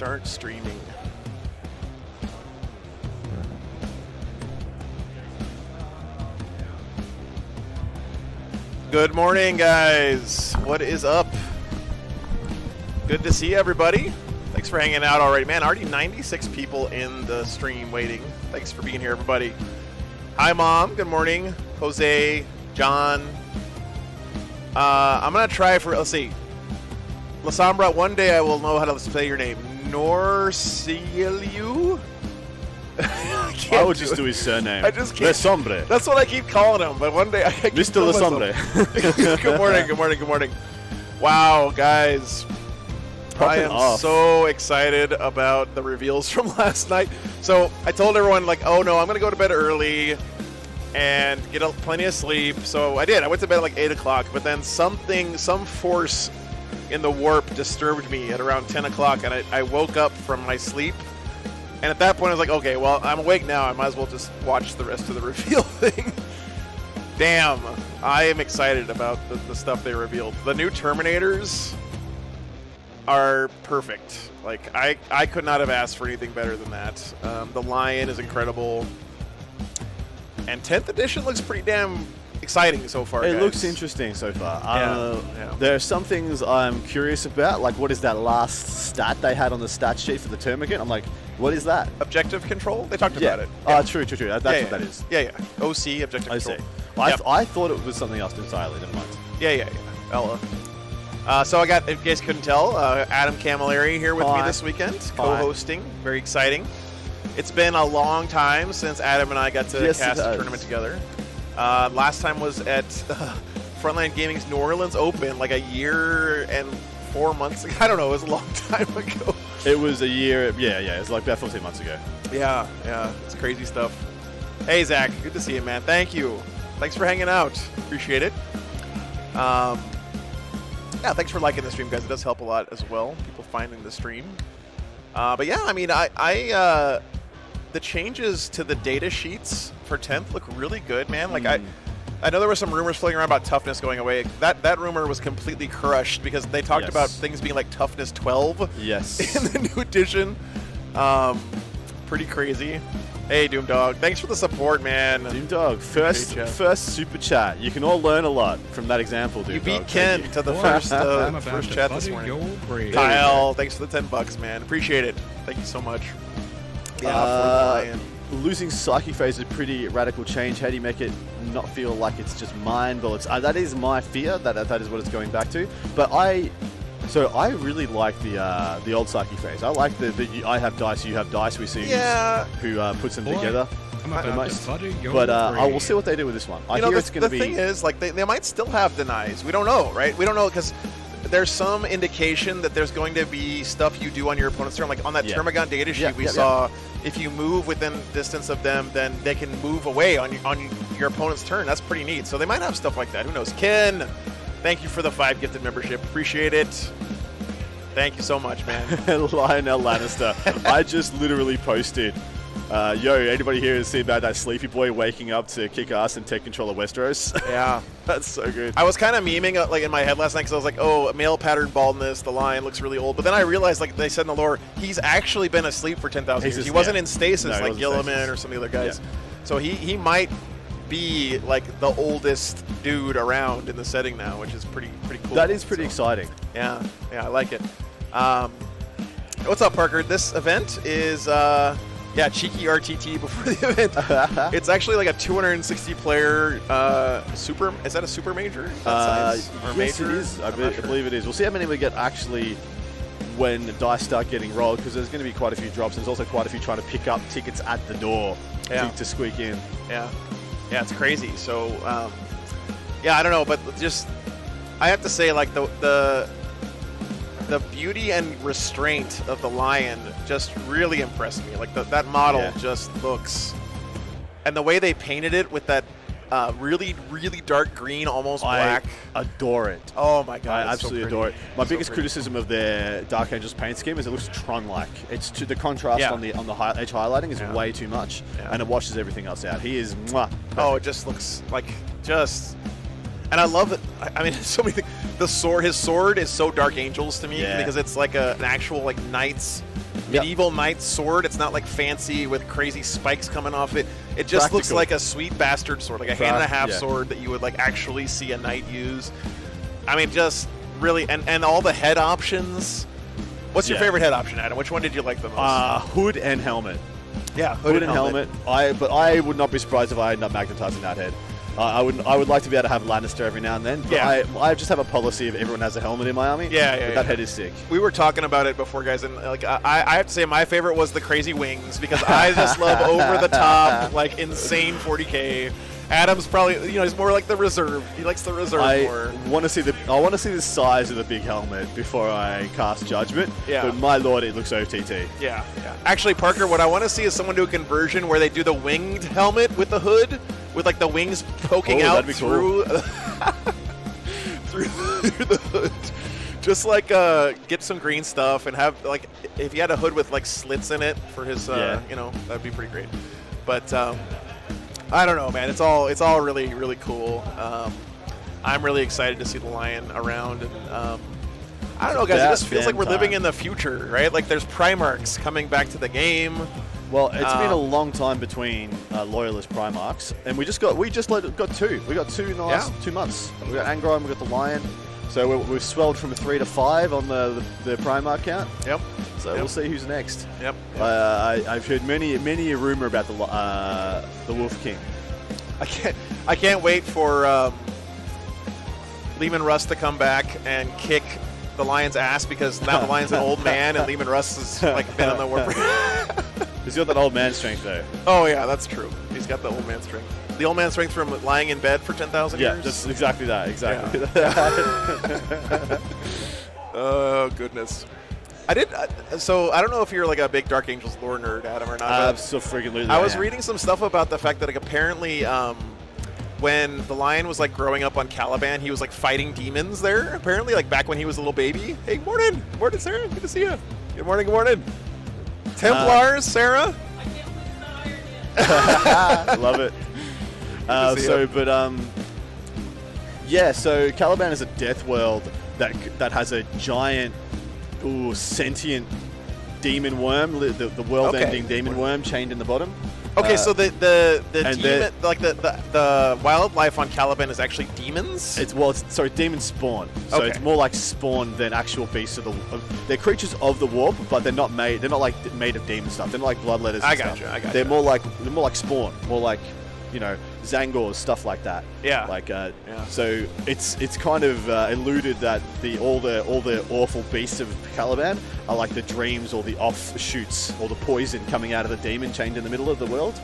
Start streaming. Good morning, guys. What is up? Good to see everybody. Thanks for hanging out already. Man, already 96 people in the stream waiting. Thanks for being here, everybody. Hi, Mom. Good morning. Jose, John. I'm going to try for, let's see. La Sombra, one day I will know how to say your name. Norciliu? I would just do his surname. I just can't. Le Sombre. That's what I keep calling him, but one day I keep Mr. Le Sombre. Good morning, good morning, good morning. Wow, guys. I am so excited about the reveals from last night. So I told everyone, like, oh no, I'm going to go to bed early and get plenty of sleep. So I did. I went to bed at like 8 o'clock, but then some force in the warp disturbed me at around 10 o'clock, and I woke up from my sleep. And at that point, I was like, okay, well, I'm awake now. I might as well just watch the rest of the reveal thing. Damn. I am excited about the stuff they revealed. The new Terminators are perfect. Like, I could not have asked for anything better than that. The Lion is incredible. And 10th edition looks pretty damn exciting so far, It guys. looks interesting so far. Yeah. There are some things I'm curious about, like what is that last stat they had on the stat sheet for the Termagant? I'm like, what is that? Objective control? They talked about it. True. That's what that is. Yeah. OC, objective I control. see. I thought it was something else entirely. Never mind. Yeah. Ella. So I got, if you guys couldn't tell, Adam Camilleri here with me this weekend, co-hosting. Very exciting. It's been a long time since Adam and I got to cast a tournament together. Last time was at Frontline Gaming's New Orleans Open, like a year and 4 months ago. I don't know, it was a long time ago. It was a year, yeah, it was like about 14 months ago. Yeah, it's crazy stuff. Hey, Zach, good to see you, man. Thank you. Thanks for hanging out. Appreciate it. Yeah, thanks for liking the stream, guys. It does help a lot as well, people finding the stream. But yeah, I mean, the changes to the data sheets for 10th look really good, man. Like, I know there were some rumors floating around about toughness going away. That rumor was completely crushed because they talked about things being like toughness 12 in the new edition. Pretty crazy. Hey, Doomdog. Thanks for the support, man. Doomdog, first super chat. You can all learn a lot from that example, Doomdog. You beat Ken to the first chat this morning. Kyle, thanks for the $10, man. Appreciate it. Thank you so much. Yeah, losing Psychic Phase is a pretty radical change. How do you make it not feel like it's just mind bullets? That is my fear. That is what it's going back to. But I really like the old Psychic Phase. I like the I have dice, you have dice. We see who puts them together. But I will see what they do with this one. I hear it's going to be. The thing is, like, they might still have denies. We don't know, right? We don't know because there's some indication that there's going to be stuff you do on your opponent's turn. Like on that Termagant data sheet, we saw if you move within distance of them, then they can move away on your opponent's turn. That's pretty neat. So they might have stuff like that. Who knows? Ken, thank you for the 5 gifted membership. Appreciate it. Thank you so much, man. Lionel Lannister. I just literally posted, yo, anybody here has seen about that sleepy boy waking up to kick ass and take control of Westeros? Yeah. That's so good. I was kind of memeing like in my head last night because I was like, oh, male pattern baldness, the lion looks really old. But then I realized, like they said in the lore, he's actually been asleep for 10,000 years. He wasn't in stasis like Gilliman or some of the other guys. Yeah. So he might be like the oldest dude around in the setting now, which is pretty cool. That is pretty exciting. Yeah, I like it. What's up, Parker? This event is cheeky RTT before the event. It's actually like a 260 player super. Is that a super major? Yes, major? It is. I believe it is. We'll see how many we get actually when the dice start getting rolled, because there's going to be quite a few drops. And there's also quite a few trying to pick up tickets at the door to squeak in. Yeah, it's crazy. So I don't know, but just I have to say, like the beauty and restraint of the lion just really impressed me. Like that model just looks, and the way they painted it with that really, really dark green, almost black. I adore it. Oh my god, I absolutely adore it. My biggest criticism of their Dark Angels paint scheme is it looks Tron-like. It's the contrast on the edge highlighting is way too much, and it washes everything else out. He is oh, it just looks like and I love it. I mean, so many things. His sword is so Dark Angels to me because it's like an actual like knight's medieval knight sword. It's not like fancy with crazy spikes coming off it. It just looks like a sweet bastard sword, like a hand and a half sword that you would like actually see a knight use. I mean, just really, and all the head options. What's your favorite head option, Adam? Which one did you like the most? Hood and helmet. Yeah, hood and helmet. But I would not be surprised if I ended up magnetizing that head. I would like to be able to have Lannister every now and then. But I just have a policy of everyone has a helmet in my army. That head is sick. We were talking about it before, guys, and like I have to say my favorite was the crazy wings because I just love over the top, like insane 40K. Adam's probably, he's more like the reserve. He likes the reserve more. I want to see the size of the big helmet before I cast judgment. Yeah. But my lord, it looks OTT. Yeah. Actually, Parker, what I want to see is someone do a conversion where they do the winged helmet with the hood, with like the wings poking out through through the hood. Just like get some green stuff and have like if you had a hood with like slits in it for his, that'd be pretty great. But I don't know, man. It's all really, really cool. I'm really excited to see the Lion around, and I don't know, guys. It just feels like we're living in the future, right? Like there's Primarchs coming back to the game. Well, it's been a long time between Loyalist Primarchs, and we just got two. We got two in the last 2 months. We got Angron, we got the Lion. So we've swelled from 3 to 5 on the Primarch count. Yep. So we'll see who's next. Yep. I've heard many a rumor about the Wolf King. I can't wait for Leman Russ to come back and kick the Lion's ass because now the Lion's an old man and Leman Russ has like been on the war. He's got that old man strength though. Oh yeah, that's true. He's got the old man strength. The old man strength from lying in bed for 10,000 years? Yeah, just exactly that. Exactly. Yeah. Oh, goodness. So I don't know if you're like a big Dark Angels lore nerd, Adam, or not. Absolutely. I was reading some stuff about the fact that like apparently when the Lion was like growing up on Caliban, he was like fighting demons there. Apparently, like back when he was a little baby. Hey, morning, Sarah. Good to see you. Good morning. Templars, Sarah. Love it. So Caliban is a death world that has a giant, sentient demon worm, the world-ending demon worm chained in the bottom. Okay, so the demon, like the wildlife on Caliban is actually demons. Demon spawn. So it's more like spawn than actual beasts of the. They're creatures of the warp, but they're not made. They're not like made of demon stuff. They're not like bloodletters. I got you. They're more like spawn. More like Zangors, stuff like that. Yeah. So it's kind of alluded that all the awful beasts of Caliban are like the dreams or the offshoots or the poison coming out of the demon chained in the middle of the world.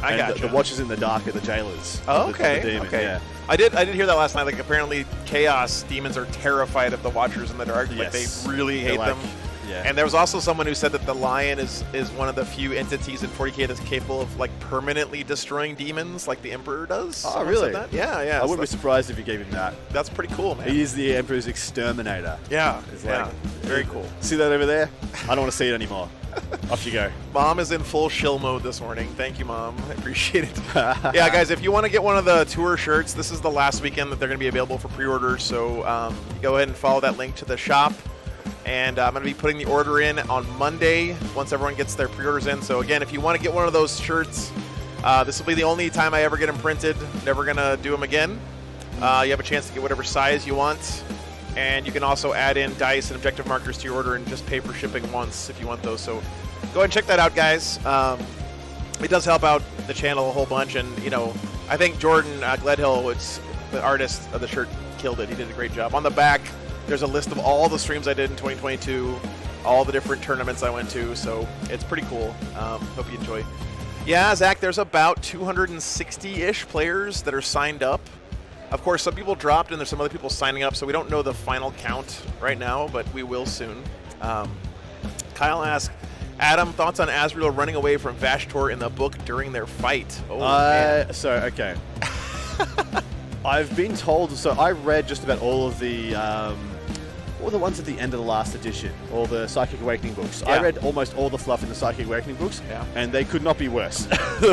I got the Watchers in the Dark are the jailers. Oh, okay. The demon, yeah. I did hear that last night. Like apparently, Chaos demons are terrified of the Watchers in the Dark. Yes. Like they really hate them. Yeah. And there was also someone who said that the Lion is one of the few entities in 40K that's capable of like permanently destroying demons, like the Emperor does. Someone really? Said that? Yeah. I wouldn't be surprised if you gave him that. That's pretty cool, man. He is the Emperor's exterminator. Yeah. Very cool. See that over there? I don't want to see it anymore. Off you go. Mom is in full shill mode this morning. Thank you, Mom. I appreciate it. Yeah, guys, if you want to get one of the tour shirts, this is the last weekend that they're going to be available for pre-orders. So go ahead and follow that link to the shop. And I'm going to be putting the order in on Monday once everyone gets their pre-orders in. So again, if you want to get one of those shirts, this will be the only time I ever get them printed. Never going to do them again. You have a chance to get whatever size you want. And you can also add in dice and objective markers to your order and just pay for shipping once if you want those. So go ahead and check that out, guys. It does help out the channel a whole bunch. And, I think Jordan Gledhill, the artist of the shirt, killed it. He did a great job. On the back, there's a list of all the streams I did in 2022, all the different tournaments I went to, so it's pretty cool. Hope you enjoy. Yeah, Zach, there's about 260-ish players that are signed up. Of course, some people dropped, and there's some other people signing up, so we don't know the final count right now, but we will soon. Kyle asks, Adam, thoughts on Azrael running away from Vashtor in the book during their fight? Okay. I've been told, so I read just about all of the ones at the end of the last edition, all the Psychic Awakening books. Yeah. I read almost all the fluff in the Psychic Awakening books, and they could not be worse,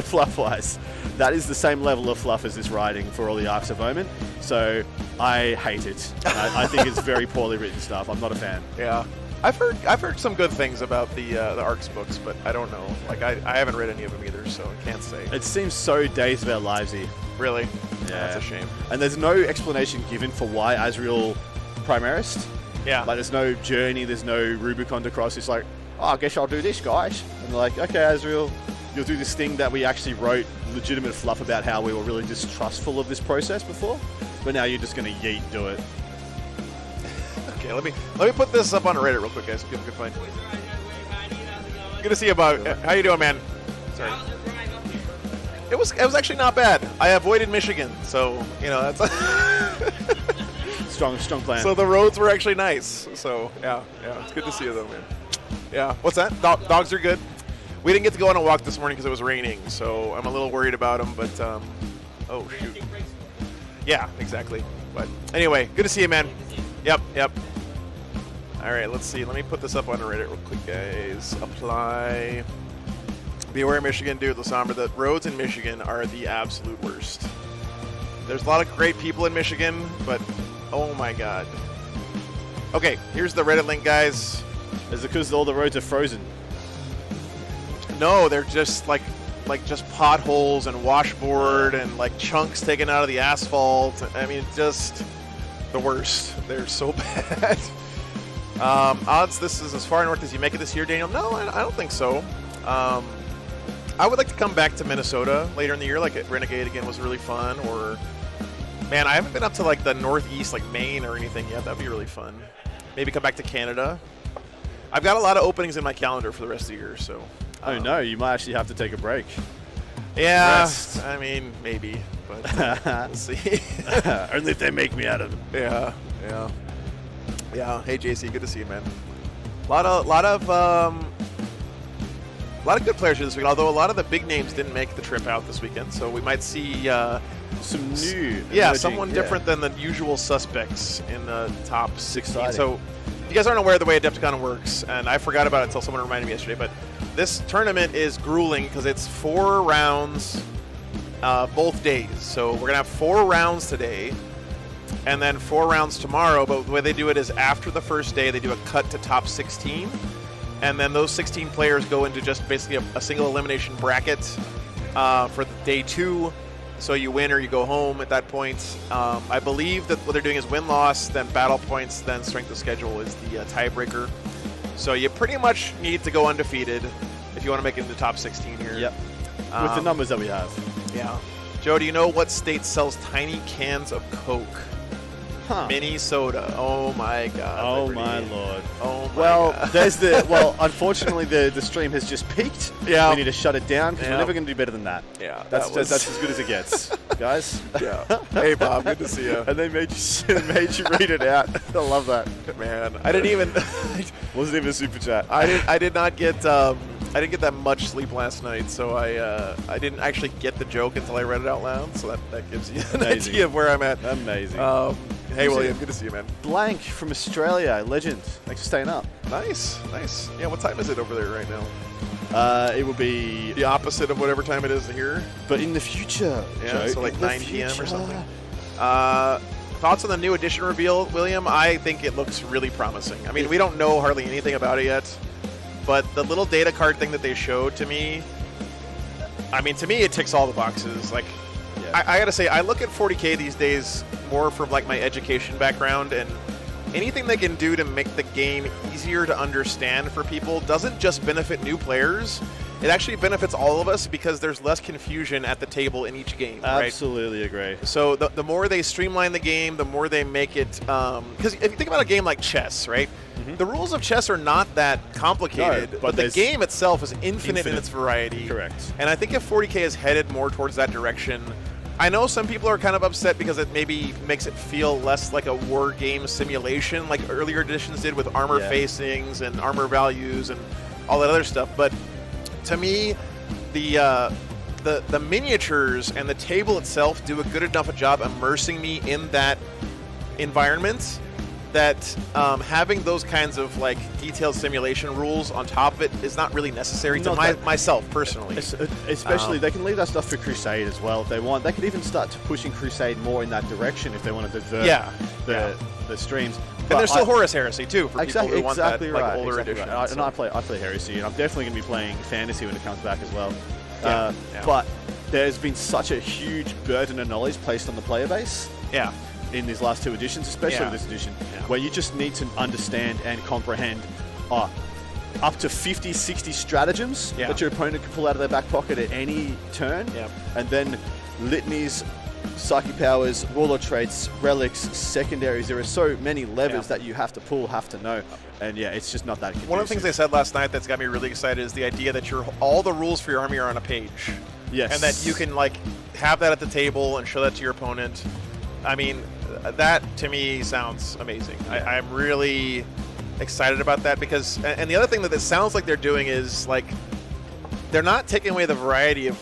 fluff-wise. That is the same level of fluff as this writing for all the Arcs of Omen, so I hate it. I think it's very poorly written stuff. I'm not a fan. Yeah. I've heard some good things about the Arcs books, but I don't know. Like I haven't read any of them either, so I can't say. It seems so Days of Our Livesy. Really? Yeah. That's a shame. And there's no explanation given for why Azrael Primarist. Yeah. Like there's no journey, there's no Rubicon to cross. It's like, oh, I guess I'll do this, guys. And they're like, okay, Azrael, you'll do this thing that we actually wrote legitimate fluff about how we were really distrustful of this process before, but now you're just going to yeet do it. Okay, let me put this up on Reddit real quick, guys, so people can find. Good to see you, Bob. How you doing, man? Sorry. It was actually not bad. I avoided Michigan, so that's strong plan. So the roads were actually nice. So yeah, it's good to see you though, man. Yeah, what's that? Dogs are good. We didn't get to go on a walk this morning because it was raining, so I'm a little worried about them. But oh shoot. Yeah, exactly. But anyway, good to see you, man. Yep. All right, let's see. Let me put this up on Reddit real quick, guys. Apply. Beware, Michigan, dude. Lasombra, the roads in Michigan are the absolute worst. There's a lot of great people in Michigan, but oh my god. Okay, here's the Reddit link, guys. Is it because all the roads are frozen? No, they're just like just potholes and washboard and like chunks taken out of the asphalt. I mean, just the worst. They're so bad. Odds this is as far north as you make it this year, Daniel? No, I don't think so. I would like to come back to Minnesota later in the year, like at Renegade again was really fun. Or, man, I haven't been up to like the Northeast, like Maine or anything yet. That'd be really fun. Maybe come back to Canada. I've got a lot of openings in my calendar for the rest of the year, so. Oh no, you might actually have to take a break. Yeah, Rest. I mean, maybe, but we'll see. Only if they make me out of them. Yeah. Hey, JC, good to see you, man. A lot of good players here this week. Although a lot of the big names didn't make the trip out this weekend, so we might see some new, someone different than the usual suspects in the top 16. Exciting. So, if you guys aren't aware of the way Adepticon works, and I forgot about it until someone reminded me yesterday, but this tournament is grueling because it's 4 rounds both days. So we're gonna have 4 rounds today, and then 4 rounds tomorrow. But the way they do it is after the first day, they do a cut to top 16, and then those 16 players go into just basically a single elimination bracket for the day 2. So you win or you go home at that point. I believe that what they're doing is win-loss, then battle points, then strength of schedule is the tiebreaker. So you pretty much need to go undefeated if you want to make it into the top 16 here. Yep. With the numbers that we have. Yeah. Joe, do you know what state sells tiny cans of Coke? Huh. Minnesota. Oh my God. Oh Liberty. my lord. Oh my well, God. there's unfortunately the stream has just peaked. Yeah. We need to shut it down because we're never going to do better than that. Yeah. That's as good as it gets, guys. Yeah. Hey Bob, good to see you. And they made you read it out. I love that. Man, I didn't even wasn't even a super chat. I did not get I didn't get that much sleep last night, so I didn't actually get the joke until I read it out loud. So that gives you an idea of where I'm at. Amazing. Hey William, good to see you, man. Blank from Australia, legend. Thanks for staying up. Nice. Yeah, what time is it over there right now? It will be the opposite of whatever time it is here. But in the future, yeah, Joe, so like 9 p.m. or something. Thoughts on the new edition reveal, William? I think it looks really promising. I mean, we don't know hardly anything about it yet, but the little data card thing that they showed to me, I mean, to me, it ticks all the boxes. Like, yeah. I gotta say, I look at 40K these days more from like my education background, and anything they can do to make the game easier to understand for people doesn't just benefit new players. It actually benefits all of us because there's less confusion at the table in each game. Absolutely agree. So the more they streamline the game, the more they make it. Because if you think about a game like chess, right? Mm-hmm. The rules of chess are not that complicated, but the game itself is infinite in its variety. Correct. And I think if 40K is headed more towards that direction, I know some people are kind of upset because it maybe makes it feel less like a war game simulation like earlier editions did with armor facings and armor values and all that other stuff. But to me, the miniatures and the table itself do a good enough a job immersing me in that environment that having those kinds of like detailed simulation rules on top of it is not really necessary to myself personally. Especially they can leave that stuff for Crusade as well if they want. They could even start pushing Crusade more in that direction if they want to divert the streams. And there's still Horus Heresy too for people who want that right, older exactly edition. Right. So. And I play Heresy, and I'm definitely going to be playing Fantasy when it comes back as well. Yeah. But there's been such a huge burden of knowledge placed on the player base. Yeah. In these last 2 editions, especially this edition, where you just need to understand and comprehend up to 50, 60 stratagems that your opponent can pull out of their back pocket at any turn. And then litanies, psychic powers, warlord traits, relics, secondaries. There are so many levers that you have to pull, have to know. And it's just not that conducive. One of the things they said last night that's got me really excited is the idea that all the rules for your army are on a page. Yes. And that you can have that at the table and show that to your opponent. I mean, that to me sounds amazing. I'm really excited about that because, and the other thing that it sounds like they're doing is they're not taking away the variety of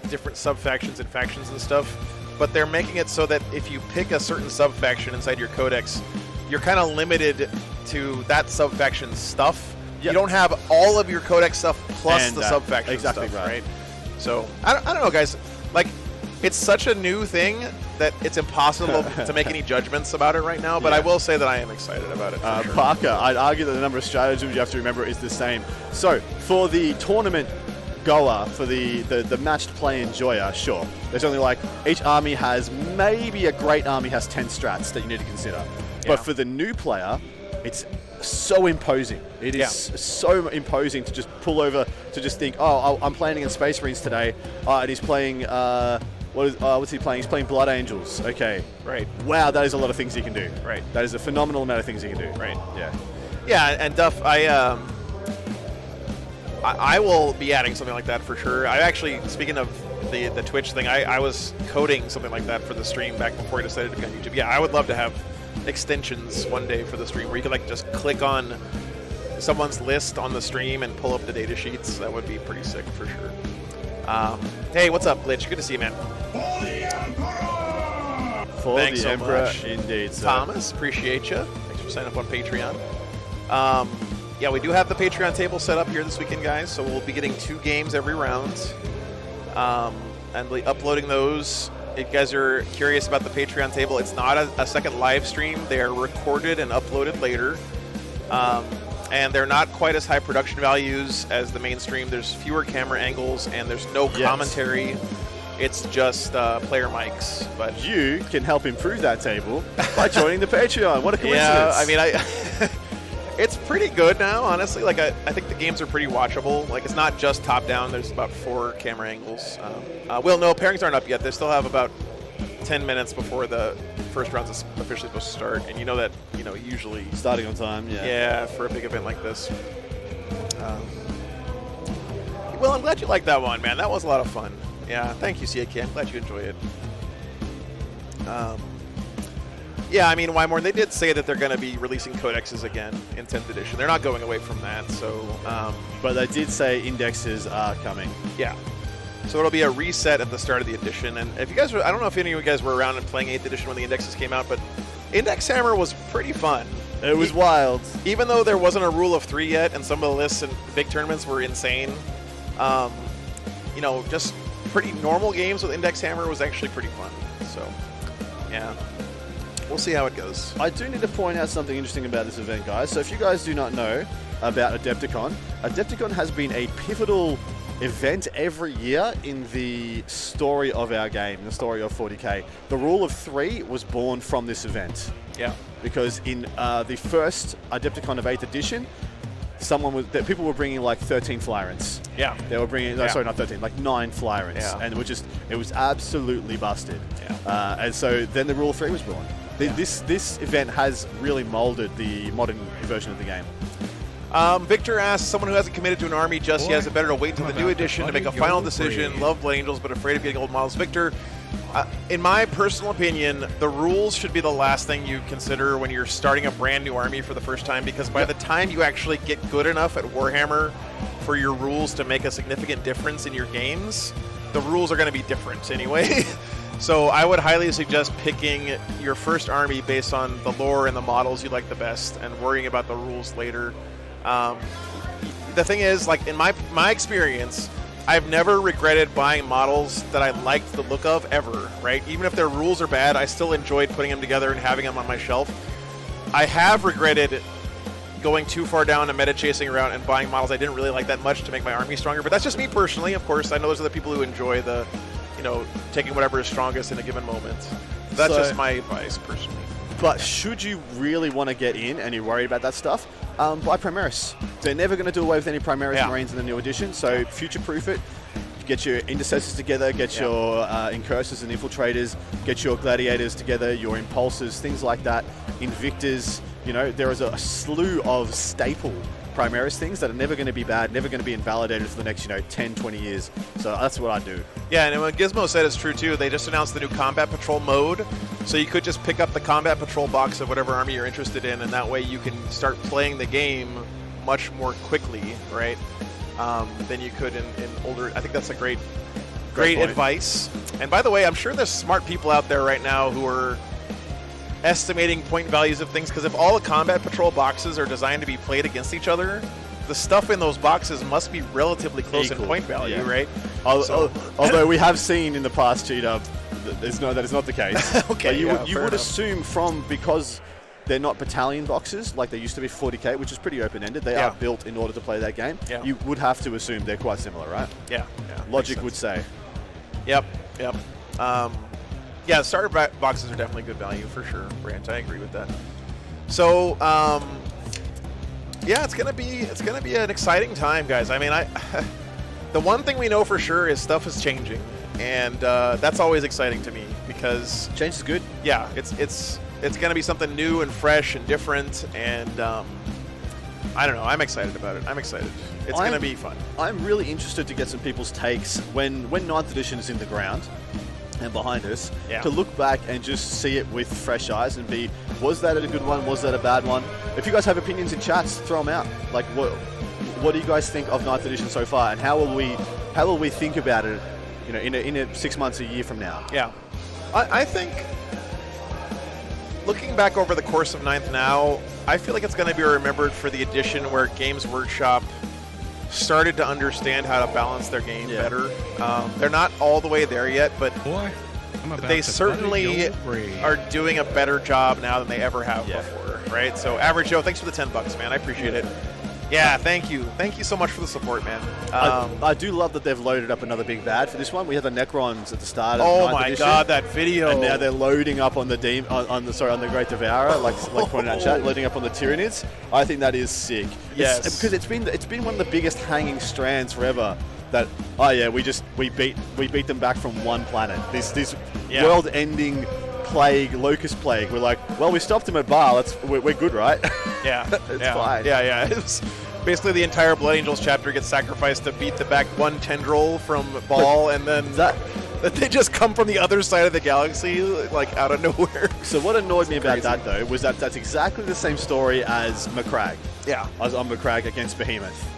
different sub-factions and factions and stuff, but they're making it so that if you pick a certain sub-faction inside your codex, you're kind of limited to that sub-faction stuff. You don't have all of your codex stuff plus the sub-faction stuff, right? So, I don't know, guys. It's such a new thing that it's impossible to make any judgments about it right now, but I will say that I am excited about it. Sure. Parker, I'd argue that the number of stratagems you have to remember is the same. So, for the tournament goer, for the matched play enjoyer, sure. There's only each army has, maybe a great army has 10 strats that you need to consider. But for the new player, it's so imposing. It is so imposing to just pull over, to just think, oh, I'm playing against Space Marines today, and he's playing... what's he playing? He's playing Blood Angels. Okay. Right. Wow, that is a lot of things he can do. Right. That is a phenomenal amount of things he can do. Right. Yeah. Yeah, and Duff, I will be adding something like that for sure. I actually, speaking of the Twitch thing, I was coding something like that for the stream back before I decided to be on YouTube. Yeah, I would love to have extensions one day for the stream where you could just click on someone's list on the stream and pull up the data sheets. That would be pretty sick for sure. Hey, what's up, Glitch? Good to see you, man. Thanks so Emperor, much. Indeed, sir. Thomas, appreciate you. Thanks for signing up on Patreon. Yeah, we do have the Patreon table set up here this weekend, guys, so we'll be getting 2 games every round. And we'll be uploading those. If you guys are curious about the Patreon table, it's not a second live stream. They are recorded and uploaded later. And they're not quite as high production values as the mainstream. There's fewer camera angles, and there's no commentary. It's just player mics. But you can help improve that table by joining the Patreon. What a coincidence! Yeah, I mean, it's pretty good now, honestly. I think the games are pretty watchable. It's not just top down. There's about 4 camera angles. Well, no, pairings aren't up yet. They still have about 10 minutes before the first round's officially supposed to start, and usually starting on time. Yeah, for a big event like this. Well, I'm glad you liked that one, man. That was a lot of fun. Yeah, thank you, CAK. I'm glad you enjoyed it. Yeah, I mean, Wymore, they did say that they're going to be releasing codexes again in 10th edition. They're not going away from that, so... but they did say indexes are coming. Yeah. So it'll be a reset at the start of the edition. And if you guys I don't know if any of you guys were around and playing 8th edition when the indexes came out, but Index Hammer was pretty fun. It was wild. Even though there wasn't a rule of 3 yet, and some of the lists and big tournaments were insane, just pretty normal games with Index Hammer was actually pretty fun. So, yeah. We'll see how it goes. I do need to point out something interesting about this event, guys. So if you guys do not know about Adepticon, Adepticon has been a pivotal event every year in the story of our game, the story of 40k. The rule of 3 was born from this event. Yeah. Because in the first Adepticon of 8th edition, people were bringing 13 Flyrants. Yeah. They were bringing, sorry, not 13, 9 Flyrants. Yeah. And it was absolutely busted. Yeah. And so then the rule of 3 was born. This event has really molded the modern version of the game. Victor asks, someone who hasn't committed to an army just yet, is it better to wait until the new edition to make a final decision? Love Blood Angels, but afraid of getting old models. Victor, in my personal opinion, the rules should be the last thing you consider when you're starting a brand new army for the first time, because by the time you actually get good enough at Warhammer for your rules to make a significant difference in your games, the rules are going to be different anyway. So I would highly suggest picking your first army based on the lore and the models you like the best, and worrying about the rules later. The thing is, in my experience, I've never regretted buying models that I liked the look of ever, right? Even if their rules are bad, I still enjoyed putting them together and having them on my shelf. I have regretted going too far down a meta chasing route and buying models I didn't really like that much to make my army stronger. But that's just me personally. Of course, I know those are the people who enjoy the, taking whatever is strongest in a given moment. That's just my advice personally. But should you really want to get in and you're worried about that stuff, buy Primaris. They're never going to do away with any Primaris Marines in the new edition, so future-proof it. Get your Intercessors together, get your Incursors and Infiltrators, get your Gladiators together, your Impulsors, things like that. Invictors, there is a slew of staple Primaris things that are never going to be bad, never going to be invalidated for the next, 10, 20 years. So that's what I do. Yeah, and what Gizmo said is true too. They just announced the new Combat Patrol mode. So you could just pick up the Combat Patrol box of whatever army you're interested in, and that way you can start playing the game much more quickly, right? Than you could in older. I think that's a great advice. And by the way, I'm sure there's smart people out there right now who are estimating point values of things, because if all the Combat Patrol boxes are designed to be played against each other, the stuff in those boxes must be relatively close in point value, right? Although we have seen in the past, Cheetah, that is not the case. Okay, you would assume because they're not battalion boxes like they used to be 40k, which is pretty open-ended. They are built in order to play that game. Yeah. You would have to assume they're quite similar, right? Yeah. Logic would say. Yep. Starter boxes are definitely good value for sure, Brant. I agree with that. So, it's gonna be an exciting time, guys. I mean, the one thing we know for sure is stuff is changing, and that's always exciting to me because change is good. Yeah, it's going to be something new and fresh and different, and I don't know. I'm excited about it. I'm excited. It's going to be fun. I'm really interested to get some people's takes when 9th edition is in the ground and behind us, to look back and just see it with fresh eyes and be, was that a good one? Was that a bad one? If you guys have opinions in chats, throw them out. Like, what do you guys think of 9th edition so far, and how will we think about it, in 6 months, a year from now? Yeah, I think, looking back over the course of 9th now, I feel like it's going to be remembered for the edition where Games Workshop started to understand how to balance their game better. They're not all the way there yet, but they certainly are doing a better job now than they ever have before, right? So, Average Joe, thanks for the $10, man. I appreciate it. Yeah, thank you. Thank you so much for the support, man. I do love that they've loaded up another big bad for this one. We had the Necrons at the start of 9th edition. God, that video! And now they're loading up on the on the Great Devourer, like pointed out chat, loading up on the Tyrands. I think that is sick. Yes, because it's been one of the biggest hanging strands forever. That we beat them back from one planet. This world-ending plague, locust plague. We're like, well, we stopped him at Baal. We're good, right? Yeah, it's fine. Yeah. It's basically the entire Blood Angels chapter gets sacrificed to beat back one tendril from Baal, and then that they just come from the other side of the galaxy, like out of nowhere. So what annoyed me about that though was that's exactly the same story as Macragge. Yeah, as on Macragge against Behemoth.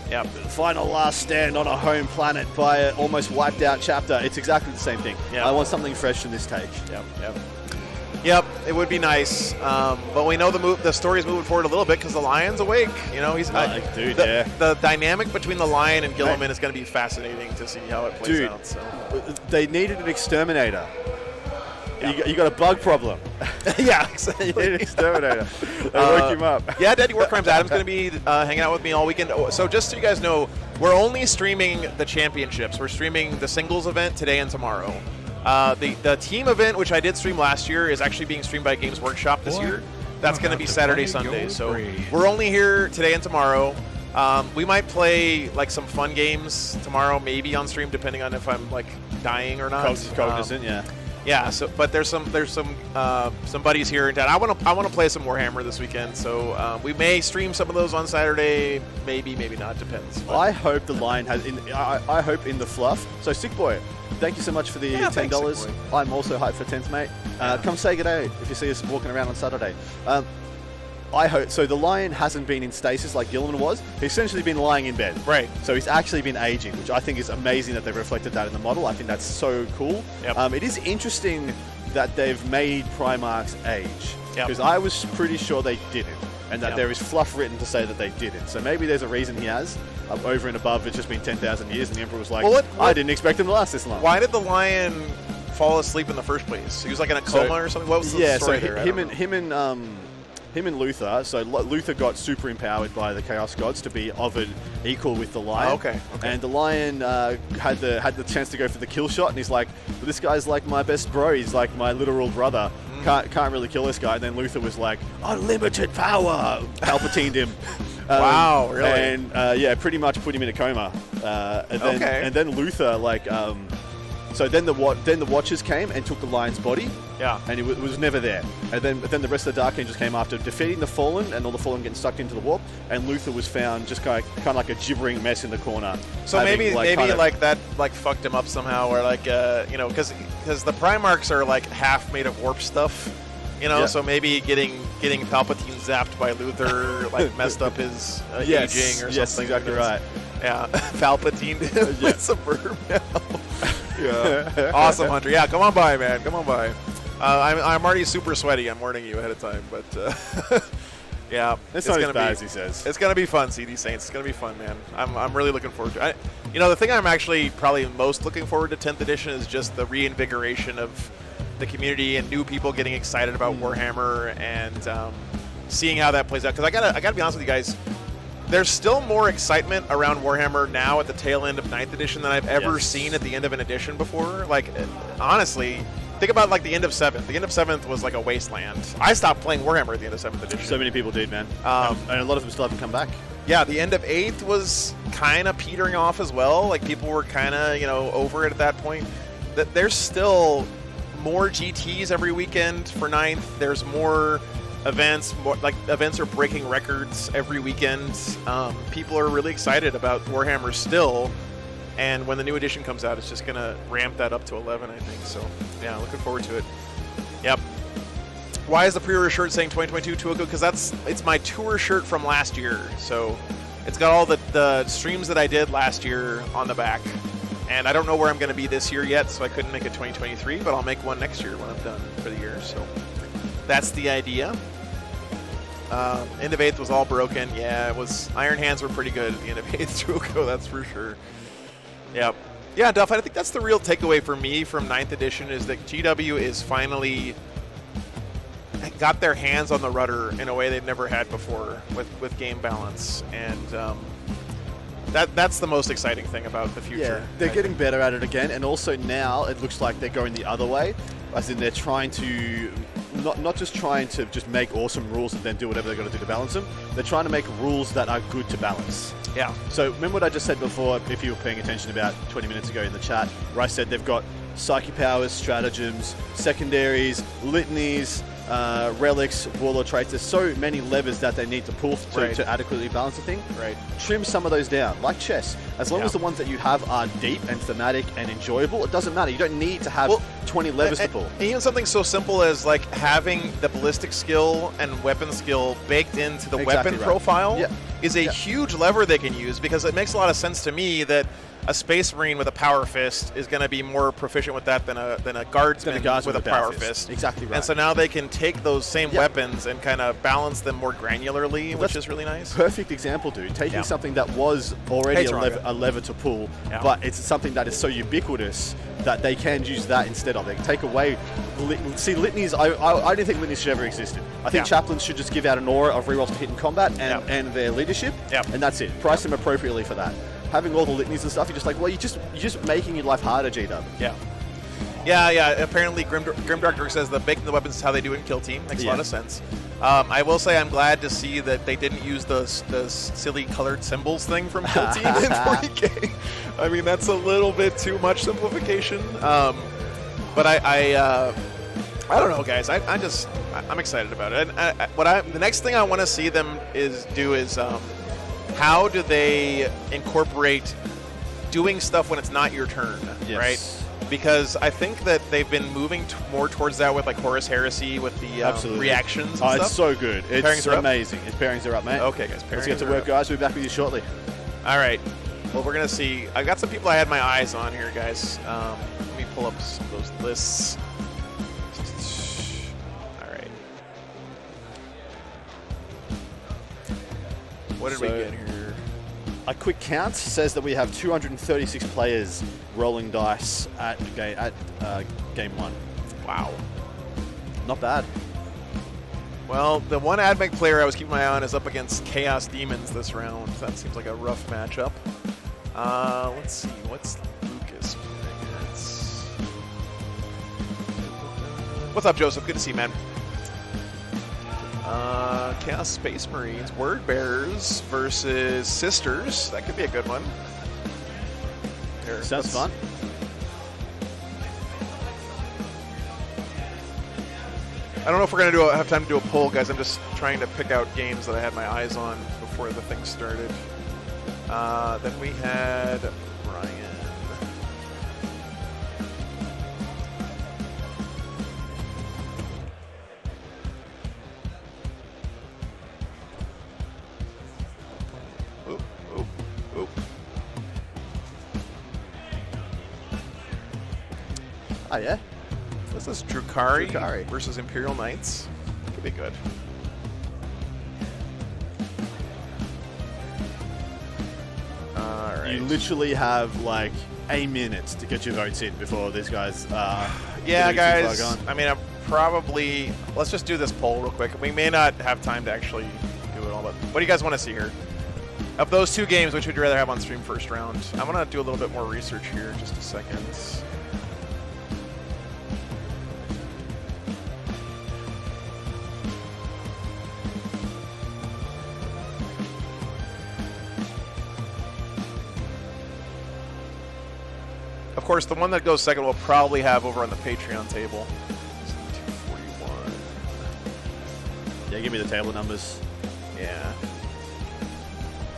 Yeah, final last stand on a home planet by an almost wiped out chapter. It's exactly the same thing. Yeah. I want something fresh in this take. Yep, it would be nice. But we know the story's moving forward a little bit because the Lion's awake. He's the dynamic between the Lion and Gilliman is going to be fascinating to see how it plays out. So. They needed an exterminator. Yeah. You got a bug problem. Yeah, exactly. You need an exterminator. They woke him up. Yeah, Deadly War Crimes Adam's going to be hanging out with me all weekend. So just so you guys know, we're only streaming the championships. We're streaming the singles event today and tomorrow. The team event, which I did stream last year, is actually being streamed by Games Workshop this year. That's going to be Saturday, Sunday. So we're only here today and tomorrow. We might play like some fun games tomorrow, maybe on stream, depending on if I'm like dying or not. Cognizant, yeah. Yeah, but there's some buddies here in town. I want to play some Warhammer this weekend, so we may stream some of those on Saturday. Maybe not, depends. But I hope the Lion has. I hope in the fluff. So Sick Boy, thank you so much for the $10. I'm also hyped for 10th, mate. Come say good day if you see us walking around on Saturday. I hope so. The Lion hasn't been in stasis like Gilliman was. He's essentially been lying in bed. Right. So he's actually been aging, which I think is amazing that they've reflected that in the model. I think that's so cool. Yep. It is interesting that they've made Primarchs age. Yep. Because I was pretty sure they didn't. And that there is fluff written to say that they didn't. So maybe there's a reason he has. Over and above, it's just been 10,000 years, and the Emperor was like, I didn't expect him to last this long. Why did the Lion fall asleep in the first place? He was like in a coma or something? What was the story there? him and Luther. So Luther got super empowered by the Chaos Gods to be of an equal with the Lion. Oh, okay. And the Lion had the chance to go for the kill shot, and he's like, well, this guy's like my best bro. He's like my literal brother. Can't really kill this guy. And then Luther was like, unlimited power. Palpatined him. Wow, really? And yeah, pretty much put him in a coma. And then Luther like. So then the Watchers came and took the Lion's body. Yeah. And it was never there. And then the rest of the Dark Angels came after defeating the Fallen, and all the Fallen getting sucked into the warp. And Luther was found just kind of like a gibbering mess in the corner. So maybe that like fucked him up somehow, or like you know, because the Primarchs are like half made of warp stuff, you know. Yeah. So maybe getting Palpatine zapped by Luther like messed up his aging or something. Yes, exactly right. Yeah, Palpatine with some verb now. Yeah. Awesome, Hunter. Yeah, come on by, man. Come on by. I'm already super sweaty. I'm warning you ahead of time, but yeah, it's not as bad as he says. It's gonna be fun, CD Saints. It's gonna be fun, man. I'm really looking forward to it. You know, the thing I'm actually probably most looking forward to 10th edition is just the reinvigoration of the community and new people getting excited about Warhammer and seeing how that plays out. Because I gotta be honest with you guys. There's still more excitement around Warhammer now at the tail end of 9th edition than I've ever seen at the end of an edition before. Like, honestly, think about like the end of 7th. The end of 7th was like a wasteland. I stopped playing Warhammer at the end of 7th edition. So many people did, man. And a lot of them still haven't come back. Yeah, the end of 8th was kind of petering off as well. Like, people were kind of, you know, over it at that point. There's still more GTs every weekend for 9th. There's more events, events are breaking records every weekend. People are really excited about Warhammer still, and when the new edition comes out, it's just gonna ramp that up to 11, I think. So yeah, looking forward to it. Yep. Why is the pre-order shirt saying 2022 Tuoco? Because it's my tour shirt from last year. So it's got all the streams that I did last year on the back, and I don't know where I'm gonna be this year yet, so I couldn't make a 2023, but I'll make one next year when I'm done for the year. So that's the idea. End of 8th was all broken. Yeah, it was. Iron Hands were pretty good at the end of 8th Tuoco, that's for sure. Yep. Yeah, Duff, I think that's the real takeaway for me from 9th edition is that GW is finally got their hands on the rudder in a way they've never had before with game balance. And that's the most exciting thing about the future. Yeah, they're getting better at it again. And also now it looks like they're going the other way. As in they're trying to not just trying to just make awesome rules and then do whatever they're going to do to balance them. They're trying to make rules that are good to balance. Yeah. So remember what I just said before, if you were paying attention about 20 minutes ago in the chat, where I said they've got psyche powers, stratagems, secondaries, litanies, relics, warlord traits. There's so many levers that they need to pull to adequately balance the thing. Right. Trim some of those down, like chess. As long as the ones that you have are deep and thematic and enjoyable, it doesn't matter. You don't need to have 20 levers to pull. Even something so simple as like having the ballistic skill and weapon skill baked into the weapon profile is a huge lever they can use, because it makes a lot of sense to me that a Space Marine with a Power Fist is going to be more proficient with that than a Guardsman with a Power Fist. Exactly right. And so now they can take those same weapons and kind of balance them more granularly, which is really nice. Perfect example, dude. Taking something that was already a lever to pull, but it's something that is so ubiquitous that they can use that instead of. They can take away... See, litanies, I don't think litanies should ever existed. I think chaplains should just give out an aura of rerolls to hit in combat and their leadership, and that's it. Price them appropriately for that. Having all the litanies and stuff, you're just like, well, you're just making your life harder, GW. Yeah. Apparently, Grimdark Dirk says the baking the weapons is how they do it in Kill Team. Makes a lot of sense. I will say I'm glad to see that they didn't use the silly colored symbols thing from Kill Team in 40K. I mean, that's a little bit too much simplification. But I don't know, guys. I'm excited about it. And the next thing I want to see them do is how do they incorporate doing stuff when it's not your turn, right? Because I think that they've been moving more towards that with like Horus Heresy with the reactions and stuff. It's so good. It's amazing. Its pairings are up, mate. Okay, guys. Let's get to work, guys. We'll be back with you shortly. All right. Well, we're going to see. I've got some people I had my eyes on here, guys. Let me pull up some of those lists. All right. What did we get here? A quick count says that we have 236 players rolling dice at game 1. Wow. Not bad. Well, the one AdMech player I was keeping my eye on is up against Chaos Demons this round. That seems like a rough matchup. Let's see, what's Lucas playing against? What's up, Joseph? Good to see you, man. Chaos Space Marines, Word Bearers versus Sisters. That could be a good one. Here, Sounds fun. I don't know if we're going to have time to do a poll, guys. I'm just trying to pick out games that I had my eyes on before the thing started. Then we had Ryan. Oop, oop, oop. Oh, yeah? What's this? Drukhari Drukhari versus Imperial Knights. Could be good. Alright. You literally have like a minute to get your votes in before these guys. Yeah, guys. I mean, I'm probably. Let's just do this poll real quick. We may not have time to actually do it all, but what do you guys want to see here? Of those two games, which would you rather have on stream first round? I'm gonna do a little bit more research here. Just a second. Of course, the one that goes second we'll probably have over on the Patreon table. 241. Yeah, give me the table numbers. Yeah.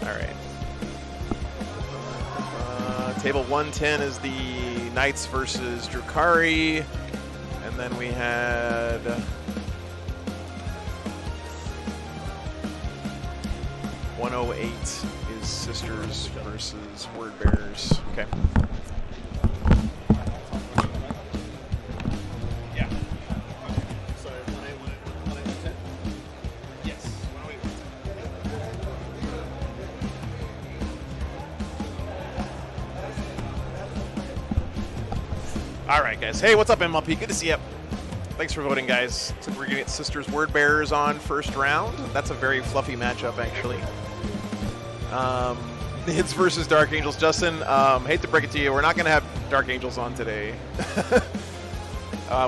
All right. Table 110 is the Knights versus Drukhari. And then we had... 108 is Sisters versus Word Bearers. Okay. All right, guys. Hey, what's up, MLP? Good to see you. Thanks for voting, guys. So we're going to get Sisters Word Bearers on first round. That's a very fluffy matchup, actually. Nids versus Dark Angels. Justin, hate to break it to you, we're not going to have Dark Angels on today.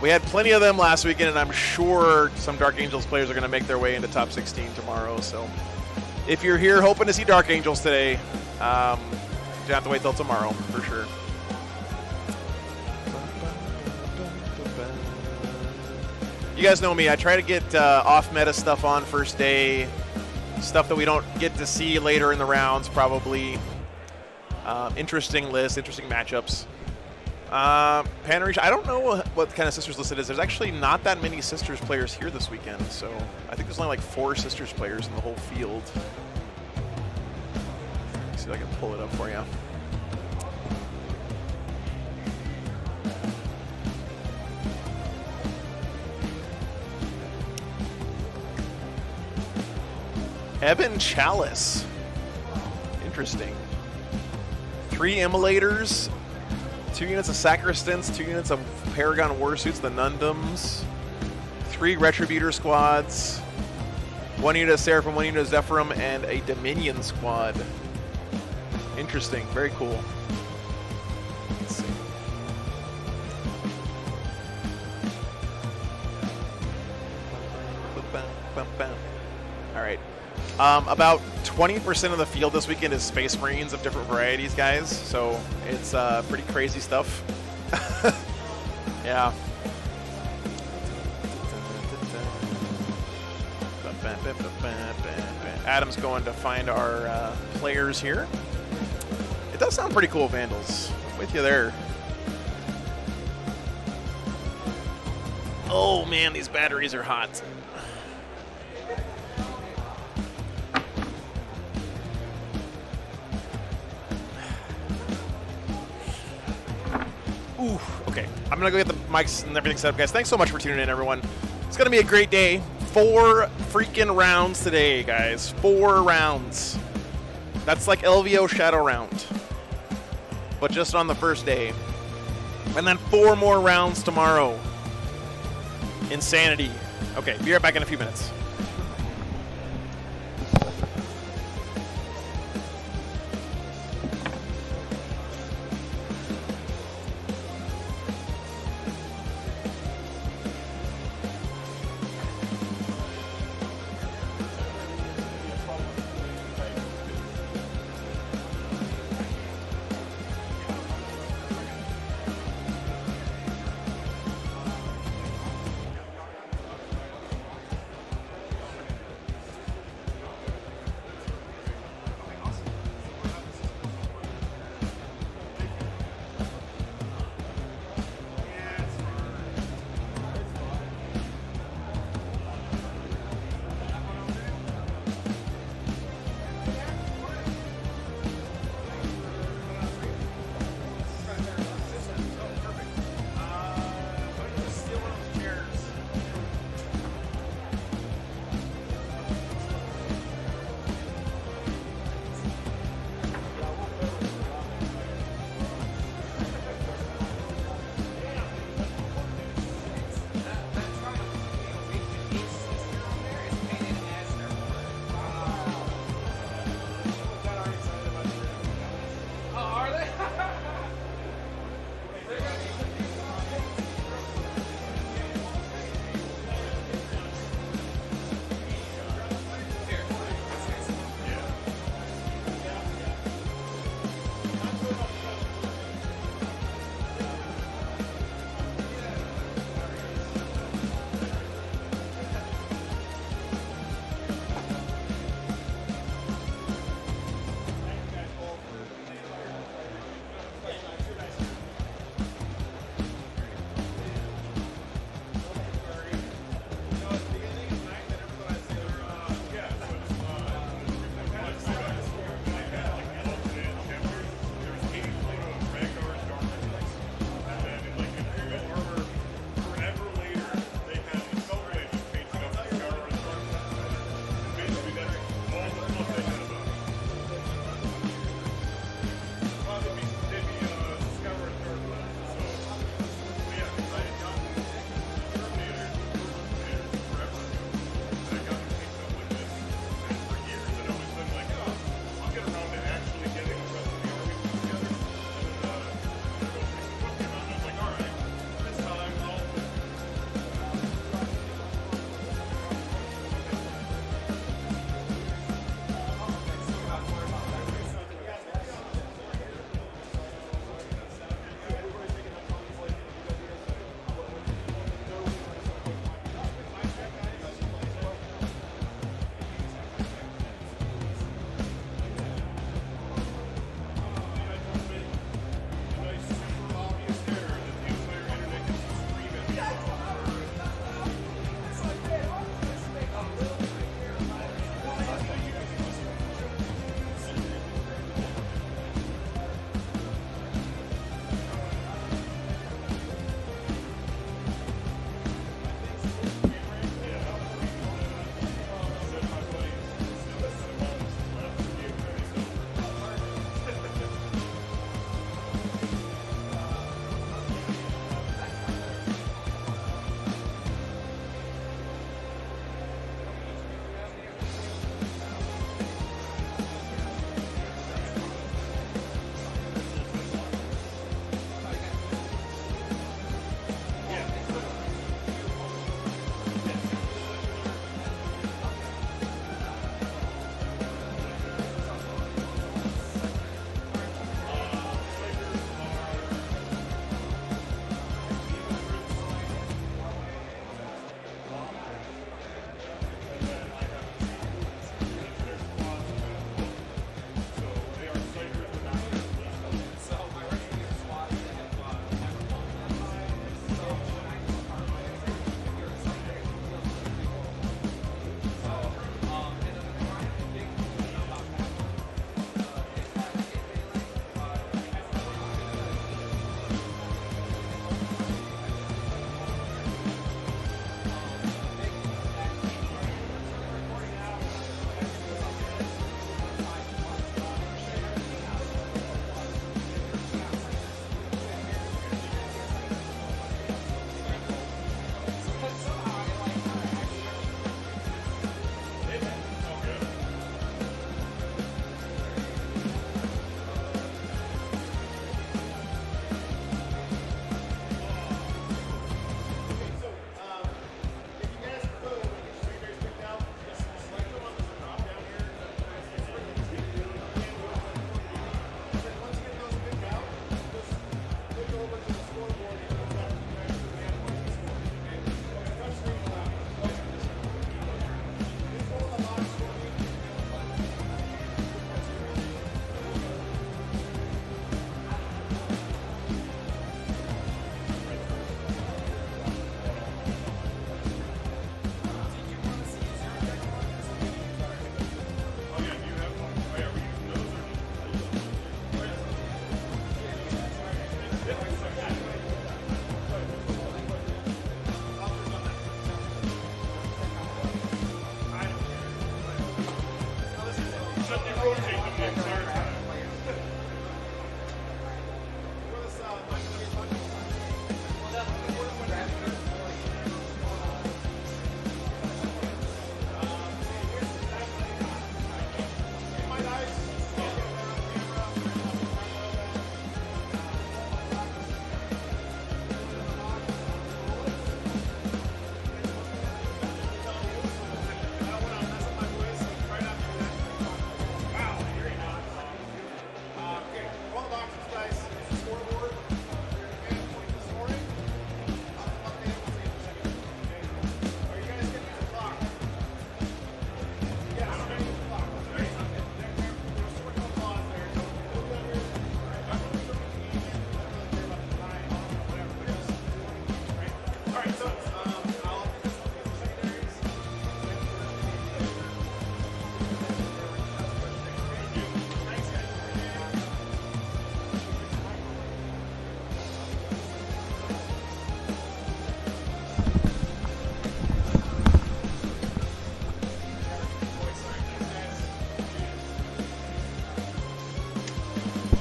We had plenty of them last weekend, and I'm sure some Dark Angels players are going to make their way into top 16 tomorrow. So if you're here hoping to see Dark Angels today, you have to wait till tomorrow for sure. You guys know me. I try to get off-meta stuff on first day, stuff that we don't get to see later in the rounds, probably. Interesting lists, interesting matchups. Panarish, I don't know what kind of Sisters list it is. There's actually not that many Sisters players here this weekend, so I think there's only like 4 Sisters players in the whole field. Let's see if I can pull it up for you. Evan Chalice. Interesting. 3 Immolators, 2 units of Sacristans, 2 units of Paragon Warsuits, the Nundums, 3 Retributor squads, 1 unit of Seraphim, 1 unit of Zephyrim, and a Dominion squad. Interesting. Very cool. Let's see. All right. About 20% of the field this weekend is Space Marines of different varieties, guys. So it's pretty crazy stuff. Yeah. Adam's going to find our players here. It does sound pretty cool, Vandals. I'm with you there. Oh man, these batteries are hot. Ooh, okay. I'm going to go get the mics and everything set up, guys. Thanks so much for tuning in, everyone. It's going to be a great day. 4 freaking rounds today, guys. 4 rounds. That's like LVO Shadow Round, but just on the first day. And then 4 more rounds tomorrow. Insanity. Okay, be right back in a few minutes.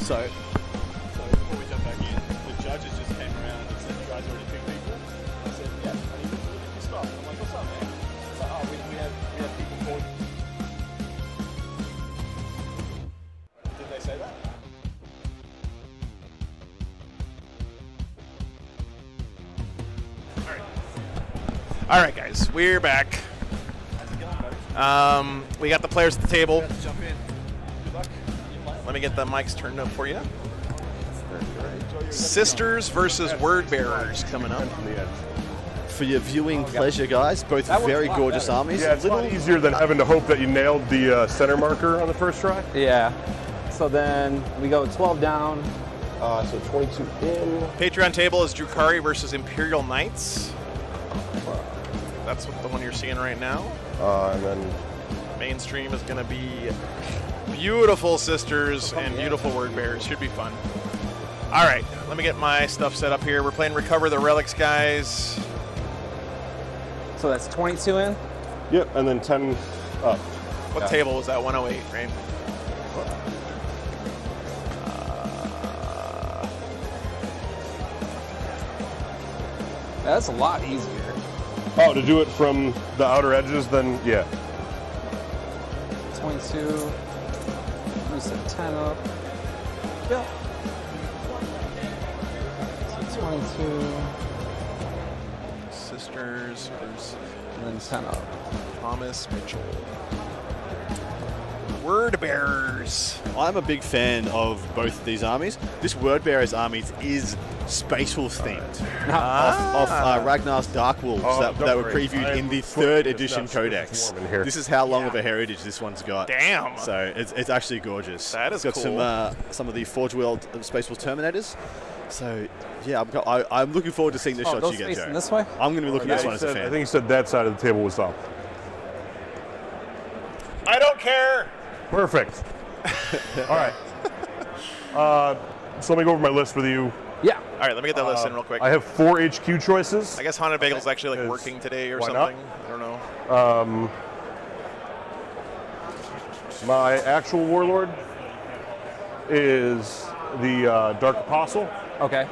So before we jump back in, the judges just came around and said, you guys already picked people? I said, yeah, I need to look at your stuff. I'm like, what's up, man? It's like, oh, we have people called. Did they say that? All right, guys, we're back. We got the players at the table. Jump in. Good luck. Let me get the mics turned up for you. Sisters versus Word Bearers coming up. For your viewing pleasure, guys, both very gorgeous armies. Yeah, it's a lot easier than having to hope that you nailed the center marker on the first try. Yeah. So then we go 12 down. So 22 in. Patreon table is Drukari versus Imperial Knights. That's what the one you're seeing right now. And then Mainstream is going to be beautiful Sisters and beautiful Word Bearers. Should be fun. All right, let me get my stuff set up here. We're playing Recover the Relics, guys. So that's 22 in. Yep, and then 10 up. What table was that? 108, right? That's a lot easier. Oh, to do it from the outer edges, then yeah. 22. We said 10 up. Yeah. So 22. Sisters versus And then 10 up. Thomas Mitchell. Word Bearers. I'm a big fan of both of these armies. This Word Bearers army is Space Wolf themed. Off Ragnar's Dark Wolves that were previewed in the 3rd edition codex. This is how long of a heritage this one's got. Damn. So it's actually gorgeous. That is it's got cool. some of the Forge World Space Wolf Terminators. So yeah, I'm looking forward to seeing the shots those you get, facing Joe. this way? I'm going to be looking at this one as a I fan. think he said that side of the table was up. I don't care. Perfect. All right. So let me go over my list with you. Yeah. All right, let me get that list in real quick. I have 4 HQ choices. I guess Haunted Bagel's actually like working today or Why something. not? I don't know. My actual warlord is the Dark Apostle. Okay.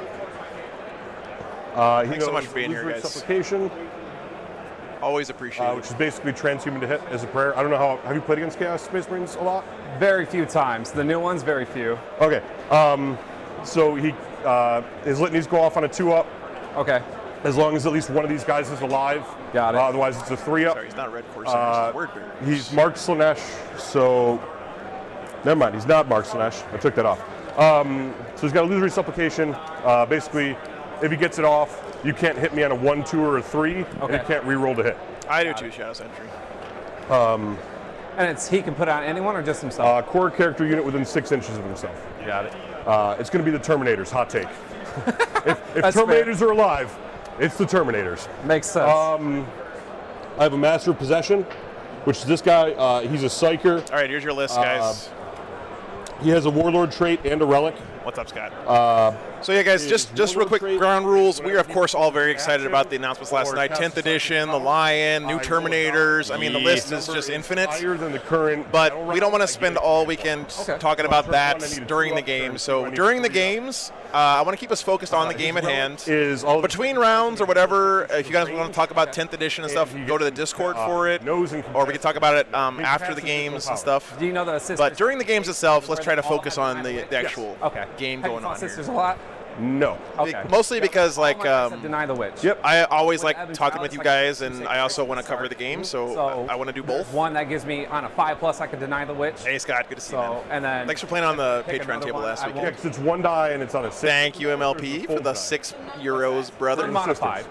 Thanks so much for being here, guys. Supplication, Always appreciate which it. is basically transhuman to hit as a prayer. I don't know how. Have you played against Chaos Space Marines a lot? Very few times. The new ones, very few. Okay. So he his litanies go off on a 2-up. Okay. As long as at least one of these guys is alive. Got it. Otherwise, it's a 3-up. Sorry, he's not Red Corsair, he's Word Bearer. He's Mark Slanesh, so never mind. He's not Mark Slanesh. I took that off. So he's got illusory supplication. Basically, if he gets it off, you can't hit me on a 1, 2, or a 3, and Okay. you can't re-roll to hit. I do too, Shadow Sentry. And he can put on anyone or just himself? Core character unit within 6 inches of himself. Got it. It's going to be the Terminators. Hot take. If That's Terminators are alive, it's the Terminators. Makes sense. I have a Master of Possession, which is this guy. He's a Psyker. All right, here's your list, guys. He has a Warlord trait and a Relic. What's up, Scott? So yeah, guys, just real quick ground rules. We are, of course, all very excited about the announcements last night. 10th edition, the Lion, new Terminators. I mean, the list is just infinite. Higher than the current. But we don't want to spend all weekend talking about that during the game. So during the games, I want to keep us focused on the game at hand. Between rounds or whatever, if you guys want to talk about 10th edition and stuff, go to the Discord for it. Or we can talk about it after the games and stuff. Do you know the sisters? But during the games itself, let's try to focus on the actual game Have you going fought on here. sisters a lot? No. Okay. Mostly because, like, Deny the Witch. Yep. I always like talking with you guys, and I also want to cover the game, so I want to do both. One that gives me on a 5+, I can deny the Witch. Hey, Scott, good to see you, man. And then Thanks for playing on the pick Patreon another table one. last I week. won't- Yeah, 'cause it's 1 die and it's on a 6. Thank you, MLP, for the €6, brother. modified.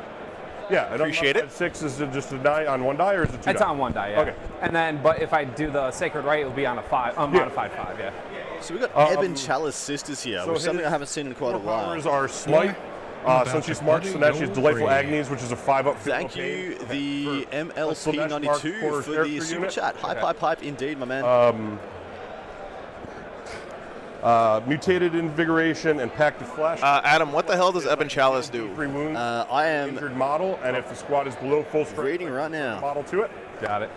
Yeah, I don't Appreciate know it. if 6 is it just a die on 1 die or is it 2 It's die? on 1 die, yeah. Okay. And then, but if I do the Sacred Rite, it'll be on a 5, modified 5, yeah. So we've got Ebon Chalice Sisters here, which is something I haven't seen in quite a Core while. powers are Smite. Since she's Mark Slanesh, she's Delightful Agonies, which is a 5-up. Thank you, the Slanesh Mark MLP92 Core for the character super unit. chat. Hype indeed, my man. Mutated Invigoration and Pact of Flesh. Adam, what the hell does Ebon Chalice do? 3 wounds. I am Injured model, and if the squad is below full strength, reading right now. model to it. Got it.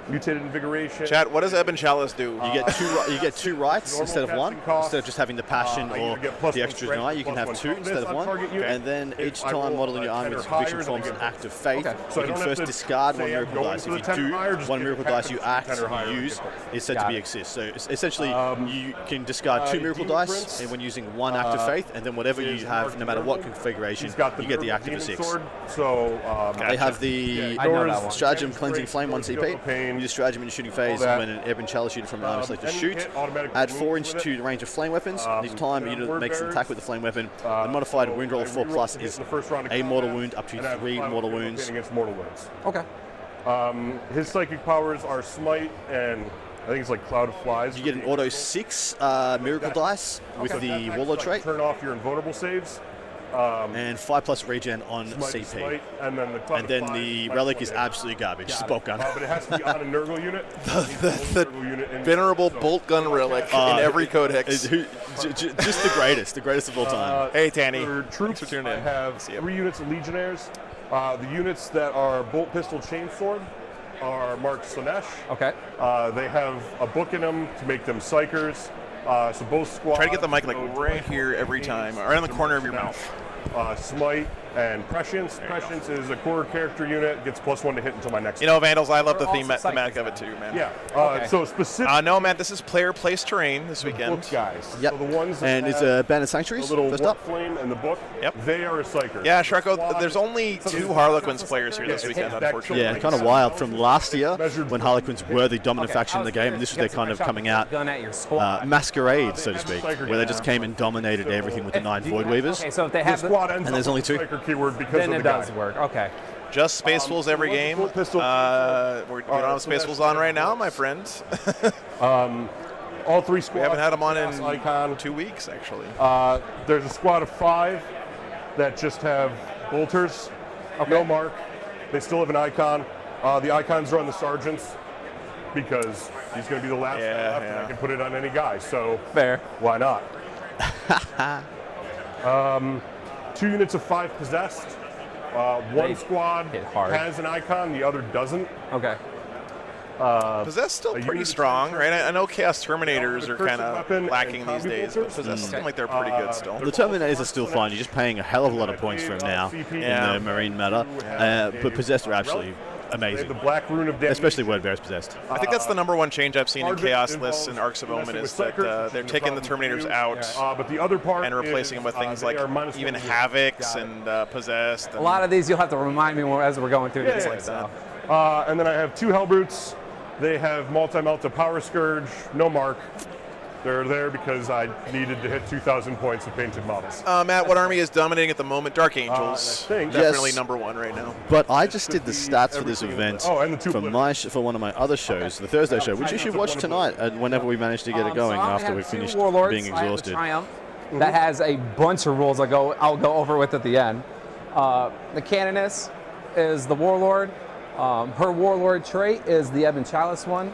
mutated invigoration. Chat, what does Ebon Chalice do? You get two rights instead of one. Instead of just having the passion or the extra deny, you can have two instead of one. And then each time modeling your army with conviction forms an act of faith, you can first discard one miracle dice. If you do, one miracle dice you use is said to be exist. So essentially, you can discard 2 miracle dice and when using one act of faith, and then whatever you have, no matter what configuration, you get the active of 6. So they have the stratagem cleansing flame 1 CP. Use stratagem in the shooting phase when an Ebon Chalice shooter from the army selected shoots. Add 4 inch to the range of flame weapons. Each time a unit makes an attack with the flame weapon, the modified wound roll of 4+ is a mortal wound up to 3 mortal wounds. Against mortal wounds. Okay. His psychic powers are Smite and I think it's like Cloud of Flies. You get an auto 6 miracle dice with the Warlord trait. Turn off your invulnerable saves. And 5+ regen on CP. Smite, and then the relic is absolutely garbage. It's a bolt gun. But it has to be on a Nurgle unit. The venerable bolt gun relic in every codex. Just the greatest of all time. Hey, Tanny. For troops, I have 3 units of Legionnaires. The units that are bolt pistol chainsword are marked Slanesh. Okay. They have a book in them to make them psychers. So both squads. Try to get the mic like right here every time, right on the corner of your mouth. Smite and Prescience. Prescience is a core character unit, gets +1 to hit until my next. You know, Vandals, I love the thematic of it too, man. Yeah. So specific. No, man, this is player place terrain this weekend. Book guys. Yep. So the ones that and it's Bandit Sanctuaries. the little First warp up. flame and the book. Yep. They are a psyker. Yeah, Sharko, there's only 2 Harlequins players here this weekend, unfortunately. Yeah, kind of wild from last year when Harlequins were the dominant faction in the game, and this was their kind of coming out masquerade, so to speak, where they just came and dominated everything with the 9 Void Weavers. Okay, so if they have The squad ends And there's up only with 2. psyker keyword because then of it the does guy. work. Okay. Just Space Wolves every game. We don't have Space Wolves on right now, my friends. All 3 squads. We haven't had them on in icon. 2 weeks, actually. There's a squad of 5 that just have bolters. No mark. They still have an icon. The icons are on the sergeants because he's going to be the last guy left, and I can put it on any guy. So Fair. why not? 2 units of 5 possessed. One squad hit hard. has an icon, the other doesn't. Okay. Possessed still pretty strong, right? I know Chaos Terminators are kind of lacking these days, but Possessed seem like they're pretty good still. The Terminators are still fine. You're just paying a hell of a lot of points for them now in the Marine meta. But Possessed are absolutely amazing. The Black Rune of Damnation. Especially Word Bearers Possessed. I think that's the #1 change I've seen in Chaos lists and Arcs of Omen is that they're taking the Terminators out but the other part and replacing them with things like even Havocs and Possessed. A lot of these you'll have to remind me more as we're going through this. like that. And then I have 2 Hellbrutes. They have multi-melta Power Scourge, no mark. They're there because I needed to hit 2,000 points of painted models. Matt, what army is dominating at the moment? Dark Angels. Definitely #1 right now. But I just did the stats for this event for one of my other shows, the Thursday show, which you should watch tonight whenever we manage to get it going after we've finished being exhausted. That has a bunch of rules I'll go over with at the end. The Canoness is the Warlord. Her Warlord trait is the Ebon Chalice one.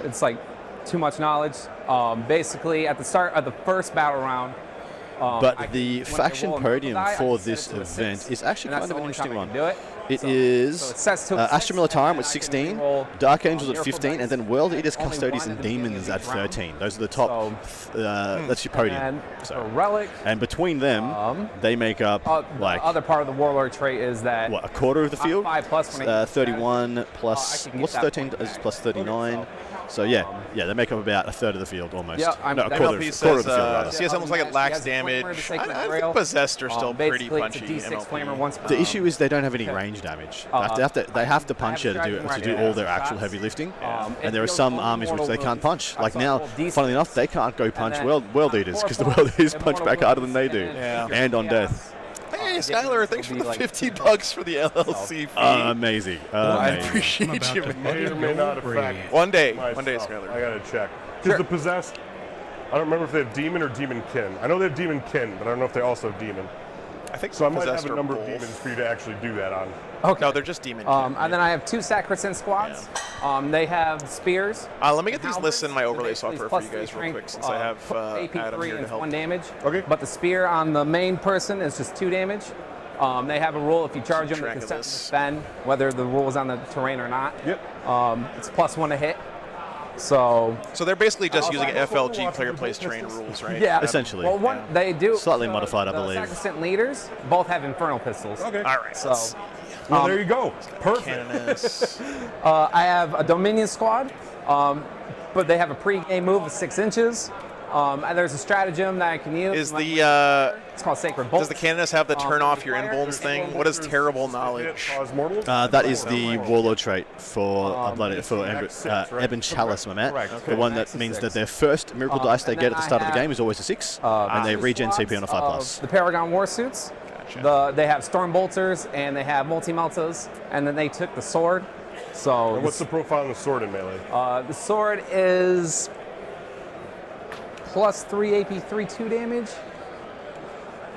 It's like too much knowledge. Basically, at the start of the first battle round. But the faction podium for this event is actually kind of an interesting one. It is Astra Militarum with 16, Dark Angels at 15, and then World Eaters, Custodians, and Demons at 13. Those are the top. That's your podium. And between them, they make up like the other part of the Warlord trait is that a quarter of the field. 5+ 31 plus what's 13 is plus 39. So yeah, they make up about a third of the field almost. Yeah, no, a quarter of the field rather. CSM looks like it lacks damage. I think Possessed are still pretty punchy. The issue is they don't have any range damage. They have to punch it to do all their actual heavy lifting. And there are some armies which they can't punch. Like now, funnily enough, they can't go punch World Eaters because the World Eaters punch back harder than they do, and on death. Hey, Skylar, thanks for the $50 for the LLC fee. Amazing. I appreciate you. May or may not affect One day, Skylar. I gotta check. Because the Possessed, I don't remember if they have Demon or Demon Kin. I know they have Demon Kin, but I don't know if they also have Demon. I think so. I might have a number of demons for you to actually do that on. Okay. No, they're just demon. And then I have 2 Sacrosanct squads. They have spears. Let me get these lists in my overlay software for you guys real quick, since I have Adam here to help. 1 damage. Okay. But the spear on the main person is just 2 damage. They have a rule if you charge them, they track can of set this. defend, whether the rule is on the terrain or not. Yep. It's +1 to hit. So So they're basically just using FLG player plays terrain rules, right? yeah, Essentially. Well, one they do Slightly modified, I believe. The sacrosanct leaders both have infernal pistols. Okay. All right. So Well, there you go. Perfect. Canoness. I have a Dominion squad, but they have a pre-game move of 6 inches. And there's a stratagem that I can use. Is the It's called Sacred Bolt. does the Canoness have the turn off your invulns thing? What is terrible knowledge? Cause mortal? That is the warlord trait for Next six, right? Ebon Chalice, my man. Correct. The one that Next means six. that their first miracle dice they and get then at the start I of the have, game is always a 6, and they two regen squads CP on a 5+. of The Paragon Warsuits. Gotcha. They have Storm Bolters and they have Multi-Meltas, and then they took the sword. So And what's the profile on the sword in melee? the sword is +3 AP 3/2 damage.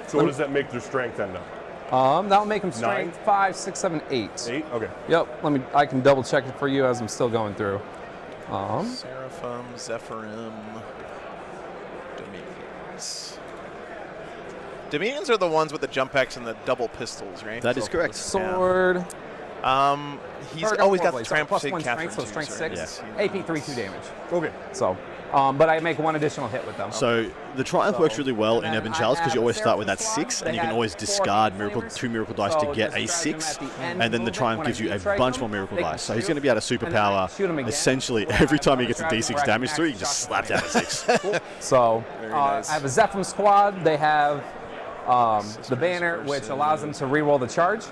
So what does that make their strength end up? That'll make them strength 9? 5, 6, 7, 8. 8? Okay. Yep. I can double check it for you as I'm still going through. Seraphim, Zephyrim, Dominions. Dominions are the ones with the jump packs and the double pistols, right? That is correct. Sword. He's always got the Tramp Tramp +1 Catherine strength, so strength 6, Yes. AP 3/2 damage. Okay. So, but I make 1 additional hit with them. So the Triumph works really well in And then Ebon I Chalice because you have always start with that Seraphim 6, squad. and you They can have always 4 discard flavors. 2 miracle dice So to get a there's a 6, stratagem at the end and then the movement Triumph when I gives you do a strike bunch them, more miracle they can dice. So he's shoot, going to be able to and then I superpower shoot 'em again. essentially When every I time he do gets a the D6 stratagem damage where I through, he can just shock slaps out a 6. So Very I nice. have a Zephim squad. They have the banner, which allows them to reroll the charge.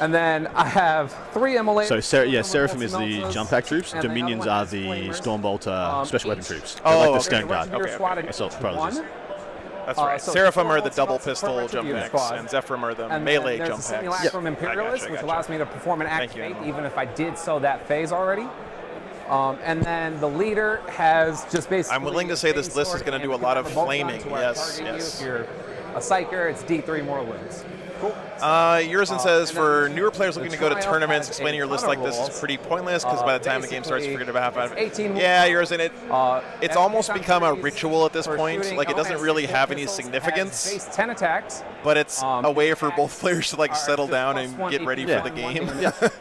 And then I have 3 immolators. So Seraphim is the Multi-Meltas, jump pack troops. and the other Dominions one are has the flamers. Stormbolter special weapon each- troops. Oh, They're like okay. the Stern Guard. Regimental squad at Assault each apologies. one. That's right. so Seraphim are the it's double also pistol per jump retributor packs, squad. and Zephyrim are the And melee then jump there's a packs. simulacrum Imperialist, I which gotcha. allows me to perform an act Thank of you, faith, Emma. even if I did so that phase already. And then the leader has just basically. I'm willing to say this Chain list is Sword gonna do and a lot of Bolt flaming. to where Yes, target you. yes. If you're a Psyker, it's D3 mortal wounds. Eurison says, and then for the newer players looking to go to Triumph tournaments, has explaining a your list ton like of this is rules. pretty pointless because by the time the game starts, you forget about half of it. 18 Yeah, Eurison, it's Every almost time become a trees ritual at this for point. shooting Like, it doesn't has really 6 have any pistols, significance, has base 10 attacks. but it's a way for both players to, like, are settle just down plus and 1 get ready AP, for the game. The-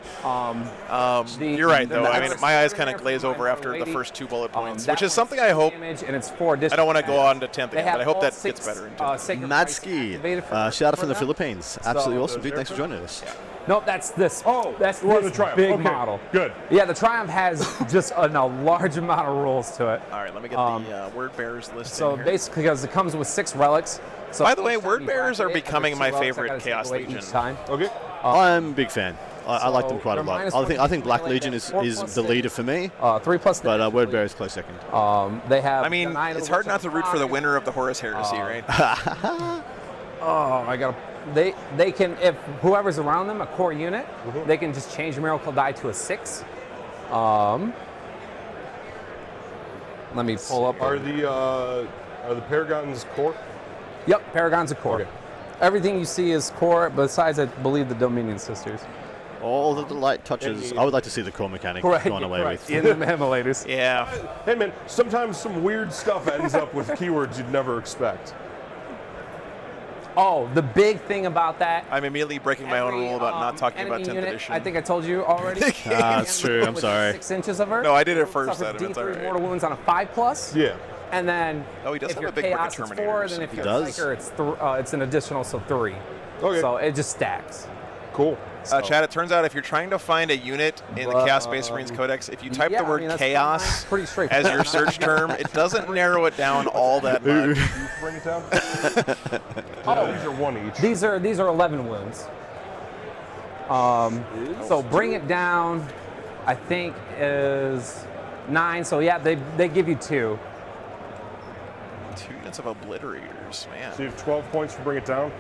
You're right, the though. I mean, next my eyes kind of banner glaze for my over after the lady, first 2 bullet points, that which is one's something I hope. damage, and it's 4 I don't want to go on to 10th They again, but I have hope that all gets 6, better in 10th. sacred prices Madsky, activated for- shout out from the for them. Philippines. Absolutely So- awesome, dude. Thanks for joining us. Nope, that's this. Oh, that's we're on this the Triumph. big Okay, model. good. Yeah, the Triumph has just a large amount of rules to it. All right, let me get the word bearers list So in here. basically, because it comes with 6 relics. So By the way, each time word you bearers are activate, becoming there's my 2 relics I favorite gotta take Chaos away Legion. each time. Okay. I'm a big fan. I like them quite a they're lot. minus I think Black 1 Legion is 4 is plus the 6. leader for me, 3 plus. but damage, Word I Bearers play second. believe. They have. I mean, the 9 of it's the hard Witch not to of root for the Pride. winner of the Horus Heresy, right? Oh, I gotta. They can, if whoever's around them, a core unit, they can just change Miracle Die to a 6. Let me pull up. Are the Paragons core? Yep, Paragon's a core. Okay. Everything you see is core, besides, I believe, the Dominion Sisters. All of the light touches. I would like to see the core mechanic gone away with. In the emulators. Yeah. Hey man, sometimes some weird stuff ends up with keywords you'd never expect. Oh, the big thing about that. I'm immediately breaking my own rule about not talking about enemy 10th unit, edition. I think I told you already. That's true. I'm With sorry. 6 inches of her. No, I did it first, Suffers Adam. It's all D3 right. mortal wounds on a 5+. Yeah. And then Oh, he does if have you're a big brick of chaos, it's 4. Terminators. Then if He you're does. Psyker, it's an additional, so 3. Okay. So it just stacks. Cool. Chad, it turns out if you're trying to find a unit in the Chaos Space Marines Codex, if you type Yeah, the word I mean, that's chaos pretty straightforward. as your search term, it doesn't narrow it down all that much. You bring it down. These are 1 each. These are 11 wounds. So bring it down, I think is 9. So yeah, they give you 2. 2 units of obliterators, man. So you have 12 points for bring it down.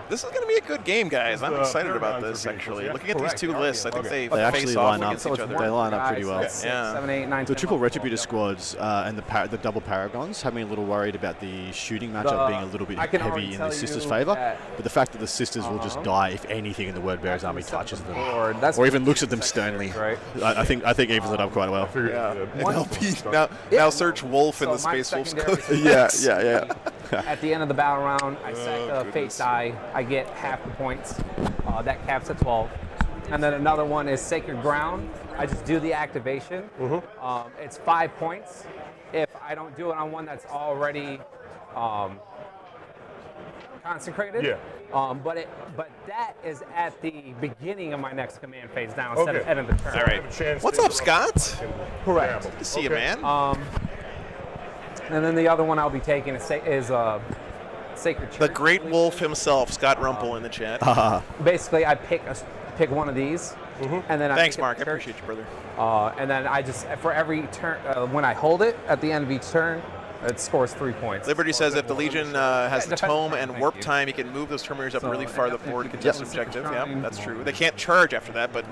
This is going to be a good game, guys. I'm The excited about Paragons this, are vehicles, actually. yeah? Looking at Correct, these 2 they are lists, I think vehicles. they They face actually off line up. against each other. They line up pretty well. 6, Yeah. 7, 8, 9, The 10, triple 11, Retributor 12. squads and the double Paragons have me a little worried about the shooting matchup being a little bit I can already heavy in tell the Sisters' you favour. that- But the fact that the Sisters will just die if anything in the Word Bearers army touches them, That's or even looks at them sternly. right. I think evens it up quite well. Figured Yeah. it And would. LP, now search Wolf in So the my Space Wolves secondary code. Yeah. At the end of the battle round, I sack the face die. I get half the points. That caps at 12. And then another one is Sacred Ground. I just do the activation. It's 5 points. If I don't do it on one that's already consecrated. Yeah. But that is at the beginning of my next command phase now instead of end of the turn. All right. What's up, Scott? Correct. Good to see you, man. And then the other one I'll be taking is Sacred Church. The Great Wolf himself, Scott Rumpel, in the chat. Basically, I pick one of these, and then Thanks, I Mark. I appreciate you, brother. and then I just for every turn when I hold it at the end of each turn, it scores 3 points. Liberty says if the Legion has the tome and warp you. time, you can move those terminators up So, really far the board, contest objective. Yeah, that's true. They can't charge after that, but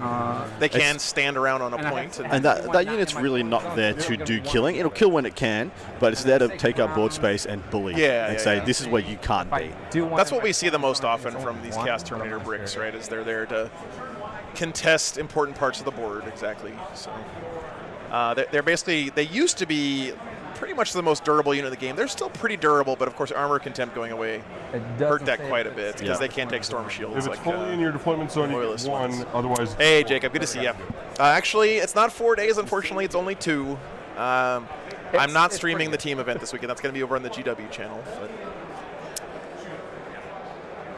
they can stand around on a point. And that unit's really not there to do killing. It'll kill when it can, but it's there to take up board space and bully. And say, this is where you can't be. That's what we see the most often from these Chaos Terminator bricks, right? Is they're there to contest important parts of the board, exactly. So they're basically, they used to be pretty much the most durable unit in the game. They're still pretty durable, but of course Armor Contempt going away hurt that quite a bit because they can't take Storm Shields. If it's fully in your deployment zone, you get one. Otherwise, hey Jacob, good to see you. Actually, it's not 4 days. Unfortunately, it's only 2. I'm not streaming the team event this weekend. That's going to be over on the GW channel. But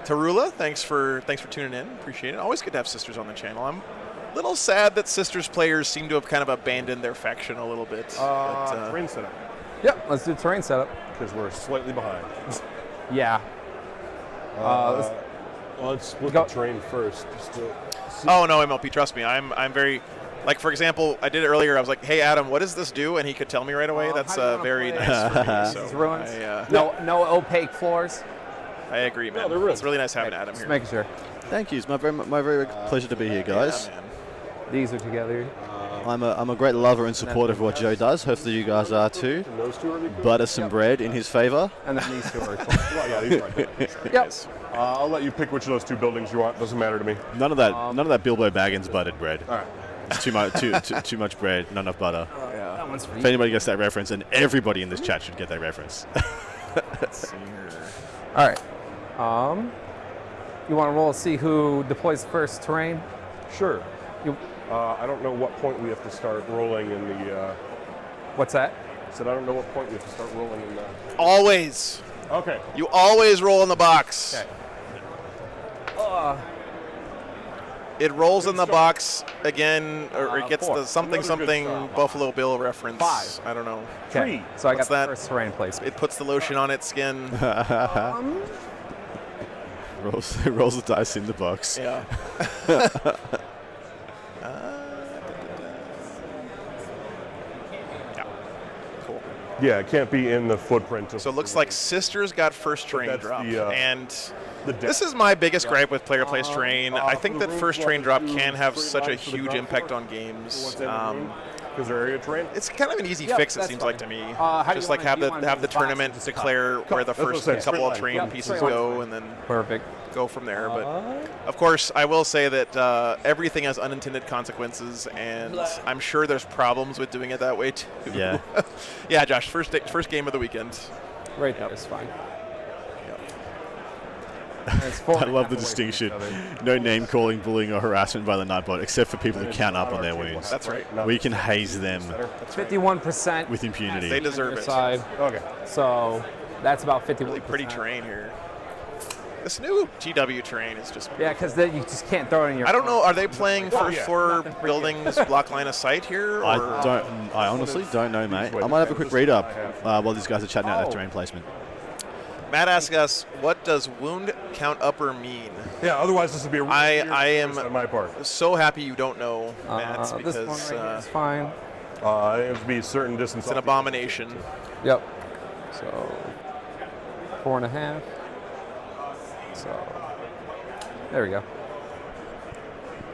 Tarula, thanks for tuning in. Appreciate it. Always good to have Sisters on the channel. I'm a little sad that Sisters players seem to have kind of abandoned their faction a little bit. terrain setup. Yep, let's do terrain setup. Because we're slightly behind. Yeah. Let's split the terrain first. Just to see. Oh no, MLP, trust me. I'm very, like for example, I did it earlier. I was like, "Hey Adam, what does this do?" And he could tell me right away. That's very nice for me. So ruins. No opaque floors. I agree, man. It's really nice having Adam here. Just making sure. Thank you. It's my very pleasure to be here, guys. Yeah, man. These are together. I'm a great lover and supporter of what Joe does. Hopefully you guys are too. Butter some bread in his favor. And then these two are these are right there. Yep. I'll let you pick which of those 2 buildings you want. Doesn't matter to me. None of that Bilbo Baggins buttered bread. All right. It's too much bread, not enough butter. That one's for If you. anybody gets that reference, and everybody in this chat should get that reference. Let's see here. All right. You want to roll to see who deploys the first terrain? Sure. I don't know what point we have to start rolling in the. What's that? I said I don't know what point we have to start rolling in the. Always. Okay. You always roll in the box. Okay. It rolls in the box again, or it gets 4. the something Buffalo Bill reference. 5. I don't know. Okay. So I What's got that? the first terrain place. It puts the lotion on its skin. rolls the dice in the box. Yeah. Cool. Yeah, it can't be in the footprint. So it looks like Sisters got first terrain That's drop, the, and this is my biggest gripe with player plays terrain. I think that first terrain drop can have such a huge impact on games. Because they're area terrain. It's kind of an easy fix, it seems like to me. Just like have the tournament declare where the first couple of terrain pieces go, and then go from there. But of course, I will say that everything has unintended consequences, and I'm sure there's problems with doing it that way too. Yeah. Yeah, Josh. First game of the weekend. Right there is fine. I love the distinction. No name calling, bullying, or harassment by the Nightbot, except for people who count up on their wounds. That's right. We can haze them 51% with impunity. They deserve it. Side. Okay. So that's about 51%. Really pretty terrain here. This new GW terrain is just. Yeah, because you just can't throw it in your. I don't know. Are they playing first floor buildings block line of sight here? Or? I honestly don't know, mate. I might have a quick read up while these guys are chatting out that terrain placement. Matt asked us, what does wound count upper mean? Yeah, otherwise this would be a I am on my part. So happy you don't know, Matt, because this one right here is fine. It would be a certain distance. It's an abomination. Yep. So 4.5. So there we go.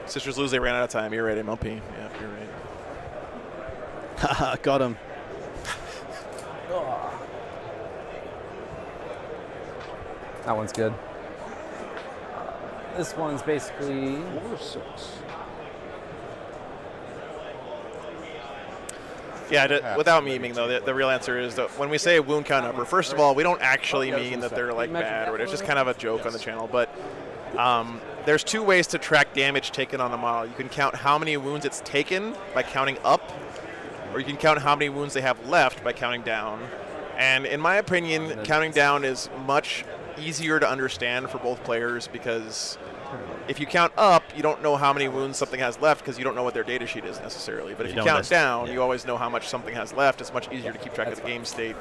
Sisters lose, they ran out of time. You're right, MLP. Yeah, you're right. Haha, got him. That one's good. This one's basically 4 or 6. Yeah, without memeing though, the real answer is that when we say wound count upper, first of all, we don't actually mean that they're like bad, or it's just kind of a joke on the channel. But there's 2 ways to track damage taken on a model. You can count how many wounds it's taken by counting up, or you can count how many wounds they have left by counting down. And in my opinion, counting down is much easier to understand for both players, because if you count up, you don't know how many wounds something has left because you don't know what their data sheet is necessarily. But if you count down, you always know how much something has left. It's much easier to keep track of the game state.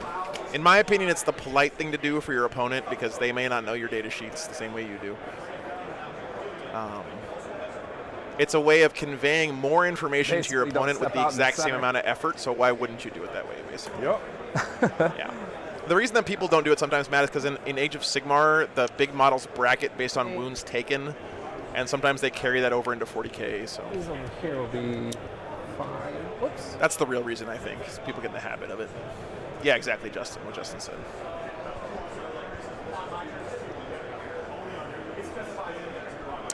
In my opinion, it's the polite thing to do for your opponent, because they may not know your data sheets the same way you do. It's a way of conveying more information to your opponent with the exact same amount of effort, so why wouldn't you do it that way, basically? Yep. Yeah. The reason that people don't do it sometimes, Matt, is because in Age of Sigmar, the big models bracket based on wounds taken, and sometimes they carry that over into 40K. So These over here will be fine. Whoops. that's the real reason, I think, is people get in the habit of it. Yeah, exactly, Justin, what Justin said.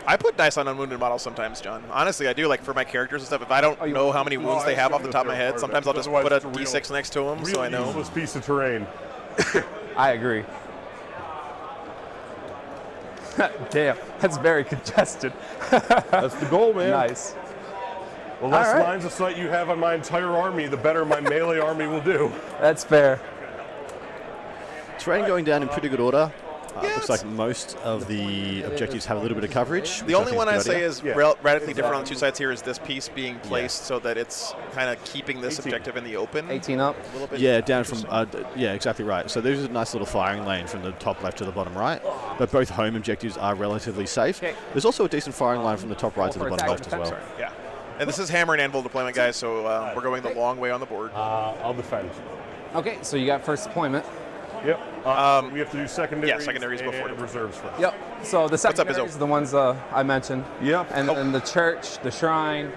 I put dice on unwounded models sometimes, John. Honestly, I do. Like for my characters and stuff, if I don't know how many wounds they have off the top of my head, sometimes I'll just put a D6 next to them, so I know. Useless piece of terrain. I agree. Damn, that's very congested. That's the goal, man. Nice. The less lines of sight you have on my entire army, the better my melee army will do. That's fair. Terrain going down in pretty good order. Yeah, looks like most of the objectives have a little bit of coverage. The only one I say is radically different on 2 sides here is this piece being placed so that it's kind of keeping this objective in the open. 18 up. A little bit. Yeah, down from, yeah, exactly right. So there's a nice little firing lane from the top left to the bottom right, but both home objectives are relatively safe. Okay. There's also a decent firing line from the top right to the bottom left as well. Sorry. Yeah. And this is hammer and anvil deployment, guys, so we're going the long way on the board. I'll defend. Okay, so you got first deployment. Yep. We have to do secondaries. Yeah, secondaries before and reserves first. Yep. So the secondaries are the ones I mentioned. Yep. And then the church, the shrine.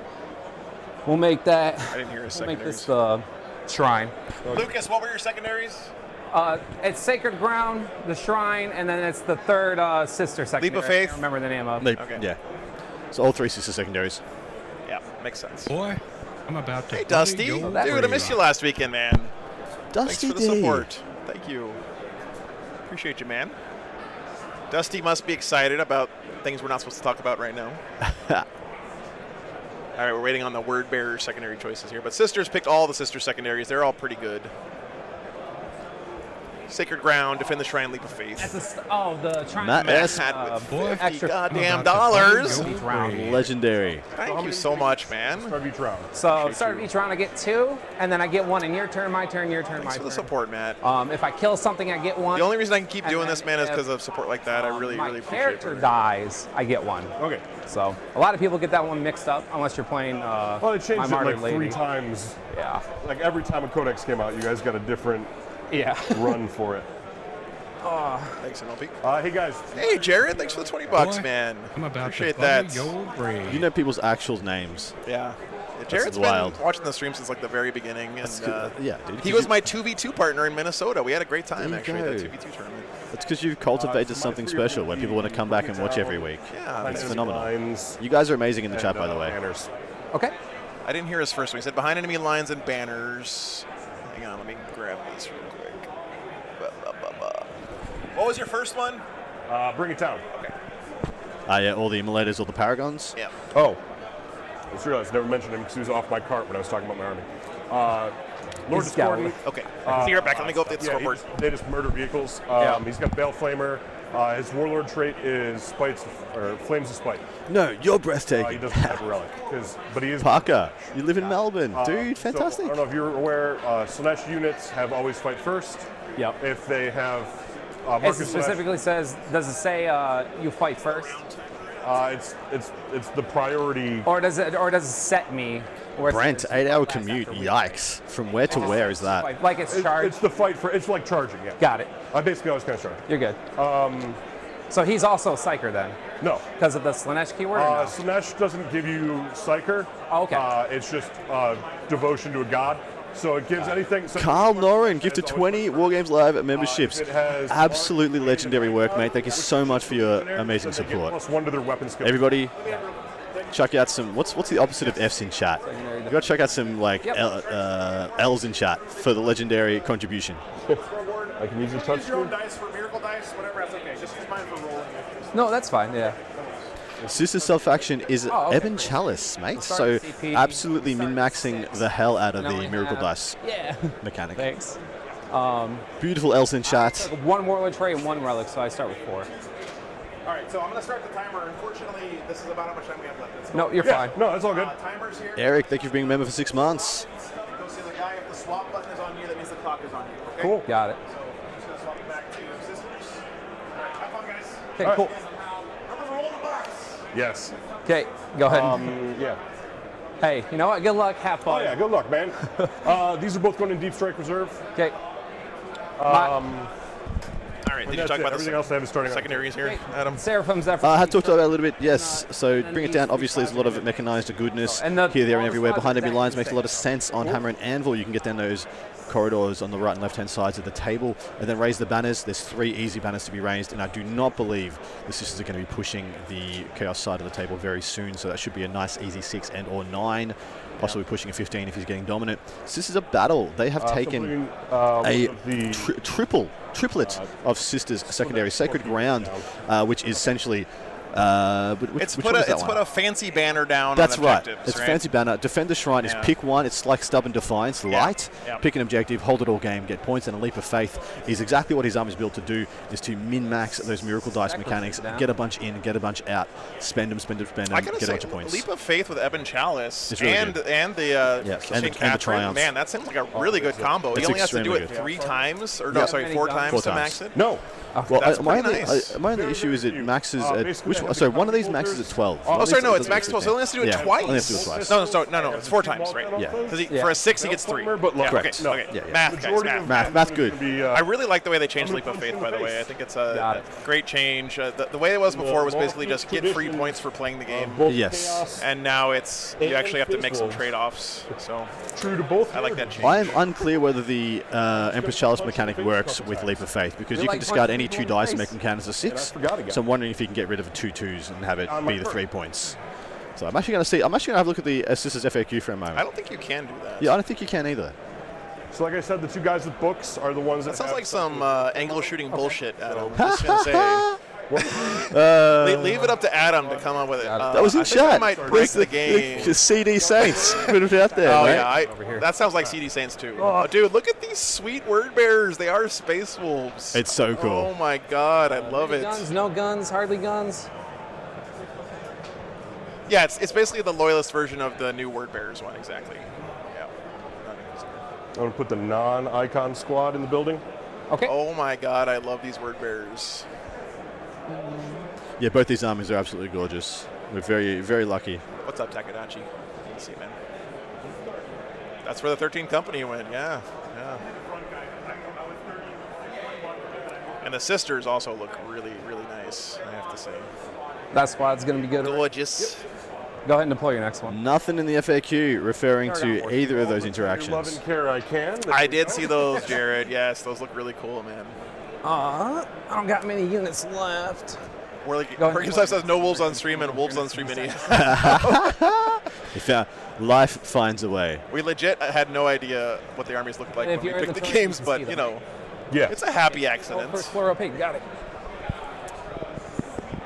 We'll make that. I didn't hear his We'll make secondaries. this the shrine. Lucas, what were your secondaries? It's Sacred Ground, the shrine, and then it's the third sister secondary. Leap of Faith? I don't remember the name of. Okay. Yeah. So all 3 sister secondaries. Yeah, makes sense. Boy, I'm about to. Hey, Dusty. Dude, I missed you last weekend, man. Dusty Thanks for the support. Thank you. Appreciate you, man. Dusty must be excited about things we're not supposed to talk about right now. All right, we're waiting on the word bearer secondary choices here. But Sisters picked all the Sister secondaries. They're all pretty good. Sacred Ground, Defend the Shrine, Leap of Faith. That's the shrine. Matt S. With boy, $50 extra goddamn about to dollars. go round. Legendary. Thank you so much, man. Start of each round. So start of each round, I get 2, and then I get 1 in your turn, my turn, your turn, Thanks my for the turn. support, Matt. If I kill something, I get 1. The only reason I can keep And doing then this, man, is if, because of support like that. I really, my really appreciate character it. dies, I get 1. Okay. So a lot of people get that one mixed up, unless you're playing Well, they my changed it Martyr like Lady. 3 times. Yeah. Like every time a codex came out, you guys got a different Yeah. run for it. Thanks, MLP. Hey guys. Hey, Jared, thanks for the $20, Boy, man. I'm about Appreciate to that. your brain. You know people's actual names. Yeah. Jared's been wild. watching the stream since like the very beginning, and Yeah, dude. he was my 2v2 partner in Minnesota. We had a great time There you actually at go. that 2v2 tournament. It's because you've cultivated something special where people want to come back and watch every week. Yeah, It's man. phenomenal. Lines You guys are amazing in the chat, by the way. banners. Okay. I didn't hear his first one. He said behind enemy lines and banners. Hang on, let me grab this real quick. What was your first one? Bring it down. Okay. Yeah, all the immolators, all the paragons. Yeah. Oh. I just realized I never mentioned him because he was off my cart when I was talking about my army. Lord He's Discordant. Okay. See you right back. Let me go up the scoreboard. They just murder vehicles. He's got Bale Flamer. His warlord trait is Flames of Spite. No, you're He breathtaking. doesn't have a relic, but he is. Parker, you live in Melbourne. Dude, So, fantastic. I don't know if you're aware, Slanesh units have always fight first. Yep. If they have It Marcus Slanesh, specifically says, does it say you fight first, it's the priority. or does it set me? Where it Brent, says 8-hour fight commute. after we- Yikes. From where to where is that? Like it's charged. It's the fight for. It's like charging. Yeah. Got it. I basically always kind of charge. You're good. So he's also a psyker then, No. because of the Slanesh keyword. Or no? Slanesh doesn't give you Psyker. Oh, okay. It's just devotion to a god. So it gives anything. So Carl Norin, gifted 20 Wargames Live memberships. it has- Absolutely legendary work, mate. Thank you so much for your amazing they get support. +1 to their weapon skill. Everybody, check out some. What's the opposite of F's in chat? You got to check out some like L's in chat for the legendary contribution. I can use your touch screen. dice for miracle dice, whatever. That's okay. Just use mine for rolling. No, that's fine. Yeah. Sister Self-Faction is okay. Ebon Chalice, mate. So starting CP absolutely min-maxing the hell out of Now the we Miracle have- Dice Yeah. mechanic. Thanks. Beautiful L's in chat. One warlord tray and 1 relic, so I start with 4. All right, so I'm going to start the timer. Unfortunately, this is about how much time we have left. Let's go. No, you're Yeah, fine. no, that's all good. Timer's here. Eric, thank you for being a member for 6 months. Go see the guy. If the swap button is on you, that means the clock is on you. Okay? Cool. Got it. So I'm just going to swap it back to sisters. All right, have fun, guys. Okay, All right. cool. Remember to roll the box. Yes. Okay, go ahead. Yeah. Hey, you know what? Good luck. Have Oh fun. yeah. Good luck, man. These are both going in Deep Strike Reserve. Okay. All right, And did you that's talk it. about Everything the else I have is starting. secondaries here, Adam? Seraphim Zephyr. I had talked about it a little bit, yes. So bring it down. Obviously, there's a lot of mechanized goodness And the- here, there, and all the everywhere. slides Behind are enemy lines exactly makes a lot of sense. On Hammer and Anvil, you can get down those corridors on the right and left-hand sides of the table, and then raise the banners. There's 3 easy banners to be raised, and I do not believe the Sisters are going to be pushing the Chaos side of the table very soon. So that should be a nice easy 6 and or 9. Possibly pushing a 15 if he's getting dominant. Sisters of Battle. They have taken a triplet of Sisters secondary Sacred Ground, which is essentially It's put a fancy banner down. that's on right. objectives, It's right? fancy banner. Defend the Shrine is Yeah. pick one. It's like Stubborn Defiance, light. Yeah. Pick an objective, hold it all game, get points, and a leap of faith is exactly what his army is built to do, is to min-max those Miracle Dice mechanics, get a bunch in, get a bunch out, spend them, I get gotta a say, bunch of points. Leap of Faith with Ebon Chalice It's really and good. and the Yeah, and the Catherine, Triumphs. man, that seems like a really good combo. He It's only has to do extremely it good. 3 times, or no, Yeah. sorry, Many 4 guns. times 4 to times. max it. No. Well, That's my pretty only, nice. my only issue is it maxes at basically, sorry, one of these maxes at 12. Oh, sorry, no, It it's doesn't max make 12. So he only has to do it Yeah, twice. only has to do it twice. No, it's 4 times, right? Yeah. Because Yeah. for a 6, he gets 3. But look, Correct. Okay, Yeah, yeah. Math, guys, Majority of math. Math good. I really like the way they changed Leap of Faith, by the way. I think it's Got a it. great change. The way it was before was basically just get free points for playing the game. Yes. And now it's you actually have to make some trade-offs. So True to both. I like that change. I am unclear whether the Empress Chalice mechanic works with Leap of Faith, because you can like discard punching any people 2 in the dice and face. make them count as a 6. forgot again. So I'm wondering if you can get rid of the 2 2s and have it be the 3 points. So I'm actually going to have a look at the Sisters FAQ for a moment. I don't think you can do that. Yeah, I don't think you can either. So like I said, the 2 guys with books are the ones that That sounds have like some angle shooting bullshit, Adam. So- Just gonna say. Leave it up to Adam to come up with it. That was in I think chat. I might break the game. The CD Saints put it out there. Oh mate. yeah, that sounds like CD Saints too. Oh, dude, look at these sweet word bearers. They are space wolves. It's so cool. Oh my god, I love it. Guns, no guns, hardly guns. Yeah, it's basically the loyalist version of the new word bearers one, exactly. Yeah. I'm going to put the non-icon squad in the building. Okay. Oh my god, I love these word bearers. Yeah, both these armies are absolutely gorgeous. We're very, very lucky. What's up, Takadachi? Easy, man. That's where the 13th Company went, yeah. And the sisters also look really, really nice, I have to say. That squad's going to be good. Gorgeous. Go ahead and deploy your next one. Nothing in the FAQ referring to either of those Love interactions. and care I can. I did see those, Jared. Yes, those look really cool, man. I don't got many units left. We're like, Go ahead. Perkins Life says no wolves on stream and wolves on stream mini. If life finds a way. We legit had no idea what the armies looked like And when if we you're in picked the the tournament, games, you can but see you them. know, Yeah. it's a happy Oh, accident. first floor opaque, got it.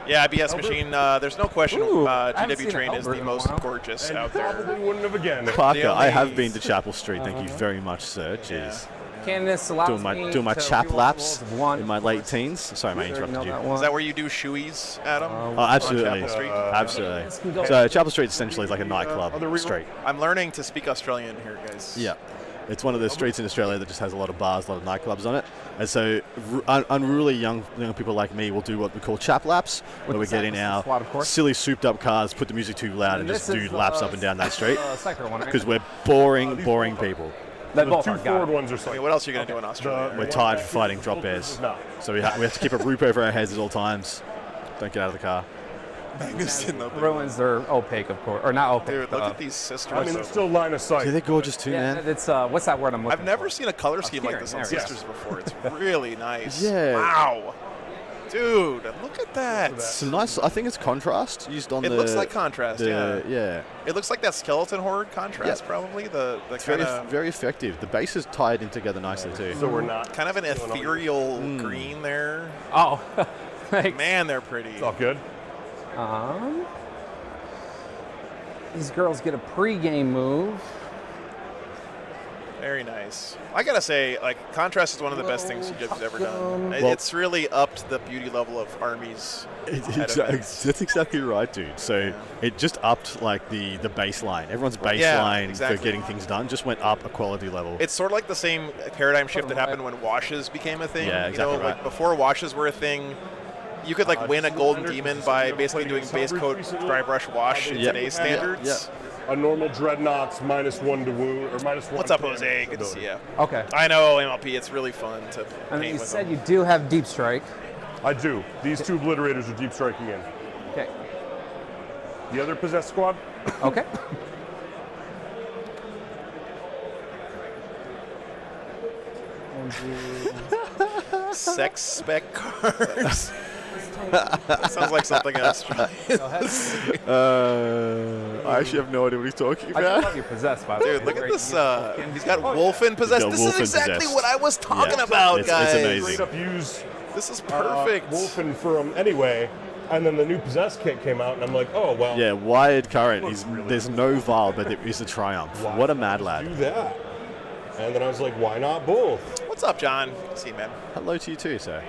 Yeah, IBS machine. There's no question. Ooh, I haven't GW seen Train an is the Albert in a most while. gorgeous And out probably there. wouldn't have again. Parker, I have only- been to Chapel Street. Thank you very much, sir. Jeez. Candace allows Doing my me chap to reroll laps rolls of 1. in my late teens. Sorry, I You already interrupted know you. that one. Is that where you do shoeies, Adam? Oh, absolutely. On Chapel Street? Absolutely. So Chapel Street essentially is like a nightclub street. I'm learning to speak Australian here, guys. Yeah. It's one of the streets in Australia that just has a lot of bars, a lot of nightclubs on it. And so unruly young people like me will do what we call chap laps, where we get in our squad, of course. silly souped up cars, put the music too loud, and just This do is, laps up and down that street. Sector one, right? Because we're boring people. They The both 2 are, got forward it. ones are I like mean, what else are you going to do in Australia? We're tired of fighting drop bears. No. So we have to keep a roof over our heads at all times. Don't get out of the car. Ruins, they're opaque, of course. Or not opaque. Dude, look at these sisters. I mean, it's still line of sight. Yeah, they're gorgeous too, yeah, man. it's, what's that word I'm looking I've never for? seen a color scheme like this on There. Sisters before. It's really nice. Yeah. Wow. Dude, look at that. It's a nice. I think it's contrast used on It the. looks like contrast, yeah. Yeah. It looks like that skeleton horde contrast, probably. The It's kind very, of very effective. The base is tied in together nicely too. So we're not. kind of an ethereal green there. Oh, thanks. Man, they're pretty. It's all good. These girls get a pre-game move. Very nice. I gotta say, like, contrast is one of the best things Egypt's ever done. Well- It's really upped the beauty level of armies. That's exactly right, dude. So it just upped like the baseline. Everyone's baseline exactly. for getting things done just went up a quality level. It's sort of like the same paradigm shift that happened when washes became a thing. Yeah, exactly you know, right. like before washes were a thing, you could like win a golden demon by basically doing base code dry brush wash in today's standards. A normal dreadnought's -1 to wound or -1. What's up, Jose? Good to see you. Okay. I know MLP. It's really fun to And paint you with said them. you do have deep strike. I do. These 2 obliterators are deep striking in. Okay. The other possessed squad. Okay. Sex spec cards. That sounds like something else. I actually have no idea what he's talking I about. love you're possessed by the way. Dude, look at Great. this. He's got Wolfen possessed. got This Wolfen is exactly possessed. what I was talking Yeah. about, It's guys. amazing. Straight up use This is perfect. Wolfen from anyway, and then the new possessed kit came out, and I'm like, oh well. Yeah, wired current. Looks really There's good. no Val, but there is a triumph. Why What a not mad just lad. Do that. And then I was like, why not both? What's up, John? Good to see you, man. Hello to you too, sir.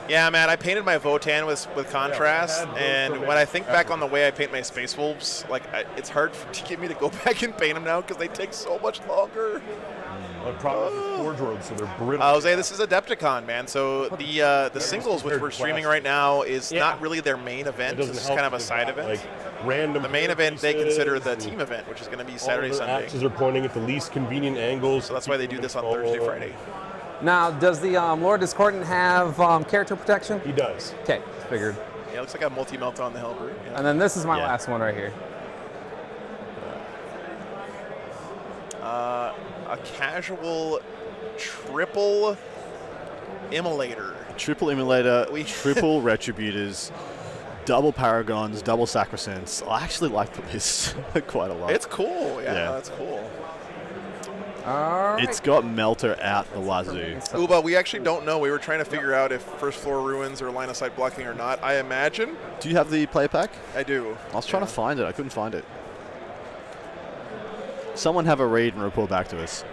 Yeah, man, I painted my Votann with contrast, I've had and Votann when I think back ever. on the way I paint my Space Wolves, like it's hard to get me to go back and paint them now because they take so much longer. The problem is Forge World, so they're brittle. Jose, this is Adepticon, man. So the singles which we're streaming right now is not really their main event. It doesn't This is help kind of a they've side got, event. Like, random The main event they pieces consider the and team event, which is going to be all Saturday, of their Sunday. axes are pointing at the least convenient angles. So that's why they do this on Thursday, Friday. Now, does the Lord Discordant have character protection? He does. Okay, figured. Yeah, it looks like a multi-melt on the Hellbrute. Yeah. And then this is my Yeah. last one right here. A casual triple immolator. Triple Immolator, triple Retributors, double Paragons, double Sacrosants. I actually like the list quite a lot. It's cool. Yeah, Yeah. that's cool. All right. It's got Melter out the wazoo. Uba, we actually don't know. We were trying to figure out if first floor ruins are line of sight blocking or not. I imagine. Do you have the play pack? I do. I was trying to find it. I couldn't find it. Someone have a read and report back to us.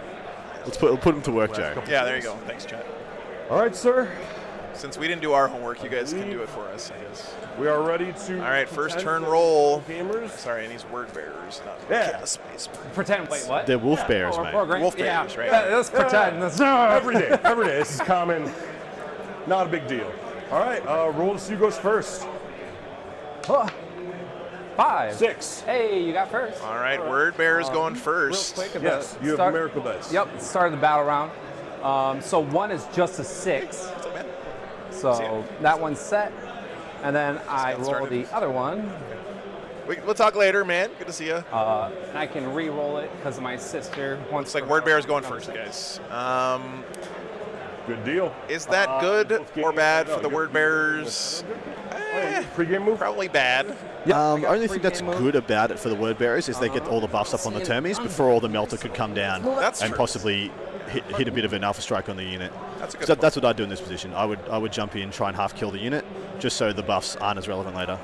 We'll put them to work, Joe. Yeah, there you go. Thanks, Chad. All right, sir. Since we didn't do our homework, you guys can do it for us, I guess. We are ready to. All right, first pretend turn that roll. Gamers. Sorry, and these word bearers, not Yeah. space. Pretend. Wait, what? They're wolf bears, mate. Wolf yeah. bears, right? Yeah, let's pretend. Let's, Every day. Every day. This is common. Not a big deal. All right. Roll to see who goes first. 5. 6. Hey, you got first. All right, word bearers going Real first. quick. at Yes, the you have start- miracle dice. Yep, start of the battle round. So 1 is just a 6. What's up, man? So that one's set. And then I got roll started. the other one. We'll talk later, man. Good to see you. And I can re-roll it because my sister wants Looks like word bearers going first, guys. Good deal. Is that good both or games- bad no, for the good. word bearers? Pre-game move. Probably bad. Only thing that's good about it for the word bearers is they get all the buffs up on the termies before all the melter could come down That's and true. possibly hit a bit of an alpha strike on the unit. That's a good So point. that's what I'd do in this position. I would jump in, try and half kill the unit, just so the buffs aren't as relevant later.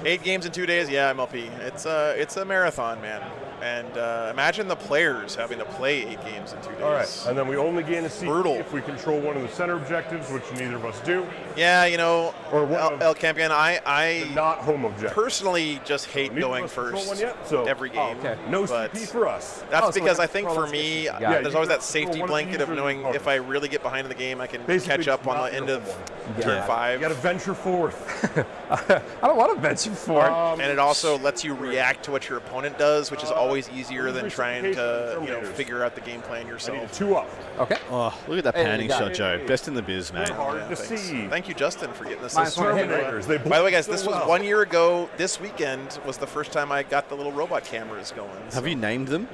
8 games in 2 days, yeah, MLP. It's a marathon, man. And imagine the players having to play 8 games in 2 days. All right, and then we only gain a seat Brutal. if we control one of the center objectives, which neither of us do. Yeah, you know, Or one of El Campion, I Not home objectives. personally just hate Neither of going us control first one yet, so- every game. okay. No but CP for us. That's Oh, so because we're I think for controlling me, Yeah, there's you always can that safety control one of blanket of these or knowing the if I really get behind in the game, I can Basically, catch up on not the end your of home one. turn Yeah. 5. You got to venture forth. I don't want to venture for it. And it also lets you react to what your opponent does, which is always easier than trying to figure out the game plan I need a yourself. 2 up. Okay. Oh, look at that Hey, panning you got shot, it. Joe. Best in the biz, mate. Hard Yeah, to thanks. see. Thank you, Justin, for getting this. Minus one hit rate. Terminators, they By the way, guys, both this so was well. 1 year ago. This weekend was the first time I got the little robot cameras going. Have you named them?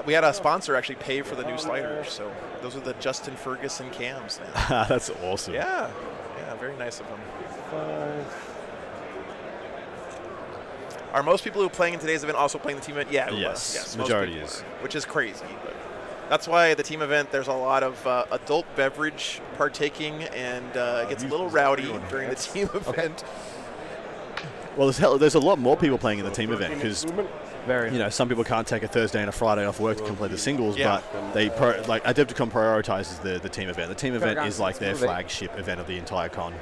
We had a sponsor actually pay for the new sliders, so those are the Justin Ferguson cams now. That's awesome. Yeah, very nice of them. Are most people who are playing in today's event also playing the team event? Yeah, Yes, most majority people is. are, which is crazy. But that's why the team event, there's a lot of adult beverage partaking, and it gets a little rowdy during the team event. Well, there's a lot more people playing in the team event because Very. some people can't take a Thursday and a Friday off work to complete the singles, but Adepticon prioritizes the team event. The team event is like their flagship event of the entire con.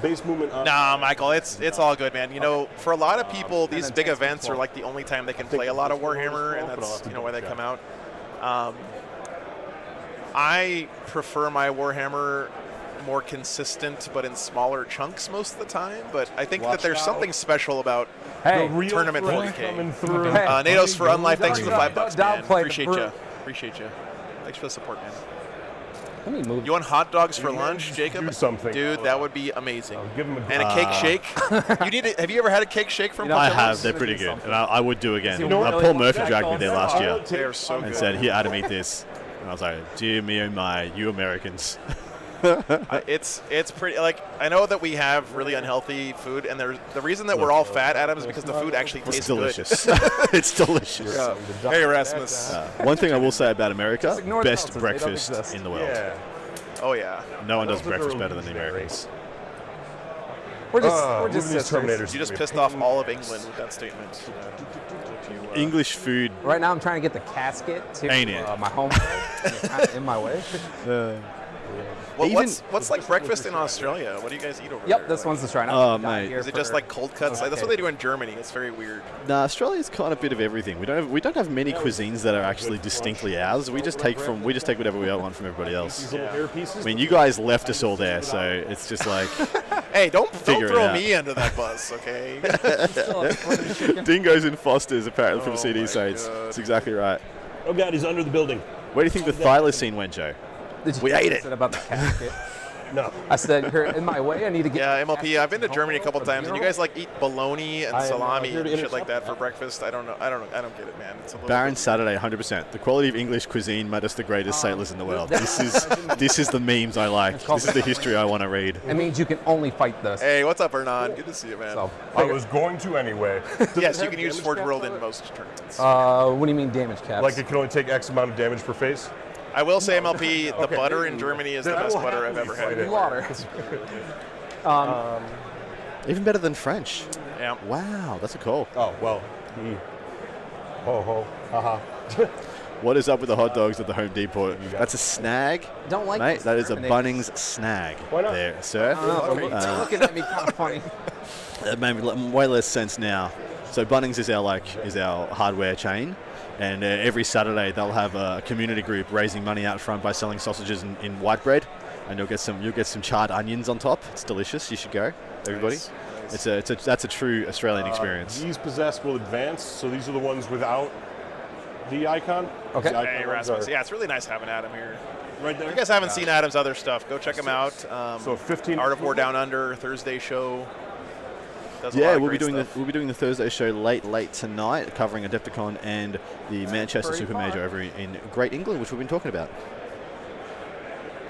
Base movement. Nah, Michael, it's all good, man. For a lot of people, these big events are like the only time they can play a lot of Warhammer, and that's why they come out. I prefer my Warhammer more consistent, but in smaller chunks most of the time. But I think that there's something special about tournament 40K. NATO's for Unlife, thanks for the $5, man. Appreciate you. Thanks for the support, man. Let me move. You want hot dogs for lunch, Jacob? Do something. Dude, that would be amazing. Give him And a cake shake. Have you ever had a cake shake from I Portillo's? have. They're pretty good, and I would do again. You really Paul want Murphy that dragged me there last year They are so and good. said, "Here, Adam, eat this." And I was like, "Dear me, oh my, you Americans." It's pretty, I know that we have really unhealthy food, and the reason that we're all fat, Adam, is because the food actually tastes It's delicious. good. It's delicious. Hey, Erasmus. One thing I will say about America, Just ignore the best Deltas, they don't breakfast exist. in the world. Yeah. Oh, yeah. No one does breakfast better than the Americans. We're just these sisters. Terminators. You just pissed off all of England with that statement. English food. Right now, I'm trying to get the casket to Ain't it? my home. It's kind of in my way. What's like breakfast in Australia? What do you guys eat over there? Yep, this one's the try. Oh, mate. Is it just like cold cuts? That's what they do in Germany. It's very weird. Nah, Australia's kind of a bit of everything. We don't have many cuisines that are actually distinctly ours. We just take whatever we want from everybody else. I mean, you guys left us all there, so it's just like Hey, don't Figure it throw out. me under that bus, okay? Dingoes and Fosters apparently from Oh CD my Saints. God. That's exactly right. Oh God, he's under the building. Where do you think the Thyla scene went, Joe? We ate it. Said about the casket. No. I said, you're in my way. I need to get. Yeah, MLP. casket I've been to home Germany a couple for times, and you guys like eat bologna and salami here and to shit like that intercept. for breakfast. I don't know. I don't get it, man. It's a little Baron Saturday, 100%. The quality of English cuisine made us the greatest sailors in the world. This is the memes I like. This is the history I want to read. It means you can only fight this. Hey, what's up, Hernan? Good to see you, man. So, I was going to anyway. Yes, you can use Forge World in most tournaments. what do you mean damage caps? Like it can only take X amount of damage per phase. I will say, MLP, the Okay. butter in Germany is the Then I best will butter I've happily ever had. fight it. Water. Even better than French. Yeah. Wow, that's a call. Oh well. Ho ho. Haha. What is up with the hot dogs at the Home Depot? That's a snag, Don't like mate. this That is a Terminator. Bunnings snag. Why not? There, sir. You're looking at me kind of funny. That made way less sense now. So Bunnings is our hardware chain, and every Saturday they'll have a community group raising money out front by selling sausages in white bread, and you'll get some charred onions on top. It's delicious. You should go, everybody. Nice. That's a true Australian experience. These possessed will advance, so these are the ones without the icon. Okay. The icon Hey, ones Rasmus. are Yeah, it's really nice having Adam here. right there. If you guys haven't seen Adam's other stuff, go check him out. So 15 Art of War Down Under, Thursday show. Does a lot Yeah, of we'll be great doing stuff. we'll be doing the Thursday show late tonight, covering Adepticon and the Manchester Very Super fun. Major over in Great England, which we've been talking about.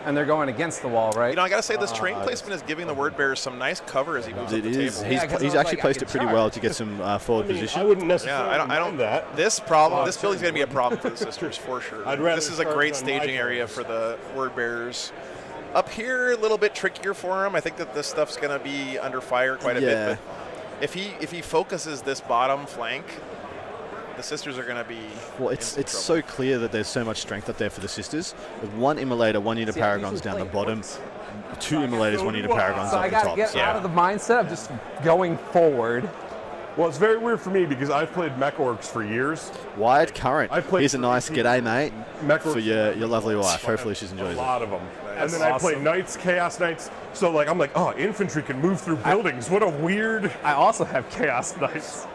And they're going against the wall, right? You know, I gotta say, this train placement is giving the word bearer some nice cover as he moves up It the is. table. He's, Yeah, 'cause I he's was actually like, I placed could it pretty try. well to get some forward I mean, position. I wouldn't Yeah, necessarily I don't. mind that. This building's gonna be a problem for the sisters for sure. I'd rather This is a start great on my staging area terms. for the word bearers. Up here, a little bit trickier for him. I think that this stuff's gonna be under fire quite a Yeah. bit. But if he focuses this bottom flank, the sisters are gonna be. Well, in it's some so clear that there's so much strength up there for the sisters. With one immolator, one unit of See, I paragons usually down the play bottom, orcs. two immolators, one unit of paragons So on I the got to top. get So- out of the mindset of just going forward. Well, it's very weird for me because I've played mech orcs for years. Wired current. I played Here's a nice g'day, mate, Mech for orcs your lovely wife. Hopefully she's enjoys a it. lot of them. And then That's I played awesome. knights, chaos knights. So like I'm like, oh, infantry can move through buildings. What a weird. I also have Chaos Knights.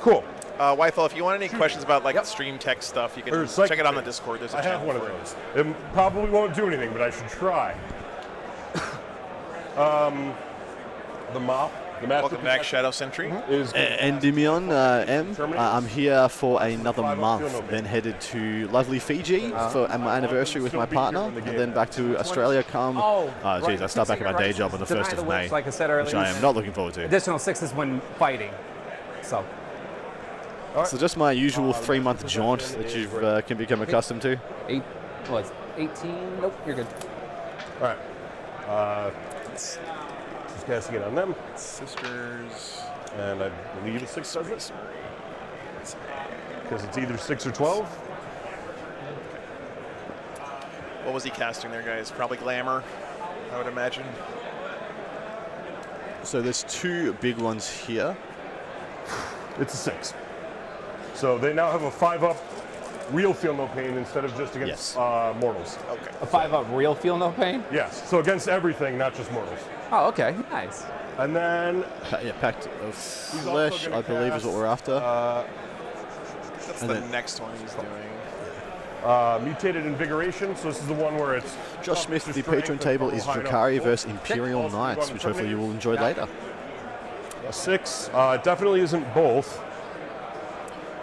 Cool. Wythel, if you want any questions about like stream tech stuff, you can Or psych- check it on the Discord. There's a I have channel one of for it. those. It probably won't do anything, but I should try. The mop. The Master Welcome back, Shadow Sentry. is Endymion M. I'm here for another month, then headed to lovely Fiji for my anniversary with my partner, and then back to Australia come. Geez, I start back at my day job on the 1st of May, like I said earlier, which I am not looking forward to. Additional 6 when fighting. So. So just my usual 3-month jaunt that you can become accustomed to. 18? Nope, you're good. All right. Just casting it on them. Sisters. And I believe it's 6, does it? Because it's either 6 or 12. What was he casting there, guys? Probably Glamour, I would imagine. So there's 2 big ones here. It's a 6. So they now have a 5-up real feel no pain instead of just against mortals. Okay. A 5-up real feel no pain? Yes. So against everything, not just mortals. Oh, okay. Nice. And then Pact of Flesh, I believe, is what we're after. That's And the then- next one he's doing. mutated invigoration. So this is the one where it's Josh Smith, the Patreon table is Drakari versus Imperial Knights, which hopefully you will enjoy later. a 6. It definitely isn't both,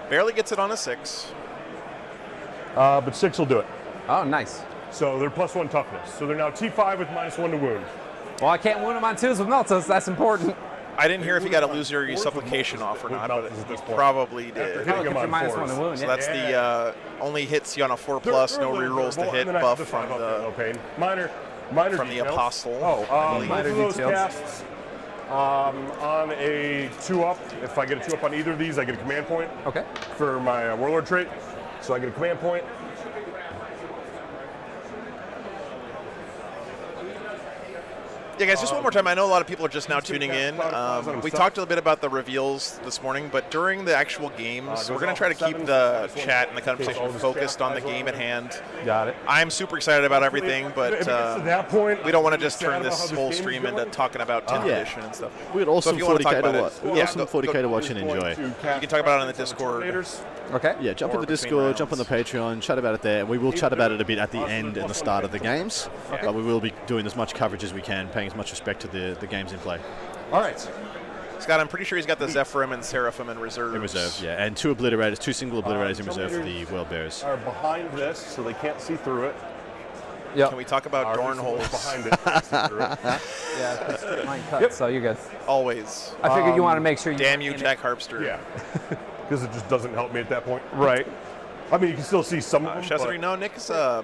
Barely gets it on a 6. but 6 will do it. Oh, nice. So they're +1 toughness. So they're now T5 with -1 to wound. Well, I can't wound him on 2s with Meltas. That's important. I didn't hear if he got illusory supplication off or not, but he probably did. Hitting him Give on -1 to 4s. wound. So Yeah. that's the only hits you on a 4+, no rerolls to hit buff from the pain. Minor from the details. Apostle. Both Minor of those details. casts on a 2-up. If I get a 2-up on either of these, I get a command point Okay. for my Warlord trait. So I get a command point. Yeah, guys, just one more time. I know a lot of people are just now tuning in. We talked a little bit about the reveals this morning, but during the actual games, we're going to try to keep the chat and the conversation focused on the game at hand. Got it. I'm super excited about everything, but If it gets to that point, we don't want to just chat turn about this how whole game is stream going. into talking about 10th Yeah. edition and stuff. We had So awesome if you want to 40k talk to about watch. it, yeah, Awesome go- 40k to watch and enjoy. You can talk about it on the Discord. Okay. Yeah, jump in Or the between Discord, jump on the rounds. Patreon, chat about it there, and we will chat about it a bit at the end and the start of the games. But we will be doing as much coverage as we can, paying as much respect to the games in play. All right. Scott, I'm pretty sure he's got the Zephyrim and Seraphim in reserve. In reserve, yeah, and 2 obliterators, 2 single obliterators in reserve for the World Bearers. Are behind this, so they can't see through it. Yep. Can we talk about Dorn holes? Behind it. can't see through it. Yeah, it's straight line cut, so you're good. Always. I figured you want to make sure you. Damn you, Jack Harpster. Yeah. Because it just doesn't help me at that point. Right. I mean, you can still see some of them. Shazari, no, Nick is going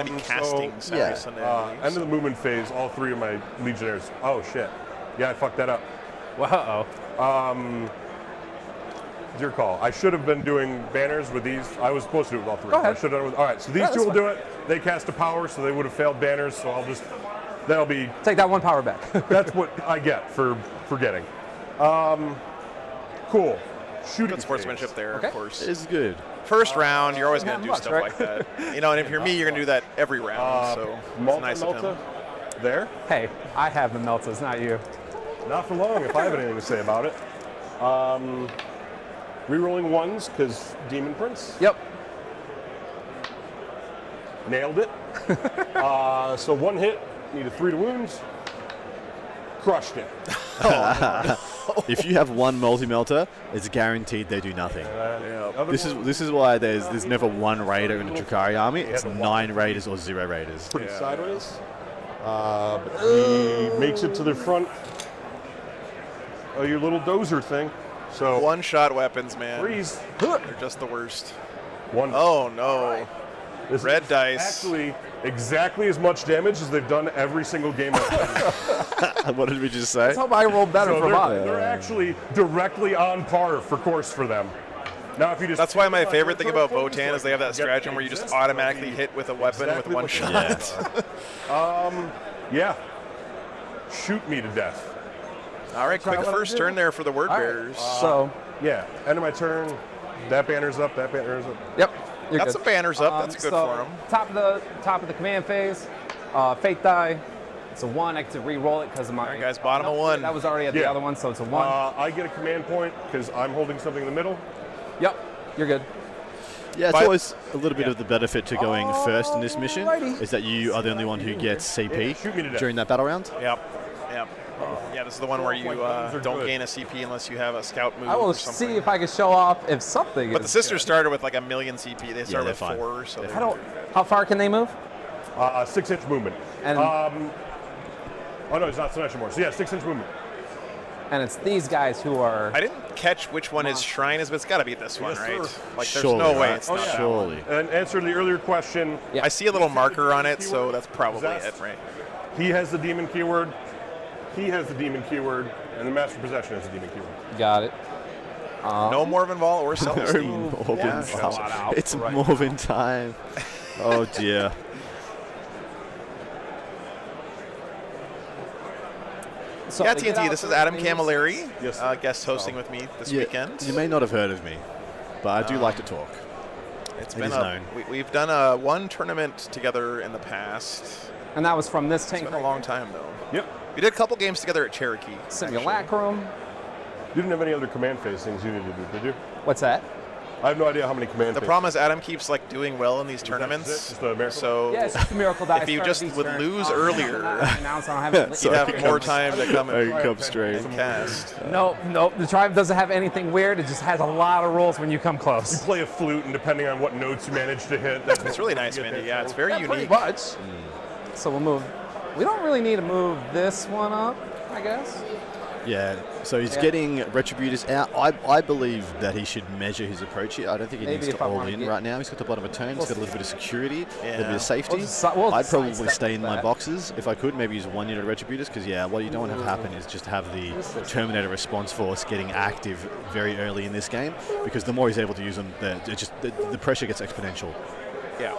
to be casting Saturday, yeah. Sunday. End of the movement phase, all 3 of my Legionnaires. Oh, shit. Yeah, I fucked that up. Whoa. Dear call. I should have been doing banners with these. I was supposed to do it with all 3. Go ahead. I should have done it with, all right, so these Yeah, 2 that's will do it. They cast a power, so they would have failed banners, so that'll be, Take that 1 power back. that's what I get for forgetting. Cool. Shooting Good sportsmanship phase. there, Okay. of course. It's good. First round, you're always going to do much, stuff right? like that. You know, and if you're me, you're going to do that every round. So it's Malta, nice of Malta, him. there. Hey, I have the Meltas, not you. Not for long, if I have anything to say about it. Rerolling 1s, because Demon Prince. Yep. Nailed it. So 1 hit, needed 3 to wounds. Crushed it. If you have 1 multi-melter, it's guaranteed they do nothing. Other This is why there's never 1 raider in the Drakari army. It's 9 raiders or 0 raiders. pretty sideways. But he makes it to the front. Oh, your little dozer thing. So One-shot weapons, man. freeze. They're just the worst. 1. Oh, no. This red is dice. Actually, exactly as much damage as they've done every single game. What did we just say? Let's hope I roll better So for mine. they're actually directly on par for course for them. Now, if you just That's why my favorite thing about Votann is they have that stratagem where you just automatically hit with a weapon Exactly with 1 what shot. Yeah. Shoot me to death. All right, quick what I first do. turn there for the word All right. bearers. So, Yeah. End of my turn. That banner's up. That banner's up. yep. You're Got good. some banners up. That's good so for him. Top of the command phase, Fate die. It's a 1. I get to re-roll it because of my. All right, guys, bottom of 1. That was already at the Yeah. other one, so it's a 1. I get a command point because I'm holding something in the middle. Yep. You're good. Yeah, it's But- always a little bit of the benefit to going first in this mission, Alrighty. is that you are the only one who gets CP Shoot me to death. during that battle round. Yep. Yep. Yeah, this is the one where you don't gain a CP unless you have a scout move. I will or something. see if I can show off if something. But the sisters started with like 1 million CP. They started with 4. So how far can they move? 6-inch movement. And oh no, it's not so much anymore. So yeah, 6-inch movement. and it's these guys who are. I didn't catch which one his shrine is, but it's got to be this one, Yes, right? sir. Like, Surely, there's no way right? it's not that Surely. one. And answer to the earlier question, Yeah. I see a little marker on it, so that's probably Zest. it, right? he has the demon keyword, he has the demon keyword, and the Master Possession has the demon keyword. Got it. No Morvenn Vol or Celestine. Morvenn Yeah, Vol. flat out It's right Morvenn time. Oh dear. So Yeah, they get TNT, out this is their Adam things. Camilleri, Yes. guest hosting with me this Yeah, weekend. you may not have heard of me, but I do like to talk. It's It been is known. we've done one tournament together in the past. And that was from this It's tank. been a long time, though. Yep. We did a couple games together at Cherokee. Simulacrum. You didn't have any other command phase things you needed to do, did you? What's that? I have no idea how many command The phase. problem is Adam keeps like doing well in these that tournaments. just a miracle? So Yeah, it's just a miracle that If I you started just these would turns. lose Oh, earlier, now so I haven't. you'd Sorry. have more time to come I and can come straight. cast. No, the tribe doesn't have anything weird. It just has a lot of rules when you come You close. play a flute, and depending on what notes you manage to hit, that's It's really nice, you get Mindy. that Yeah, it's score. very Yeah, pretty unique. much. So we'll move. We don't really need to move this one up, I guess. Yeah, so he's Yeah. getting Retributors out. I believe that he should measure his approach here. I don't think he Maybe needs if to I all wanna in get- right now. He's got the bottom of a turn. He's got a little bit of security, a little bit Yeah. of safety. We'll I'd probably sidestep stay in my that. boxes if I could. Maybe use 1 unit of Retributors because, yeah, what you don't want to have happen is just have the Terminator response force getting active very early in this game, because the more he's able to use them, the pressure gets exponential. Yeah.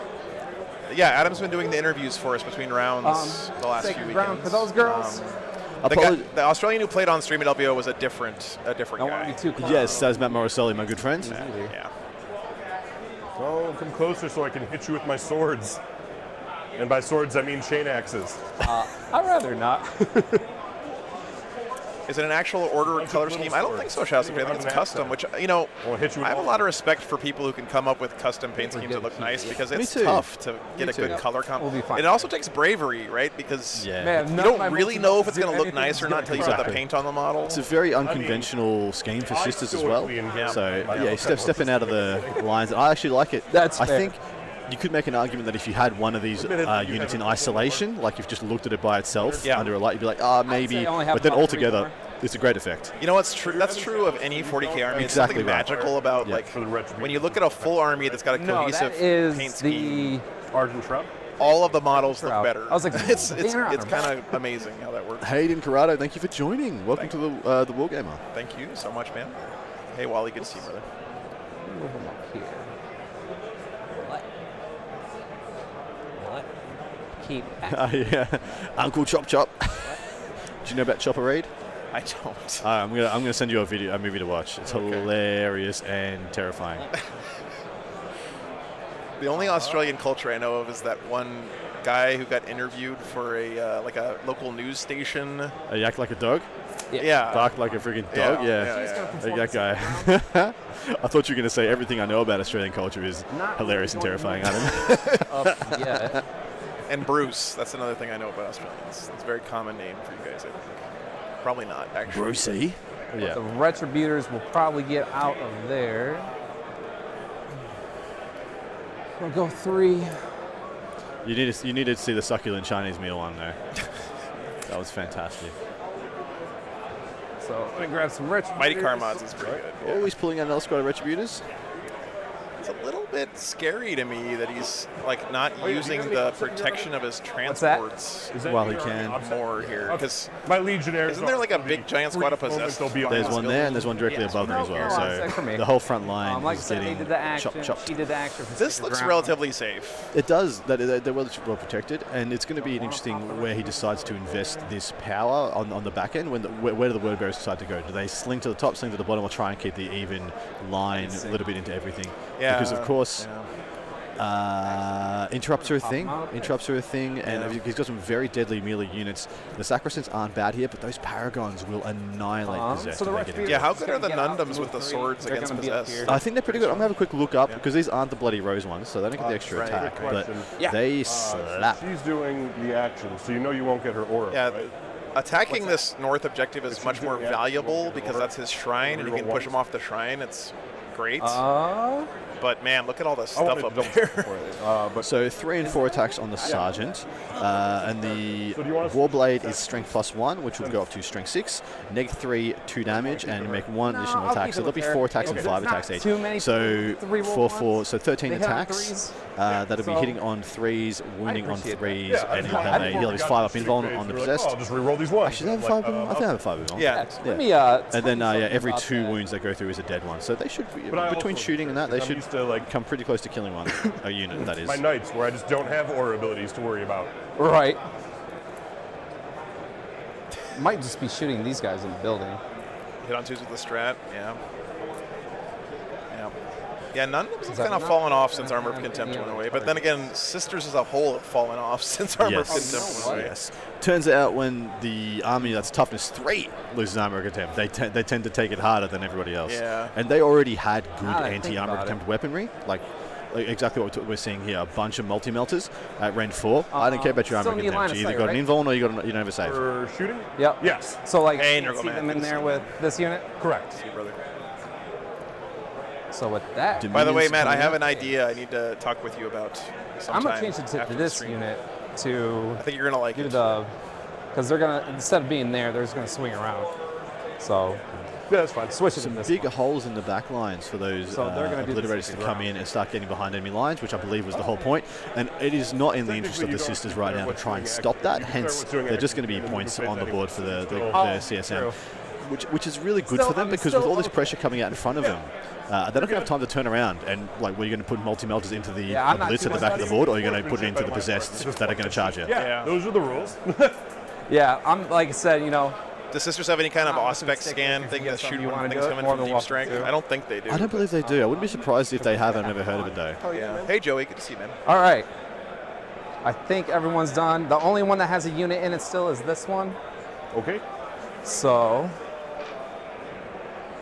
Yeah, Adam's been doing the interviews for us between rounds the last few Second weekends. round for those girls. The Australian who played on stream at LVO was a different Don't want guy. to be too close. Yes, that's Matt Morriselli, my good friend. Yeah. Oh, come closer so I can hit you with my swords. And by swords, I mean chain axes. I'd rather not. Is it an actual order or color little scheme? I don't sword. think so, Shasta. I think it's custom, which, I'll hit you with I have a all- lot of respect for people who can come up with custom paint schemes that look nice, because it's too. tough to get a too. good color comp. We'll be fine. It also takes bravery, right? Because Yeah. Man, you none of my don't really multi- know if it's do going to look anything nice or that's not until you put the Exactly. paint on the model. It's a very unconventional scheme for I sisters as still well. would be in here. So Yeah. yeah, stepping out of the lines. I actually like it. That's I fair. think you could make an argument that if you had one of these units in isolation, like you've just looked at it by itself Yeah. under a light, you'd be like, maybe. say I only have But then about altogether, 3 it's a great effect. You know what's true? That's true of any 40k army. It's Exactly something right. magical about Yeah. like For the retribution. when you look at a full army that's got a No, cohesive that is paint scheme. the. Argent Trap. All of the models look Trout. better. I was like, it's damn. kind of amazing how that works. Hayden Corrado, thank you for joining. Welcome to the Wargamer. Thank you so much, man. Hey, Wally, good to see you, brother. Move them up here. What? Keep. Yeah. Uncle Chop Chop. Do you know about Chopper Raid? I don't. I'm gonna send you a movie to watch. It's hilarious and terrifying. The only Australian culture I know of is that one guy who got interviewed for a like a local news station. You act like a dog? Yeah. Bark like a freaking dog? Yeah. Like that guy. I thought you were going to say everything I know about Australian culture is Not hilarious and really terrifying, Adam. Up yet. And Bruce. That's another thing I know about Australians. It's a very common name for you guys, I think. Probably not, actually. Brucey? Yeah. The Retributors will probably get out of there. We'll go 3. You need to see the succulent Chinese meal one there. That was fantastic. So I'm gonna grab some Retributors. Mighty Karmods is pretty good. Yeah. Always pulling out another squad of Retributors. It's a little bit scary to me that he's like not using the protection of his that? transports Is that While he your can. object? more here. Because My legionnaires. isn't there like a big giant squad of possessed? There's one there and there's one directly above them as well. no, it's for me. So the whole front line Like I is said, he getting did the action. chop chop. She did the action. For this second looks round. relatively safe. It does. They're well protected, and it's going to be an interesting where he decides to invest this power on the back end. Where do the word bearers decide to go? Do they sling to the top, sling to the bottom, or try and keep the even line a little bit into everything? Yeah. Because of course. Yeah. Interrupts are a thing. Okay. Interrupts are a thing, and he's got some very deadly melee units. The Sacrosants aren't bad here, but those Paragons will annihilate possessed. So the if they get in. Retributors Yeah, how good are gonna the get out Nundums to with the move 3. swords They're against gonna be up possessed? here. I think they're pretty good. I'm gonna have a quick look up Yeah. because these aren't the bloody rose ones, so they don't get the extra right. attack. Good But question. Yeah. they slap. She's doing the action, so you know you won't get her aura. Yeah, right? attacking this north objective is much more valuable because that's his shrine, and you can push him off the shrine. It's great. But man, look at all this stuff up there. So 3 and 4 attacks on the Sergeant, and the Warblade is Strength +1, which will go up to Strength 6, -3, 2 damage, and make 1 additional attack. So there'll be 4 attacks and 5 attacks each. So 4, so 13 attacks. That'll be hitting on 3s, wounding on 3s, and he'll have his 5 up invuln on the possessed. I'll just reroll these ones. Actually, I have 5 invuln. I think I have 5 invuln. Yeah. Let me, and then every 2 wounds they go through is a dead one. So they should be, between shooting and that, they should come pretty close to killing one, a unit, that is. My knights, where I just don't have aura abilities to worry about. Right. Might just be shooting these guys in the building. Hit on 2s with the strat, yeah. Yeah, none of them have kind of fallen off since Armor of Contempt went away. But then again, Sisters as a whole have fallen off since Armor of Contempt went away. Yes. Turns out when the army that's toughness 3 loses Armor of Contempt, they tend to take it harder than everybody else. Yeah. And they already had good anti-Armor of Contempt weaponry, like exactly what we're seeing here, a bunch of multi-melters at Rend 4. I don't care about your Armor of Contempt. You either got an invuln or you don't have a save. For shooting? Yep. Yes. So like, And you see them in there with this unit? Correct. See, brother. So with that, By the way, Matt, I have an idea I need to talk with you about sometime. I'm gonna change it to after this the stream. unit to I think you're gonna like do it. because they're gonna, instead of being there, they're just gonna swing around. So Yeah, that's fine. switch it to Some this big one. holes in the back lines for those So they're gonna do the obliterators to 60 come round. in and start getting behind enemy lines, which I believe was the whole point. And it is not in the interest of the Sisters right now to try and stop that. Hence, they're just going to be points on the board for the CSM, which is really good for them because with all this pressure coming out in front of them, they're not going to have time to turn around and like, were you going to put multi-melters into the blitz at the back of the board, or are you going to put it into the possessed that are going to charge you? Yeah, those are the rules. Yeah, I'm like I said, you know. Do Sisters have any kind of Auspex scan thing to shoot when things come in from deep strike? I don't think they do. I don't believe they do. I wouldn't be surprised if they have. I've never heard of it though. Oh yeah. Hey Joey, good to see you, man. All right. I think everyone's done. The only one that has a unit in it still is this one. Okay. So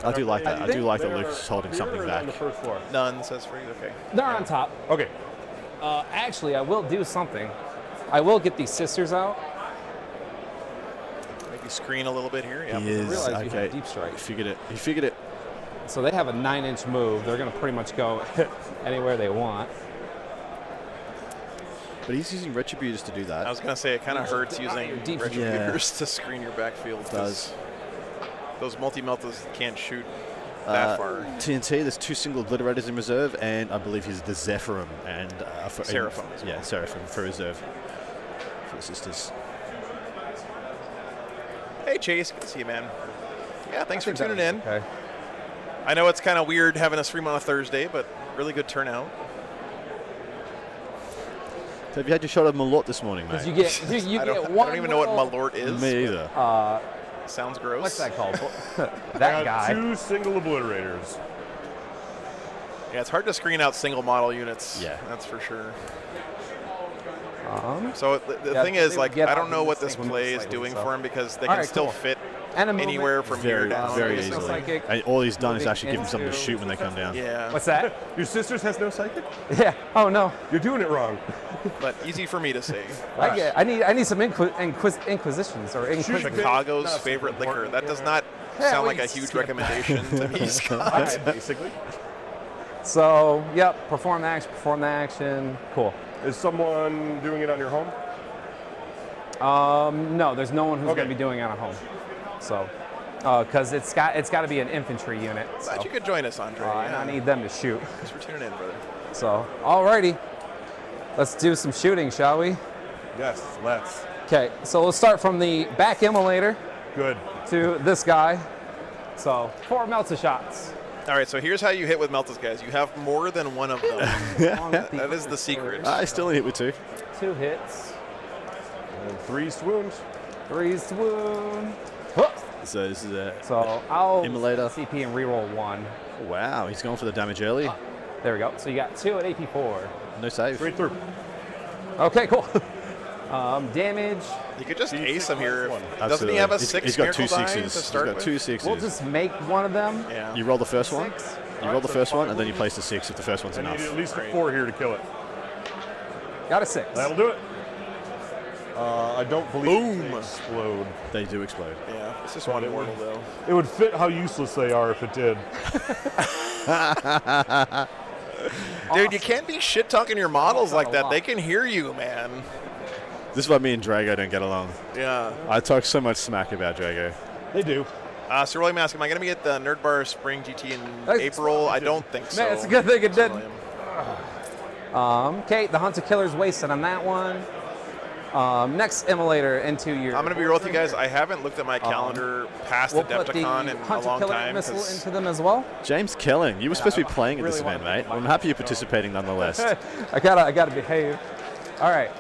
I do like that. I do like that Luke's holding something back. On the first floor. None says free. Okay. they're on top. Okay. Actually, I will do something. I will get these Sisters out. Maybe screen a little bit here. Yeah. He is realized we had okay. deep strike. He figured it. He figured it. So they have a 9-inch move. They're going to pretty much go anywhere they want. But he's using Retributors to do I that. was gonna say it kind of hurts using Deep- Retributors to screen your backfield. It does. Those multi-meltas can't shoot that far. TNT, there's 2 single obliterators in reserve, and I believe he's the Zephyrum and for Seraphim. Yeah, Seraphim for reserve for the Sisters. Hey Chase, good to see you, man. Yeah, thanks for tuning in. Okay. I know it's kind of weird having a stream on a Thursday, but really good turnout. So have you had your shot of Malort this morning, mate? Because you get you I get don't one. even know what little- Malort is. Me either. Sounds gross. What's that called? I That got guy. 2 single obliterators. Yeah, it's hard to screen out single model units. Yeah. That's for sure. Um, So the Yeah, thing is, they like, get I out don't know in what this this thing play is slightly, doing so. for him because they All can right, still cool. fit And a movement. anywhere from here Very, down. very There's no easily. psychic. And all he's done is Moving actually give him something to into- shoot when they come down. Yeah. What's that? Your Sisters has no psychic? Yeah. Oh no. You're doing it wrong. But easy for me to say. I need some inquisitions or inquisitions. Chicago's favorite liquor. That does not Yeah, sound we like a can huge skip recommendation to me, Scott. Basically. So yep, perform the action. Perform the action. Cool. Is someone doing it on your home? No, there's no one who's Okay. going to be doing it at home. So, because it's got to be an infantry unit. So. Glad you could join us, Andre. And I need them to shoot. Thanks for tuning in, brother. So, alrighty, let's do some shooting, shall we? Yes, let's. Okay, so we'll start from the back immolator Good. to this guy. So 4 melta shots. All right, so here's how you hit with Meltas, guys. You have more than one of them. That is the secret. I still only hit with 2. 2 hits. And 3 swoons. 3 swoon. So this is a So I'll Immolator. CP and reroll 1. wow. He's going for the damage early. There we go. So you got 2 at AP4. No save. Straight through. Okay, cool. Damage. You could just ace him here. Doesn't Absolutely. he have a He's- 6 He's got 2 miracle die sixes. to He's start got with? 2 sixes. We'll just make one of them. Yeah. You roll the first one. 6. You roll the first one, and then you place the 6 if the first one's I need enough. at least a 4 here to kill it. Got a 6. That'll do it. I don't believe they explode. They do explode. Yeah, it's just one immortal though. It would fit how useless they are if it did. Dude, you can't be shit talking your models like that. They can hear you, man. This is why me and Drago don't get along. Yeah. I talk so much smack about Drago. They do. So Rolling Mask, am I going to be at the Nerd Bar Spring GT in April? I don't think so. Man, it's a good thing it didn't. Okay, the Hunter Killer's wasted on that one. Next immolator into your... I'm going to be real with you guys. I haven't looked at my calendar past Adepticon in a long time. Missile into them as well. James Kelling, you were supposed to be playing at this event, mate. I'm happy you're participating nonetheless. I gotta behave. All right.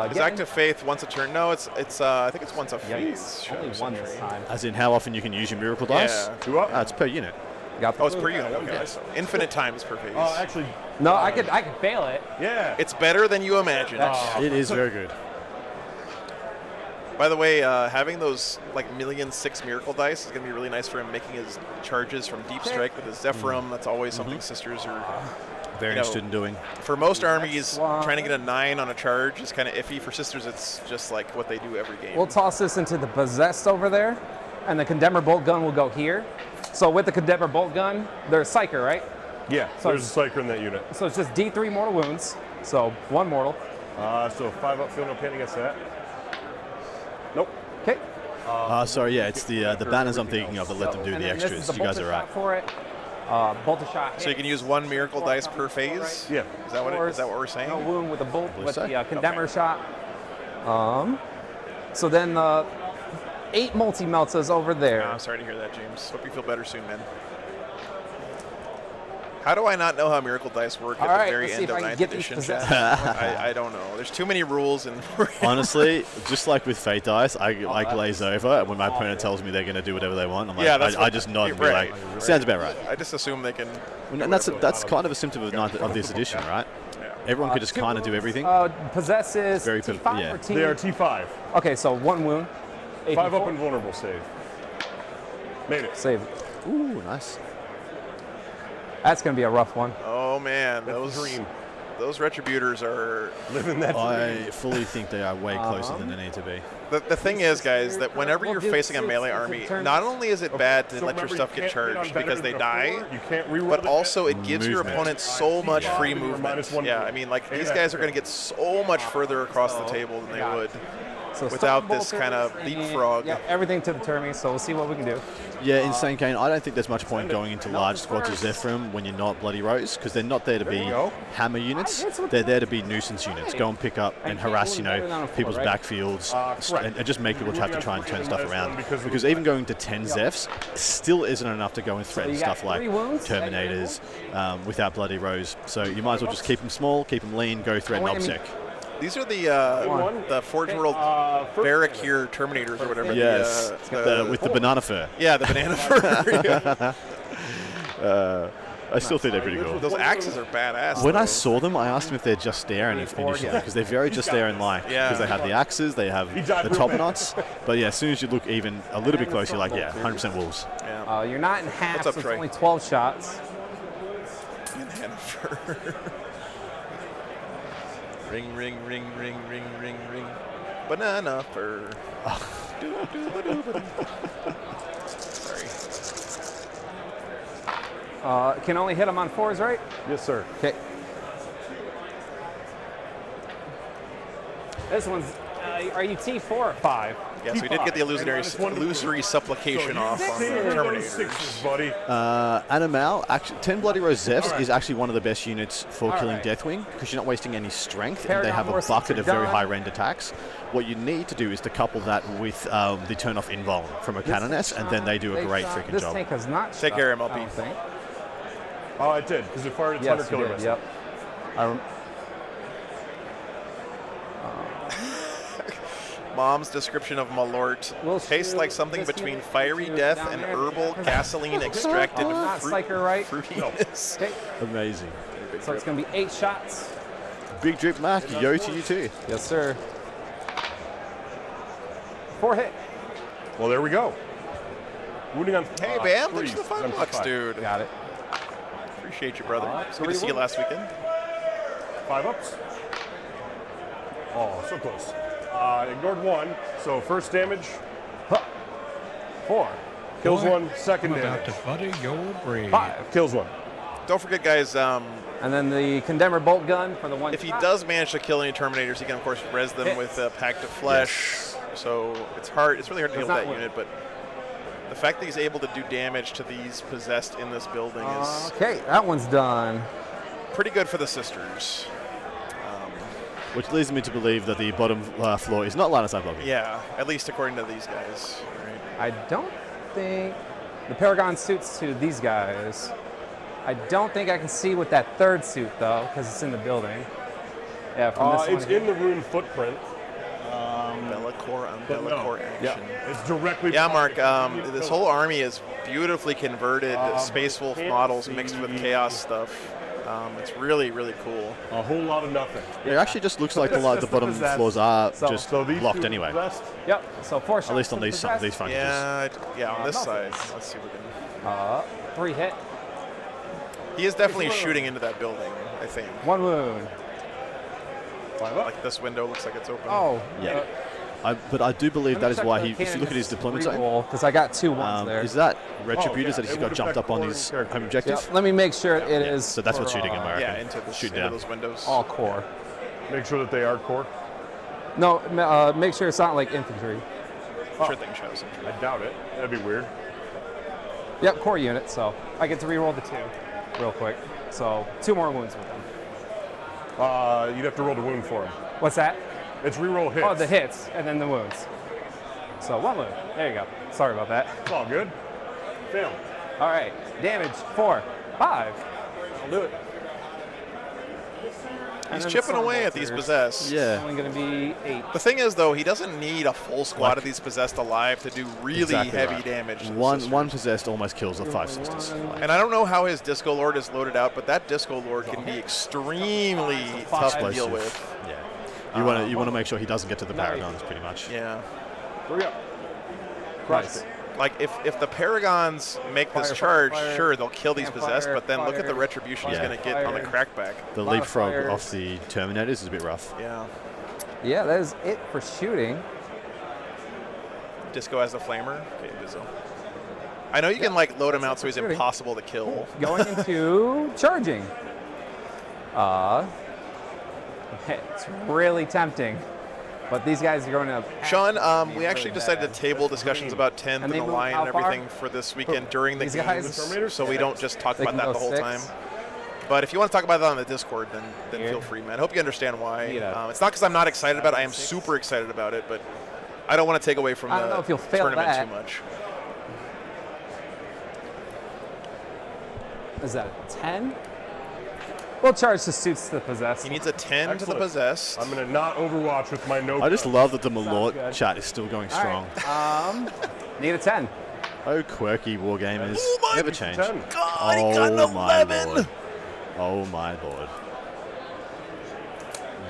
Is Active Faith once a turn? No, it's I think it's once a phase. Only one this time. As in how often you can use your miracle dice? Yeah. 2 up. It's per unit. Oh, it's per unit. Okay, so infinite times per phase. Actually, No, I could fail it. yeah. It's better than you imagined. It is very good. By the way, having those like 1,000,006 miracle dice is going to be really nice for him making his charges from deep strike with his Zephyrum. That's always something sisters are Very interested in doing. For most armies, trying to get a 9 on a charge is kind of iffy. For sisters, it's just like what they do every game. We'll toss this into the Possessed over there, and the Condemner Bolt Gun will go here. So with the Condemner Bolt Gun, there's Psyker, right? Yeah, So there's a Psyker in that unit. So it's just D3 mortal wounds. So 1 mortal. So 5 up, feel no pain against that. Nope. Okay. Sorry, yeah, it's the banners I'm thinking of that let them do And the then this extras. is the You guys bolter are right. shot for it. Bolter shot. So you can use 1 miracle dice per phase? Yeah. Is that what we're saying? No wound with the bolt believe with so. the Condemner shot. So then 8 multi-melts is over there. I'm sorry to hear that, James. Hope you feel better soon, man. How do I not know how miracle dice work at the very end of 9th edition? I don't know. There's too many rules. And Honestly, just like with Fate dice, I glaze over, and when my opponent tells me they're going to do whatever they want, I'm like, I just nod and be like, sounds about right. I just assume they can. And that's kind of a symptom of this edition, right? Yeah. Everyone could just kind of do everything. Possesses Very T5 yeah. or T? They are T5. Okay, so 1 wound. 5 up and vulnerable save. Made it. Save it. Ooh, nice. That's going to be a rough one. Oh, man. That's dream. Those Retributors are... Living that dream. I fully think they are way closer than they need to be. The thing is, guys, that whenever you're facing a melee army, not only is it bad to let your stuff get charged because they die, but also it gives your opponent so much free movement. Yeah, I mean, like, these guys are going to get so much further across the table than they would So without this kind of leapfrog. Yeah, everything to deter me, so we'll see what we can do. Yeah, Insane Kane, I don't think there's much point going into large squads of Zephyrum when you're not Bloody Rose, because they're not there to be hammer units. They're there to be nuisance units. Go and pick up and harass, people's backfields, and just make people have to try and turn stuff around. Because even going to 10 Zephs still isn't enough to go and threaten stuff like Terminators without Bloody Rose. So you might as well just keep them small, keep them lean, go threaten OBSEC. These are the Forge World Barrack Terminators or whatever. Yes, with the banana fur. Yeah, the banana fur. I still think they're pretty cool. Those axes are badass. When I saw them, I asked them if they're Just Aaron initially, because they're very Just Aaron-like. Because they have the axes, they have the top knots. But yeah, as soon as you look even a little bit closer, you're like, yeah, 100% wolves. Yeah. You're not in half, What's up, so it's Trey? only 12 shots. Banana fur. Ring, ring, ring, ring, ring, ring, ring. Banana fur. Sorry. Can only hit them on 4s, right? Yes, sir. Okay. This one's, are you T4 or 5? Yes, we did get the illusory supplication off on the Terminators. Buddy. Animal, actually, 10 Bloody Rose Zephs is actually one of the best units for killing Deathwing, because you're not wasting any strength, and they have a bucket of very high-rend attacks. What you need to do is to couple that with the turn-off invuln from a Canoness, and then they do a great freaking this job. Tank has not Take care, MLP. I don't think. Oh, it did, because it fired its 100 killer missile. Yep. Mom's description of Malort tastes like something between fiery death and herbal gasoline extracted fruitiness. Okay. Amazing. So it's going to be 8 shots. Big drip, Mac. Yo to you too. Yes, sir. 4 hit. Well, there we go. Wounding on. Hey, Bam, thanks for the $5, dude. Got it. Appreciate you, brother. It's good to see you last weekend. 5 ups. Oh, so close. Ignored 1. So first damage. 4. Kills Boy, 1. Second I'm about damage. to buddy your brain. 5. Kills 1. Don't forget, guys, And then the Condemner Bolt Gun for the 1 if he shot. does manage to kill any Terminators, he can, of course, res them with a Pact of Flesh. So it's hard. It's really hard to deal with that unit, but the fact that he's able to do damage to these possessed in this building is Okay, that one's done. pretty good for the Sisters. Which leads me to believe that the bottom floor is not line of sight blocking. Yeah, at least according to these guys. Right? I don't think the Paragon suits to these guys. I don't think I can see with that third suit though, because it's in the building. Yeah, from this one. It's in the rune footprint. Bellacore on But no. Bellacore action. It's directly. Yeah, Mark, this whole army is beautifully converted Space Wolf models mixed with Chaos stuff. It's really, really cool. A whole lot of nothing. It actually just looks like the bottom floors are just So these blocked two anyway. possessed? Yep. So 4 shots. At least on to these possess. functions. Yeah, on this no. side. Let's see if we can. 3 hit. He is definitely shooting into that building, I think. 1 wound. Like this window looks like it's open. Oh. Yeah. But I do believe that is why he, if you look at his deployment zone, because I got 2 ones there. is that Retributors yeah, that he's it got would jumped affect up on core his character. home objective? Yep, let me make sure it is. So that's what's for, shooting him, I reckon. Yeah, into Shoot into down. those windows. all core. Make sure that they are core. No, make sure it's not like infantry. Sure thing, Shadow Sentry. I doubt it. That'd be weird. Yep, core unit. So I get to reroll the 2 real quick. So 2 more wounds with them. You'd have to roll the wound for him. What's that? It's reroll hits. Oh, the hits and then the wounds. So 1 wound. There you go. Sorry about that. It's all good. Fail. All right. Damage 4, 5. I'll do it. And He's then chipping the away at these Stormbolters. possessed. Yeah. Only going to be 8. The thing is, though, he doesn't need a full squad of these possessed alive to do really Exactly heavy right. damage. To the One Sisters. possessed almost kills the 5 sisters. And I don't know how his Disco Lord is loaded out, but that Disco Lord can be extremely tough to deal Explosive. with. Yeah. You want to make sure he doesn't get to the Paragons, pretty much. Yeah. Hurry up. Nice. Like, if the Paragons make this Fire, charge, fire, sure, they'll kill these campfire, possessed, but then look at the fire, retribution he's fire, going to get on the fire. crackback. The Lot of leapfrog fires. off the Terminators is a bit rough. Yeah. Yeah, that is it for shooting. Disco has the flamer. Okay, Bizzo. I know you can, like, load him out so he's Shooting. impossible to kill. Going into charging. It's really tempting. But these guys are going to... Sean, we actually decided to table discussions about 10th and they the move line how and far? everything for this weekend during the These game, guys- so we don't just talk They about can that go the whole 6. time. But if you want to talk about that on the Discord, then Here. feel free, man. I hope you understand why. Yeah. It's not because I'm not excited about it. I am super excited about it, but I don't want to take away from I don't the know if you'll fail tournament that. too much. Is that a 10? We'll charge the suits to the possessed. He needs a 10 to the Excellent. possessed. I'm going to not overwatch with my no. I just love that the good. Malort chat is still going All strong. right. Need a 10. Oh, quirky wargamers. Oh my Never change. 10. God, he got an Oh my 11. lord. Oh my lord.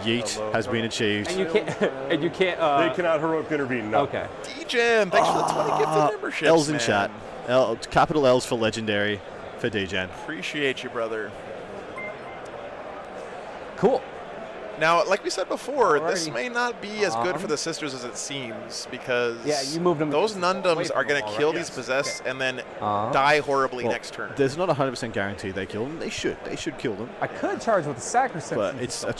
Yeet has been achieved. And you can't... and you can't... They cannot heroic intervene. No. Okay. D-Gen, thanks for the 20 gifted memberships, L's in man. chat. Capital L's for legendary for DGen. Appreciate you, brother. Cool. Now, like we said before, this Alrighty. may not be as good for the Sisters as it seems, because Yeah, you moved them those away Nundums from are going them, to all kill right? these possessed and then Uh-huh. die horribly Well, next turn. There's not a 100% guarantee they kill them. They should. They should kill them. I could charge with the Sacrosanct. But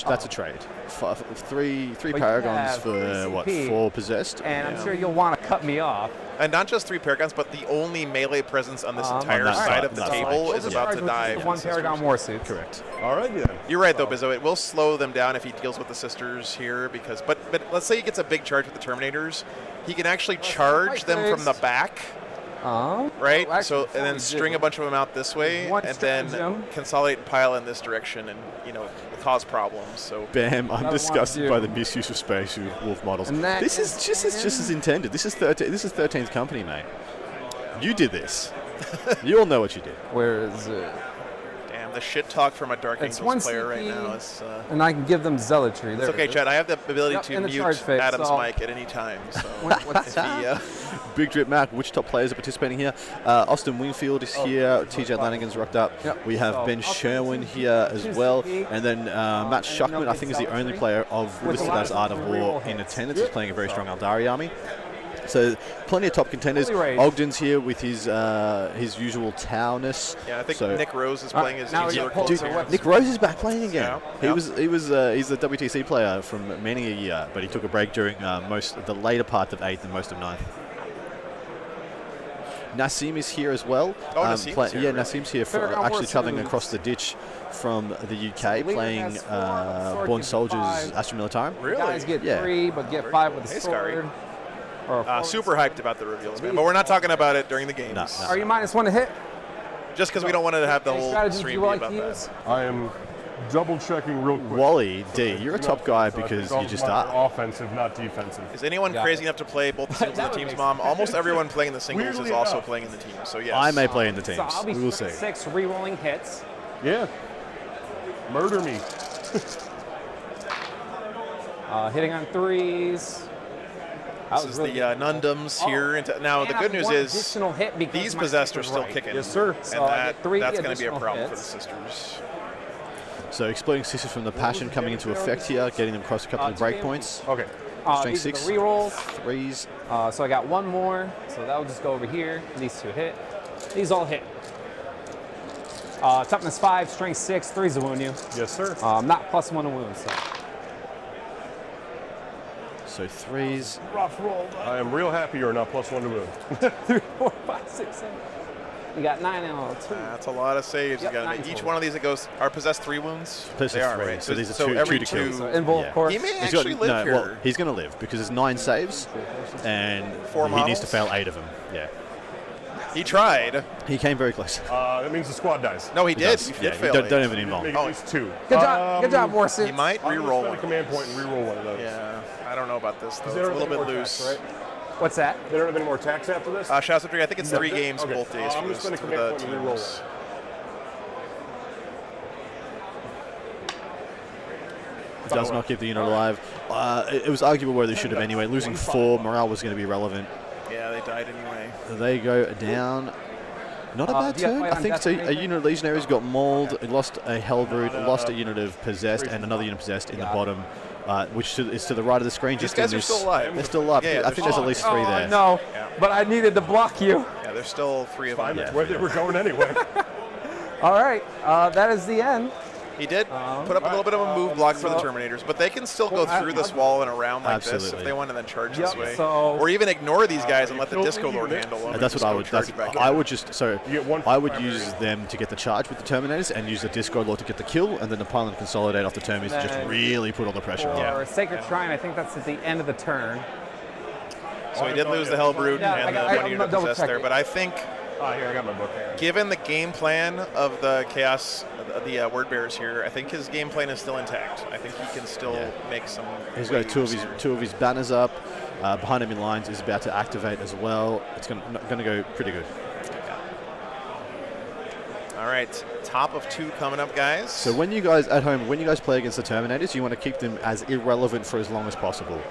that's a trade. Three But you Paragons have for, what, 3 CP, 4 possessed? And Yeah. I'm sure you'll want to cut me off. And not just 3 Paragons, but the only melee presence on this On entire that side side, of the that's table right. is We'll about charge to with die. the for one the Sisters. Paragon War suit. Correct. All right then. You're right, though, Bizzo. It will slow them down if he deals with the Sisters here, because. But let's say he gets a big charge with the Terminators, he can actually charge them from the back, right? well, So actually, and then string a bunch of them out this way, One and then stratagem. consolidate and pile in this direction, and cause problems. So Bam! I'm I disgusted want by to- the misuse of space with wolf models. And that This is just as intended. This is 13th company, mate. You did this. You all know what you did. Where is it? damn, the shit talk from a Dark It's Angels 1 player right CP, now is. And I can give them zealotry. It's There okay, it is. Chad. I have the ability Yep, to in the mute charge phase, Adam's so- mic at any time. So What's if that? Big Drip Mac, which top players are participating here? Austin Wingfield is here. TJ Lanigan's rocked up. Yep. We have Ben Sherwin here as well. And then Matt Shuckman, I think, is the only player listed as Art of War in attendance. He's playing a very strong Eldari army. So plenty of top contenders. Ogden's here with his usual Taunus. Yeah, I think so Nick Rose is playing his Dude, Nick Rose is back playing again. Yeah. He's a WTC player from many a year, but he took a break during the later part of 8th and most of 9th. Nassim is here as well. Oh, Nassim's here, really? Nassim's here for actually travelling across the ditch from the UK, playing Born Soldiers Astra Militarum. Really? Guys get 3, but get 5 with the sword. Super hyped about the reveals, man. But we're not talking about it during the games. No. Are you -1 to hit? Just because we don't want to have the Any whole strategies stream you be like about to that. use? I am double checking real quick. Wally D, you're a top guy because you just are. Offensive, not defensive. Is anyone crazy enough to play both the singles and the teams, Mom? Almost everyone playing the singles is Weirdly also enough. playing in the teams, so yes. I may play in the teams. So I'll be We will see. 6 re-rolling hits. Yeah. Murder me. Hitting on 3s. This is the Nundums here. Now, the good news is these Possessed are still kicking. Yes, sir. And So I get 3 that's going to be a additional problem for the hits. Sisters. So Exploding Sisters from the Passion coming into effect here, getting them across a couple of breakpoints. Okay. Strength These are 6, the re-rolls. 3s. So I got 1 more. So that will just go over here. These 2 hit. These all hit. Toughness 5, strength 6, 3s to wound you. Yes, sir. Not +1 to wound. So 3s. Rough roll. I am real happy you're not +1 to wound. 3, 4, 5, 6, 7. You got 9 and 2. That's a lot of saves. Yep, You got 9 each total. one of these that goes are possessed 3 wounds. Possessed They are 3, right. so these are two every to kill. So invul, Yeah. of course. He may He's got, actually live here. well, he's going to live because there's 9 saves, and 4 he needs to models? fail 8 of them. Yeah, He tried. he came very close. That means the squad dies. No, he did. does. He Yeah, did fail. don't it. even involve. Make at least 2. Good job. Good job, Warsit. He might I'm re-roll gonna one. spend a command point and re-roll one of those. Yeah, I don't know about this though. It's They a don't have little any bit more loose. attacks, right? What's that? They don't have any more attacks after this? Shouts of 3. I think it's 3 games Okay. both days I'm for gonna spend a the command point and re-roll teams. Does not keep the unit alive. It was arguable where they should have anyway. Losing 4, morale was going to be irrelevant. Yeah, they died anyway. They go down. Not a bad do you have turn. play I on think so. A Desperate? unit of Legionaries got mauled, lost a Hellbrood, lost a unit of Possessed, and another unit of Possessed in the bottom, which is to the right of the screen. These just guys in are this- still alive. They're still alive. Yeah, I think there's at least 3 there. No, Yeah. but I needed to block you. Yeah, there's still 3 of them. Fine, that's where they were going anyway. All right, that is the end. He did put up a little bit of a move block for the Terminators, but they can still go through this wall and around like this if Absolutely. they want to then charge Yep, this way. so- Or even ignore these guys and let the Disco Lord handle them. And that's and what I just would. go That's, charge back I in. would just so You get one I would primary. use them to get the charge with the Terminators and use the Discord Lord to get the kill, and then the pile and consolidate off the Terminators to just Then- really put all the pressure on. Or Sacred Shrine, I think that's at the end of the turn. So he did lose the Hellbrood Yeah, I and got- the I- one I'm unit gonna double possessed check there, it. but I think Here, I got my book. given the game plan of the Chaos, the Word Bearers here, I think his game plan is still intact. I think he can still make some He's got waves here. two of his banners up. Behind him in lines is about to activate as well. It's going to go pretty good. All right, top of 2 coming up, guys. So when you guys at home, when you guys play against the Terminators, you want to keep them as irrelevant for as long as possible.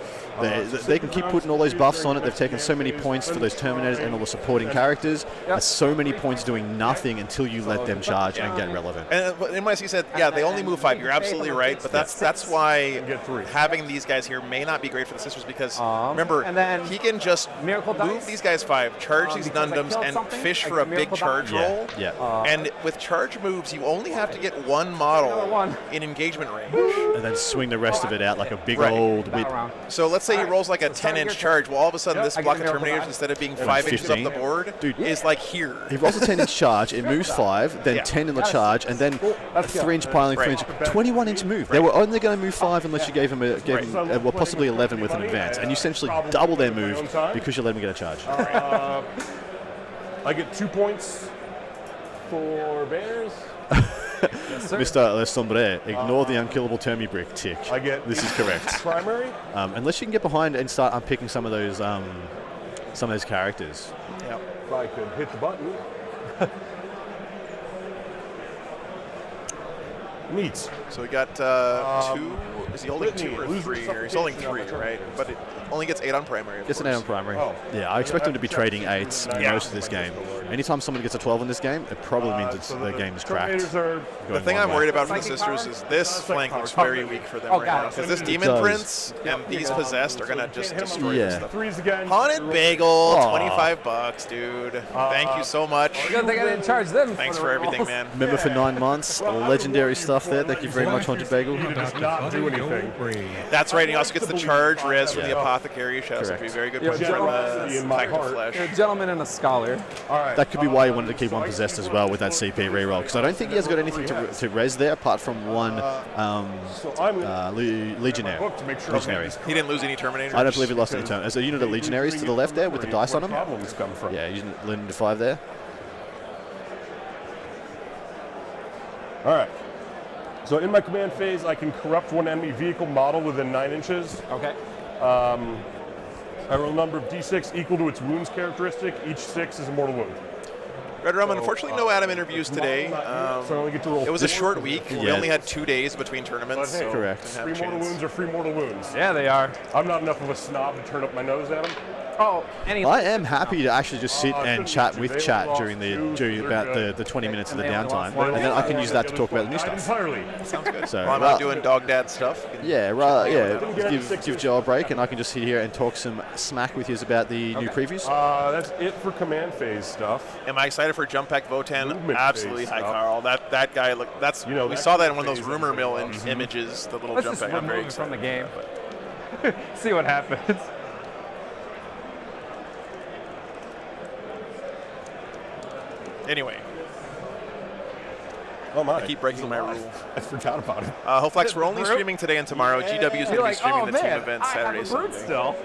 They can keep putting all those buffs on it. They've taken so many points for those Terminators and all the supporting characters. That's so many points doing nothing until you let them charge and get relevant. And NYC said, yeah, they only move 5. You're absolutely right, but that's why Get 3. having these guys here may not be great for the Sisters because remember, and then he can just Miracle move Dice. these guys 5, charge these because I Nundums, killed and something, fish like for a the big Miracle charge Dice. roll. Yeah. And with charge moves, you only have to get 1 Another model one. in engagement range. And then swing the rest of it out like a big Right. old whip. Battle round. So let's say he rolls like a So start 10-inch your charge. Well, all of a sudden, this I block get of a Miracle Terminators, Dice. instead of being 5 inches up 15. the board, Dude, is like here. He rolls a 10-inch charge, it moves 5, then Yeah. 10 in the charge, and then a Let's go. 3-inch piling, Right. 3-inch, 21-inch move. They were only going to move 5 unless you gave them well, possibly 11 with an advance, and you essentially double their move because you let them get a charge. I get 2 points for Bears. Mr. Le Sombre, ignore the unkillable Termi brick tick. I get This is correct. primary. Unless you can get behind and start unpicking some of those characters. If I could hit the button. Neat. So we got 2. Is he holding 2 or 3 here? He's holding 3, right? But it only gets 8 on primary. Gets an 8 on primary. Oh. Yeah, I expect him to be trading 8s most of this game. Anytime someone gets a 12 in this game, it probably means the game is cracked. The thing I'm worried about for the Sisters is this flank looks very weak for them right now. Because this Demon Prince and these Possessed are going to just destroy this stuff. Threes again. Haunted Bagel, $25, dude. Thank you so much. Good thing I didn't charge them. Thanks for everything, man. Member for 9 months. Legendary stuff there. Thank you very much, Haunted Bagel. He does not do anything. That's right. He also gets the charge res from the Apothecary. Shout out to be very good from Tactical Flesh. You're a gentleman and a scholar. All right. That could be why he wanted to keep one Possessed as well with that CP reroll, because I don't think he has got anything to res there apart from one Legionnaire. Legionary. He didn't lose any Terminators. I don't believe he lost any turn. There's a unit of Legionaries to the left there with the dice on them. Problems come from. Yeah, using Linden to 5 there. All right. So in my command phase, I can corrupt one enemy vehicle model within 9 inches. Okay. I roll a number of d6 equal to its wounds characteristic. Each 6 is a mortal wound. Red Rum, unfortunately, no Adam interviews today. So I only get to roll It was a 4. short week. We Yeah. only had 2 days between tournaments. But hey, So correct. didn't have 3 a mortal chance. wounds are 3 mortal wounds. Yeah, they are. I'm not enough of a snob to turn up my nose at them. Oh, any. I am happy to actually just sit and chat with chat during about the 20 minutes of the downtime, and then I can use that to talk about the new Not stuff. entirely. Sounds good. So, While I'm out doing dog dad stuff. Yeah, give Joe a break, and I can just sit here and talk some smack with you about the new previews. That's it for command phase stuff. Am I excited for Jump Pack Votann? Movement Absolutely, phase hi stuff. Carl. That guy. Look, that's You know, we that saw that in one of phase those rumor is mill pretty images. The little Let's Jump just Pack. I'm very remove it from the excited. game. See what happens. Anyway, Oh my! I keep breaking my rule. I forgot about it. Hopeflex, we're only streaming today and tomorrow. GW is going to be Like, streaming oh the team man, event I Saturday, have a brute Sunday. still.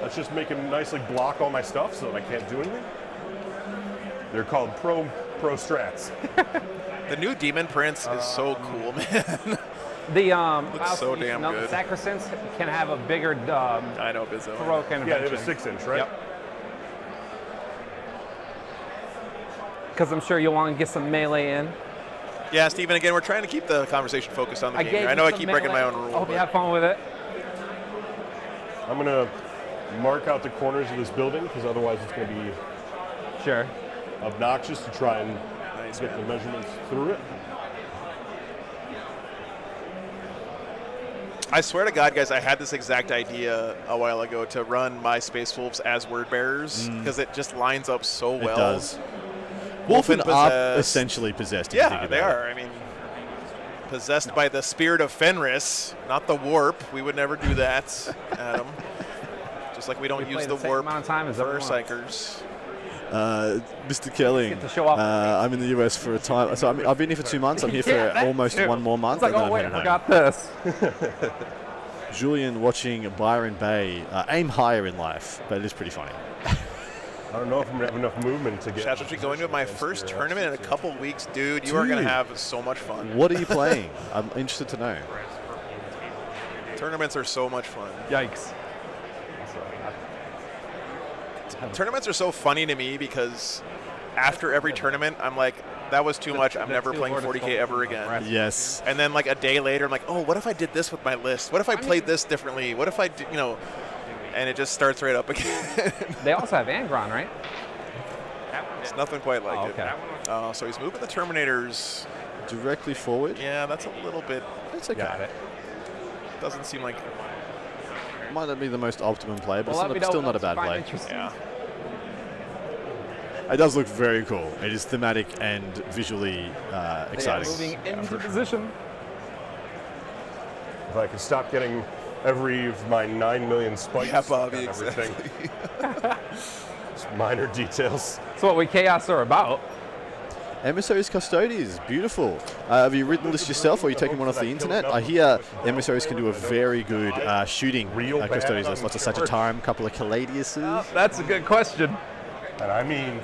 Let's just make him nicely block all my stuff so that I can't do anything. They're called pro strats. The new Demon Prince is so cool, man. The Looks so damn the good. Sacrosanct can have a bigger I know, Bizzo. Baroque Yeah, they have a intervention. 6-inch, right? Yep. Because I'm sure you'll want to get some melee in. Yeah, Steven, again, we're trying to keep the conversation focused on the game. I know I keep breaking my own rule. I hope you but- have fun with it. I'm gonna mark out the corners of this building because otherwise it's gonna be Sure. obnoxious to try and Nice, get the man. measurements through it. I swear to God, guys, I had this exact idea a while ago to run my Space Wolves as word bearers because it just lines up so well. It does. Wolfen Wolfen are possessed. essentially possessed. If you Yeah, think they about it. are. I mean, possessed by the spirit of Fenris, not the warp. We would never do that, Adam. Just like we don't We use play the the same warp amount of time as for everyone. Psychers. Mr. Kelly, Get to show off. I'm in the US for a time. So I've been here for 2 months. I'm here for Yeah, that almost too. 1 more month. It's like, and oh then wait, I'm I heading home. forgot this. Julian watching Byron Bay aim higher in life, but it is pretty funny. I don't know if I'm gonna have enough movement to get. Shadow going to my first tournament in a couple weeks, dude. You are going to Dude. have so much fun. What are you playing? I'm interested to know. Tournaments are so much fun. Yikes. Tournaments are so funny to me because after every tournament, I'm like, that was too much. I'm never playing 40K ever again. Yes. And then like a day later, I'm like, oh, what if I did this with my list? What if I played this differently? What if I did, and it just starts right up again. They also have Angron, right? It's nothing quite like Oh, okay. it. So he's moving the Terminators. Directly forward. Yeah, that's a little bit, It's okay. Got it. doesn't seem like, Might not be the most optimum play, but Well, let me know still what not a else you bad find play. interesting. yeah. It does look very cool. It is thematic and visually They are exciting. moving into position. If I could stop getting every of my 9 million spikes Yeah, Bobby, on everything. exactly. Just minor details. That's what we Chaos are about. Emissaries Custodians, beautiful. Have you written this yourself or are you taking one off the internet? I hear Emissaries can do a very good shooting Custodians. There's lots of Sagittarium, a couple of Caladiuses. That's a good question. And I mean,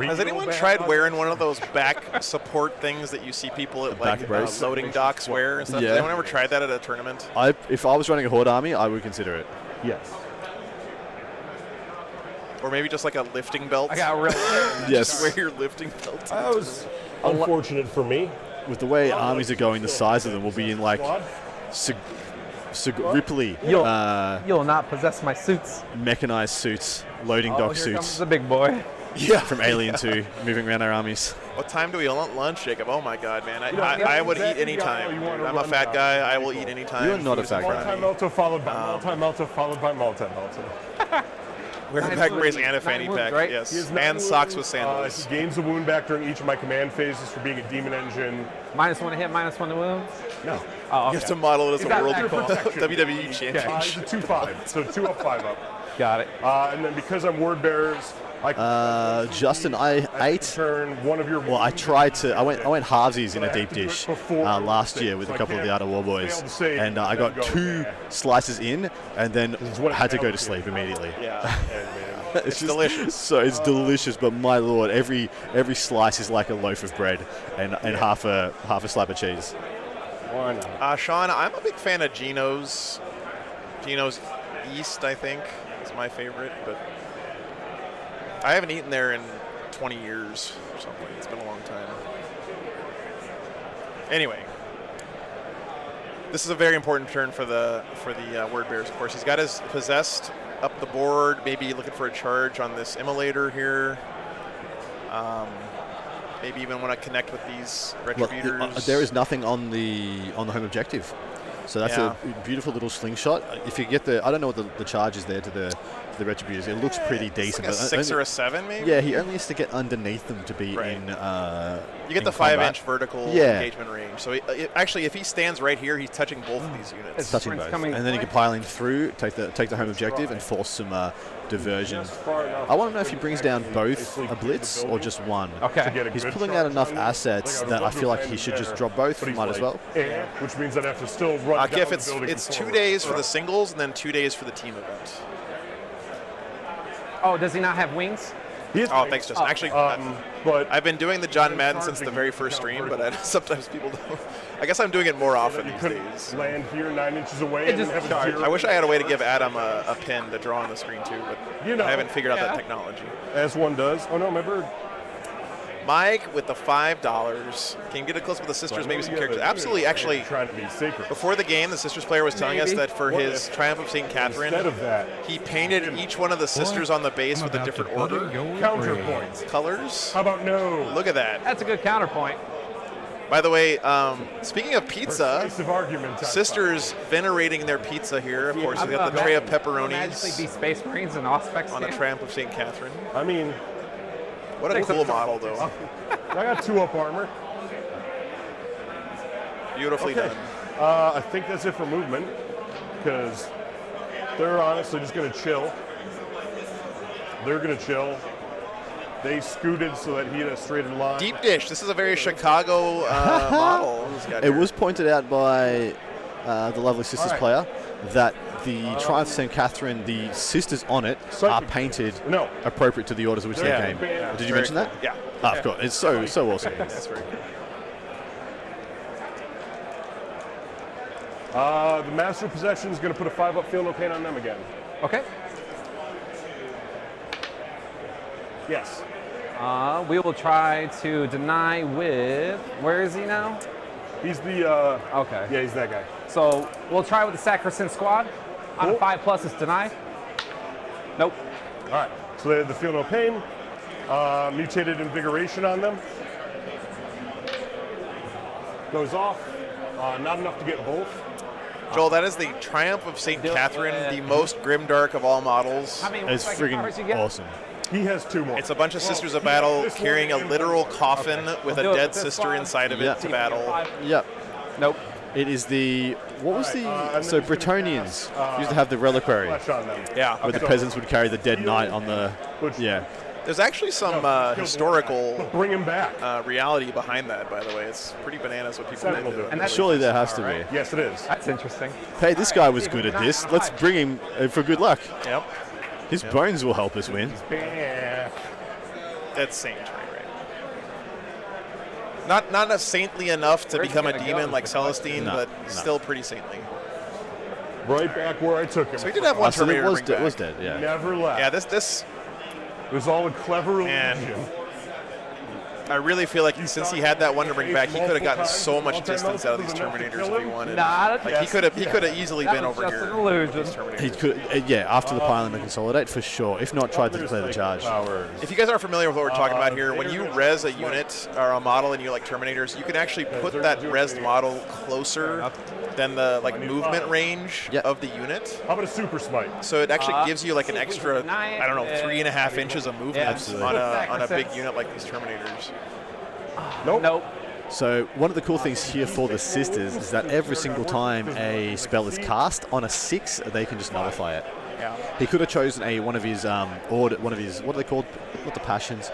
Has anyone real tried bad. wearing one of those back support things that you see people at back like brace? loading docks wear and stuff? Yeah. Has anyone ever tried that at a tournament? If I was running a Horde army, I would consider it. Yes. Or maybe just like a lifting belt? I got real. Yes. Wear your lifting belt. That was unfortunate for me. with the way armies are going, the size of them will be in like Ripley You'll not possess my suits. mechanized suits, loading dock Here comes suits the big boy. Yeah. from Alien 2, moving around our armies. What time do we want lunch, Jacob? Oh my God, man! I would eat any time. I'm a fat guy. I will eat any time. You're not a fat guy. Multi-melta followed by multi-melta folled by multi-melta. Wearing a back brace and a fanny pack. right? Yes. And socks with sandals. He gains a wound back during each of my command phases for being a demon engine. -1 to hit, -1 to wounds. No. Oh, okay. You have to model it as a that world actual WWE He's champion. a 2-5, so 2 up, 5 up. Got it. And then because I'm word bearers, I Justin, I ate. turn one of your. Well, I tried to. I went halvesies in a deep dish last year with a couple of the Outer War boys, and I got 2 slices in, and then had to go to sleep immediately. Yeah. It's just delicious. So it's delicious, but my lord, every slice is like a loaf of bread and half a slab of cheese. Why not? Sean, I'm a big fan of Geno's. Geno's East, I think, is my favorite, but I haven't eaten there in 20 years or something. It's been a long time. Anyway, this is a very important turn for the word bearers. Of course, he's got his possessed up the board. Maybe looking for a charge on this immolator here. Maybe even want to connect with these retributors. Well, there is nothing on the home objective, so that's a beautiful little slingshot. If you get I don't know what the charge is there to the retributors. It looks pretty decent. Like a 6 or a 7, maybe. Yeah, he only has to get underneath them to be in. You get the 5-inch vertical engagement range. So actually, if he stands right here, he's touching both of these units. It's touching both, and then he can pile in through, take the home objective, and force some diversion. I want to know if he brings down both a blitz or just one. Okay. He's pulling out enough assets that I feel like he should just drop both. Might as well. Which means I'd have to still run. Kif, it's 2 days for the singles and then 2 days for the team event. Oh, does he not have wings? Oh, thanks, Justin. Actually, but I've been doing the John Madden since the very first stream, but sometimes people don't. I guess I'm doing it more often these days. Land here 9 inches away. And have a 0. I wish I had a way to give Adam a pin to draw on the screen too, but I haven't figured out that technology. As one does. Oh no, my bird. Mike with the $5. Can you get a close with the sisters? Maybe some characters. Absolutely. Actually, Trying to be sacred. before the game, the sisters player was telling us that for his Triumph of St. Catherine, Instead of that, he painted each one of the sisters on the base with a different order. counterpoints. Colors. How about no? Look at that. That's a good counterpoint. By the way, speaking of pizza, Persuasive argument. sisters venerating their pizza here. Of course, we got the tray of Magically pepperonis be Space Marines and Auspex on the Triumph of St. Catherine. I mean, What a cool model, though. I got 2 up armor. Beautifully done. I think that's it for movement, because they're honestly just going to chill. They're going to chill. They scooted so that he had a straighter line. Deep dish. This is a very Chicago model. It was pointed out by the lovely sisters player that the Triumph St. Catherine, the sisters on it are painted appropriate to the orders of which they came. Did you mention that? Yeah. Ah, of course. It's so awesome. That's very good. The Master of Possession is going to put a 5 up field no pain on them again. Okay. Yes. We will try to deny with. Where is he now? He's the. Okay. Yeah, he's that guy. So we'll try with the Sacrosanct Squad. On a 5+, it's deny. Nope. All right. So they had the feel no pain. Mutated invigoration on them. Goes off. Not enough to get both. Joel, that is the Triumph of St. Catherine, the most grimdark of all models. How many It's freaking awesome. He has 2 more. It's a bunch of Sisters of Battle carrying a literal coffin with a dead sister inside of it to battle. Yep. Nope. It is the. What was the. So Bretonians used to have the reliquary, Flesh on them. Yeah. where the peasants would carry the dead knight on the. Yeah. There's actually some historical Bring him back. reality behind that, by the way. It's pretty bananas what people Sentinel do. do it. And that's Surely there has to be. Yes, it is. That's interesting. Hey, this guy was good at this. Let's bring him for good luck. Yep. His bones will help us win. That's saintry, right? Not as saintly enough to Where's become he a gonna demon go? like Celestine, No, but no. still pretty saintly. Right back where I took him. So he did have one So it Terminator was, bring back. was dead, yeah. Never left. Yeah, this It was all a clever Man. illusion. I really feel like since he had that one to bring back, he could have gotten so much distance out of these Terminators if he wanted. Like he could have easily been over here. An illusion. He could, after the pile and the consolidate for sure. If not, tried to declare the charge. If you guys aren't familiar with what we're talking about here, when you res a unit or a model and you like Terminators, you can actually put that resed model closer than the movement range of the unit. How about a super smite? So it actually gives you like an extra, I don't know, 3.5 inches of movement on a big unit like these Terminators. Nope. So one of the cool things here for the Sisters is that every single time a spell is cast on a 6, they can just nullify it. Yeah. He could have chosen one of his what are they called? What the passions?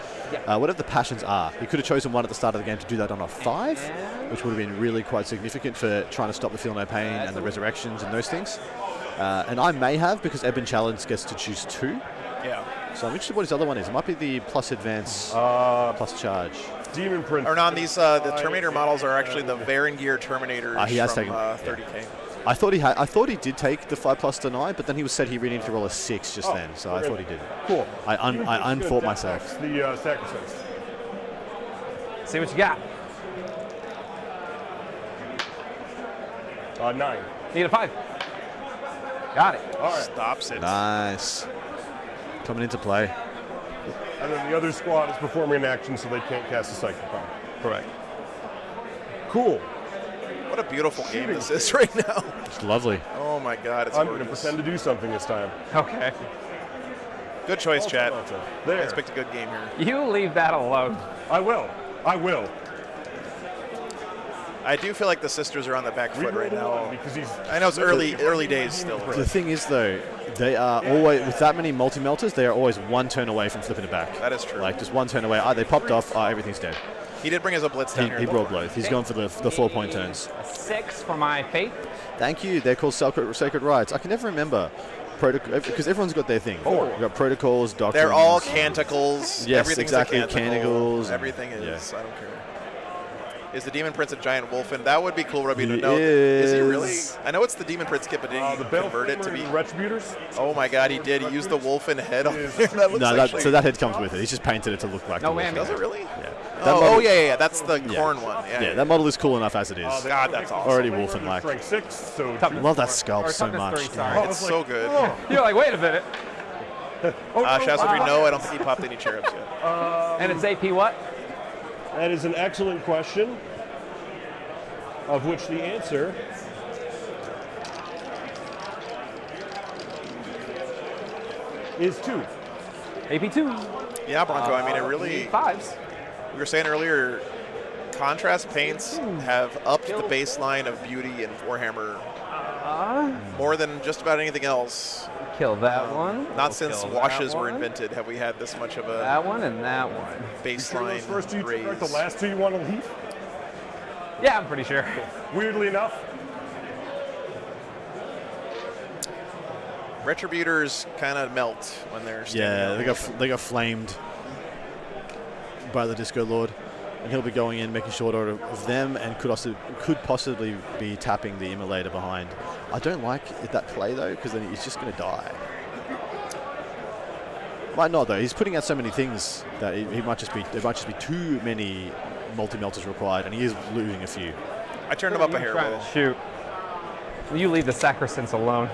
Whatever the passions are. He could have chosen one at the start of the game to do that on a 5, which would have been really quite significant for trying to stop the Feel No Pain and the resurrections and those things. And I may have, because Ebon Challenge gets to choose 2. Yeah. So I'm interested what his other one is. It might be the plus advance, plus charge. Demon Prince. Or no, these the Terminator models are actually the Varangier Terminators he has from taken 30K. I thought he did take the 5+ deny, but then he said he really needed to roll a 6 just then, so I thought he did. Cool. I unthought myself. The sacrifice. See what you got. 9. Need a 5. Got it. All right. Stops it. Nice. Coming into play. And then the other squad is performing an action, so they can't cast a psychic bomb. Correct. Cool. What a beautiful game this is right now. It's lovely. Oh my God, it's I'm going to gorgeous. pretend to do something this time. Okay. Good choice, chat. There. I expect a good game here. You leave that alone. I will. I do feel like the Sisters are on the back foot right now. Because he's I know it's early days still. The thing is, though, they are always, with that many multi-melters, they are always one turn away from flipping it back. That is true. Like, just one turn away. They popped off, everything's dead. He did bring us a blitz down here. He rolled both. He's gone for the 4-point turns. 6 for my faith. Thank you. They're called sacred rites. I can never remember. Because everyone's got their thing. We've got protocols, doctrines. They're all canticles. Yes, Everything's exactly. A canticle. Canticles. Everything is. Yeah. I don't care. Is the Demon Prince a giant wolfen? That would be cool, Robbie, to He know. Is he is. really? I know it's the Demon Prince kit, but did he the convert it to Baleflamer be? and Retributors. Oh my God, he did. He used the wolfen head on there. That looks actually... So that head comes with it. He's just painted it to look like No the wolf. whammy. Does it really? Yeah. Oh, yeah. That's the corn one. Yeah, that model is cool enough as it is. God, that's awesome. Already wolfen-like. Strength 6, so Toughness. Love that Or sculpt so toughness much. 3, sorry. It's so good. You're like, wait a minute. Shazadri, no, I don't think he popped any cherubs yet. And it's AP what? that is an excellent question, of which the answer is 2. AP 2. Yeah, Bronco, I mean, it really... 5s. We were saying earlier, contrast paints have upped the baseline of beauty in Warhammer more than just about anything else. Kill that one. Not We'll since kill washes that were one. invented have we had this much of a That one and that one. baseline First two raise. are the last 2 you want to leave? Yeah, I'm pretty sure. Weirdly enough. Retributors kind of melt when they're standing Yeah, out. they got flamed by the Disco Lord, and he'll be going in, making short order of them, and could possibly be tapping the Immolator behind. I don't like that play though, because then he's just going to die. Might not though. He's putting out so many things that he might just be. There might just be too many multi-melters required, and he is losing a few. I turned him up a hair. Trying Will. to shoot. You leave the sacrosanct alone.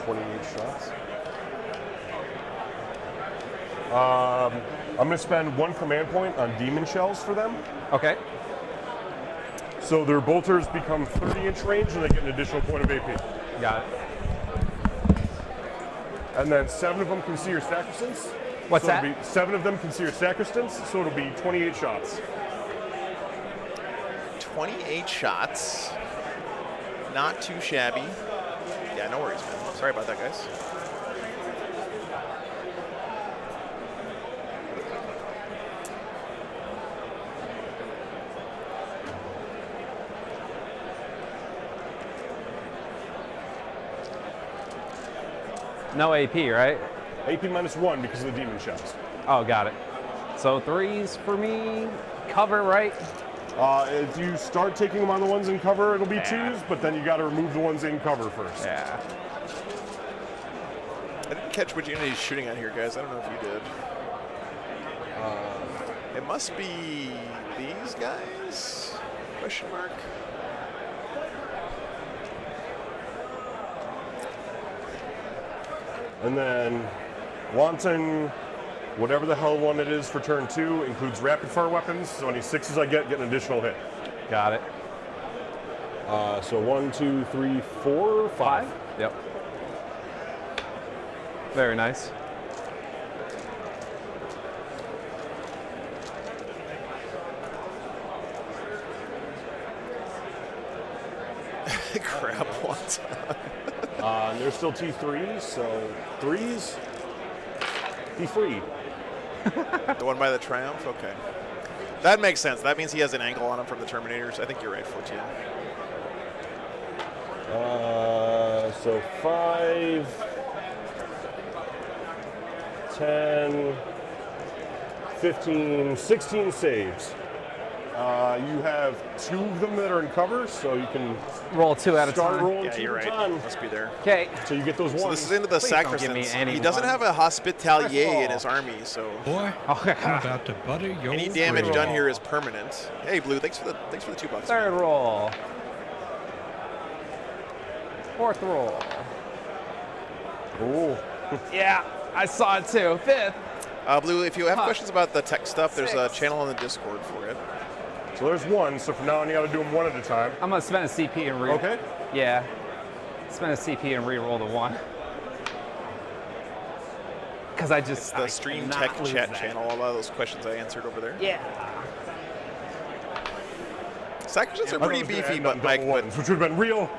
28 shots. I'm going to spend 1 command point on demon shells for them. Okay. So their bolters become 30-inch range, and they get an additional point of AP. Got it. And then 7 of them can see your sacristans. What's so that? It'll be 7 of them can see your sacristans, so it'll be 28 shots. 28 shots. Not too shabby. Yeah, no worries, man. Sorry about that, guys. No AP, right? AP -1 because of the demon shells. Oh, got it. So 3s for me. Cover, right? If you start taking them on the ones in cover, it'll be 2s, but then you got to remove the ones in cover first. Yeah. I didn't catch which unit he's shooting at here, guys. I don't know if you did. It must be these guys? Question mark. And then wanton, whatever the hell one it is for turn 2, includes rapid fire weapons. So any 6s I get an additional hit. Got it. So 1, 2, 3, 4, 5. Yep. Very nice. Crap, what's And there's still T3s, so 3s. Be free. the one by the Triumph? Okay. That makes sense. That means he has an angle on him from the Terminators. I think you're right, 14. So 5, 10, 15, 16 saves. You have 2 of them that are in cover, so you can Roll 2 at a start time. rolling Yeah, 2 you're at a right. time. Must be there. Okay. So you get those ones. So this is into the Please don't give me Sacrosanct. any He doesn't one. have a Hospitalier First of in all. his army, so Boy, I'm about to butter your any damage bread. done here is permanent. Hey, Blue, thanks for the $2. Third roll. Fourth roll. Ooh. Yeah, I saw it too. Fifth. Blue, if you have Huh. questions about the tech stuff, there's a 6. channel in the Discord for it. So there's 1, so from now on you gotta do them 1 at a time. I'm gonna spend a CP and re. Okay. Yeah. Spend a CP and re-roll the 1. Because I just The I Stream cannot Tech lose chat that. channel, a lot of those questions I answered over there. Yeah. Sacrosancts are I thought pretty it was gonna beefy, end but on Mike, double but ones, which would have been real,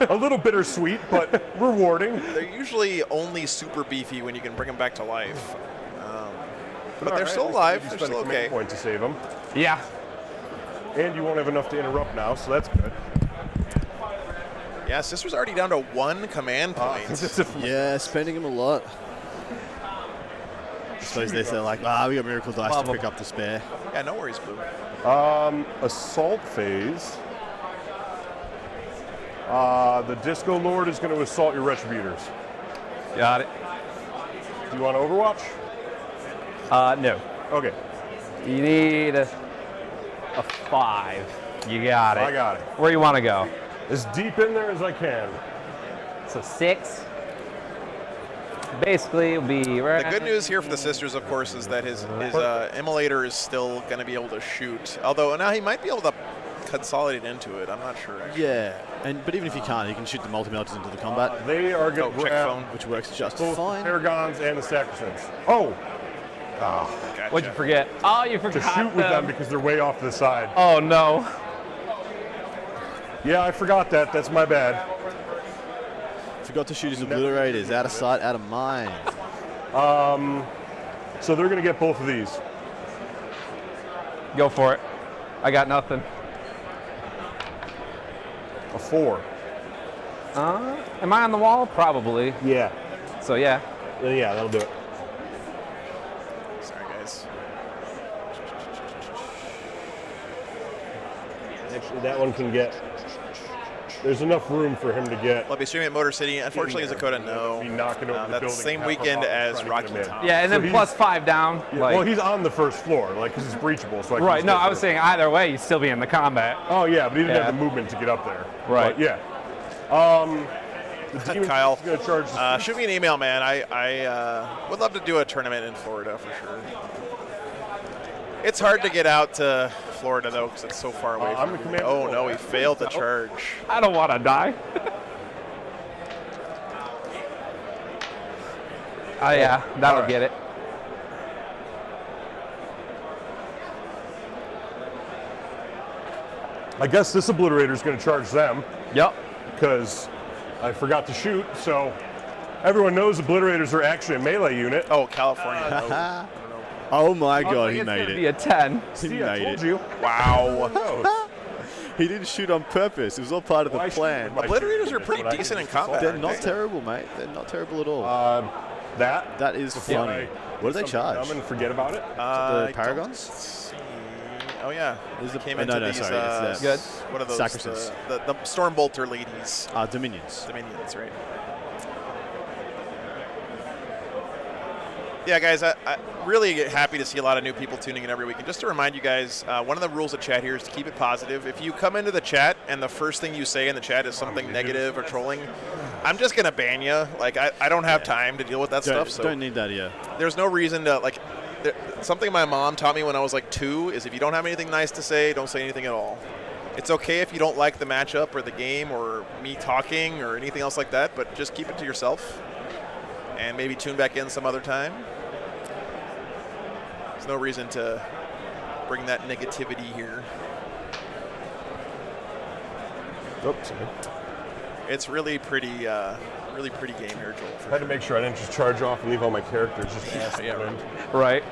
a little bittersweet, but rewarding. they're usually only super beefy when you can bring them back to life. But they're Alright, still at least alive. you They're spent still a command okay. point to save them, Yeah. and you won't have enough to interrupt now, so that's good. Yeah, Sister's already down to 1 command point. Yeah, spending them a lot. I suppose they say like, we got miracle dice to pick up the spare. Yeah, no worries, Blue. Assault phase. The Disco Lord is going to assault your Retributors. Got it. Do you want to Overwatch? No. Okay, You need a 5. You got it. I got it. Where you want to go? As deep in there as I can. So 6. Basically, it'll be right. The good news here for the Sisters, of course, is that his Immolator is still going to be able to shoot. Although now he might be able to consolidate into it. I'm not sure. Actually. Yeah, but even if you can't, you can shoot the multi-melters into the combat, They are going to Check grab phone. which works just both fine. Paragons and the Sacrosancts. Oh, Gotcha. What'd you forget? Oh, you to forgot shoot with them because they're way off to the side. Oh no. Yeah, I forgot that. That's my bad. Forgot to shoot his obliterators. Out of sight, out of mind. So they're going to get both of these. Go for it. I got nothing. A 4. Am I on the wall? Probably. Yeah. So yeah. Yeah, that'll do it. Sorry, guys. Actually, that one can get. There's enough room for him to get. I'll be streaming at Motor City. Unfortunately, Dakota, no. Be knocking over the That's the building same half weekend our as trying to Rocky get him in. Top. Yeah, and So then he's- plus 5 down. Yeah, like, well, he's on the first floor, like, because it's breachable. So I can right. just No, get I was through. saying either way, you'd still be in the combat. Oh yeah, but he didn't Yeah. have the movement to get up there. Right. But, yeah. The demon Kyle, is going to charge. The shoot me an email, man. I would love to do a tournament in Florida for sure. It's hard to get out to Florida though, because it's so far away. I'm from the me. commander. Oh no, he failed the charge. I don't want to die. Oh yeah, that'll All right. get it. I guess this obliterator is going to charge them Yep. because I forgot to shoot. So everyone knows obliterators are actually a melee unit. Oh, California. no. I don't know. Oh my god, he it's made gonna be it. a 10. He See, I made told it. you. Wow. He didn't shoot on purpose. It was all part of the Why shoot plan. with my Obliterators shoot are pretty when I can decent in just assault combat. They're them? not terrible, mate. They're not terrible at all. That. That is funny. What do they charge? Dumb and forget about it. The I don't Paragons? see- Oh yeah. Is the- Came oh, into no, these. sorry, it's Good. What are those? Sacrosanct. The Stormbolter ladies. Dominions. Dominions, right? Yeah, guys, I'm really happy to see a lot of new people tuning in every week. And just to remind you guys, one of the rules of chat here is to keep it positive. If you come into the chat and the first thing you say in the chat is something negative or trolling, I'm just going to ban you. Like, I don't have time to deal with that stuff. So don't need that, yeah. There's no reason to, like, something my mom taught me when I was like 2 is if you don't have anything nice to say, don't say anything at all. It's okay if you don't like the matchup or the game or me talking or anything else like that, but just keep it to yourself and maybe tune back in some other time. There's no reason to bring that negativity here. Oops, sorry. It's really pretty game here, Joel. I had to make sure I didn't just charge off and leave all my characters just ass yeah, in the wind. Right.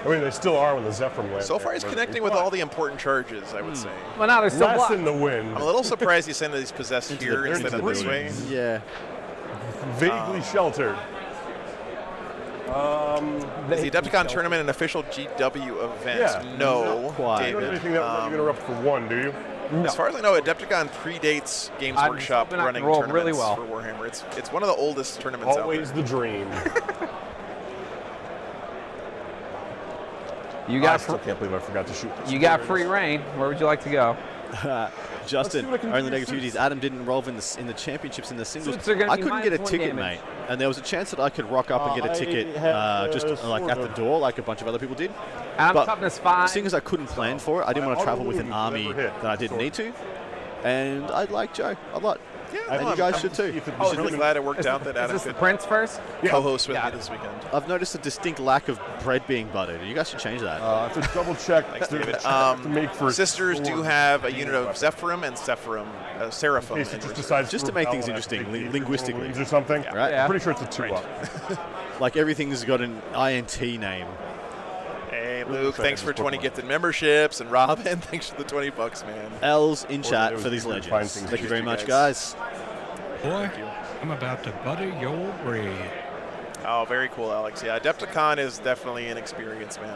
I mean, they still are when the Zephyr went. So far, he's connecting with all the important charges, I would say. Well, now there's still Less block. in the wind. I'm a the little surprised he sent these possessed here instead of this way. Yeah. Vaguely sheltered. Is the Adepticon tournament an official GW event? Yeah. No, Not quite. You don't have David. anything that you interrupt for one, do you? As far as I know, Adepticon predates Games I'm Workshop hoping I can running roll tournaments really well. for Warhammer. It's one of the oldest tournaments Always out the dream. You I got still can't believe I forgot to shoot this. you got free reign. Where would you like to go? Let's Justin, see what I can only do negativities. first. Adam didn't roll in the championships in the singles. Suits are gonna I be couldn't get a -1 ticket, damage. mate, and there was a chance that I could rock up and get a ticket just like at the door, like a bunch of other people did. I'm But toughness 5. seeing as I couldn't plan for it, I didn't want to travel with an All the army moves never hit. that I didn't need to, and I like Joe a lot. Yeah, And no, you guys I'm should too. really glad it worked out that Is Adam this the could Prince first? co-host with Got me it. this weekend. I've noticed a distinct lack of bread being buttered. You guys should change that. I have to double check Thanks, David. to make for Sisters do have a unit of Zephyrim and Seraphim. In case it just in decides Just to make things interesting, linguistically. or something. Right? Yeah. I'm pretty sure it's a 2-up. Like everything's got an INT name. Hey, Luke, thanks for 20 gifted memberships, and Robin, thanks for the $20, man. L's in Or chat it was for these easier to find legends. things Thank you to very do, much, guys. guys. Boy, I'm about to butter your bread. Oh, very cool, Alex. Yeah, Adepticon is definitely an experience, man.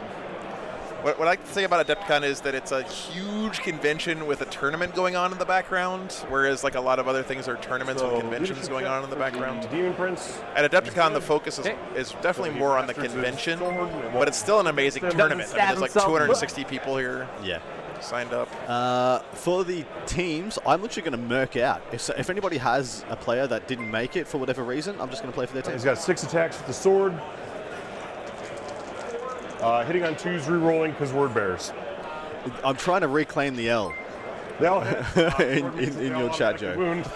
What I like to say about Adepticon is that it's a huge convention with a tournament going on in the background, whereas like a lot of other things are tournaments with conventions going on in the background. Demon Prince. At Adepticon, the focus is definitely more on the convention, but it's still an amazing tournament. I mean, there's like 260 people here Yeah. signed up. For the teams, I'm literally going to murk out. If anybody has a player that didn't make it for whatever reason, I'm just going to play for their team. He's got 6 attacks with the sword. Hitting on 2s, re-rolling because word bears. I'm trying to reclaim the L They all hit. in your chat, Joe. Wound.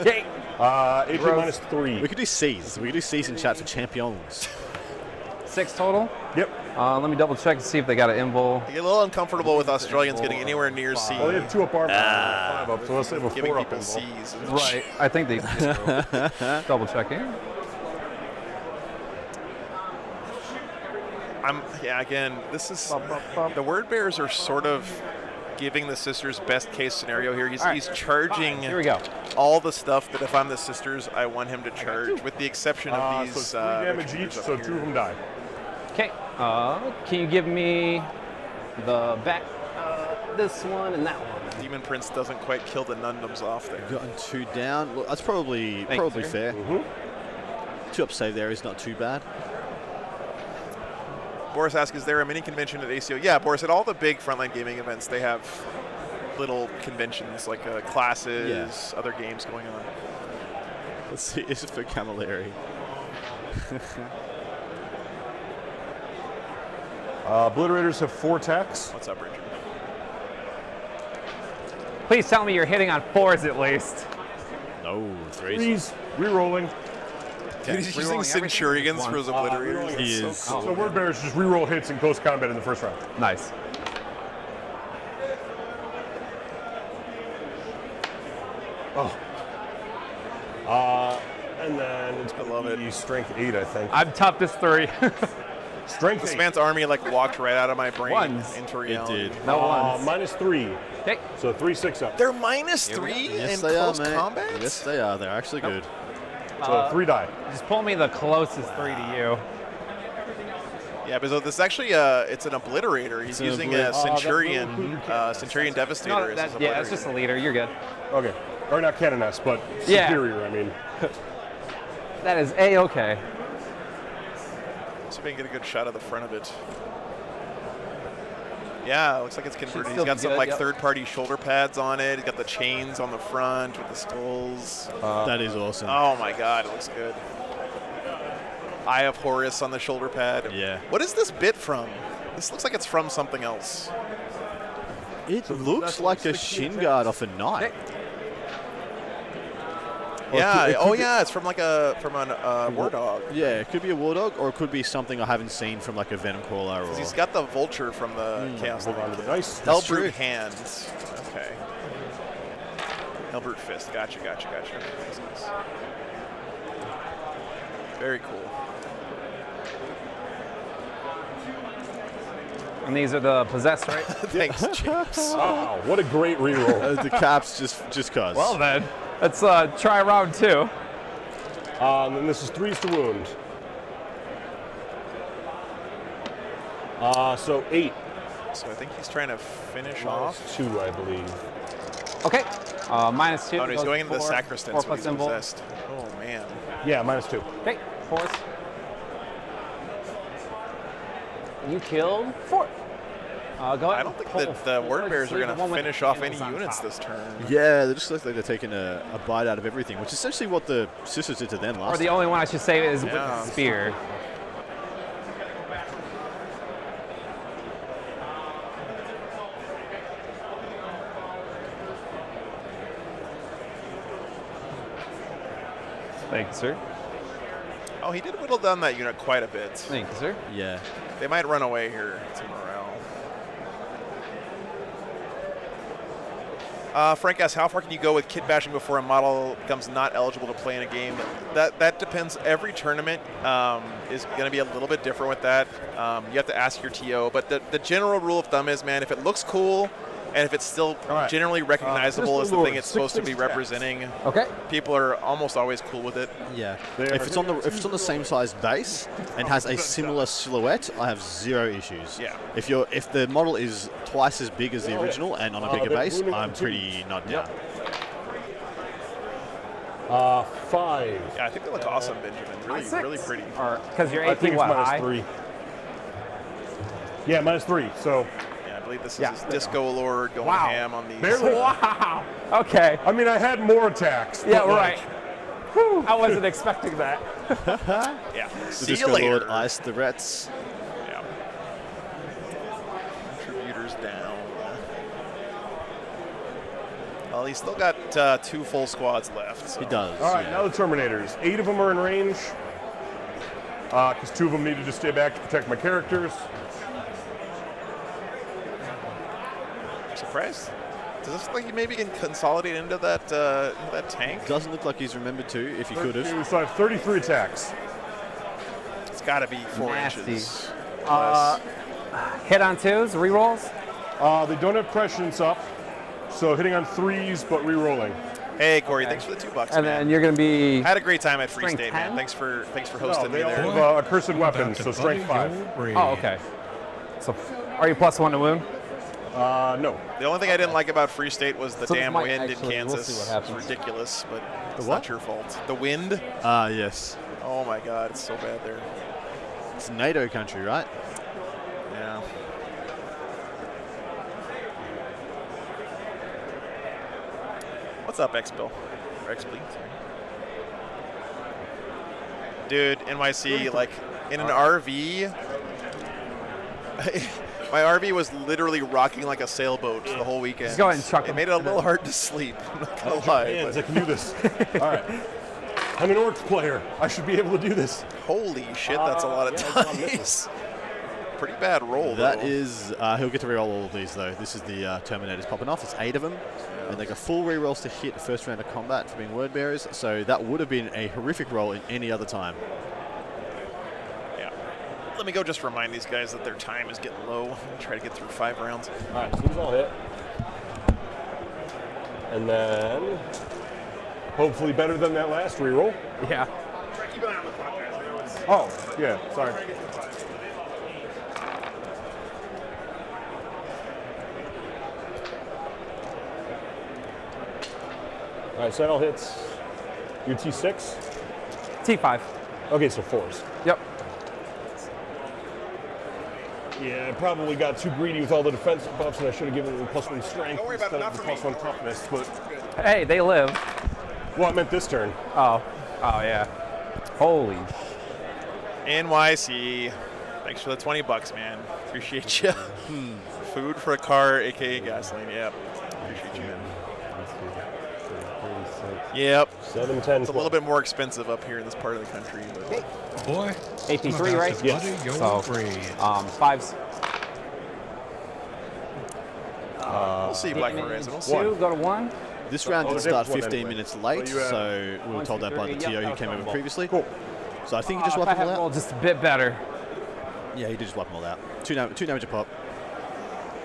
Yay. AP minus 3. We could do C's. We could do C's in chat for champions. 6 total. Yep. Let me double check to see if they got an invul. I get a little uncomfortable with Australians getting anywhere near C, Well, they have 2 up armor, 5 up, so let's have a giving 4 up. people involved. C's. Right. I think they double checking. Again, this is the word bears are sort of giving the sisters best case scenario here. He's, All right. he's charging Here we go. all the stuff that if I'm the sisters, I want him to charge, with the exception of these. So 3 damage retreaters each, up so here. 2 of them die. Okay. Can you give me the back, this one and that one? Demon Prince doesn't quite kill the Nundums off there. Gotten 2 down. Look, that's probably Thanks, sir. fair. 2 up save there is not too bad. Boris asks, is there a mini convention at ACO? Yeah, Boris, at all the big frontline gaming events, they have little conventions like classes, other games going on. Let's see. Is it for Camilleri? Obliterators have 4 attacks. What's up, Richard? Please tell me you're hitting on 4s at least. No, 3s. 3s, re-rolling. Dude, he's using Rerolling everything? Centurions for his obliterators. Re-rolling That's He so is. cool. So word bears just re-roll hits in close combat in the first round. Nice. And then it's going love to be strength 8, I think. I'm toughness 3. Strength This 8. man's army like walked right out of my brain Ones. into reality. did. No ones. minus 3. Okay. So 3 6 up. They're -3 Yes, in they are, close mate. combat? Yes, they are. They're actually good. So 3 die. Just pull me the closest 3 to you. Yeah, but this is actually it's an obliterator. He's an using a Centurion, Centurion Devastator. No, as his that's just obliterator. a leader. You're good. Okay. Or not canoness, but Yeah. superior, I mean. That is A-okay. See if I can get a good shot of the front of it. Yeah, it looks like it's converted. He's still got be some good, like yep. third-party shoulder pads on it. He's got the chains on the front with the skulls. That is awesome. Oh my god, it looks good. Eye of Horus on the shoulder pad. Yeah. What is this bit from? This looks like it's from something else. It looks like a shin guard off a knight. Yeah. it could Oh be- yeah, it's from like a war dog. Yeah, it could be a war dog, or it could be something I haven't seen from like a venom crawler. Or He's got the vulture from the Chaos Hold on Knight. to the dice. Hellbrute hands. Okay. Hellbrute fist. Gotcha. Nice. Very cool. And these are the possessed, right? Thanks, James. Wow, what a great reroll. the caps just cause. Well then, let's try round 2. And this is 3s to wound. So 8. So I think he's trying to finish Minus off. 2, I believe. Okay. -2. Oh, no, he's goes going into the 4, sacristan, 4 so plus he's symbol. possessed. Oh man. Yeah, -2. Okay, force. You killed 4. Go ahead. I don't think that the word bearers are going to finish off any units this turn. Yeah, they just look like they're taking a bite out of everything, which is essentially what the sisters did to them last Or the only one I should say is with Yeah. the spear. Thank you, sir. Oh, he did whittle down that unit quite a bit. Thank you, sir. Yeah. They might run away here to morale. Frank asks, how far can you go with kit bashing before a model becomes not eligible to play in a game? That depends. Every tournament is going to be a little bit different with that. You have to ask your TO, but the general rule of thumb is, man, if it looks cool and if it's still right. generally recognizable as the thing it's Six supposed to be attacks. representing, Okay. people are almost always cool with it. Yeah. If it's on the same size base and has a similar silhouette, I have 0 issues. Yeah. If the model is twice as big as the original and on a bigger they're base, moving I'm to- pretty not down. 5. Yeah, I think they look awesome, Benjamin. Really pretty. Or because you're I 18, think it's what, high? -3. Yeah, -3. So, Yeah, I believe this is Yeah. his Disco Lord going Wow. ham on these. barely. Wow. Okay. I mean, I had more attacks. Yeah, but, like, right. Whew, I wasn't expecting that. Yeah. The See you Disco later. Lord iced the Rets. Yeah. Contributors down. Well, he's still got 2 full squads left. So. He does. All right, yeah. now the Terminators. 8 of them are in range. Because 2 of them needed to stay back to protect my characters. Surprised? Does this look like he maybe can consolidate into that tank? Doesn't look like he's remembered to, if he could have. So I have 33 attacks. It's got to be 4 Nasty. inches. Hit on 2s, rerolls. They don't have prescience up. So hitting on 3s, but re-rolling. Hey, Corey, thanks for the $2, And man. then you're going to be. I had a great time at Free Strength State, 10? man. Thanks for No, hosting me they all there. have accursed I'm weapons, about so to strength buddy 5. your brain. Oh, okay. So, are you +1 to wound? No. The only thing I didn't like about Free State was the So this damn might wind in actually- we'll Kansas. see what It's happens. ridiculous, but it's what? not your fault. The wind? Yes. Oh my God, it's so bad there. It's NATO country, right? Yeah. What's up, X-Bill? Or X-Bleed, sorry. Dude, NYC, like, in an RV, my RV was literally rocking like a sailboat the whole weekend. Just go ahead and chuck It him. made it a little hard to sleep, I'm not gonna lie. Hands, I But can do this. All right. I'm an Orcs player. I should be able to do this. holy shit, that's a lot of yeah, it's not dice. Pretty bad roll, That though. is, he'll get to reroll all of these though. This is the Terminators popping off. It's 8 of them. And they got full rerolls to hit the first round of combat for being word bearers. So that would have been a horrific roll in any other time. Yeah. Let me go just remind these guys that their time is getting low. Try to get through 5 rounds. All right, so these all hit. And then, hopefully better than that last reroll. Yeah. Oh, yeah, sorry. All right, so that all hits. Your T6? T5. Okay, so 4s. Yep. Yeah, I probably got too greedy with all the defensive buffs, and I should have given them +1 strength Don't worry about it, instead not of for the me. +1 toughness. But Hey, they live. well, I meant this turn. Oh, yeah. Holy. NYC. Thanks for the $20, man. Appreciate you. Food for a car, aka gasoline. Yep. Appreciate you, man. Yep. 7, 10, It's a little bit more expensive up here in this part of the country, but Boy, AP3, I'm about right? to butter your So, bread. 5s. we'll see Black Horizon. We'll see. 2, go to 1. This round Oh, did the start different one 15 anyway. minutes late, Well, you have- so we were 1, told 2, that by the 3, TO yep, who that came was over double. previously. Cool. So I think he just If I wiped them had all rolled out. just a bit better. Yeah, he did just wipe them all out. Two damage a pop.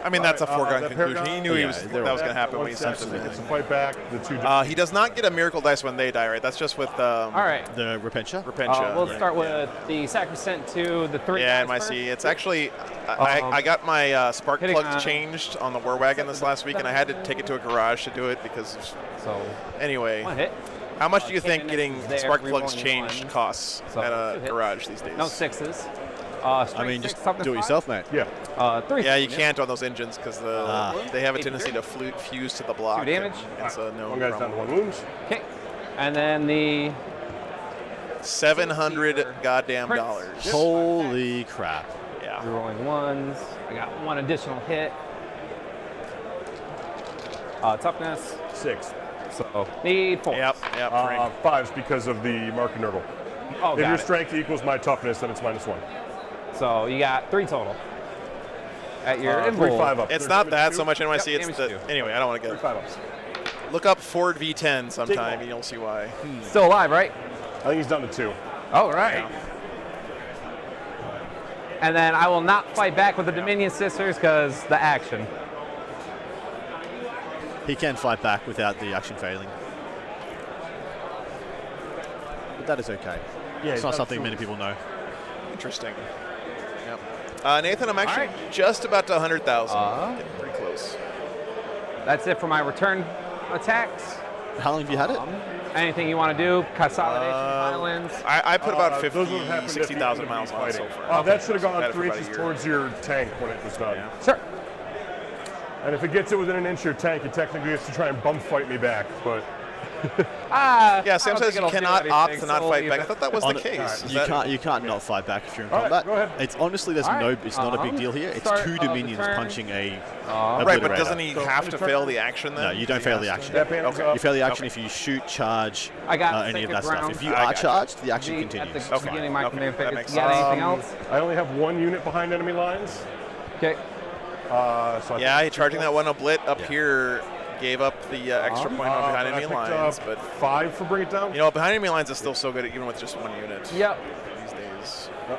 I mean, that's a foregone the conclusion. He Paragon? knew Yeah, that was they're going to That happen when he one sent step them gets in. to fight back. The 2. He does not get a miracle dice when they die, right? That's just with All right. The Repentia. Repentia. We'll start with the Sacrosanct to the 3 Yeah, guys NYC. first. It's actually, I got my spark hitting plugs on- changed on the War Wagon this last week, and I had to take it to a garage to do it because, So, anyway, 1 hit. how much do you think Cannon getting is there, spark plugs rerolling changed ones. costs So, at a 2 hits. garage these days? No 6s. I Straight mean, 6, just toughness do it 5. yourself, mate. Yeah. 3. Yeah, you can't on those engines because they have a tendency to fuse to the block. 2 damage. And it's a no One guy's down to problem. 1 wound. Okay. And then the 700 goddamn Prince. dollars. Holy crap. Yeah. rerolling 1s. I got 1 additional hit. Toughness. 6. So, need 4. Yep. Frank. 5's because of the Mark and Nurdle. Oh, If your got it. strength equals my toughness, then it's -1. So, you got 3 total. At your 3, invul. 5 up. It's There's not damage that 2, so much NYC. Yep, It's damage the 2. anyway. I don't want to 3, get 5 ups. look up Ford V10 sometime, one. and you'll see why. Still alive, right? I think he's down to 2. All right. And then I will not fight back with the Dominion Sisters because the action. He can fight back without the action failing. But that is okay. Yeah, It's not something many people know. Interesting. Yep. Nathan, I'm actually just about to 100,000. Getting pretty close. That's it for my return attacks. How long have you had it? Anything you want to do? Consolidation, Islands. I put about Those 50, would have happened 60,000 if you miles would on be it so fighting. far. That should have Had gone it for 3 about a inches year. towards your tank when it was done. Yeah. Sure. And if it gets it within an inch of your tank, it technically has to try and bump fight me back. But Yeah, Sam says you cannot opt to not fight back. I thought that was the On- case. Is You that- can't not fight back if you're in All right, combat. go ahead. It's honestly it's not a big deal here. It's Start 2 of the Dominions turn. punching a Right, but obliterator. doesn't he have to fail the action then? No, you don't fail the action. Step hands up. You fail the action if you shoot, charge, I got any of second that stuff. round. If you I are gotcha. charged, the action At continues. the Okay, beginning of my okay, command that phase. makes You got sense. anything else? I only have 1 unit behind enemy lines. Okay. So I Yeah, think- charging that one oblit up Yeah. here gave up the extra point on behind but I enemy picked lines. up But 5 for bring it down. you know, behind enemy lines is still so good even with just 1 unit Yep. these days. Oh,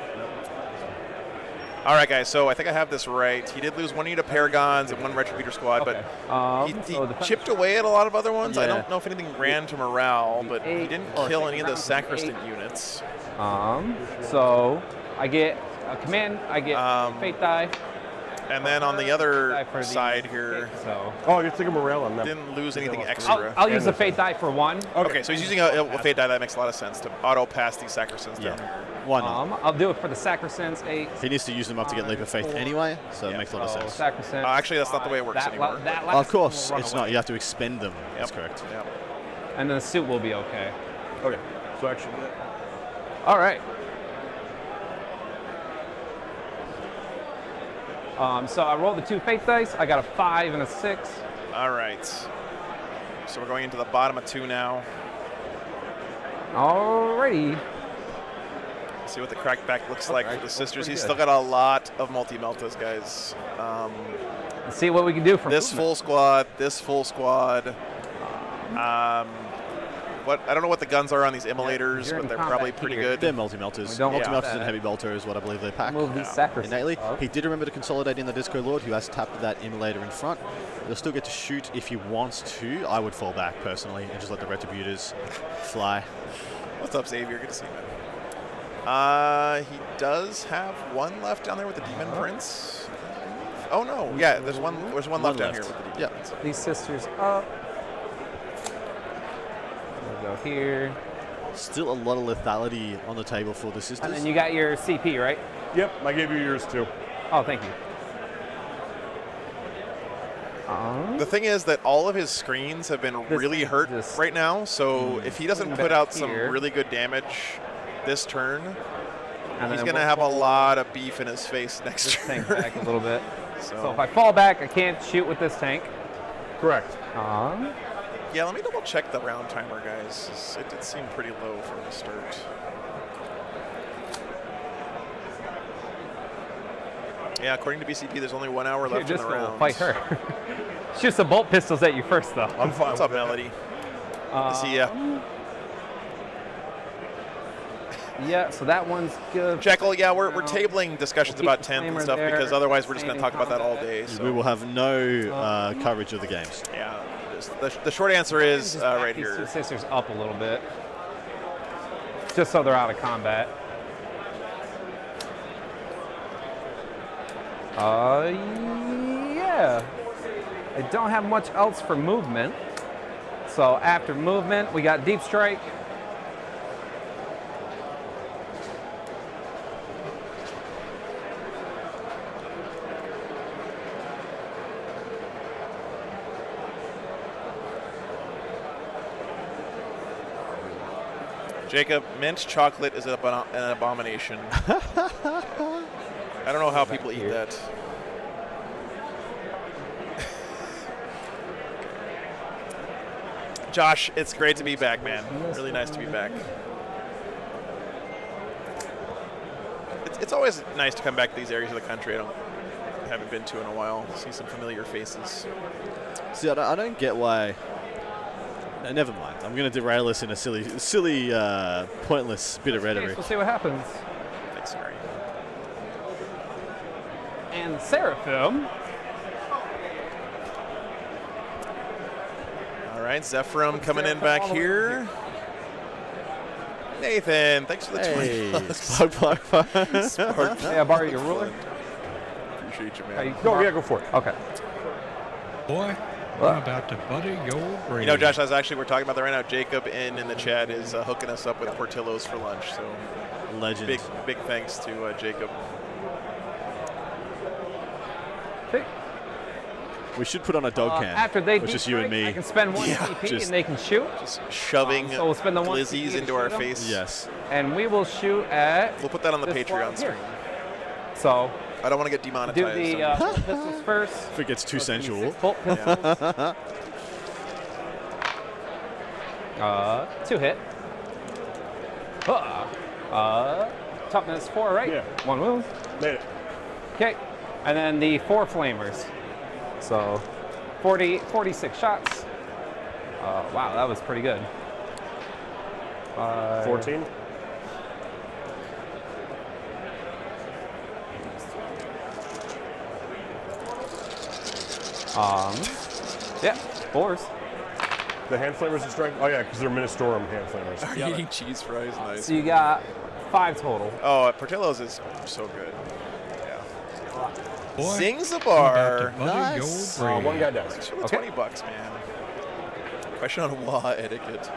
All right, guys. So I think I have this right. He did lose 1 unit of Paragons and 1 Retributor squad, Okay. but he So the chipped away at a lot of other ones. I Yeah. don't know if anything ran to morale, but he eight, didn't or kill second any of the round for the Sacristan units. So I get a command. I get Fate Die. And then on the Die other for the side here, So Oh, you're thinking morale on them. didn't lose anything I'll, extra. I'll use the Fate Die for 1. Okay, so he's using a Fate die. That makes a lot of sense to auto pass these Sacristans down. Why not? I'll do it for the Sacrosanct 8. He needs to use them up to get Leap of Faith anyway, so it makes a lot of So sense. Sacrosanct. Actually, that's not the way it works that anymore. That Of course, run it's away. not. You have to expend them. That's correct. Yep. And then the suit will be okay. Okay. So actually, All right. So I rolled the 2 Fate dice. I got a 5 and a 6. All right. So we're going into the bottom of 2 now. Alrighty. See what the crackback looks like for the sisters. pretty He's good. still got a lot of multi-meltas, guys. Let's see what we can do from This full squad, this full squad. What I don't know what the guns are on these immolators, you're but in they're combat probably pretty here. good. They're multi-melters. We don't want Multi-melters that. and heavy bolter is what I believe they pack. Move these Sacrosanct Innately. up. He did remember to consolidate in the Disco Lord, who has tapped that immolator in front. He'll still get to shoot if he wants to. I would fall back personally and just let the Retributors fly. What's up, Xavier? Good to see you, man. He does have 1 left down there with the Demon Prince. Oh no, yeah, there's one left down here with the Demon Yeah. Prince. These sisters up. We'll go here. Still a lot of lethality on the table for the sisters. And then you got your CP, right? yep, I gave you yours too. Oh, thank you. The thing is that all of his screens have been really hurt right now, so if he doesn't put out some really good damage this turn, he's going to have a lot of beef in his face next turn. Tank back a little bit. So if I fall back, I can't shoot with this tank. Correct. Yeah, let me double check the round timer, guys. It did seem pretty low from the start. Yeah, according to BCP, there's only 1 hour left in the round. Fight her. Shoot some bolt pistols at you first, though. I'm fine. What's up, Melody? See ya. Yeah, so that one's good. Jekyll, yeah, we're tabling discussions about 10th and stuff because otherwise we're just going to talk about that all day. So. We will have no coverage of the games. Yeah, the short answer is right here. These sisters up a little bit, just so they're out of combat. Yeah. I don't have much else for movement. So after movement, we got deep strike. Jacob, mint chocolate is an abomination. I don't know how people eat that. Josh, it's great to be back, man. Really nice to be back. It's always nice to come back to these areas of the country I haven't been to in a while. See some familiar faces. See, I don't get why. No, never mind. I'm going to derail us in a silly, pointless bit of rhetoric. We'll see what happens. Thanks, Harry. And Seraphim. All right, Zephyrum coming in back here. Nathan, thanks for the 20 Spark. Hey, I borrow your ruler. Appreciate you, man. Go for it. Okay. Boy, I'm about to butter your brain. You know, Josh, we're talking about that right now. Jacob in the chat is hooking us up with Portillo's for lunch. So, Legend. Big thanks to Jacob. Okay. We should put on a dog cam. After they it's just you and me. I can spend one CP and they can shoot. Just shoving so we'll spend the one glizzies CP into our face. Yes. And we will shoot at. We'll put that on the Patreon screen. So. I don't want to get demonetized. Do the pistols first. If it gets too sensual. Bolt pistols. 2 hit. Toughness 4, right? Yeah. 1 wound. Made it. Okay. And then the 4 flamers. So 46 shots. Wow, that was pretty good. 14. Yeah, 4s. The hand flamers are strength. Oh yeah, because they're Ministorum hand flamers. Are you eating cheese fries? Nice. So you got 5 total. Oh, Portillo's is so good. Yeah. Boy, Zingzabar. Nice. One guy dies. Thanks for the $20, man. Question on law etiquette.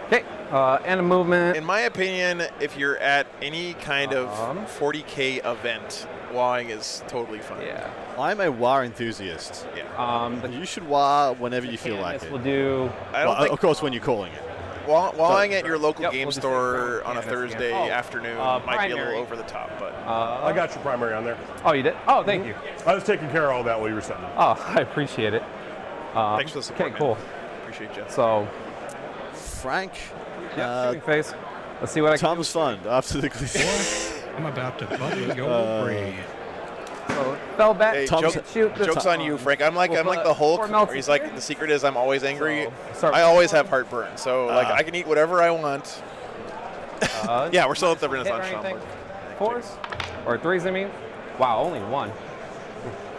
Okay, and a movement. In my opinion, if you're at any kind of 40K event, wawing is totally fine. Yeah. I'm a WAR enthusiast. Yeah. You should WAR whenever you feel like it. We'll do. Of course, when you're calling it. Wawing at your local game we'll just store do on a Thursday afternoon might be a little over the top, but I got your primary on there. Oh, you did? Oh, thank you. I was taking care of all that while you were setting. Oh, I appreciate it. thanks for the support. Okay, cool. Man. Appreciate you. So, Frank. shooting face. Let's see what I can Tom's fun after the glitch. I'm about to butter your brain. So, fell back. Hey, shoot. Joke's on you, Frank. I'm like the Hulk. Where he's like, the secret is I'm always angry. So, I always have heartburn, so like I can eat whatever I want. Yeah, we're still at the Renaissance Shop. 4s? Or 3s, I mean? Wow, only 1.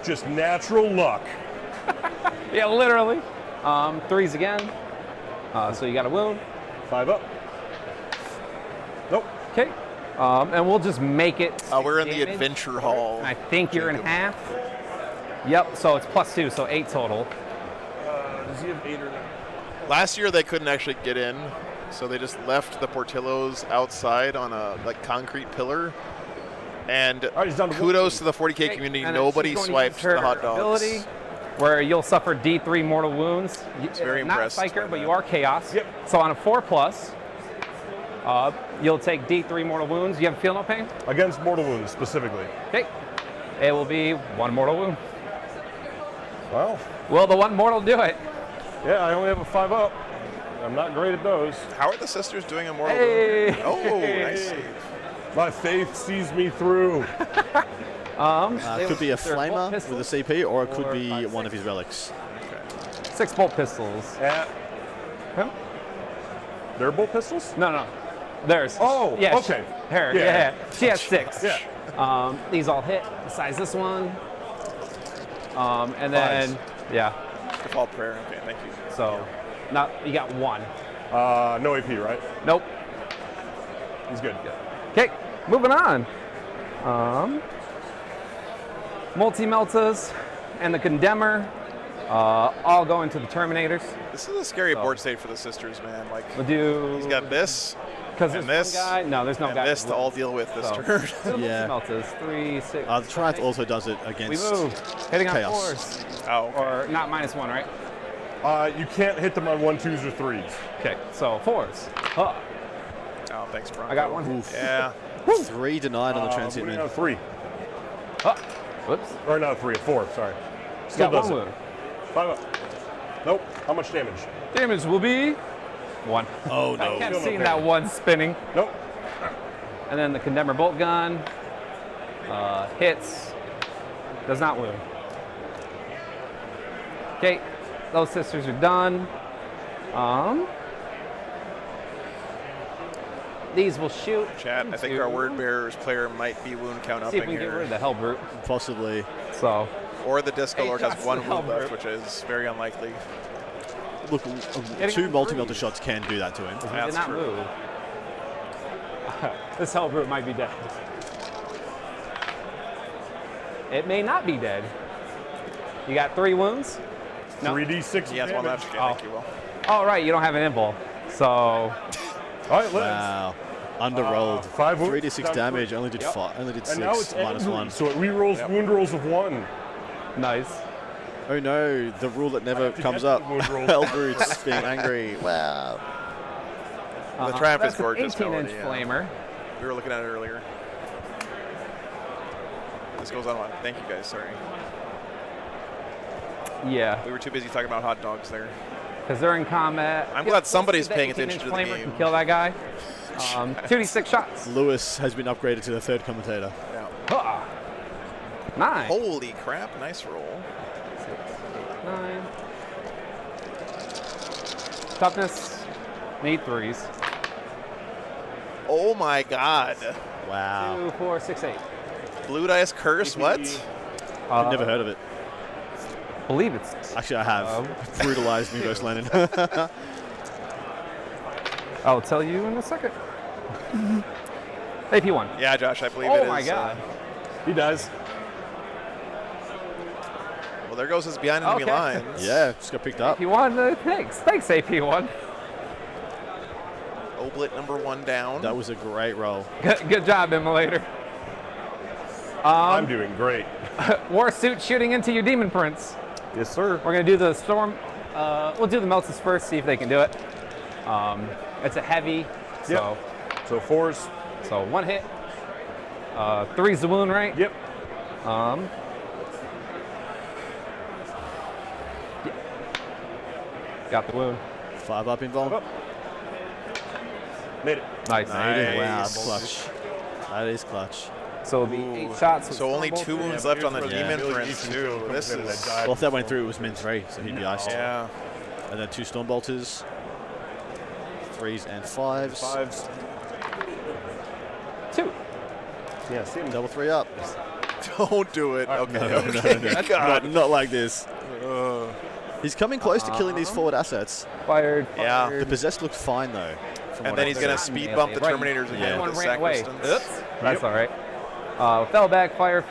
Just natural luck. Yeah, literally. 3s again. So you got a wound. 5 up. Nope. Okay. And we'll just make it. We're in the damage. adventure hall. I think you're in half. Yep, so it's +2, so 8 total. Does he have 8 or 9? Last year they couldn't actually get in, so they just left the Portillos outside on a concrete pillar. And right, he's down to kudos to the 40K community. And then Nobody she's going to swiped use her the hot dogs. ability, where you'll suffer D3 mortal wounds. It's very Not impressed Psyker, by but that. you are Chaos. Yep. So on a 4+, you'll take D3 mortal wounds. You have feel no pain? Against mortal wounds specifically. Okay. It will be 1 mortal wound. Well, Will the 1 mortal do it? yeah, I only have a 5 up. I'm not great at those. How are the sisters doing on Mortal Hey! Wound? Oh, nice save. My faith sees me through. It could be a They're bolt flamer pistols, with a CP, or it could or be 5, one of 6. his relics. 6 bolt pistols. Yeah. Huh? They're bolt pistols? No. There's. Oh, yeah, okay. Her, Yeah. yeah. She has 6. Yeah. These all hit, besides this one. And then, yeah. Default prayer. Okay, thank you. So, now you got 1. No AP, right? Nope. He's good. Okay, moving on. Multi-Meltas and the Condemner all go into the Terminators. This is a scary board state for the sisters, man. Like, We'll do. he's got this, Because and there's this, one guy. No, there's no and guy. this to all deal with this So, turn. two Yeah. Multi-Meltas. 3, 6. The Triumph also does it We against. move. Hitting on Chaos. 4s. Oh, okay. Or not -1, right? You can't hit them on 1, 2s, or 3s. Okay, so 4s. Huh. Oh, thanks, Bronco. I got 1. Yeah. 3 denied on the transit What do you man. know, 3. Huh. Whoops. Or not 3, a 4, sorry. Still Got does 1 it. wound. 5 up. Nope. How much damage? Damage will be 1. Oh I no. kept Still no seeing pain. that 1 spinning. Nope. And then the Condemner bolt gun hits, does not wound. Okay, those sisters are done. These will shoot. Chat, I think our word bearer's player might be wound count See if upping we can get rid here. of the Hellbrute. Possibly. So, Or the Disco 8 Lord shots has to 1 the wound left, Hellbrute. which is very unlikely. Look, Hitting 2 on multi-melter 3. shots can do that to him. he That's did not true. move. This Hellbrute might be dead. It may not be dead. You got 3 wounds? No. 3d6 He has 1 damage. left. Okay, thank you, Will. Oh, right, you don't have an invul. So, All right, let's. Wow. Underrolled. 5 wounds. 3 to 6 Down damage. three. Only did Yep. 5. Only did And now 6 it's minus angry, 1. so it rerolls wound rolls of 1. nice. Oh no, the rule that never to comes get up. the wound roll. Hellbrutes being angry. Wow. The Triumph is That's an gorgeous. 18-inch already, yeah. flamer. We were looking at it earlier. This goes on. Thank you guys. Sorry. Yeah. We were too busy talking about hot dogs there. Because they're in combat. I'm Yeah, glad somebody's that paying 18-inch attention to the flamer game. can kill that guy. 2d6 shots. Lewis has been upgraded to the 3rd commentator. Yeah. Huh. 9. Holy crap! Nice roll. 9. Toughness. Need 3s. Oh my God! Wow. 2, 4, 6, 8. Blue Dice Curse. What? I've never heard of it. Believe it's. Actually, I have. Brutalized New Ghost Lennon. I'll tell you in a second. AP1. Yeah, Josh, I believe it is. Oh my God. He does. Well, there goes his behind enemy Okay. lines. Yeah, just got picked up. AP1. Thanks. Thanks, AP1. Oblit number 1 down. That was a great roll. Good job, Immolator. I'm doing great. War suit shooting into your Demon Prince. Yes, sir. We're going to do the Storm. We'll do the Meltas first, see if they can do it. It's a heavy, so So 4s. so 1 hit. 3's the wound, right? Yep. Got the wound. 5 up involved. Made it. Nice. Nice. Wow, that's clutch. That is clutch. So it'll be 8 shots. with So only Stormbolt 2 through. wounds left on the Yeah. Demon Prince too. This is. Well, if that went through, it was min 3, so he'd be iced. Yeah. And then 2 Stormbolters. 3s and 5s. 5s. 2. Yeah, see him. Double 3 up. Don't do it. Okay. No, okay. God. not like this. He's coming close to killing these forward assets. Fired. Yeah. The Possessed looked fine, though. from And what then I he's could gonna see. speed bump the Right. Terminators again Yeah. with One the ran away. Sacristans. Oops. That's all right. Fell back, fired.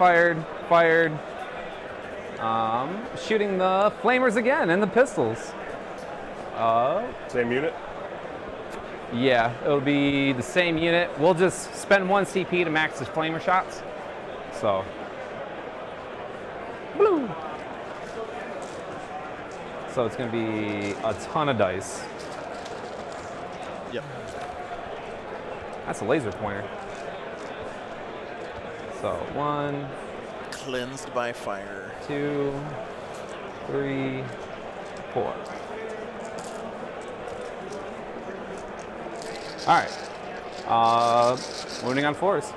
Shooting the Flamers again and the pistols. Same unit. Yeah, it'll be the same unit. We'll just spend 1 CP to max his Flamer shots. So, blue. So it's going to be a ton of dice. Yep. That's a laser pointer. So 1, Cleansed by fire. 2, 3, 4. All right. Wounding on 4s.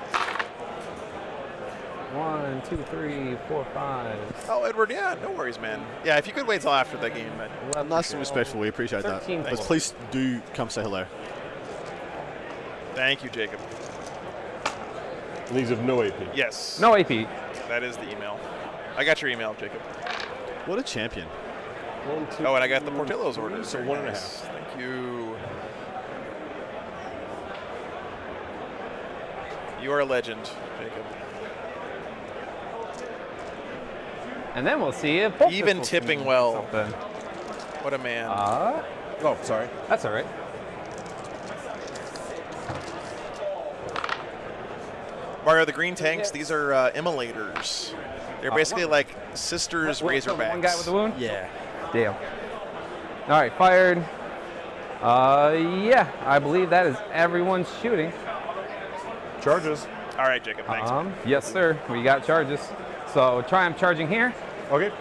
1, 2, 3, 4, 5. Oh, Edward, yeah, no worries, man. Yeah, if you could wait till after the game, but Nice and respectful. We appreciate that. 13 But total. please do come say hello. thank you, Jacob. And these have no AP. Yes. No AP. That is the email. I got your email, Jacob. What a champion. 1, 2, Oh, and I got the Portillo's order. So Very 1.5. nice. Thank you. You are a legend, Jacob. And then we'll see if both Even pistols tipping can well. do something. What a man. Oh, sorry. That's all right. Mario, the green tanks, these are immolators. They're basically like sisters One guy with the Razorbacks. wound? Yeah. Damn. All right, fired. Yeah, I believe that is everyone shooting. Charges. All right, Jacob, thanks. Yes, sir. We got charges. So Triumph charging here. Okay.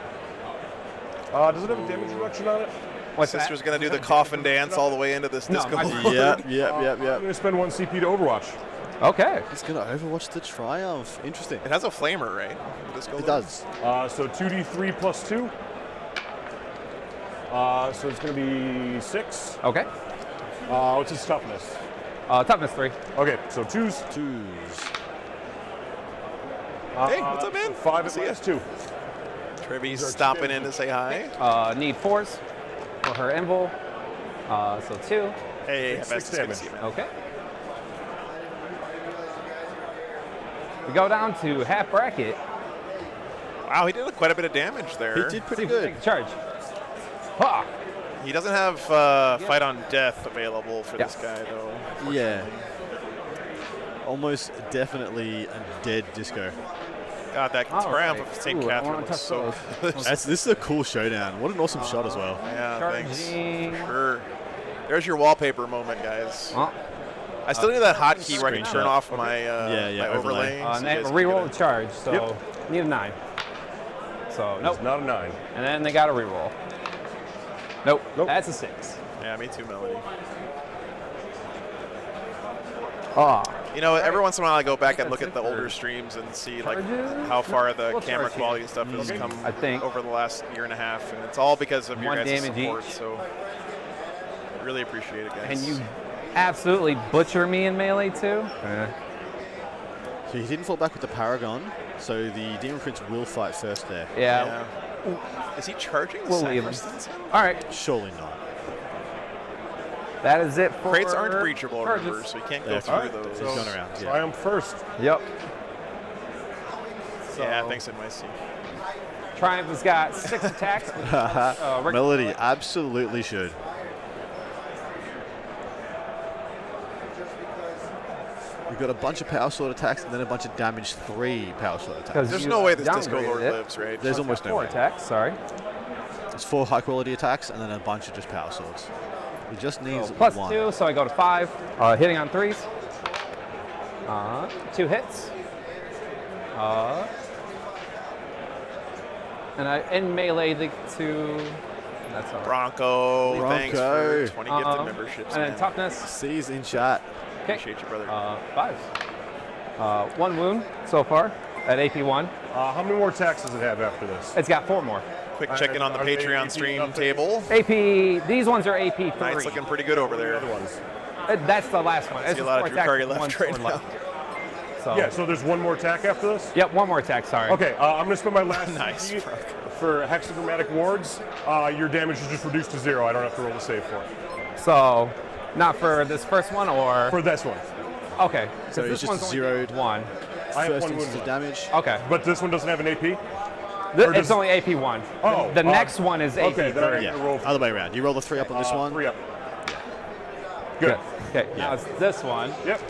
Does it have a damage reduction on it? What's Sister's that? going to do the coffin dance all the way into this No, disco. I- Yep. I'm going to spend 1 CP to Overwatch. Okay. He's going to overwatch the Triumph. Interesting. It has a flamer, right? The disco It logo? does. So 2d3 plus 2. So it's going to be 6. Okay. What's his toughness? Toughness 3. Okay, so 2s. Hey, what's up, man? So 5 at See ya. minus 2. Trevi's stopping in to say hi. Need 4s for her invul. So 2. Hey, Six Hephaestus, good to damage. see you, man. Okay. We go down to half bracket. Wow, he did quite a bit of damage there. He did pretty See if we good. take the charge. Ha! He doesn't have Fight on Death available for this guy, though. Yeah. Almost definitely a dead disco. God, that All Triumph right. of St. Ooh, I Catherine wanna looks so touch good. This is a cool showdown. What an awesome shot as well. Yeah, thanks. Charging. Sure. There's your wallpaper moment, guys. Well, I still need that hotkey where I can screenshot. turn off my, Yeah, my overlay. overlay. so and you then guys can reroll get the charge. So need a 9. So nope. It's not a 9. And then they got a reroll. Nope. Nope. That's a 6. it. Yeah, me too, Melody. Ah. You know, every once in a while I go back and look That's at the it for older streams and see like charges? how far the We'll camera charge here. quality stuff has Okay. come I think. over the last year and a half, and it's all because of your 1 guys' damage support. each. So really appreciate it, guys. And you absolutely butcher me in melee too? So he didn't fall back with the Paragon, so the Demon Prince will fight first there. Yeah. Yeah. Is he charging the We'll leave him. Sacristans? All right. Surely not. That is it for Crates aren't breachable, charges. remember, so you can't go Yeah, through alright. those. He's gone around. Yeah. Triumph first. Yep. Yeah, So, thanks, NYC. Triumph has got 6 attacks. Melody absolutely should. We've got a bunch of Power Sword attacks and then a bunch of damage 3 Power Sword attacks. There's you no way this Disco downgraded Lord it. lives, right? There's almost no 4 way. attacks, sorry. There's 4 high quality attacks and then a bunch of just Power Swords. He just needs So plus 1. 2, so I go to 5. Hitting on 3s. 2 hits. And I in melee the 2. That's all right. Bronco, thanks for 20 gifted memberships. And then man. toughness. C's in chat. Okay. Appreciate you, brother. 5. 1 wound so far at AP 1. How many more attacks does it have after this? It's got 4 more. Quick check-in on the are they Patreon AP stream enough to- table. AP, these ones are AP 3. Knight's looking pretty good over The there. other ones. That's the last one. It's See a lot of four Drew attacks Carey with left 1 right sword now. left. So, Yeah, so there's one more attack after this? Yep, 1 more attack, sorry. Okay, I'm going to spend my last Nice, CP bro. for hexagrammatic wards. Your damage is just reduced to 0. I don't have to roll the save for it. So, not for this first one, or? For this one. Okay. So this it's just one's only zeroed. 1. I have First 1 wound instance of left. damage. Okay. But this one doesn't have an AP? Or It's does- only AP 1. Oh, The next one is AP okay, then I 3. get Yeah, roll for- other way around. You roll the 3 up on this one. 3 up. Good. Okay, now it's this one. Yep.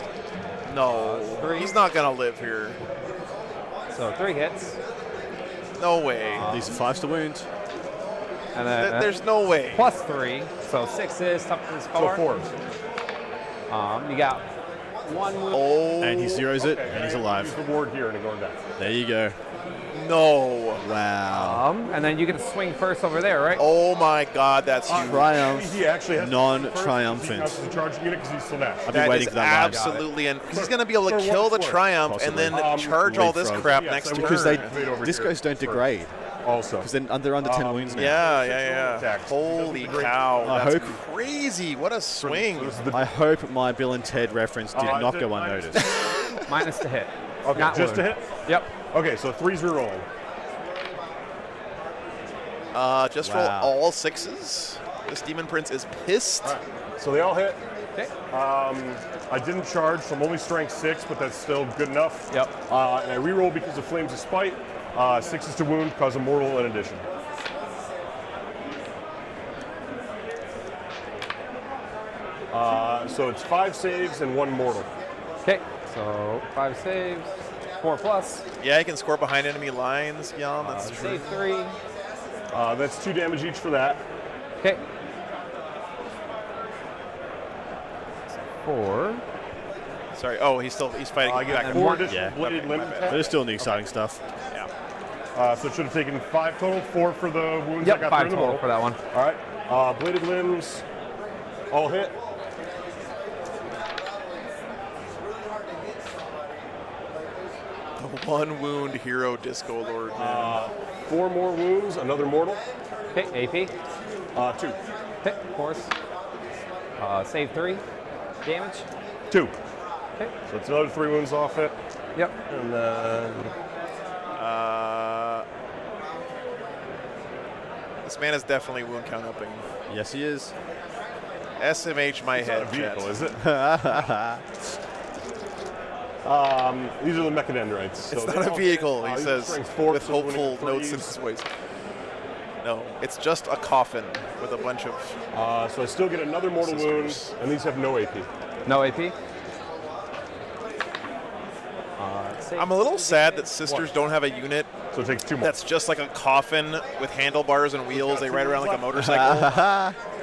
No, Three. he's not gonna live here. So 3 hits. No way. These are 5s to wound. And then There's no way. plus 3. So 6s, toughness 4. So 4s. You got 1 wound. Oh. And he zeroes it, and he's Use alive. the ward here and going down. There you go. No. Wow. And then you get to swing first over there, right? Oh my God, that's huge. Triumph. He actually has Non-triumphant. He counts as a charging unit because he's still nash. I've been That waiting is for that line. absolutely, and because he's going to be able to For kill what the for? Triumph and then charge all this leapfrog. crap Yes, next I will. Because turn. discos don't degrade. Also. Because then they're under 10 wounds now. Yeah. Attacks. Holy He doesn't cow, I that's hope- crazy. What a swing. This is the- I hope my Bill and Ted reference did not go unnoticed. Minus the hit. Okay, Not just wound. a hit? Yep. Okay, so 3s are rolling. Just Wow. roll all 6s. This Demon Prince is pissed. All right, so they all hit. Okay. I didn't charge, so I'm only strength 6, but that's still good enough. Yep. And I reroll because of Flames of Spite. 6s to wound, cause a mortal in addition. So it's 5 saves and 1 mortal. Okay. So 5 saves, 4 plus. Yeah, he can score behind enemy lines. Yeah, that's true. Save 3. That's 2 damage each for that. Okay. 4. Sorry. Oh, he's fighting I back get and 4 forth. additional Yeah. bladed limb. But it's still the exciting stuff. Yeah. So it should have taken 5 total, 4 for the wounds I Yep, got 5 through the total mortal. for that one. All right. Bladed limbs, all hit. The 1 wound hero Disco Lord. Man. 4 more wounds, another mortal. Okay, AP. 2. Hit, of course. Save 3. Damage. 2. Okay. So it's another 3 wounds off it. Yep. And then This man is definitely wound count upping. Yes, he is. SMH my it's not a head. vehicle, chat. is it? These are the mechadendrites. So It's they not a all vehicle, hit. he These says, are strength 4, with so when hopeful it notes in threes. his voice. No, it's just a coffin with a bunch of. So I still get another mortal wound, Sisters. and these have no AP. No AP. Save I'm a little sad that Sisters don't have a unit So it takes 2 more. that's just like a coffin with handlebars and wheels. They ride around like a motorcycle.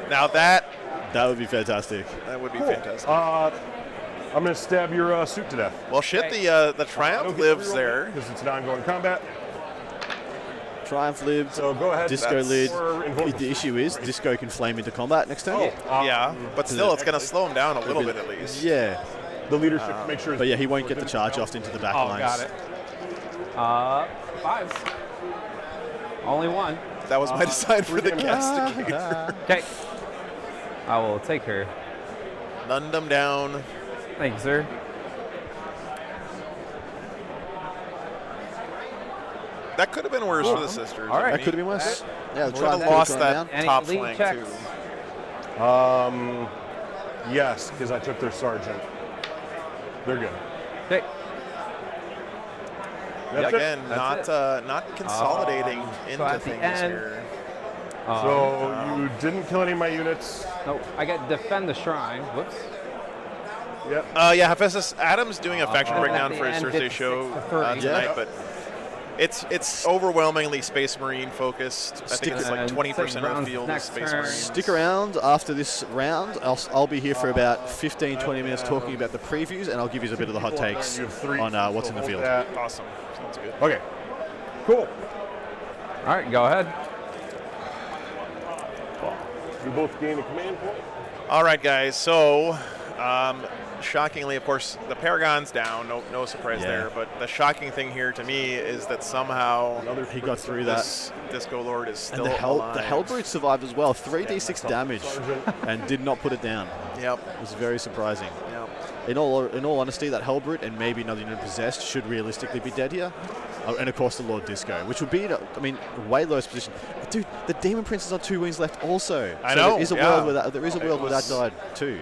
Now that That would be fantastic. would be Cool. fantastic. I'm going to stab your suit to death. Well, shit, the Triumph lives there. Because it's an ongoing combat. Triumph lived. So go ahead. Disco That's- lid. Or invoke The issue is Disco can flame into combat next turn. Yeah, but still, it's going to slow him down a little bit at least. Yeah. the leadership to make sure. But yeah, he won't get the charge off into the back Oh, lines. got it. 5s. Only 1. That was my design for the damage. castigator. Okay. I will take her. Nunned him down. Thank you, sir. That could have been worse for the Sisters. All right. That could have been worse. Yeah, the Would Triumph have could lost gone that down. Any top lead flank checks? too. Yes, because I took their sergeant. They're good. Okay. That's it. Again, not consolidating into at the things end- here. So you didn't kill any of my units. Nope. I got defend the shrine. Whoops. Yep. Yeah, Hephaestus Adam's doing a faction at breakdown the for his end, Thursday it's show 6 to 3. tonight, Yeah. but it's overwhelmingly Space Marine focused. I think it's like And 20% of rounds the field is next Space turn. Marines. Stick around after this round. I'll be here for about 15, 20 minutes talking about the previews, and I'll give you a bit of the hot takes You have 3, on what's in the hold field. that. Awesome. Sounds good. Okay. Cool. All right, go ahead. You both gain a command point. All right, guys. So, shockingly, of course, the Paragon's down. No surprise Yeah. there. But the shocking thing here to me is that somehow He got through that. this Disco Lord is And still the alive. Hellbrute survived as well. 3d6 damage and did not put it down. Yep. It was very surprising. Yep. In all honesty, that Hellbrute and maybe another unit possessed should realistically be dead here. Oh, and of course the Lord Disco, which would be, way lowest position. Dude, the Demon Prince is on 2 wings left also. I So know, There is a yeah. world where that, there is a world where that was- died too.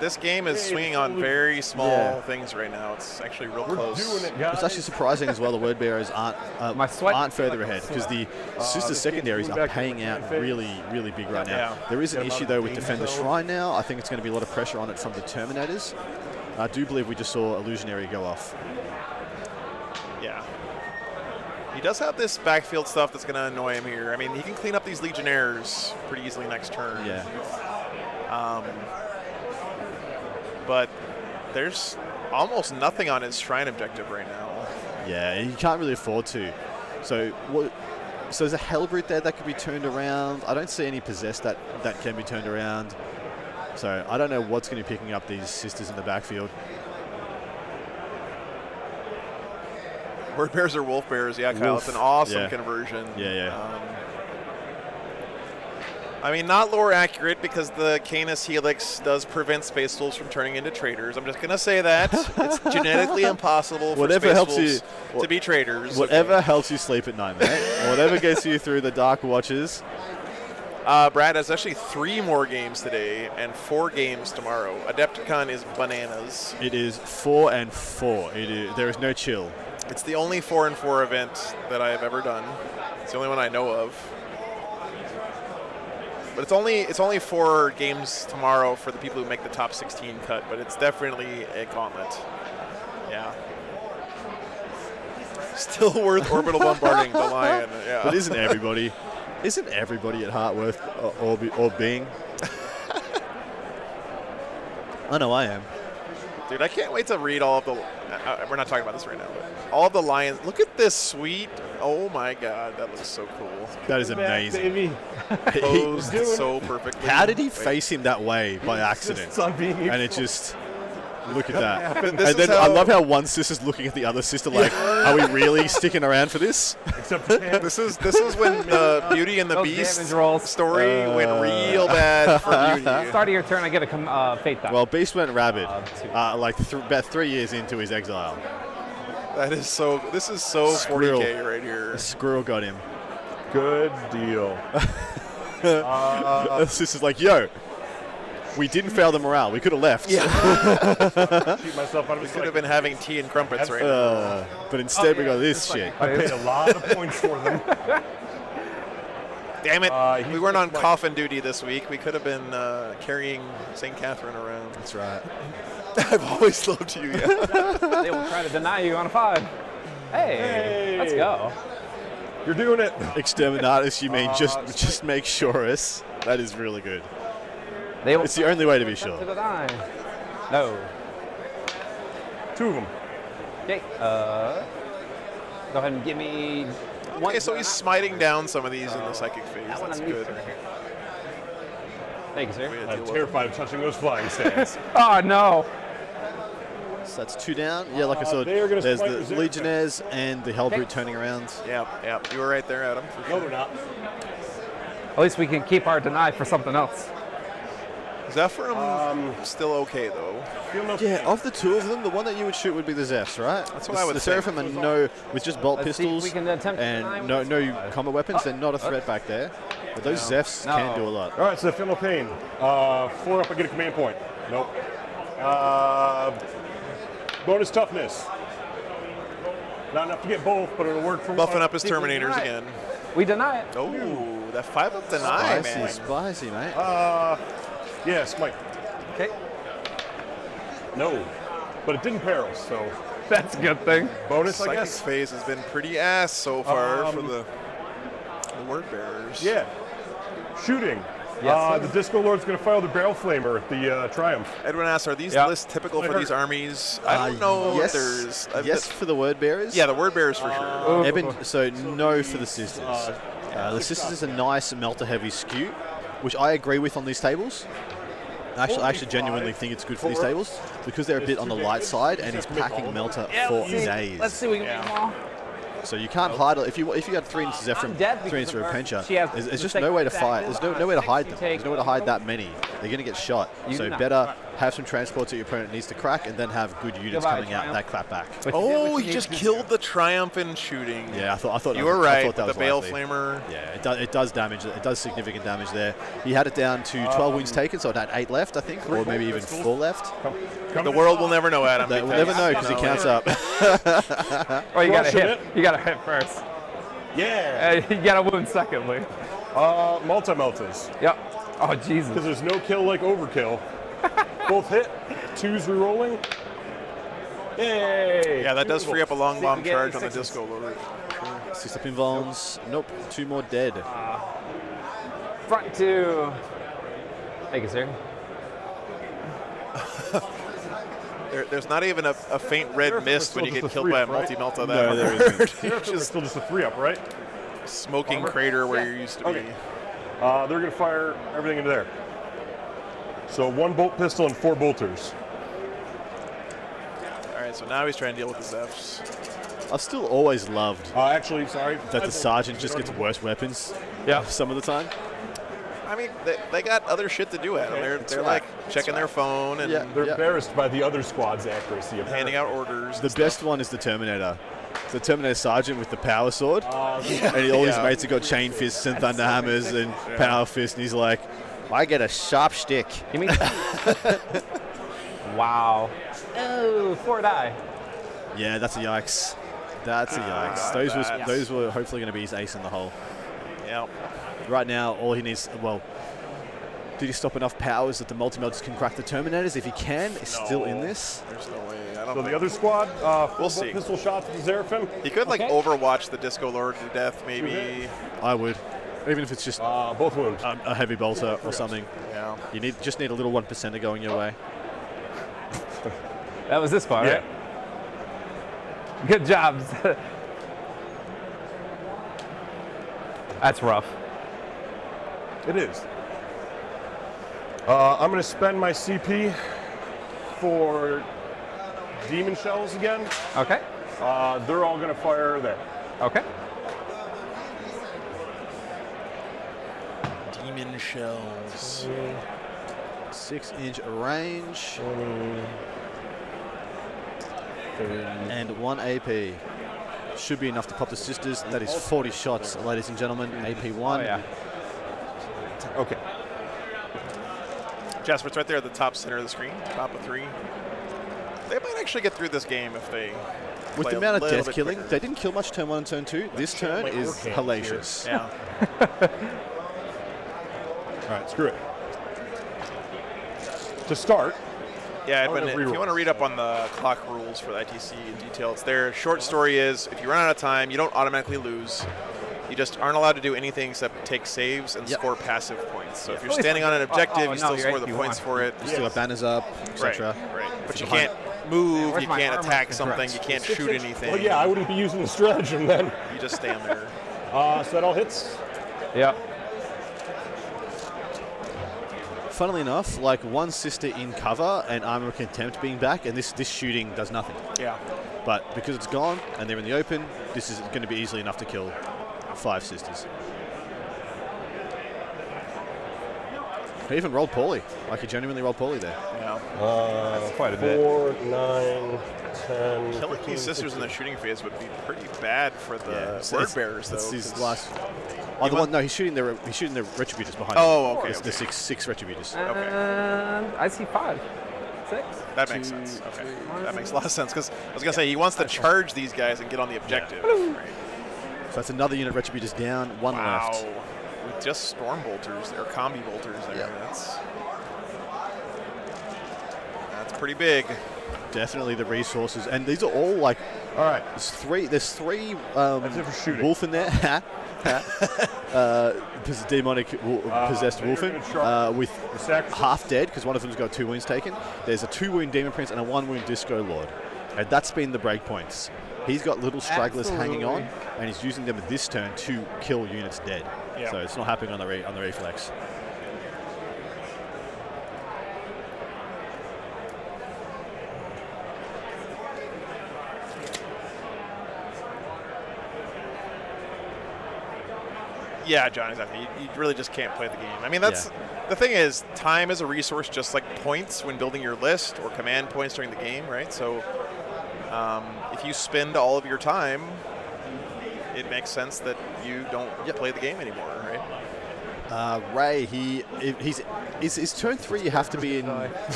This game is swinging on very small Yeah. things right now. It's actually real We're close. doing it, guys. It's actually surprising as well the word bearers aren't further ahead because the sister secondaries are paying out really, really big right now. Yeah. There is an issue though with Defend the Shrine now. I think it's going to be a lot of pressure on it from the Terminators. I do believe we just saw Illusionary go off. Yeah. He does have this backfield stuff that's going to annoy him here. I mean, he can clean up these Legionnaires pretty easily next turn. Yeah. But there's almost nothing on his Shrine objective right now. Yeah, he can't really afford to. So there's a Hellbrute there that could be turned around. I don't see any Possessed that can be turned around. So I don't know what's going to be picking up these sisters in the backfield. Word bears or wolf bears? Yeah, Kyle, Wolf. it's an awesome Yeah. conversion. Yeah. I mean, not lore accurate because the Canis Helix does prevent Space Wolves from turning into traitors. I'm just going to say that. It's genetically impossible for Whatever Space helps Wolves you- to be traitors. Whatever helps you sleep at night, mate. Whatever gets you through the dark watches. Brad, has actually 3 more games today and 4 games tomorrow. Adepticon is bananas. It is 4 and 4. There is no chill. It's the only 4 and 4 event that I have ever done. It's the only one I know of. But it's only 4 games tomorrow for the people who make the top 16 cut, but it's definitely a gauntlet. Yeah. Still worth orbital bombarding the Lion. Yeah. But isn't everybody at heart worth or being? I know I am. Dude, I can't wait to read all of the... we're not talking about this right now, but all of the Lions. Look at this suite. Oh my God, that looks so cool. That is amazing. Baby. Posed so perfectly. How did he face him that way by accident? Just on being And it just... Look at that. And This is then I how- love how one sister's looking at the other sister like, are we really sticking around for this? Except for Cam. This is when the Beauty and the Those Beast damage rolls. story went real bad for Beauty. Start of your turn, I get a fate die. Well, Beast went rabid, 2. about 3 years into his exile. That is so. This is so Squirrel. 40K right here. A squirrel got him. Good deal. The sister's like, yo, we didn't fail the morale. We could have left. Yeah. Keep myself out of We his could have been having tea and crumpets right now. But instead we got this shit. I paid a lot of points for them. Damn it. he's We weren't on just coffin duty this week. We could have been carrying St. Catherine around. That's right. I've always loved you. Yeah. They will try to deny you on a 5. Hey, let's go. You're doing it. Exterminatus, you mean just make sure us. That is really good. They will It's the only way to be to sure. the 9. No. 2 of them. Okay. Go ahead and give me one. Okay, so he's smiting down some of these in the psychic phase. That one That's on me, good. sir. Thank you, We sir. gotta I'm deal with terrified of touching those flying stands. Oh no. So that's 2 down. Yeah, like I said, they are gonna there's spike the reserve Legionnaires and the Hellbrute turning around. it. Yeah. You were right there, Adam. For No, sure. they're not. At least we can keep our deny for something else. Zephyrim still okay though. Feel no Yeah, pain. of the 2 of them, the one that you would shoot would be the Zephs, right? That's what I would The think. Seraphim are no, with just bolt Let's see if pistols we can attempt to and deny no with combat weapons, they're not a threat back there. But those Zephs No. can do a lot. All right, so feel no pain. 4 up, I get a command point. Nope. Bonus toughness. Not enough to get both, but it'll work for Buffing one. up his Terminators Right. again. We deny it. Oh, that 5 up deny, Spicy, man. spicy, mate. Yes, Mike. Okay. No, but it didn't peril, so That's a good thing. bonus, I Psychic guess. phase has been pretty ass so far for Um, the word bearers. Yeah. Shooting. Yes, sir. The Disco Lord's going to fire the Barrel Flamer at the Triumph. Edwin asks, are these Yeah. lists typical for heard. these armies? I don't know yes, if there's... yes for the word bearers. Yeah, the word bearers for sure. So no for the sisters. The sisters is a nice melter-heavy skew, which I agree with on these tables. I actually genuinely think it's good for these tables because they're a bit on the light side, and he's packing melter for days. Let's see. We can get them all. So you can't hide if you got 3 inches Zephyr, I'm dead 3 because inches of her. Repentia. She has There's just the no way to same fight. exact There's no way to hide them. take- There's no way to hide that many. They're going to get shot. You So do not. better have some transports that your opponent needs to crack, and then have good units Goodbye, coming out Triumph. that clap back. But you did Oh, what he you just needed to killed the Triumph in shooting. Yeah, I thought You that were was, I right thought that with the was Bale likely. Flamer. Yeah, it does damage. It does significant damage there. He had it down to 12 wounds taken, so it had 8 left, I think, or maybe even 4 left. The world will never know, Adam. We'll because- never know because he counts up. Oh, you got to Crushing hit. it. You got to hit first. Yeah. You got to wound secondly. Multi-meltas. Yep. Oh, Jesus. Because there's no kill like overkill. Both hit. 2's rerolling. Yay. Yeah, that does free up a long bomb we get charge on the sixes. Disco Lord. 6 up invulns. Nope. 2 more dead. Front 2. Thank you, sir. There's not even a faint red mist when you get killed by a multi-melt of that. No, there isn't. It's still just a 3-up, right? Smoking crater where you used to be. Okay. They're going to fire everything into there. So 1 bolt pistol and 4 bolters. All right, so now he's trying to deal with his Fs. I've still always loved Actually, sorry. that the sergeant just gets worse weapons. Yeah. Some of the time. I mean, they got other shit to do at them. They're like checking their phone and They're embarrassed by the other squad's accuracy. handing out orders. The best one is the Terminator. The Terminator sergeant with the power sword. And all his mates have got chain fists and thunder hammers and power fists, and he's like, I get a sharp stick. You mean? Wow. Oh, 4 die. Yeah, that's a yikes. That's a yikes. Those were hopefully going to be his ace in the hole. Yeah. Right now, all he needs, well, did he stop enough powers that the multi-melters can crack the Terminators? If he can, he's still in this. There's no way. I don't So know. the other squad, We'll see. pistol shots with the Seraphim. He could like Overwatch the Disco Lord to death, maybe. I would. Even if it's just Both wounds. a heavy bolter or something. Yeah. You just need a little 1%er going your way. That was this part, Yeah. right? Good job. That's rough. It is. I'm going to spend my CP for demon shells again. Okay. They're all going to fire there. Okay. Demon shells. 6-inch range. And 1 AP. Should be enough to pop the sisters. That is 40 shots, ladies and gentlemen. AP 1. Oh, yeah. Okay. Jasper, it's right there at the top center of the screen, top of 3. They might actually get through this game if they With play the amount a of little death bit killing, quicker. they didn't kill much turn 1 and turn 2. This turn my is work hand hellacious. Yeah. All right, screw it. To start, Yeah, I'm but gonna if you reroll. want to read up on the clock rules for the ITC in detail, it's there. Short story is, if you run out of time, you don't automatically lose. You just aren't allowed to do anything except take saves and score passive points. So if you're standing on an objective, you still you're score the AP1. points for it. Still got banners up, Right, etc. right. But you can't move, Where's you my can't armor? attack something, Correct. you can't shoot anything. well, yeah, I wouldn't be using the stratagem then. You just stand there. So that all hits. Yep. Funnily enough, like 1 sister in cover and armor of contempt being back, and this shooting does nothing. Yeah. But because it's gone and they're in the open, this is going to be easily enough to kill 5 sisters. He even rolled poorly. Like he genuinely rolled poorly there. Yeah. That's quite a bit. 4, 9, 10. Killing 15, these sisters in the shooting phase would be pretty bad for the So word it's- bearers, though. That's his 'cause- last. Oh, the one. No, he's shooting the retributors behind. Oh, him. okay, It's okay. the six retributors. I see 5. 6. That makes sense. Okay. That makes a lot of sense, because I was going to say, he wants to charge these guys and get on the objective. Right. So that's another unit of retributors down. 1 Wow. left. With just storm bolters, or combi bolters there. Yeah. That's pretty big. Definitely the resources, and these are all like. All right. There's three That's it for shooting. wolf in there. Demonic possessed they're wolfen gonna sharp with the sacrifice. half dead because one of them's got 2 wounds taken. There's a 2-wound demon prince and a 1-wound disco lord, and that's been the break points. He's got little stragglers hanging on, and he's using them this turn to kill units dead. Yeah. So it's not happening on the reflex. Yeah, John, exactly. You really just can't play the game. I mean, that's the thing is, time is a resource just like points when building your list or command points during the game, right? So if you spend all of your time, it makes sense that you don't play the game anymore, right? Ray, his turn 3. You have to be in.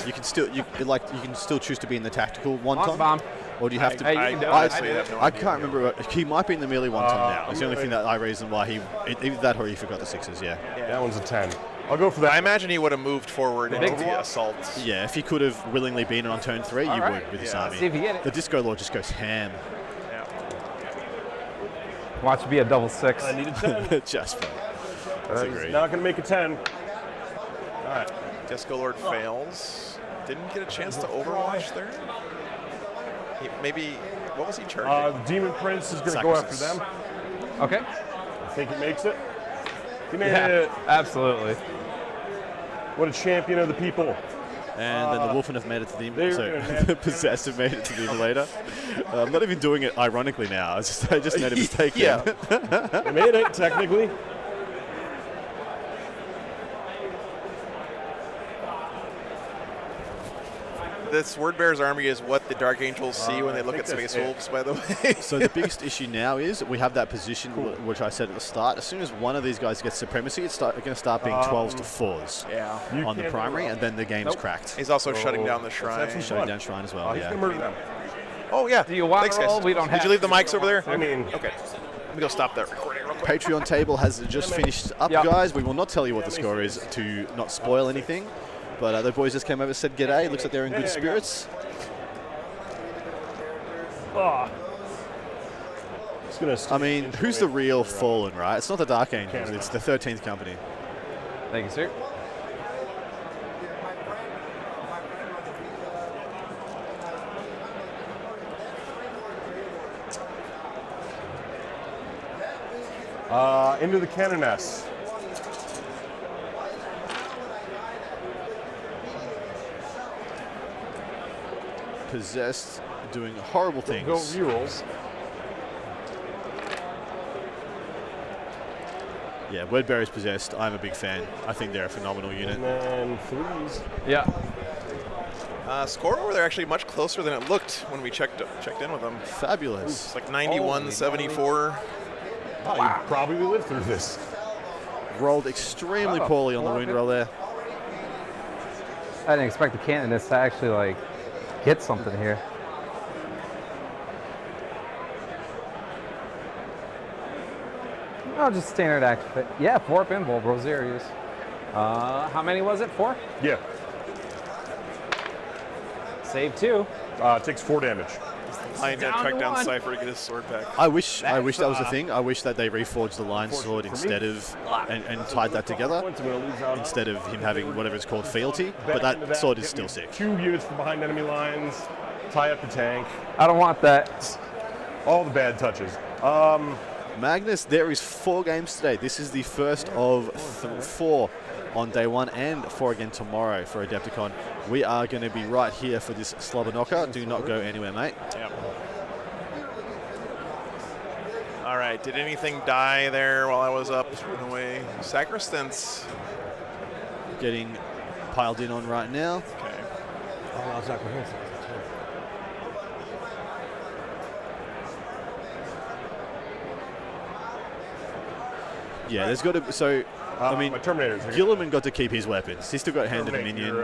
You can still choose to be in the tactical wonton, Bomb. or do you have to? Hey, you can do it. honestly have no I idea. can't remember. He might be in the melee wonton now. It's the only thing that I reason why either that or he forgot the 6s. Yeah. That one's a 10. I'll go for that. I imagine he would have moved forward into the assault. Yeah, if he could have willingly been on turn 3, you right. would with his Yeah. army. See if you get it. The Disco Lord just goes ham. Yeah. Watch it be a double 6. I need a 10. Just That's not going to make a 10. All right. Disco Lord fails. Didn't get a chance to overwatch there. Maybe, what was he charging? The Demon Prince is going to go after them. Okay. I think he makes it. He made it. Absolutely. What a champion of the people. And then the Wolfen have made it to the they're so gonna the Possessed have made it to the Immolator. I'm not even doing it ironically now. I just made a mistake. Yeah. They made it, technically. This Wordbearer's army is what the Dark Angels see when they look at Space Wolves, by the way. So the biggest issue now is we have that position, which I said at the start. As soon as one of these guys gets supremacy, it's going to start being 12s to 4s Yeah. on the primary, and then the game's cracked. He's also shutting down the shrine. Shutting down Shrine as well, He's yeah. going to murder them. Oh, yeah. Do you want Thanks, to roll? guys. We don't have Did you leave the to. mics over there? I mean, Okay. Let me go stop that recording real quick. Patreon table has just finished up, Yep. guys. We will not tell you what the score is to not spoil anything. But the boys just came over and said g'day. Looks like they're in good spirits. I mean, who's the real Fallen, right? It's not the Dark Angels. It's the 13th Company. Thank you, sir. Into the Canoness. Possessed, doing horrible things. Go rerolls. Yeah, Wordbearer's Possessed. I'm a big fan. I think they're a phenomenal unit. And then 3s. Yeah. Score over there actually much closer than it looked when we checked in with them. Fabulous. It's like 91-74. Oh, you probably lived through this. Rolled extremely poorly on the wound roll there. I didn't expect the Canonist to actually, like, get something here. Oh, just standard activate. Yeah, 4 pinball, Rosarius. How many was it? 4? Yeah. Save 2. It takes 4 damage. I Down tracked to down 1. Cypher to get his sword back. I wish that was the thing. I wish that they reforged the Lion Sword instead of and tied that together Points, I'm going to lose out. instead of him having whatever it's called fealty. But that sword is still sick. 2 units from behind enemy lines. Tie up the tank. I don't want that. All the bad touches. Magnus, there is 4 games today. This is the first of 4 on day 1 and 4 again tomorrow for Adepticon. We are going to be right here for this slobber knocker. Do not go anywhere, mate. Yep. All right. Did anything die there while I was up and away? Sacristans. Getting piled in on right now. Okay. Yeah, there's got to. So, I mean, my Terminators. Gilliman got to keep his weapons. He still got handed a minion.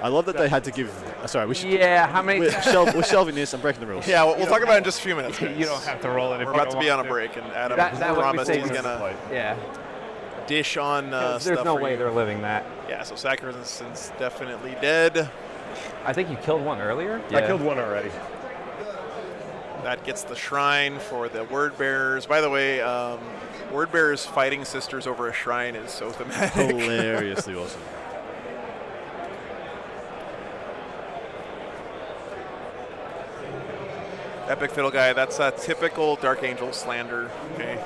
I love that they had to give. Sorry, we should. Yeah, how many We're shelving this. I'm breaking the rules. Yeah, we'll talk about it in just a few minutes. You don't have to roll it if We're you about don't to be on a want break, and Adam That would be promised safe. he's gonna Yeah. dish on There's stuff no for way you. they're living that. Yeah, so Sacristans definitely dead. I think you killed one earlier. I killed 1 already. That gets the shrine for the word bearers. By the way, word bearers fighting sisters over a shrine is so thematic. Hilariously awesome. Epic Fiddle Guy, that's a typical Dark Angel slander. Okay.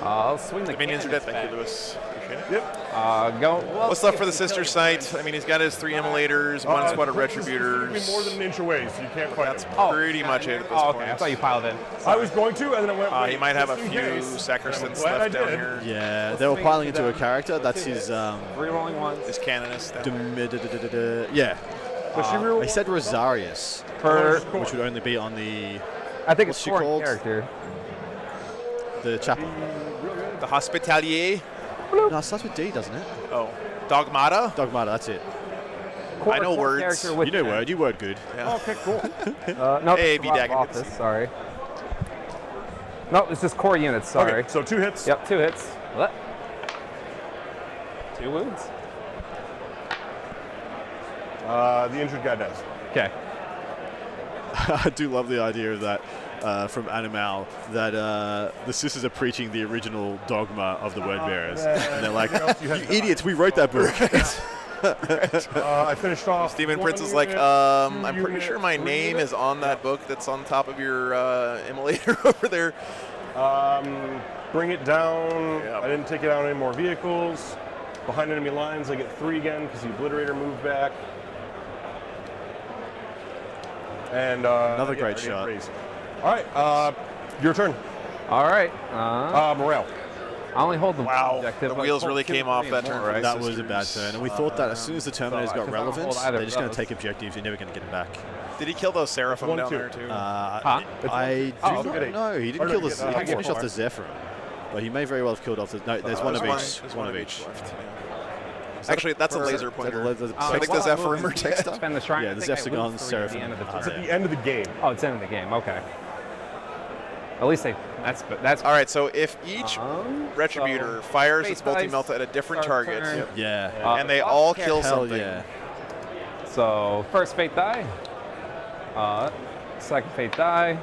I'll swing the The minions are dead. Canonist Thank you, back. Lewis. Appreciate it. Yep. Go. Well, What's left for the sister site? I mean, he's got his 3 Immolators, 1 squad of Prince is Retributors. more than an inch away, so you can't fight That's him. pretty much it at this Oh, point. okay. I thought you piled in. I was going to, and then I went. He wait, might have a just in few case. Sacristans Glad I left down did. here. Yeah, they were piling into a character. That's his. Rerolling ones. His Canonist down there. Yeah. Does she reroll? They said Rosarius, For, which would only be on the I think what's it's she foreign called? character. the chapel. The Hospitalier. No, it starts with D, doesn't it? Oh, Dogmata. Dogmata, that's it. I know words. Character with You know word. You word good. Yeah. Okay, cool. No, Hey, it's the B-Dag, wrong I didn't office. Sorry. No, it's just core units. Sorry. Okay, so 2 hits. Yep, 2 hits. What? 2 wounds. The injured guy dies. Okay. I do love the idea of that from Animal, that the sisters are preaching the original dogma of the word bearers. And they're like, you idiots, we wrote that book. I finished off. Stephen Prince is like, unit, I'm pretty unit, sure my 3 name unit. is on that book that's on top of your immolator over there. Bring it down. Yeah. I didn't take it out any more vehicles. Behind enemy lines, I get 3 again because the Obliterator moved back. And Another great I get shot. raised. All right, your turn. All right. Morale. I only hold the Wow, objective. the but I wheels hold really 2, came 3, off and that more, turn. right? That was a bad turn. And we thought that as soon as the Terminators got because I don't hold relevance, either they're of just going to those. take objectives. You're never going to get them back. Did he kill those Seraphim 1, down 2. there too? I do okay. not Okay. know. He didn't Or kill no, the. you get, He finished off the 4. Zephyr. But he may very well have killed off the. No, there's one of There's each. there's One of each. left. Yeah. Actually, that's a laser pointer. Is that the- I think the Zephyr are dead. Spend the shrine. Yeah, I the think I Zephyr loot 3 at Seraphim. the end of the It's turn. at the end of the game. Oh, it's the end of the game. Okay. At least that's All right, so if each Retributor fires its Space dice, multi-melt at a different start target, turn. Yeah. and they all kill Hell something, yeah. So first fate die. Second fate die.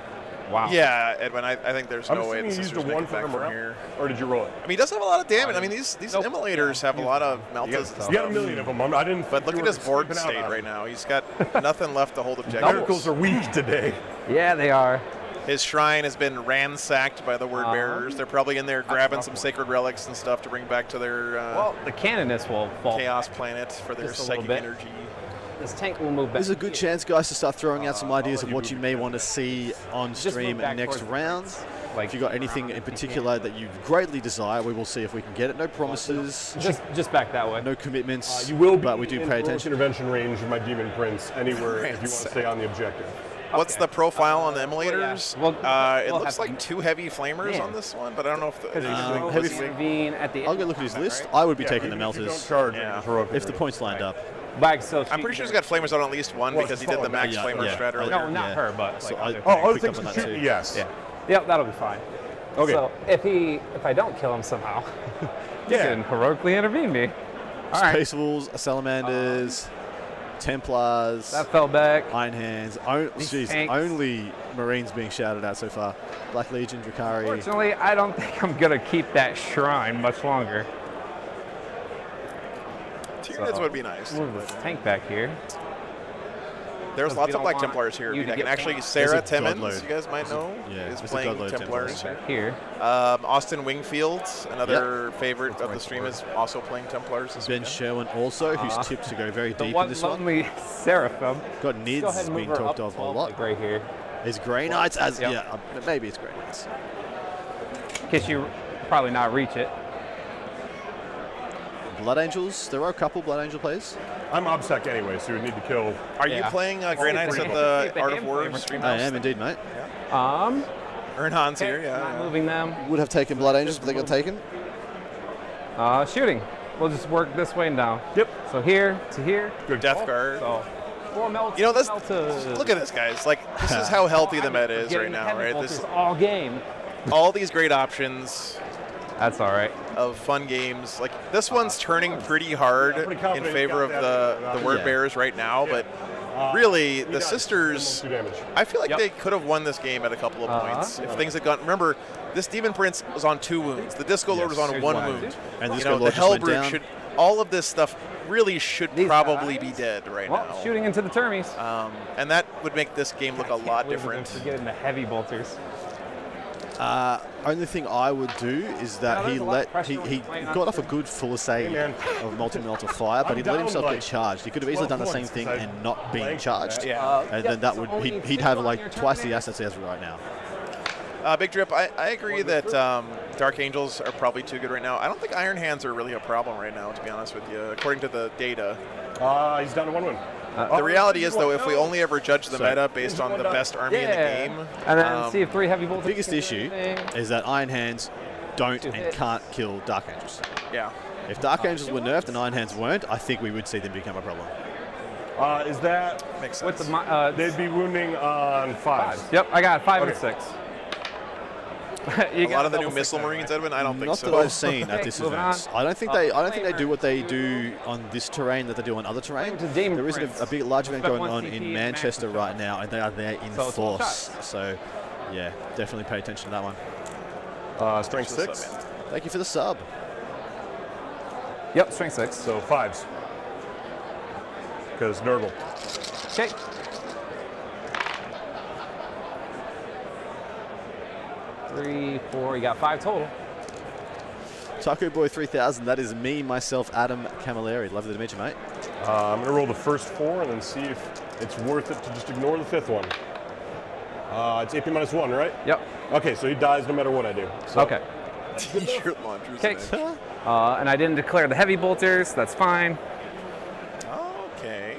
Wow. yeah, Edwin, I think there's I'm no way assuming the you used sisters a make 1 it for back the from morale, here. or did you roll it? I mean, he does have a lot of damage. I mean, these Nope. immolators have a lot of meltas and You got a stuff. million of them. I didn't. But think look you at were his board sleeping out state on right it. now. He's got nothing left to hold objectives. Miracles are weak today. Yeah, they are. His shrine has been ransacked by the word bearers. They're probably in there grabbing some sacred relics and stuff to bring back to their Well, the canonist will fall. chaos planet for their Just a little psychic bit. energy. This tank will move back. There's a good here. chance, guys, to start throwing out some ideas of you what move you it may down. want to see on Just move stream back next towards the round. Like, If you've got anything in particular that you greatly desire, we will see if we can get it. No promises, just back that way. no commitments, You will be but we do in pay heroic attention. intervention range of my Demon Prince anywhere if you want to stay on the objective. What's the profile on the immolators? Well, It we'll looks have like 2 heavy flamers Man. on this one, but I don't know if the heavy intervene at the I'll end. go look at his list. I would be taking the If you don't melters charge, Yeah. it's heroic if the intervention. points lined up. Bag still I'm pretty sure he's got flamers on at least one Well, because he did the max yeah, flamer yeah. strat earlier. No, not Yeah. her, but So like I- other Oh, other Pick things up on to that shoot. too. Yes. Yeah. Yep, that'll be fine. Okay. So if I don't kill him somehow, he Yeah. can heroically intervene me. All right. Space Wolves, Salamanders, Templars, That fell back. Iron Hands. These tanks. Only Marines being shouted at so far. Black Legion, Drakari. Fortunately, I don't think I'm gonna keep that shrine much longer. Tyranids would be nice. Move this tank back here. There's Because lots we of don't Black want Templars here. you to I can get actually, points. Sarah There's a Timmons, Godload. you guys might know, Yeah, is there's a playing Godload Templars. Templars. Back here. Austin Wingfield, another favorite of the right stream, for is also playing Templars this Ben weekend. Sherwin also, who's tipped to go very The deep one in this one. lonely Seraphim. Got Go Nids ahead and being move her talked up of a 12, lot. like right here. Is Grey Knights as Yep. yeah, maybe it's Grey Knights. In case you probably not reach it. Blood Angels. There are a couple Blood Angel plays. I'm OBSEC anyway, so you would need to kill. Are you Yeah. playing Grey Knights at the Art of War stream? I am indeed, mate. Ernhan's here, Okay, yeah. not moving them. Would have taken Blood Angels, but they got taken. Shooting. We'll just work this way and down. Yep. So here to here. Good Death call. Guard. So 4 melts. You know, this. meltas. Look at this, guys. Like, this is how healthy the meta is Getting right now, heavy right? bolters This, all game. all these great options That's all right. of fun games. Like, this one's turning pretty hard pretty in confident you favor got of that. the Word Yeah. Bearers right now, but really, the Almost sisters. 2 damage. I feel like Yep. they could have won this game at a couple of points if things had gone. Remember, this Demon Prince was on 2 wounds. The Disco Lord was on Here's 1 one. wound. And You this know, the Lord just went Hellbrute down. should. All of this stuff really should These probably guys. be dead right Well, now. shooting into the termies. And that would make this game look a lot different. For getting the heavy bolters. Only thing I would do is that No, he there's a lot of let pressure he on got off a good full assay Hey, man. of multi-melter fire, but he let down himself like get charged. He could have easily 12 done the same points thing because I and not been blanked charged. that. Yeah. And Yep, then that so would only he'd single have on like your twice the turn assets he has right now. Big Drip, I agree that Dark Angels are probably too good right now. I don't think Iron Hands are really a problem right now, to be honest with you, according to the data. He's down to 1 win. The reality is, though, if we only ever judge the So- meta based on the best army in the game, And then see if 3 heavy bolters. Biggest can do issue anything. is that Iron Hands don't Two and hits. can't kill Dark Angels. yeah. If Dark Angels were nerfed and Iron Hands weren't, I think we would see them become a problem. Is that Makes sense. With the they'd be wounding on 5? Yep, I got 5 and Okay. 6. A lot of the new missile marines, Edwin. I don't think Not so. that I've seen at this moving event. on. I don't think they do what they do on this terrain that they do on other terrain. To Demon There is Prince. a big large event Respect going one on CP in Manchester right now, and they are there in So it's all force. shots. So, yeah, definitely pay attention to that one. Strength 6. Thank you for the sub. Yep, strength 6. So 5s. Because Nurgle. Okay. Three, 4. You got 5 total. Taco Boy 3000, that is me, myself, Adam Camilleri. Lovely to meet you, mate. I'm going to roll the first 4 and then see if it's worth it to just ignore the 5th one. It's AP -1, right? Yep. Okay, so he dies no matter what I do. So Okay. T-shirt launchers. Okay. And I didn't declare the heavy bolters. That's fine. Okay.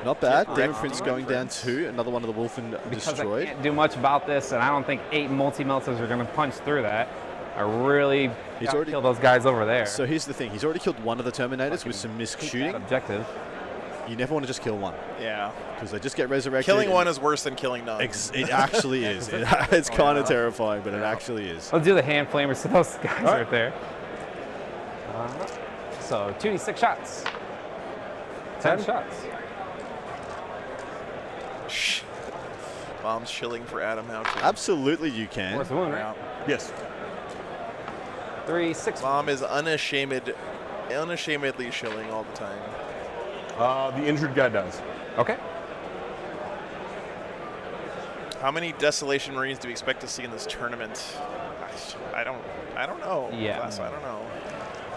Not bad. Demon Demon Prince going down Prince. 2. Another one of the Wolfen Because I destroyed. can't do much about this, and I don't think 8 multi-melters are going to punch through that. I really He's gotta already- kill those guys over there. So here's the thing. He's already killed one of the Terminators with some missed Keep that shooting. objective. You never want to just kill one Yeah. because they just get resurrected. Killing and- one is worse than killing none. It actually is. It's kind of terrifying, but it actually is. Let's do the hand flamers to those guys right there. So 2d6 shots. 10 shots. Shh. Bomb's chilling for Adam now too. Absolutely, you can. Worth the wound, right? Yeah. yes. 3, 6. Bomb is unashamedly shilling all the time. The injured guy dies. Okay. How many Desolation Marines do we expect to see in this tournament? I don't know. Yeah. I don't know.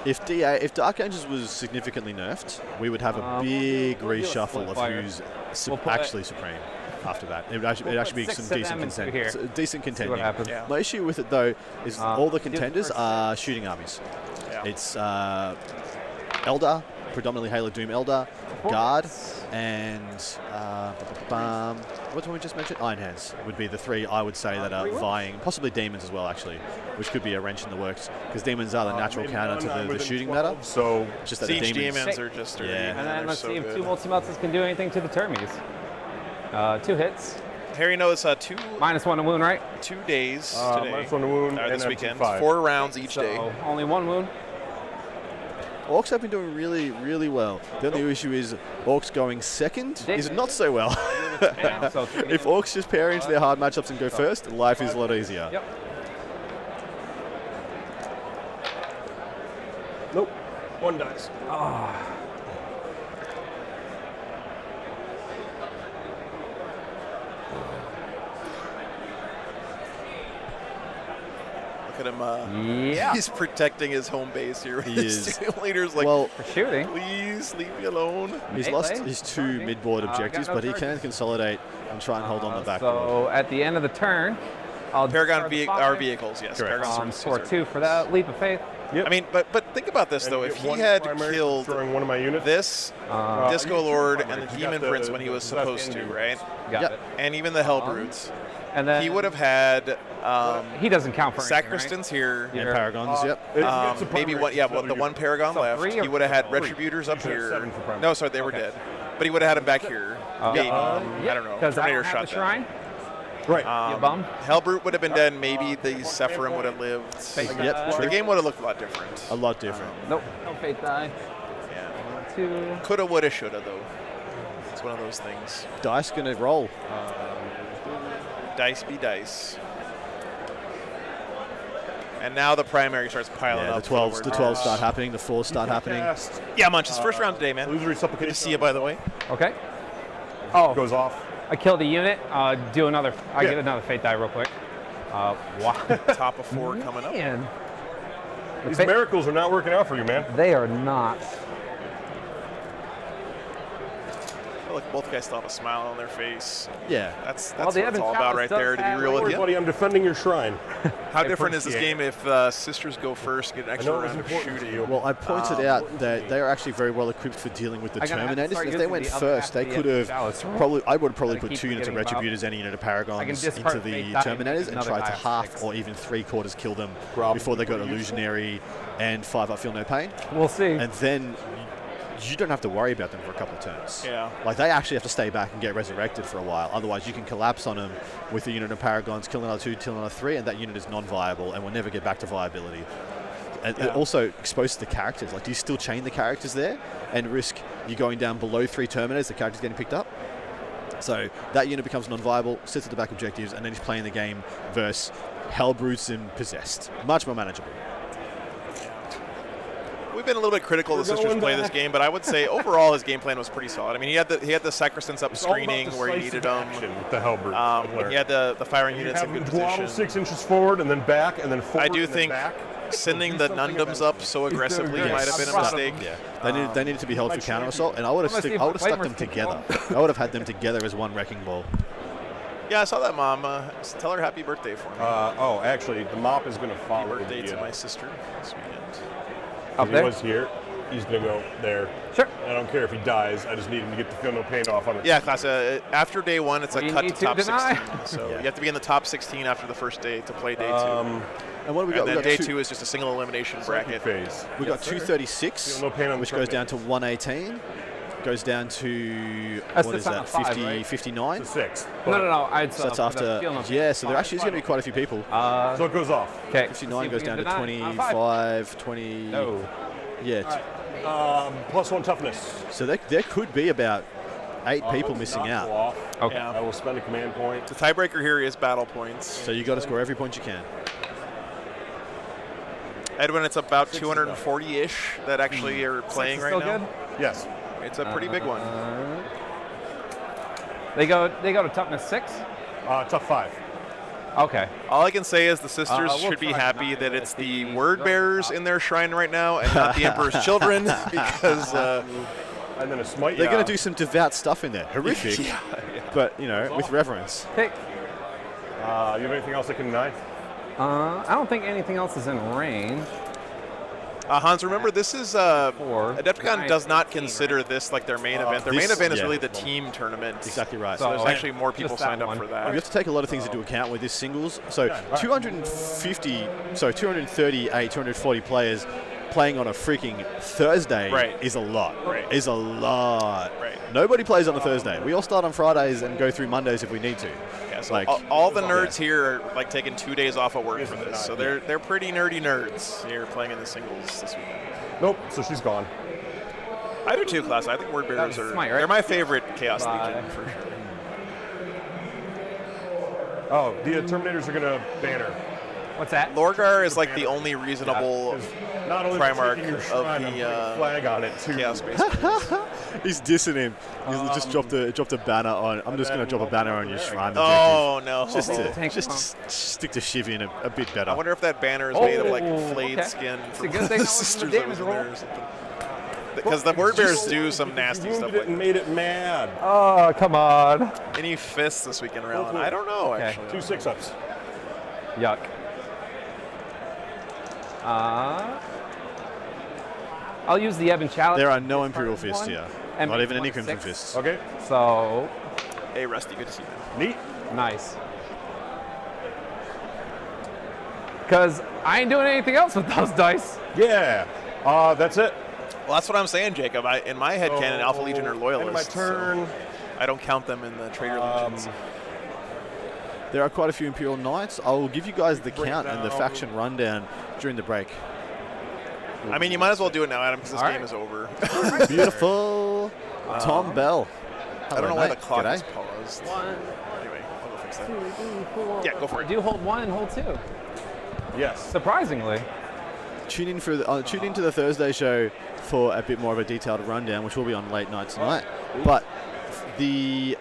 If Dark Angels was significantly nerfed, we would have a big we'll do a reshuffle split of fire. who's We'll put actually supreme after that. It would actually, We'll it'd actually put be 6 some of them into here. decent See what contending. happens. Yeah. My issue with it though is all the do the contenders first. are shooting armies. Yeah. It's Eldar, predominantly Halo Doom Eldar, Guard, and what did we just mention? Iron Hands would be the 3 I would say that are vying, possibly Demons as well actually, which could be a wrench in the works because Demons are the natural Maybe counter none, to the within shooting 12, meta. So Just that Siege the Demons. Demons are just dirty. Yeah. man. And then They're let's so see if good. 2 multi-melters can do anything to the Termies. 2 hits. Harry knows -1 to wound, right? 2 days today. -1 to wound This and weekend. 5. 4 rounds each So day. only 1 wound. Orcs have been doing really, really well. The only issue is Orcs going second is not so well. Yeah, so three If Orcs just pair into their hard matchups and go first, life is a lot easier. Yep. Nope. 1 dies. Look at him. Yeah. He's protecting his home base here. He His is. team leader's like, Well, For shooting. please leave me alone. he's Melee. lost his 2 mid-board got objectives, no but he charges. can consolidate and try and hold on the back board. So at the end of the turn, I'll Paragon discard the are fire. vehicles, yes. Correct. Paragon Score 2 for that leap of faith. Yep. I mean, but think about this And though. you If get he 1 had primary for killed destroying one of my units. this Disco Lord and the You got Demon the- Prince when he was the best supposed to, engine. right? Got Yep. it. And even the Hell Brutes, And then he would have had he doesn't count for anything, Sacristans here. Yeah. And Paragons, yep. If you get some Maybe primary, one, yeah, it's well, the another one Paragon So left. 3 He or would have had 3? Retributors up You should have here. 7 for primary. No, sorry, they were dead. But he would have had him back here. Maybe. I don't know. Because I Terminator don't have shot the shrine. Right. You bum. Hellbrute would have been dead. Maybe the Sephirim would have lived. Yep, The true. game would have looked a lot different. A lot different. Nope. No fate die. Yeah. 2. Coulda, woulda, shoulda, though. It's one of those things. Dice gonna roll. Dice be dice. And now the primary starts piling Yeah, up. the 12s forward. start happening, the 4s start happening. Cast, Yeah, Munch, it's first round today, man. illusory Good to supplication see you, by the way. Okay. Oh, goes off. I killed a unit. Do another. I Yeah. get another fate die real quick. Wow. Top of 4 coming up. Man. These miracles are not working out for you, man. They are not. I feel like both guys still have a smile on their face. Yeah. That's Well, what the it's Evan all about Chalice right does there, to have be real Don't with worry, you. buddy, I'm defending your shrine. How different is this appreciate game if sisters go first, get an I extra know it was round of important to shooting? you. Well, I pointed out that they are actually very well equipped for dealing with the I'm gonna have to Terminators. start If they using went the other first, half they of could the have Chalice. probably. I would probably Gotta put keep 2 units of forgetting about- Retributors, any unit of I can Paragons discard into the fate die and Terminators and another try to die of half 6. or even 3/4 kill them Rob, before they got pretty Illusionary and 5 I Feel No Pain. We'll see. And then you don't have to worry about them for a couple of turns. Yeah. Like, they actually have to stay back and get resurrected for a while. Otherwise, you can collapse on them with a unit of Paragons, kill another 2, kill another 3, and that unit is non-viable and will never get back to viability. And it also exposes the characters. Like, do you still chain the characters there and risk you going down below 3 Terminators, the characters getting picked up? So that unit becomes non-viable, sits at the back objectives, and then he's playing the game versus Hellbrutes and Possessed. Much more manageable. We've been a little bit critical of the Sisters play this game, but I would say overall his game plan was pretty solid. I mean, he had the Sacristans up screening where he needed them. The Hellbrute. He had the firing units in good position. 6 inches forward and then back and then forward. I do and think then back. sending the Nundums up so aggressively might have been a mistake. Yeah, they needed to be held for counter assault, and I would have stuck them together. I would have had them together as one wrecking ball. Yeah, I saw that, Mom. Tell her happy birthday for me. Oh, actually, the mop is going to follow. Happy birthday to my sister this weekend. He was here. He's going to go there. Sure. I don't care if he dies. I just need him to get the feel no pain off on it. Yeah, class. After day 1, it's a cut to top 16. So Yeah. you have to be in the top 16 after the first day to play day 2. And what do we got? And then We got day two- 2 is just a single elimination bracket. Phase. We got 236, Feel no pain on the which goes front down to 118. Goes down to, That's what the is final that, 5, 50, right? 59? It's a 6. No. I'd So that's after, yeah, so there actually is going to be quite a few people. So it goes off. Okay. 59 goes down to 25, 20, No. yeah. +1 toughness. So there could be about 8 people missing Not out. off. Okay. Yeah. I will spend a command point. The tiebreaker here is battle points. So you got to score every point you can. Edwin, it's about 240-ish that actually are playing right Still now. good? Yes. It's a pretty big one. They go to toughness 6. Tough 5. Okay. All I can say is the sisters we'll should be try happy not that to it's the be word bearers in their shrine right now and not the Emperor's children, because And then a smite. They're going to do some devout stuff in there. Horrific, but, you know, with reverence. Okay. You have anything else that can deny? I don't think anything else is in range. Hans, remember this is Adepticon 9, does not 18, consider this like their main event. Their main this- event is yeah. really the team tournament. Exactly right. So there's So, actually more people just that signed up one. for You that. have to take a lot of things into account with this singles. So 238, 240 players playing on a freaking Thursday Right. is a lot. Right. Is a lot. Right. Nobody plays on a Thursday. We all start on Fridays and go through Mondays if we need to. Yeah, so Like- all the nerds here are like taking 2 days off of work for this. So they're pretty nerdy nerds here playing in the singles this weekend. Nope. So she's gone. I do too, class. I think word bearers That's are smite, right? they're my favorite Chaos Bye. Legion for sure. Oh, the Terminators are going to banner. What's that? Lorgar is like the only reasonable Not only Primarch taking your of shrine, the, I'm putting a flag on it too. Chaos Space. He's dissing him. He's just dropped a banner on. I'm just going to drop a banner on your shrine. Oh no! Just to Tank stick to Shivian a bit better. I wonder if that banner is made of like Oh, flayed okay. skin It's a from good thing the I wasn't sisters the that was damage in there roll. or something. Because the word bears do some nasty stuff Wounded it like and that. made it mad. Oh, come on. Any fists this weekend around? I don't know Okay. actually. 2 6-ups. Yuck. I'll use the Ebon Chalice. There are no Imperial Fists here. And Not even any 1-6. Crimson Fists. Okay. So, Hey Rusty, good to see you. Neat. nice. Because I ain't doing anything else with those dice. Yeah. That's it. Well, that's what I'm saying, Jacob. In my head canon, Alpha Legion are End of loyalists. my turn. So I don't count them in the Traitor Legions. There are quite a few Imperial Knights. I will give you guys the count and the Breakdown. faction rundown during the break. I mean, you might as well do it now, Adam, because this All game right. is over. Beautiful. Tom Bell. I don't know why the clock G'day. is paused. 1, Anyway, I'll go fix that. 2, 3, 4. Yeah, go for it. Do hold 1 and hold 2. Yes. Surprisingly. Tune into the Thursday show for a bit more of a detailed rundown, which will be on late night tonight. But the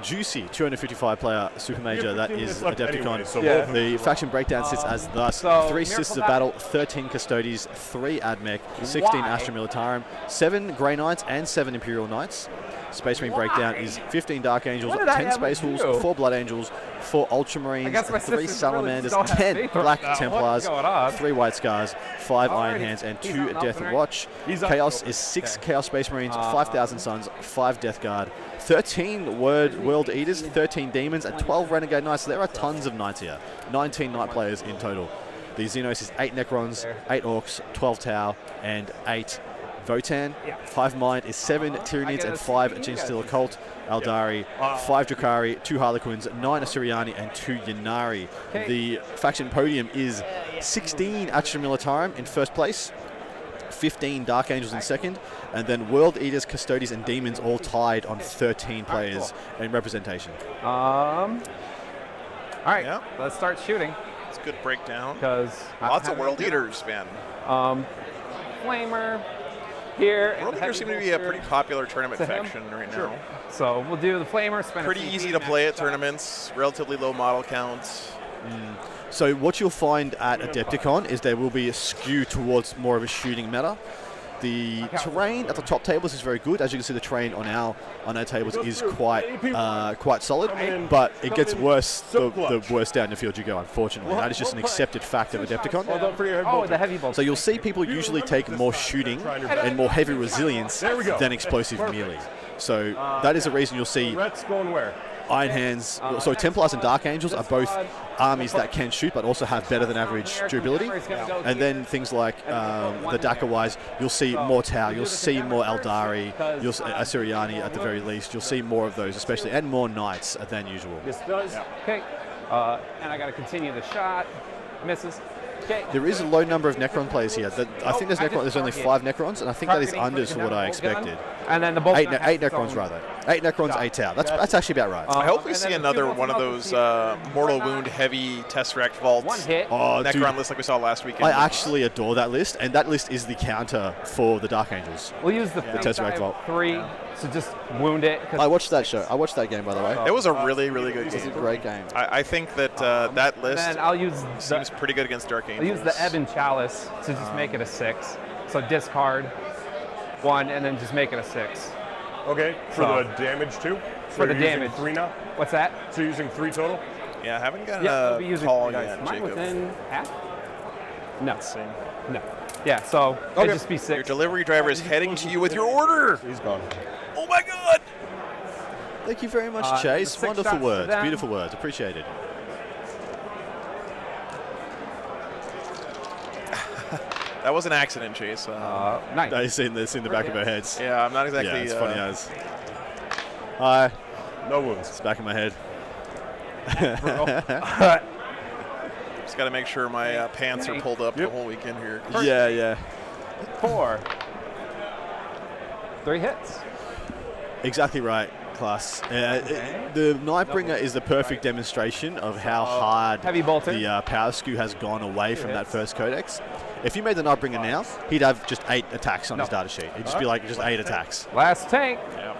juicy 255 player super major that 15 is minutes left Adepticon. anyway, so Yeah. both of The you- faction breakdown sits as thus: so 3 Miracle Sisters of Battle- Battle, 13 Custodes, 3 Admech, 16 Why? Astra Militarum, 7 Grey Knights, and 7 Imperial Knights. Space Marine breakdown Why? is 15 Dark Angels, What did I 10 have Space with Wolves, you? 4 Blood Angels, 4 Ultramarines, guess my 3 sisters really Salamanders, don't have 10 faith right Black now. What's Templars, going on? 3 White Scars, 5 Iron Alrighty. Hands, and He's 2 not Death opening. Watch. He's up. Chaos is 6 Okay. Chaos Space Marines, 5,000 Suns, 5 Death Guard, 13 World Eaters, 13 Demons, and 12 Renegade Knights. So there are tons of Knights here. 19 Knight players in total. The Xenos is 8 Necrons, 8 Orcs, 12 Tau, and 8 Votann. Yeah. Hive Mind is 7 Tyrands and 5 Genestealer Cult. Eldari, 5 Drakari, 2 Harlequins, 9 Assyriani, and 2 Ynnari. Okay. The faction podium is 16 Astra Militarum in first place, 15 Dark Angels in second, and then World Eaters, Custodians, and Demons all tied on 13 players in representation. All right, Yeah. let's start shooting. It's a good breakdown. Because Lots of World Eaters, man. Flamer here. World Eaters seem to be a pretty popular tournament faction right now. So we'll do the Flamer. Spend Pretty easy to play at tournaments, relatively low model counts. So what you'll find at Adepticon is there will be a skew towards more of a shooting meta. The terrain at the top tables is very good. As you can see, the terrain on our tables is quite solid, but it gets worse the worse down the field you go, unfortunately. That is just an accepted fact of Adepticon. Oh, the heavy bolt. So you'll see people usually take more shooting and more heavy resilience than explosive melee. So that is a reason you'll see Rhett's going where? Iron Hands, so Templars and Dark Angels are both armies that can shoot but also have better than average durability. And then things like the Dakar-wise, you'll see more Tau, you'll see more Eldari, you'll see Assyriani at the very least. You'll see more of those especially, and more Knights than usual. Okay. And I got to continue the shot. Misses. Okay. There is a low number of Necron players here. I think there's only 5 Necrons, and I think that is unders for what I expected. And then the bolt. 8 Necrons rather. 8 Necrons, 8 Tau. That's actually about right. I hope we see another one of those Mortal Wound heavy Tesseract vaults. One hit. Oh, Necron dude, list like we saw last weekend. I actually adore that list, and that list is the counter for the Dark Angels. We'll use the Tesseract Vault. 3 to just wound it. I watched that show. I watched that game, by the way. It was a really, really good It was a game. great game. I think that that list And I'll use seems pretty good against Dark I'll Angels. use the Ebon Chalice to just make it a 6. So discard 1 and then just make it a 6. Okay, for So- the damage too? So For the you're using damage. 3 now? What's that? So you're using 3 total? Yeah, I haven't gotten Yeah, I'll a be using call 3 yet, dice. Am I Jacob. within half? No. See. No. Yeah, so it'd just be 6. Your delivery driver is heading to you with your order. He's gone. Oh my God! Thank you very much, the Chase. 6 Wonderful shots to words. them. Beautiful words. Appreciated. That was an accident, Chase. Nice. They see this in the back of our heads. yeah, I'm not exactly. Yeah, it's funny as. Hi. No wounds. It's back in my head. Just got to make sure my pants are pulled up the whole weekend here. Yeah, yeah. 4. 3 hits. Exactly right, class. The Nightbringer is the perfect demonstration of how hard Heavy bolter. the power skew has gone away from that first codex. If you made the Nightbringer now, he'd have just 8 attacks on his data sheet. It'd just be like just 8 attacks. Last tank. Yeah.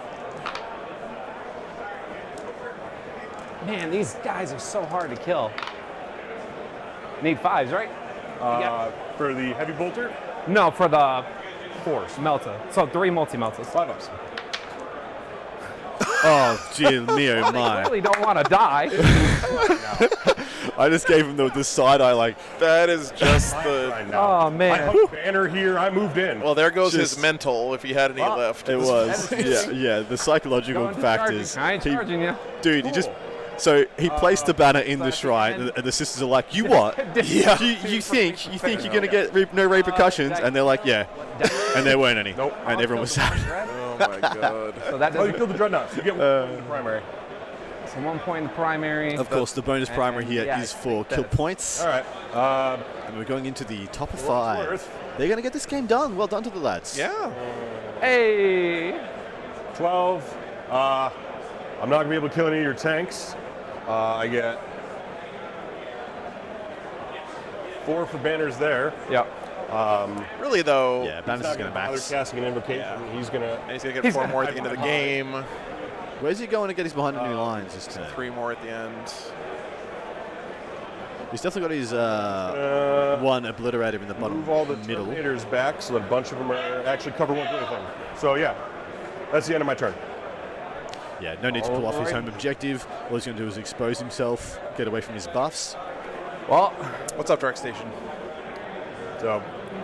Man, these guys are so hard to kill. Need 5s, right? For the heavy bolter? No, for the 4s. Melta. So 3 multi-Meltas. 5 ups. Oh, dear me, oh I my. really don't want to die. I just gave him the side eye like, That is just the. Right now. Oh, I man. have a banner here. I moved in. Well, there goes Just- his mental if he had any left. it was. Yeah, the psychological Going to factors. charging. I ain't He- charging you. Dude, he just. So he placed the banner in the shrine, and the sisters are like, "You what? Yeah. You think you're gonna get no repercussions?" And they're like, "Yeah," and there weren't any. Nope. And everyone was sad. Oh my God. So that Oh, you doesn't. killed the dreadnoughts. You get 1 in the primary. So 1 point in the primary. Of course, the bonus primary here yeah, is for kill points, All right. and we're going into the top of For what it's 5. worth. They're gonna get this game done. Well done to the lads. Yeah. Hey. 12. I'm not going to be able to kill any of your tanks. I get 4 for banners there. Yep. Really though. Yeah, Banner's is gonna Either max. casting an invocation. Yeah. He's going to. And he's gonna get He's 4 gonna more at the end of the game. Where's he going to get his behind the new lines this turn? 3 more at the end. He's definitely got his one obliterated in the bottom Move all the middle. Terminators back so that a bunch of them are actually cover won't do anything. So yeah, that's the end of my turn. Yeah, no need to pull off his home objective. All he's going to do is expose himself, get away from his buffs. Well, What's up, Dark Station? So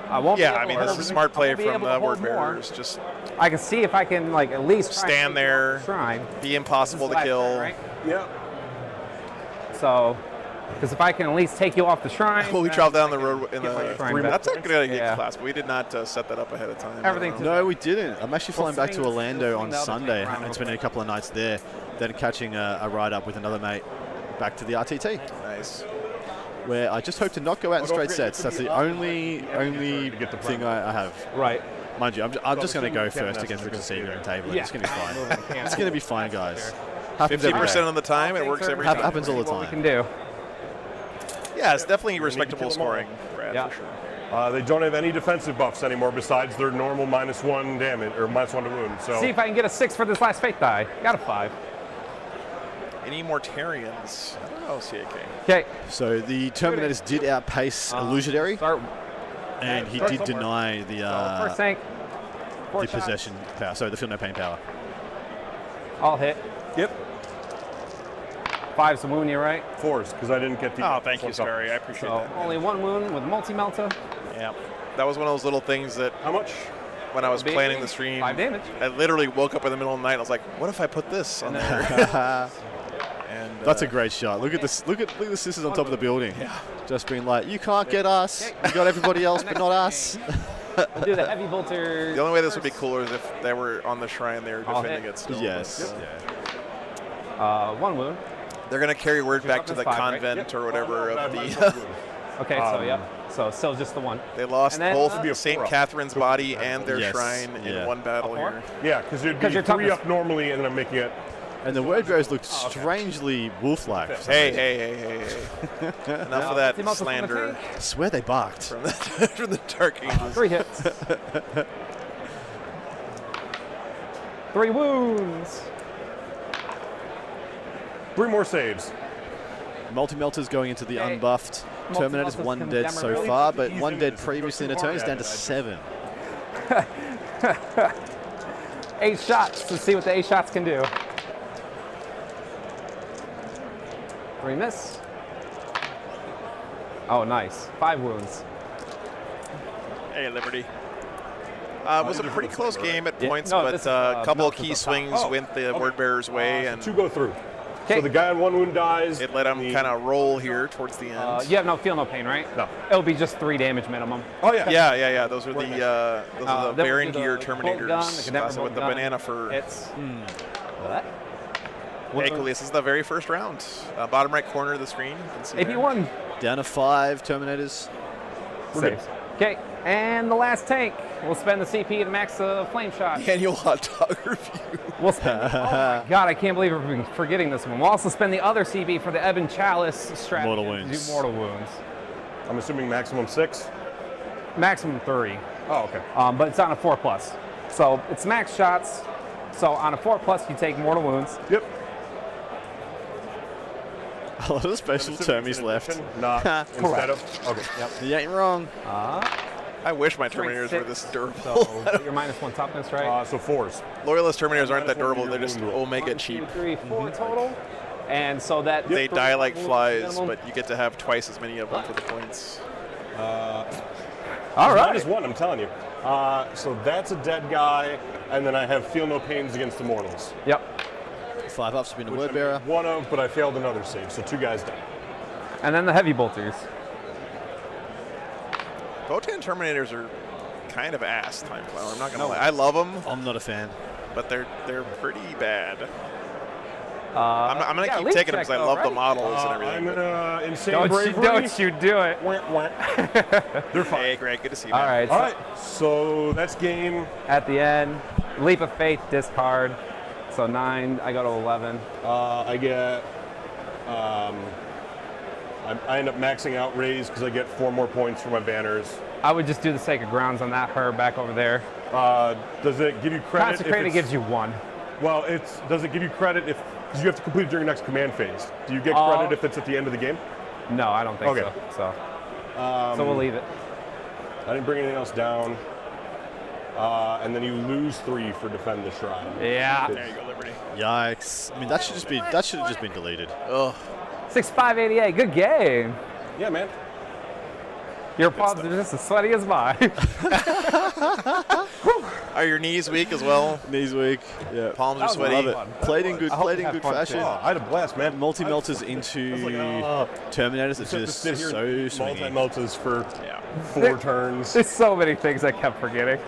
I won't. Yeah, be I able mean, to this is a smart play I won't be from able the to Word hold more. Bearers. Just I can see if I can like at least try and stand there, shrine. be impossible to Last kill. turn, right? yeah, So Because if I can at least take you off the shrine. Well, we then traveled down I the can road in get my the shrine 3. back. That's a good idea, Yeah. class, but we did not set that up ahead of time. Everything's No, we didn't. I'm actually flying back to swing- Orlando we'll on swing the other Sunday tank around and real spending a quick. couple of nights there, then catching a ride up with another mate back to the RTT, Nice. where I just hope to not go out in straight sets. That's the only thing I have. Right. Mind you, I'm just going to go first against Richard Seaver and Table. Yeah. It's going to be fine. It's It's going to be fine, guys. Happens every 50% day. of the time, it works every time. Happens all the What we time. can do. Yeah, it's definitely kill respectable them all. scoring, Brad, Yeah. for sure. They don't have any defensive buffs anymore besides their normal -1 damage or -1 to wound. So See if I can get a 6 for this last Fate die. Got a 5. Any more Tyrands? I don't know, CAK. Okay. So the Terminators did outpace Illusionary, Start. and he start did somewhere. deny the First tank. the possession power. Sorry, the feel no pain power. I'll hit. Yep. 5's a wound you, right? 4s because I didn't get the. Oh, thank you, fourth up. Scary. I appreciate So that. only 1 wound with multi-melta. Yeah. That was one of those little things that How much? when I was Big planning thing, the stream, 5 damage. I literally woke up in the middle of the night. I was like, what if I put this on there? And That's a great shot. Look at this. Look at the sisters on top of the building. Yeah. Just being like, you can't get us. You got everybody else, but not us. We'll do the heavy bolter. The only way this would be cooler is if they were on the shrine, they were I'll defending hit. it still. Yes. Yeah. 1 wound. They're going to carry word back to up the is 5, right? convent or whatever of the. Okay, so yeah. So still just the 1. They lost And then, both It'd be a St. 4-up. Catherine's body and their Yes, shrine yeah. in one battle A 4? here. Yeah, because it'd 'Cause be your 3 toughness- up normally, and then I'm making it. And the word bearers look strangely wolf-like. for some Hey, reason. hey. Enough of that Team up with one slander I swear they barked. from the, from the Dark Angels. 3 hits. 3 wounds. 3 more saves. Multi-melters going into the Okay. unbuffed. Multi-melters Terminators 1 can dead so damage. far, but He's 1 in dead this. previously in a turn. He's down to 7. 8 shots. Let's see what the 8 shots can do. 3 miss. Oh, nice. 5 wounds. Hey, Liberty. It was a pretty close game at Yeah, points, no, but this is, a couple of Melters key up top. swings Oh, went the okay. word bearer's way, and 2 go through. Okay. So the guy on 1 wound dies. it let them the- kind of roll here towards the end. You have no pain, right? No. It'll be just 3 damage minimum. Oh yeah. Yeah. Those are the Then we'll Baron do the Gear bolt Terminators gun, the Cadet with bolt the gun. banana fur. It's what? Hey, cool. This is the very first round. Bottom right corner of the screen. You can see there. AP1. Down to 5 Terminators. Saves. Okay, and the last tank. We'll spend the CP to max flame shot. Annual hot dog review. We'll spend. Oh my God, I can't believe we're forgetting this one. We'll also spend the other CP for the Ebon Chalice strat. Mortal to wounds. Do mortal wounds. I'm assuming maximum 6. Maximum 3. Oh, okay. But it's on a 4+. So it's max shots. So on a 4+, you take mortal wounds. Yep. A lot of special termies left. Not instead of. Okay. Yep. You ain't wrong. I wish my Strength Terminators were 6. this durable. So you're -1 toughness, right? So 4s. Loyalist Terminators aren't that durable. They're Minus just one, omega 1, cheap. 2, 3, 4 total. And so that They die like wounds flies, minimum. but you get to have twice as many of them for the points. All right. -1, I'm telling you. So that's a dead guy, and then I have feel no pains against the mortals. Yep. 5 ups have been a Which word I bearer. made 1 of, but I failed another save, so 2 guys died. And then the heavy bolters. Votann Terminators are kind of ass, Time Flower. I'm not gonna lie. I love them, I'm not a fan. but they're pretty bad. Uh, I'm gonna keep taking them because I love the models and I'm everything. gonna insane Don't bravery. you do it. Wah, wah. They're fine. Hey, Greg, good to see you. All man. right. All So right, so that's game. at the end, leap of faith, discard. So 9, I go to 11. I get. I end up maxing out raise because I get 4 more points for my banners. I would just do the sacred grounds on that her back over there. Does it give you credit? Consecrated if it's, gives you 1. Well, does it give you credit if because you have to complete it during your next command phase? Do you get credit if it's at the end of the game? No, I don't think Okay. so. So we'll leave it. I didn't bring anything else down. And then you lose 3 for defend the shrine. Yeah. There you go, Liberty. Yikes. I mean, that should have just been deleted. Ugh. 6-5-88. Good game. Yeah, man. Your palms are just as sweaty as mine. Are your knees weak as well? Knees weak. Yeah. Palms are That was sweaty. Love it. Played in good fashion. Oh, I had a blast, man. Multi-melters into Terminators. It's To just sit here so and swingy. multi-melters for 4 turns. There's so many things I kept forgetting.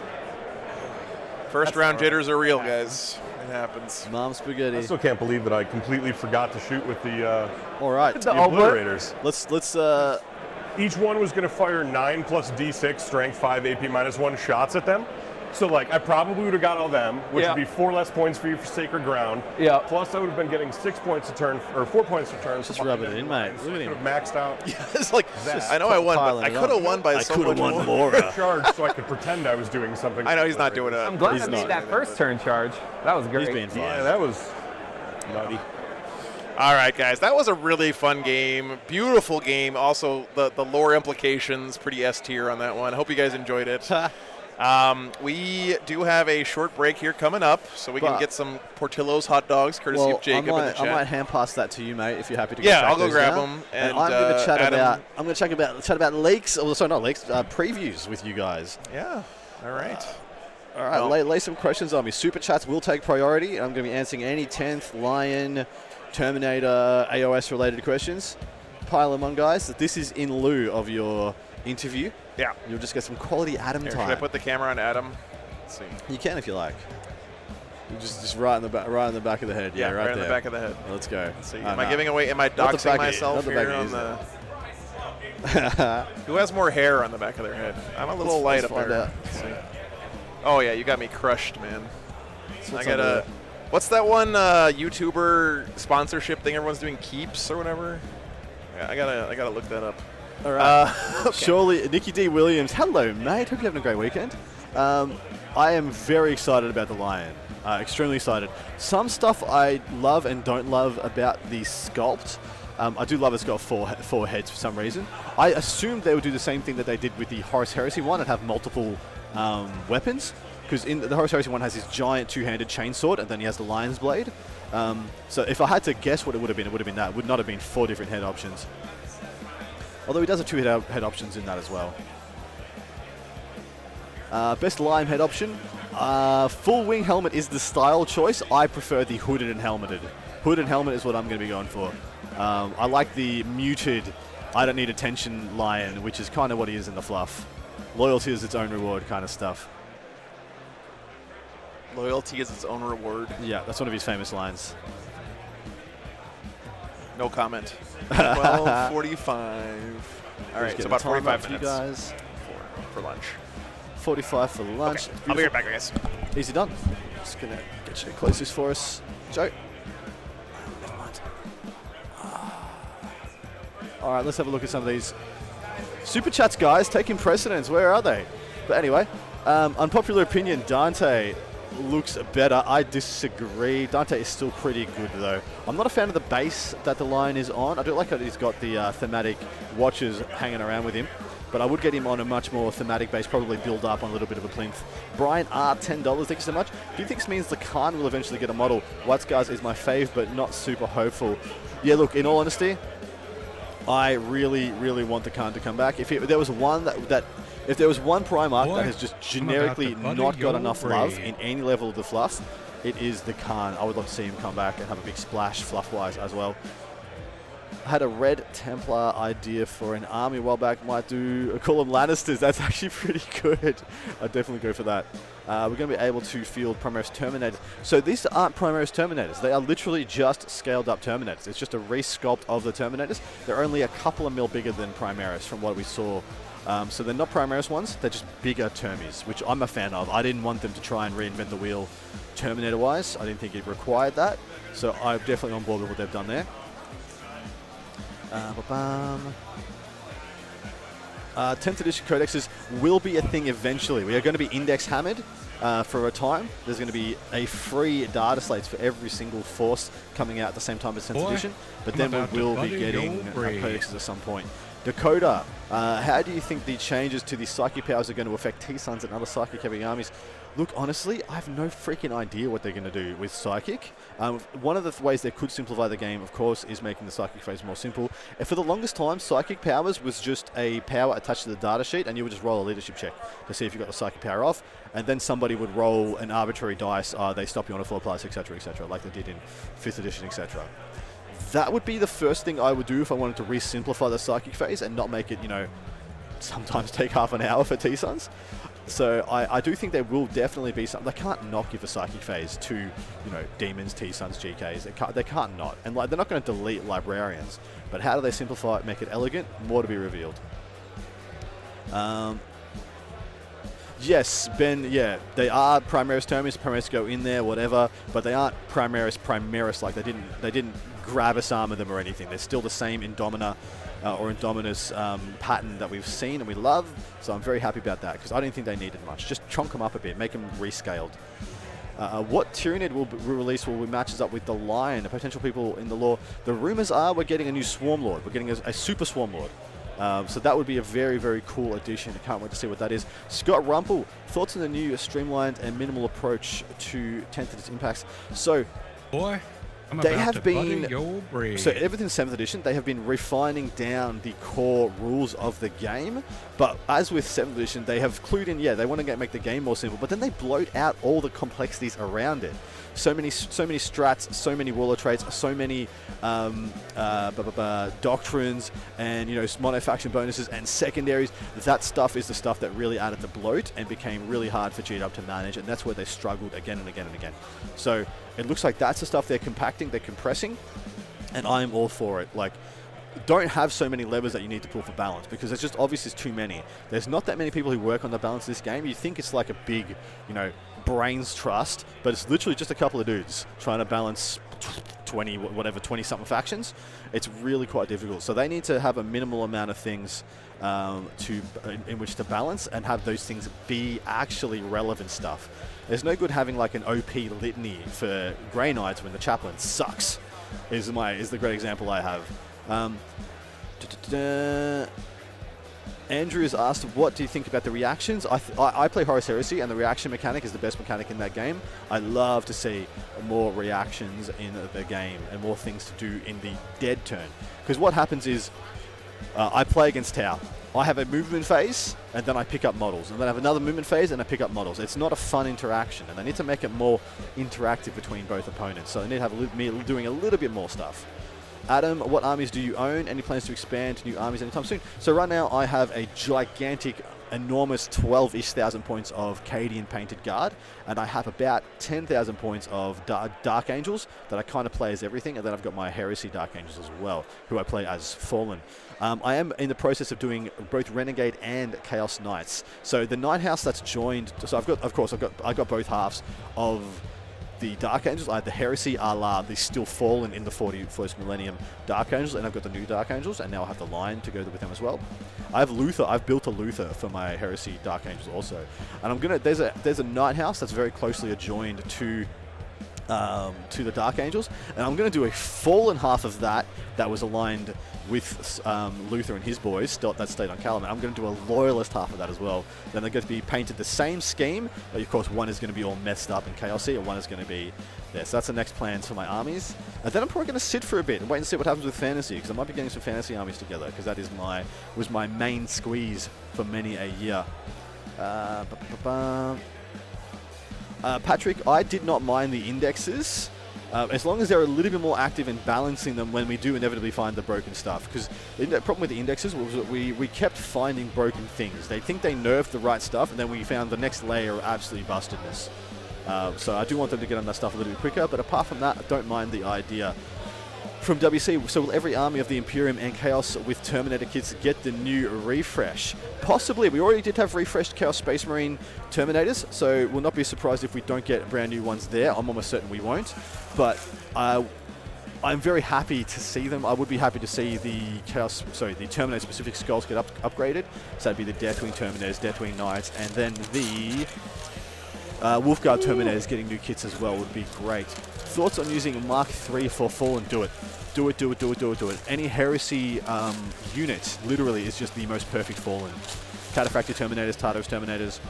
First round jitters are real, guys. It happens. Mom I spaghetti. still can't believe that I completely forgot to shoot with the All right. The obliterators. Let's Each one was going to fire 9 plus D6 strength 5 AP -1 shots at them. So like I probably would have got all them, which would be 4 less points for you for Sacred Ground. Yeah. Plus I would have been getting 6 points a turn or 4 points a turn. Just rub it in, mate. Look at Could him. have maxed out. It's like, I know I won, but I could have won by so much more. Charge so I could pretend I was doing something. I know he's not doing it. I'm glad He's I made not. that first turn charge. That was great. He's being fine. Yeah, that was nutty. All right, guys, that was a really fun game. Beautiful game. Also, the lore implications, pretty S tier on that one. I hope you guys enjoyed it. We do have a short break here coming up, so we can get some Portillo's hot dogs, courtesy of Jacob in the chat. I might hand pass that to you, mate, if you're happy to go. Yeah, I'll go those grab down. them. And I'm going to chat about leaks. Oh, sorry, not leaks. Previews with you guys. Yeah. All right. All right, lay some questions on me. Super chats will take priority. I'm going to be answering any 10th Lion, Terminator, AOS related questions. Pile them on, guys. This is in lieu of your interview. Yeah. You'll just get some quality Adam Here, time. should I put the camera on Adam? Let's see. You can if you like. Just right in the back, right in the back of the head. Yeah, right in there. the back of the head. Let's go. Let's see. Am I giving away? Am I Not the doxing back of- myself not the here back on of the? Who has more hair on the back of their head? I'm a little light let's up find there. out. Let's see. Oh yeah, you got me crushed, man. So I what's got under a. there? What's that one YouTuber sponsorship thing everyone's doing? Keeps or whatever. Yeah, I gotta look that up. All right. Surely, Nikki D. Williams. Hello, mate. Hope you're having a great weekend. I am very excited about the Lion. Extremely excited. Some stuff I love and don't love about the sculpt. I do love it's got four heads for some reason. I assumed they would do the same thing that they did with the Horus Heresy one and have multiple weapons. Because in the Horus Heresy one has his giant two-handed chainsword, and then he has the Lion's Blade. So if I had to guess what it would have been that. It would not have been 4 different head options. Although he does have 2 head options in that as well. Best Lion head option. Full wing helmet is the style choice. I prefer the hooded and helmeted. Hood and helmet is what I'm going to be going for. I like the muted, I don't need attention Lion, which is kind of what he is in the fluff. Loyalty is its own reward kind of stuff. Loyalty is its own reward. Yeah, that's one of his famous lines. No comment. 12:45. All right, it's about 45 minutes You guys. for lunch. 45 for lunch. Okay, I'll be right back, guys. Easy done. Just going to get you closest for us. Joe. Never mind. All right, let's have a look at some of these super chats, guys. Taking precedence. Where are they? But anyway, unpopular opinion, Dante looks better. I disagree. Dante is still pretty good, though. I'm not a fan of the base that the Lion is on. I do like that he's got the thematic watches hanging around with him. But I would get him on a much more thematic base, probably build up on a little bit of a plinth. Brian R, $10, thank you so much. Do you think this means the Khan will eventually get a model? White Scars is my fave, but not super hopeful. Yeah, look, in all honesty, I really, really want the Khan to come back. If there was one if there was one Primarch that has just generically not got enough love in any level of the fluff, it is the Khan. I would love to see him come back and have a big splash fluff-wise as well. I had a Red Templar idea for an army a while back. Might call them Lannisters. That's actually pretty good. I'd definitely go for that. We're going to be able to field Primaris Terminators. So these aren't Primaris Terminators. They are literally just scaled up Terminators. It's just a resculpt of the Terminators. They're only a couple of mil bigger than Primaris from what we saw. So they're not Primaris ones. They're just bigger Termies, which I'm a fan of. I didn't want them to try and reinvent the wheel Terminator-wise. I didn't think it required that. So I'm definitely on board with what they've done there. 10th edition codexes will be a thing eventually. We are going to be index hammered for a time. There's going to be a free data slates for every single force coming out at the same time as 10th edition. But then we will be getting codexes at some point. Dakota, how do you think the changes to the psychic powers are going to affect T-Suns and other psychic heavy armies? Look, honestly, I have no freaking idea what they're going to do with Psychic. One of the ways they could simplify the game, of course, is making the Psychic phase more simple. And for the longest time, Psychic powers was just a power attached to the data sheet, and you would just roll a leadership check to see if you got the Psychic power off, and then somebody would roll an arbitrary dice, they stop you on a 4+, etc., like they did in 5th edition, etc. That would be the first thing I would do if I wanted to re-simplify the Psychic phase and not make it, sometimes take half an hour for T-Suns. So I do think there will definitely be something. They can't not give a Psychic phase to, Demons, T-Suns, GKs. They can't not. And they're not going to delete Librarians. But how do they simplify it, make it elegant? More to be revealed. Yes, Ben, yeah, they are Primaris Terminus. Primaris go in there, whatever. But they aren't Primaris. Like, they didn't Gravis armor them or anything. They're still the same Indomina or Indominus pattern that we've seen and we love, so I'm very happy about that because I didn't think they needed much. Just chunk them up a bit, make them rescaled. What Tyranid will release will matches up with the Lion, the potential people in the lore. The rumors are we're getting a new Swarm Lord. We're getting a Super Swarm Lord. So that would be a very, very cool addition. I can't wait to see what that is. Scott Rumpel, thoughts on the new streamlined and minimal approach to 10th edition impacts? So, Boy, they have been, so everything 7th edition, they have been refining down the core rules of the game, but as with 7th edition, they have clued in, they want to make the game more simple, but then they bloat out all the complexities around it. So many strats, so many warlord traits, so many doctrines, and mono-faction bonuses and secondaries. That stuff is the stuff that really added the bloat and became really hard for GW to manage, and that's where they struggled again and again and again. So it looks like that's the stuff they're compacting, they're compressing, and I'm all for it. Like, don't have so many levers that you need to pull for balance because there's just obviously too many. There's not that many people who work on the balance of this game. You think it's like a big, brains trust, but it's literally just a couple of dudes trying to balance 20-something factions. It's really quite difficult. So they need to have a minimal amount of things in which to balance and have those things be actually relevant stuff. There's no good having like an OP litany for Grey Knights when the chaplain sucks. Is the great example I have. Andrew has asked, what do you think about the reactions? I play Horus Heresy, and the reaction mechanic is the best mechanic in that game. I love to see more reactions in the game and more things to do in the dead turn. Because what happens is, I play against Tau. I have a movement phase, and then I pick up models. And then I have another movement phase, and I pick up models. It's not a fun interaction, and they need to make it more interactive between both opponents. So they need to have me doing a little bit more stuff. Adam, what armies do you own? Any plans to expand to new armies anytime soon? So right now I have a gigantic, enormous 12-ish thousand points of Cadian Painted Guard, and I have about 10,000 points of Dark Angels that I kind of play as everything, and then I've got my Heresy Dark Angels as well, who I play as Fallen. I am in the process of doing both Renegade and Chaos Knights. So the Night House that's joined, so I've got both halves of the Dark Angels. I had the Heresy a la the still Fallen in the 41st Millennium Dark Angels, and I've got the new Dark Angels, and now I have the Lion to go with them as well. I have Luther. I've built a Luther for my Heresy Dark Angels also, and there's a Night House that's very closely adjoined to the Dark Angels, and I'm going to do a Fallen half of that was aligned with Luther and his boys that stayed on Calaman. I'm going to do a Loyalist half of that as well. Then they're going to be painted the same scheme, but of course one is going to be all messed up and chaosy, and one is going to be there. So that's the next plans for my armies. And then I'm probably going to sit for a bit and wait and see what happens with fantasy, because I might be getting some fantasy armies together, because that was my main squeeze for many a year. Patrick, I did not mind the indexes, as long as they're a little bit more active in balancing them when we do inevitably find the broken stuff. Because the problem with the indexes was that we kept finding broken things. They think they nerfed the right stuff, and then we found the next layer of absolutely bustedness. So I do want them to get on that stuff a little bit quicker, but apart from that, I don't mind the idea. From WC, so will every army of the Imperium and Chaos with Terminator kits get the new refresh? Possibly. We already did have refreshed Chaos Space Marine Terminators, so we'll not be surprised if we don't get brand new ones there. I'm almost certain we won't. But I'm very happy to see them. I would be happy to see the Terminator-specific skulls get upgraded. So that'd be the Deathwing Terminators, Deathwing Knights, and then the Wolfguard Terminators getting new kits as well would be great. Thoughts on using Mark III for Fallen? Do it. Do it, do it, do it, do it, do it. Any heresy unit literally is just the most perfect fallen. Cataphractic Terminators, Tardos Terminators,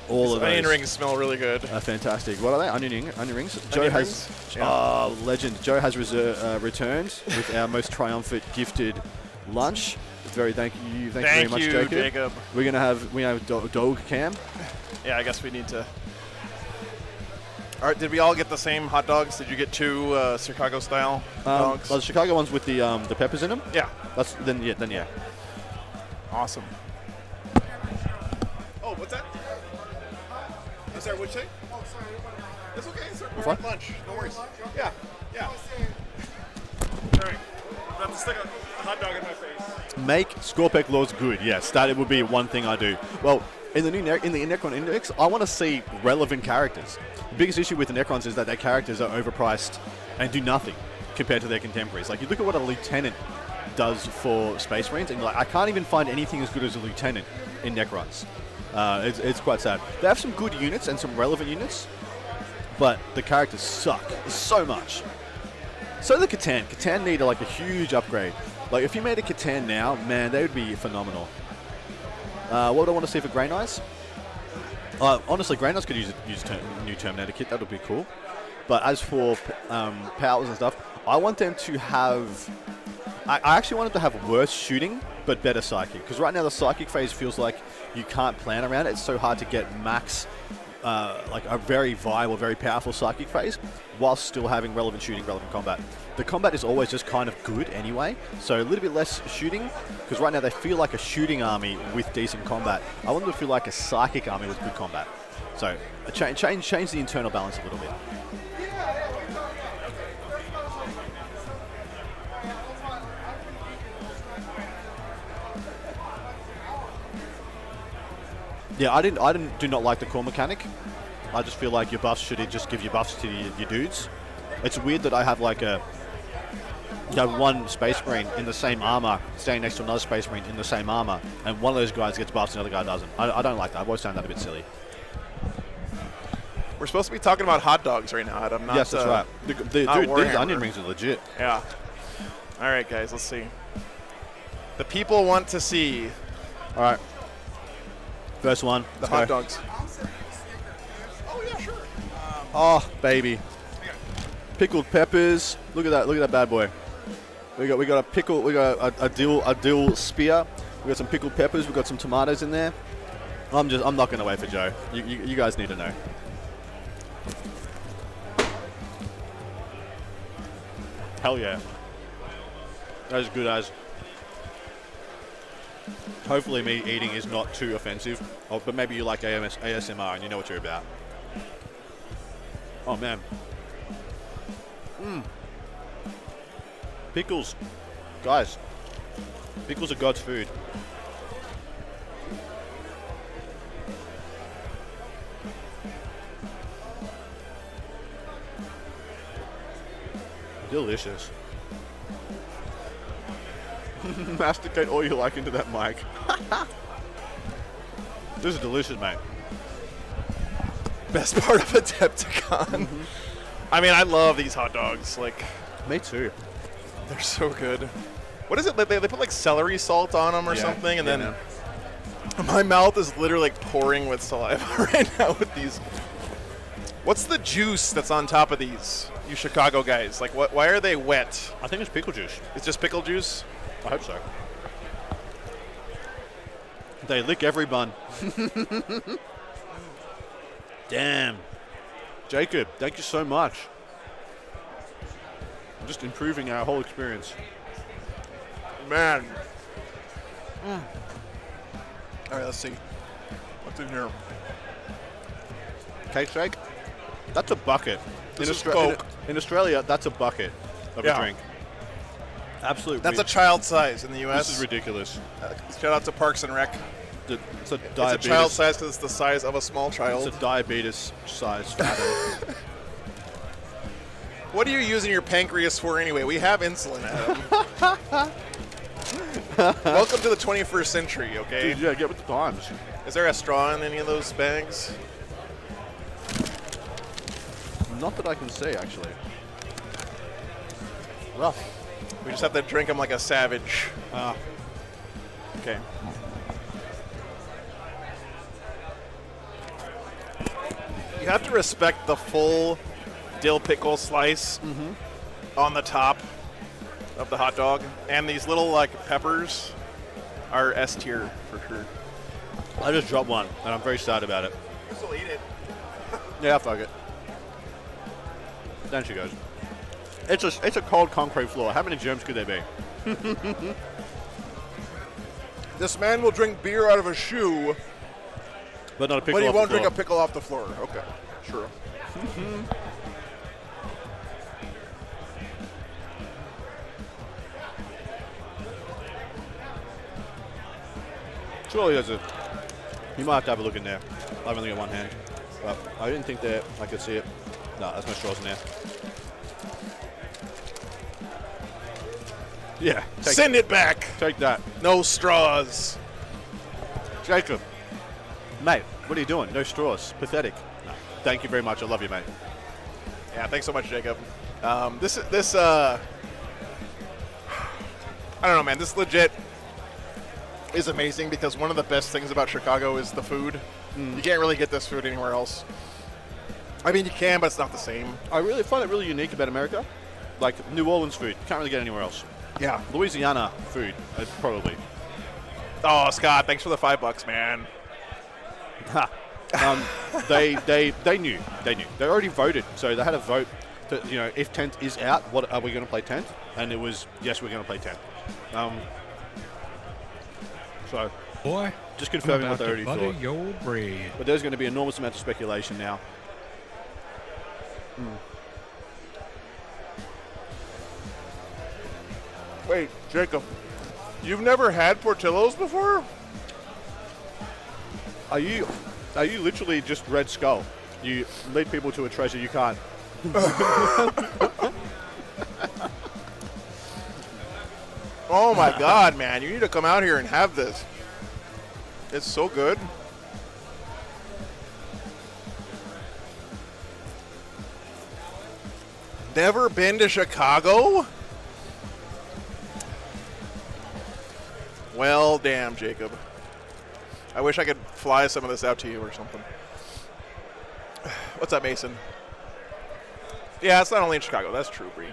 all of those. Onion rings smell really good. Fantastic. What are they? Onion rings? Joe Onion has... rings? Yeah. Legend. Joe has returned with our most triumphant gifted lunch. It's very thank you very much, Jacob. We're gonna have dog cam. Yeah, I guess we need to. All right, did we all get the same hot dogs? Did you get 2 Chicago style dogs? The Chicago ones with the peppers in them. Yeah. Then yeah. Awesome. Oh, what's that? I'm sorry, what'd you say? Oh, sorry. It's okay. We're at lunch. No worries. Yeah. All right. I'm about to stick a hot dog in my face. Make Scorpec laws good. Yes, that would be one thing I do. Well, in the Necron Index, I want to see relevant characters. The biggest issue with the Necrons is that their characters are overpriced and do nothing compared to their contemporaries. Like, you look at what a lieutenant does for Space Marines, and I can't even find anything as good as a lieutenant in Necrons. It's quite sad. They have some good units and some relevant units, but the characters suck so much. So the Catan. Catan need a huge upgrade. Like, if you made a Catan now, man, they would be phenomenal. What would I want to see for Grey Knights? Honestly, Grey Knights could use new Terminator kit. That would be cool. But as for powers and stuff, I want them to have... I actually want them to have worse shooting, but better psychic. Because right now the psychic phase feels like you can't plan around it. It's so hard to get max, a very viable, very powerful psychic phase, whilst still having relevant shooting, relevant combat. The combat is always just kind of good anyway, so a little bit less shooting, because right now they feel like a shooting army with decent combat. I want them to feel like a psychic army with good combat. So change the internal balance a little bit. Yeah, I do not like the core mechanic. I just feel like your buffs should just give you buffs to your dudes. It's weird that I have one Space Marine in the same armor standing next to another Space Marine in the same armor, and one of those guys gets buffs and the other guy doesn't. I don't like that. I've always found that a bit silly. We're supposed to be talking about hot dogs right now, Adam. Yes, that's right. Dude, these onion rings are legit. Yeah. All right, guys, let's see. The people want to see. All right. First one. The hot dogs. Oh, yeah, sure. Oh, baby. Pickled peppers. Look at that. Look at that bad boy. We got a pickle. We got a dill spear. We got some pickled peppers. We got some tomatoes in there. I'm not gonna wait for Joe. You guys need to know. Hell yeah. That is good as. Hopefully me eating is not too offensive. Oh, but maybe you like ASMR and you know what you're about. Oh man. Pickles. Guys. Pickles are God's food. Delicious. Masticate all you like into that mic. This is delicious, mate. Best part of Adepticon. I mean, I love these hot dogs. Like, Me too. they're so good. What is it? They put like celery salt on them or something, and then my mouth is literally like pouring with saliva right now with these. What's the juice that's on top of these, you Chicago guys? Like, why are they wet? I think it's pickle juice. It's just pickle juice? I hope so. They lick every bun. Damn. Jacob, thank you so much. I'm just improving our whole experience. Man. All right, let's see. What's in here? Cake shake? That's a bucket. This is Coke. In Australia, that's a bucket of a drink. Absolutely. That's a child size in the U.S. This is ridiculous. Shout out to Parks and Rec. It's a diabetes. It's a child size because it's the size of a small child. It's a diabetes size fatter. What are you using your pancreas for anyway? We have insulin, Adam. Welcome to the 21st century, okay? Dude, yeah, get with the times. Is there a straw in any of those bags? Not that I can see, actually. Rough. We just have to drink them like a savage. Okay. You have to respect the full dill pickle slice on the top of the hot dog, and these little like peppers are S tier for sure. I just dropped one, and I'm very sad about it. You still eat it. Yeah, fuck it. Down she goes. It's a cold concrete floor. How many germs could there be? This man will drink beer out of a shoe, But not a pickle. but he off won't the drink a floor. pickle off the floor. Okay, sure. Surely there's a. You might have to have a look in there. I've only got one hand, but I didn't think that I could see it. No, there's no straws in there. Yeah. Send it back. Take that. No straws. Jacob. Mate, what are you doing? No straws. Pathetic. No. Thank you very much. I love you, mate. Yeah, thanks so much, Jacob. I don't know, man. This legit is amazing because one of the best things about Chicago is the food. You can't really get this food anywhere else. I mean, you can, but it's not the same. I really find it really unique about America. Like New Orleans food. Can't really get anywhere else. Yeah. Louisiana food, probably. Oh, Scott, thanks for the $5, man. Ha. They knew. They already voted, so they had a vote. To, if 10th is out, what are we going to play 10th? And it was yes, we're going to play 10th. So Boy, just I'm confirming what about they to already butter thought. your bread. But there's going to be enormous amounts of speculation now. Wait, Jacob, you've never had Portillo's before? Are you literally just Red Skull? You lead people to a treasure you can't. Oh my God, man! You need to come out here and have this. It's so good. Never been to Chicago? Well, damn, Jacob. I wish I could fly some of this out to you or something. What's up, Mason? Yeah, it's not only in Chicago. That's true, Bree.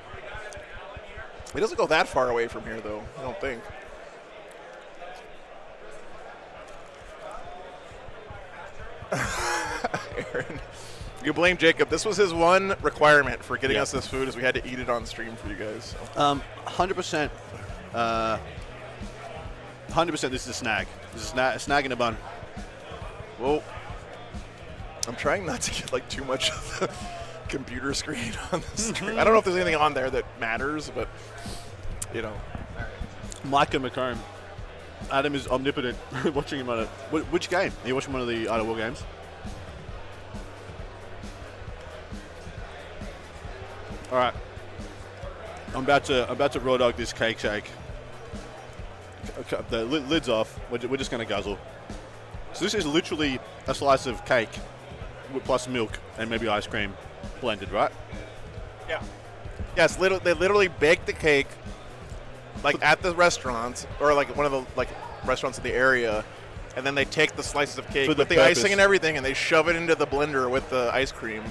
It doesn't go that far away from here, though. I don't think. Aaron, you blame Jacob. This was his one requirement for getting us this food, is we had to eat it on stream for you guys. So. 100%. 100%. This is a snag. This is a snag in a bun. Whoa. I'm trying not to get like too much of the computer screen on the stream. I don't know if there's anything on there that matters, but you know. Micah McComb. Adam is omnipotent. Watching him on it. Which game? Are you watching one of the Idle War games? All right. I'm about to raw dog this cake shake. The lid's off. We're just going to guzzle. So this is literally a slice of cake plus milk and maybe ice cream blended, right? Yeah. Yes, they literally bake the cake like at the restaurants or like one of the like restaurants in the area, and then they take the slices of cake with the purpose. icing and everything, and they shove it into the blender with the ice cream.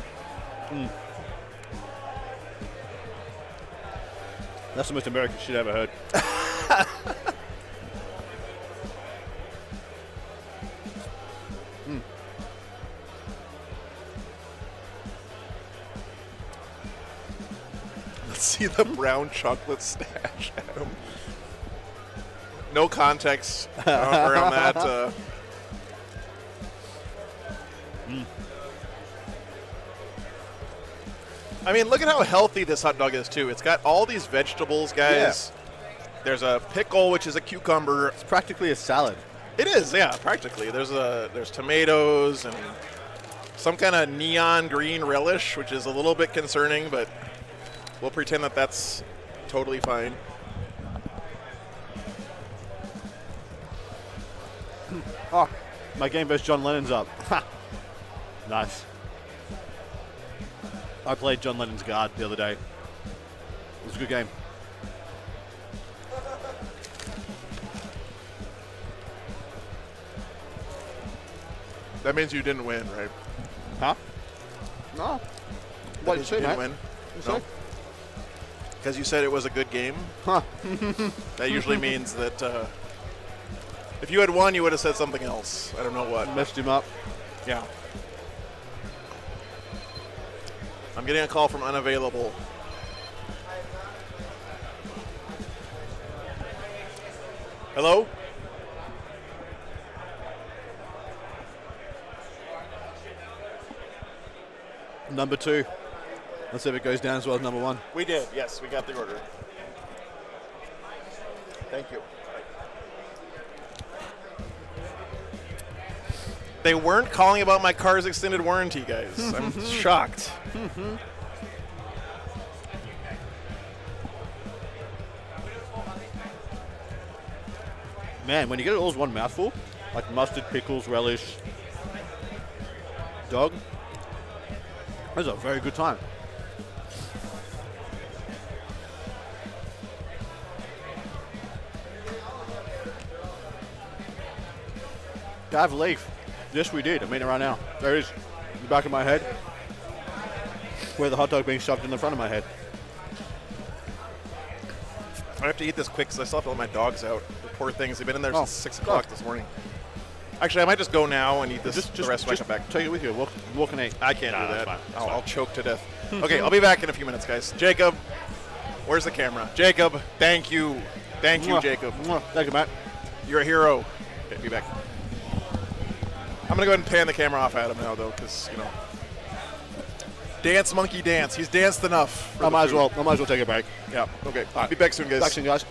That's the most American shit I've ever heard. Let's see the brown chocolate stash, Adam. No context around that. I mean, look at how healthy this hot dog is, too. It's got all these vegetables, guys. Yeah. There's a pickle, which is a cucumber. It's practically a salad. It is, yeah, practically. There's tomatoes and some kind of neon green relish, which is a little bit concerning, but we'll pretend that that's totally fine. Oh, my game versus John Lennon's up. Nice. I played John Lennon's guard the other day. It was a good game. That means you didn't win, right? Huh? No. That What means you you say, didn't mate? win? You No. say? Because you said it was a good game. Huh. That usually means that if you had won, you would have said something else. I don't know what. Messed him up. Yeah. I'm getting a call from unavailable. Hello? Number 2. Let's see if it goes down as well as number 1. We did, yes. We got the order. Thank you. They weren't calling about my car's extended warranty, guys. I'm shocked. Man, when you get it all as one mouthful, like mustard, pickles, relish, dog, that's a very good time. Dive leaf. Yes, we did. I mean it right now. There it is. In the back of my head. Where the hot dog being shoved in the front of my head. I have to eat this quick because I still have to let my dogs out. The poor things. They've been in there since 6 o'clock this morning. Actually, I might just go now and eat this the rest when I come back. Take it with you. Walk and eat. I can't do that's that. fine. I'll choke to death. Okay, I'll be back in a few minutes, guys. Jacob, where's the camera? Jacob, thank you. Thank you, Jacob. Thank you, Matt. You're a hero. Okay, be back. I'm going to go ahead and pan the camera off at him now, though, because, you know. Dance, monkey, dance. He's danced enough. I might as well take a break. Yeah, okay. Be back soon, guys. Back soon, guys.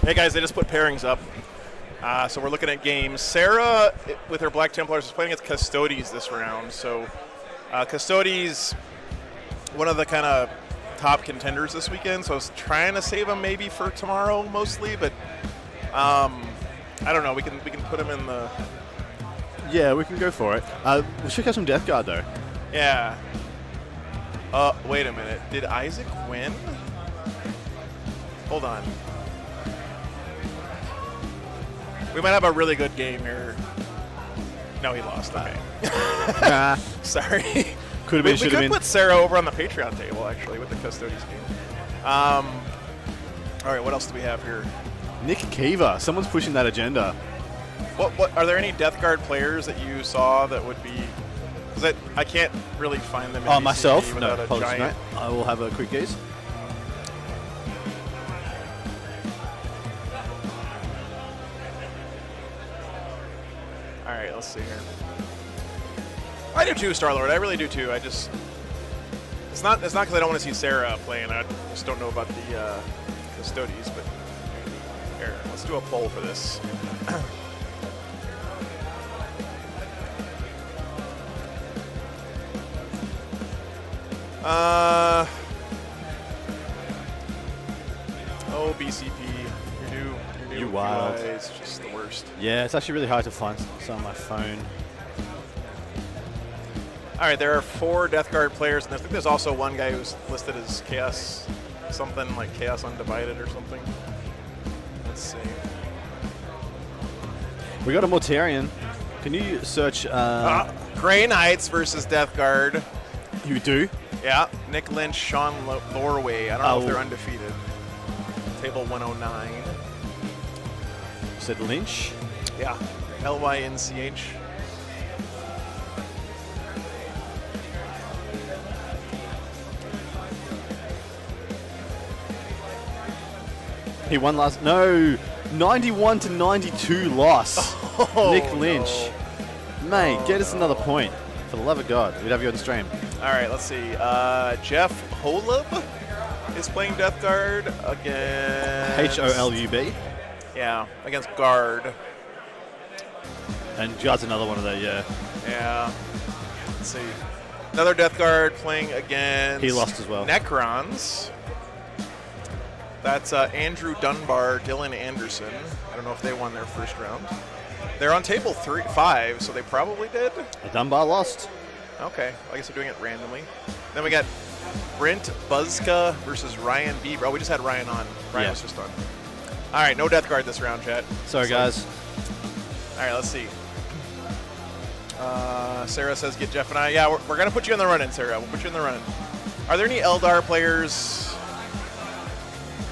Hey guys, they just put pairings up. So we're looking at games. Sarah, with her Black Templars, is playing against Custodes this round. So Custodes, one of the kind of top contenders this weekend. So I was trying to save him maybe for tomorrow mostly, but I don't know. We can put him in the. Yeah, we can go for it. We should have some Death Guard though. Yeah. Wait a minute. Did Isaac win? Hold on. We might have a really good game here. No, he lost. Okay. Nah. Sorry. Could have been, We should have could been. put Sarah over on the Patreon table, actually, with the Custodes game. All right, what else do we have here? Nick Kiva. Someone's pushing that agenda. What are there any Death Guard players that you saw that would be? Because I can't really find them in DCP Myself? No, without a apologies, giant. mate. I will have a quick gaze. All right, let's see here. I do too, Star-Lord. I really do too. It's not because I don't want to see Sarah playing. I just don't know about the Custodes. But here, let's do a poll for this. Oh, BCP, you're new. You wild. It's just the worst. Yeah, it's actually really hard to find some on my phone. All right, there are 4 Death Guard players, and I think there's also one guy who's listed as Chaos, something like Chaos Undivided or something. Let's see. We got a Mortarion. Can you search? Grey Knights versus Death Guard. You do? Yeah, Nick Lynch, Sean Lorway. I don't know if they're undefeated. Table 109. Said Lynch. Yeah, Lynch. He won last. No, 91 to 92 loss. Nick Lynch. No. Mate, get us another point. For the love of God, we'd have you on stream. All right, let's see. Jeff Holub is playing Death Guard against... HOLUB. Yeah, against Guard. And God's another one of those, yeah. Yeah. Let's see. Another Death Guard playing against... He lost as well. Necrons. That's Andrew Dunbar, Dylan Anderson. I don't know if they won their first round. They're on table 5, so they probably did. Dunbar lost. Okay, I guess they're doing it randomly. Then we got Brent Buzzka versus Ryan Bieber. Oh, we just had Ryan on. Ryan was just on. All right, no Death Guard this round, chat. Sorry, guys. All right, let's see. Sarah says, get Jeff and I. Yeah, we're going to put you in the run-in, Sarah. We'll put you in the run-in. Are there any Eldar players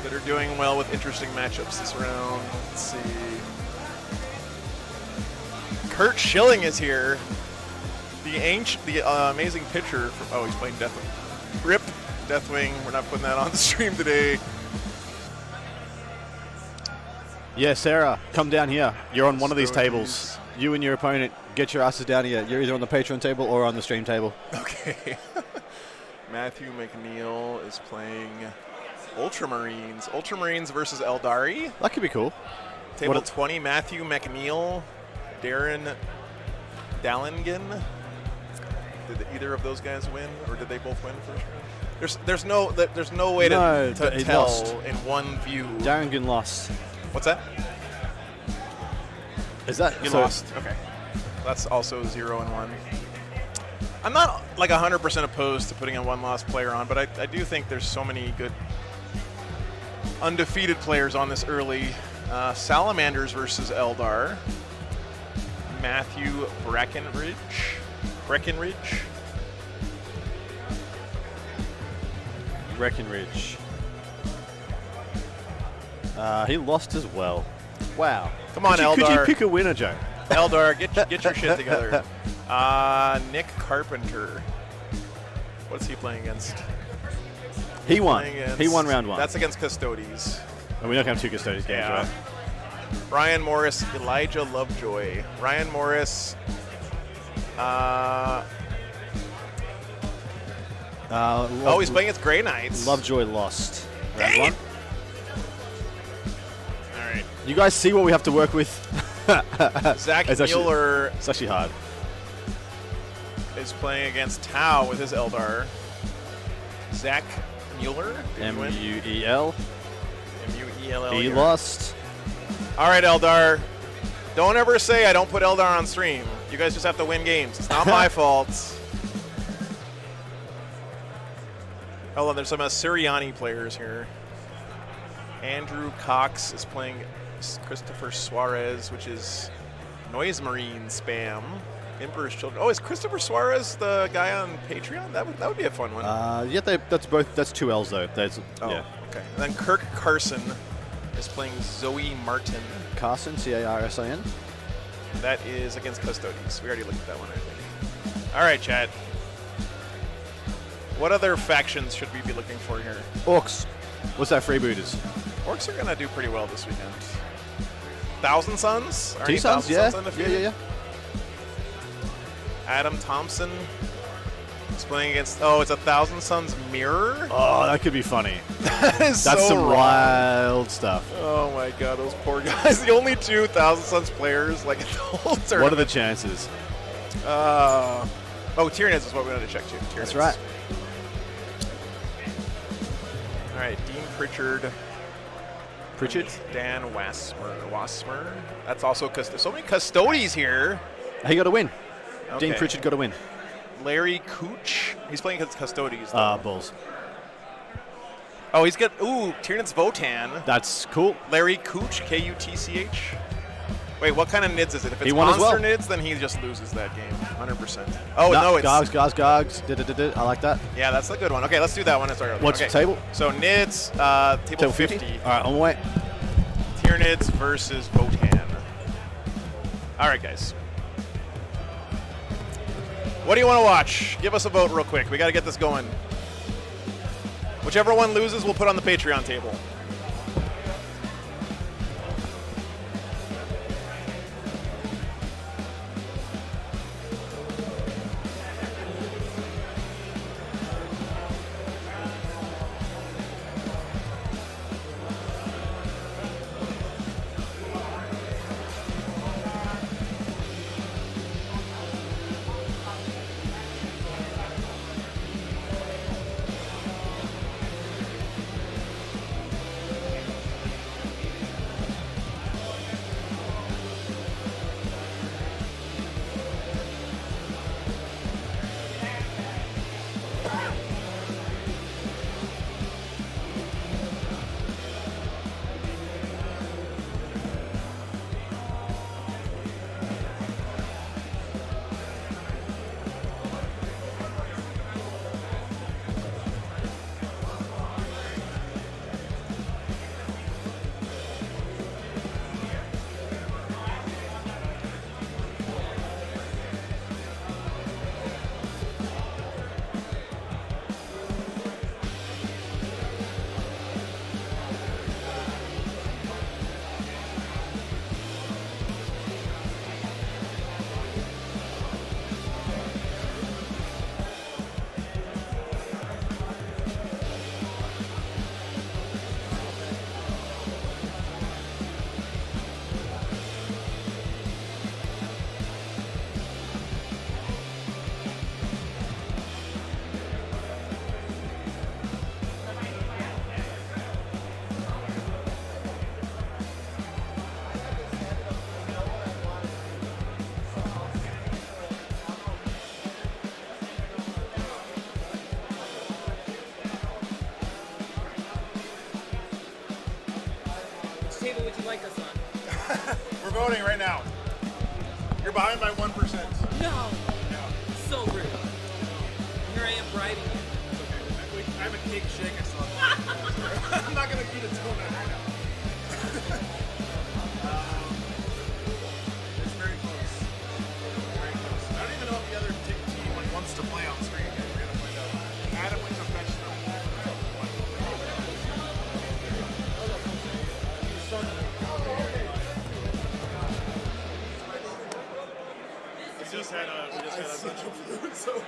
that are doing well with interesting matchups this round? Let's see. Kurt Schilling is here. The amazing pitcher. From, he's playing Deathwing. Rip Deathwing. We're not putting that on the stream today. Yeah, Sarah, come down here. You're on one of these tables. You and your opponent, get your asses down here. You're either on the Patreon table or on the stream table. Okay. Matthew McNeil is playing Ultramarines. Ultramarines versus Eldari. That could be cool. Table 20, Matthew McNeil, Darren Dallingen. Did either of those guys win, or did they both win first round? There's no way to tell lost. in one view. Dallingen lost. What's that? Is that You lost? Okay. That's also 0 and 1. I'm not like 100% opposed to putting a one-loss player on, but I do think there's so many good undefeated players on this early. Salamanders versus Eldar. Matthew Breckenridge. Breckenridge. He lost as well. Wow. Come on, Eldar. Could you pick a winner, Joe? Eldar, get your shit together. Nick Carpenter. What's he playing against? He won. He won round 1. That's against Custodes. And we're not going to have 2 Custodes games, Yeah. right? Ryan Morris, Elijah Lovejoy. Ryan Morris. He's playing against Grey Knights. Lovejoy lost. Dang Round it. one. All right. You guys see what we have to work with? Zach It's actually- Mueller It's actually hard. is playing against Tau with his Eldar. Zach Mueller. Did he win? M-U-E-L. M-U-E-L-L. He here. lost. All right, Eldar. Don't ever say I don't put Eldar on stream. You guys just have to win games. It's not my fault. Hold on, there's some Sirianni players here. Andrew Cox is playing Christopher Suarez, which is Noise Marine spam. Emperor's Children. Oh, is Christopher Suarez the guy on Patreon? That would be a fun one. Yeah, that's two L's though. There's, yeah. Okay. And then Kirk Carson is playing Zoe Martin. Carson, C-A-R-S-I-N. That is against Custodes. We already looked at that one, I think. All right, chat. What other factions should we be looking for here? Orcs. What's that, freebooters? Orcs are going to do pretty well this weekend. Thousand Suns? Are Two any Suns, Thousand yeah. Suns undefeated? Yeah. Adam Thompson is playing against... Oh, it's a Thousand Suns mirror? Oh, that could be funny. That is That's so some wrong. wild stuff. Oh my god, those poor guys. The only two Thousand Suns players like in the whole tournament. What are the chances? Oh, Tyrands is what we wanted to check too. Tyrands. That's right. All right, Dean Pritchard. Pritchard? Dan Wasmer. That's also so many Custodes here. He got a win. Dean Okay. Pritchard got a win. Larry Cooch. He's playing against Custodes. Bulls. Oh, he's got Tyranids Votann. That's cool. Larry Cooch, K-U-T-C-H. Wait, what kind of NIDS is it? If it's He won as monster well. NIDS, then he just loses that game, 100%. Oh, no, it's... Gogs. I like that. Yeah, that's a good one. Okay, let's do that one. What's the table? So NIDS, table 50. All right, on the way. Tyranids versus Votann. All right, guys. What do you want to watch? Give us a vote real quick. We got to get this going. Whichever one loses, we'll put on the Patreon table. Table would you like us on? We're voting right now. You're behind by 1%. No! So rude. Here I am bribing you. I have a cake shake. I saw. I'm not gonna eat a donut right now. It's very close. Very close. I don't even know if the other team wants to play on screen yet. We're gonna find out. Adam went to fetch them. just had a so.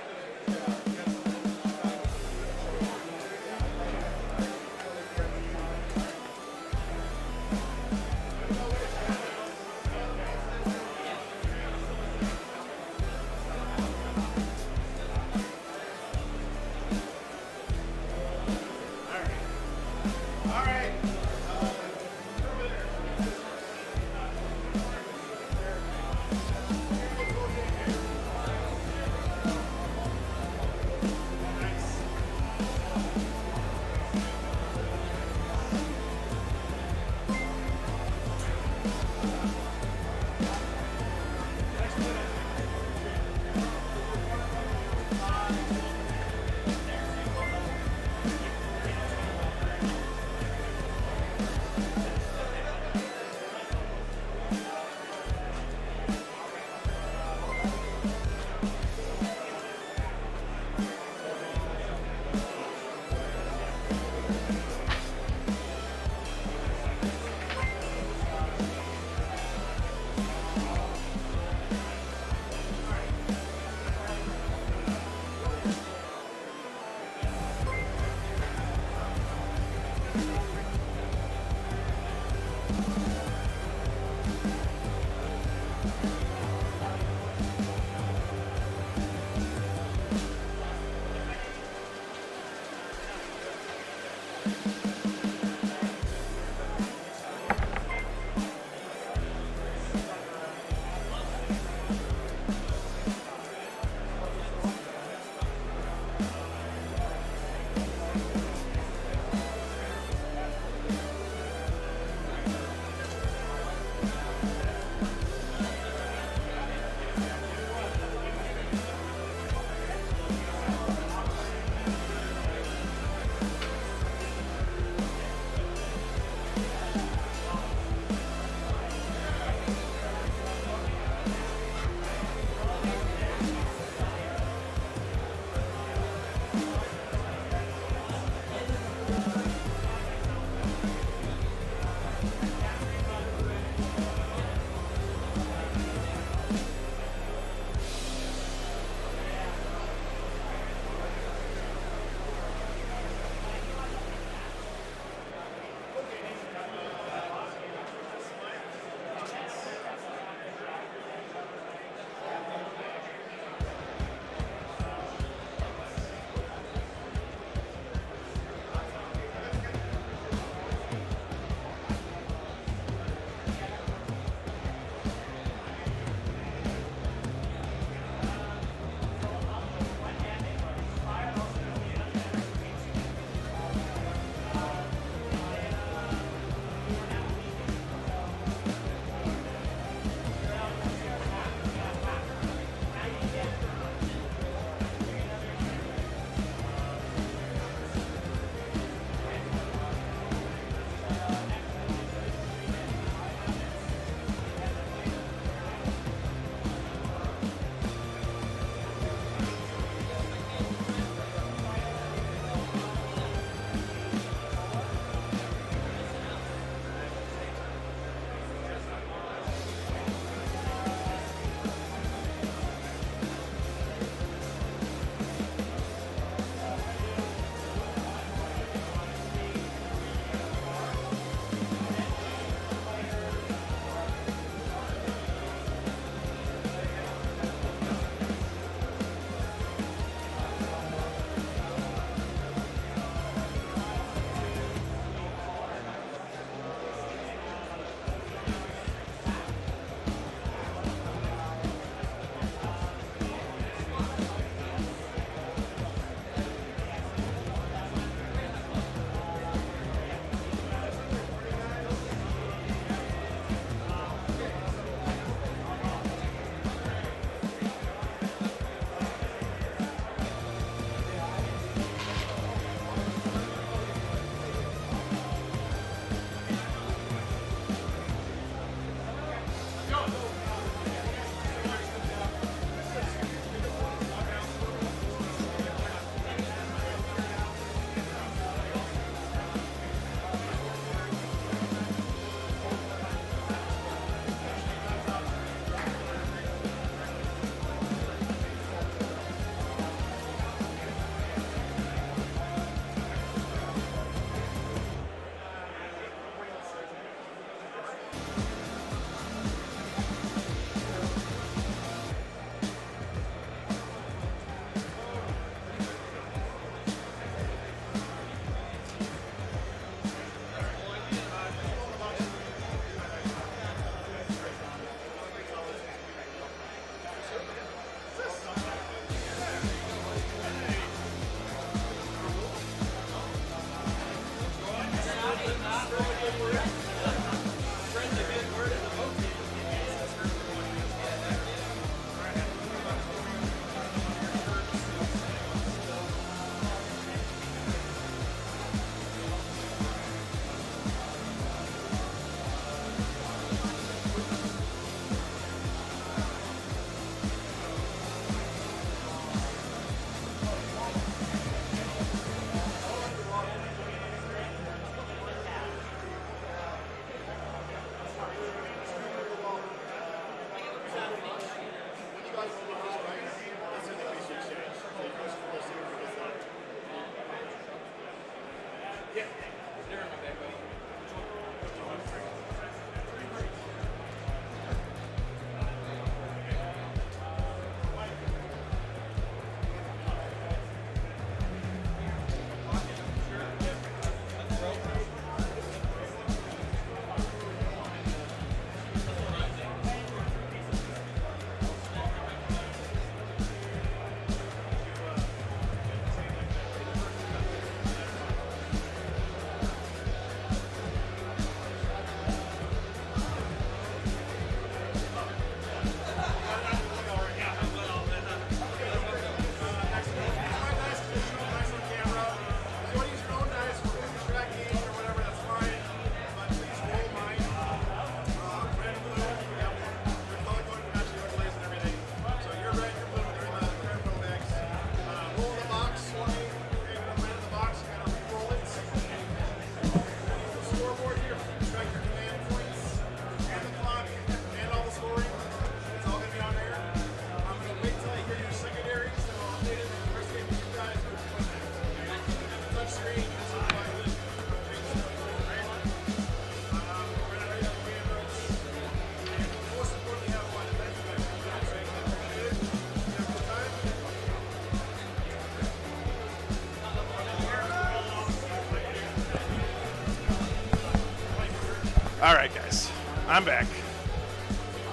All right, guys, I'm back.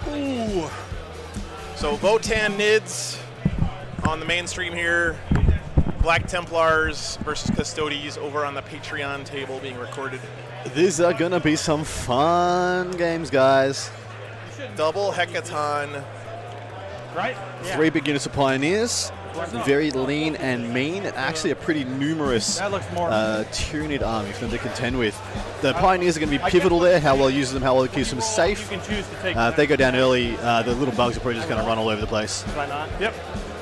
Ooh. So Votann Nids on the main stream here. Black Templars versus Custodes over on the Patreon table being recorded. These are going to be some fun games, guys. Double Hecaton. Right? Yeah. 3 big units of Pioneers. Very lean and mean. Actually, a pretty numerous That looks more. Tyranid army for them to contend with. The Pioneers are going to be pivotal there. How well uses them, how well it keeps them safe. You can choose to take. If they go down early, the little bugs are probably just going to run all over the place. Why not? Yep.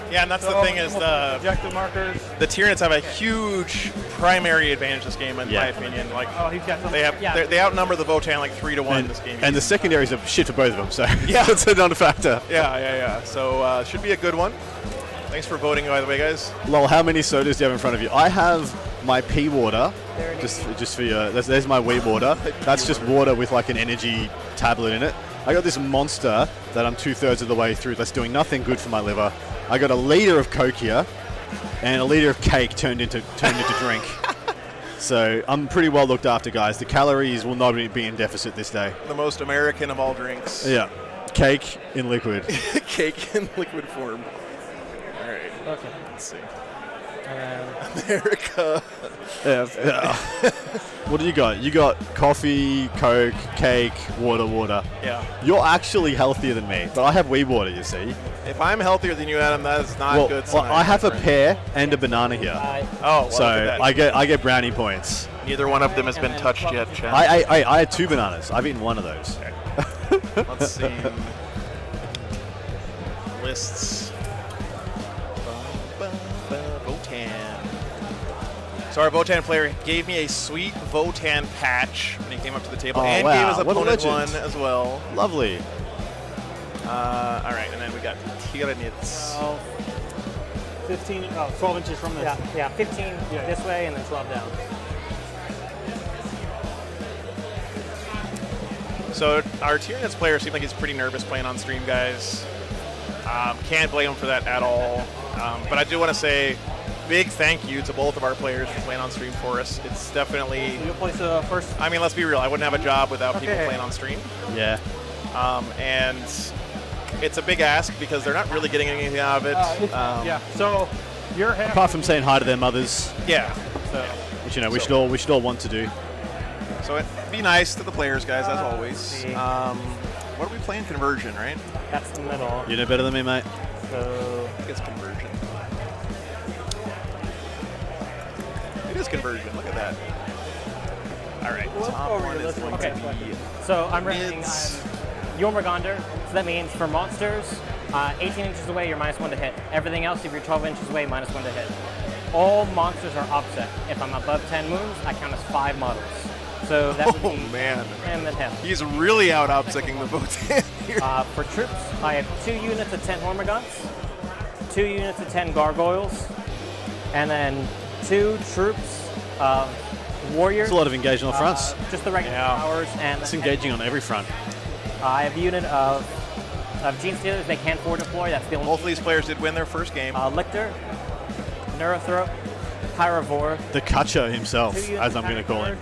Yeah, and that's the thing is objective markers. the Tyranids have a huge primary advantage this game, in my opinion. Like Oh, he's got some. they outnumber the Votann like 3-1 this game. And the secondaries are shit for both of them, so Yeah. it's not a factor. Yeah. So should be a good one. Thanks for voting, by the way, guys. Lol, how many sodas do you have in front of you? I have my pea water, just for you. There's my wee water. That's just water with like an energy tablet in it. I got this monster that I'm 2/3 of the way through that's doing nothing good for my liver. I got a liter of Coke here, and a liter of cake turned into drink. So I'm pretty well looked after, guys. The calories will not be in deficit this day. The most American of all drinks. Yeah, cake in liquid. Cake in liquid form. All right. Okay. Let's see. America. Yeah. What do you got? You got coffee, Coke, cake, water. Yeah. You're actually healthier than me, but I have wee water, you see. If I'm healthier than you, Adam, that is not good. Well, sign, I have my a friend. pear and a banana here. Oh, well, So look at that. I get brownie points. Neither one of them has been touched yet, Chad. I had 2 bananas. I've eaten one of those. Let's see. Lists. Votann. So our Votann player gave me a sweet Votann patch when he came up to the table, Oh, and wow. gave his What a opponent legend. one as well. Lovely. All right, and then we got Tyranids. 12 inches from this. Yeah, 15 this way and then 12 down. So our Tyranids player seemed like he's pretty nervous playing on stream, guys. Can't blame him for that at all. But I do want to say big thank you to both of our players for playing on stream for us. It's definitely... You'll place first. I mean, let's be real. I wouldn't have a job without people playing on stream. Yeah. And it's a big ask because they're not really getting anything out of it. Yeah. So you're half. Apart from saying hi to their mothers, Yeah. which we should all want to do. So be nice to the players, guys, as always. What are we playing? Conversion, right? That's the middle. You know better than me, mate. So I think it's conversion. It is conversion. Look at that. All right. Top one is going to be So I'm running Mids. Jormungandr. So that means for monsters, 18 inches away, you're -1 to hit. Everything else, if you're 12 inches away, -1 to hit. All monsters are offset. If I'm above 10 moves, I count as 5 models. So that would be man. him and him. He's really out opsicking the Votann here. For troops, I have 2 units of 10 Hormagaunts, 2 units of 10 Gargoyles, and then 2 troops of Warriors. There's a lot of engagement on fronts. Just the regular powers. And It's engaging on every front. I have a unit of Gene Stealers. They can forward deploy. That's the only. Both of these players did win their first game. Lictor, Neurothrope, Pyrovore. The Kutcher himself, 2 units as I'm of going to call him.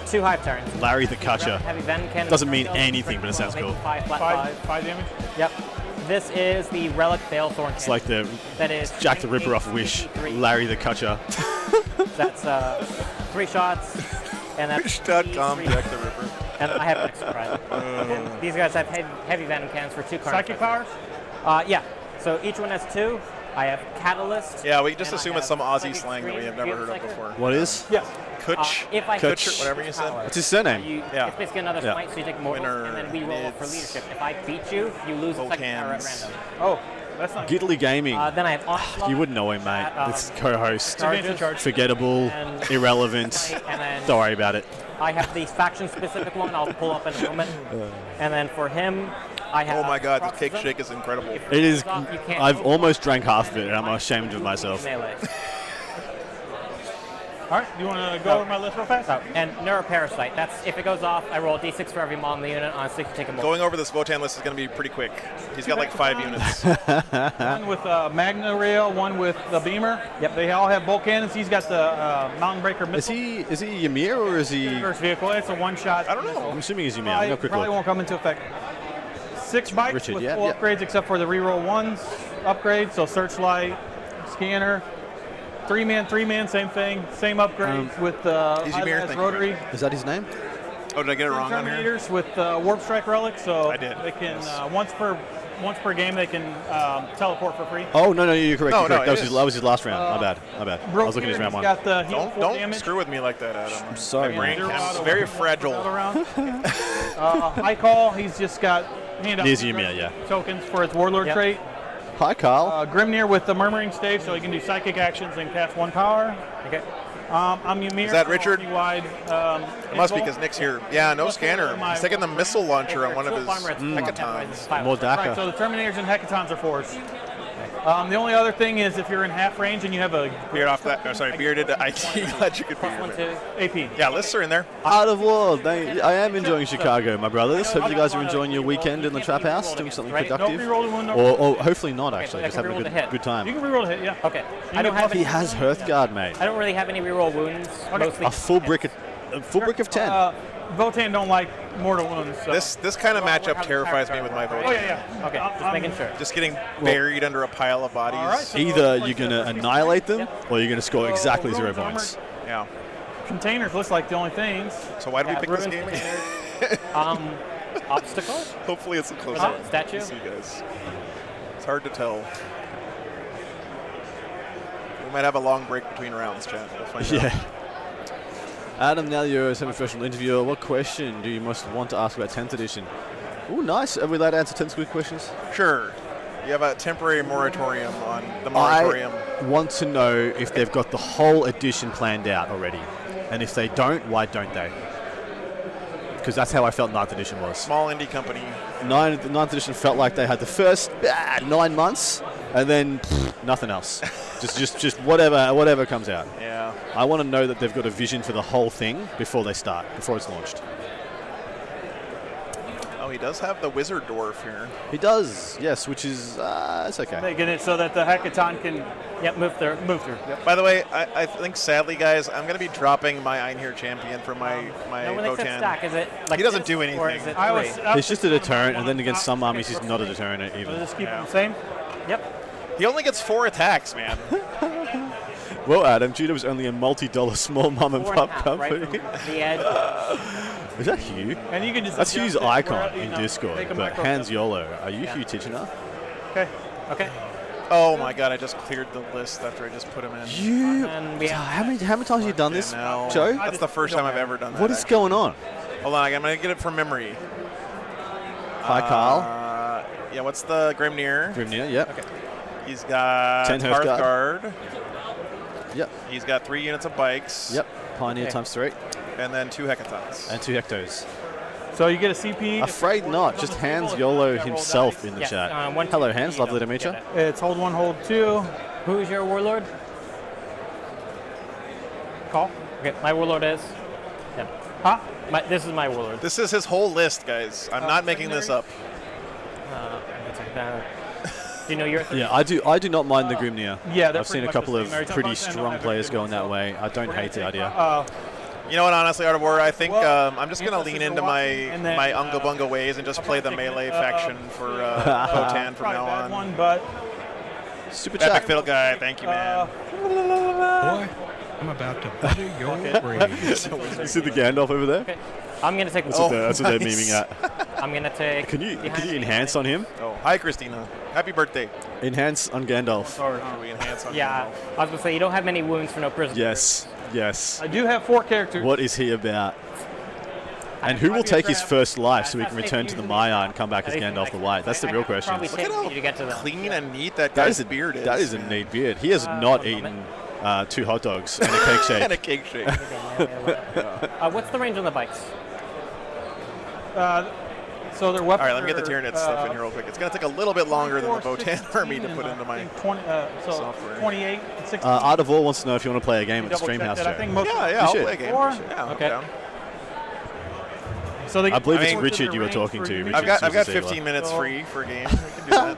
2 Hive Tyrants. Larry the Kutcher. Heavy Venom Cannon. Doesn't mean anything, but it sounds cool. 5 flat 5. 5 damage. Yep. This is the Relic Balethorn. It's like the that is Jack the Ripper off Wish. Larry the Kutcher. That's 3 shots, and that's Wish.com, Jack the Ripper. And I have extra pride. And these guys have heavy venom cannons for 2 cards. Psychic powers? Yeah. So each one has 2. I have Catalyst. Yeah, we just and I assume it's have some Aussie Psychic slang that we Screen. have never Do you heard of Psychic? before. What is? Yes. Kutch, If I Kutch, whatever you said. What's his surname? You, Yeah. It's basically another Yeah. smite, so you take mortals, Winner and then we roll for is leadership. If I beat you, you lose a second power at Votanns. random. Oh, that's not. Giddly Gaming. Then I have Onslaught. You wouldn't know him, mate. It's co-host. Charges, Forgettable, and- irrelevant. and then Don't worry about it. I have the faction-specific one. I'll pull up in a moment. And then for him, I have. Oh my god, the cake Proxism. shake is incredible. If It is. you can't I've move almost drank half of it, and I'm ashamed of myself. melee. All right, you want to go over my list real fast? So, and Neuroparasite. That's if it goes off, I roll d6 for every mod in the unit. On a 6, you take a more. Going over this Votann list is going to be pretty quick. He's got like 5 units. One with Magna Rail, one with the Beamer. Yep. They all have bolt cannons. He's got the Mountain Breaker missile. Is he Ymir or is he? First vehicle. It's a one-shot. I don't know. I'm assuming he's Ymir. I'll go quick Probably look. won't come into effect. 6 bikes Richard, with yeah, full yeah. upgrades except for the reroll ones upgrades. So searchlight, scanner. 3-man, same thing. Same upgrades with Easy mirror, high-res thank you. rotary. Is that his name? Oh, did I get it wrong on here? Terminators with warp strike relics. So I did, they can yes. once per game they can teleport for free. Oh no, you're correct. No, you're correct. no, that, it was his, is. that was his last round. My bad. I was looking at his round He's one. got the heal 4 Don't damage. screw with me like that, Adam. I'm sorry, brain Zero chem's auto very with fragile. battle round. High call. He's just got handout Here's Ymir, yeah. tokens for his warlord Yep. trait. Hi, Carl. Grimnir with the murmuring stave, so he can do psychic actions and cast 1 power. Okay. I'm Ymir. Is that Richard? Wide. It must be because Nick's here. Yeah, no scanner. He's taking the missile launcher on one of his hecatons. More Right, DACA. so the Terminators and Hecatons are 4s. The only other thing is if you're in half range and you have a Beard off that. Oh, sorry, bearded IT. Glad you could be +1, here. 2. AP. Yeah, lists are in there. Out of world. I am enjoying Chicago, my brothers. Hope you guys are enjoying your weekend in the trap house, doing something Right. No productive. reroll one. Or hopefully not, actually. I Just can having reroll a the hit. good You time. can reroll a hit, yeah. Okay. I don't have He any. has Hearthguard, mate. I don't really have any reroll wounds. Mostly. A full brick of 10. Votann don't like mortal wounds. So. This kind of matchup terrifies me with my Oh vote. yeah. Okay, just making sure. Just getting buried under a pile of bodies. All right, so Either like you're going to the- annihilate them, or you're going to score exactly 0 ruins points. Yeah. Containers looks like the only things. So why did we pick this game? Obstacle? Hopefully it's a close Huh? one. Statue? We'll see, guys. It's hard to tell. We might have a long break between rounds, chat. We'll find out. Yeah. Adam, now you're a semi-professional interviewer. What question do you most want to ask about 10th edition? Oh, nice. Are we allowed to answer 10 quick questions? Sure. You have a temporary moratorium on the moratorium. I want to know if they've got the whole edition planned out already. And if they don't, why don't they? Because that's how I felt 9th edition was. Small indie company. 9th edition felt like they had the first 9 months, and then nothing else. just whatever comes out. Yeah. I want to know that they've got a vision for the whole thing before they start, before it's launched. Oh, he does have the wizard dwarf here. He does, yes, which is it's okay. Making it so that the Hecaton can Yep, move through. Yep. By the way, I think sadly, guys, I'm going to be dropping my Einhir champion for my No, when they said Votann. stack, is it like He doesn't this, do or anything. is it I was. 3? He's just a deterrent, and then against some armies, he's not a deterrent We'll even. just keep Yeah. them the same. Yep. He only gets 4 attacks, man. Well, Adam, Judah was only a multi-dollar small mom and 4.5, pop company. right from the edge. Is that Hugh? And you can just. That's adjust Hugh's it icon where, in you know, Discord, make a but micro Hans step. YOLO. Are you Hugh Titchener? Okay. Okay. Oh my god, I just cleared the list after I just put him in. You. And we have How many times have you done this, No. Joe? That's the first time I've ever done that. What is actually. going on? Hold on, I'm going to get it from memory. Hi, Carl. Yeah, what's the Grimnir? Grimnir, yep. Okay. He's got 10 Hearthguard. Hearthguard. Yep. He's got 3 units of bikes. Yep. Pioneer Okay. times 3. And then 2 hecatons. And 2 hectos. So you get a CP. Afraid not. Just Hans YOLO himself in the Yeah, chat. one Hello, CP, Hans. you Lovely to don't meet you. get it. It's hold 1, hold 2. Who's your warlord? Call. Okay, my warlord is. Yeah. Huh? This is my warlord. This is his whole list, guys. I'm not making this up. Do you know your? Yeah, I do not mind the Grimnir. Yeah, they're I've seen pretty a much couple the of same. pretty Every time I strong have players everything going that way. I don't hate the idea. You know what, honestly, Art of War, I think Well, I'm just going to emphasis lean for into walking, and then, my Unga Bunga ways and just play the melee faction for Votann from Probably now a bad on. one, but Super Epic chat. Fiddle Guy, thank you, man. Boy, I'm about to butter your brains. You see the Gandalf over there? Okay. I'm gonna take. That's what they're nice. memeing at. I'm gonna take. Can you enhance on him? Oh, hi, Christina. Happy birthday. Enhance on Gandalf. Or do we enhance on Yeah, I was gonna say you don't have many wounds for no prisoners. Yes. Yes. I do have 4 characters. What is he about? And who will take his first life so he can return to the Maya and come back as Gandalf the White? That's the real question. Probably Look take at how you to get to them. clean and neat that That guy's is a beard is. That is a neat beard. He has not eaten 2 hot dogs and a cake shake. And a cake shake. What's the range on the bikes? So their weapons. All right, let me get the are, Tyranid stuff in here real quick. It's going to take a little bit longer than the 24, Votann 16, army to and put I into my think 20, so software. 28 and 16. Art of War wants to know if you want to play a game at the Double check Streamhouse that. I show. think most Yeah, You I'll should. play a game. Four? Yeah, I'm Okay. down. So they I believe get it's four Richard their you were range talking for to. units. Richard I've got Susan 15 Ziegler. minutes free for a game. We can do that.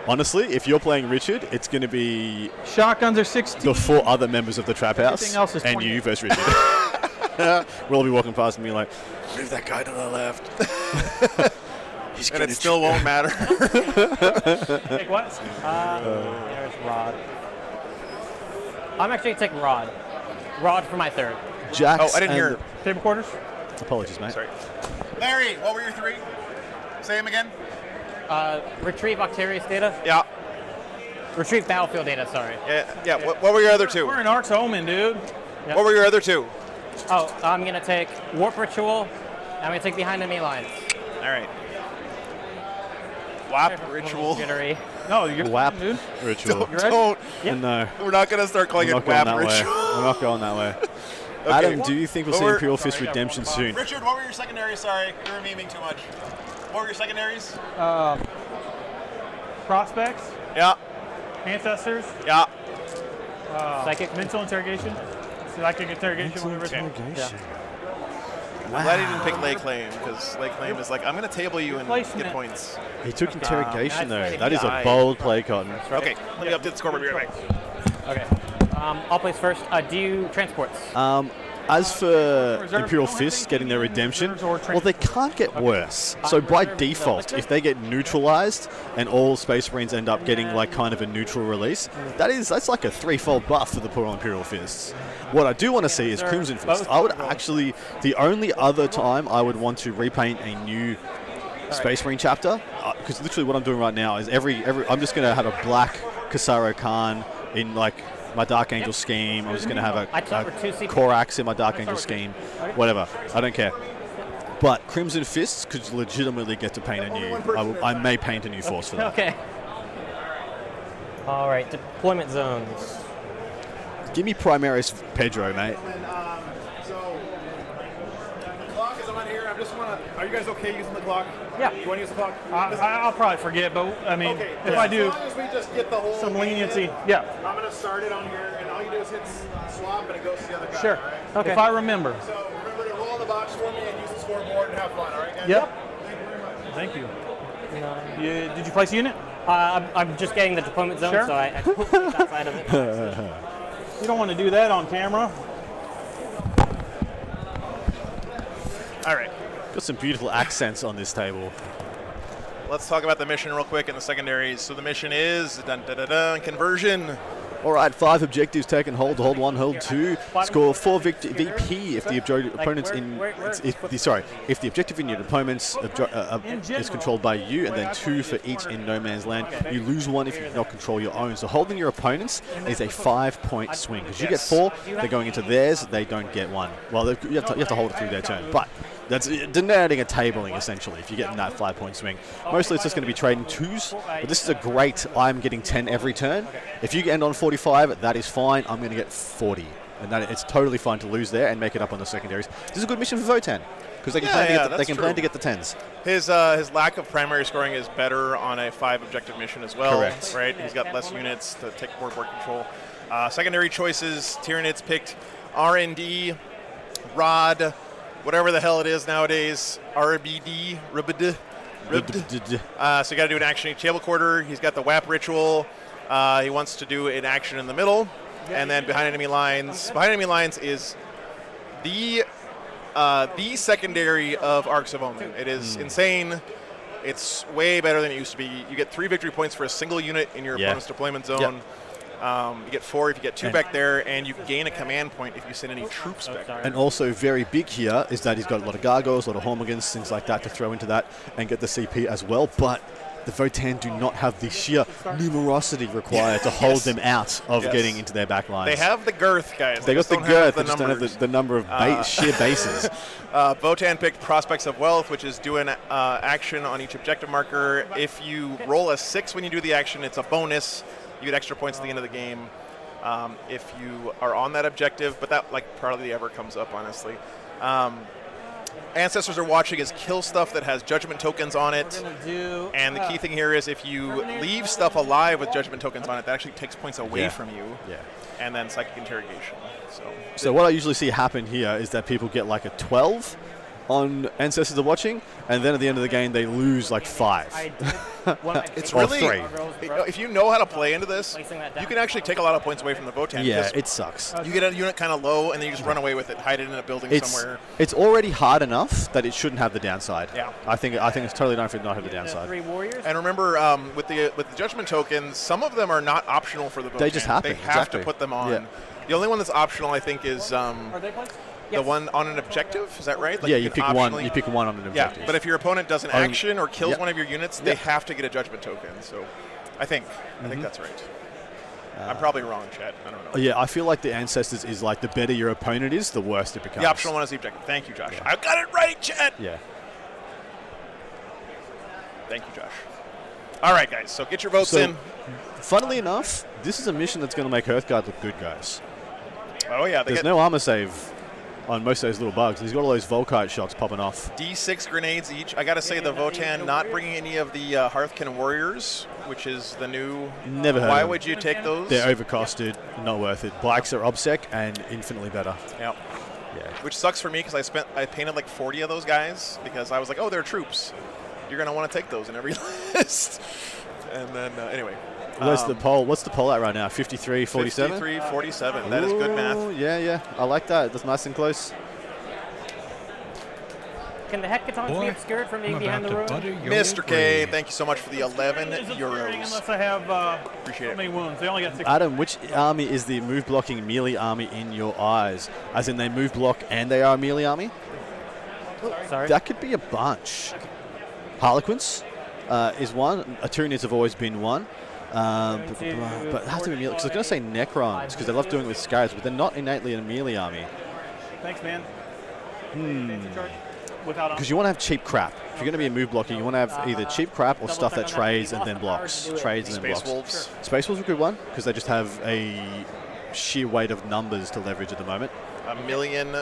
Honestly, if you're playing Richard, it's going to be Shotguns are 16. the 4 other members of the Trap House Everything else is and 20. you versus Richard. We'll all be walking past and be like, move that guy to the left. He's And gonna it still won't matter. Take what? There's Rod. I'm actually taking Rod. Rod for my third. Jax Oh, I didn't hear. and- Table quarters. Apologies, mate. Sorry. Larry, what were your 3? Say them again. Retrieve Octarius data. Yeah. Retrieve battlefield data, sorry. Yeah. What were your other 2? We're in Ark's Omen, dude. Yep. What were your other 2? Oh, I'm going to take Warp Ritual. I'm going to take Behind Enemy Lines. All right. WAP ritual. Jittery. No, you're WAP dude. ritual. You ready? Don't. No, We're not going to start calling I'm it not going WAP that way. ritual. I'm not going that way. Okay. Adam, do you think we'll see Over. Imperial Fist Redemption soon? Richard, what were your secondaries? Sorry, you were memeing too much. What were your secondaries? Prospects, Yeah. ancestors, Yeah. Psychic. mental interrogation, psychic interrogation, whatever it's called. I'm glad he didn't pick Lay Claim, because Lay Claim is like, I'm going to table you and get Placement. points. He took interrogation though. that's That is a right. bold play, Cotton. Okay, let me update the scoreboard. Be right back. Okay. I'll place first. Do you transports? As for Imperial Fists getting their redemption, well, they can't get worse. So by default, if they get neutralized and all Space Marines end up getting like kind of a neutral release, that's like a 3-fold buff for the poor Imperial Fists. What I do want to see is Crimson Fist. I would actually, the only other time I would want to repaint a new Space Marine chapter, because literally what I'm doing right now is I'm just going to have a black Kasaro Khan in like my Dark Angel scheme. I'm just going to have a Korax in my Dark Angel scheme. Whatever. I don't care. But Crimson Fists could legitimately get to paint a new. I may paint a new force for that. Okay. All right. Deployment zones. Give me Primaris Pedro, mate. So, the clock is on here. I just want to. Are you guys okay using the clock? Yeah. You want to use the clock? I'll probably forget, but I mean, Okay. if I do, As long as we just get the whole some thing leniency. in, Yeah, I'm going to start it on here, and all you do is hit swap, and it goes to the other guy. sure. All right? Okay. If I remember. So remember to roll the box for me and use the scoreboard and have fun. All right, guys? Yep. Thank you very much. Thank you. Did you place a unit? I'm just getting the deployment zone, Sure. so I put that side of it. You don't want to do that on camera. All right. Got some beautiful accents on this table. Let's talk about the mission real quick in the secondaries. So the mission is conversion. All right, 5 objectives taken. Hold 1, hold 2. Score 4 VP if the opponent's if the objective in your opponent's is controlled by you, and then 2 for each in no man's land. You lose 1 if you cannot control your own. So holding your opponent's is a 5-point swing because you get 4. They're going into theirs. They don't get 1. Well, you have to hold it through their turn, but. That's denoting a tabling, essentially, if you're getting that 5-point swing. Mostly it's just going to be trading 2s, but this is a great, I'm getting 10 every turn. If you end on 45, that is fine. I'm going to get 40. And it's totally fine to lose there and make it up on the secondaries. This is a good mission for Votann, because they can, plan to get the 10s. His lack of primary scoring is better on a 5 objective mission as well. Correct. Right? He's got less units to take more board control. Secondary choices, Tyrands picked R&D, Rod, whatever the hell it is nowadays, RBD, Ribbid. So you got to do an action each table quarter. He's got the WAP ritual. He wants to do an action in the middle, and then behind enemy lines. Behind enemy lines is the secondary of Arcs of Omen. It is insane. It's way better than it used to be. You get 3 victory points for a single unit in your opponent's deployment zone. Yep. You get 4 if you get 2 back there, and you gain a command point if you send any troops back there. And also very big here is that he's got a lot of gargoyles, a lot of hormigans, things like that to throw into that and get the CP as well. But the Votann do not have the sheer numerosity required to hold them out of getting into their back lines. They have the girth, guys. They got just the don't girth, have they just don't have the number of sheer bases. Votann picked Prospects of Wealth, which is doing action on each objective marker. If you roll a 6 when you do the action, it's a bonus. You get extra points at the end of the game. If you are on that objective, but that like hardly ever comes up, honestly. Ancestors are watching is kill stuff that has judgment tokens on it. We're gonna do, And the key thing here is if you leave stuff alive with judgment tokens on it, that actually takes points away from you. Yeah. And then psychic interrogation. So what I usually see happen here is that people get like a 12 on Ancestors are Watching, and then at the end of the game they lose like 5. I did It's Or really, 3. if you know how to play into this, you can actually take a lot of points away from the Votann. Yeah, because it sucks. you get a unit kind of low, and then you just run away with it, hide it in a building somewhere. It's already hard enough that it shouldn't have the downside. Yeah. I think it's totally done for it not have the downside. 3 warriors. And remember, with the judgment tokens, some of them are not optional for the Votann. They just happen, They have exactly. to put them on. Yeah. The only one that's optional, I think, is Are they placed? the one on an objective. Is that right? Like Yeah, you you can pick one. optionally- You pick one on an Yeah, objective. but if your opponent does an Oh, action or kills yeah. one of your units, they Yeah. have to get a judgment token. So, I think that's right. I'm probably wrong, Chad. I don't know. Yeah, I feel like the Ancestors is like the better your opponent is, the worse it becomes. The optional one is the objective. Thank you, Josh. I got it right, Chad. Yeah. Thank you, Josh. All right, guys. So get your votes So, in. funnily enough, this is a mission that's going to make Hearthguard look good, guys. Oh yeah, they There's get no armor save on most of those little bugs. He's got all those Volkite shots popping off. D6 grenades each. I got to say, the Votann not bringing any of the Hearthkin Warriors, which is the new. Never heard Why of them. would you take those? They're overcosted, not worth it. Bikes are obsec and infinitely better. Yeah. Yeah. Which sucks for me because I painted like 40 of those guys because I was like, oh, they're troops. You're gonna want to take those in every list. And then anyway. Where's the poll? What's the poll at right now? 53, 47? 53-47. That is good math. Yeah. I like that. That's nice and close. Can the hecatons be Boy, obscured from being I'm behind the about to room? butter your Mr. K, brain. thank you so much for the 11 Isn't rating euros. unless I have Appreciate so it. many wounds. They only got 6. Adam, which army is the move blocking melee army in your eyes? As in they move block and they are a melee army? Sorry. That could be a bunch. Harlequins is one. Tyrands have always been one. But it has to be melee. Because I was going to say Necrons, because they love doing it with Scarabs, but they're not innately a melee army. Thanks, man. Fancy charge. Without Because you want to have cheap crap. If you're going to be a move blocker, you want to have either cheap crap or stuff that trades and then blocks. Trades and then Space blocks. Wolves. Space Wolves are a good one, because they just have a sheer weight of numbers to leverage at the moment. A million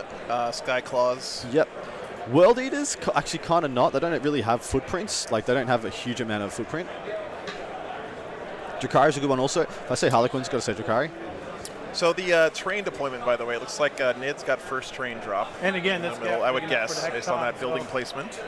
Sky Claws. Yep. World Eaters, actually kind of not. They don't really have footprints. Like, they don't have a huge amount of footprint. Drakari's a good one also. If I say Harlequins, got to say Drakari. So the terrain deployment, by the way, looks like Nid's got first terrain drop. And again, in the this middle, guy- I would looking out guess, for the based on that Hecaton, building so- placement.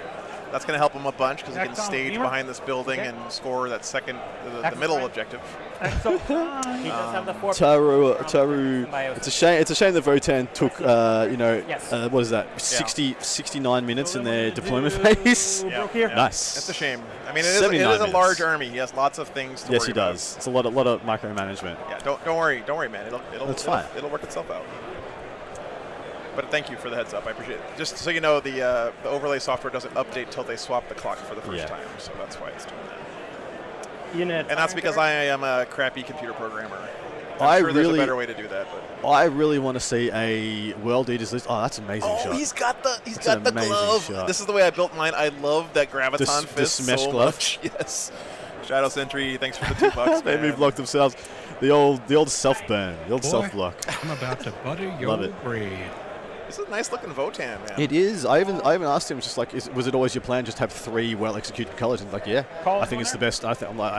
That's going to help him a bunch because he can Hecaton stage Beamer. behind this building Okay. and score that second, the Hecaton middle Strike. objective. He does have the 4. Taru. It's a shame. It's a shame that Votann took, Yes. what is that? 69 minutes in their deployment phase. Yeah. Here. Nice. It's a shame. I mean, it is 79 a large minutes. army. He has lots of things to Yes, worry he about. does. It's a lot of micromanagement. Yeah, don't worry, man. That's fine. It'll work itself out. But thank you for the heads up. I appreciate it. Just so you know, the overlay software doesn't update till they swap the clock for the first Yeah. time, so that's why it's doing that. Unit. And that's because I am a crappy computer programmer. I'm I sure there's a really- better way to do that, but I really want to see a World Eaters list. Oh, that's an amazing shot. he's got the That's an amazing glove. shot. This is the way I built mine. I love that graviton The fist smesh so glove? much. Yes. Shadow Sentry, thanks for the $2. They man. move block themselves. The old self burn, the old Boy, self block. I'm about to butter Love your it. brain. This is a nice looking Votann, man. It is. I even asked him, just like, was it always your plan just to have 3 well executed colors? And he's like, yeah. Call I think it's the best. I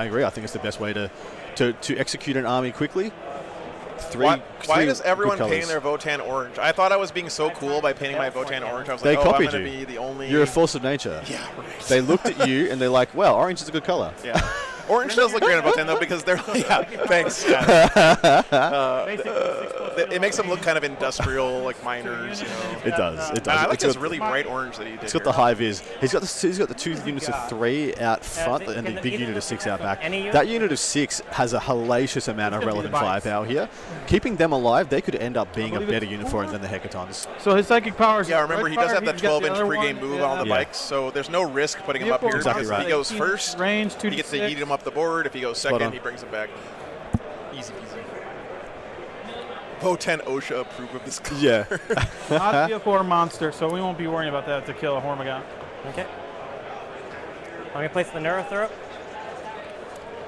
agree. I think it's the best way to execute an army quickly. Why three does good everyone colours. paint their Votann orange? I thought I was being so cool by painting my Votann orange. I was They like, oh, I'm copied going to you. be the only... You're a force of nature. Yeah, right. They looked at you and they're like, well, orange is a good color. Yeah. Orange does look great on Votann, though, because they're... Yeah, thanks. Yeah. It makes them look kind of industrial, like miners, you know. It does. It does. I like It's this got- really bright orange that he did It's got here. the high vis. He's got the 2 units of 3 out front and the big unit of 6 out back. That unit of 6 has a hellacious amount of relevant firepower here. Keeping them alive, they could end up being a better unit for him than the Hecatons. So his psychic powers. Yeah, remember, he does have that He's got the 12-inch other pregame one, move on the Yeah. bikes, so there's no risk putting him up here. Exactly Because right. if he goes first, range 2 he gets to eat him up the board. If he goes Spot second, on. he brings him back. Easy peasy. Votann OSHA approve of this color. Yeah. Not vehicle or monster, so we won't be worrying about that to kill a Hormagon. Okay. I'm going to place the Neurothrope.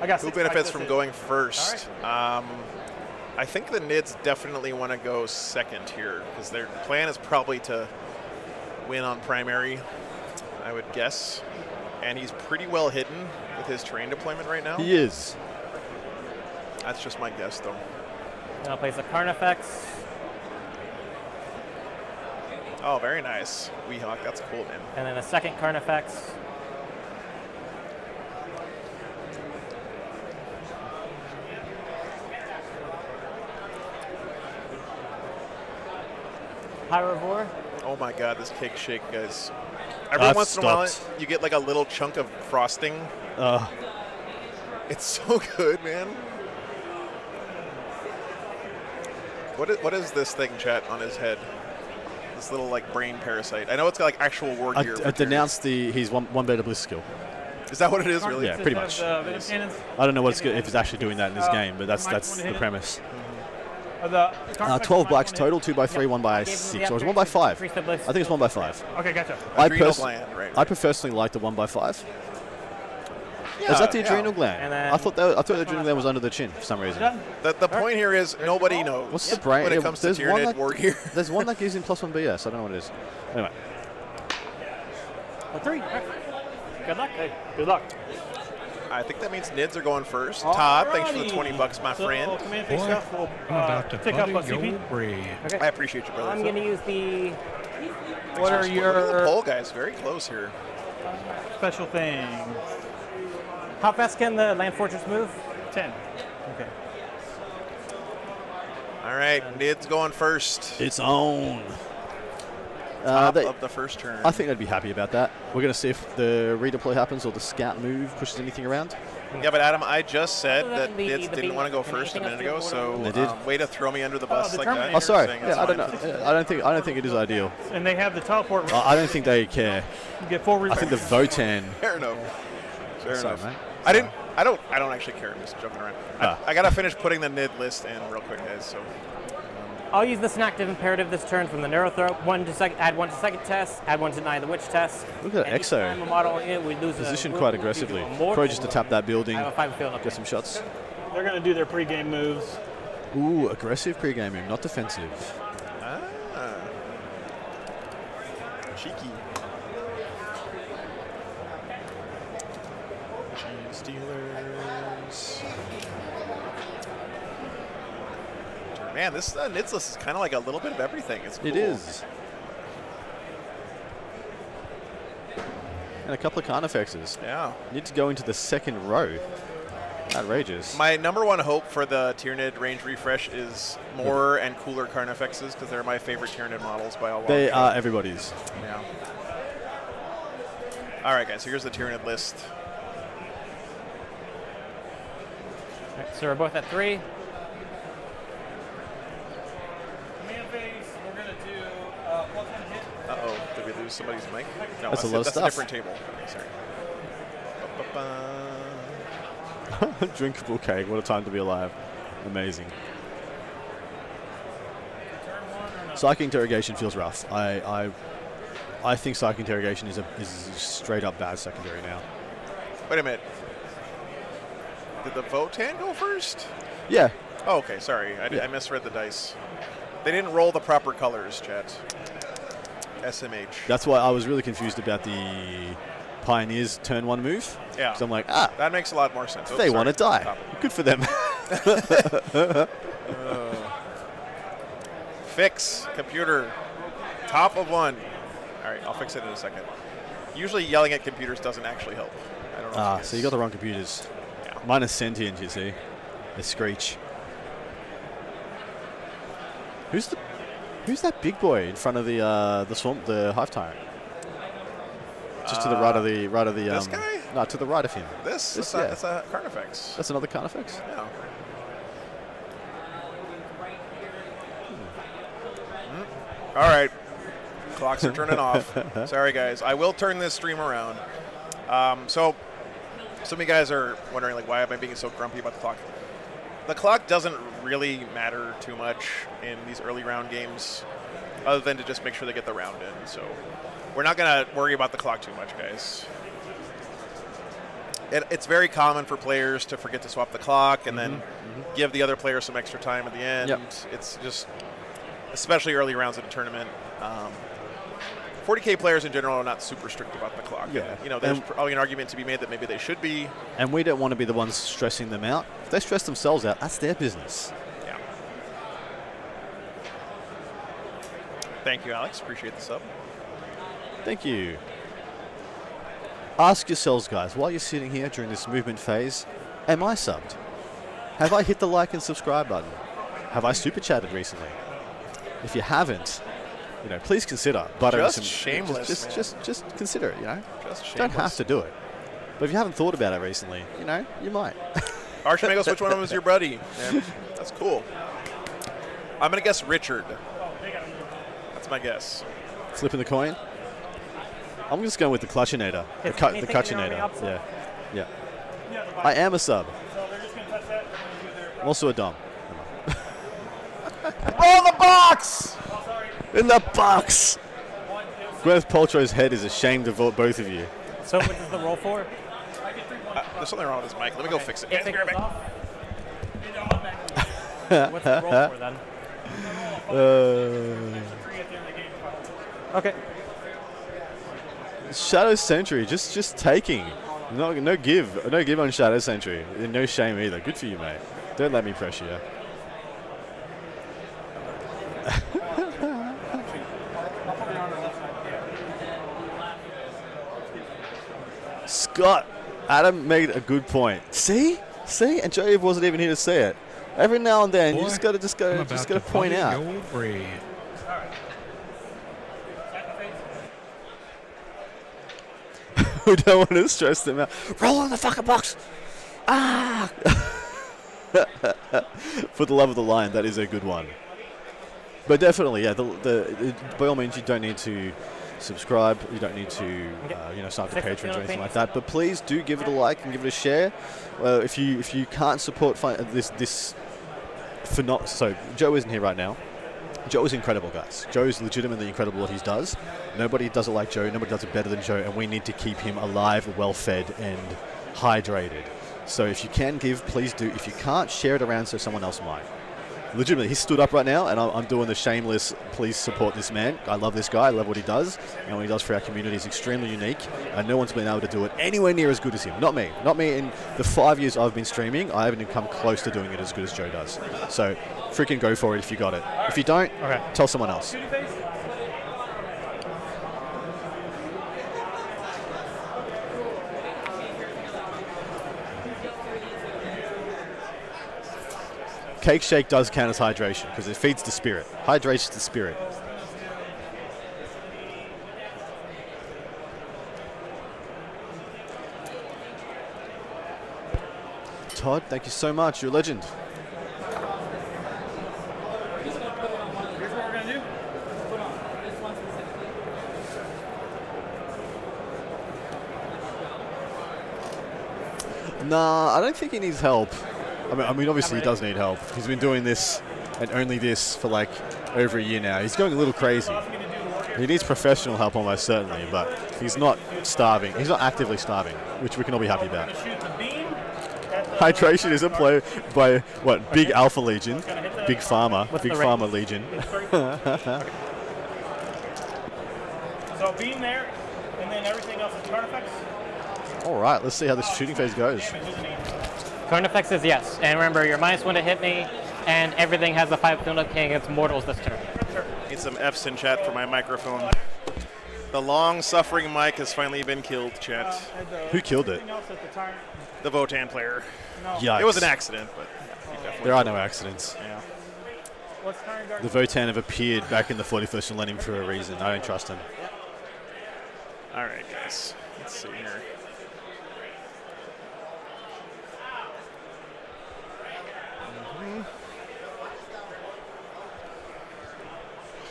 I got Who 6 benefits packs, from that's going first? I think the Nids definitely want to go second here because their plan is probably to win on primary, I would guess. And he's pretty well hidden with his terrain deployment right now. He is. That's just my guess, though. Now place a Carnifex. Oh, very nice. Weehawk, that's cool, man. And then a second Carnifex. Pyrivore. Oh my god, this cake shake, guys. Every once in a while, you get like a little chunk of frosting. It's so good, man. What is this thing, chat, on his head? This little like brain parasite. I know it's got like actual war gear. I denounced he's one better bliss skill. Is that what it is, really? Yeah, pretty much. Venom cannons. I don't know what it's if it's actually doing that in this game, but that's the premise. The 12 blacks total, 2x3, 1x6, or is it 1x5? I think it's 1x5. Okay, gotcha. Adrenal gland, right. I personally like the 1x5. Yeah, is that the adrenal gland? I thought the adrenal gland was under the chin for some reason. The point here is nobody knows. What's the brain? When it comes to Tyranid war gear. There's one that gives him +1 BS. I don't know what it is. Anyway. A 3. Good luck. Hey, good luck. I think that means Nids are going first. Todd, thanks for the $20, my friend. Boy, I'm about to pick up a buddy CP. your brain. Okay. I appreciate you, brother. I'm going to use the... What are Look at the your poll, guys? Very close here. special things? How fast can the Land Fortress move? 10. Okay. All right, Nids going first. It's on. Top of the first turn. I think they'd be happy about that. We're going to see if the redeploy happens or the scout move pushes anything around. Yeah, but Adam, I just said that Nids didn't want to go first a minute ago, so They did. Way to throw me under the bus like that. Oh, sorry. Saying Yeah, that's I don't know. fine. I don't think it is ideal. And they have the teleport. I don't think they care. You get full I think the Votann. Fair enough. Fair Sorry, enough. mate. I don't actually care. I'm just joking around. I gotta finish putting the Nid list in real quick, guys. So I'll use this inactive imperative this turn from the Neurothrope. Add one to second test, add one to deny the witch test. Look at that And each time Exo. a model we lose Positioned a, quite we do aggressively. a mortal. Probably just to tap that building, I have a 5 field up get some shots. They're going to do their pregame moves. Ooh, aggressive pre-game move, not defensive. cheeky. Steelers. Man, this Nids list is kind of like a little bit of everything. It's cool. It is. And a couple of Carnifexes. Yeah. Need to go into the second row. Outrageous. My number one hope for the Tyranid range refresh is more and cooler Carnifexes because they're my favorite Tyranid models by a long They shot. are everybody's. Yeah. All right, guys. So here's the Tyranid list. Right, so we're both at 3. Command phase, we're going to do +1 hit. Uh-oh. Did we lose somebody's mic? No, That's a lot of that's stuff. a different table. Okay, sorry. Ba-ba-ba. Drinkable cake. What a time to be alive. Amazing. Psychic interrogation feels rough. I think psychic interrogation is a straight up bad secondary now. Wait a minute. Did the Votann go first? Yeah. Oh, okay. Sorry. I misread the dice. They didn't roll the proper colors, chat. SMH. That's why I was really confused about the Pioneers turn 1 move. Yeah. So I'm like, that makes a lot more sense. they want to die. Good for them. Fix computer. Top of 1. All right, I'll fix it in a second. Usually yelling at computers doesn't actually help. I don't know. So you got the wrong computers. Yeah. Mine is sentient, you see. They screech. Who's that big boy in front of the swamp, the Hive Tyrant? Just to the right of the this guy? No, to the right of him. That's a Carnifex. That's another Carnifex? Yeah. All right. Clocks are turning off. Sorry, guys. I will turn this stream around. So some of you guys are wondering, like, why am I being so grumpy about the clock? The clock doesn't really matter too much in these early round games, other than to just make sure they get the round in. So we're not going to worry about the clock too much, guys. It's very common for players to forget to swap the clock and then give the other player some extra time at the end. Yep. It's just, especially early rounds in a tournament. 40K players in general are not super strict about the clock. Yeah. And, you know, there's probably an argument to be made that maybe they should be. And we don't want to be the ones stressing them out. If they stress themselves out, that's their business. Yeah. Thank you, Alex. Appreciate the sub. Thank you. Ask yourselves, guys, while you're sitting here during this movement phase, am I subbed? Have I hit the like and subscribe button? Have I super chatted recently? If you haven't, you know, please consider buttering Just some. shameless, just consider it. You know, Just shameless. don't have to do it. But if you haven't thought about it recently, you know, you might. Archmagos, which one of them is your buddy? Yeah, that's cool. I'm gonna guess Richard. That's my guess. Flipping the coin. I'm just going with the Clutchinator. The Clutchinator. Yeah. Yeah. I am a sub. I'm also a dom. Roll the box! In the box! Gwyneth Paltrow's head is ashamed of both of you. So what is the roll for? There's something wrong with this mic. Let me go fix it. If it goes off. What's the roll for then? Okay. Shadow Sentry, just taking. No give on Shadow Sentry. No shame either. Good for you, mate. Don't let me pressure you. Scott, Adam made a good point. See, and Joey wasn't even here to say it. Every now and then, you just gotta point out. We don't want to stress them out. Roll in the fucking box. Ah! For the love of the lion, that is a good one. But definitely, yeah. By all means, you don't need to subscribe. You don't need to, sign up to Patreon or anything like that. But please do give it a like and give it a share. If you can't support this, so Joe isn't here right now. Joe is incredible, guys. Joe is legitimately incredible what he does. Nobody does it like Joe. Nobody does it better than Joe, and we need to keep him alive, well-fed, and hydrated. So if you can give, please do. If you can't, share it around so someone else might. Legitimately, he stood up right now, and I'm doing the shameless, please support this man. I love this guy. I love what he does. And what he does for our community is extremely unique. And no one's been able to do it anywhere near as good as him. Not me. Not me. In the 5 years I've been streaming, I haven't even come close to doing it as good as Joe does. So freaking go for it if you got it. If you don't, tell someone else. Cake Shake does count as hydration because it feeds the spirit. Hydrates the spirit. Todd, thank you so much. You're a legend. Here's what we're going to do. Put on this one specifically. Nah, I don't think he needs help. I mean, obviously he does need help. He's been doing this and only this for like over a year now. He's going a little crazy. He needs professional help almost certainly, but he's not starving. He's not actively starving, which we can all be happy about. Hydration is a play by, what, Big Alpha Legion? Big Pharma. Big Pharma Legion. So beam there, and then everything else is card effects. All right, let's see how this shooting phase goes. Current effects is yes. And remember, you're -1 to hit me, and everything has a 5 build-up against mortals this turn. Need some F's in chat for my microphone. The long-suffering mic has finally been killed, chat. Who killed it? The Votann player. Yikes. It was an accident, but there are no accidents. Yeah. The Votann have appeared back in the 41st millennium for a reason. I don't trust them. All right, guys. Let's see here.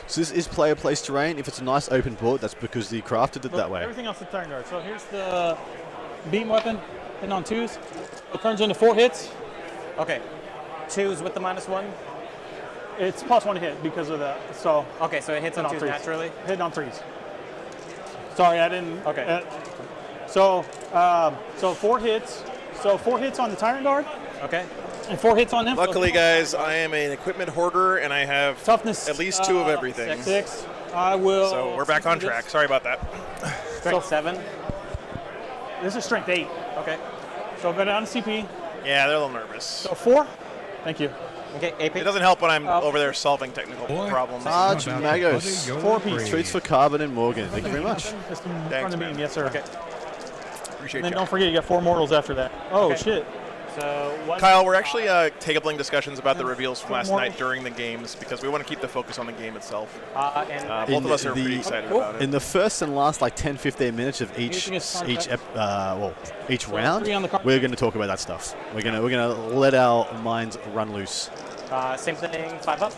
So this is player place terrain. If it's a nice open board, that's because they crafted it that way. Everything else is turn guard. So here's the beam weapon, hitting on 2s. It turns into 4 hits. Okay. 2s with the -1? It's +1 hit because of that. So okay, so it hits on 2s naturally? Hitting on 3s. Sorry, I didn't. Okay. So 4 hits. So 4 hits on the Tyrant Guard. Okay. And 4 hits on them. Luckily, guys, I am an equipment hoarder, and I have toughness at least 2 of everything. 6. I will. So we're back on track. Sorry about that. Strength 7. This is strength 8. Okay. So go down to CP. Yeah, they're a little nervous. So 4. Thank you. Okay, AP. It doesn't help when I'm over there solving technical problems. Large How about Magos. buddy? 4 piece. Treats for Carbon and Morgan. Thank you very much. Just in front Thanks, of me. man. Yes, sir. Okay. Appreciate And then you. don't forget, you got 4 mortals after that. Oh, Okay. shit. So one. Kyle, we're actually tabling discussions about the reveals from last More- night during the games because we want to keep the focus on the game itself. And Both of us are pretty excited about it. In the first and last like 10-15 minutes of each round, three on the we're going to talk about that stuff. We're gonna let our minds run loose. same thing, 5 up.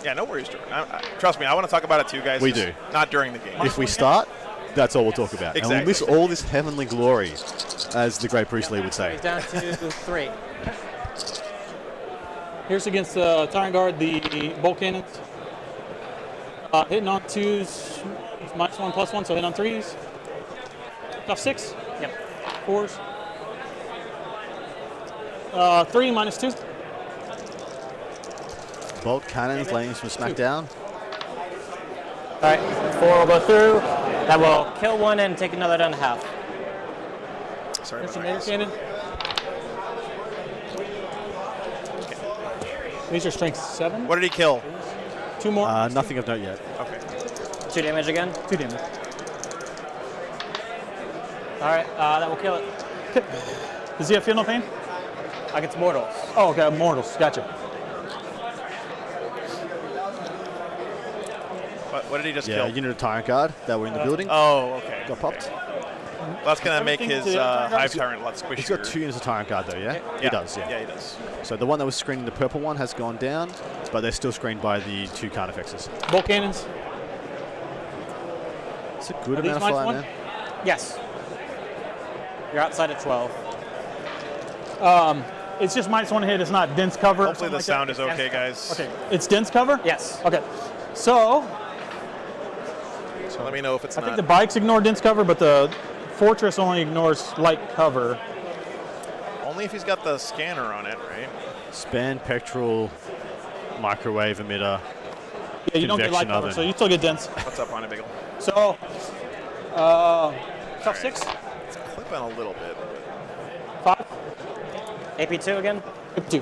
Yeah, no worries, Jordan. Trust me, I want to talk about it too, guys. We just do. Not during the game. If we start, that's all we'll talk about. And we'll Exactly. miss all this heavenly glory, as the great Bruce Lee would say. Down to 3. Here's against Tyrant Guard, the bolt cannons. Hitting on 2s, -1/+1, so hit on 3s. Tough 6. Yep. 4s. 3 -2. Bolt cannons laying some smack down. All right, 4 will go through. That will kill 1 and take another down to half. Sorry Here's about some that. air cannon. These are strength 7. What did he kill? 2 more. Nothing of note yet. Okay. 2 damage again. 2 damage. All right, that will kill it. Does he have feel no pain? Against mortals. Oh, okay, mortals. Gotcha. What did he just Yeah, kill? unit of Tyrant Guard that were in the building. Oh, okay. Got popped. That's going to make Everything his to the Tyrant Guard? Hive Tyrant a lot squishier. He's got 2 units of Tyrant Guard though, yeah? He does, yeah. Yeah, he does. So the one that was screening the purple one has gone down, but they're still screened by the 2 Carnifexes. Bolt cannons. It's a good Are these amount of fire, -1? man. Yes. You're outside at 12. It's just -1 hit. It's not dense cover. or Hopefully the something like sound is okay, guys. that. Okay, it's dense cover? Yes. Okay, so So let me know if it's I not. think the bikes ignore dense cover, but the Fortress only ignores light cover. Only if he's got the scanner on it, right? Span, pectoral, microwave emitter. Yeah, you don't get light Convection cover, oven. so you still get dense. What's up on it, Bagel? So, tough 6, It's clipping a little bit. 5, AP2 again. 2.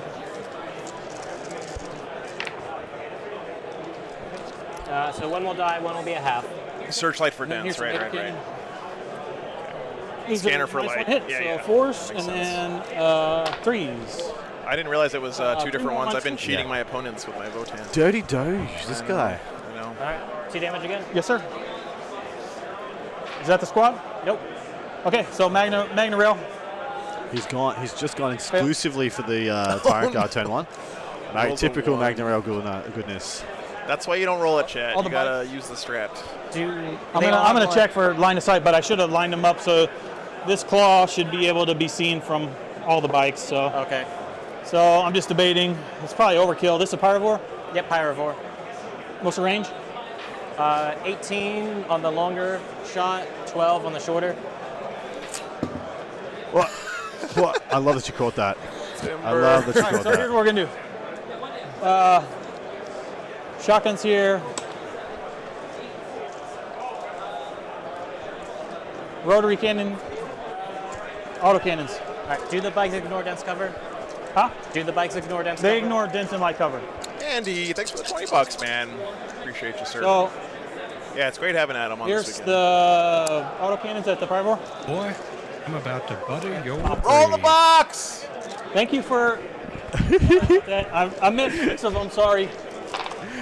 So 1 will die, 1 will be a half. Searchlight for Here's dents, some right, air right, right. cannon. These Scanner are for nice light. Hit. Yeah, so yeah. 4s Makes and then 3s. I didn't realize it was 2 3 different more ones. I've been months. cheating Yeah. my opponents with my Votann. Dirty Doge, this guy. I know. All right, 2 damage again. Yes, sir. Is that the squad? Nope. Okay, so Magna Rail. He's just gone exclusively for the Tyrant Guard turn 1. Rolls a Typical 1. Magna Rail goodness. That's why you don't roll it, chat. All You the gotta use the strat. I'm gonna check for line of sight, but I should have lined them up so this claw should be able to be seen from all the bikes. So Okay. so I'm just debating. It's probably overkill. This is a Pyrovore. Yep, Pyrovore. What's the range? 18 on the longer shot, 12 on the shorter. What? What? I love that you caught that. I love that you All right, caught so here's that. what we're gonna do. Shotguns here. Rotary cannon. Auto cannons. All right, do the bikes ignore dense cover? Huh? Do the bikes ignore dense cover? They ignore dense and light cover. Andy, thanks for the $20, man. Appreciate you, sir. So Yeah, it's great having Adam on this here's weekend. the auto cannons at the Pyrovore. Boy, I'm about to butter your Roll the brain. box! Thank you for that. I missed 6 of them, sorry.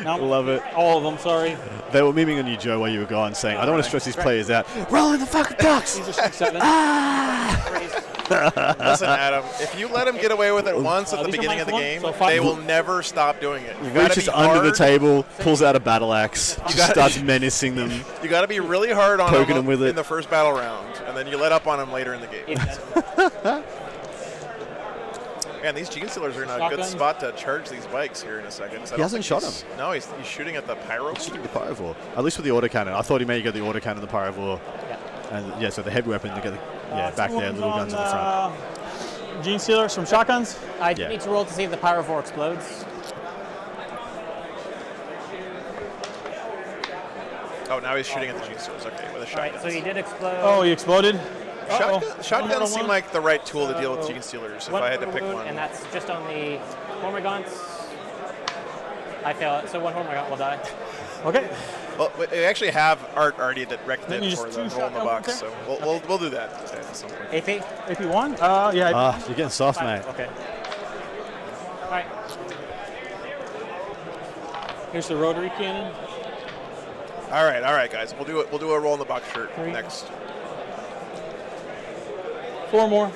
No, Love it. all of them, sorry. They were memeing on you, Joe, while you were gone, saying, I don't want to stress these players out. Roll in the fucking box! These are 6-7. Listen, Adam, if you let him get away with it once at the these are beginning of the -1, game, so 5. they will never stop doing it. You gotta Reaches be under the hard. table, pulls out a battle axe, just gotta- starts menacing them. You got to be really hard on Poking him him with in it. the first battle round, and then you let up on him later in the game. Man, these Gene Stealers are in a good Shotguns. spot to charge these bikes here in a second. 'cause I He don't hasn't think shot he's- No, he's shooting at the Pyro. Shooting the Pyrovore. At least with the autocannon. I thought he may get the autocannon, the Pyrovore. Yeah. And yeah, so the heavy weapon, they get the, back there, little guns in the front. Gene Stealers from shotguns. I Yeah. need to roll to see if the Pyrovore explodes. Oh, now he's shooting at the G-Stars. Okay, with a All shotgun. right, so he did explode. Oh, he exploded. Shotguns seem like the right tool to deal with Gene Stealers if I had to pick one. And that's just on the Hormagaunts. I fail it, so one Hormagaunt will die. Okay. Well, we actually have art already that wrecked Then it you for just the two roll in the shotgun box, there? so we'll do that at some point. AP? AP1? Yeah. You're getting soft, mate. Okay. All right. Here's the rotary cannon. All right, guys. We'll do it. We'll do a roll in the box shirt 3. next. 4 more.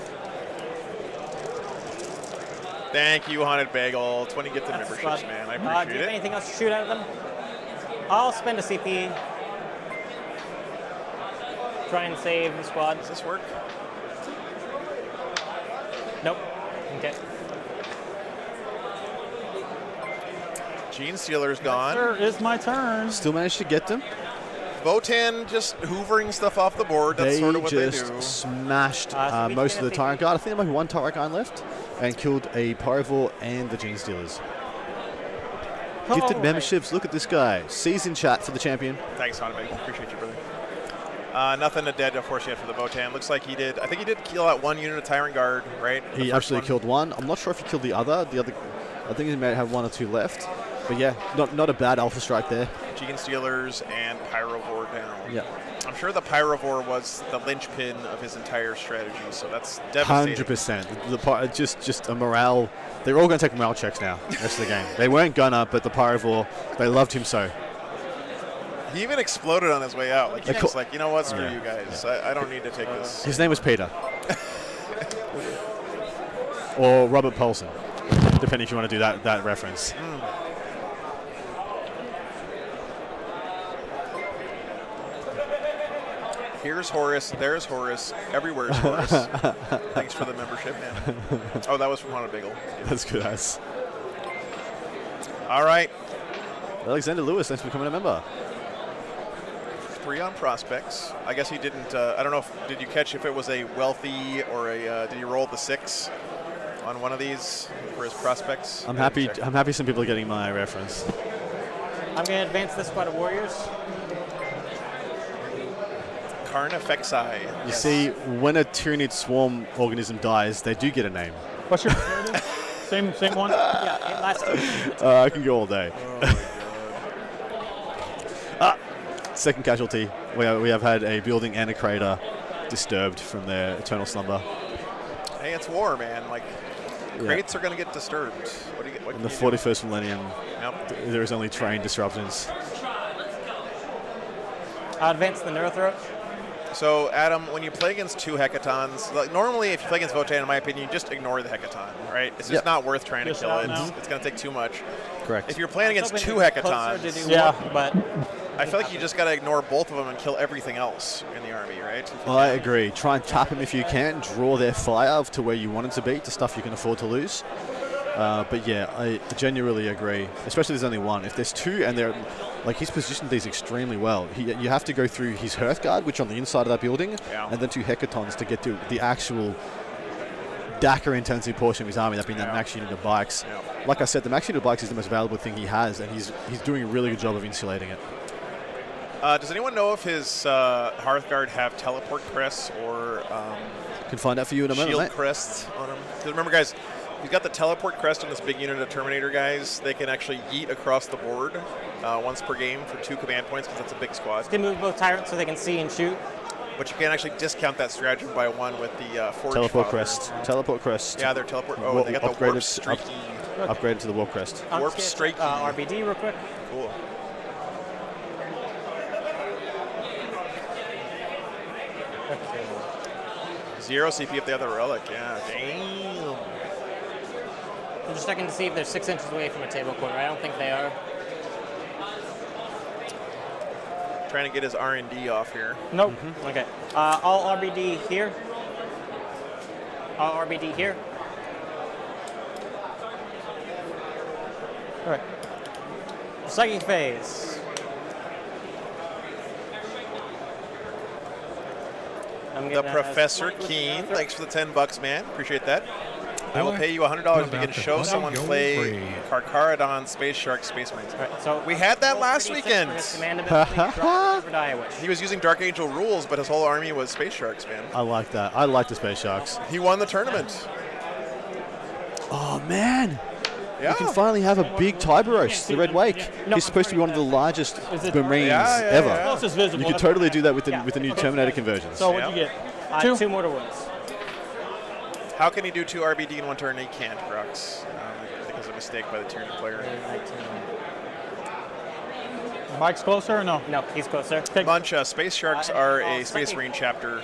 Thank you, Haunted Bagel. 20 gifted That's memberships, fun. man. I Do you appreciate have it. anything else to shoot at them? I'll spend a CP. Try and save the squad. Does this work? Nope. Okay. Gene Stealer's gone. Sir, it's my turn. Still managed to get them. Votann just hoovering stuff off the board. That's They sort of what they just do. smashed So we most can of the see- Tyrant Guard. I think there might be one Tyrant Guard left, and killed a Pyrovore and the Gene Stealers. Gifted right. memberships. Look at this guy. Season chat for the champion. Thanks, Haunted Bagel. Appreciate you, brother. Nothing to dead, of course, yet for the Votann. Looks like he did. I think he did kill out one unit of Tyrant Guard, right? The He first actually one? killed one. I'm not sure if he killed the other. I think he may have 1 or 2 left. But yeah, not a bad alpha strike there. Gene Stealers and Pyrovore down. Yeah. I'm sure the Pyrovore was the linchpin of his entire strategy, so that's devastating. 100%. Just a morale. They're all going to take morale checks now. The rest of the game. They weren't gonna, but the Pyrovore, they loved him so. He even exploded on his way out. Like, he They was ca- like, you know what, screw Yeah. you guys. I don't need to take this. His name was Peter. Or Robert Paulson, depending if you want to do that reference. Here's Horus, there's Horus, everywhere's Horus. Thanks for the membership, man. Oh, that was from Haunted Bagel. That's good ass. All right, Alexander Lewis, thanks for becoming a member. 3 on prospects. I guess he didn't, I don't know did you catch if it was a wealthy or did he roll the 6 on one of these for his prospects? I'm I didn't happy. check. I'm happy some people are getting my reference. I'm going to advance this squad of warriors. Carnifexi. You see, when a Tyranid swarm organism dies, they do get a name. What's your same one? Yeah, it lasts. I can go all day. Second casualty. We have had a building and a crater disturbed from their eternal slumber. Hey, it's war, man. Like, Yeah. crates are going to get disturbed. What do you get? What In can the you do? 41st millennium, Yep. there is only train disruptions. I'll advance the Neurothroat. So, Adam, when you play against 2 Hecatons, like normally if you play against Votann, in my opinion, you just ignore the Hecaton, right? It's just Yep. not worth trying to Just kill out it. now. It's going to take too much. Correct. If you're playing against 2 Closer to Hecatons, do Yeah. one, but I feel like you just got to ignore both of them and kill everything else in the army, right? I agree. Try and tap them if you can. Draw their fire to where you want it to be, to stuff you can afford to lose. But yeah, I genuinely agree. Especially if there's only one. If there's 2 and they're like, he's positioned these extremely well. You have to go through his Hearthguard, which on the inside of that building, Yeah. and then 2 Hecatons to get to the actual Dakar intensive portion of his army, that being that max unit of bikes. Yeah. Like I said, the max unit of bikes is the most valuable thing he has, and he's doing a really good job of insulating it. Does anyone know if his Hearthguard have teleport crests or Can find out for you in a moment, shield mate. crests on them? Because remember, guys, he's got the teleport crest on this big unit of Terminator guys. They can actually yeet across the board once per game for 2 command points because that's a big squad. can move both tyrants so they can see and shoot. But you can actually discount that stratagem by 1 with the Forge Teleport Father. crest. Teleport crest. Yeah, they're teleport. Oh, Warp- they got the upgraded- warp streaky. Upgraded to the warp crest. I'm Warp just gonna strike check, key. RBD real quick. Cool. Zero CP if they have the relic. Yeah, damn. I'm just checking to see if they're 6 inches away from a table quarter. I don't think they are. Trying to get his R&D off here. Nope. Okay. All RBD here. All RBD here. All right. Psychic phase. I'm The gonna Professor split with Keen, the- thanks for the $10, man. Appreciate that. I will boy. pay you $100 if you can show someone play Karkaradon, Space Shark, Space Marines. Right, so We had that last weekend. Command ability, drop whatever die I wish. He was using Dark Angel rules, but his whole army was Space Sharks, man. I like that. I like the Space Sharks. He won the tournament. Oh, man. Yeah. You can finally have a big Tyrands, the Red Wake. He's supposed to be one of the largest Marines ever. Closest visible. You could totally do that with the new Terminator conversions. So what'd you get? 2 mortar wounds. How can he do 2 RBD in one turn? He can't, Brooks. I think it was a mistake by the Tyranid player. Mike's closer or no? No, he's closer. Bunch Space Sharks are a Space Marine chapter.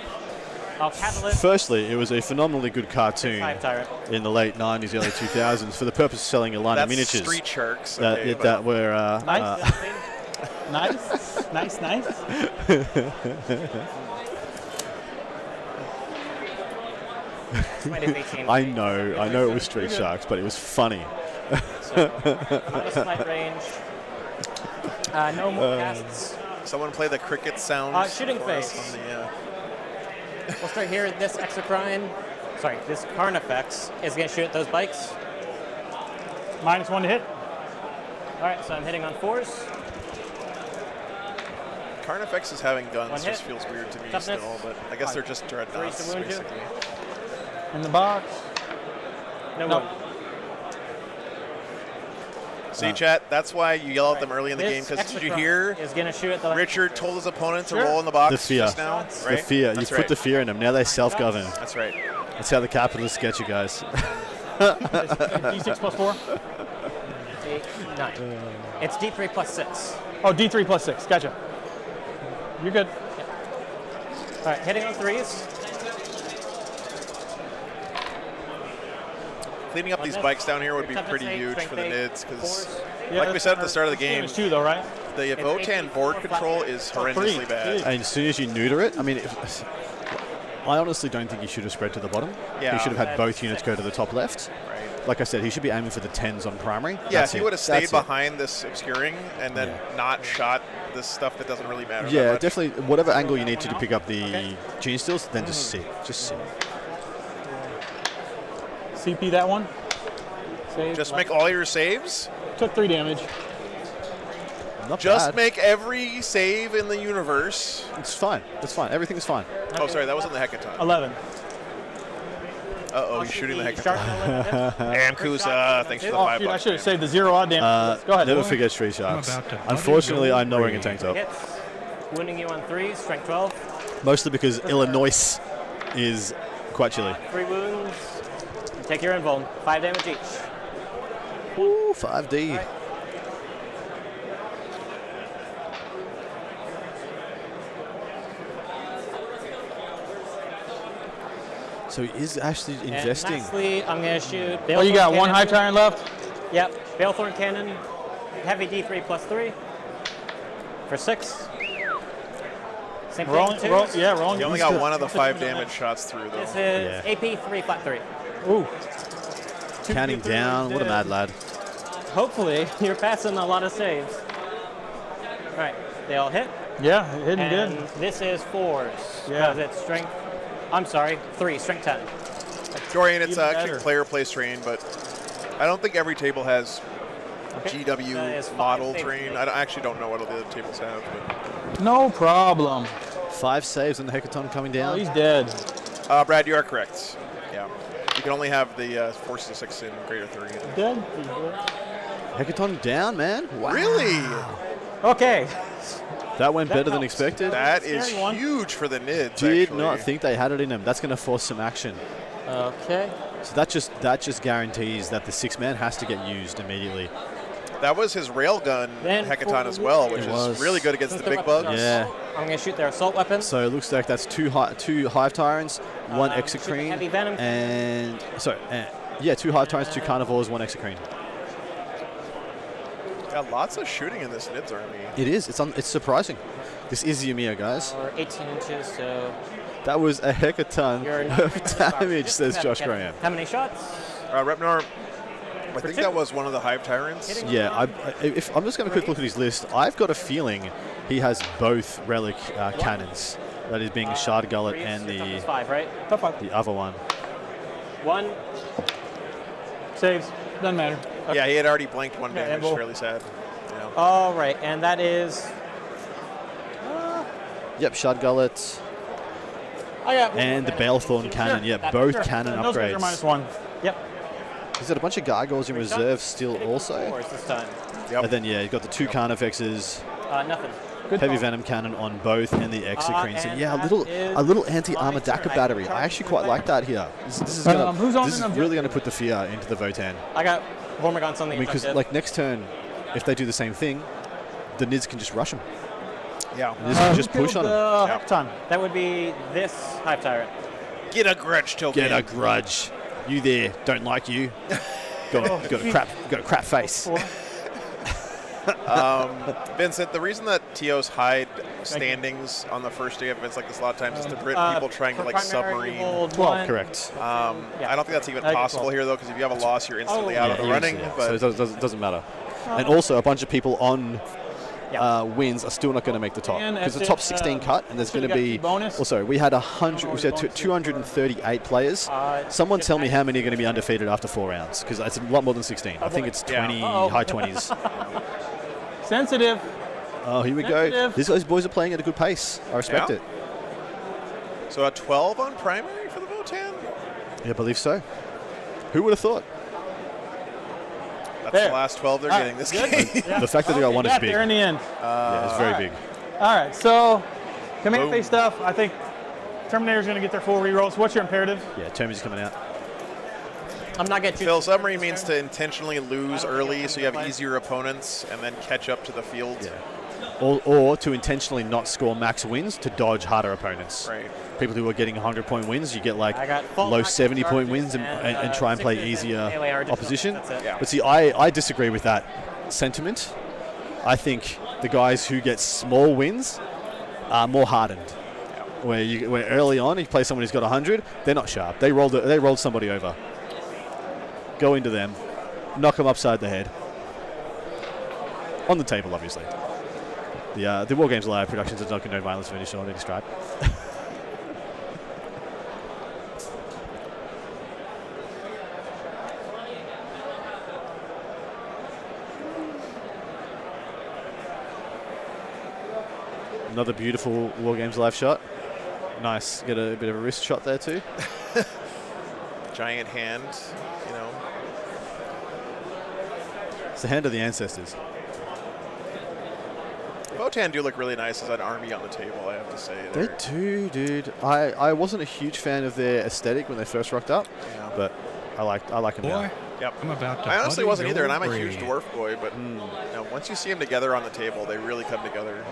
Firstly, it was a phenomenally good cartoon 5 Tyrant. in the late 90s, early 2000s for the purpose of selling a line of That's miniatures. Street Sharks. That, Okay, that were Nice. I know it was Street Sharks, but it was funny. Minus snipe range. No more casts. Someone play the cricket sound. Shooting phase. We'll start here. This Exocrine, this Carnifex is going to shoot at those bikes. -1 to hit. All right, so I'm hitting on 4s. Carnifex is having guns One just hit. feels weird to me Toughness. still, but I guess they're just dreadnoughts, 3 to wound you. basically. In the box. No. No. Wound. See, chat, that's why you yell at them early in the game, This because did you Exocrine hear is going to shoot at the Richard told his opponent to Sure. roll in the box The fear. just now? The Right? fear. That's You right. put the fear in them. Now they self-govern. That's right. That's how the capitalists get you guys. D6 plus 4. 8, 9. It's D3 plus 6. Oh, D3 plus 6. Gotcha. You're good. All right, hitting on 3s. Cleaning up these bikes down here would be Toughness pretty 8, huge strength for the 8, nids, because 4s. like we said at the start of the game, Damage 2 though, right? the Votann board control is horrendously bad. And as soon as you neuter it, I mean, I honestly don't think he should have spread to the bottom. Yeah. He should have had both units go to the top left. Right. Like I said, he should be aiming for the 10s on primary. Yeah, That's if he it. would have stayed That's it. behind this obscuring and then not shot this stuff that doesn't really matter that Yeah, much. definitely. Whatever angle you need to pick up the gene steals, then just sit. Just sit. CP that one. Save. Just make all your saves. Took 3 damage. Not Just bad. make every save in the universe. It's fine. It's fine. Everything's fine. Oh, sorry, that wasn't the Hecaton. 11. Uh-oh, he's shooting the Hecaton. Hecaton. And Kusa, thanks for the Oh, $5. shoot, I should have saved the 0 odd damage. Go ahead. Never forget Street Sharks. about to buddy Unfortunately, go I'm not wearing a green. tank top. Hits. Wounding you on 3s, strength 12. Mostly because Illinois is quite chilly. 3 wounds. Take your invuln. 5 damage each. Ooh, 5D. So he is actually investing. And lastly, I'm going to shoot. Oh, you got 1 Hive Tyrant left? Yep. Balethorn Cannon. Heavy D3 plus 3. For 6. Same thing. Rolling. 2s. Yeah, rolling. You only got one of the 5 damage shots through, though. This is AP 3 flat 3. Ooh. Counting down. What a mad lad. Hopefully, you're passing a lot of saves. All right. They all hit. Yeah, hitting And good. this is 4s. Yeah. Because it's strength. I'm sorry, 3, strength 10. Dorian, it's Even actually better. player place terrain, but I don't think every table has That is GW 5 model saves terrain. to I actually don't know what all the other tables have. But. No problem. 5 saves on the Hecaton coming Oh, down. he's dead. Brad, you are correct. Yeah. You can only have the forces of 6 in greater 3. Dead? Hecaton down, man. Wow. Really? Okay. That went better than helps. expected. That is Scary one. huge for the Nids, Did actually. not think they had it in them. That's going to force some action. Okay. So that just guarantees that the 6-man has to get used immediately. That was his railgun Then Hecaton for as well, the- which It is was. really good against Since the their big weapons bugs. are Yeah. assault, I'm going to shoot their assault weapons. So it looks like that's two Hive Tyrants, 1 shoot the Exocrine, heavy venom. and sorry, 2 Hive Tyrants, 2 Carnivores, 1 Exocrine. Got lots of shooting in this Nids army. It is. It's surprising. This is Yumia, guys. Or 18 inches, so That was a hecaton you're of damage, says Josh Graham. How many shots? Repnar, I think two. that was one of the Hive Tyrants. Yeah, if I'm just going to quick look at his list. I've got a feeling he has both relic cannons. That is being Shard Gullet and Toughness the 5, right? Tough one. other one. 1, Saves. Doesn't matter. Yeah, he had already blanked one Yeah, damage. well- Fairly sad. You know. All right, and that is. Yep, Shard Gullet I got and the Balethorn Cannon. Sure. Yeah, both Sure. cannon And those guys are upgrades. -1. Yep. He's got a bunch of Gargoyles in reserve still also. Force this time. Yep. And then, yeah, you've got the 2 Carnifexes, Nothing. Good Heavy call. Venom Cannon on both, and the Exocrines. and Yeah, that is a little anti-armor my turn. Daka I battery. can I actually charge quite you like that here. This is gonna, Who's on this is an really going to put the fear into the Votann. I got Hormagaunts on the Because objective. like next turn, if they do the same thing, the Nids can just rush them. Yeah. Just push on them. Hackathon. That would be this Hive Tyrant. Get a grudge token. Get a grudge. You there? Don't like you. got a crap face. Vincent, the reason that TOs hide standings on the first day of events like this a lot of times is to prevent people trying to For like primary, you submarine. hold 12, one. correct. I don't think that's even I possible control. here though, because if you have a loss, you're instantly Oh, out yeah, of the Yeah, running. yeah. But So it doesn't matter. And also, a bunch of people on wins are still not going to make the top And because at the top 16 cut, and there's should've going to got be. two bonus. Also, we had 238 players. Someone tell me how many are going to be undefeated after 4 rounds, because it's a lot more than 16. I think it's 20, Uh-oh. high 20s. Sensitive. Oh, here we go. Sensitive. These boys are playing at a good pace. I respect Yeah. it. so a 12 on primary for the Votann? Yeah, I believe so. Who would have thought? That's There. the last 12 they're All getting right, this good. game. Yeah. The fact that they got one is Got big. there in the end. Yeah, it's very big. All right, so command Boom. phase stuff. I think Terminator's going to get their full rerolls. What's your imperative? Yeah, Termy's coming out. I'm not getting too. Phil, submarine means to intentionally lose early so you have easier opponents and then catch up to the field. Yeah. Or to intentionally not score max wins to dodge harder opponents. Right. People who are getting 100-point wins, you get like I got full low max 70-point charges wins and try and play 6 easier melee are just- opposition. that's it. Yeah. But see, I disagree with that sentiment. I think the guys who get small wins are more hardened. Where early on you play someone who's got 100, they're not sharp. They rolled somebody over. Go into them, knock them upside the head. On the table, obviously. The War Games Live Productions does not condone violence of any sort or any stripe. Another beautiful War Games Live shot. Nice. Get a bit of a wrist shot there too. Giant hand, you know. It's the hand of the ancestors. Votann do look really nice as an army on the table, I have to say. They They're- do, dude. I wasn't a huge fan of their aesthetic when they first rocked up, Yeah. but I like them Boy, now. Yep. I'm about to I honestly buddy wasn't either, and your I'm a huge brain. dwarf boy, but you know, once you see them together on the table, they really come together.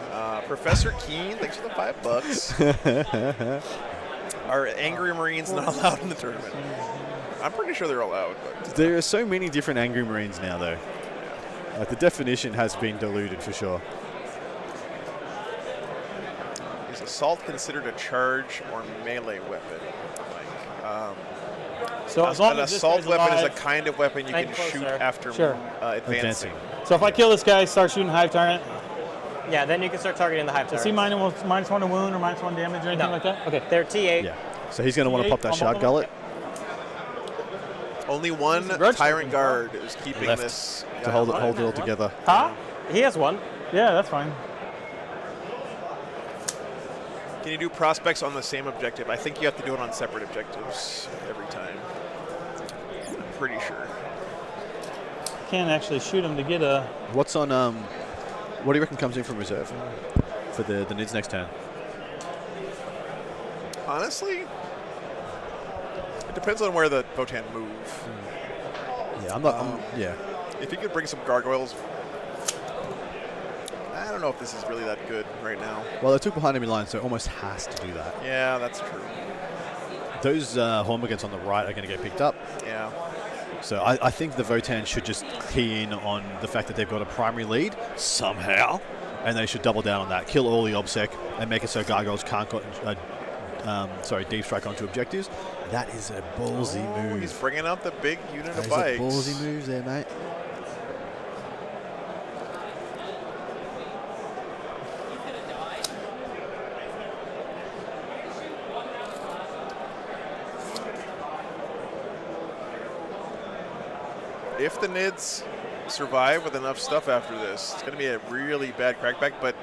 Professor Keen, thanks for the $5. Are angry Marines not allowed in the tournament? I'm pretty sure they're allowed. But There are so many different Angry Marines now, though. Like, the definition has been diluted for sure. is assault considered a charge or melee weapon? Like, So as long an as this assault guy's weapon is a alive- kind of weapon you Thank can close, shoot sir. after Sure. advancing. So if I kill this guy, start shooting Hive Tyrant, Yeah, then you can start targeting the Hive is he Tyrants. -1 to wound or -1 damage or anything No. like that? Okay. They're T8. Yeah. So he's going to want to pop that On both Shard of them? Gullet Only one grudge Tyrant token. Guard is keeping left this to hold it all together. Huh? He has one. Yeah, that's fine. Can you do prospects on the same objective? I think you have to do it on separate objectives every time. I'm pretty sure. Can't actually shoot him to get a. What's on? What do you reckon comes in from reserve for the Nids next turn? Honestly, it depends on where the Votann move. Yeah, I'm not. yeah. If you could bring some gargoyles, I don't know if this is really that good right now. Well, they took behind enemy lines, so it almost has to do that. Yeah, that's true. Those Hormagaunts on the right are going to get picked up. Yeah. So I think the Votann should just key in on the fact that they've got a primary lead somehow, and they should double down on that. Kill all the OBSEC and make it so Gargoyles can't deep strike onto objectives. That is a ballsy move. He's bringing out the big unit That of is a bikes. ballsy move there, mate. if the Nids survive with enough stuff after this, it's going to be a really bad crackback. But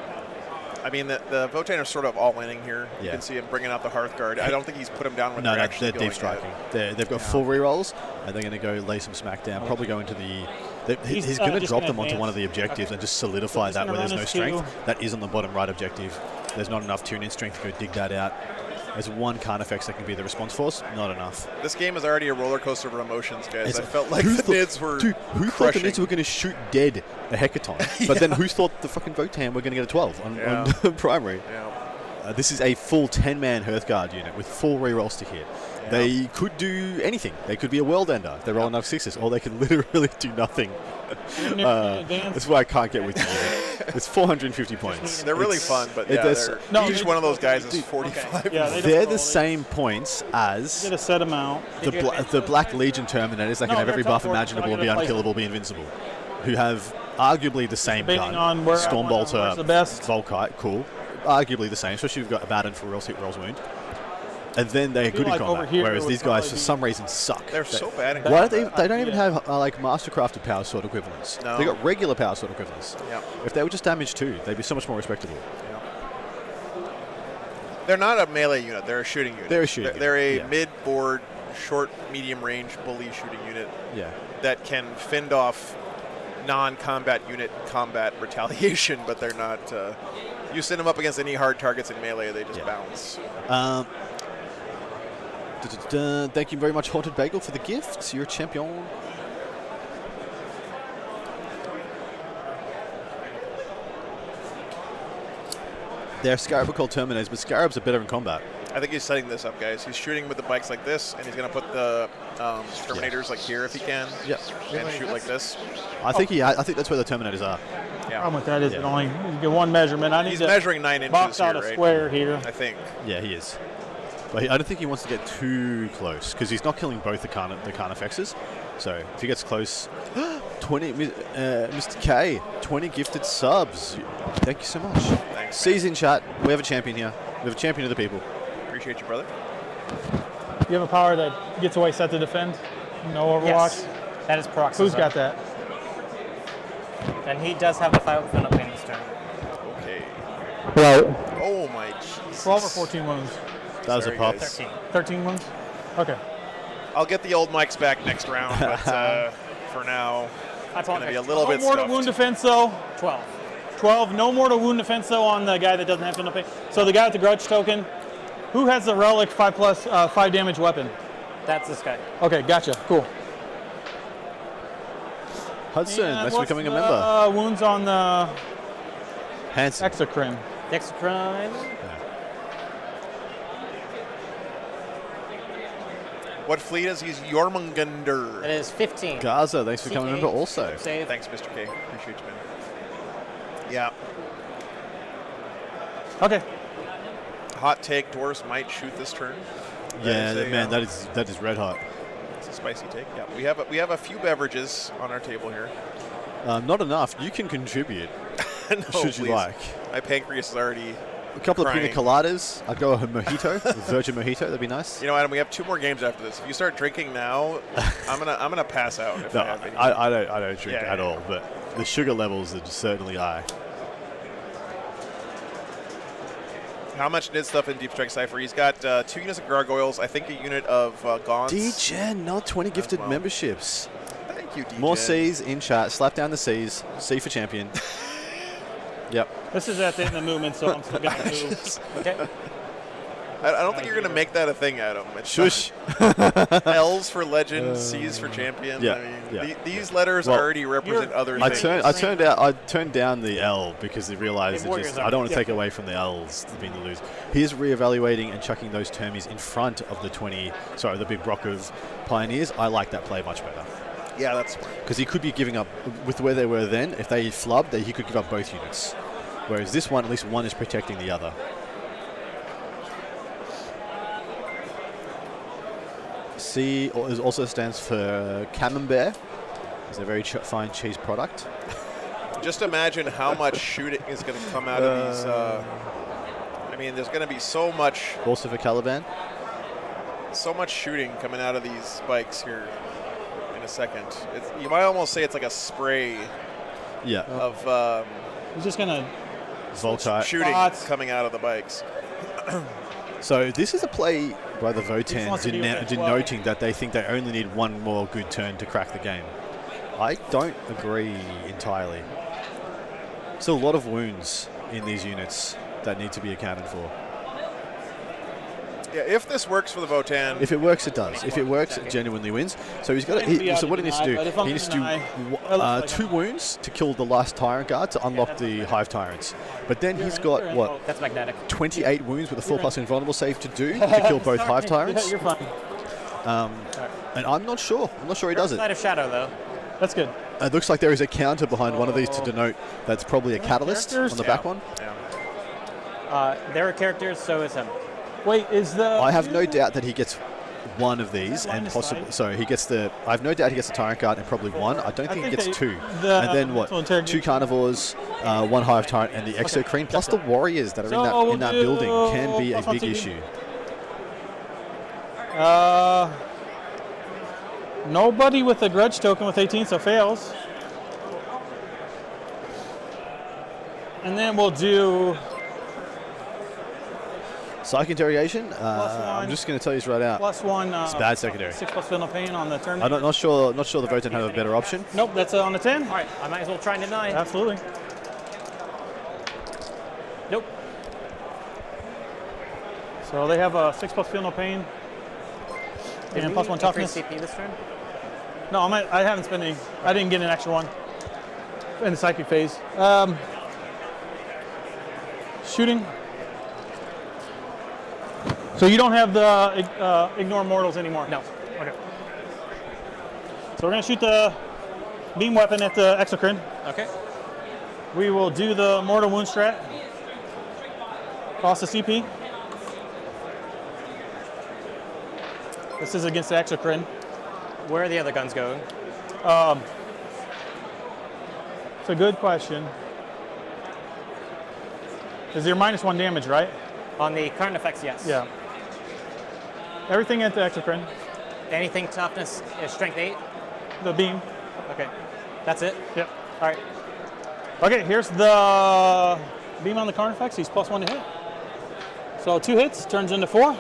I mean, the Votann are sort of all inning here. You can see him bringing out the Hearthguard. I don't think he's put him down when they're actually they're deep striking. They've got full rerolls, and they're going to go lay some smack down. Probably go into the. He's going to drop them onto one of the objectives and just solidify that where there's no strength. That is on the bottom right objective. There's not enough tune-in strength to go dig that out. There's one Carnifex that can be the response force, not enough. This game is already a roller coaster of emotions, guys. I felt like the Nids were who thought the Nids were going to shoot dead a Hecaton? But then who thought the fucking Votann were going to get a 12 on primary? Yeah. This is a full 10-man Hearthguard unit with full rerolls to hit. Yeah. They could do anything. They could be a world ender. They roll enough 6s, or they could literally do nothing. That's why I can't get with you. It's 450 points. They're really fun, but each one of those guys is 45. Okay. Yeah, they're the same points as get a set amount. The Black Legion Terminators that can have every buff imaginable and be unkillable, be invincible, who have arguably the same gun. Stormbolter, Volkite, cool. Arguably the same, especially if you've got Abaddon for rolls, hit, rolls, wound. And then they're good in combat, whereas these guys for some reason suck. They're so bad in combat. They don't even have like Mastercrafted power sword equivalents. No. They got regular power sword equivalents. Yeah. If they were just damage 2, they'd be so much more respectable. Yeah. They're not a melee unit. They're a shooting unit. They're a shooting. They're a mid-board, short, medium-range bully shooting unit. Yeah. That can fend off non-combat unit combat retaliation, but they're not. You send them up against any hard targets in melee, they just bounce. Thank you very much, Haunted Bagel, for the gifts. You're a champion. They're Scarab are called Terminators, but Scarabs are better in combat. I think he's setting this up, guys. He's shooting with the bikes like this, and he's going to put the Terminators like here if he can. Yeah. And shoot like this. I think that's where the Terminators are. Yeah. Problem with that is it only get one measurement. He's measuring 9 inches box out here, a square here. I think. Yeah, he is. But I don't think he wants to get too close because he's not killing both the Carnifexes. So if he gets close, 20, Mr. K, 20 gifted subs. Thank you so much. Thanks. C's in chat. We have a champion here. We have a champion of the people. Appreciate you, brother. You have a power that gets away set to defend? No Overwatch? Yes, that is Proxy. Who's got that? And he does have the 5 Fennel Pain this turn. Okay. Right. Oh my Jesus. 12 or 14 wounds? That was a pop. 13. 13 wounds? Okay. I'll get the old mics back next round, but for now, it's going to be a little bit No more stuffed. to wound defense, though? 12. 12. No more to wound defense, though, on the guy that doesn't have Fennel Pain. So the guy with the grudge token, who has the relic 5+ 5 damage weapon? That's this guy. Okay, gotcha. Cool. Hudson, thanks for becoming a member. Wounds on the Hanson. Exocrine. Exocrine. What fleet is he's Jormungandr. It is 15. Gaza, thanks for becoming a member also. Save. Thanks, Mr. K. Appreciate you, man. Yeah. Okay. Hot take, dwarves might shoot this turn. Yeah, man, that is red hot. It's a spicy take. Yeah, we have a few beverages on our table here. Not enough. You can contribute, No, should you please. like. My pancreas is already A couple crying. of pina coladas. I'd go a mojito, a virgin mojito. That'd be nice. You know, Adam, we have 2 more games after this. If you start drinking now, I'm gonna pass out. If No, I have any. I don't drink Yeah, at all, but the sugar levels are just certainly high. How much Nid stuff in Deep Strike Cypher? He's got 2 units of gargoyles. I think a unit of gaunts. D-Gen, not 20 gifted well. memberships. Thank you, D-Gen. More C's in chat. Slap down the C's. C for champion. Yep. This is at the end of the movement, so I'm still going to move. Okay. I don't think you're gonna make that a thing, Adam. It's Shush. L's for legend, C's for champion. Yeah, I mean, yeah. These letters Well, already represent other I things. turned down the L because I realized I don't want to take away from the L's being the lose. He's reevaluating and chucking those termies in front of the big block of Pioneers. I like that play much better. Yeah, that's Because he could be giving up, with where they were then, if they flubbed, he could give up both units. Whereas this one, at least one is protecting the other. C also stands for Camembert. It's a very fine cheese product. Just imagine how much shooting is going to come out of these. I mean, there's going to be so much. Also for Caliban. So much shooting coming out of these spikes here. in a second. You might almost say it's like a spray Yeah. of He's just gonna Volkite. shooting Spots. coming out of the bikes. So this is a play by the He just Votann wants to be within 12. denoting that they think they only need one more good turn to crack the game. I don't agree entirely. Still a lot of wounds in these units that need to be accounted for. Yeah, if this works for the Votann, If it works, it does. If it works, it genuinely wins. So he's got to. So what he needs to do? He needs to do 2 wounds to kill the last Tyrant Guard to unlock the Hive Tyrants. But then he's got what? That's magnetic. 28 wounds with a 4+ invulnerable save to do to kill both Hive Tyrants. You're fine. And I'm not sure. I'm not sure he does it. Side of shadow though. That's good. It looks like there is a counter behind one of these to denote that's probably a catalyst on the back one. There are characters, so is him. Wait, is the? I have no doubt that he gets one of these Line and of possibly. sight. So he gets the. I have no doubt he gets the Tyrant Guard and probably one. I don't think he think gets they- 2. the And then what? mental interrogation- 2 Carnivores, 1 Hive Tyrant, and the Exocrine plus the Warriors that are So in we'll that do building can be a plus one big TD. issue. Nobody with a grudge token with 18, so fails. And then we'll do Psych Interrogation. one. I'm just going to tell you this right out. +1. It's bad secondary. 6+ Final Pain on the turn. I'm not sure. Not sure the Votann have a better option. Nope, that's on the 10. All right, I might as well try and deny. Absolutely. Nope. So they have a 6+ Feel No Pain Did and we +1 increase Toughness. CP this turn? No, I haven't spent any. I didn't get an extra one in the psychic phase. Shooting. So you don't have the ignore mortals anymore. No. Okay. So we're gonna shoot the beam weapon at the Exocrine. Okay. We will do the mortal wound strat. Cost the CP. This is against the Exocrine. Where are the other guns going? It's a good question. Is your -1 damage, right? On the current effects, yes. Yeah. Everything at the Exocrine. Anything toughness is strength 8. The beam. Okay. That's it. Yep. All right. Okay, here's the beam on the Carnifex. He's +1 to hit. So 2 hits turns into 4.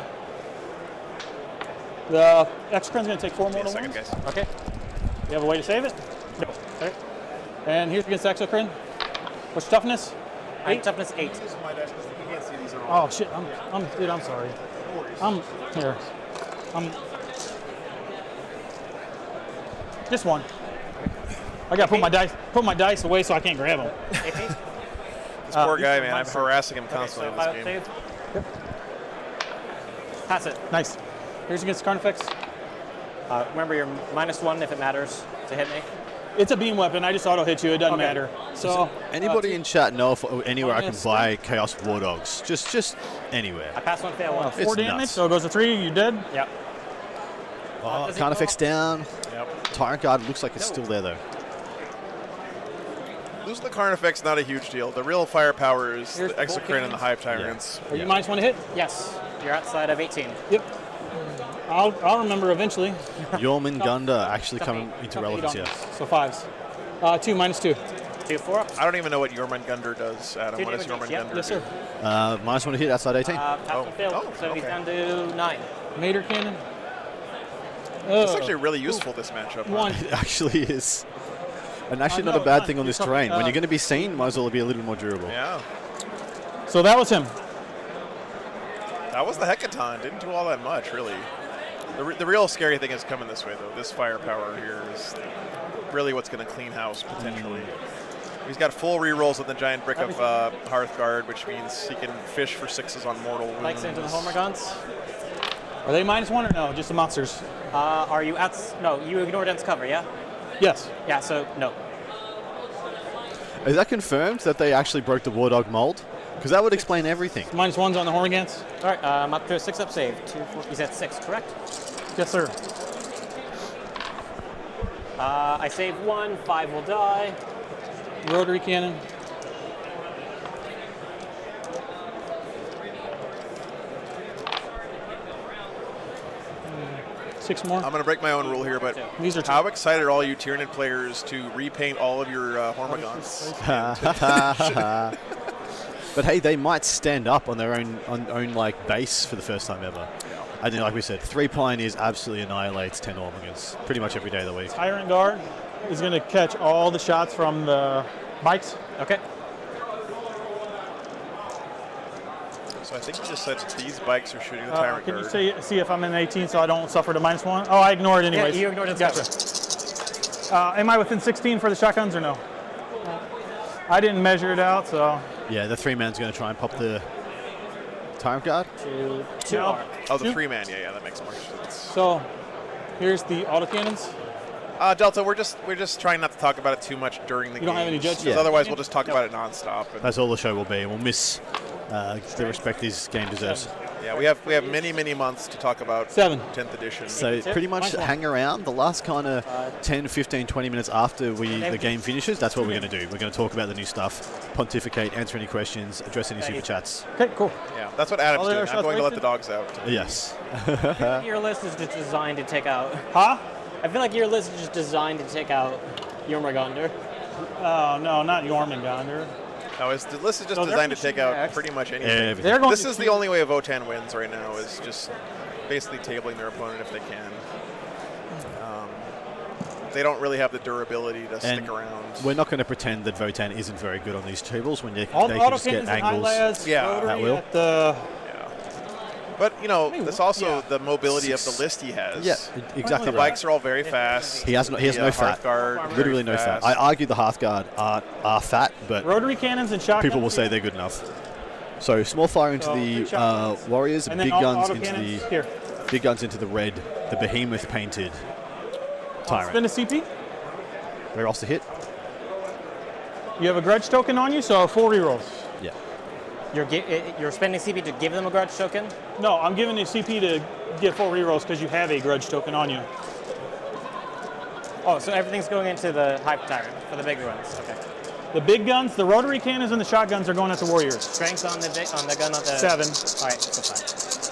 The Exocrine's going to take 4 mortal wounds. guys. Okay. You have a way to save it? No. Okay. And here's against Exocrine. What's your toughness? I'm toughness 8. Oh shit! Dude. I'm sorry. Here. Just one. I gotta put my dice away so I can't grab them. 18? This poor guy, man. I'm harassing him constantly in this game. Save. Pass it. Nice. Here's against Carnifex. Remember, you're -1 if it matters to hit me. It's a beam weapon. I just auto hit you. It doesn't matter. So Anybody in chat know if anywhere I can minus buy Chaos War Dogs? Just anywhere. I pass 1, fail 1. 4 It's damage. nuts. So it goes to 3. You dead? Yep. Oh, does it Carnifex go? down. Yep. Tyrant Guard looks like it's still there though. Losing the Carnifex, not a huge deal. The real firepower is Here's the the Exocrine and the Hive Tyrants. Are you -1 to hit? Yes. You're outside of 18. Yep. I'll remember eventually. Jormungandr actually coming into relevance here. So 5s. 2 -2. 2 4-ups. I don't even know what Jormungandr does, Adam. Two What does damage each, Jormungandr yep. Yes, sir. do? -1 to hit outside 18. Pass 1, fail 1. Oh, So he's okay. down to 9. Mater cannon. It's actually really useful, this matchup. huh? 1. It actually is. And actually no, not a bad no, thing on you're this talking, terrain. When you're going to be seen, might as well be a little bit more durable. Yeah. So that was him. That was the Hecaton. Didn't do all that much, really. The real scary thing is coming this way, though. This firepower here is really what's going to clean house, potentially. He's got full rerolls with the giant brick of Hearthguard, which means he can fish for 6s on mortal wounds. Likes into the Homer guns. Are they -1 or no? Just the monsters? Are you out? No, you ignore dense cover, yeah? Yes. Yeah, so no. Is that confirmed that they actually broke the War Dog mold? Because that would explain everything. -1s on the Hormigants? All right, I'm up to a 6-up save. 2, 4. He's at 6, correct? Yes, sir. I save 1, 5 will die. Rotary cannon. 6 more. I'm going to break my own rule here, but These are how excited are all you Tyranid players to repaint all of your Hormigons? But hey, they might stand up on their own like base for the first time ever. And then, like we said, 3 Pioneers absolutely annihilates 10 Ormigans pretty much every day of the week. Tyrant Guard is going to catch all the shots from the bikes. Okay. So I think you just said these bikes are shooting the Tyrant Can Guard. you see if I'm in 18 so I don't suffer the -1? Oh, I ignored it anyways. Yeah, you ignored it. Gotcha. Am I within 16 for the shotguns or no? I didn't measure it out, so. Yeah, the 3-man's going to try and pop the Tyrant Guard. 2 No. Oh, the 3-man. Yeah, that makes more sense. So, here's the autocannons. Delta, we're just trying not to talk about it too much during the game. You don't have any judges? Yeah. Otherwise, we'll just talk about it nonstop. And That's all the show will be. We'll miss the respect this game deserves. yeah, we have many months to talk about 7. 10th edition. So pretty much hang around. The last kind of 10, 15, 20 minutes after the game finishes, that's what we're going to do. We're going to talk about the new stuff, pontificate, answer any questions, address any super chats. Okay, cool. Yeah, that's what Adam's All the doing. other I'm going to let shots the dogs out. Yes. Your list is just designed to take out. Huh? I feel like your list is just designed to take out Jormungandr. Oh, no, not Jormungandr. No, the list is just No, they're designed to take out next. pretty much anything. Everything. They're going This to is the only way a Votann wins right now, is just basically tabling their opponent if they can. They don't really have the durability to stick around. We're not going to pretend that Votann isn't very good on these tables when they All can the just get autocannons and angles. high-las, Yeah, rotary at will. at the But, you know, there's also yeah. the mobility of the list he has. Yeah, exactly. The right. bikes are all very fast. He has no fat. Hearthguard, Literally very no fat. fast. I argue the Hearthguard are fat, but rotary cannons and shotguns. people will say they're good enough. So small fire into So, the big shotguns. Warriors, and big then guns auto into cannons the here. big guns into the red, the behemoth painted Spend Tyrant. a CP. Where else to hit? You have a grudge token on you, so 4 rerolls. Yeah. You're spending CP to give them a grudge token? No, I'm giving you CP to get 4 rerolls because you have a grudge token on you. Oh, so everything's going into the Hive Tyrant for the bigger ones. Okay. The big guns, the rotary cannons, and the shotguns are going at the warriors. Strength on the gun, not the 7, All right, so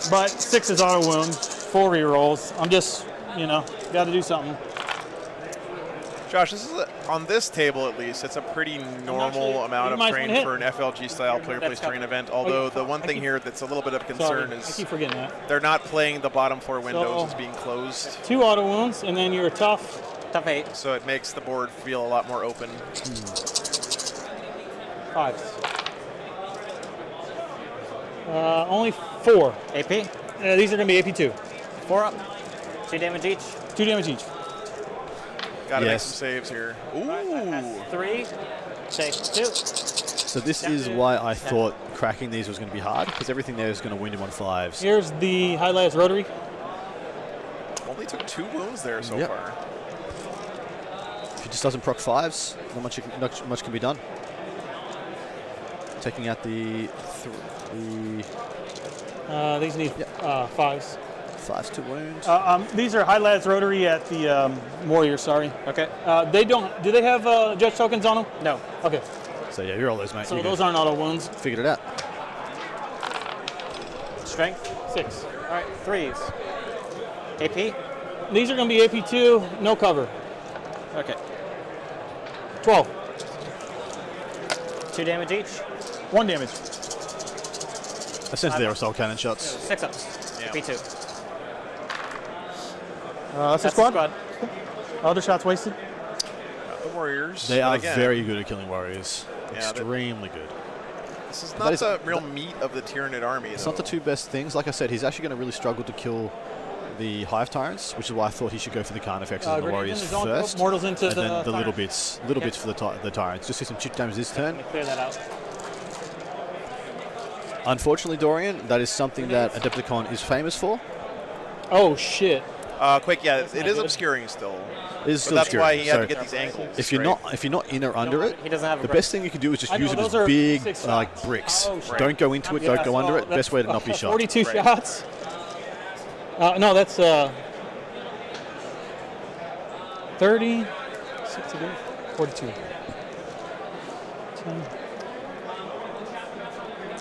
5. but 6 is auto wound, 4 rerolls. I'm just, got to do something. Josh, this is on this table at least, it's a pretty normal Actually, amount you of might train wanna hit. for an FLG style player place terrain event. Although the one thing here that's a little bit of a concern Sorry, I is keep forgetting that. they're not playing the bottom 4 windows So- as being closed. 2 auto wounds, and then you're tough. Tough 8. So it makes the board feel a lot more open. 5s. Only 4. AP? These are going to be AP2. 4 up. 2 damage each. 2 damage each. Gotta make Yes. some saves here. Ooh. That's 3. Take 2. So this is why I thought cracking these was going to be hard, because everything there is going to win him on 5s. Here's the high-las rotary. Only took 2 wounds there so Yep. far. If he just doesn't proc 5s, not much can be done. Taking out the These need 5s. 5s to wound. These are high-las rotary at the warriors, sorry. Okay. They don't, do they have judge tokens on them? No. Okay, So yeah, you're all those, mate. so You're those good. aren't auto wounds. Figured it out. Strength? 6. All right, 3s. AP? These are going to be AP2, no cover. Okay. 12. 2 damage each. 1 damage. Essentially, they're assault cannon shots. 6 ups. Yeah. AP2. That's the That's squad. Other shots wasted. The Warriors. They but are again, very good at killing warriors. Yeah, Extremely good. This is That not is- the real meat of the Tyranid army. It's not the 2 best things. Like I said, he's actually going to really struggle to kill the Hive Tyrants, which is why I thought he should go for the Carnifexes and the Grenades Warriors in the zone, first. mortals into and the then the little Tyrants. bits for the Tyrants. Just see some chip damage this turn. Let me clear that out. Unfortunately, Dorian, that is something that Adepticon is famous for. Oh, shit. Quick, yeah, it is good. obscuring still. It is But still that's why obscuring. he had So to get these ankles. if you're not in or under it, He doesn't have a the break. best thing you can do is just I know, use them those as are big 6 like shots. bricks. Oh, shit. Don't go into it. Yeah, Don't go under so it. Best way to not be shot. 42 Right. shots. No, that's 30, 60, 42. 10,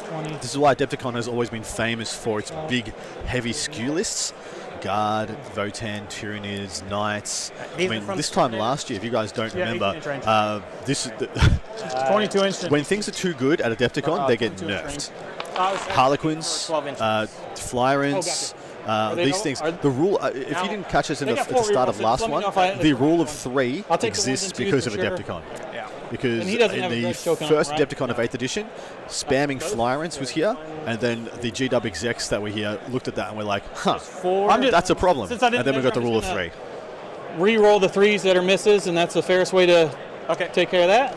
20. This is why Adepticon has always been famous for its big, heavy skew lists. Guard, Votann, Tyrands, Knights. These I are mean, from this time Tyranid. last year, if you guys don't Yeah, remember, 18-inch range. this is 22-inch. when things are too good at Adepticon, they get 22-inch nerfed. range. Harlequins, 12 inches. Flyrants, they these no- things. are- The rule, if Now, you didn't catch us they at got the 4 start of rerolls. last Let me one, know if I- the rule of 3 I'll take the ones exists and twos because for of sure. Adepticon. Yeah. Because And he doesn't in have a the red choke on first him, right? Adepticon of 8th edition, spamming Flyrants was here, and then the GW execs that were here looked at that and were like, huh, I'm just- that's a problem. since I didn't And then we got the measure, rule of I'm 3. just Re-roll the 3s that are misses, and that's the fairest way to take care of that.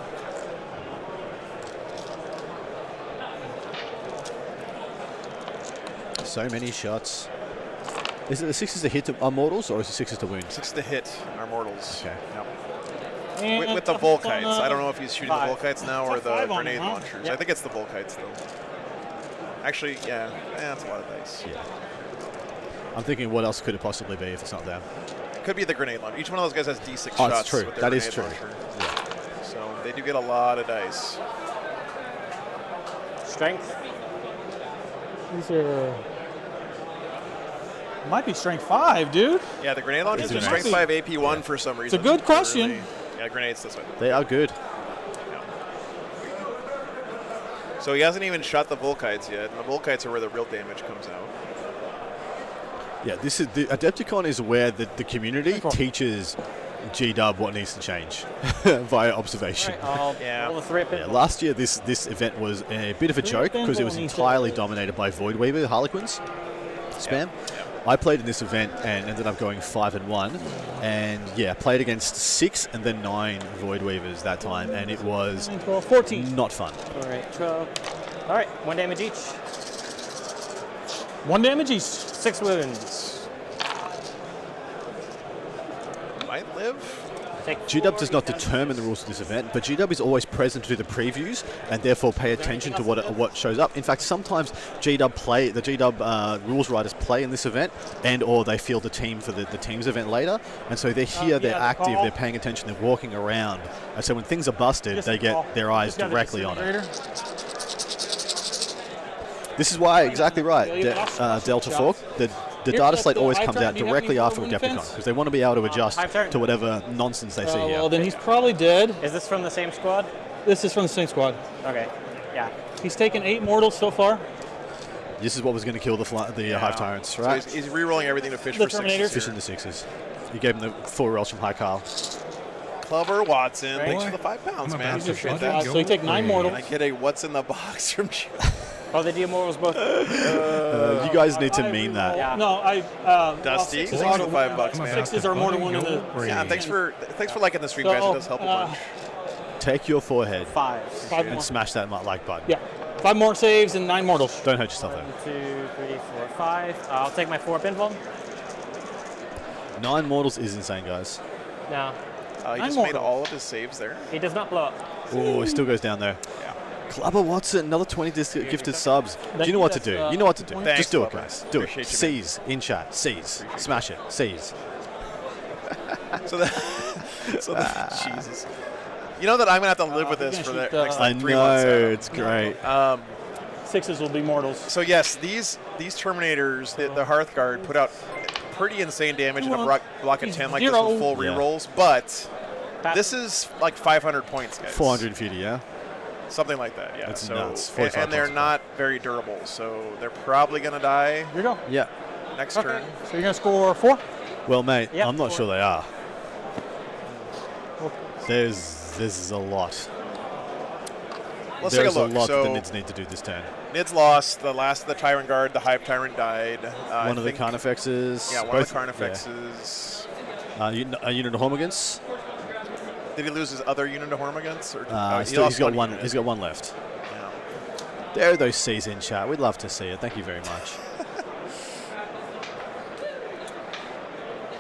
So many shots. Is it the 6s to hit our mortals, or is it 6s to wound? 6 to hit our mortals. Okay. Yep. And With the couple Volkites. on, I don't know if he's shooting 5. the Volkites now or It's a the 5 on grenade him, huh? launchers. Yeah. I think it's the Volkites though. Actually, yeah, that's a lot of dice. Yeah. I'm thinking, what else could it possibly be if it's not them? Could be the grenade launcher. Each one of those guys has D6 Oh, shots. that's true. With their That is grenade true. launcher. So they do get a lot of dice. Strength. These are... Might be strength 5, dude. Yeah, the grenade launchers Is are it strength nice? 5 AP1 for some reason. It's a good question. Really- Yeah, grenades this way. They are good. So he hasn't even shot the Volkites yet, and the Volkites are where the real damage comes out. Yeah, this is the Adepticon is where the community teaches G-Dub what needs to change via observation. I'll Yeah. roll the 3 Yeah, last year this event was a bit of a joke because it was entirely dominated by Voidweaver Harlequins spam. I played in this event and ended up going 5-1, and yeah, played against 6 and then 9 Voidweavers that time, and it was 12, 14. not fun. All right, 12. All right, 1 damage each. 1 damage each. 6 wounds. Might live. Take G-Dub 4, does not you got determine the rules of this event, but G-Dub is always present to the previews and therefore pay attention to what shows up. In fact, sometimes the G-Dub rules writers play in this event, and or they field the team for the team's event later, and so they're here, they're yeah, active, call. they're paying attention, they're walking around, and so when things are busted, Just they a call. get their eyes Just got a directly on it. disintegrator. This is why, exactly right, Yeah, you got Delta shots. Fork, the Here, data that's slate the always high comes turn. out Do you have directly any after wound Adepticon, fence? because they want to be able to adjust high turn. to whatever nonsense they see here. Well, then he's probably dead. Is this from the same squad? This is from the same squad. Okay. Yeah. He's taken 8 mortals so far. This is what was going to kill the Hive Tyrants, So right? he's re-rolling everything to fish The for 6. Terminators? Fishing the 6s. You gave him the 4 rolls from High Carl. Clever Watson. Right. Thanks for the 5 pounds, I'm man. about to Appreciate buddy that. go So he take 9 away. mortals. I get a what's in the box from Jim. Oh, they do mortals both. You guys need to mean that. Yeah. No, Dusty, sixes thanks are for the $5, I'm man. about Sixes to are more than buddy one in go the- away. Yeah, thanks for liking the stream, So, guys. It does help a bunch. Take your forehead 5. 5 more. and smash that like button. Yeah. 5 more saves and 9 mortals. Don't hurt yourself 1, there. 2, 3, 4, 5. I'll take my 4 pinball. 9 mortals is insane, guys. No, He 9 just more. made all of his saves there. he does not blow up. Oh, it still goes down there. Yeah. Clubber Watson, another 20 gifted subs. Do you know what to do? You know what to do. Thanks, Just do it, Clubber. guys. Do it. Appreciate you, man. Seize in chat. Seize. Smash it. Seize. Jesus. You know that I'm gonna have to live with we're this gonna for the shoot, next I like 3 months. know, it's great. 6s will be mortals. So yes, these Terminators, the Hearthguard, put out pretty insane damage in a block of He's 10 like this zero. with full Yeah. rerolls, but this is like 500 points, guys. 450, yeah? Something like that, yeah. That's so, nuts. and 45 they're points. not very durable, so they're probably gonna die Here you go. Yeah. next Okay. turn. So you're going to score 4? Well, mate, Yep, I'm not 4. sure they are. This is a lot. Let's take a There's look. a lot so that the Nids need to do this turn. Nids lost. The last of the Tyrant Guard, the Hive Tyrant died. One of the Carnifexes. Yeah, one of the Carnifexes. A unit of Hormigans. Did he lose his other unit to Hormigans? Or He's lost got one. unit. He's got one left. Yeah. There are those C's in chat. We'd love to see it. Thank you very much.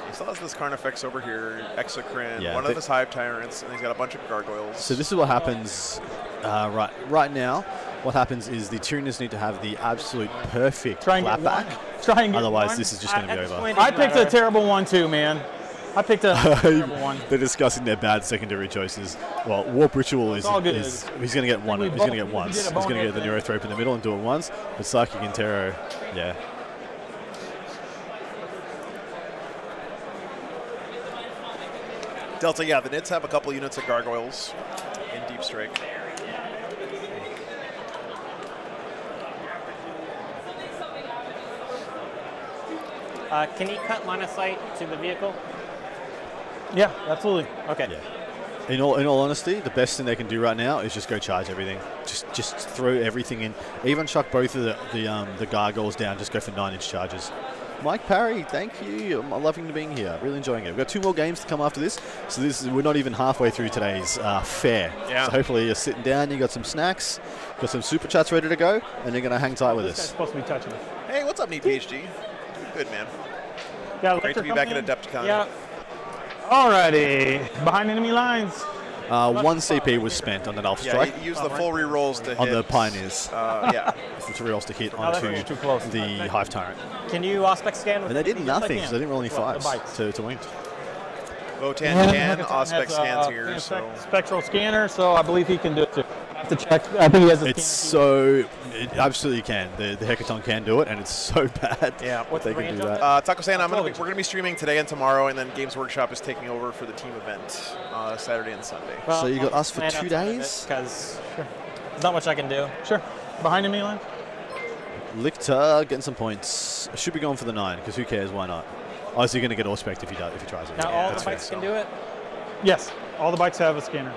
He still has this Carnifex over here, Exocrine, Yeah, one of his Hive Tyrants, and he's got a bunch of Gargoyles. So this is what happens right now. What happens is the Tyrands need to have the absolute perfect Try and get clapback. one. Try and get Otherwise, one. this is just going to be over. I picked a terrible one too, man. I picked a terrible one. They're discussing their bad secondary choices. Well, Warp Ritual is all good. he's going to get one. We He's going to both- get we once. did a He's going to bonehead get the thing. Neurothrope in the middle and do it once. But Psychic and Terror, yeah. Delta, yeah, the Nits have a couple units of gargoyles in Deep Strike. Can he cut line of sight to the vehicle? Yeah, absolutely. Okay. Yeah. In all honesty, the best thing they can do right now is just go charge everything. Just throw everything in. Even chuck both of the gargoyles down. Just go for 9-inch charges. Mike Parry, thank you. I'm loving being here. Really enjoying it. We've got 2 more games to come after this, so we're not even halfway through today's fair. Yeah. So hopefully you're sitting down, you got some snacks, got some super chats ready to go, and you're gonna hang tight with This guy's us. supposed to be touching us. Hey, what's up, Neat PhD? Good, man. Yeah, Great to be back at Adepticon. Yeah. Alrighty. Behind enemy lines. 1 CP was spent on that Alpha Yeah, Strike you use the full rerolls to on hit. the Pioneers. Yeah. For 3 rolls to hit that's onto too close. the Hive Tyrant. Can you aspect scan with And they did the nothing, so they didn't roll any What, the 5s bikes? to win. Votann can, Hackathon Aspect has, scans here, so. Spectral scanner, so I believe he can do it too. I have to check. I think he has a It's scan. it absolutely can. The Hecaton can do it, and it's so bad. Yeah. What's they the can do range that. Taco-san, we're going to be streaming today and tomorrow, and then Games Workshop is taking over for the team event Saturday and Sunday. So you got us for 2 days? Because there's not much I can do. Sure. Behind enemy line. Lictor getting some points. Should be going for the 9 because who cares? Why not? Oh, is he going to get Auspect if he tries it? Now Yeah, all that's the fair. bikes can do it. Yes. All the bikes have a scanner.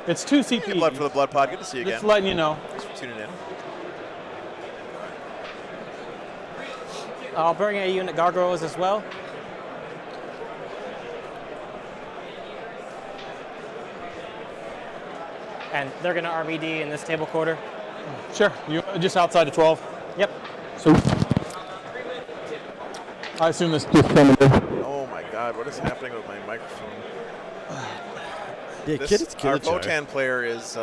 It's 2 CP. Blood for the Blood Pod. Good to see you Just again. letting you know. Thanks for tuning in. I'll bring a unit gargoyles as well. And they're going to RBD in this table quarter. Sure. You just outside of 12. Yep. So I assume this just coming in. Oh my God, what is happening with my microphone? Yeah, Our Votann player is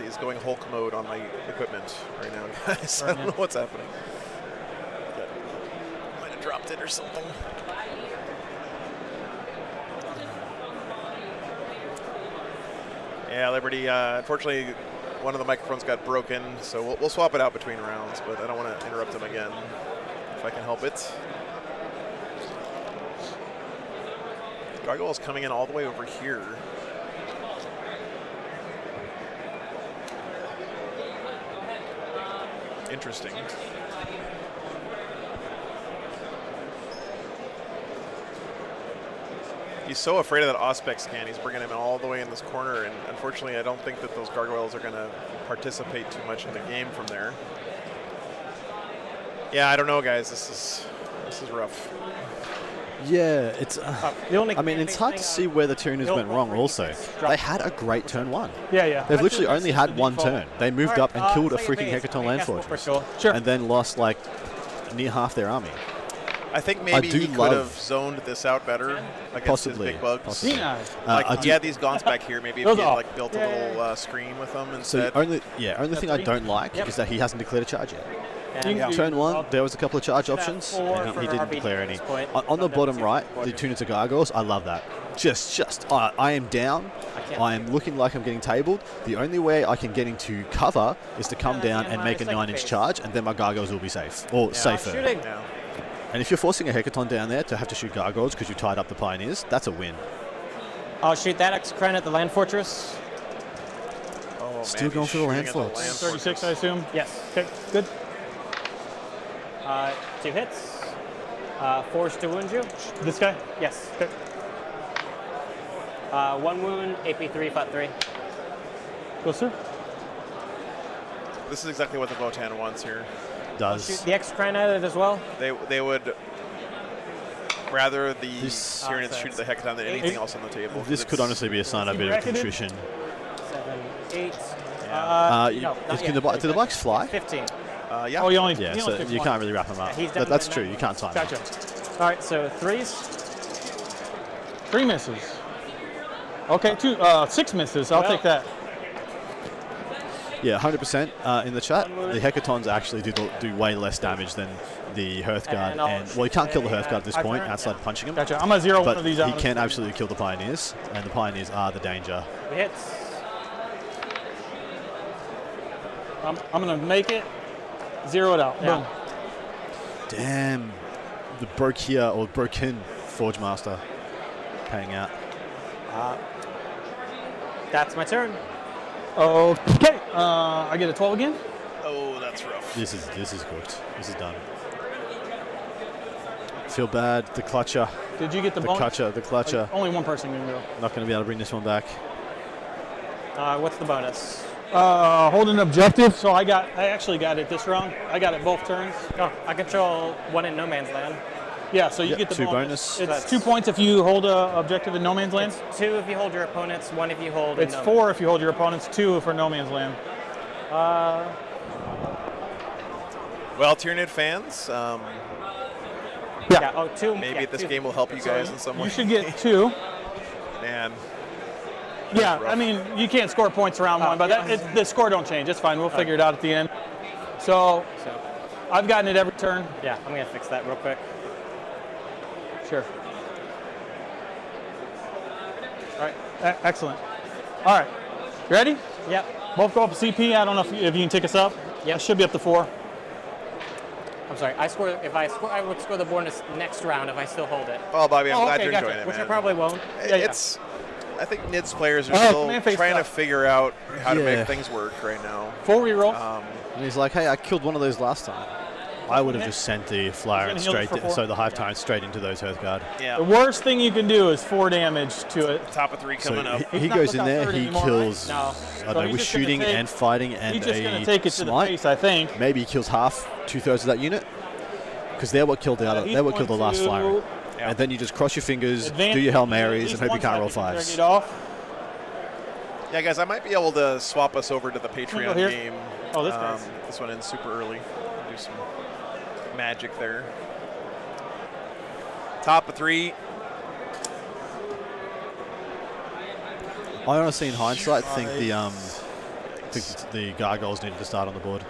he's going Hulk mode on my equipment right now, guys. I don't know what's happening. Might have dropped it or something. Yeah, Liberty. Unfortunately, one of the microphones got broken, so we'll swap it out between rounds. But I don't want to interrupt him again if I can help it. Gargoyle's coming in all the way over here. Interesting. He's so afraid of that Auspex scan, he's bringing him all the way in this corner, and unfortunately I don't think that those gargoyles are going to participate too much in the game from there. Yeah, I don't know, guys. This is rough. Yeah, it's. I mean, it's hard to see where the Tyrands went wrong. Also, they had a great turn 1. Yeah. They've literally only had 1 turn. They moved up and killed a freaking Hecaton land fortress, and then lost like near half their army. I think maybe do he could love- have zoned this out better against Possibly, his big bugs. possibly. Like, he had these gaunts back here. Maybe if Those he had are- like built a little screen with them So instead. only thing I don't like is that he hasn't declared a charge yet. Turn 1, there was a couple of charge options, and he didn't declare any. On the bottom right, the Tunics of Gargoyles, I love that. I am down. I am looking like I'm getting tabled. The only way I can get into cover is to come down and make a 9-inch charge, and then my Gargoyles will be safe, or safer. Shooting. Yeah. And if you're forcing a Hecaton down there to have to shoot Gargoyles because you tied up the Pioneers, that's a win. I'll shoot that X-Cran at the land fortress. Oh, Still man, going he's for the land shooting at forts. 36, I assume. Yes. Okay, good. 2 hits. Force to wound you. This guy? Yes. Okay. 1 wound, AP3, FUT3. Go, sir. This is exactly what the Votann wants here. Shoot Does. the X-Cran at it as well. They would rather the This- Tyrands shoot the Hecaton than anything else on the table. This could honestly be a sign of a bit of contrition. 7, 8. Do the bikes fly? 15. Yeah. Oh, you only. Yeah, you so only picked you one. can't really wrap them up. he's down That's to true, 9. you can't time them. Gotcha. All right, so 3s. 3 misses. Okay, 6 misses. I'll take that. Yeah, 100% in the chat. The Hecatons actually do way less damage than the Hearthguard. And I'll And, well, you can't kill the say, Hearthguard at this I've point heard- outside of punching him. Gotcha. I'm going to 0 one But of these he out. can absolutely kill the Pioneers, and the Pioneers are the danger. Hits. I'm going to make it. 0 it out. Yeah. Boom. Damn. The broke here, or broken Forge Master paying out. That's my turn. Okay. I get a 12 again. Oh, that's rough. This is cooked. This is done. Feel bad. The clutcher. Did you get the The bonus? clutcher. Only one person can go. Not going to be able to bring this one back. What's the bonus? Hold an objective. So I actually got it this round. I got it both turns. Oh, I control one in no man's land. Yeah, so you Yep, get the 2 bonus. bonus. It's 2 points if you hold a objective in no man's land. It's 2 if you hold your opponent's, 1 if you hold. It's 4 if you hold your opponent's, 2 for no man's land. Well, Tyranid fans, Yeah. Oh, 2. maybe this game will help you guys in some way. You should get 2. Man. Yeah, rough. I mean, you can't score points around one, but the score don't change. It's fine. We'll figure it out at the end. So I've gotten it every turn. Yeah, I'm going to fix that real quick. Sure. All right. Excellent. All right. You ready? Yep. Both go up CP. I don't know if you can take us up. Yep. I should be up to 4. I'm sorry. I would score the board next round if I still hold it. Oh, Bobby, I'm glad okay, you're gotcha. enjoying it, Which man. I probably won't. It's. I think NIDS players are Oh, still command phase trying to stuff. figure out how to Yeah. make things work right now. Full reroll. And he's like, hey, I killed one of those last time. I would have just sent the flyer and He's gonna heal straight, for 4. so the Hive Tyrant straight into those Hearthguard. Yeah. The worst thing you can do is 4 damage to it. Top of 3 coming So up. he He's not goes in looking there, 30 he anymore, kills, right? No. I So don't know, he's with just gonna shooting take- and fighting and He's just going a to take it to the smite. face, I think. Maybe he kills half, 2/3 of that unit, because they're what killed the other. He's They're what killed the going last to flyer. Yeah. And then you just cross your fingers, advance do your Hail at Marys, least and hope you can't roll one side. 5s. Get off. Yeah, guys, I might be able to swap us over to the Patreon here. game. Oh, this guy's- This one ends super early. Do some magic there. Top of 3. I honestly, in hindsight, think the gargoyles needed to start on the board.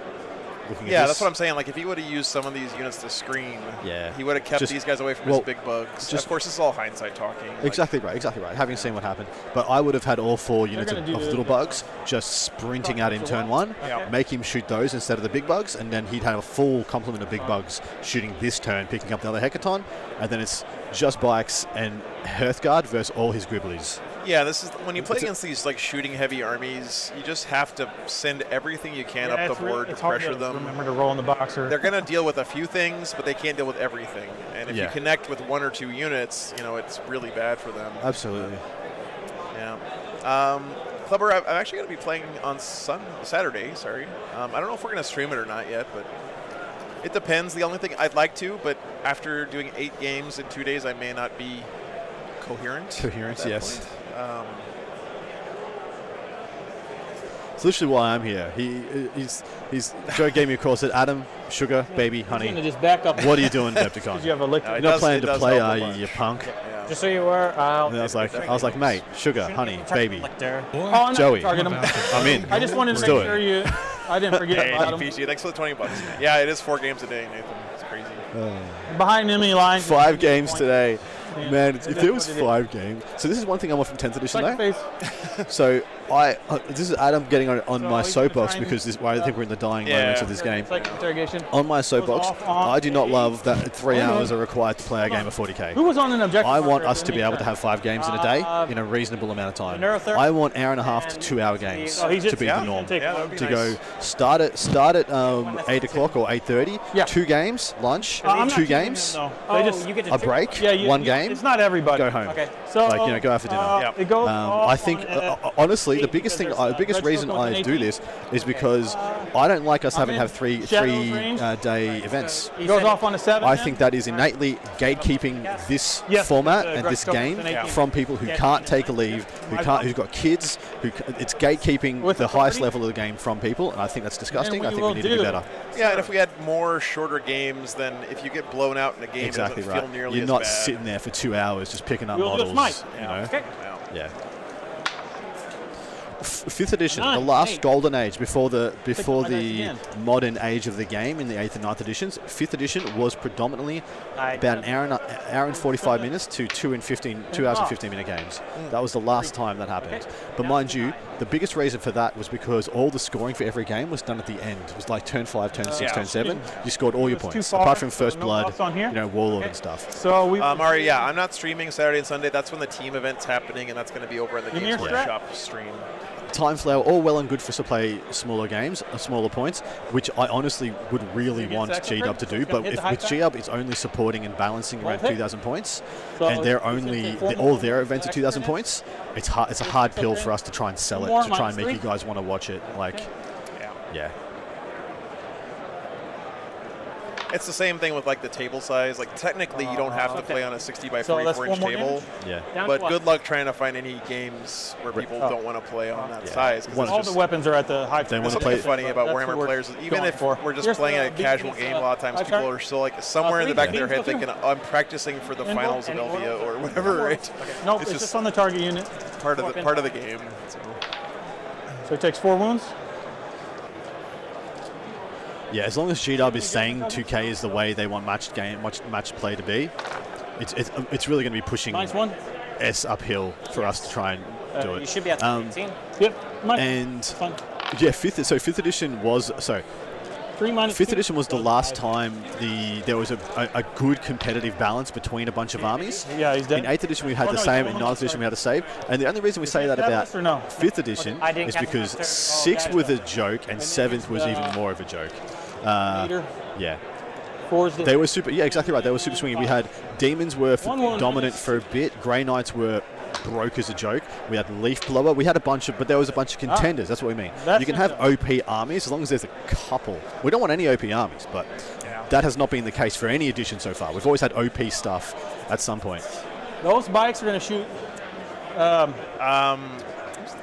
Looking Yeah, at that's this. what I'm saying. Like, if he would have used some of these units to screen, Yeah. he would have kept Just- these guys away from well, his big bugs. just- Of course, this is all hindsight talking. Like, Exactly right, having seen what happened. But I would have had all 4 units gonna of do little bugs just sprinting out in turn 1, Yeah. make him shoot those instead of the big bugs, and then he'd have a full complement of big bugs shooting this turn, picking up the other Hecaton, and then it's just bikes and Hearthguard versus all his Gribblies. Yeah, this is when you play It's a- against these like shooting heavy armies. You just have to send everything you can Yeah, up it's the really- board to it's hard pressure to them. Remember to roll in the boxer. They're going to deal with a few things, but they can't deal with everything. And if you Yeah. connect with 1 or 2 units, it's really bad for them. Absolutely. Yeah. Clubber, I'm actually going to be playing on Saturday. Sorry. I don't know if we're going to stream it or not yet, but it depends. The only thing I'd like to, but after doing 8 games in 2 days, I may not be coherent. Coherent, at that yes. point. It's literally why I'm here. Joe gave me a call, said, Adam, sugar, baby, He's going to honey, just back up. what are you doing, Decepticon? Because you have a lick. No, You're it not does- planning it to does play, help a are you, bunch. you punk? Yeah. Just so you were. And I was like, mate, sugar, honey, baby, Boy, Oh, I'm not Joey. targeting him. I'm in. I just wanted to Let's make do it. sure you. I didn't forget Hey, about him. PG, thanks for the $20. Yeah, it is 4 games a day, Nathan. It's crazy. Behind enemy lines. 5 games today. Yeah. Man, It if is there was what it is. 5 games. So this is one thing I want from 10th edition, Like though. face. So this is Adam getting on So my he's soapbox trying- because I think we're in the dying Yeah. moments of this game. It's like interrogation. On my soapbox, off, on. I do not love that 3 Hold on. hours are required to play a game of 40k. Who was on an objective? I want marker us to be able to have 5 games in a day in a reasonable amount of time. Neurotherapy I want hour and a half to 2 hour games Oh, he's to just be yeah, the norm. take Yeah, one. that would be To nice. go start at 8 o'clock or 8:30. Yeah. 2 games, lunch, I'm not 2 choosing games, them, though. They Oh, just you get to a pick- break, yeah, 1 game, It's not everybody. go home. Okay. So Go after dinner. Yep. It goes off I think, on, honestly, the 8 biggest thing, because there's, biggest red reason circle with I an do 18. this is because I don't like us having to have three Shadows range. day events. It goes off on a 7. I think that is innately gatekeeping this Yes, format the and red this circle game with an 18. from people who can't take a leave, who've got kids. It's gatekeeping With the authority. highest level of the game from people, and I think that's disgusting. we I think will we need to do do. better. Yeah, and if we had more shorter games, then if you get blown out in a game, Exactly it doesn't right. feel nearly You're as not bad. sitting there for 2 hours just picking up We'll just models. smite. You know? Okay. Yeah. Yeah. 5th edition, the Nine, last eight. golden age before the my dice again. modern age of the game in the 8th and 9th editions. 5th edition was predominantly about an hour and 45 minutes to 2 hours and 15 minute games. That was the last time that happened. But mind you, the biggest reason for that was because all the scoring for every game was done at the end. It was like turn 5, turn 6, turn 7. You scored all your Too points, far, apart from so First no Blood, buffs on here? Warlord and stuff. So we. Ari, yeah, I'm not streaming Saturday and Sunday. That's when the team event's happening, and that's going to be over in the Give me Games your Workshop stream. Time Flower, all well and good for us to play smaller games, smaller points, which I honestly would really want G-Dub to do. But if with G-Dub, it's only supporting and balancing around 2,000 points, and they're only all their events are 2,000 points. It's hard. It's a hard pill for us to try and sell it, to try and make you guys want to watch it. Like, yeah. It's the same thing with like the table size. Like technically, you don't have to play on a 60 by 44 inch table. Yeah. But good luck trying to find any games where people don't want to play on that size. 'Cause all the weapons are at the high. They want That's to play. what's funny about Warhammer players is even if we're just playing a casual game, a lot of times people are still like somewhere in the back of their head thinking, I'm practicing for the finals of Elvia or whatever, right? Nope, it's just on the target unit. Part of the game. So it takes 4 wounds. Yeah, as long as G-Dub is saying 2K is the way they want match play to be, it's really going to be pushing -1. S uphill for us to try and do it. You should be at 18. Yep. And Fine. yeah, 5th edition was 3 minus 5th 2. edition was the last time there was a good competitive balance between a bunch of armies. Yeah, he's dead. In 8th edition we had the same, in 9th edition we had a save, and the only reason we say that about 5th edition is because 6th was a joke and 7th was even more of a joke. Yeah. They were super. Yeah, exactly right. They were super swingy. We had demons were dominant for a bit. Grey Knights were broke as a joke. We had Leaf Blower. We had a bunch of, but there was a bunch of contenders. That's what we mean. You can have OP armies as long as there's a couple. We don't want any OP armies, but that has not been the case for any edition so far. We've always had OP stuff at some point. Those bikes are going to shoot.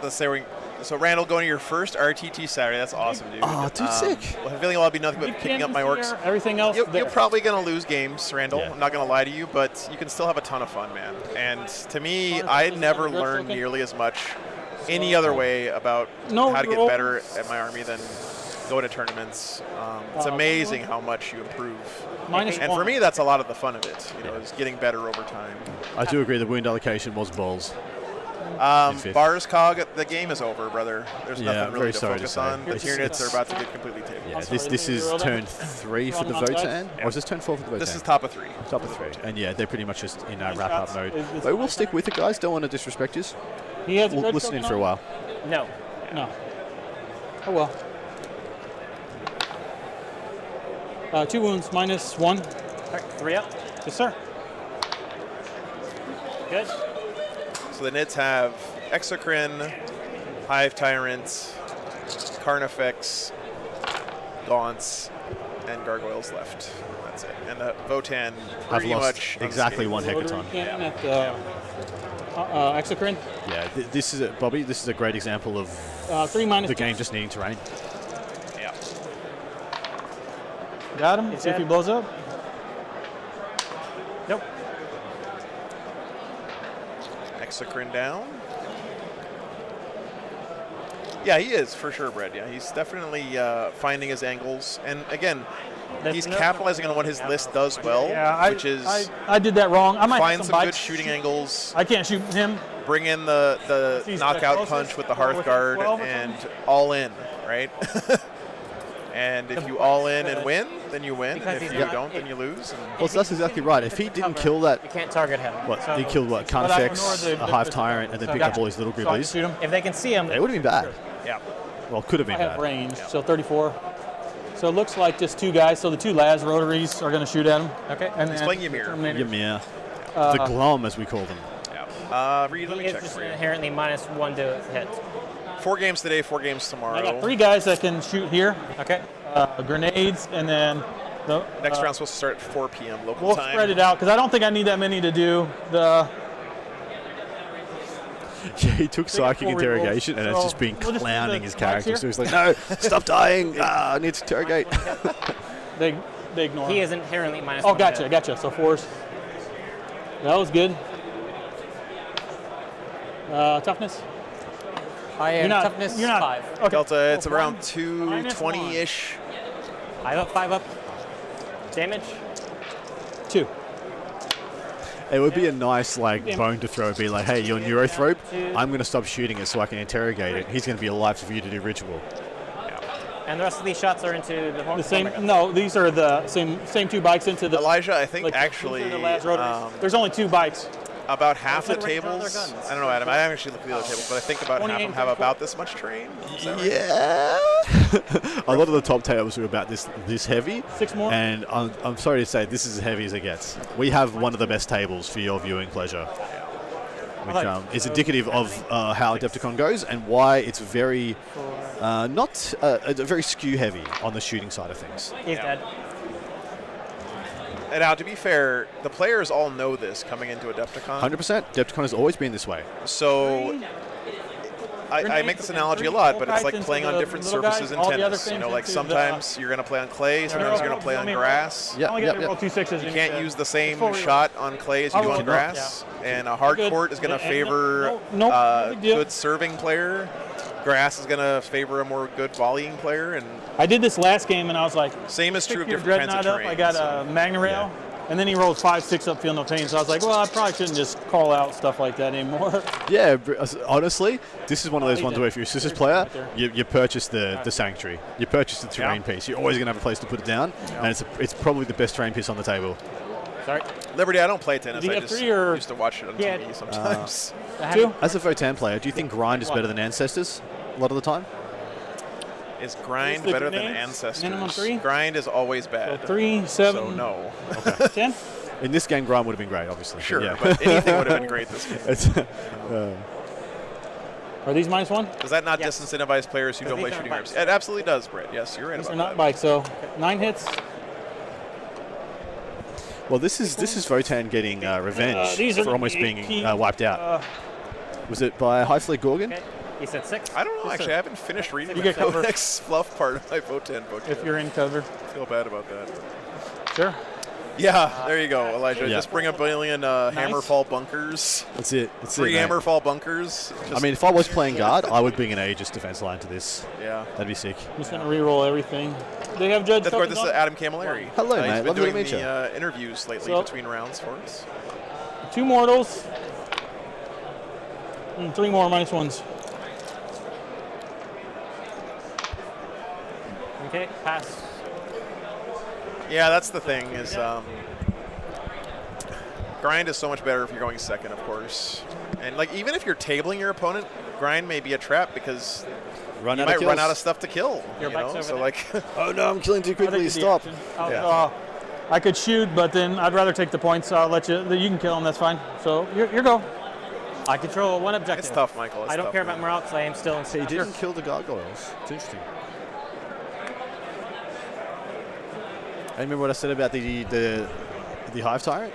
Let's say so Randall, going to your first RTT Saturday. That's awesome, dude. Oh, dude, sick. Well, I have a feeling I'll be nothing but picking up my orcs. Everything else. You're probably going to lose games, Randall. I'm not going to lie to you, but you can still have a ton of fun, man. And to me, I never learned nearly as much any other way about how to get better at my army than go to tournaments. It's amazing how much you improve. And for me, that's a lot of the fun of it, is getting better over time. I do agree the wound allocation was balls. Bars Cog, the game is over, brother. There's nothing really to sorry focus to on. The Tyranids are about to get completely taken. Yeah, this is turn 3 for the Votann. Or is this turn 4 for the Votann? This is top of 3. Top of 3. And yeah, they're pretty much just in wrap-up mode. But we'll stick with it, guys. Don't want to disrespect you. We'll listen in for a while. No. Oh, well. 2 wounds, -1. All right, 3 up. Yes, sir. Good. So the Nids have Exocrine, Hive Tyrants, Carnifex, Gaunts, and Gargoyles left. That's it. And the Votann pretty much exactly one Hecaton. Exocrine. Yeah, this is Bobby. This is a great example of 3 minus the game just needing terrain. Yeah. Got him. See if he blows up. Nope. Exocrine down. Yeah, he is for sure, Brad. Yeah, he's definitely finding his angles, and again, he's capitalizing on what his list does well, which is I did that wrong. I might find some good shooting angles. I can't shoot him. Bring in the knockout punch with the Hearthguard and all in, right? And if you all in and win, then you win. And if you don't, then you lose. Well, that's exactly right. If he didn't kill that, you can't target him. He killed what? Carnifex, a Hive Tyrant, and then picked up all his little gribblies. If they can see him, it would have been bad. Yeah. Well, could have been I bad. have range, so 34. So it looks like just 2 guys. So the 2 Laz rotaries are going to shoot at him. Okay. And he's playing Ymir. Ymir. The Glom, as we call them. Yeah. Reed, let me he check is just for you. inherently -1 to hit. 4 games today, 4 games tomorrow. I got 3 guys that can shoot here. Okay. Grenades, and then the next round's supposed to start at 4 p.m. local we'll time. spread it out because I don't think I need that many to do the. Yeah, he took psychic interrogation and it's just been clowning his character. So he's like, no, stop dying. I need to interrogate. They ignore him. He is inherently -1. Oh, gotcha. So 4s. That was good. Toughness. I am toughness You're not 5. Okay. Delta, it's Oh, around -1. 220-ish. 5 up, 5 up. Damage? 2. It would be a nice bone to throw. It'd be like, hey, you're Neurothrope. Two. I'm going to stop shooting it so I can interrogate it. He's going to be alive for you to do ritual. And the rest of these shots are into the horn. The same. No, these are the same 2 bikes into the. Elijah, I think like, actually these are the last rotaries. There's only 2 bikes. about half the Let's look at their tables. guns. I don't know, Adam. I haven't actually looked at the other tables, but I think about half of them have about this much terrain. Is that right? Yeah. A lot of the top tables are about this heavy. 6 more. And I'm sorry to say, this is as heavy as it gets. We have one of the best tables for your viewing pleasure, which is indicative of how Adepticon goes and why it's very very skew heavy on the shooting side of things. He's dead. And now, to be fair, the players all know this coming into Adepticon. 100%. Adepticon has always been this way. So I make this analogy a lot, but it's like playing on different surfaces in tennis. You know, like sometimes you're going to play on clay, sometimes you're going to play on grass. Yeah, Roll 2 6s. You can't use the same shot on clay as you do on grass. And a hard court is going to favor a good serving player. Grass is going to favor a more good volleying player. And I did this last game, and I was like, same is true of your different kinds of Dreadnought terrain. up. I got a Magna Rail, and then he rolled 5 6 up, feel no pain. So I was like, well, I probably shouldn't just call out stuff like that anymore. Yeah, honestly, this is one of those ones where if you're a Sisters player, Right there. you purchase the Sanctuary. You purchase the terrain piece. You're always going to have a place to put it down, and it's probably the best terrain piece on the table. Sorry. Liberty, I don't play tennis. Did you I have just 3 or- used to watch it on TV sometimes. 2? As a Votann player, do you think Grind is better than Ancestors a lot of the time? Is Grind Is the better than grenades Ancestors? minimum 3? Grind is always bad. 3, 7, So no. 10. In this game, Grind would have been great, obviously. Sure, yeah. but anything would have been great this game. Are these -1? Does that not Yes. disincentivize players who don't these play aren't shooting bikes. games? It absolutely does, Brett. Yes, you're right These about are that. not bikes, so 9 hits. Well, this is Votann getting revenge these are for almost the being 18, wiped out. Was it by High Fleet Gorgon? Okay. He said 6. I don't know, Yes, actually. sir. I haven't finished reading You the get cover. Codex fluff part of my Votann book If yet. you're in cover. I feel bad about that. Sure. Yeah, there you go, Elijah. Yeah. Just bring a billion Hammerfall bunkers. That's it. That's it, 3 mate. Hammerfall bunkers. I mean, if I was playing guard, I would bring an Aegis defense line to this. Yeah. That'd be sick. I'm just going to re-roll everything. They have Judge Of course, this is tokens Adam Camilleri. Hello, He's mate. been Lovely to doing meet you. the interviews lately So- between rounds for us. on. 2 mortals. And 3 more -1s. Okay, pass. Yeah, that's the thing is Grind is so much better if you're going second, of course. And like even if you're tabling your opponent, Grind may be a trap because you might run out of stuff to kill. Your You bike's know? over So there. like, Oh no, I'm killing too I think quickly. the Stop. action. Yeah. I could shoot, but then I'd rather take the points. I'll let you. You can kill him. That's fine. So your go. I control 1 objective. it's tough, Michael. It's I don't tough, care man. about morale because I am still in He didn't kill the gargoyles. It's interesting. I remember what I said about the Hive Tyrant.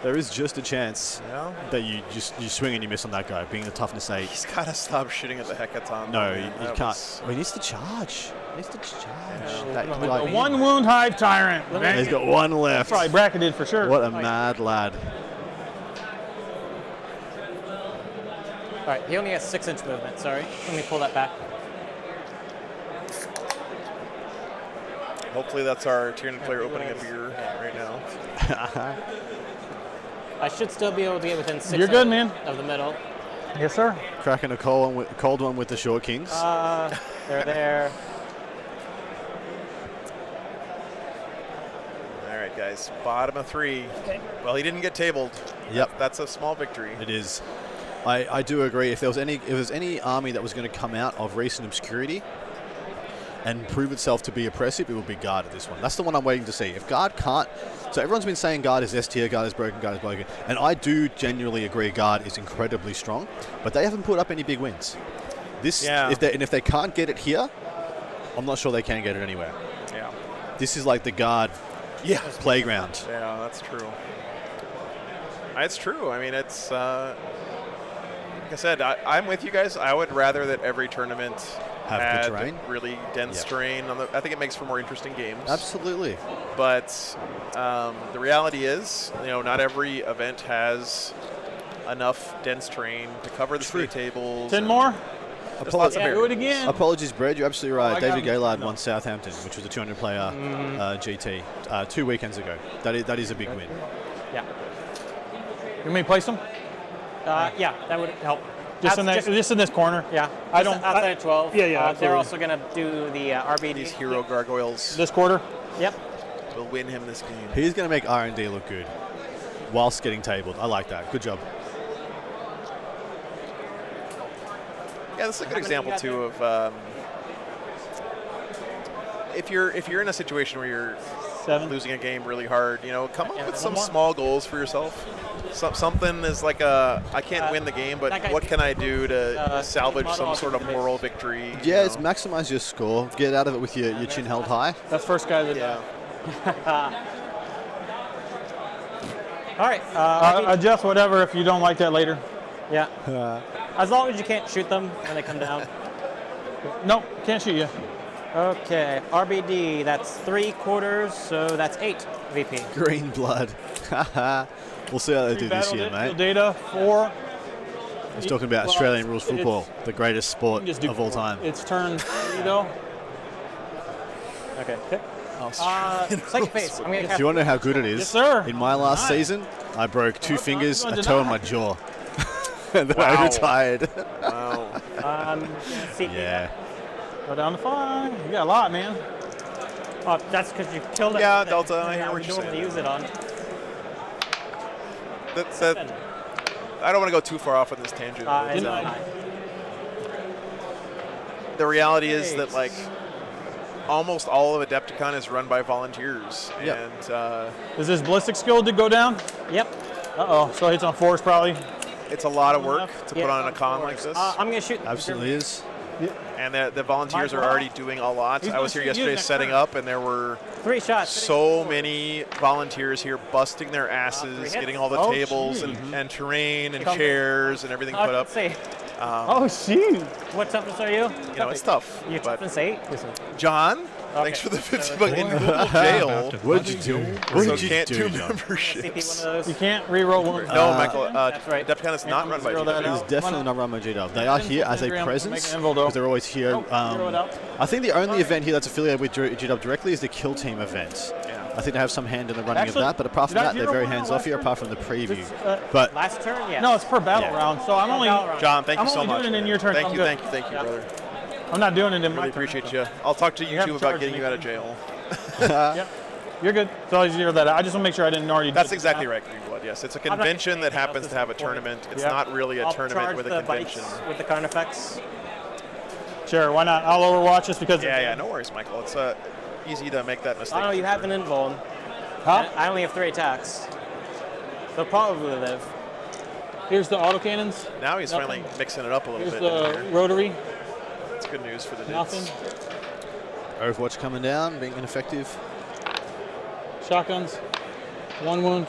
There is just a chance Yeah. that you swing and you miss on that guy, being the toughness 8. He's got to stop shooting at the hecaton. No, man. you That can't. was- Oh, he needs to charge. He needs to charge. That A guy- 1 wound Hive Tyrant. Man. He's got 1 left. Probably bracketed for sure. What a mad lad. All right, he only has 6-inch movement. Sorry. Let me pull that back. Hopefully that's our Tyranid player opening a beer right now. I should still be able to get within 6 You're good, man. of the middle. Yes, sir. Cracking a cold one with the Short Kings. They're there. All right, guys. Bottom of 3. Okay. Well, he didn't get tabled. Yep. That's a small victory. It is. I do agree. If there was any army that was going to come out of recent obscurity and prove itself to be oppressive, it would be Guard at this one. That's the one I'm waiting to see. If Guard can't, so everyone's been saying Guard is S tier, Guard is broken, Guard is broken, and I do genuinely agree Guard is incredibly strong, but they haven't put up any big wins. If they can't get it here, I'm not sure they can get it anywhere. Yeah. This is like the Guard playground. Yeah, that's true. It's true. I mean, it's like I said, I'm with you guys. I would rather that every tournament Have had good terrain? really dense terrain. I think it makes for more interesting games. Absolutely. But the reality is, not every event has enough dense terrain to cover the three tables. 10 more? Just lots of Yeah, beer. do it again. Apologies, Brad. You're absolutely right. I got David him. Gaylard No. won Southampton, which was a 200-player GT 2 weekends ago. That is a big win. Yeah. You want me to place them? Yeah, that would help. Just in this corner. Yeah. I Just don't- outside of 12. Yeah, yeah, They're absolutely. also gonna do the RBD. These hero gargoyles This quarter. Yep. will win him this game. He's going to make R&D look good whilst getting tabled. I like that. Good job. Yeah, this is a good many example you too got of if you're in a situation where you're 7. losing a game really hard, you know, come up Yeah, with one some more. small goals for yourself. Something is like I can't win the game, but that guy- what can I do to salvage model some of sort of the moral victory? you Yeah, it's know? maximize your score. Get out of it with your chin held high. That's first guy that. Yeah. All right. RBD. Adjust whatever if you don't like that later. Yeah. As long as you can't shoot them when they come down. Nope, can't shoot you. Okay. RBD. That's 3/4, so that's 8 VP. Green blood. We'll see how they do this Battle year, mate. Data 4. He's talking about Well, Australian rules it's- football, the greatest sport Just do of all 4. time. It's turn 3 though. Okay. Australian Second phase. I'm gonna Do cast. you want to know how good it is? Yes, sir. In my last Nice. season, I broke 2 fingers, I'm a gonna toe, and deny. my jaw. And then Wow. I retired. Wow. CP. Yeah. Go down to 5. You got a lot, man. Oh, that's because you killed it. Yeah, with Delta, the- I hear yeah, what we you're don't want to saying. use it on. That I don't want to go too far off on this tangent. but, It's Didn't I- the reality is that like almost all of Adepticon is run by volunteers, Yep. and Is this ballistic skill to go down? Yep. Uh-oh, so it's on 4s probably. it's a lot of work to Yeah, put on a it's con like this. I'm gonna shoot. Absolutely is. And the volunteers are already doing a lot. He's I was gonna here shoot you yesterday next setting turn. up, and there were 3 shots. so many volunteers here busting their 3 asses, hits. getting all the Oh, tables gee. and terrain and Come- chairs and everything put up. Say, Oh, shoot. what toughness are you? You know, it's tough. You But toughness 8. John, thanks for the 50 bucks in Google jail. What did you do? What So did you can't do, do John? memberships. CP one of You those. can't re-roll one. No, Michael. That's right. Adepticon is not run by Zero that GW. out. It's definitely not run by GW. They are here as a Make presence an envelope. because they're always here. Nope, zero it out. I think the only event here that's affiliated with GW directly is the Kill Team event. Yeah. I think they have some hand in the running Actually, of that, but apart from did I that, they're zero very one out hands off here, last apart from the preview. This, But Last turn, yeah. No, it's per battle Yeah. round, so I'm only. Battle round. John, thank you I'm so only much. doing it in your turn, Thank I'm you, good. thank you, Yeah. brother. I'm not doing it in my Really turn. appreciate you. I'll talk to you have two to about charge getting me. you out of jail. Yep. You're good. So I zero that out. I just want to make sure I didn't already. That's do exactly that. right, Greenblood. Yes, it's a not gonna convention say that anything else happens at to have a this point. tournament. It's Yeah. not really a I'll tournament charge with a the convention. bites with the cone effects. Sure, why not? I'll overwatch just because. Yeah, yeah, no worries, Michael. It's easy to make that mistake. Oh, you have an invuln. Huh? I only have 3 attacks. They'll probably live. Here's the autocannons. Now he's finally mixing it up a little Here's bit. the down here. rotary. It's good news for the Nothing. Knights. Overwatch coming down, being ineffective. Shotguns. 1 wound.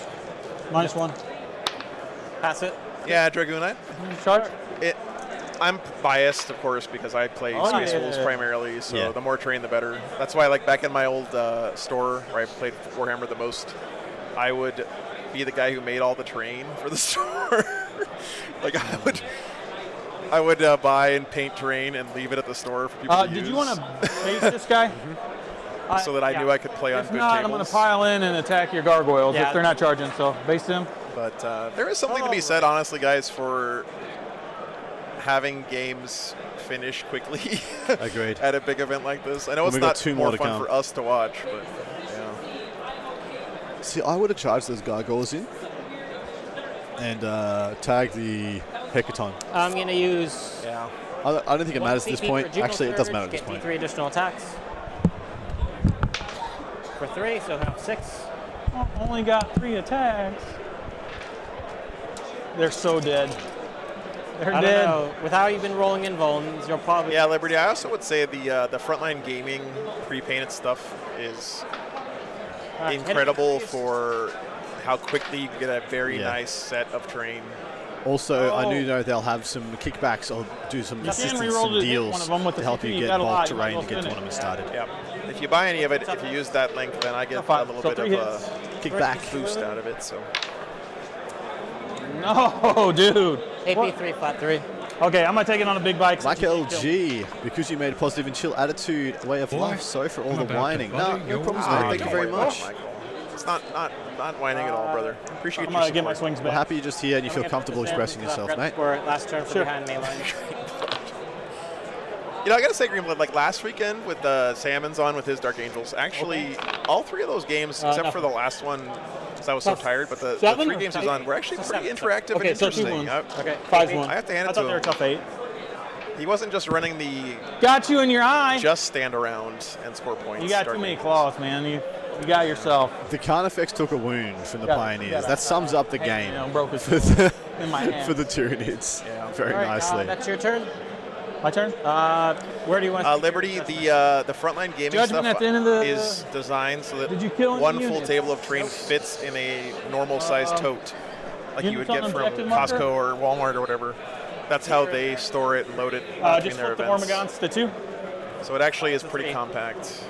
-1. Pass it. Yeah, Dragoonite. Charge. I'm biased, of course, because I play Oh, Space yeah. Wolves primarily, so Yeah. the more terrain, the better. That's why, like, back in my old store where I played Warhammer the most, I would be the guy who made all the terrain for the store. Like, I would buy and paint terrain and leave it at the store for people to use. Did you want to face this guy? so that I knew I could play on If good not, tables. I'm going to pile in and attack your gargoyles Yeah. if they're not charging. So base them. But there is something to be said, honestly, guys, for having games finish quickly Agreed. at a big event like this. I know And it's we've got not 2 more more to fun come. for us to watch, but yeah. See, I would have charged those gargoyles in and tagged the Hecaton. I'm going to use. Yeah. I don't think it matters at this CP point. for Juno Actually, it doesn't Surge, matter at this get point. 3 additional attacks. For 3, so have 6. Oh, only got 3 attacks. They're so dead. They're I dead. don't know. With how you've been rolling invulns, you'll probably. Yeah, Liberty, I also would say the Frontline Gaming pre-painted stuff is incredible for how quickly you can get a very Yeah. nice set of terrain. Also, I Oh. know they'll have some kickbacks or do some can assistance, re-roll some to hit deals one of them with to the help CP. you You get got a bulk lot, you might terrain as to well get spin it. tournaments started. Yeah. If you buy any of it, if you use that link, then I get a Five. little So bit 3 of a hits. Kickback. boost out of it. So No, dude. AP3, flat 3. Okay, I'm gonna take it on a big bike. Like LG, because you made a positive and chill attitude, way of Boy, life. Sorry for all I'm the about to whining. No, buddy no your problems, eye. mate. Thank you very much. It's not whining at all, brother. Appreciate I'm your gonna get my support. swings We're back. happy you're just here and you feel comfortable expressing yourself, mate. Last turn for behind main line. You know, I gotta say, Greenblood, like last weekend with the Salmons on with his Dark Angels, actually, all three of those games, except for the last one, because I was so tired, but the 3 games he was on were actually pretty interactive and Okay, so 2 interesting. wounds. Okay. 5 wounds. I have to hand I it thought to they were him. tough 8. He wasn't just running the Got you in your eye. just stand around and score points. You got Dark too many Angels. claws, man. You got yourself. The Carnifex took a wound from the Got it, Pioneers. got it. That sums up the Hey, game you know, broke his for the, in my hand. for the Tyranids very All right, nicely. that's your turn. My turn. Where do you want? to Liberty, the frontline gaming Judgment stuff at the end of the- is designed so Did you that kill any one full units? table of terrain fits in a normal-sized tote, like you would units on get from objective marker? Costco or Walmart or whatever. That's how they store it and load it between Just their flip the events. Mormagons to 2. So it actually is pretty compact.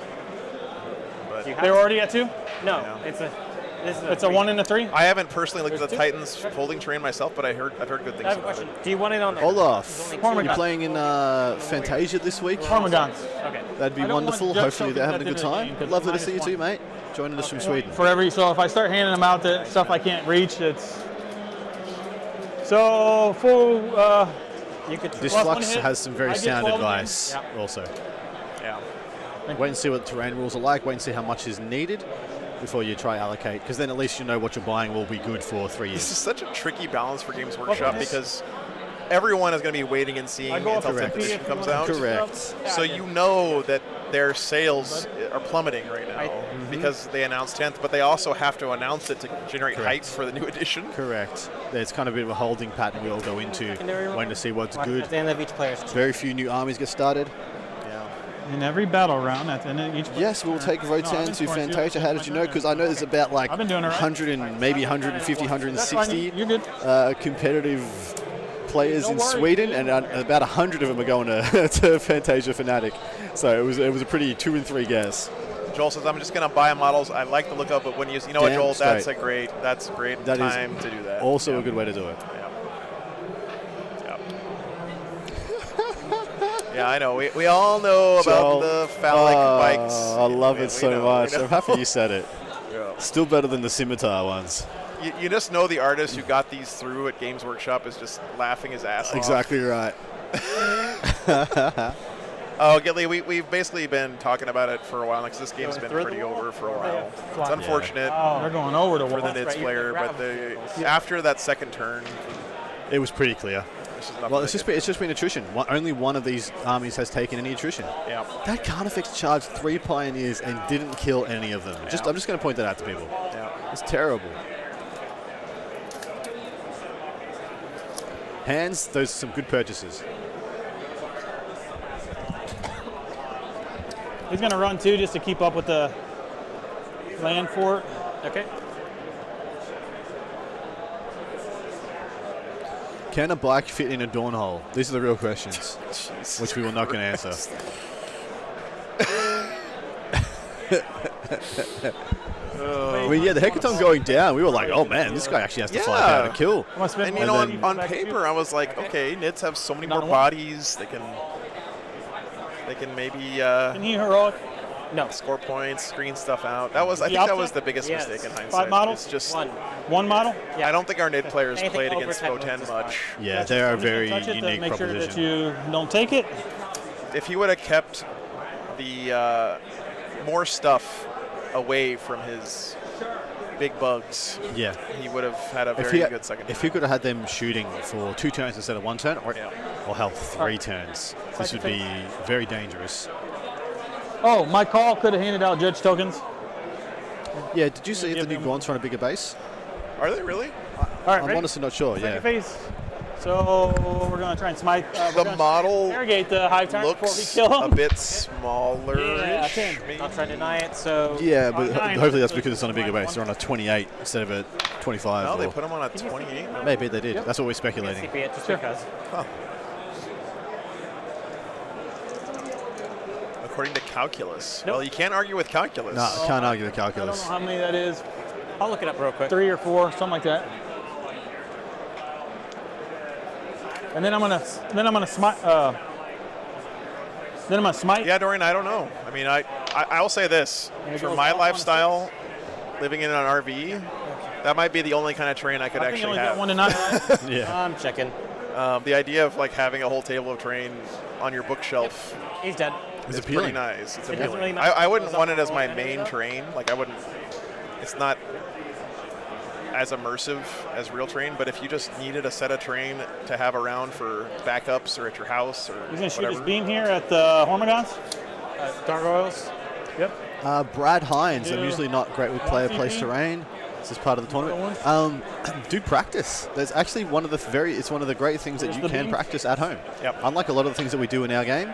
But They're already at 2. No, Yeah. It's a 1 and a 3. I haven't personally looked at There's the 2? Titans folding terrain myself, but I've heard good things I have a about question. it. Do you want it on there? Olaf, There's you're only two. playing in Fantasia this week? Mormagons. Okay. That'd be I don't want wonderful. judge Hopefully they're having a good tokens at the time. end of the game, Lovely to 'cause see you too, minus mate. Joining us from Sweden. So if I start handing them out to stuff I can't reach, it's so full. You could. This Plus 1 Flux hit, has some very I get sound 12 advice Yeah. also. Yeah. Wait and see what the terrain rules are like. Wait and see how much is needed before you try allocate, because then at least you know what you're buying will be good for 3 This years. is such a tricky balance for Games Workshop because everyone is going to be waiting and seeing I go until up 10th to edition 50 comes if you out. want. Correct. So you know that their sales are plummeting right now because they announced 10th, but they also have to announce it to generate hype for the new edition. Correct. It's kind of a bit of a holding pattern we all go into, waiting to see what's good. At the end of each player's turn. Very few new armies get started. In every battle round, at the end of each. Yes, we'll take Votann to Fantasia. How did you know? Because I know there's about like I've been doing it right. 100 and maybe 150, 160 You're good. competitive players Don't in worry. Sweden, and about 100 of them are going to Fantasia Fnatic. So it was a pretty 2 and 3 guess. Joel says, I'm just going to buy models. I like the look of it when you know what, Damn Joel, that's straight. a great That is time to do that. Also a good way to do it. Yeah, I know. We all know about Joel, the phallic bikes. I love We it so know, much. we know. I'm happy you said it. Yeah. Still better than the scimitar ones. You just know the artist who got these through at Games Workshop is just laughing his ass off. Exactly right. Oh, Gilly, we've basically been talking about it for a while because this game's been pretty over for a while. It's unfortunate Oh, they're going over the for wall. the Nids player, but after that second turn, It was pretty clear. there's just nothing Well, they it's just been attrition. Only one of these armies has taken any attrition. Yeah. That Carnifex charged 3 Pioneers and didn't kill any of them. I'm just going to point that out to people. Yeah. It's terrible. Hands, those are some good purchases. He's going to run 2 just to keep up with the land fort. Okay. Can a bike fit in a dawn hole? These are the real questions, which we were not going to answer. I mean, yeah, the Hecaton going down, we were like, oh man, this guy actually has to fly out and kill. And you know, on paper, I was like, okay, Nids have so many more bodies. They can maybe Can he heroic? No. score points, screen stuff out. I think that was the biggest Yes. mistake in hindsight. 5 models? It's just One model? I don't think our Nid players Anything played over against 10 Votann moves is much. Yeah, they are a very Touch it to unique make sure that proposition. you don't take it. If he would have kept the more stuff away from his big bugs, Yeah. he would have had a very good second. If he could have had them shooting for 2 turns instead of 1 turn, or hell, 3 turns, this would be very dangerous. Oh, my call could have handed out judge tokens. Yeah, did you see if the new Gaunts are on a bigger base? Are they really? All right, I'm ready? honestly not sure, Second yeah. phase. So we're going to try and smite. The model irrigate the hive tyrant before we looks kill a him. bit smaller. Yeah, 10. I'll try to deny it. So Yeah, but 9. hopefully that's because it's on a bigger base. They're on a 28 instead of a 25. No, they or- put him on a 28. Maybe they did. That's what we're speculating. CP it just because. According to calculus. Well, you can't argue with calculus. No, I can't argue the I don't calculus. know how many that is. I'll look it up real quick. 3 or 4, something like that. And then I'm gonna smite. Then I'm gonna smite. Yeah, Dorian, I don't know. I mean, I'll say this. For my lifestyle, living in an RV, that might be the only kind of terrain I could actually have. One to 9. Yeah. I'm checking. The idea of like having a whole table of terrain on your bookshelf He's dead. It's is appealing. pretty nice. It's It doesn't appealing. really matter I what wouldn't goes want up it as or my down. main terrain. Like I wouldn't. It's not as immersive as real terrain, but if you just needed a set of terrain to have around for backups or at your house or He's gonna shoot his whatever. beam here at the Hormigons. Gargoyles. Yep. Brad Hines. I'm Two. usually not great with player place terrain. This is part of the tournament. Do practice. There's actually one of the great things that There's you the can beam. practice at home. Yep. Unlike a lot of the things that we do in our game,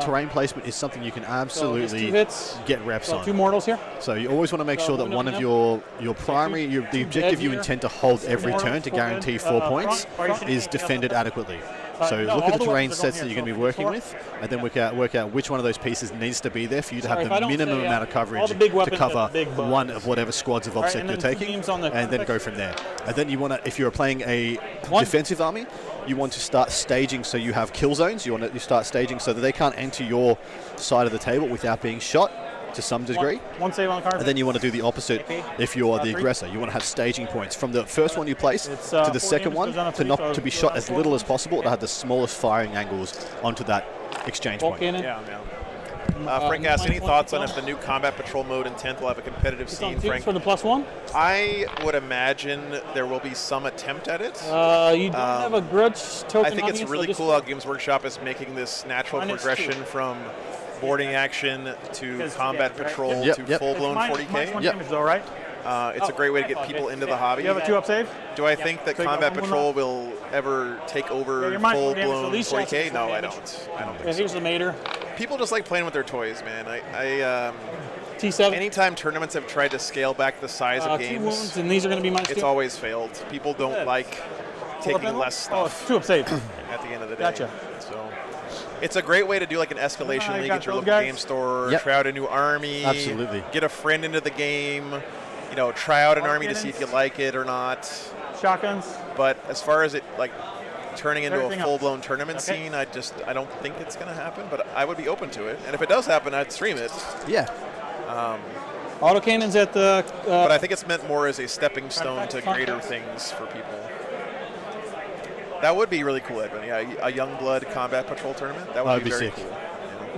terrain placement is something you can So absolutely just 2 hits. get reps So on. 2 mortals here. So you always want to make So sure that window one of window. your primary, the objective you here. intend to hold every Mortal, turn to full guarantee head. 4 points front. is defended adequately. So no, look all at the the terrain weapons are sets going that you're here, going to be so working with, and then work out which one of those pieces needs to be there for you to Sorry, have if I the don't minimum say, amount of all coverage the big to weapons cover have big bugs. one of whatever squads of offset and you're then two taking, beams on the and then go from there. And then you want to, if you're playing a defensive army, you want to start staging so you have kill zones. You start staging so that they can't enter your side of the table without being shot to some degree. One save on the card. And then you want to do the opposite if you're the 3. aggressor. You want to have staging points from the first one you place It's, to 4 the second damage one goes down to to 3, not so to be shot as 4 little as possible to have the smallest firing angles onto that exchange Bolt point. cannon. Yeah. Frank asked, any minus thoughts 1 on if the new combat patrol mode in 10th will have a competitive It's on scene, 2 Frank? for the +1. I would imagine there will be some attempt at it. You don't have a grudge token. I think on it's you, so really just- cool how Games Workshop is making this natural Minus progression 2. from boarding action to Because, combat yeah, right. patrol Yep, to yep. full-blown Minus 40k. 1 Yep. damage though, right? It's a great way to get people into the hobby. You have a 2-up save. Do I think that So you got combat one more patrol will ever take Yeah, over your minus 1 damage, so full-blown these shots 40k? are No, I damage. don't. I don't Yeah, think so. here's the Mater. People just like playing with their toys, man. T7. Anytime tournaments have tried to scale back the size of 2 games, wounds, and these are going to be -2. it's always failed. People don't like taking less Oh, stuff it's 2-up save. at the end of the day. Gotcha. So it's a great way to do like an escalation you league got at your those local guys? game store, Yep. try out a new army, Absolutely. get a friend into the game, try out an army to see if you like it or not. Shotguns. But as far as it like turning into Everything a else. full-blown tournament Okay. scene, I don't think it's going to happen, but I would be open to it. And if it does happen, I'd stream it. Yeah. Autocannons at the. But I think it's meant more as a stepping stone to Contract. greater things for people. That would be really cool, Edwin. Yeah, a Youngblood Combat Patrol tournament. That would be very sick. cool.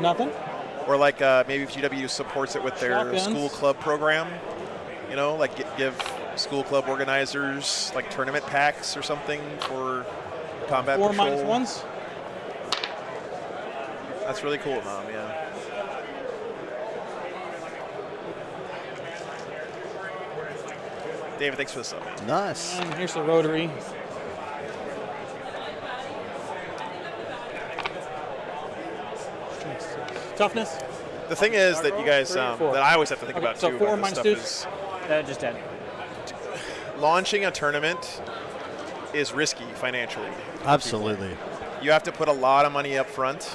Nothing. Or like maybe if GW supports it with their Shotguns. school club program, like give school club organizers like tournament packs or something for combat 4 patrol. -1s. That's really cool, Mom. Yeah. David, thanks for the sub, man. Nice. And here's the rotary. Toughness. The thing is that you guys, 3 or 4. that I always have to think Okay, about so too, 4 about this minus stuff 2. is Just dead. launching a tournament is risky financially. Absolutely. You have to put a lot of money up front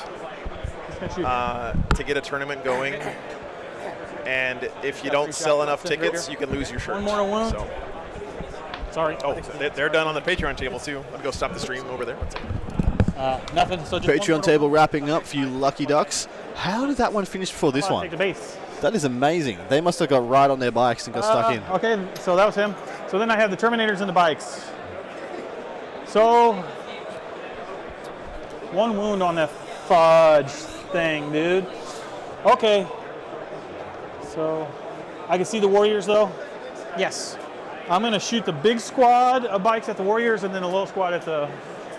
He's gonna shoot. to get a tournament going. And if you don't sell enough tickets, you can lose your shirt. One more to wound. So, Sorry. they're done on the Patreon table too. Let me go stop the stream over there. Nothing. So just one more Patreon to table wound. wrapping up for you lucky ducks. How did that one finish before this Take one? the base. That is amazing. They must have got right on their bikes and got stuck in. Okay, so that was him. So then I have the Terminators and the bikes. So 1 wound on that fudge thing, dude. Okay. So I can see the Warriors though. Yes. I'm gonna shoot the big squad of bikes at the Warriors and then the little squad at the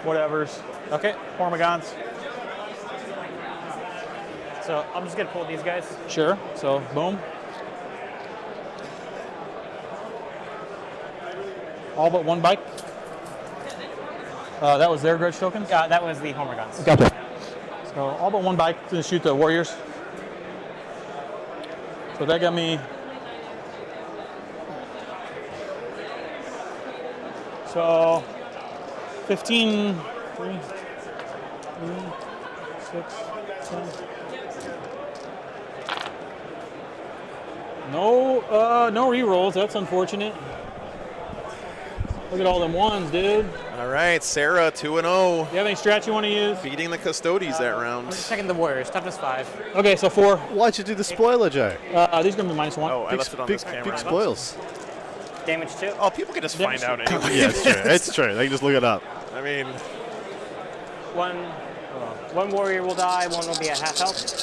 whatevers. Okay. Hormigons. So I'm just gonna pull these guys. Sure. So boom. All but 1 bike. That was their grudge tokens. Yeah, that was the Hormigons. Gotcha. So all but 1 bike to shoot the Warriors. So that got me. So 15, 3, 6, 10. No rerolls. That's unfortunate. Look at all them ones, dude. All right, Sarah, 2-0. Do you have any strats you want to use? Beating the Custodes that I'm round. just checking the Warriors. Toughness 5. Okay, so 4. Why'd you do the spoiler, Joe? These are going to be -1. Oh, I left it on this camera. Big spoils. Damage 2. Oh, people can just find out anyway. Yeah, it's true. It's true. They can just look it up. I mean, One warrior will die. One will be at half health.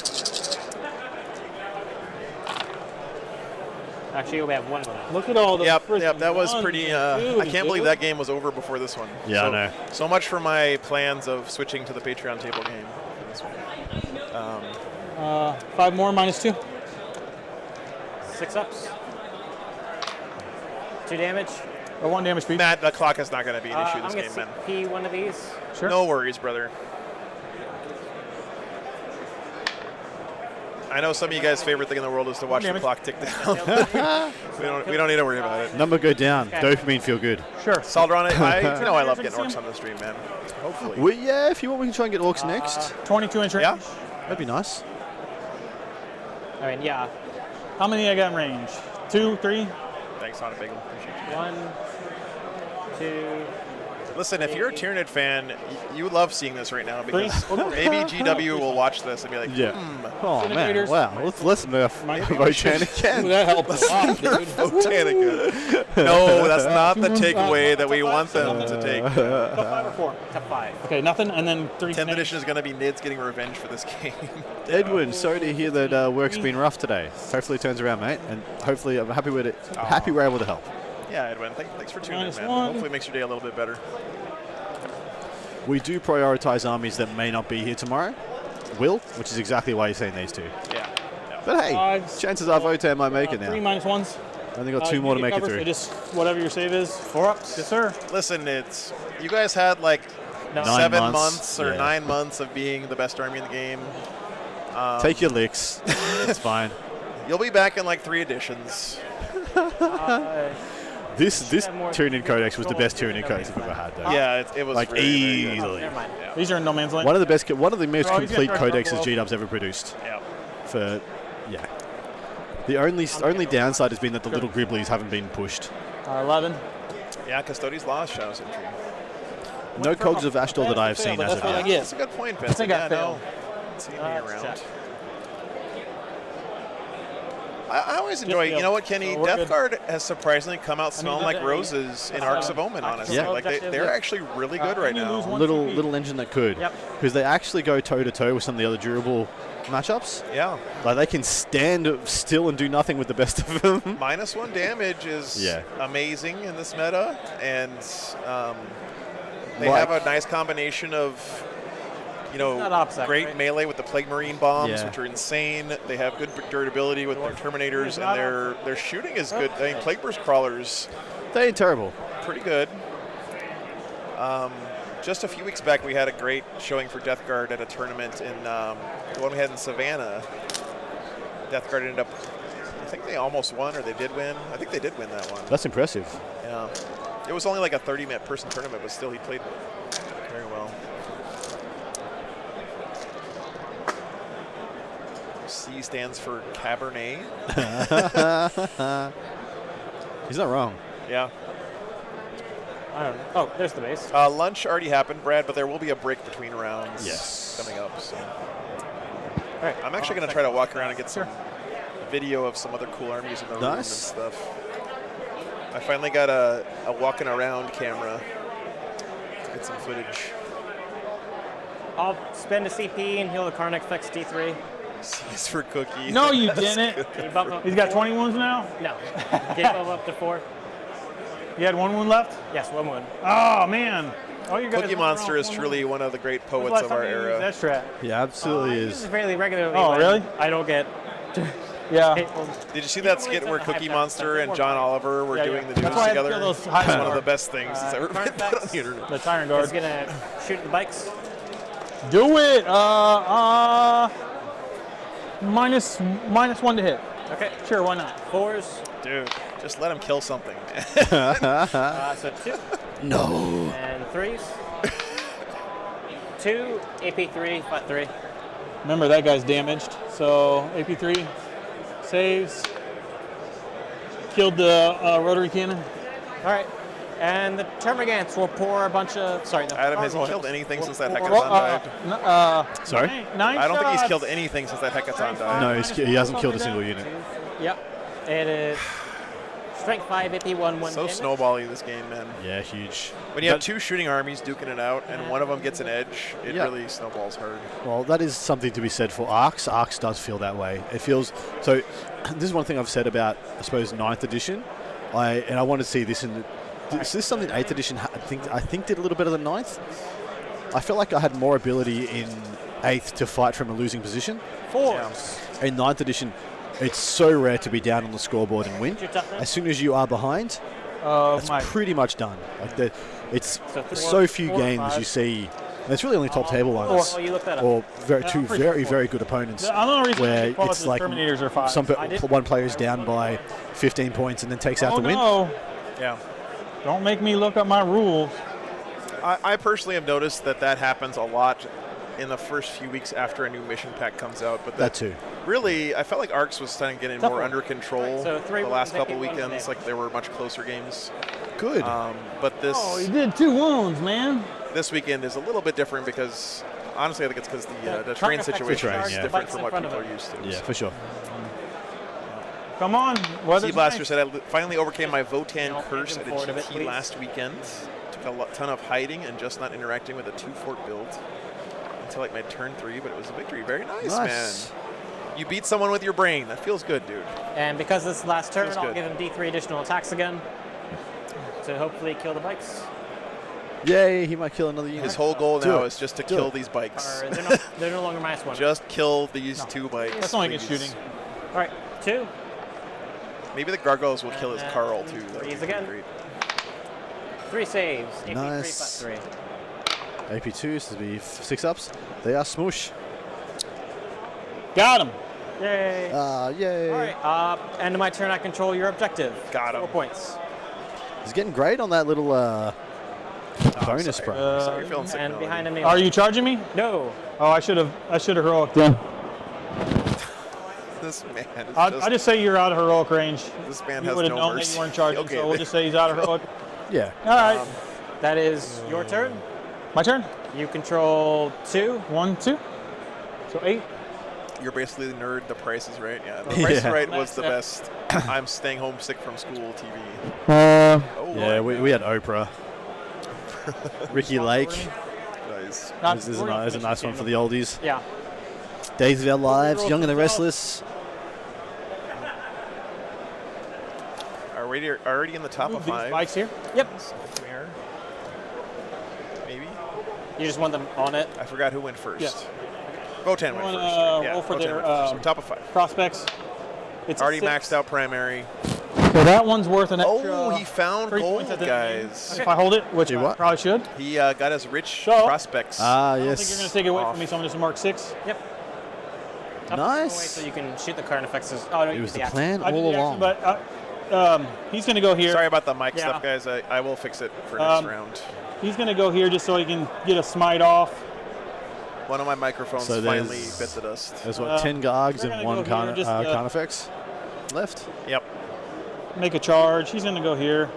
Actually, we have one left. Look at all the. yep, that was pretty. I can't believe that game was over before this one. Yeah, so, I know. So much for my plans of switching to the Patreon table game. This one. 5 more, -2. 6 ups. 2 damage. 1 damage speed. Matt, the clock is not going to be an issue I'm this going game, to man. CP one of these. Sure. No worries, brother. I know some of you guys' favorite thing in the world is to watch the clock tick down. we don't need to worry about it. Number go down. Okay. Dopamine feel good. Sure. Saldron, I I love getting orcs on the stream, man. Hopefully. Yeah, if you want, we can try and get orcs next. 22-inch range. Yeah. That'd be nice. I mean, yeah. How many I got in range? 2, 3? Thanks, not a big one. Appreciate you. 1, 2. Listen, if you're a Tyranid fan, you love seeing this right now because maybe GW will watch this and be like, Yeah. Oh man! Centimeters. Wow. Let's nerf Votann again. That helped a lot, dude. Botanica. No, that's not the takeaway that we want them to take. Top 5 or 4? Top 5. Okay, nothing, and then 3. 10th edition is going to be Nids getting revenge for this game. Edwin, sorry to hear that work's been rough today. Hopefully it turns around, mate, and hopefully I'm happy with it. Happy we're able to help. Yeah, Edwin, thanks for tuning in, man. -1. Hopefully it makes your day a little bit better. We do prioritize armies that may not be here tomorrow. Which is exactly why you're seeing these two. Yeah. But hey, 5, chances are Votann might make it now. 3 -1s. Only got 2 more to make it So through. just whatever your save is. 4 ups. Yes, sir. Listen, you guys had like 7 9 months or yeah. 9 months of being the best army in the game. Take your licks. It's fine. You'll be back in like 3 editions. This Tyranid Codex was the best Tyranid Codex I've ever had, though. Yeah, it was Like really, very good. easily. Never mind. These are in no man's land. One of the most Oh, he's complete got Dark codexes World. G-Dub's ever produced. Yeah. For yeah. The only downside has been that the little Gribblies haven't been pushed. 11. Yeah, Custodes lost Shadow Sentry. No Cogs of Ashdol that I have seen but as that's of what I yet. get. That's a good point, I Vincent. think I Yeah, failed. no. See me around. check. I always enjoy, failed. you know what, Kenny? So we're Death good. Guard has surprisingly come out smelling like roses in Arcs of Omen, honestly. Yeah. Like they're actually really good right you lose now. one Little engine that could. Yep. Because they actually go toe-to-toe with some of the other durable matchups. Yeah. Like they can stand still and do nothing with the best of them. -1 damage is amazing in this meta, and they have a nice combination of, Not OPSEC, great right? melee with the Plague Marine bombs, Yeah. which are insane. They have good durability with their Terminators, and their shooting is good. I mean, Plague Burst Crawlers, They ain't terrible. pretty good. Just a few weeks back, we had a great showing for Death Guard at a tournament in the one we had in Savannah. Death Guard ended up, I think they almost won, or they did win. I think they did win that one. That's impressive. Yeah. It was only like a 30-minute person tournament, but still he played very well. C stands for Cabernet. He's not wrong. Yeah. I don't know. Oh, there's the base. Lunch already happened, Brad, but there will be a break between rounds coming up. So. All right. I'm actually going to try to walk around and get some video of some other cool armies in the room and Nice. stuff. I finally got a walking around camera. Get some footage. I'll spend a CP and heal the Karnak Flex D3. C's for Cookie. No, you didn't. Can you bump up? He's got 20 wounds now? No. Can you bump up to 4? You had 1 wound left? Yes, 1 wound. Oh, man. Oh, you guys Cookie Monster is truly one of the great poets of our era. That strat. He absolutely I use is. it fairly regularly. Oh, when really? I don't get. Yeah. Did you see that skit where Cookie Monster and John Oliver were doing the news That's why I had to together? kill It's those high one of the score. best things that's ever been put on the internet. The Tyrant Is Guard. gonna shoot the bikes. Do it. -1 to hit. Okay. Sure, why not? 4s. Dude, just let him kill something, man. So 2 No. and 3s. 2 AP3 flat 3. Remember, that guy's damaged. So AP3 saves. Killed the rotary cannon. All right. And the Termagants will pour a bunch of. Sorry, the Adam, has he gargoyles killed anything since that Well, Hecaton died? Sorry? Nine I don't think he's shots. killed anything since that Hecaton died. No, he hasn't killed a single unit. Yep. It is Strength 5, AP 1, 1 So damage. snowbally this game, man. Yeah, huge. When you have two shooting armies duking it out and one of them gets an edge, it really snowballs hard. Well, that is something to be said for Arcs. Arcs does feel that way. It feels so. This is one thing I've said about, I suppose, 9th edition. I want to see this in. Is this something 8th edition? I think did a little better than 9th. I felt like I had more ability in 8th to fight from a losing position. Force. In 9th edition, it's so rare to be down on the scoreboard and win. As soon as you are behind, it's pretty much done. Like it's so few games you see. And it's really only top table ones, or two very good opponents, where it's like one player's down by 15 points and then takes out the win. Yeah. Don't make me look up my rules. I personally have noticed that happens a lot in the first few weeks after a new mission pack comes out. But that too. Really, I felt like Arcs was starting getting more under control So the last couple weekends. Like there were much closer games. Good. But this. Oh, he did 2 wounds, man. This weekend is a little bit different because, honestly, I think it's because the terrain situation is different from what people are used to. Yeah, for sure. Come on. Sea Blaster said, I finally overcame my Votann curse at a GT last weekend. Took a ton of hiding and just not interacting with a 2-fort build until like my turn 3, but it was a victory. Very nice, man. You beat someone with your brain. That feels good, dude. And because this is the last turn, I'll give him D3 additional attacks again to hopefully kill the bikes. Yay, he might kill another unit. His whole goal now is just to kill these bikes. They're no longer -1. Just kill these 2 bikes. That's only good shooting. All right, 2. Maybe the gargoyles will kill his Carl too. Threes again. Great. 3 saves. AP Nice. 3 +3. AP2, so be 6 ups. They are smoosh. Got him. Yay. Yay. All right. End of my turn, I control your objective. Got him. 4 points. He's getting great on that little bonus, bro. Sorry, you're feeling sick And now, behind him. Are you charging me? No. Oh, I should have heroic then. This man is I'll just say you're out of heroic range. This man You has would have no known mercy. that you weren't charging, Okay. so we'll just say he's out of heroic. Yeah. All right. That is your turn. My turn. You control 2. 1, 2. So 8. You're basically the nerd. The Price is Right. Yeah, The Price is Right was the best. I'm staying home sick from school TV. Yeah, we had Oprah. Ricky Lake. Nice. This is a nice one for the oldies. Yeah. Days of Our Lives, Young and the Restless. Already in the top of 5. Bikes here. Yep. Maybe. You just want them on it. I forgot who went first. Yeah. Votann went first. Yeah, roll for Votann their went first. So top of 5. prospects. It's Already 6. maxed out primary. So that one's worth an extra. Oh, he found 3 gold, points at the guys. If I hold it, which I probably should. He got his rich So- prospects. I don't think you're going to take it away from me, so I'm just mark 6. Yep. Nice. So you can shoot the card effects. Oh, no, It you was do the action. plan I did all the along. action, but he's going to go here. Sorry about the mic Yeah. stuff, guys. I will fix it for next round. He's going to go here just so he can get a smite off. One of my microphones So finally there's- bit the dust. There's what, 10 Gargs they're and gonna 1 go here, just, Carnifex left? Yep. Make a charge. He's going to go here.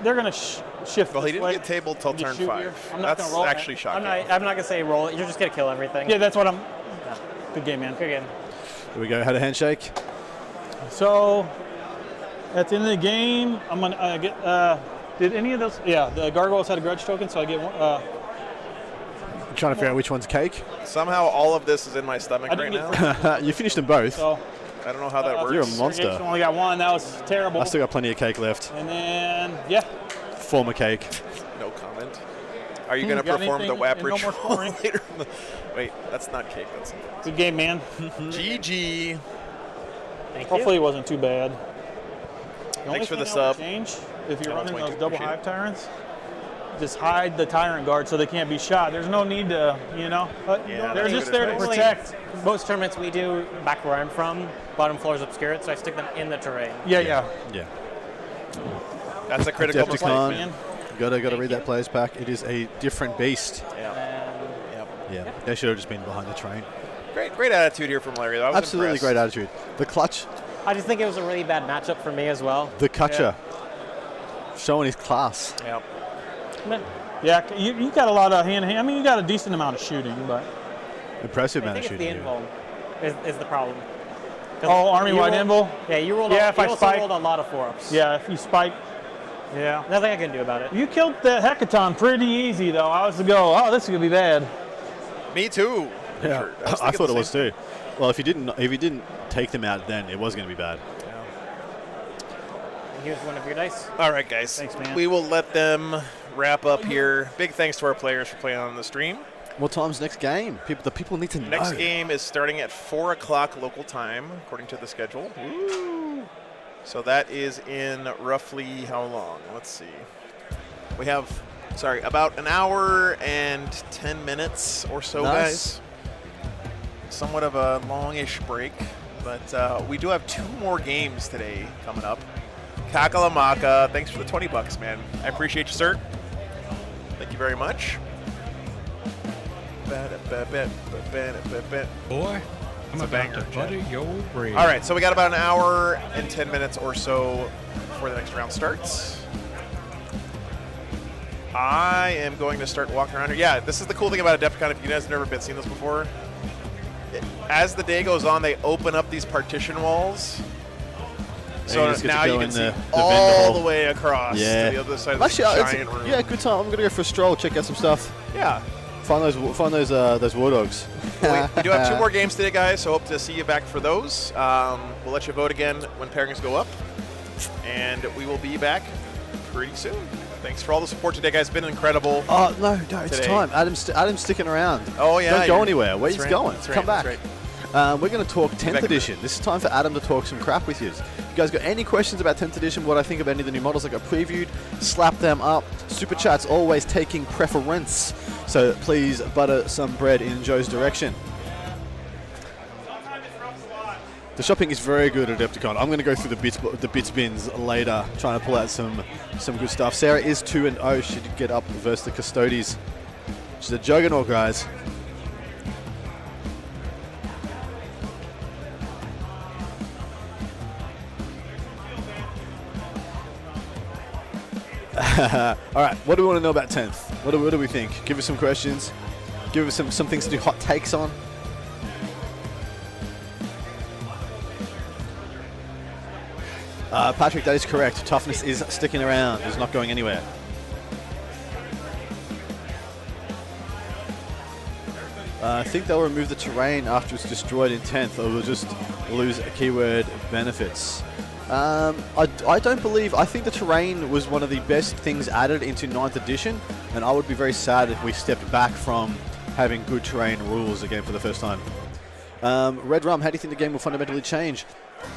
They're going to shift. Well, he this didn't way. get tabled till Did you turn shoot 5. here? I'm not That's gonna roll. actually shocking. I'm not going to say roll it. You're just going to kill everything. Yeah, that's what I'm. Good game, man. Good game. Here we go, had a handshake. So, at the end of the game, I'm going to get. Did any of those? Yeah, the gargoyles had a grudge token, so I get one. I'm trying to figure out which one's cake. Somehow all of this is in my stomach right now. You finished them both. So, I don't know how that works. You're a monster. Irrigation only got 1. That was terrible. I still got plenty of cake left. And then, yeah. Former cake. No comment. Are you going to Got perform the anything? WAP No more ritual scoring. later? Wait, that's not cake. That's Good game, man. GG. Thank Hopefully you. it wasn't too bad. Thanks for the thing I sub. would change, if you're Oh, running 22, those double appreciate hive it. tyrants, just hide the tyrant guard so they can't be shot. There's no need to, but Yeah, they're that's just good there to advice. protect. Most tournaments we do back where I'm from, bottom floor is obscured, so I stick them in the terrain. Yeah. Yeah. That's a critical mistake, Adepticon. man. Gotta read that players pack. It is a different beast. Yep. Yeah. They should have just been behind the train. Great attitude here from Larry. I was Absolutely impressed. great attitude. The clutch. I just think it was a really bad matchup for me as well. The Kutcher. showing his class. Yep. Yeah, you got a lot of hand-to-hand. I mean, you got a decent amount of shooting, but Impressive I amount think of it's shooting. the invuln is the problem. army-wide invul. Yeah, you rolled. Yeah, if you I also spike- rolled a lot of 4-ups. Yeah, if you spike. Yeah. Nothing I can do about it. You killed that Hecaton pretty easy, though. I was to go, oh, this is going to be bad. Me too. Yeah, Sure. I thinking thought the it was same too. Well, if you didn't take them out, then it was going to be bad. And here's one of your dice. All right, guys. Thanks, man. We will let them wrap up here. Big thanks to our players for playing on the stream. What time's next game? The people need to know. Next game is starting at 4 o'clock local time, according to the schedule. Woo. So that is in roughly how long? Let's see. We have, about an hour and 10 minutes or so, Nice. guys. Somewhat of a longish break, but we do have 2 more games today coming up. Kakalamaka, thanks for the $20, man. I appreciate you, sir. Thank you very much. Boy, I'm a about banger, to Chad. butter your bread. All right, so we got about an hour and 10 minutes or so before the next round starts. I am going to start walking around here. Yeah, this is the cool thing about Adepticon. If you guys have never seen this before, as the day goes on, they open up these partition walls. So you just get to now go you in can see the all vendor the hall. way across to the other side of this Actually, giant room. yeah, good time. I'm gonna go for a stroll, check out some stuff. Yeah. Find those war dogs. We do have 2 more games today, guys, so hope to see you back for those. We'll let you vote again when pairings go up, and we will be back pretty soon. Thanks for all the support today, guys. It's been incredible. Oh no, it's today. time. Adam's sticking around. Oh, yeah. Don't go anywhere. Where That's he's right, going? that's right, Come back. that's We're going to talk 10th back. edition. This is time for Adam to talk some crap with you. If you guys got any questions about 10th edition, what I think of any of the new models I got previewed, slap them up. Super Chat's always taking preference. So please butter some bread in Joe's direction. The shopping is very good at Adepticon. I'm going to go through the bits bins later, trying to pull out some good stuff. Sarah is 2-0. She did get up versus the Custodes. She's a juggernaut, guys. All right, what do we want to know about 10th? What do we think? Give us some questions. Give us some things to do hot takes on. Patrick, that is correct. Toughness is sticking around. It's not going anywhere. I think they'll remove the terrain after it's destroyed in 10th, or we'll just lose keyword benefits. I don't believe. I think the terrain was one of the best things added into 9th edition, and I would be very sad if we stepped back from having good terrain rules again for the first time. Red Rum, how do you think the game will fundamentally change?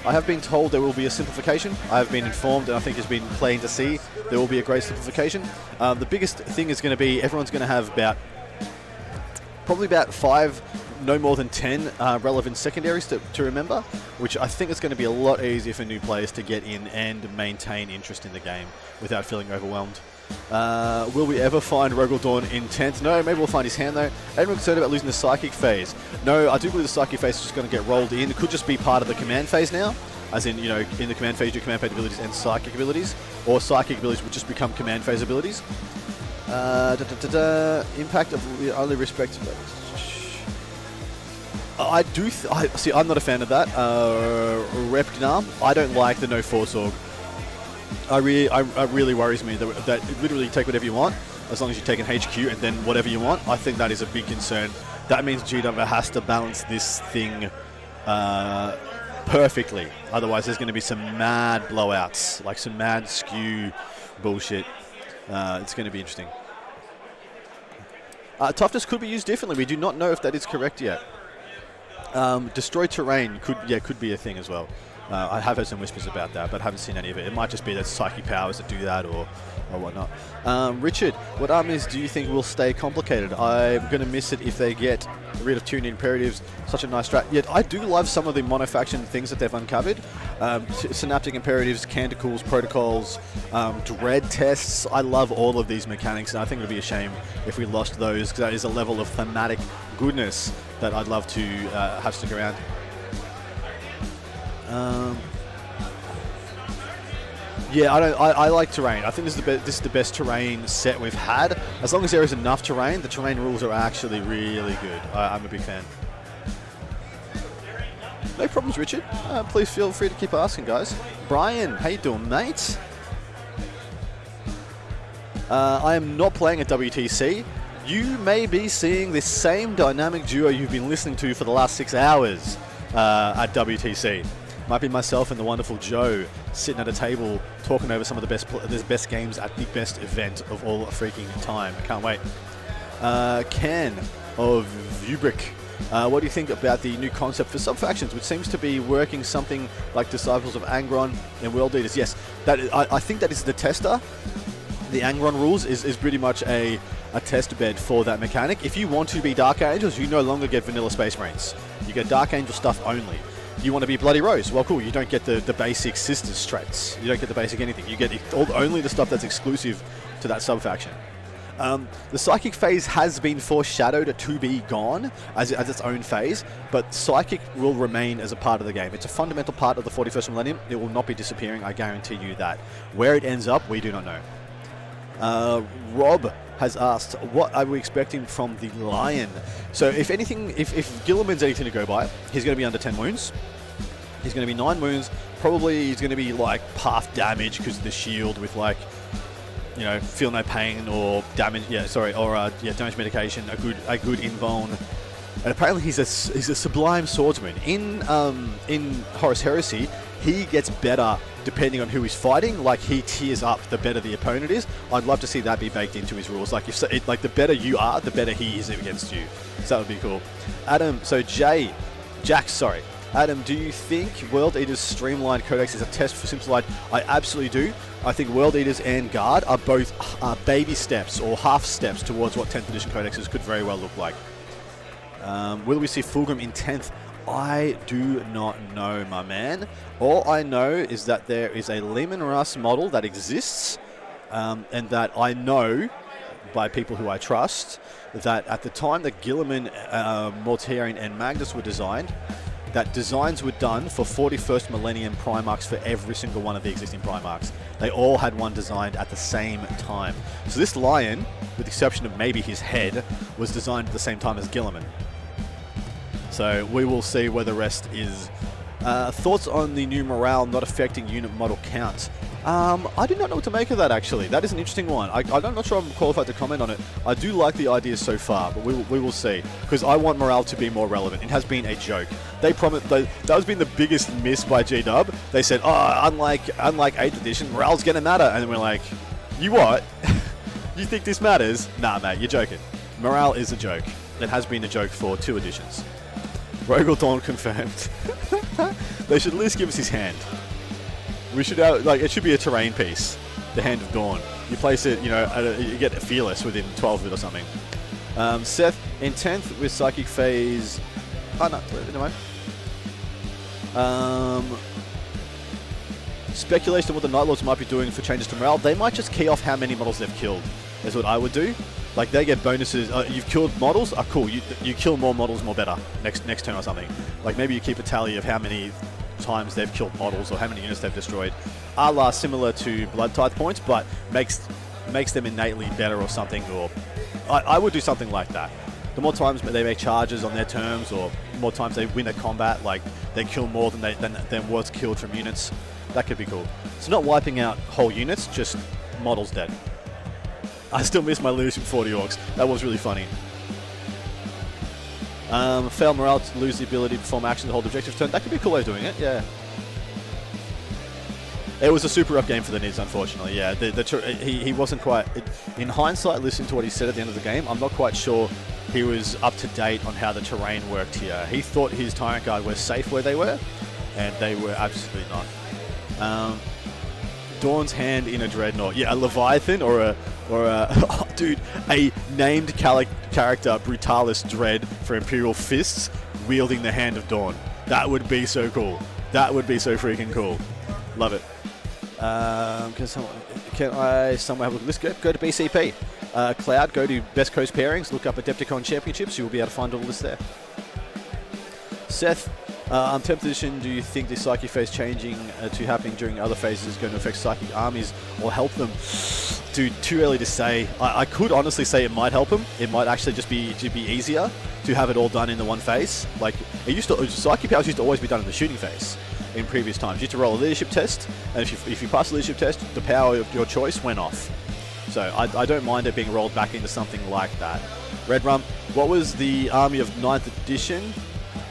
I have been told there will be a simplification. I have been informed, and I think it's been plain to see there will be a great simplification. The biggest thing is going to be everyone's going to have probably about 5, no more than 10 relevant secondaries to remember, which I think is going to be a lot easier for new players to get in and maintain interest in the game without feeling overwhelmed. Will we ever find Rogaldorn in 10th? No, maybe we'll find his hand though. Anyone concerned about losing the Psychic phase? No, I do believe the Psychic phase is just going to get rolled in. It could just be part of the command phase now, as in, in the command phase, your command phase abilities and Psychic abilities, or Psychic abilities would just become command phase abilities. Impact of only respect. I do. See, I'm not a fan of that. Repgnam, I don't like the no force org. It really worries me that literally take whatever you want as long as you take an HQ and then whatever you want. I think that is a big concern. That means GW has to balance this thing perfectly. Otherwise, there's going to be some mad blowouts, like some mad skew bullshit. It's going to be interesting. Toughness could be used differently. We do not know if that is correct yet. Destroy terrain could be a thing as well. I have heard some whispers about that, but haven't seen any of it. It might just be that psychic powers that do that or whatnot. Richard, what armies do you think will stay complicated? I'm going to miss it if they get rid of tuned imperatives. Such a nice strat. Yet I do love some of the monofaction things that they've uncovered. Synaptic imperatives, canticles, protocols, dread tests. I love all of these mechanics, and I think it would be a shame if we lost those, because that is a level of thematic goodness that I'd love to have stick around. Yeah, I like terrain. I think this is the best terrain set we've had. As long as there is enough terrain, the terrain rules are actually really good. I'm a big fan. No problems, Richard. Please feel free to keep asking, guys. Brian, how you doing, mate? I am not playing at WTC. You may be seeing this same dynamic duo you've been listening to for the last 6 hours at WTC. Might be myself and the wonderful Joe sitting at a table talking over some of the best games at the best event of all freaking time. I can't wait. Ken of Vubrick, what do you think about the new concept for sub-factions, which seems to be working something like Disciples of Angron and World Eaters? Yes, I think that is the tester. The Angron rules is pretty much a test bed for that mechanic. If you want to be Dark Angels, you no longer get vanilla Space Marines. You get Dark Angel stuff only. You want to be Bloody Rose? Well, cool. You don't get the basic Sisters traits. You don't get the basic anything. You get only the stuff that's exclusive to that sub-faction. The Psychic phase has been foreshadowed to be gone as its own phase, but Psychic will remain as a part of the game. It's a fundamental part of the 41st Millennium. It will not be disappearing, I guarantee you that. Where it ends up, we do not know. Rob has asked, what are we expecting from the Lion? So if anything, if Gilliman's anything to go by, he's going to be under 10 wounds. He's going to be 9 wounds. Probably he's going to be like half damage because of the shield with like, you know, feel no pain or damage. Damage medication. A good invuln. And apparently he's a sublime swordsman. In Horus Heresy, he gets better depending on who he's fighting. Like he tiers up the better the opponent is. I'd love to see that be baked into his rules. Like the better you are, the better he is against you. So that would be cool. Adam, do you think World Eaters Streamlined Codex is a test for Simplified? I absolutely do. I think World Eaters and Guard are both baby steps or half steps towards what 10th edition codexes could very well look like. Will we see Fulgrim in 10th? I do not know, my man. All I know is that there is a Lehman Russ model that exists, and that I know by people who I trust that at the time that Guilliman, Mortarion, and Magnus were designed, that designs were done for 41st Millennium Primarchs for every single one of the existing Primarchs. They all had one designed at the same time. So this Lion, with the exception of maybe his head, was designed at the same time as Guilliman. So we will see where the rest is. Thoughts on the new morale not affecting unit model counts? I do not know what to make of that, actually. That is an interesting one. I'm not sure I'm qualified to comment on it. I do like the ideas so far, but we will see. Because I want morale to be more relevant. It has been a joke. They promised that has been the biggest miss by G-Dub. They said, unlike 8th edition, morale's gonna matter. And then we're like, you what? You think this matters? Nah, mate, you're joking. Morale is a joke. It has been a joke for 2 editions. Rogel Dawn confirmed. They should at least give us his hand. We should it should be a terrain piece. The Hand of Dawn. You place it, you get Fearless within 12 of it or something. Seth, in 10th with Psychic Phase... Oh, no, never mind. Speculation on what the Night Lords might be doing for changes to morale. They might just key off how many models they've killed. That's what I would do. Like, they get bonuses. You've killed models? Cool. You kill more models, more better. Next turn or something. Like, maybe you keep a tally of how many times they've killed models or how many units they've destroyed. A la similar to Blood Tithe points, but makes them innately better or something. Or I would do something like that. The more times they make charges on their terms, or more times they win a combat, like they kill more than was killed from units, that could be cool. So not wiping out whole units, just models dead. I still miss my leadership 40 orcs. That was really funny. Fail morale to lose the ability to perform actions to hold objectives turn. That could be a cool way of doing it, yeah. It was a super rough game for the Nids, unfortunately, yeah. He wasn't quite... In hindsight, listening to what he said at the end of the game, I'm not quite sure he was up to date on how the terrain worked here. He thought his Tyrant Guard were safe where they were, and they were absolutely not. Dawn's Hand in a Dreadnought. Yeah, a Leviathan or a dude, a named character, Brutalis Dread for Imperial Fists, wielding the Hand of Dawn. That would be so cool. That would be so freaking cool. Love it. Can I somewhere have a look? Let's go to BCP. Cloud, go to Best Coast Pairings, look up Adepticon Championships. You will be able to find all this there. Seth, On 10th edition, do you think the Psychic phase changing to happening during other phases is going to affect Psychic armies or help them? Dude, too early to say. I could honestly say it might help them. It might actually just be easier to have it all done in the one phase. Like, Psychic powers used to always be done in the shooting phase in previous times. You used to roll a leadership test, and if you pass the leadership test, the power of your choice went off. So I don't mind it being rolled back into something like that. Red Rum, what was the army of 9th edition?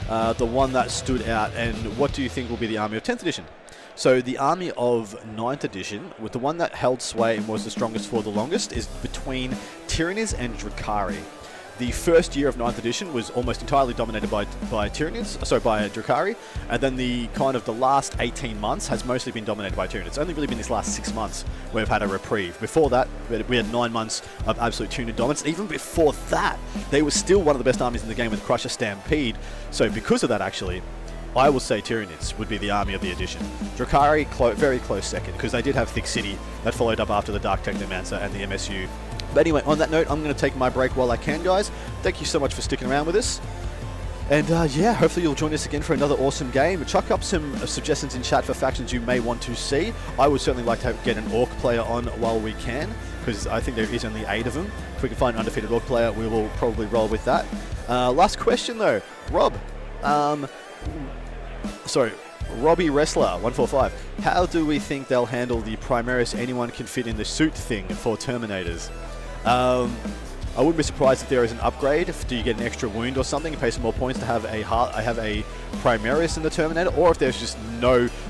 The one that stood out, and what do you think will be the army of 10th edition? So the army of 9th edition, with the one that held sway and was the strongest for the longest, is between Tyrands and Drukhari. The first year of 9th edition was almost entirely dominated by Drukhari, and then the last 18 months has mostly been dominated by Tyrands. It's only really been these last 6 months where we've had a reprieve. Before that, we had 9 months of absolute Tyranid dominance. Even before that, they were still one of the best armies in the game with Crusher Stampede. So because of that, actually, I will say Tyrands would be the army of the edition. Drukhari, very close second, because they did have Thick City that followed up after the Dark Technomancer and the MSU. But anyway, on that note, I'm going to take my break while I can, guys. Thank you so much for sticking around with us. And yeah, hopefully you'll join us again for another awesome game. Chuck up some suggestions in chat for factions you may want to see. I would certainly like to get an Orc player on while we can, because I think there is only 8 of them. If we can find an undefeated Orc player, we will probably roll with that. Last question though, Rob. Robbie Wrestler 145. How do we think they'll handle the Primaris anyone can fit in the suit thing for Terminators? I wouldn't be surprised if there is an upgrade. Do you get an extra wound or something and pay some more points to have a Primaris in the Terminator? Or if there's just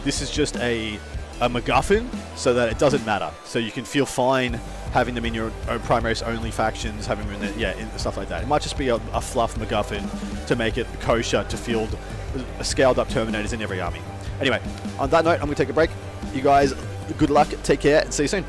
this is just a MacGuffin, so that it doesn't matter. So you can feel fine having them in your own Primaris only factions, having them in stuff like that. It might just be a fluff MacGuffin to make it kosher to field scaled up Terminators in every army. Anyway, on that note, I'm going to take a break. You guys, good luck, take care, and see you soon.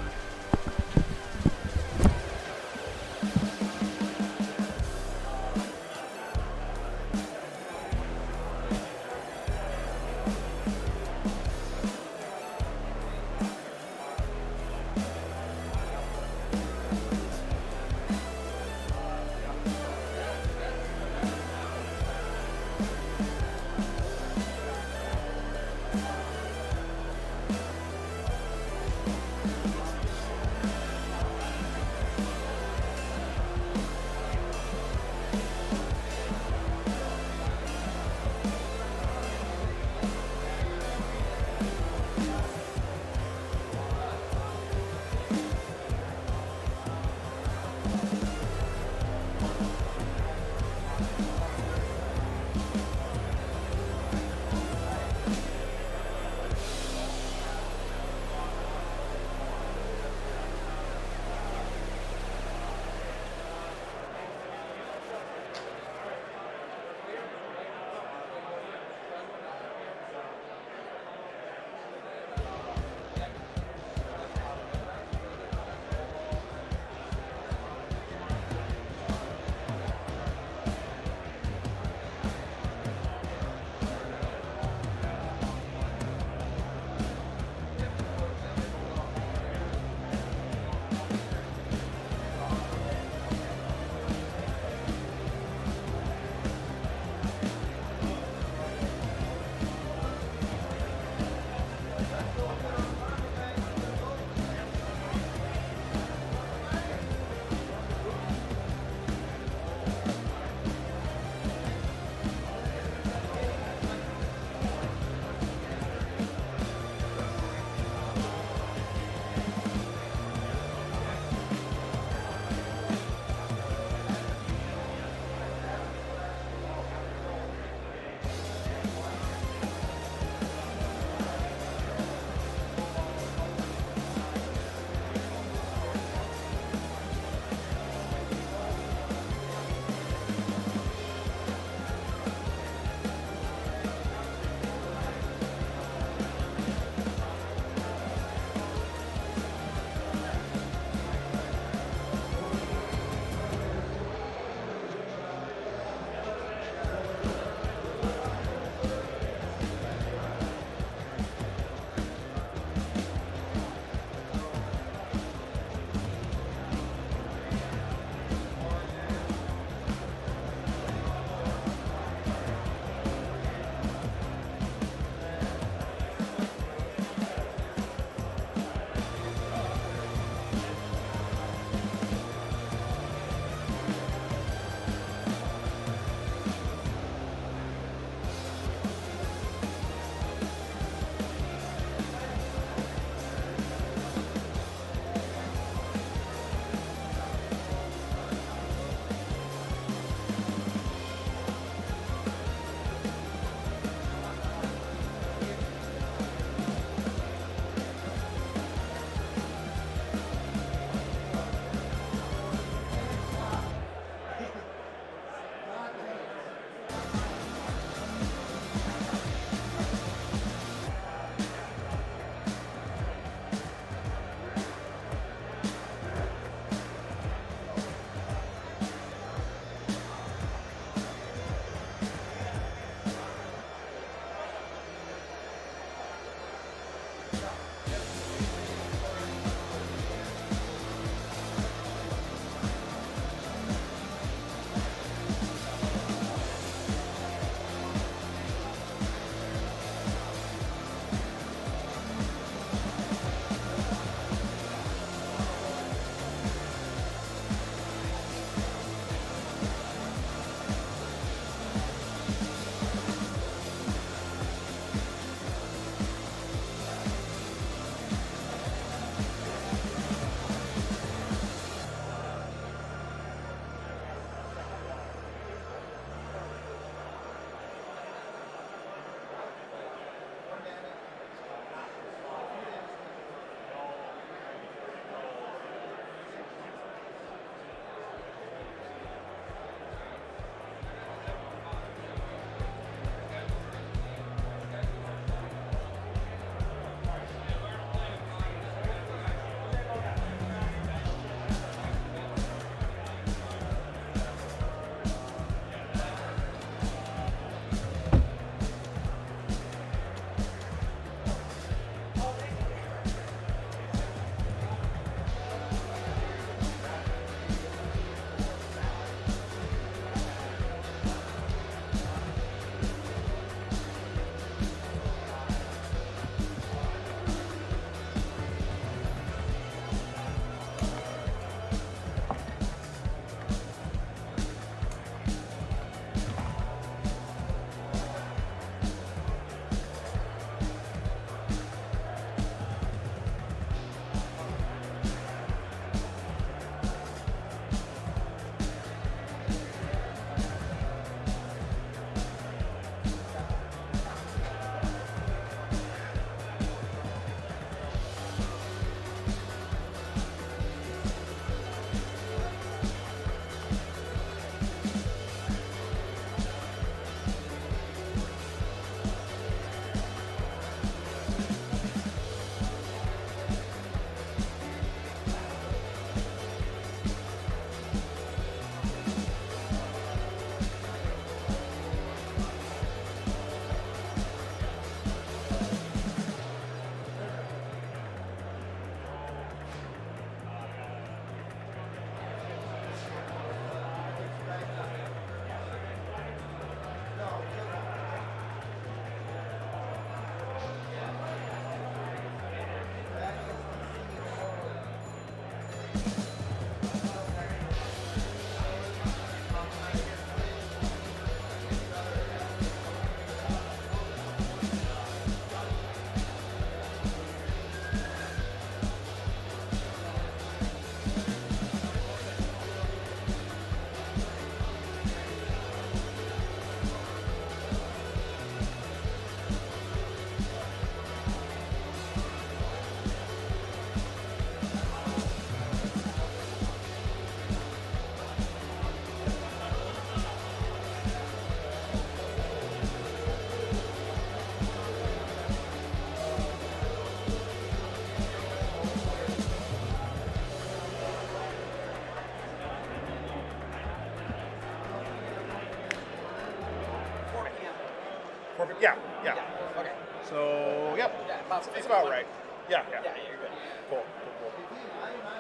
450. Yeah. Okay. So, yep. Yeah, about That's about right. Yeah. Yeah, you're good. Cool.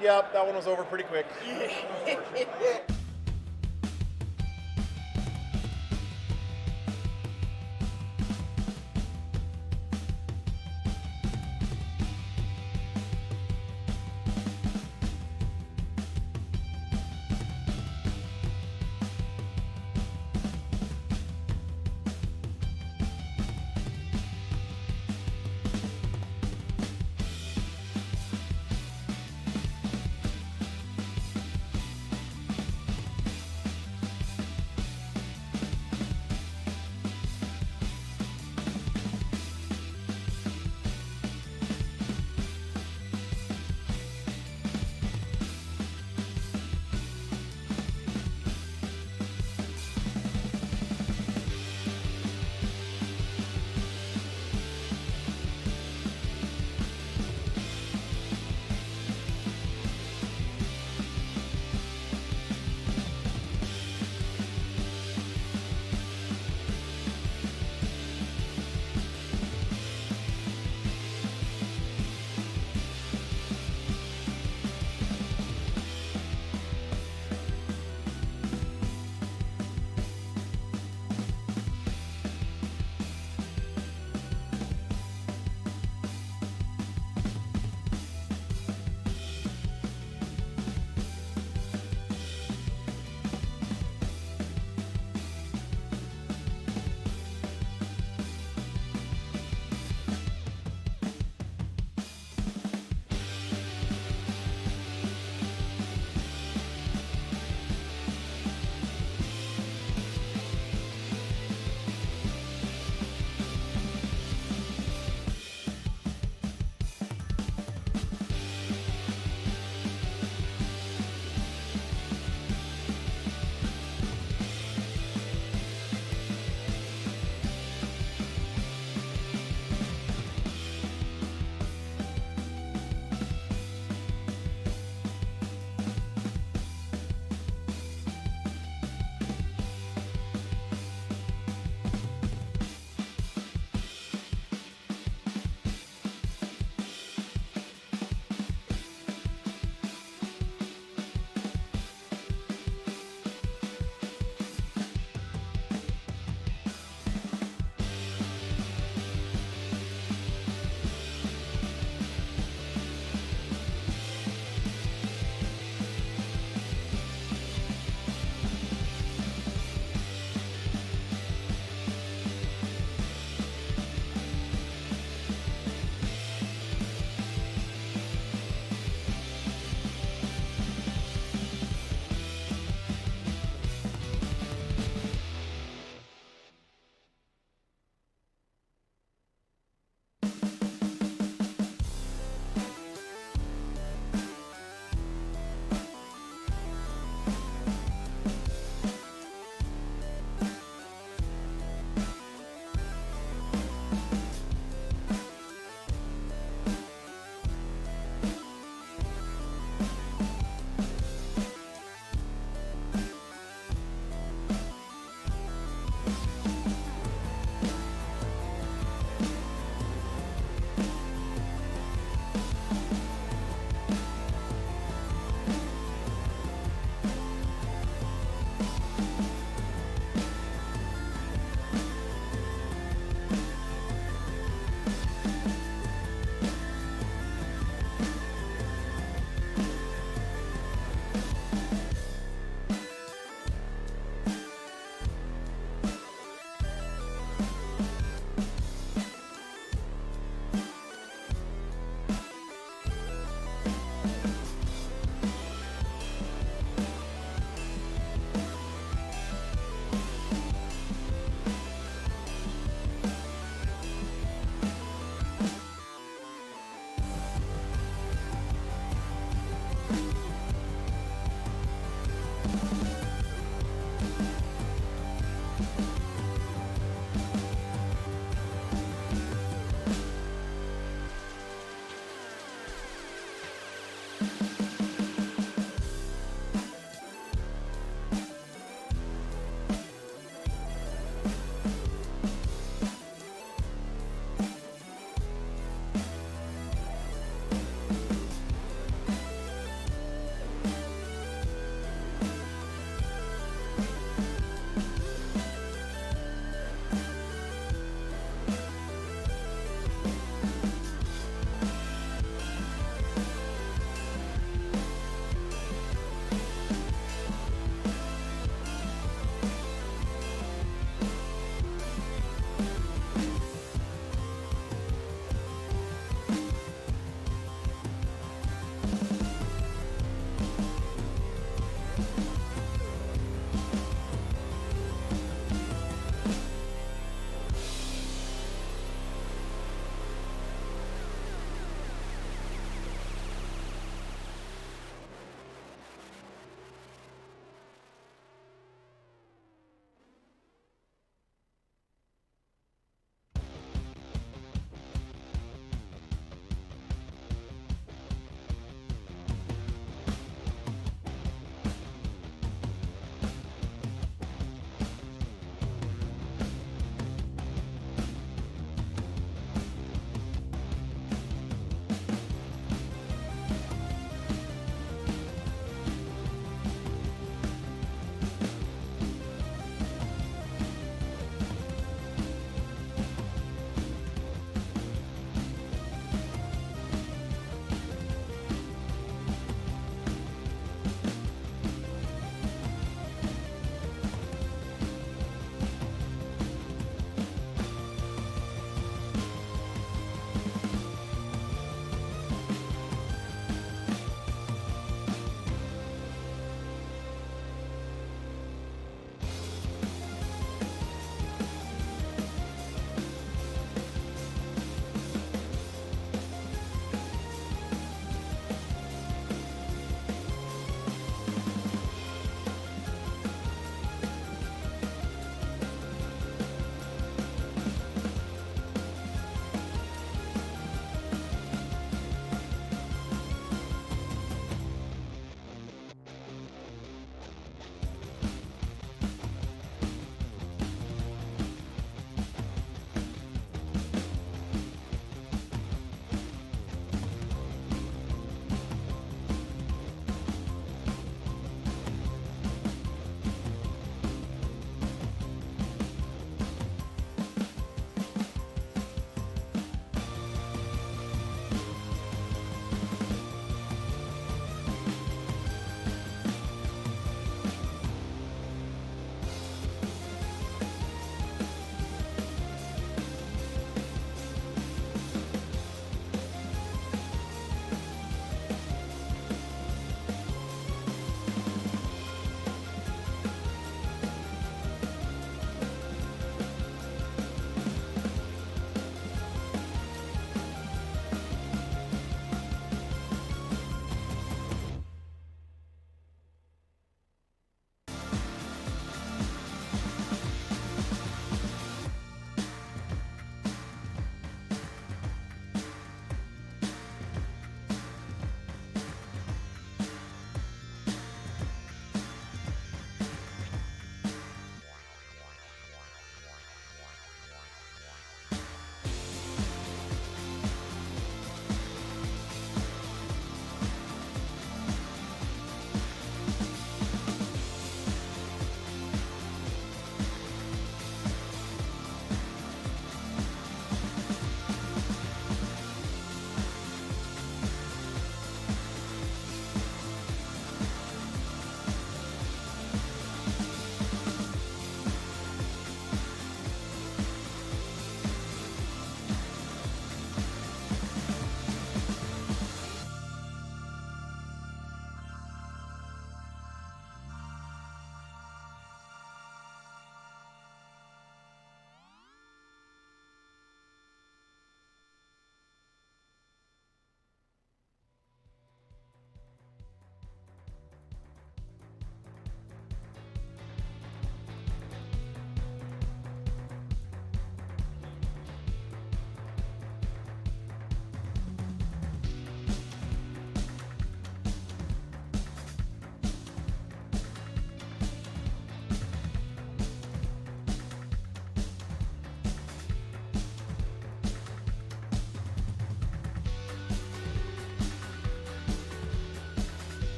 Yep, that one was over pretty quick.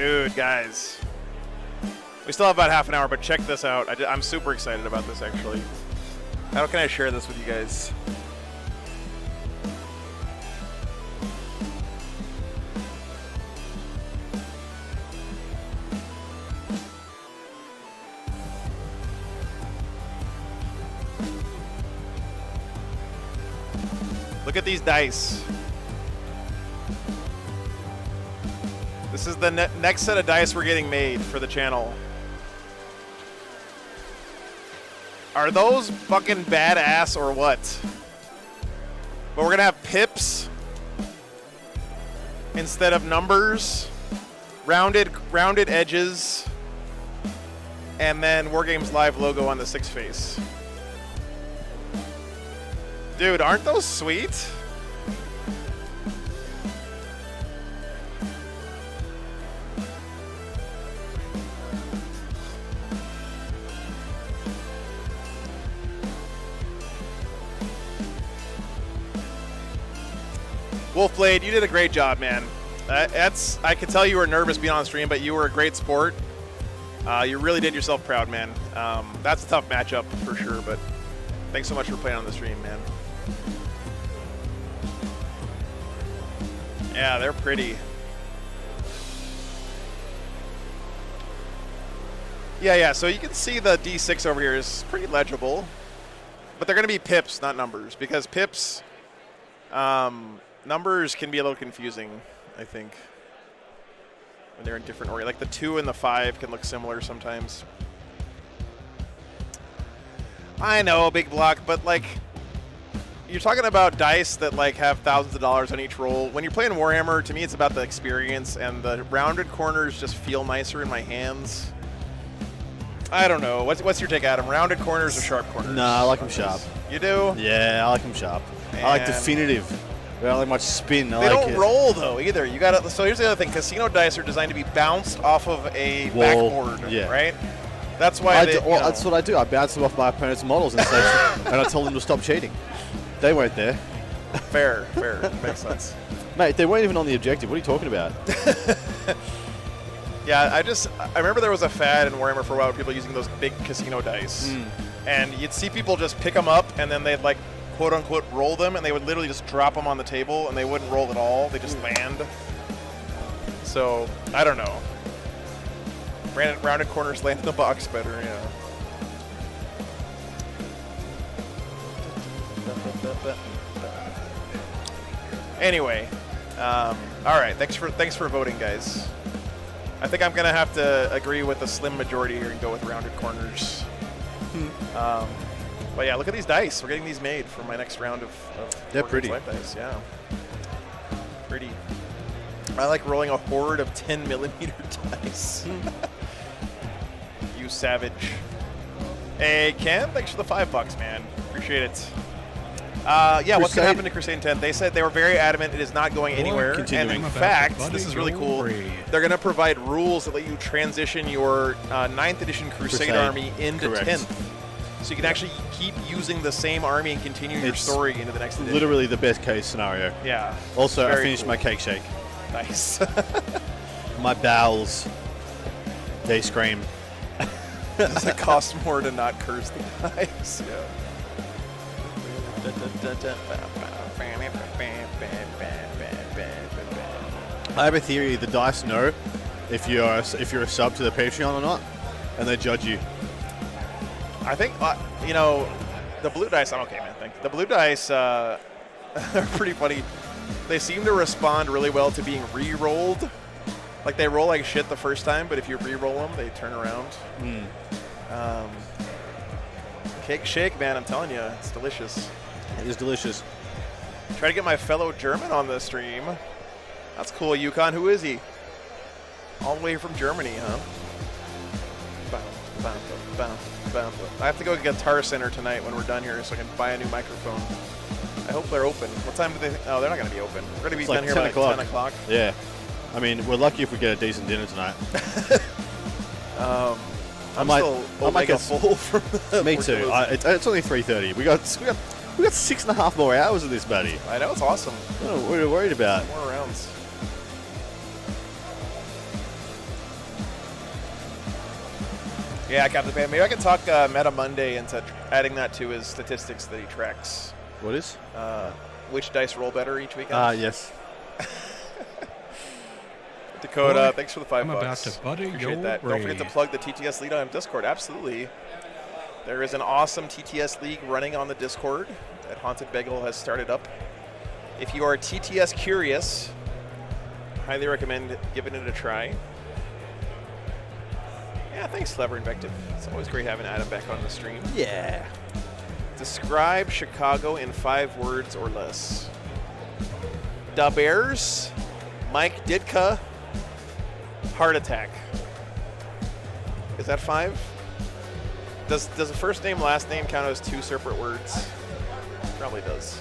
Dude, guys. We still have about half an hour, but check this out. I'm super excited about this, actually. How can I share this with you guys? Look at these dice. This is the next set of dice we're getting made for the channel. Are those fucking badass or what? But we're gonna have pips instead of numbers, rounded edges, and then Wargames Live logo on the 6-face. Dude, aren't those sweet? Wolfblade, you did a great job, man. I could tell you were nervous being on stream, but you were a great sport. You really did yourself proud, man. That's a tough matchup for sure, but thanks so much for playing on the stream, man. Yeah, they're pretty. Yeah, so you can see the D6 over here is pretty legible, but they're going to be pips, not numbers, because pips, numbers can be a little confusing, I think, when they're in different order. Like the 2 and the 5 can look similar sometimes. I know, big block, but like, you're talking about dice that like have thousands of dollars on each roll. When you're playing Warhammer, to me it's about the experience, and the rounded corners just feel nicer in my hands. I don't know. What's your take, Adam? Rounded corners or sharp corners? Nah, I like them sharp. You do? Yeah, I like them sharp. I like definitive. I don't like much spin. They don't roll though either. You got to. So here's the other thing: casino dice are designed to be bounced off of a backboard, right? That's why. That's what I do. I bounce them off my opponent's models and say, and I tell them to stop cheating. They weren't there. Fair. Makes sense. Mate, they weren't even on the objective. What are you talking about? Yeah, I remember there was a fad in Warhammer for a while, people using those big casino dice, and you'd see people just pick them up and then they'd like quote unquote roll them, and they would literally just drop them on the table and they wouldn't roll at all. They just land. So I don't know. Rounded corners land in the box better, yeah. Anyway, all right. Thanks for voting, guys. I think I'm gonna have to agree with the slim majority here and go with rounded corners. But yeah, look at these dice. We're getting these made for my next round of They're pretty. Live dice. Yeah, pretty. I like rolling a horde of 10mm dice. You savage. Hey, Ken, thanks for the $5, man. Appreciate it. Yeah, what's going to happen to Crusade Intent? They said they were very adamant it is not going anywhere. And in fact, this is really cool, they're going to provide rules that let you transition your 9th edition Crusade army into 10th. So you can actually keep using the same army and continue your story into the next edition. Literally the best case scenario. Yeah. Also, I finished my cake shake. Nice. My bowels, they scream. Does it cost more to not curse the dice? Yeah. I have a theory: the dice know if you're a sub to the Patreon or not, and they judge you. I think you know, the blue dice. I'm okay, man. Thank you. The blue dice are pretty funny. They seem to respond really well to being re-rolled. Like they roll like shit the first time, but if you re-roll them, they turn around. Cake shake, man. I'm telling you, it's delicious. It is delicious. Try to get my fellow German on the stream. That's cool, Yukon. Who is he? All the way from Germany, huh? I have to go to Guitar Center tonight when we're done here so I can buy a new microphone. I hope they're open. What time do they? Oh, they're not going to be open. We're going to be done here by like 10 o'clock. Yeah. I mean, we're lucky if we get a decent dinner tonight. I might get full from the Me too. It's only 3:30. We got 6.5 more hours of this, buddy. I know, it's awesome. What are we worried about? More rounds. Yeah, Captain Pan. Maybe I can talk Meta Monday into adding that to his statistics that he tracks. What is? Which dice roll better each weekend? Yes. Dakota, Boy, thanks for the $5. I'm about to buddy Appreciate your that. Don't forget to brain. plug the TTS League on Discord. Absolutely. There is an awesome TTS League running on the Discord that Haunted Bagel has started up. If you are TTS curious, highly recommend giving it a try. Yeah, thanks, Clever Invective. It's always great having Adam back on the stream. Yeah. Describe Chicago in 5 words or less. Da Bears, Mike Ditka, Heart Attack. Is that 5? Does the first name, last name count as 2 separate words? Probably does.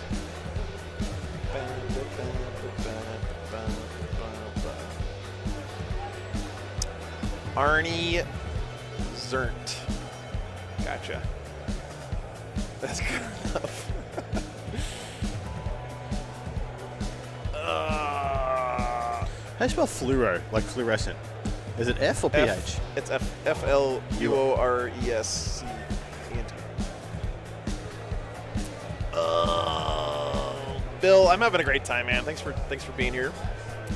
Arnie Zernt. Gotcha. That's good enough. How do you spell fluoro? Like fluorescent? Is it F or PH? It's F-L-U-O-R-E-S-C-E-N-T. Bill, I'm having a great time, man. Thanks for being here.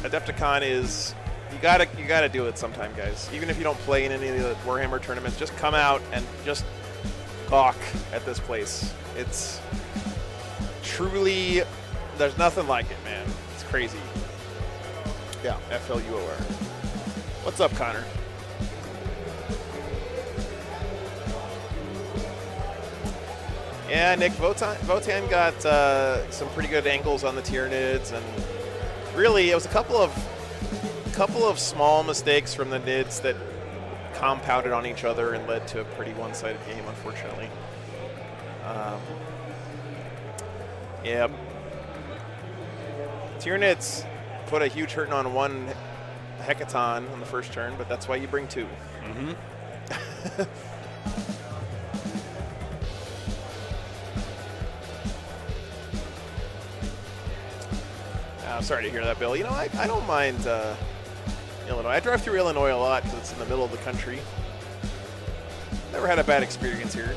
Adepticon is you gotta do it sometime, guys. Even if you don't play in any of the Warhammer tournaments, just come out and just gawk at this place. It's truly, there's nothing like it, man. It's crazy. Yeah, F-L-U-O-R. What's up, Connor? Yeah, Nick, Votann got some pretty good angles on the Tyrands, and really it was a couple of small mistakes from the Nids that compounded on each other and led to a pretty one-sided game, unfortunately. Yeah. Tyranids put a huge hurting on one Hecaton on the first turn, but that's why you bring 2. Mm-hmm. I'm sorry to hear that, Bill. You know, I don't mind Illinois. I drive through Illinois a lot because it's in the middle of the country. Never had a bad experience here.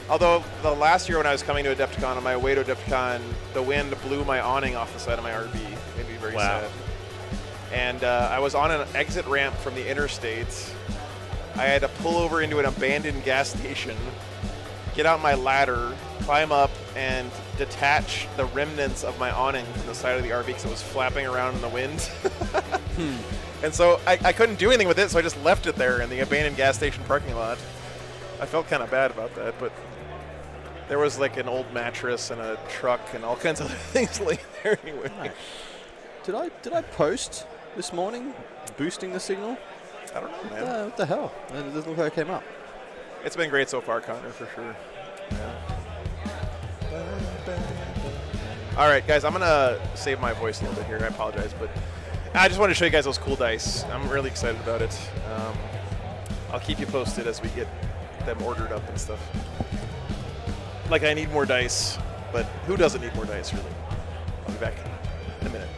Although the last year when I was coming to Adepticon, on my way to Adepticon, the wind blew my awning off the side of my RV. Made me very sad. And I was on an exit ramp from the interstate. I had to pull over into an abandoned gas station, get out my ladder, climb up, and detach the remnants of my awning from the side of the RV because it was flapping around in the wind. And so I couldn't do anything with it, so I just left it there in the abandoned gas station parking lot. I felt kind of bad about that, but there was like an old mattress and a truck and all kinds of other things laying there anyway. Right. Did I post this morning boosting the signal? I don't know, man. What the hell? It doesn't look like it came up. It's been great so far, Connor, for sure. Yeah. All right, guys, I'm going to save my voice a little bit here. I apologize, but I just wanted to show you guys those cool dice. I'm really excited about it. I'll keep you posted as we get them ordered up and stuff. Like, I need more dice, but who doesn't need more dice, really? I'll be back in a minute.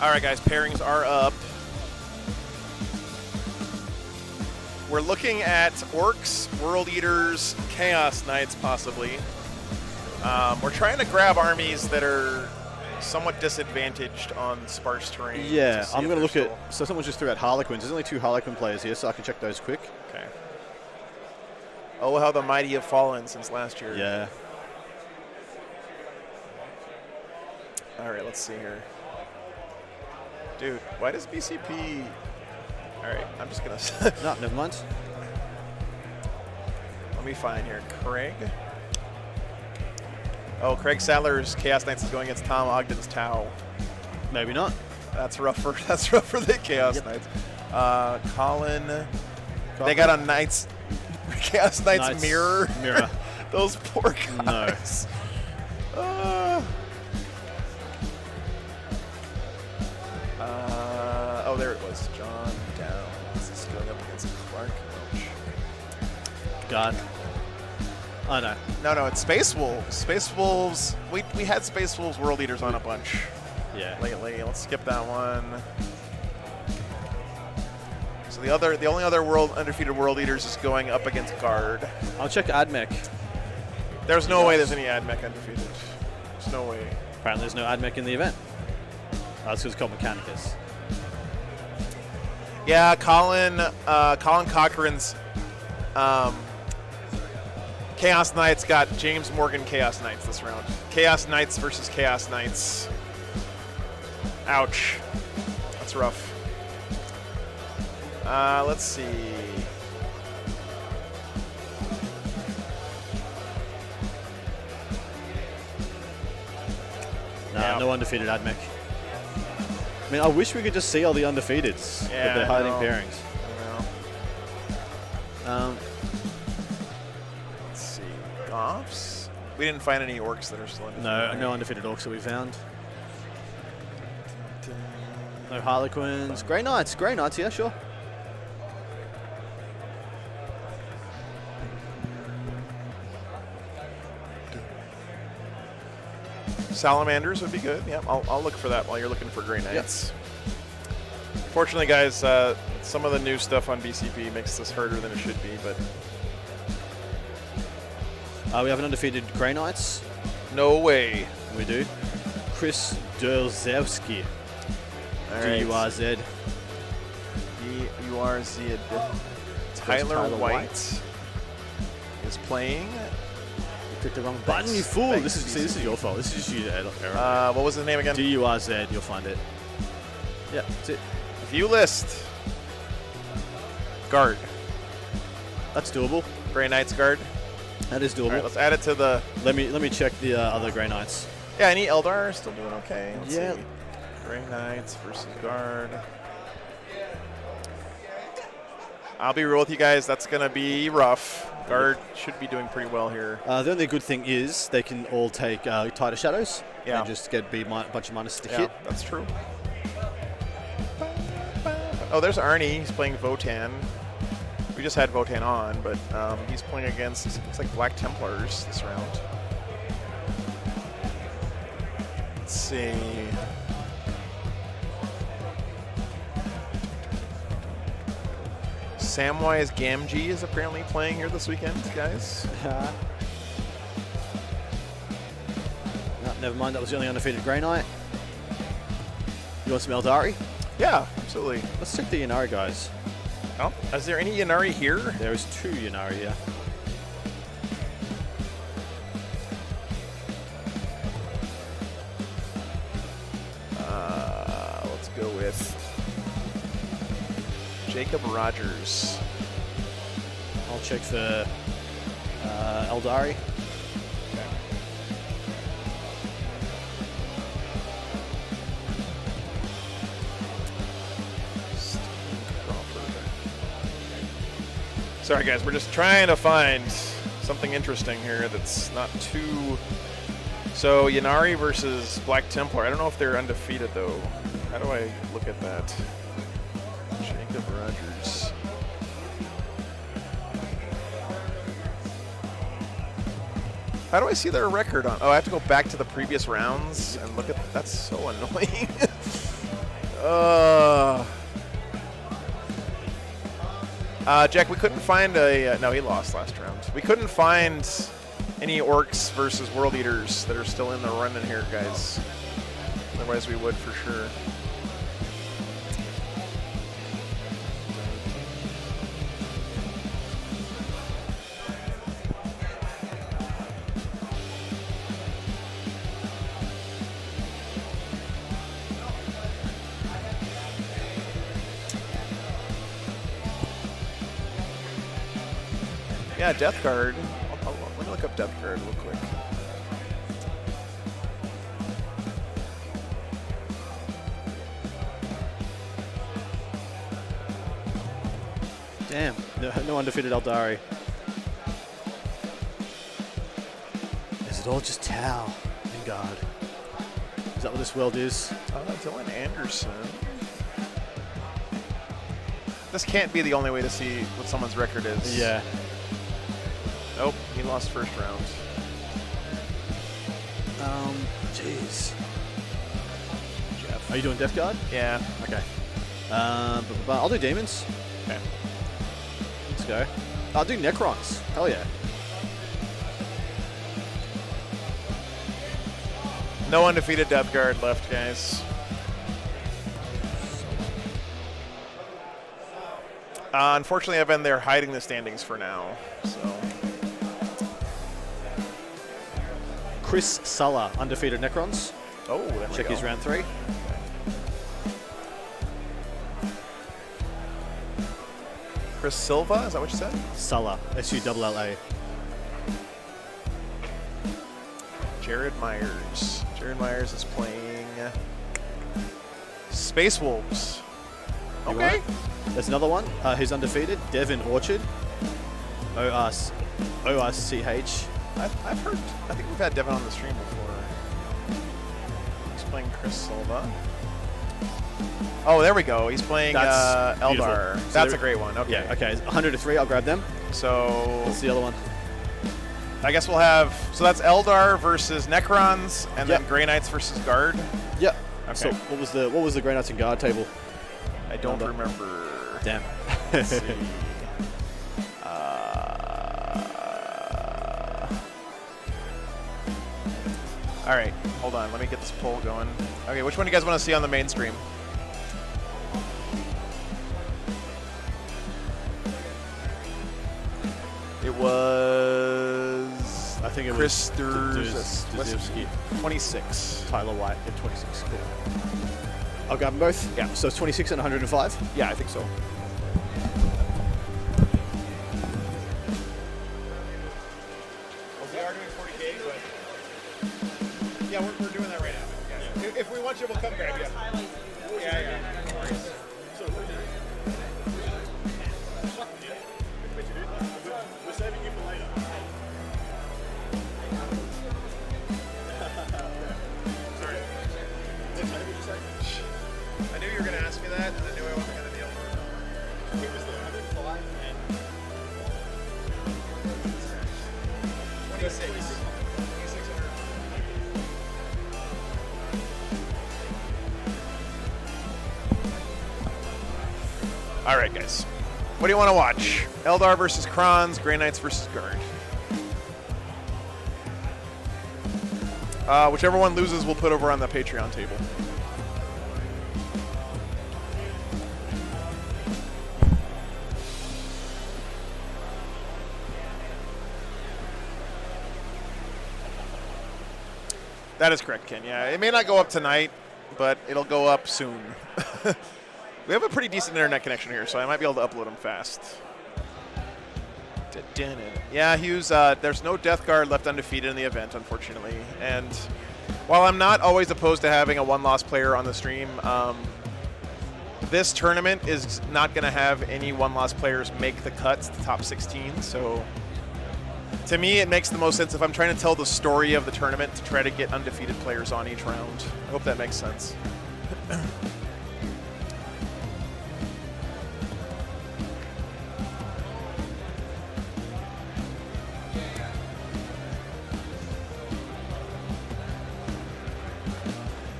All right, guys, pairings are up. We're looking at Orcs, World Eaters, Chaos Knights, possibly. We're trying to grab armies that are somewhat disadvantaged on sparse terrain. Yeah, I'm going to look at... So someone just threw out Harlequins. There's only 2 Harlequin players here, so I can check those quick. Okay. Oh, how the mighty have fallen since last year. Yeah. All right, let's see here. Dude, why does BCP... All right, I'm just going to... No, never mind. Let me find here. Craig. Oh, Craig Sadler's Chaos Knights is going against Tom Ogden's Tau. Maybe not. That's rough for the Chaos Knights. Colin, they got a Knights Chaos Knights mirror. Those poor guys. No. Oh, there it was. John Downs is going up against Clark. God. Oh, no. No, it's Space Wolves. Space Wolves. We had Space Wolves World Eaters on a bunch. Yeah. Lately. Let's skip that one. So the only other undefeated World Eaters is going up against Guard. I'll check AdMech. There's no way there's any AdMech undefeated. There's no way. Apparently there's no AdMech in the event. That's because it's called Mechanicus. Yeah, Colin Cochran's Chaos Knights got James Morgan Chaos Knights this round. Chaos Knights versus Chaos Knights. Ouch. That's rough. Let's see. No undefeated AdMech. I mean, I wish we could just see all the undefeateds with their hiding pairings. Let's see. Goffs? We didn't find any orcs that are still undefeated. No undefeated orcs that we found. No Harlequins. Grey Knights, yeah, sure. Salamanders would be good. Yeah, I'll look for that while you're looking for Grey Knights. Yep. Fortunately, guys, some of the new stuff on BCP makes this harder than it should be, but... We have an undefeated Grey Knights. No way. We do. Chris Durzewski. D-U-R-Z. D-U-R-Z. Tyler White is playing. You clicked the wrong button, you fool. This is your fault. This is just you, Error. What was his name again? D-U-R-Z. You'll find it. Yeah, that's it. View list. Guard. That's doable. Grey Knights Guard. That is doable. All right, let's add it to the... Let me check the other Grey Knights. Yeah, any Eldar are still doing okay. Let's see. Grey Knights versus Guard. I'll be real with you guys. That's going to be rough. Guard should be doing pretty well here. The only good thing is they can all take Tighter Shadows. Yeah. And just get a bunch of minuses to yeah, hit. That's true. Oh, there's Arnie. He's playing Votann. We just had Votann on, but he's playing against, looks like Black Templars this round. Let's see. Samwise Gamgee is apparently playing here this weekend, guys. No, never mind, that was the only undefeated Grey Knight. You want some Eldari? Yeah, absolutely. Let's check the Yanari guys. Oh, is there any Yanari here? There is 2 Yanari here. Let's go with Jacob Rogers. I'll check for Eldari. Sorry, guys, we're just trying to find something interesting here that's not too... So, Yanari versus Black Templar. I don't know if they're undefeated, though. How do I look at that? Jacob Rogers. How do I see their record on? Oh, I have to go back to the previous rounds and look at... That's so annoying. Jack, we couldn't find a... no, he lost last round. We couldn't find any Orcs versus World Eaters that are still in the run in here, guys. Otherwise, we would for sure. Yeah, Death Guard. Let me look up Death Guard real quick. Damn, no undefeated Eldari. Is it all just Tau and God? Is that what this world is? Dylan Anderson. This can't be the only way to see what someone's record is. Yeah. Nope, he lost first round. Jeez. Are you doing Death Guard? Yeah. Okay. I'll do Demons. Okay. Let's go. I'll do Necrons. Hell yeah. No undefeated Death Guard left, guys. Unfortunately, I've been there hiding the standings for now. So. Chris Sulla, undefeated Necrons. Oh, there we Check go. his round 3. Chris Silva, is that what you said? Sulla, S-U-L-L-A. Jared Myers. Jared Myers is playing Space Wolves. You Okay. want it? There's another one. Who's undefeated? Devin Orchard. O-R-C-H. I've heard, I think we've had Devin on the stream before. He's playing Chris Silva. Oh, there we go. He's playing That's Eldar. beautiful. So That's a there- great one. Okay. Yeah, okay. 100 to 3, I'll grab them. So What's the other one? I guess we'll have, so that's Eldar versus Necrons, and then Yep. Grey Knights versus Guard. Yep. Okay. So what was the Grey Knights and Guard table? I don't Number. remember. Damn. Let's see. All right, hold on. Let me get this poll going. Okay, which one do you guys want to see on the main stream? It was. I think it Chris was 26. Tyler White at 26. Cool. I'll grab them both. Yeah. So it's 26 and 105. Yeah, I think so. We are doing 40K, but yeah, we're doing that right now. Yeah. If we want you, we'll come grab you. Yeah. No worries. We're saving you for later. Sorry. I knew you were going to ask me that, and I knew I wasn't going to deal with it. It was the 105 and 26. All right, guys. What do you want to watch? Eldar versus Krons, Grey Knights versus Guard. Whichever one loses, we'll put over on the Patreon table. That is correct, Ken. Yeah, it may not go up tonight, but it'll go up soon. We have a pretty decent internet connection here, so I might be able to upload them fast. Yeah, Hughes, there's no Death Guard left undefeated in the event, unfortunately. And while I'm not always opposed to having a one-loss player on the stream, this tournament is not going to have any one-loss players make the cut to the top 16. So to me, it makes the most sense if I'm trying to tell the story of the tournament to try to get undefeated players on each round. I hope that makes sense.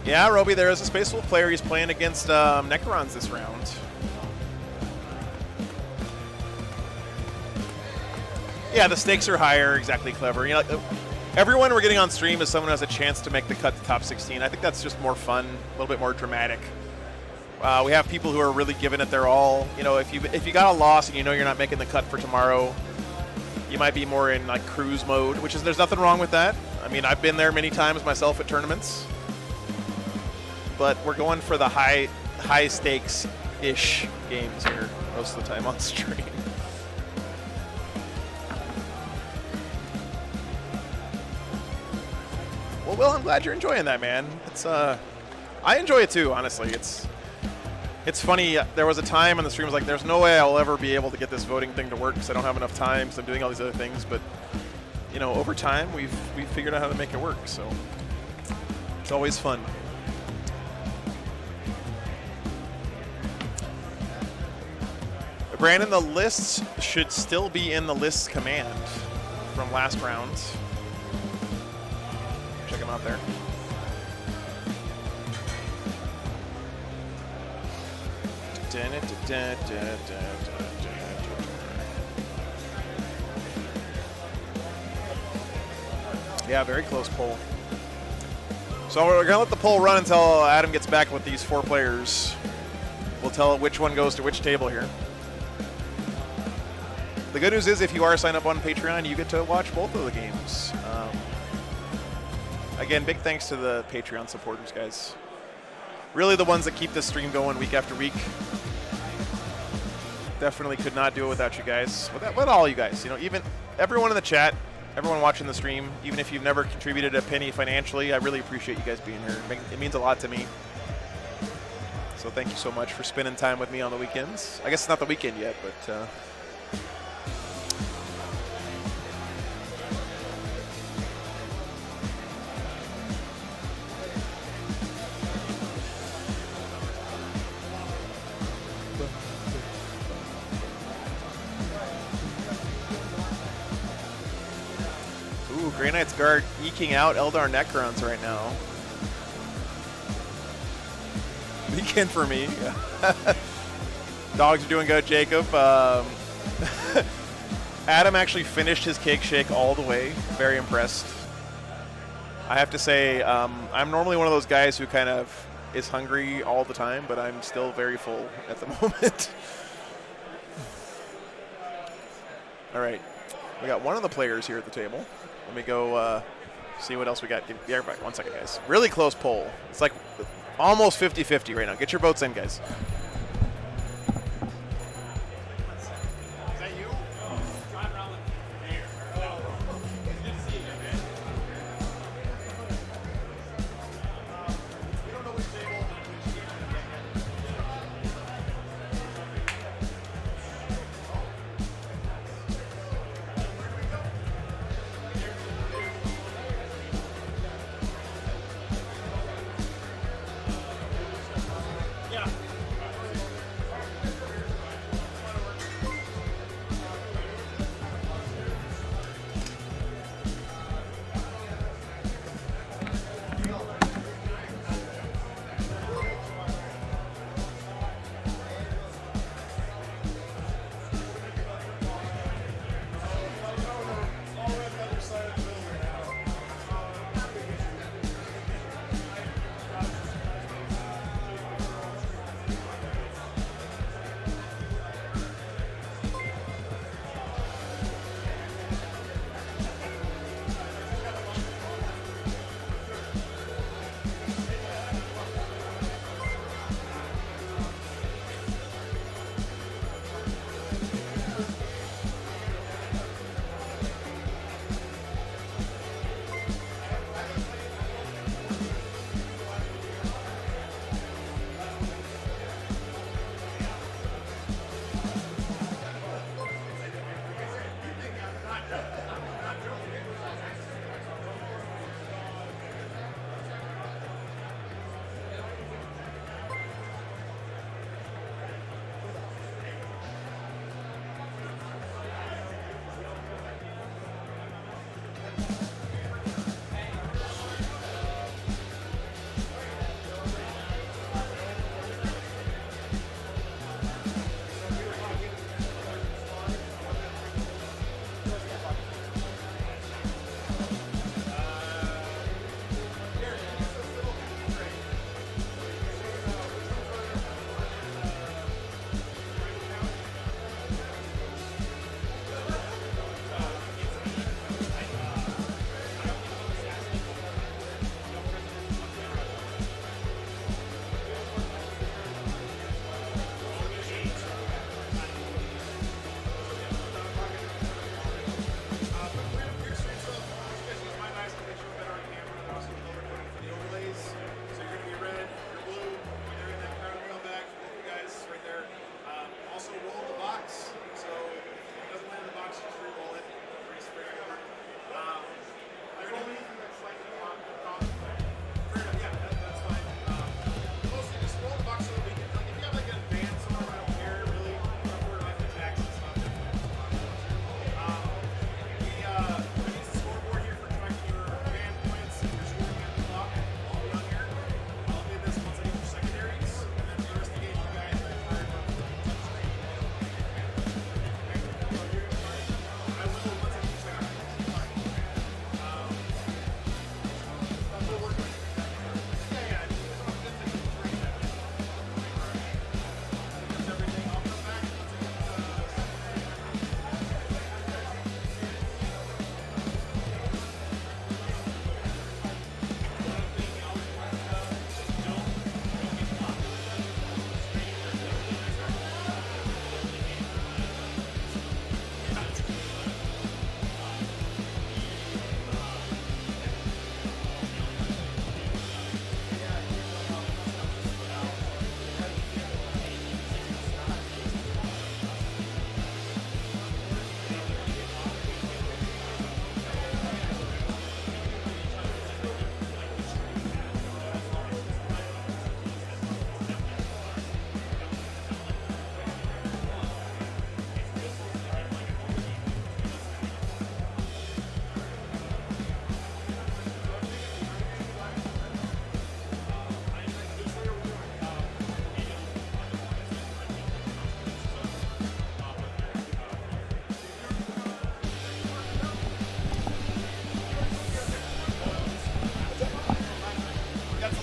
Yeah, Roby, there is a Space Wolf player. He's playing against Necrons this round. Yeah, the stakes are higher. Exactly, clever. You know, everyone we're getting on stream is someone who has a chance to make the cut to top 16. I think that's just more fun, a little bit more dramatic. We have people who are really giving it their all. You know, if you got a loss and you know you're not making the cut for tomorrow, you might be more in like cruise mode, which is there's nothing wrong with that. I mean, I've been there many times myself at tournaments. But we're going for the high stakes-ish games here most of the time on stream. Well, Will, I'm glad you're enjoying that, man. It's I enjoy it too, honestly. It's It's funny, there was a time on the stream, I was like, there's no way I'll ever be able to get this voting thing to work because I don't have enough time because I'm doing all these other things. But, you know, over time, we've figured out how to make it work. So it's always fun. Brandon, the lists should still be in the lists command from last round. Check them out there. Yeah, very close poll. So we're gonna let the poll run until Adam gets back with these 4 players. We'll tell which one goes to which table here. The good news is if you are signed up on Patreon, you get to watch both of the games. Again, big thanks to the Patreon supporters, guys. Really the ones that keep this stream going week after week. Definitely could not do it without you guys. With all you guys, you know, even everyone in the chat, everyone watching the stream, even if you've never contributed a penny financially, I really appreciate you guys being here. It means a lot to me. So thank you so much for spending time with me on the weekends. I guess it's not the weekend yet, but Grey Knight's Guard eking out Eldar Necrons right now. Weekend for me. Dogs are doing good, Jacob. Adam actually finished his cake shake all the way. Very impressed. I have to say, I'm normally one of those guys who kind of is hungry all the time, but I'm still very full at the moment. All right. We got one of the players here at the table. Let me go see what else we got. Be right back. 1 second, guys. Really close poll. It's like almost 50-50 right now. Get your votes in, guys.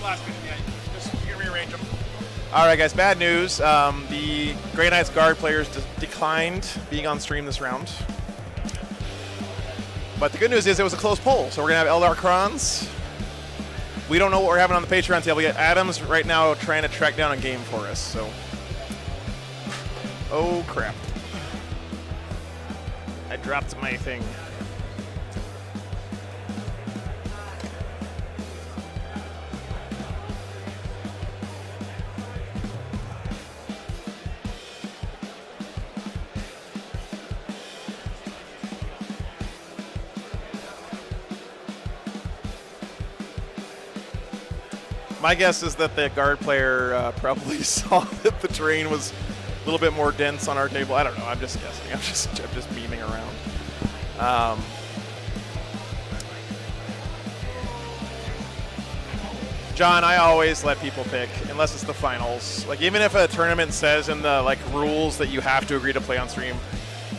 last minute, yeah. Just you can rearrange them. All right, guys, bad news. The Grey Knights Guard players declined being on stream this round. But the good news is it was a close poll, so we're going to have Eldar Crons. We don't know what we're having on the Patreon table yet. Adam's right now trying to track down a game for us, so. Oh, crap. I dropped my thing. My guess is that the guard player probably saw that the terrain was a little bit more dense on our table. I don't know. I'm just guessing. I'm just memeing around. John, I always let people pick unless it's the finals. Like even if a tournament says in the rules that you have to agree to play on stream,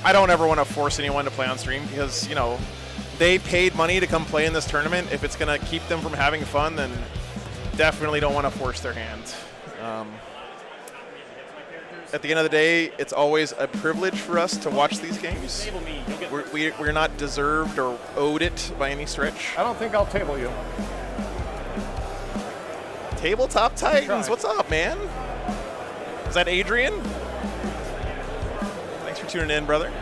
I don't ever want to force anyone to play on stream because they paid money to come play in this tournament. If it's gonna keep them from having fun, then definitely don't want to force their hand. At the end of the day, it's always a privilege for us to watch these games. We're not deserved or owed it by any stretch. I don't think I'll table you. Tabletop Titans, what's up, man? Is that Adrian? Thanks for tuning in, brother.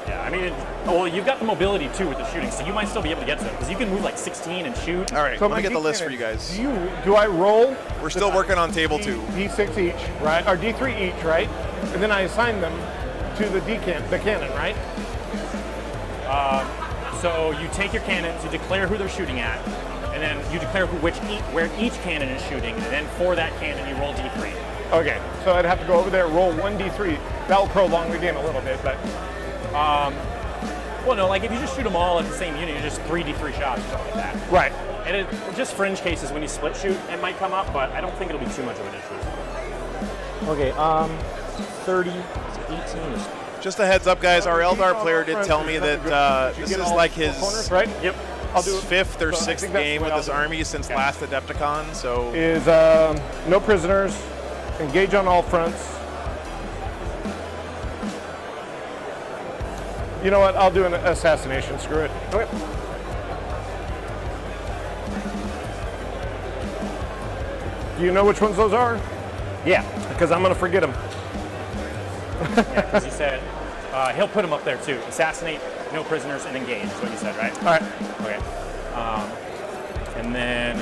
Yeah, I mean, well, you've got the mobility too with the shooting, so you might still be able to get to it because you can move like 16 and shoot. All right, so let me get the list for you guys. Do I roll? We're still working on table 2. D6 each, right? Or D3 each, right? And then I assign them to the cannon, right? So you take your cannons, you declare who they're shooting at, and then you declare where each cannon is shooting, and then for that cannon you roll D3. Okay, so I'd have to go over there, roll 1 D3. That'll prolong the game a little bit, but. Well, no, like if you just shoot them all at the same unit, you're just 3D3 shots or something like that. Right. And just fringe cases when you split shoot, it might come up, but I don't think it'll be too much of an issue. Okay, 30, 18. Just a heads up, guys. Our Eldar player did tell me that this is like his Yep. 5th or 6th game with his army since last Adepticon. So is no prisoners, engage on all fronts. You know what? I'll do an assassination. Screw it. Okay. Do you know which ones those are? Yeah. Because I'm going to forget them. Yeah, as you said, he'll put them up there too. Assassinate, no prisoners, and engage is what you said, right? All right. Okay. And then...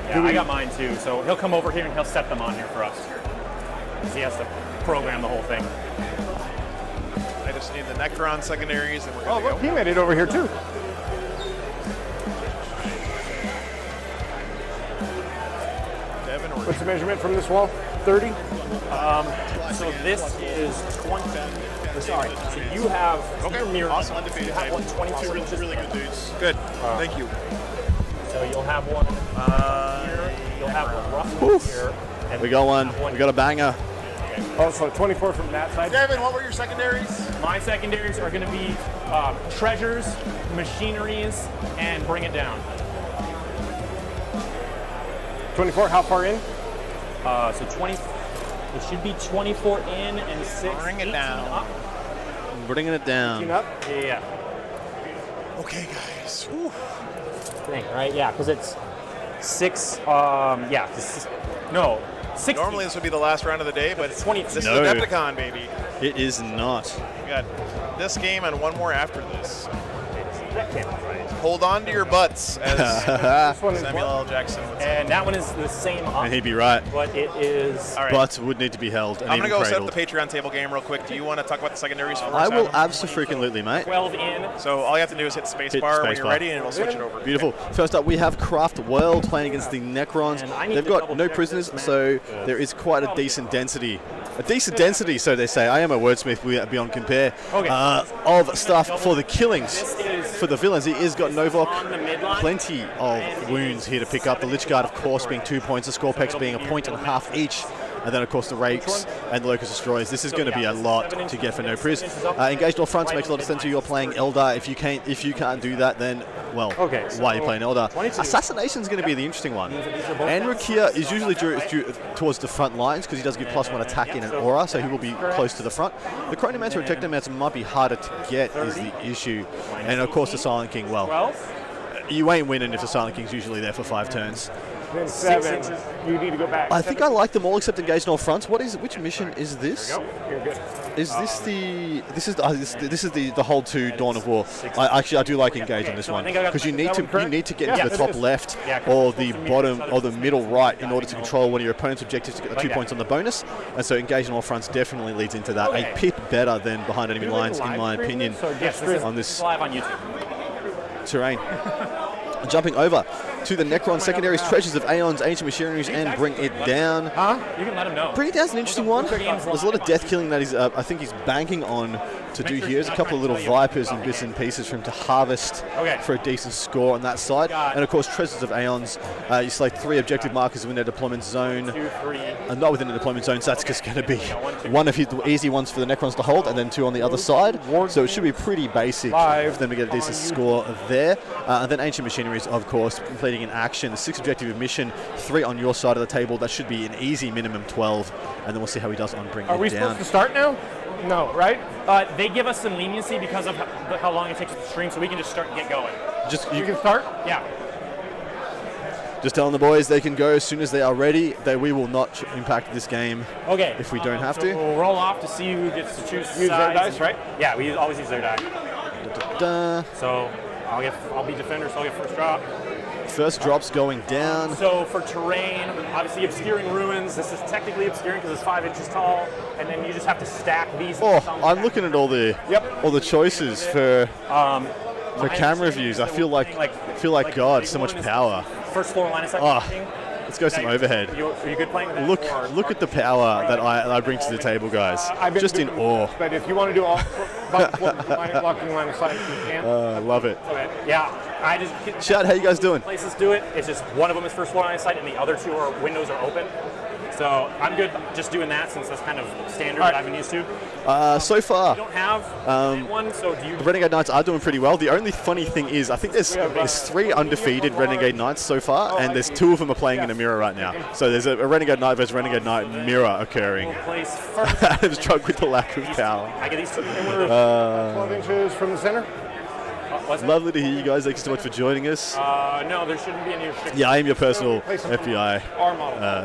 Yeah, I got mine too. So he'll come over here and he'll set them on here for us. Because he has to program the whole thing. I just need the Necron secondaries and we're Oh, good to look, go. he made it over here too. Devin, or What's the measurement from this wall? 30? So this is 20. Sorry. So you have mirror. Awesome. You have one 22 inches. really good dudes. Good. Thank you. So you'll have one here. You'll have one roughly here. And We got one. We got a banger. Oh, so 24 from that side. Devin, what were your secondaries? My secondaries are going to be treasures, machineries, and bring it down. 24, how far in? So 20. It should be 24 in and 6. Bring it down. Up. Bringing it down. Up? Yeah. Okay, guys. Whew. Thing, right? Yeah, because it's 6. Yeah. No. 60. Normally this would be the last round of the day, but it's 20. This No. is Adepticon, baby. It is not. We got this game and one more after this. That can't be right. Hold on to your butts, as This one is Samuel L. Jackson would say. And that one is the same up, And he'd be right. but it is. All right. But would need to be held and I'm going even to go set cradled. up the Patreon table game real quick. Do you want to talk about the secondaries for us? I will Adam? absolutely, mate. 12 in. So all you have to do is hit spacebar Hit when you're spacebar. ready, and it'll switch it over. Beautiful. First up, we have Craft World playing against the Necrons. And I need They've to got double no check prisoners, this, so man. there is quite a decent density. A decent density, so they say. I am a wordsmith beyond compare. Okay. Of stuff for the killings. This is For the villains, he is got Novok. on the midline. Plenty of wounds here to pick up. The Lich Guard, of course, being 2 points. The Scorpex being 1.5 each. And then, of course, the Rakes and the Locust Destroyers. This is going to be a lot to get for no priz. Engaged all fronts makes a lot of sense. You're playing Eldar. If you can't do that, then well, Okay, why are you so playing Eldar? 22. Assassination's going to be the interesting one. Enrikia is usually towards the front lines because he does give +1 attack in an aura, so he will be close to the front. The Chronomancer or Technomancer might be harder to get is the issue. And of course the Silent King, well, you ain't winning if the Silent King's usually there for 5 turns. Then 7. You need to go back. I think I like them all except engage in all fronts. Which mission is this? You're good. Is this this is the hold to Dawn of War? I do like engage on this one because you need to get into the top left or the bottom or the middle right in order to control one of your opponent's objectives to get 2 points on the bonus. And so engage on all fronts definitely leads into that. A pip better than behind enemy lines in my opinion on this live on YouTube. terrain. Jumping over to the Necron secondaries, treasures of Aeons, ancient machineries, and bring it down. You can let him know. Bring it down is an interesting one. There's a lot of death killing that I think he's banking on to do here. There's a couple of little vipers and bits and pieces for him to harvest for a decent score on that side. And of course, treasures of Aeons. You select 3 objective markers within their deployment zone. Not within the deployment zone, so that's just going to be one of the easy ones for the Necrons to hold, and then 2 on the other side. So it should be pretty basic for them to get a decent score there. And then ancient machineries, of course, completing an action, 6 objective mission, 3 on your side of the table. That should be an easy minimum 12, and then we'll see how he does on bringing it down. Are we supposed to start now? No, right? They give us some leniency because of how long it takes to stream, so we can just start and get going. You can start? Yeah. Just telling the boys they can go as soon as they are ready. We will not impact this game if we don't have to. We'll roll off to see who gets to choose Use their dice, right? Yeah, we always use their die. So I'll be defender, so I'll get first drop. First drop's going down. So for terrain, obviously obscuring ruins. This is technically obscuring because it's 5 inches tall, and then you just have to stack these. I'm looking at all the choices for camera views. I feel like God, so much power. First floor line of sight. Let's go some overhead. Are you good playing with that? Look at the power that I bring to the table, guys. Just in awe. But if you want to do all blocking line of sight, you can. I love it. Okay. Yeah, I just. Chad, how you guys doing? Places do it. It's just one of them is first floor line of sight, and the other 2 windows are open. So I'm good just doing that since that's kind of standard that I've been used to. So far, you don't have one, so do you? The Renegade Knights are doing pretty well. The only funny thing is, I think there's 3 undefeated Renegade Knights so far, and there's 2 of them are playing in a mirror right now. So there's a Renegade Knight versus Renegade Knight mirror occurring. Adam's drunk with the lack of power. I get these 2. 12 inches from the center. Lovely to hear you guys. Thanks so much for joining us. No, there shouldn't be any restrictions. Yeah, I am your personal FBI.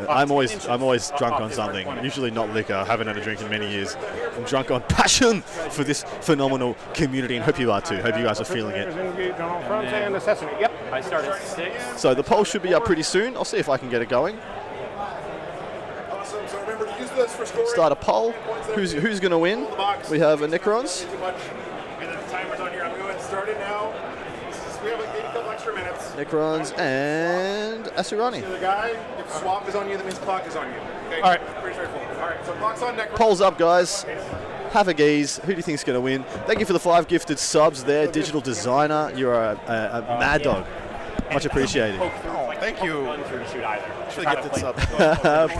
I'm always drunk on something. Usually not liquor. I haven't had a drink in many years. I'm drunk on passion for this phenomenal community, and hope you are too. Hope you guys are feeling it. And necessity. Yep. I started 6. So the poll should be up pretty soon. I'll see if I can get it going. Awesome. So remember to use this for scoring. Start a poll. Who's going to win? We have a Necrons. And then the timer's on here. I'm going to start it now. We have maybe a couple extra minutes. Necrons and Asurani. The guy, if swap is on you, that means clock is on you. Okay? All right. Pretty straightforward. All right, so clock's on Necrons. Polls up, guys. Have a gaze. Who do you think's going to win? Thank you for the 5 gifted subs there. Digital designer. You're a mad dog. Much appreciated. Oh, thank you. Actually gifted sub.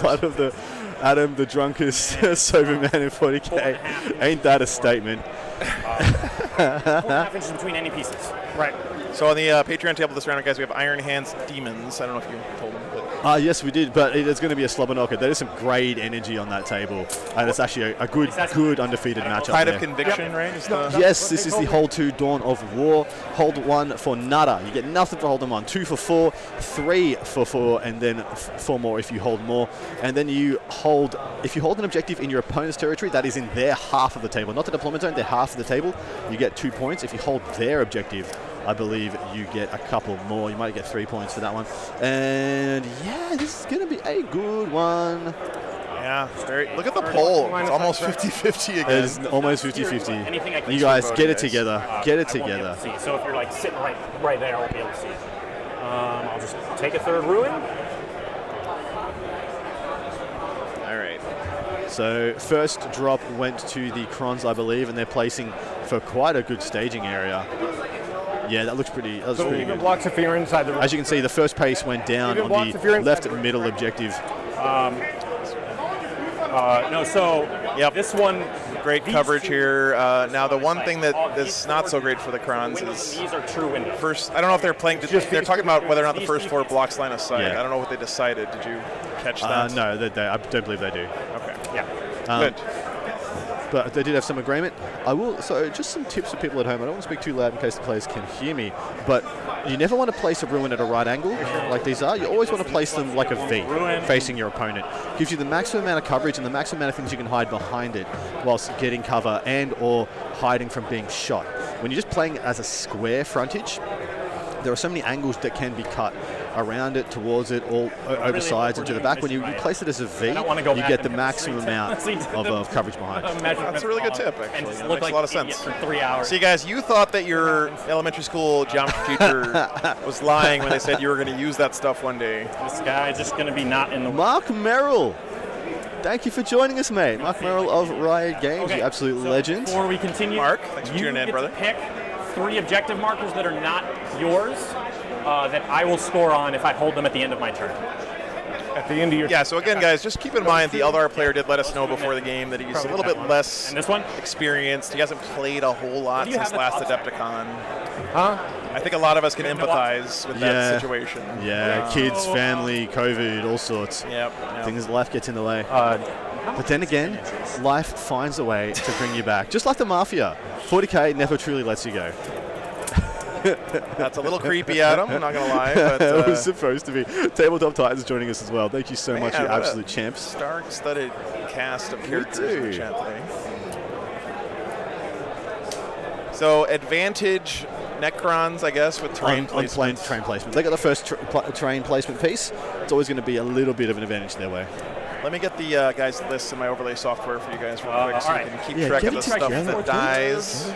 Part of the Adam, the drunkest sober man in 40k. Ain't that a statement? 4.5 inches between any pieces. Right. So on the Patreon table this round, guys, we have Iron Hands Demons. I don't know if you told them, but yes, we did, but it's going to be a slobber knocker. There is some great energy on that table, and it's actually a good undefeated matchup. Kind of conviction, right? Yes, this is the hold 2 Dawn of War. Hold 1 for nada. You get nothing for holding 1. 2 for 4, 3 for 4, and then 4 more if you hold more. And then if you hold an objective in your opponent's territory that is in their half of the table, not the deployment zone, their half of the table, you get 2 points. If you hold their objective, I believe you get a couple more. You might get 3 points for that one. And yeah, this is going to be a good one. Yeah, look at the poll. It's almost 50-50 again. It's almost 50-50. You guys, get it together. Get it together. So if you're like sitting right there, I won't be able to see. I'll just take a 3rd ruin. All right. So first drop went to the Crons, I believe, and they're placing for quite a good staging area. Yeah, that looks pretty. That pretty good. Blocks if you're inside the room. As you can see, the first pace went down on the left middle objective. No, so this one. Great coverage here. Now, the one thing that is not so great for the Crons is these are true windows. First, I don't know if they're playing. They're talking about whether or not the first floor blocks line of sight. I don't know what they decided. Did you catch that? No, I don't believe they do. Okay. Yeah. Good. But they did have some agreement. So just some tips for people at home. I don't want to speak too loud in case the players can hear me, but you never want to place a ruin at a right angle like these are. You always want to place them like a V, facing your opponent. Gives you the maximum amount of coverage and the maximum amount of things you can hide behind it whilst getting cover and or hiding from being shot. When you're just playing it as a square frontage, there are so many angles that can be cut around it, towards it, all over sides and to the back. When you place it as a V, you get the maximum amount of coverage behind it. That's a really good tip, actually. That makes a lot of sense. For 3 hours. See, guys, you thought that your elementary school geometry teacher was lying when they said you were going to use that stuff one day. This guy is just going to be not in the... Mark Merrill. Thank you for joining us, mate. Mark Merrill of Riot Games, you absolute legend. Before we continue, Mark, thanks for tuning in, brother. Pick 3 objective markers that are not yours that I will score on if I hold them at the end of my turn. At the end of your Yeah, so again, guys, just keep in mind the Eldar player did let us know before the game that he's a little bit less And this one? experienced. He hasn't played a whole lot Do you since have last the Adepticon. Huh? I think a lot of us can empathize with that situation. Yeah, kids, family, COVID, all sorts. Yep. Things, life gets in the way. But then again, life finds a way to bring you back. Just like the Mafia. 40k never truly lets you go. That's a little creepy, Adam, I'm not going to lie. But, it was supposed to be. Tabletop Titans joining us as well. Thank you so much, you absolute champs. Star-studded cast of characters in the chat today. So, advantage Necrons, I guess, with terrain placement. Terrain placement. They got the first terrain placement piece. It's always going to be a little bit of an advantage their way. Let me get the guys' lists in my overlay software for you guys real quick so you can keep track of the stuff that dies.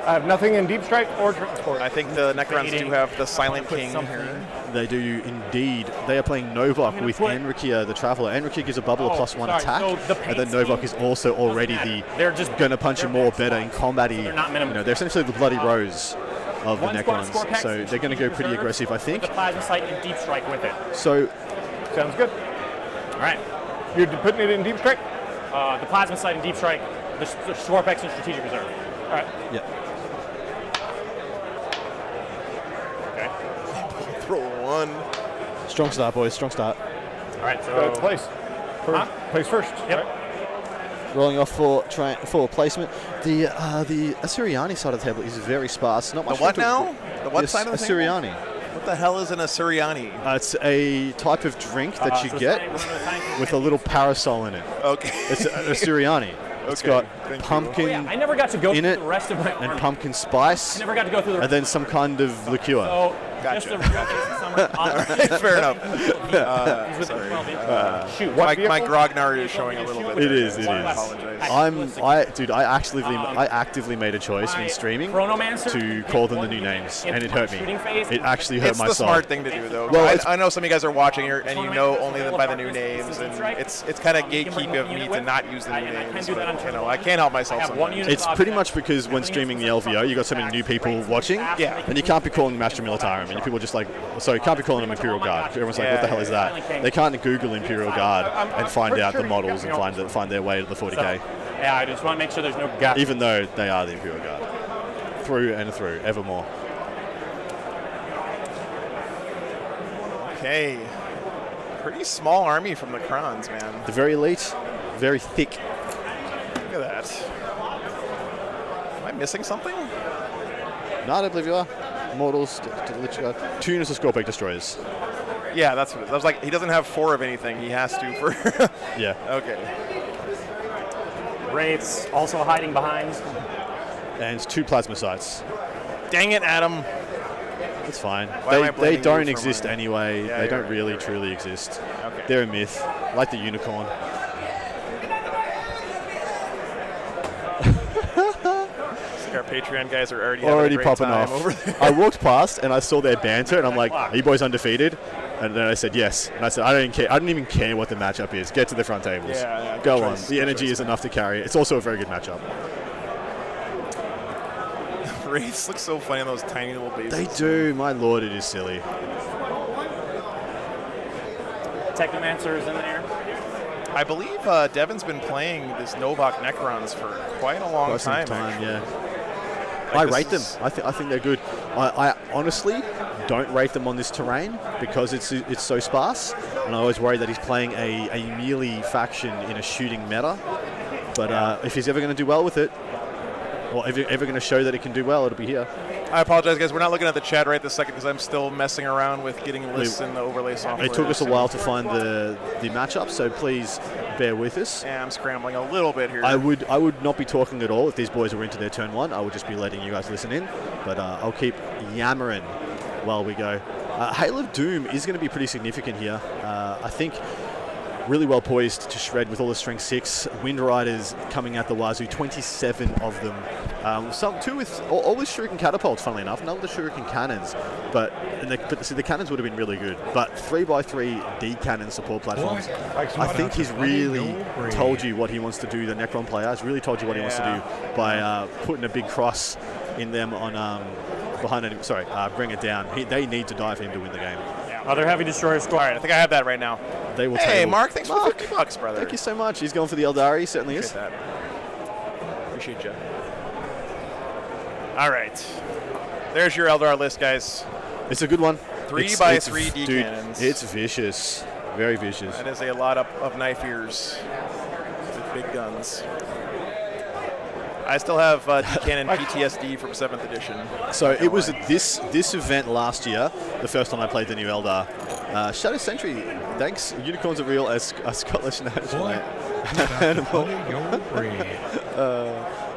I have nothing in Deep Strike or Transport. I think the Necrons do have the Silent King here. They do indeed. They are playing Novak with Enrikia the Traveler. Enrikia gives a bubble of +1 attack, and then Novak is also already they're just going to punch him more better in combat-y. They're essentially the Bloody Rose of the Necrons, so they're going to go pretty aggressive, I think. The Plasma Sight and Deep Strike with it. So, sounds good. All right. You're putting it in Deep Strike? The Plasma Sight and Deep Strike, the Swarpex and Strategic Reserve. All right. Yeah. Roll 1. Strong start, boys. Strong start. All right, so place. Place first. Yep. Right? Rolling off for placement. The Assyriani side of the table is very sparse. Not much. The what now? The what side of the table? Assyriani. What the hell is an Assyriani? It's a type of drink that you get with a little parasol in it. Okay. It's an Assyriani. It's got pumpkin I never got to go in through it the rest of my and pumpkin spice. I never got to go through the and then some kind of liqueur. So, gotcha. just a real basic summary. Fair enough. Sorry. Shoot. My grognard is showing a little bit. It is. I apologize. I actively made a choice when streaming to call them the new names, and it hurt me. It actually hurt my soul. It's the smart thing to do, though. Well, I know some of you guys are watching here, and you know only by the new names, and it's kind of gatekeeping of me to not use the new names. But, you know, I can't help myself sometimes. It's pretty much because when streaming the LVO, you got so many new people watching, and you can't be calling them Astra Militarum, and people are just like, so you can't be calling them Imperial Guard. Everyone's like, what the hell is that? They can't Google Imperial Guard and find out the models and find their way to the 40k. Yeah, I just want to make sure there's no gap. Even though they are the Imperial Guard. Through and through, evermore. Okay. Pretty small army from the Crons, man. They're very elite, very thick. Look at that. Am I missing something? No, I don't believe you are. Mortals, two units of Scorpic Destroyers. Yeah, that's what it is. I was like, he doesn't have 4 of anything. He has to for... Yeah. Okay. Wraiths also hiding behind. And 2 plasma sites. Dang it, Adam. That's fine. Why they don't exist anyway. Yeah, they don't really truly exist. Okay. They're a myth, like the unicorn. Our Patreon guys are already popping off. Over there. I walked past and I saw their banter, and I'm like, "Are you boys undefeated?" And then I said, "Yes." And I said, "I don't care. I don't even care what the matchup is. Get to the front tables. Yeah, go on. The energy is enough to carry it. It's also a very good matchup." Wraiths look so funny on those tiny little bases. They do. My lord, it is silly. Technomancer is in there. I believe Devin's been playing this Novak Necrons for quite a long time. Yeah. I rate them. I think they're good. I honestly don't rate them on this terrain because it's so sparse, and I always worry that he's playing a melee faction in a shooting meta. But if he's ever going to do well with it, or ever going to show that it can do well, it'll be here. I apologize, guys. We're not looking at the chat right this second because I'm still messing around with getting lists in the overlay software. It took us a while to find the matchup, so please bear with us. Yeah, I'm scrambling a little bit here. I would not be talking at all if these boys were into their turn 1. I would just be letting you guys listen in. But I'll keep yammering while we go. Hail of Doom is going to be pretty significant here. I think really well poised to shred with all the strength 6. Wind Riders coming out the wazoo, 27 of them. Two with all with shuriken catapults, funnily enough, none of the shuriken cannons. But the cannons would have been really good. But 3x3 D cannon support platforms. I think he's really told you what he wants to do. The Necron player has really told you what he wants to do by putting a big cross in them on behind it. Sorry, bring it down. They need to die for him to win the game. Other heavy destroyer squad. All right, I think I have that right now. They will. Hey, Mark, thanks for $50, brother. Thank you so much. He's going for the Eldar. He certainly is. That. Appreciate you. All right, there's your Eldar list, guys. It's a good one. 3x3 D cannons. It's vicious. Very vicious. That is a lot of knife ears with big guns. I still have D-Cannon PTSD from 7th edition. So it was at this event last year, the first time I played the new Eldar. Shadow Sentry, thanks. Unicorns are real as Scottish national animal.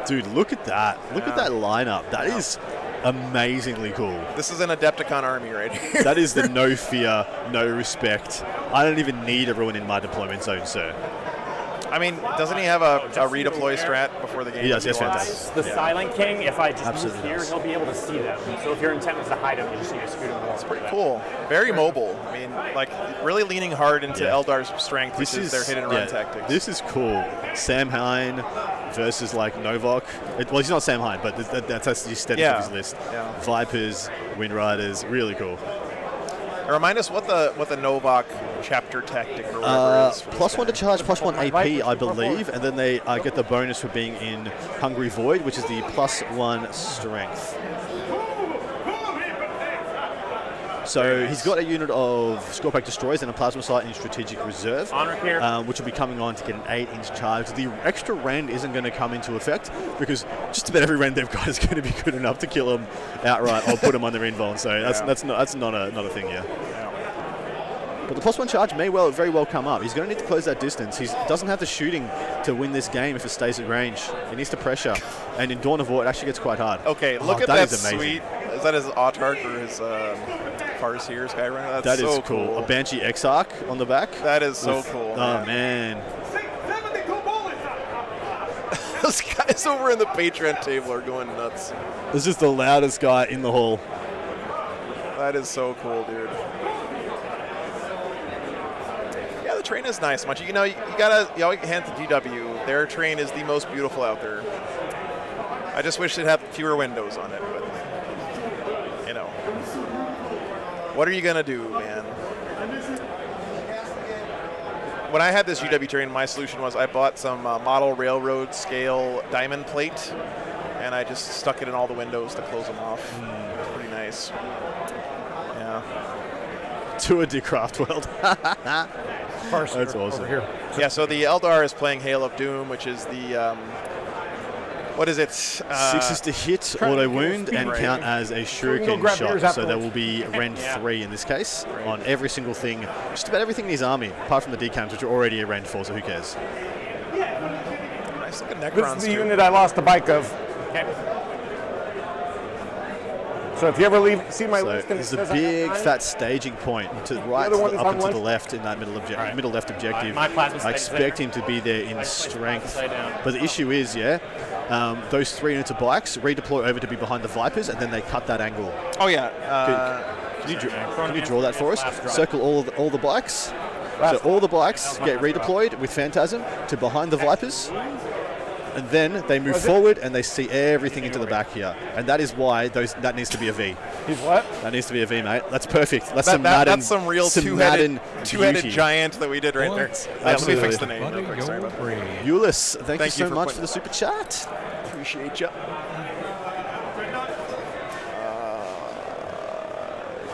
Dude, look at that. Look at that lineup. That is amazingly cool. This is an Adepticon army right here. That is the no fear, no respect. I don't even need everyone in my deployment zone, sir. I mean, doesn't he have a redeploy strat before the game? He does, yes, fantastic. The Silent King, if I just move here, he'll be able to see them. So if your intent is to hide them, you just need to scoot them. It's pretty cool. Very mobile. I mean, like, really leaning hard into Eldar's strength, which is their hit and run tactics. This is cool. Sam Hine versus, like, Novak. Well, he's not Sam Hine, but that's the aesthetic of his list. Yeah. Vipers, Wind Riders, really cool. Remind us what the Novak chapter tactic or whatever is. +1 to charge, +1 AP, I believe, and then they get the bonus for being in Hungry Void, which is the +1 strength. So he's got a unit of Scorpack Destroyers and a Plasma Sight in Strategic Reserve, which will be coming on to get an 8-inch charge. The extra rend isn't going to come into effect because just about every rend they've got is going to be good enough to kill them outright or put them on their invuln. So that's not a thing here. But the +1 charge may very well come up. He's going to need to close that distance. He doesn't have the shooting to win this game if it stays at range. He needs to pressure. And in Dawn of War, it actually gets quite hard. Okay, look at that sweet. Is that his Autarch or his Farseer Skyrunner? That is so cool. A Banshee Exarch on the back. That is so cool. Oh, man. Those guys over in the Patreon table are going nuts. This is the loudest guy in the hall. That is so cool, dude. Yeah, the train is nice. You gotta hand to GW. Their train is the most beautiful out there. I just wish it had fewer windows on it, but you know, what are you gonna do, man? When I had this UW train, my solution was I bought some model railroad scale diamond plate, and I just stuck it in all the windows to close them off. It was pretty nice. Yeah. To a decraft world. That's awesome. Here. Yeah, so the Eldar is playing Hail of Doom, which is the what is it? 6 is to hit, auto wound, and count as a shuriken shot. So there will be rend 3 in this case on every single thing, just about everything in his army, apart from the decams, which are already a rend 4, so who cares? Nice looking Necrons. This is the unit I lost the bike of. Okay. So if you ever see my list, there's a big fat staging point to the right, up and to the left in that middle left objective. I expect him to be there in strength. But the issue is, those 3 units of bikes redeploy over to be behind the Vipers, and then they cut that angle. Oh yeah. Can you draw that for us? Circle all the bikes. So all the bikes get redeployed with Phantasm to behind the Vipers. And then they move forward and they see everything into the back here. And that is why that needs to be a V. He's what? That needs to be a V, mate. That's perfect. That's some Madden. That's some real two-headed giant that we did right there. Let me fix the name real quick. Sorry about that. Euless, thank you so much for the super chat. Appreciate you.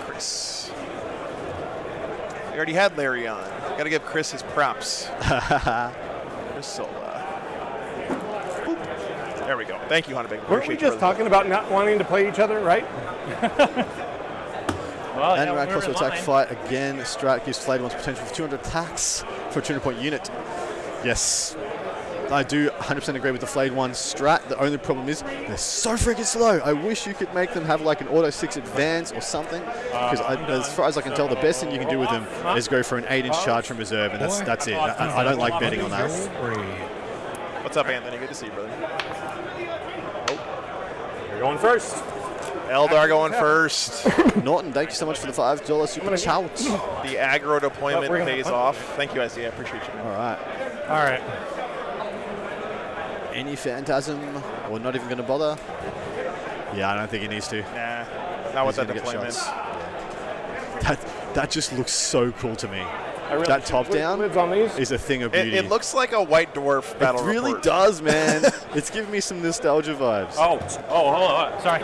Chris. We already had Larry on. Got to give Chris his props. Chris Sola. There we go. Thank you, Hunter Big. Weren't we just talking about not wanting to play each other, right? Well, and right close to attack fight again. Strat gives Flayed One's potential for 200 attacks for a 200-point unit. Yes, I do 100% agree with the Flayed One strat. The only problem is they're so freaking slow. I wish you could make them have like an auto 6 advance or something. Because as far as I can tell, the best thing you can do with them is go for an 8-inch charge from reserve, and that's it. I don't like betting on that. What's up, Anthony? Good to see you, brother. You're going first. Eldar going first. Norton, thank you so much for the $5 super chat. The aggro deployment pays off. Thank you, IC. I appreciate you. All right. All right. Any Phantasm, or not even going to bother? Yeah, I don't think he needs to. Nah, not with that deployment. That just looks so cool to me. Really that top down is a thing of beauty. It looks like a White Dwarf battle report. It really does, man. It's giving me some nostalgia vibes. Oh, hold on. Sorry.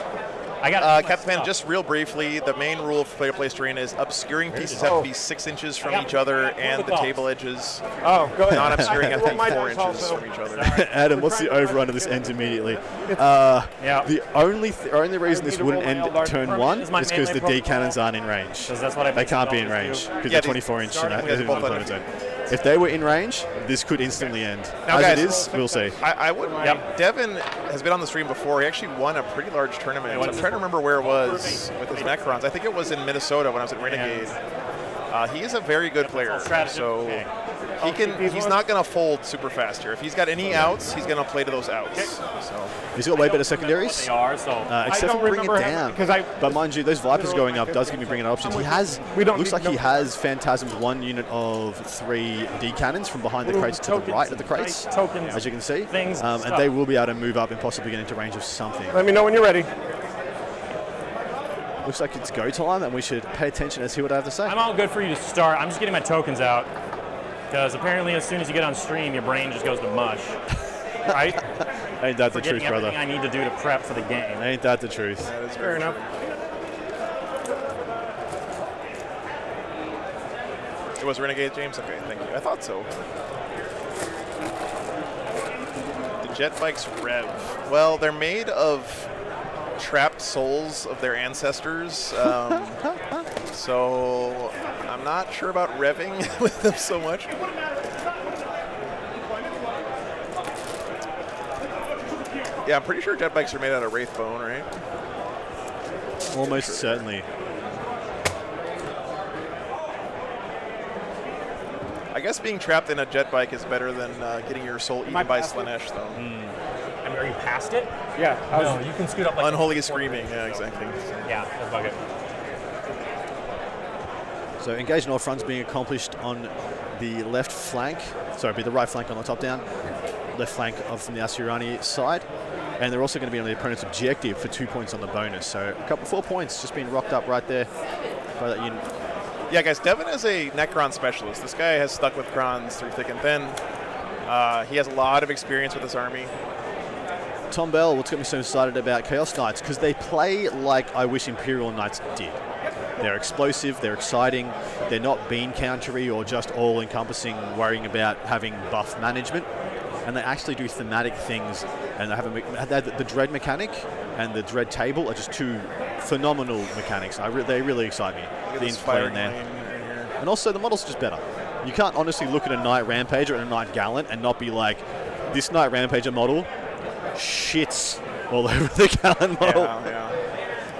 I got Captain Man, just real briefly, the main rule for player-to-play terrain is obscuring pieces have to be 6 inches from each other, and the table edges. Oh, go ahead. Not obscuring have to be 4 inches from each other. Adam, what's the overrun of this ends immediately? The only reason this wouldn't end turn 1 is because the D cannons aren't in range. They can't be in range because they're 24-inch deployment zone. If they were in range, this could instantly end. Now, As guys, it is, we'll see. I wouldn't. Devin has been on the stream before. He actually won a pretty large tournament. I'm trying to remember where it was with his Necrons. I think it was in Minnesota when I was at Renegade. He is a very good player, so he's not going to fold super fast here. If he's got any outs, he's going to play to those outs. So he's got way better secondaries. Except for bring it down. But mind you, those Vipers going up does give me bringing options. He has. Looks like he has Phantasmed 1 unit of 3 D cannons from behind the crates to the right of the crates, as you can see, and they will be able to move up and possibly get into range of something. Let me know when you're ready. Looks like it's go time, and we should pay attention and see what I have to say. I'm all good for you to start. I'm just getting my tokens out. Because apparently as soon as you get on stream, your brain just goes to mush. Right? Ain't that the truth, brother? Everything I need to do to prep for the game. Ain't that the truth? That is fair enough. It was Renegade, James? Okay, thank you. I thought so. The jet bikes rev. Well, they're made of trapped souls of their ancestors. So I'm not sure about revving with them so much. Yeah, I'm pretty sure jet bikes are made out of wraith bone, right? Almost certainly. I guess being trapped in a jet bike is better than getting your soul eaten by Slanesh, though. I mean, are you past it? Yeah. No, you can scoot up like Unholy Screaming, yeah, exactly. Yeah, that's about it. So engage North front's being accomplished on the left flank. Sorry, be the right flank on the top down. Left flank from the Asuryani side. And they're also going to be on the opponent's objective for 2 points on the bonus. So 4 points just being rocked up right there by that unit. Yeah, guys, Devin is a Necron specialist. This guy has stuck with Crons through thick and thin. He has a lot of experience with this army. Tom Bell, what's got me so excited about Chaos Knights? Because they play like I wish Imperial Knights did. They're explosive, they're exciting, they're not bean countery or just all-encompassing, worrying about having buff management. And they actually do thematic things, and they have the dread mechanic and the dread table are just two phenomenal mechanics. They really excite me. The interplay in there. And also the model's just better. You can't honestly look at a Knight Rampager and a Knight Gallant and not be like, this Knight Rampager model shits all over the Gallant model. Yeah.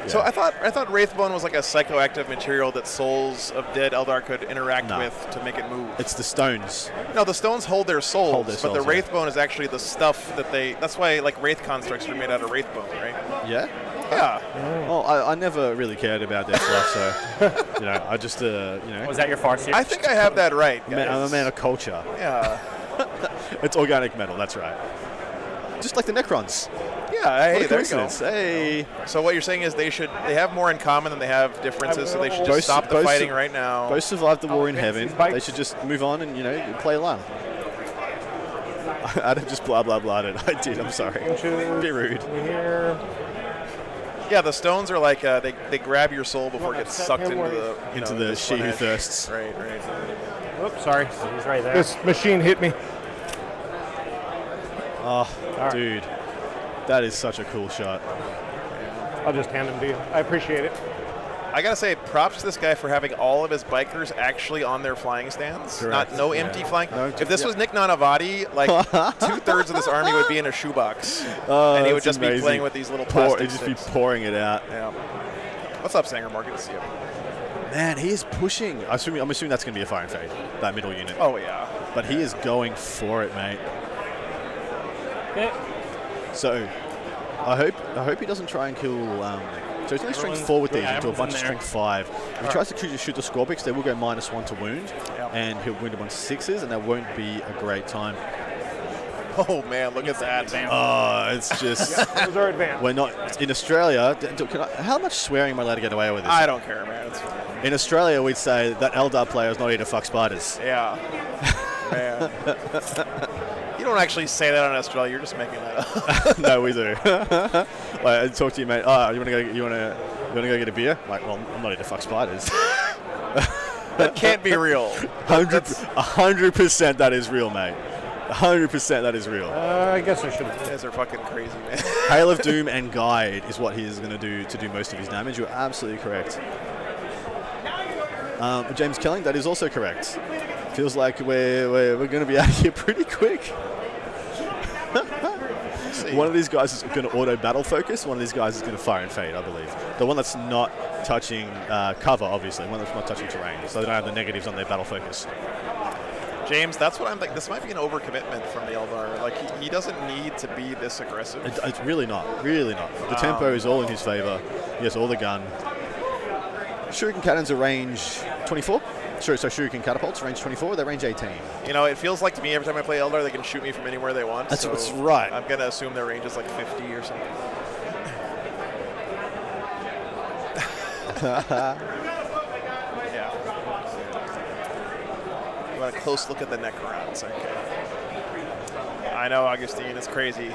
So I thought Wraithbone was like a psychoactive material that souls of dead Eldar could interact with to make it move. It's the stones. No, the stones hold their souls, but the Wraithbone is actually the stuff that they. That's why like Wraith constructs are made out of Wraithbone, right? Yeah. Yeah. Well, I never really cared about their stuff, so I just Was that your farce? I think I have that right. I'm a man of culture. Yeah. It's organic metal. That's right. just like the Necrons. Yeah, hey, What a there you go. coincidence. Hey. So what you're saying is they have more in common than they have differences, so they should just stop the fighting right now. Both survived the war in heaven. They should just move on and, play along. Adam just blah, blah, blah. I did, I'm sorry. Be rude. Here. Yeah, the stones are like, they grab your soul before it gets sucked into the She Who Thirsts. Right. Oops, sorry. He's right there. This machine hit me. Oh, dude. That is such a cool shot. I'll just hand him to you. I appreciate it. I gotta say, props to this guy for having all of his bikers actually on their flying stands. Correct. No empty flying. If this was Nick Nanavati, like 2/3 of this army would be in a shoebox, and he would just be playing with these little plastic He'd just sticks. be pouring it out. Yeah. What's up, Sanger? More good to see you. Man, he is pushing. I'm assuming that's going to be a fire and fade, that middle unit. Oh yeah. But he is going for it, mate. Okay. So, I hope he doesn't try and kill. So he's only strength 4 with these into a bunch of strength 5. If he tries to shoot the Scorpics, they will go -1 to wound, and he'll wound a bunch of 6s, and that won't be a great time. Oh man, look at that! Oh, it's just. Those are advanced. We're not in Australia. How much swearing am I allowed to get away with this? I don't care, man. It's fine. In Australia, we'd say that Eldar player is not here to fuck spiders. Yeah. Man. You don't actually say that in Australia. You're just making that up. No, we do. I talk to you, mate. Oh, you want to go get a beer? Like, well, I'm not here to fuck spiders. That can't be real. 100% that is real, mate. 100% that is real. I guess I should have. You guys are fucking crazy, man. Hail of Doom and Guide is what he is going to do most of his damage. You're absolutely correct. James Kelling, that is also correct. Feels like we're going to be out of here pretty quick. One of these guys is going to auto battle focus. One of these guys is going to fire and fade, I believe. The one that's not touching cover, obviously. One that's not touching terrain. So they don't have the negatives on their battle focus. James, that's what I'm like. This might be an overcommitment from the Eldar. Like he doesn't need to be this aggressive. It's really not. Really not. The tempo is all in his favor. He has all the gun. Shuriken cannons are range 24. So Shuriken catapults, range 24, they're range 18. You know, it feels like to me every time I play Eldar, they can shoot me from anywhere they want. That's what's right. I'm going to assume their range is like 50 or something. Yeah. You want a close look at the Necrons. Okay. I know, Augustine, it's crazy.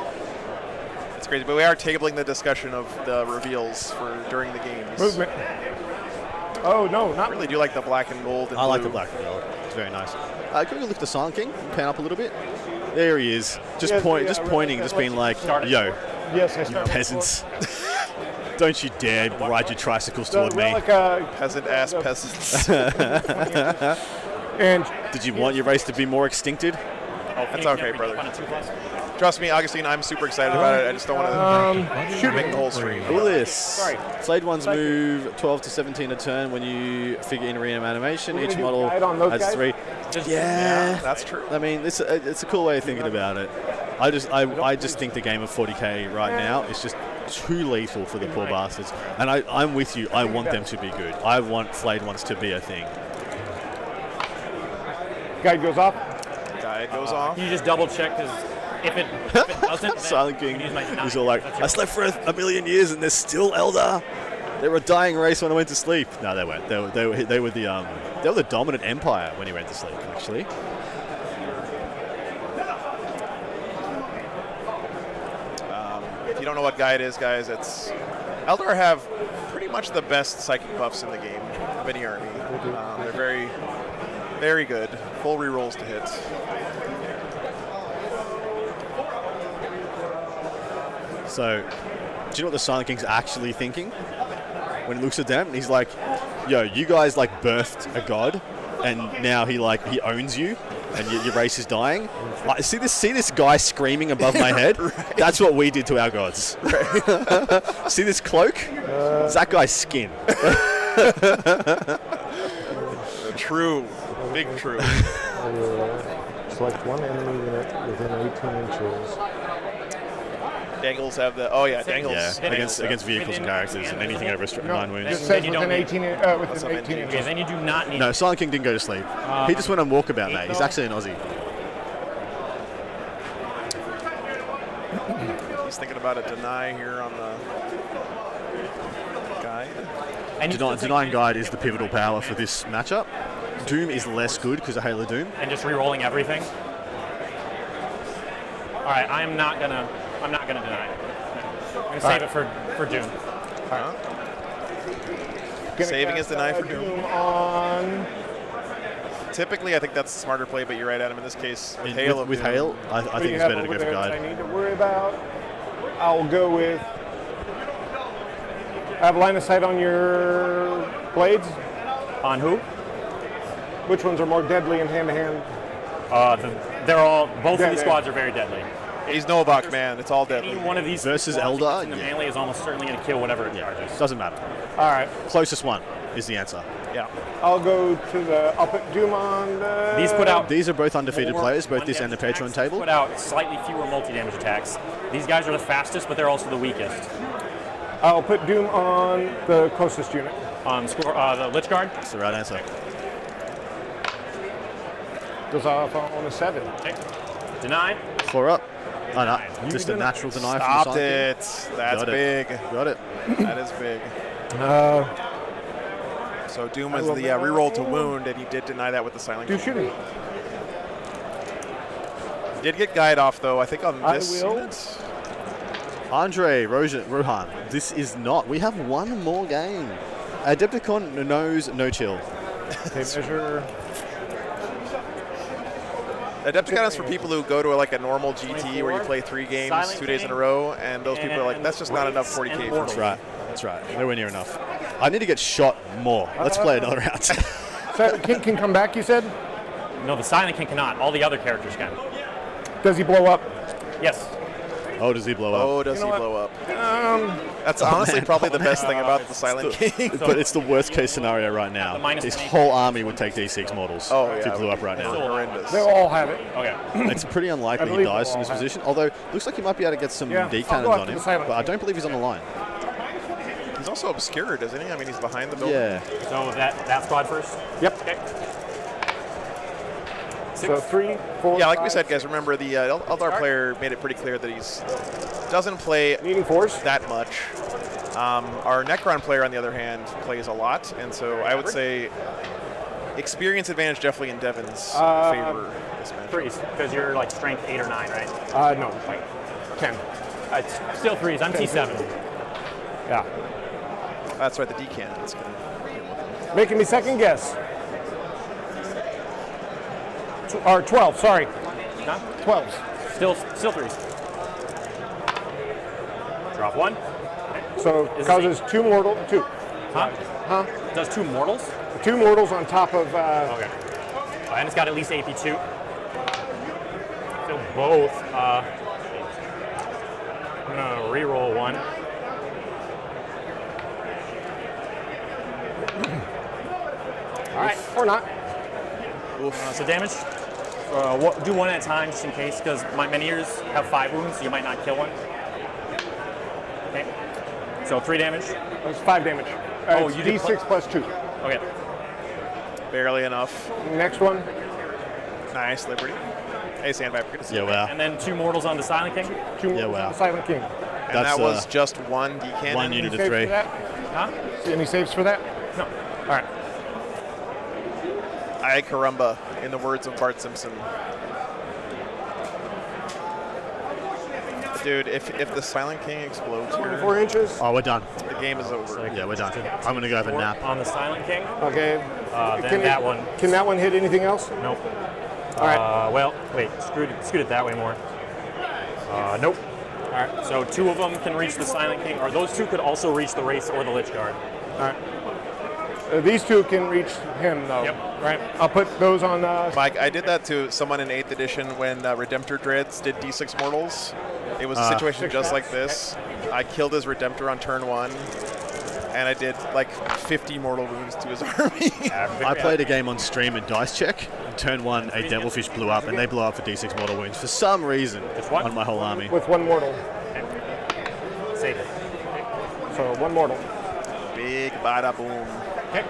It's crazy, but we are tabling the discussion of the reveals for during the games. Movement. Oh, no, not I really do like the black and gold and I blue. like the black and gold. It's very nice. Can we lift the Silent King and pan up a little bit? There he is. Just pointing, just being like, yo, yes, you peasants. Don't you dare ride your tricycles toward me. Peasant-ass peasants. And did you want your race to be more extincted? Oh, that's okay, brother. Trust me, Augustine, I'm super excited about it. I just don't want to make the whole stream. Look at this. Sorry. Flayed ones move 12 to 17 a turn when you figure in arena animation. Each model has 3. Yeah, that's true. I mean, it's a cool way of thinking about it. I just think the game of 40k right now is just too lethal for the poor bastards. And I'm with you. I want them to be good. I want flayed ones to be a thing. Guide goes off. Guide goes off. You just double check because if it doesn't, Silent King. He's all like, I slept for a million years and there's still Eldar. They were a dying race when I went to sleep. No, they weren't. They were the dominant empire when he went to sleep. Actually. If you don't know what Guide is, guys, it's Eldar have pretty much the best psychic buffs in the game of any army. They're very, very good. Full rerolls to hit. So, do you know what the Silent King's actually thinking? When he looks at them, he's like, yo, you guys like birthed a god, and now he owns you, and your race is dying. Like, see this guy screaming above my head? Right. That's what we did to our gods. Right. See this cloak? It's that guy's skin. True. Big true. Select one enemy unit within 18 inches. Dangles have the. Oh yeah, Dangles. Yeah, against vehicles and characters and anything over 9 wounds. It says within 18 inches. Then you do not need. No, Silent King didn't go to sleep. He just went on walkabout, mate. He's actually an Aussie. just thinking about a deny here on the guide. Denying guide is the pivotal power for this matchup. Doom is less good because of Halo Doom. And just re-rolling everything. All right, I'm not gonna deny it. I'm gonna save it for Doom. Saving his deny for Doom. On. Typically, I think that's the smarter play, but you're right, Adam. In this case, with Hail, with Hail, I think it's better to go for guide. I need to worry about. I'll go with. Have line of sight on your blades. On who? Which ones are more deadly in hand-to-hand? They're all. Both of these squads are very deadly. He's Novak, man. It's all deadly. Any one of these versus Eldar, in the melee is almost certainly going to kill whatever it charges. Doesn't matter. All right. Closest one is the answer. Yeah. I'll go to the. I'll put Doom on the. These are both undefeated players, both this and the Patreon table. Put out slightly fewer multi-damage attacks. These guys are the fastest, but they're also the weakest. I'll put Doom on the closest unit. On the Lich Guard. That's the right answer. Goes off on a 7. Okay. Deny. 4 up. Oh, no. Just a natural deny from the Stopped it. That's big. Got it. That is big. So Doom was the reroll to wound, and he did deny that with the silent. Do shooting. He did get guide off, though, I think on this unit. Andre Rohan, this is not. We have one more game. Adepticon knows no chill. Measure. Adepticon is for people who go to like a normal GT where you play 3 games 2 days in a row, and those people are like, that's just not enough 40k. That's right. That's right. Nowhere near enough. I need to get shot more. Let's play another round. So King can come back, you said? No, the Silent King cannot. All the other characters can. Does he blow up? Yes. Oh, does he blow up? Oh, does he blow up? That's honestly probably the best thing about the Silent King. But it's the worst case scenario right now. This whole army would take D6 models if he blew up right now. Horrendous. They all have it. Okay. It's pretty unlikely he dies in this position, although looks like he might be able to get some D cannons on him, but I don't believe he's on the line. He's also obscured, isn't he? I mean, he's behind the building. Yeah. So that squad first? Yep. Okay. 6. So 3, 4. Yeah, like we 5, said, guys, remember the Eldar player made it pretty clear that he's doesn't play needing force that much. Our Necron player, on the other hand, plays a lot, and so I would say experience advantage definitely in Devin's favor this match. 3s, because you're like strength 8 or 9, right? No, like 10. It's still 3s. I'm T7. Yeah. That's right, the D-can. That's good. Making me second guess. Or 12, sorry. Huh? 12s. Still 3s. Drop 1. Okay. So causes 2 mortal. 2. Huh? Huh? Does 2 mortals? 2 mortals on top of. Okay. And it's got at least AP2. Still both. I'm gonna re-roll 1. All right. Or not. So damage. Do 1 at a time just in case, because my Menhirs have 5 wounds, so you might not kill one. Okay. So 3 damage. That's 5 damage. Oh, you you did D6 plus 2. Okay. Barely enough. Next one. Nice, Liberty. Hey, Sandviper, good to see you. Yeah, wow. And then 2 mortals on the Silent King. 2 Yeah, wow. Silent King. And That's, that was just 1 D-cannon. 1 unit of Saves 3. for that? Huh? Any saves for that? No. All right. Ay caramba, in the words of Bart Simpson. Dude, if the Silent King explodes here, 24 inches. Oh, we're done. the game is over. Yeah, we're done. I'm going to go have a nap. On the Silent King. Okay. Then that one. Can that one hit anything else? Nope. All right. Well, wait. Scoot it that way more. Nope. All right. So 2 of them can reach the Silent King, or those 2 could also reach the Wraith or the Lich Guard. All right. These 2 can reach him, though. Yep. Right. I'll put those on. Mike, I did that to someone in 8th edition when Redemptor Dreads did D6 mortals. It was a situation just like this. I killed his Redemptor on turn 1, and I did like 50 mortal wounds to his army. I played a game on stream at Dice Check. Turn 1, a Devilfish blew up, and they blew up for D6 mortal wounds for some reason on my whole army. With 1 mortal. Okay. Save it. So 1 mortal. Big bada boom. Okay.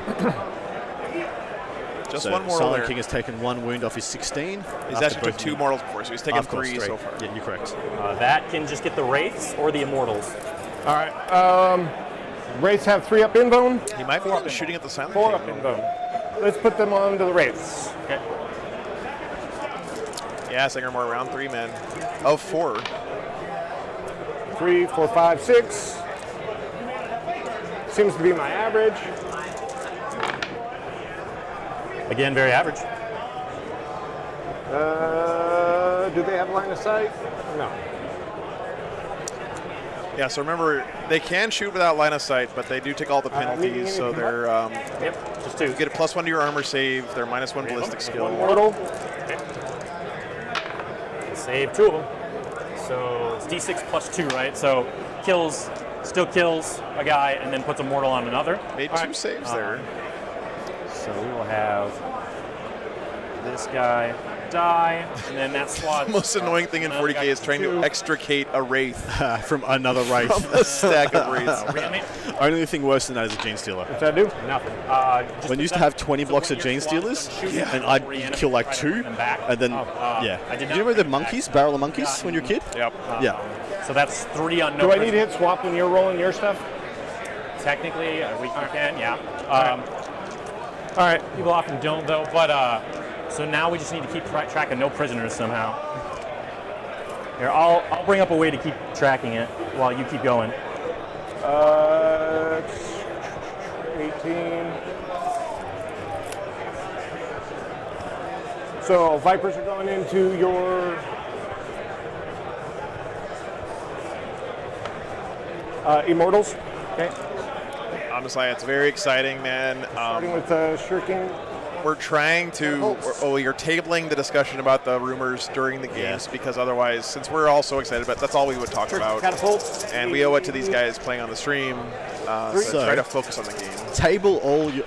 Just so one mortal Silent there. King has taken 1 wound off his 16. He's actually took 2 mortals before, so he's taken Of course, 3 so far. Yeah, you're correct. That can just get the Wraiths or the Immortals. All right. Wraiths have 3 up in bone. He might be shooting at the Silent 4 King. up in bone. Let's put them on to the Wraiths. Okay. Yeah, Sangermore round 3, man. Of 4. 3, 4, 5, 6. Seems to be my average. Again, very average. Do they have line of sight? No. Yeah, so remember, they can shoot without line of sight, but they do take all the penalties, so they're Yep, just 2. you get a +1 to your armor save, they're -1 ballistic skill. 1 mortal. Okay. Save 2 of them. So it's D6 plus 2, right? So still kills a guy and then puts a mortal on another. Made 2 saves there. So we will have this guy die, and then that squad. The most annoying thing in 40k is trying to extricate a Wraith From another Wraith. from a stack of Wraiths. Only thing worse than that is a Gene Stealer. What's that do? Nothing. When you used to have 20 blocks of Gene Stealers, and I'd kill like 2, and then, yeah. I did Do you remember the monkeys, barrel of monkeys, when you were a kid? Yep. Yeah. So that's 3 on no. Do I need to hit swap when you're rolling your stuff? Technically, we can, yeah. All right. People often don't, though. But so now we just need to keep track of no prisoners somehow. Here, I'll bring up a way to keep tracking it while you keep going. 18. So Vipers are going into your Immortals. Okay. Honestly, it's very exciting, man. Starting with Shirking. We're trying to, you're tabling the discussion about the rumors during the games because otherwise, since we're all so excited about, that's all we would talk about. Catapult. And we owe it to these guys playing on the stream so try to focus on the game. Table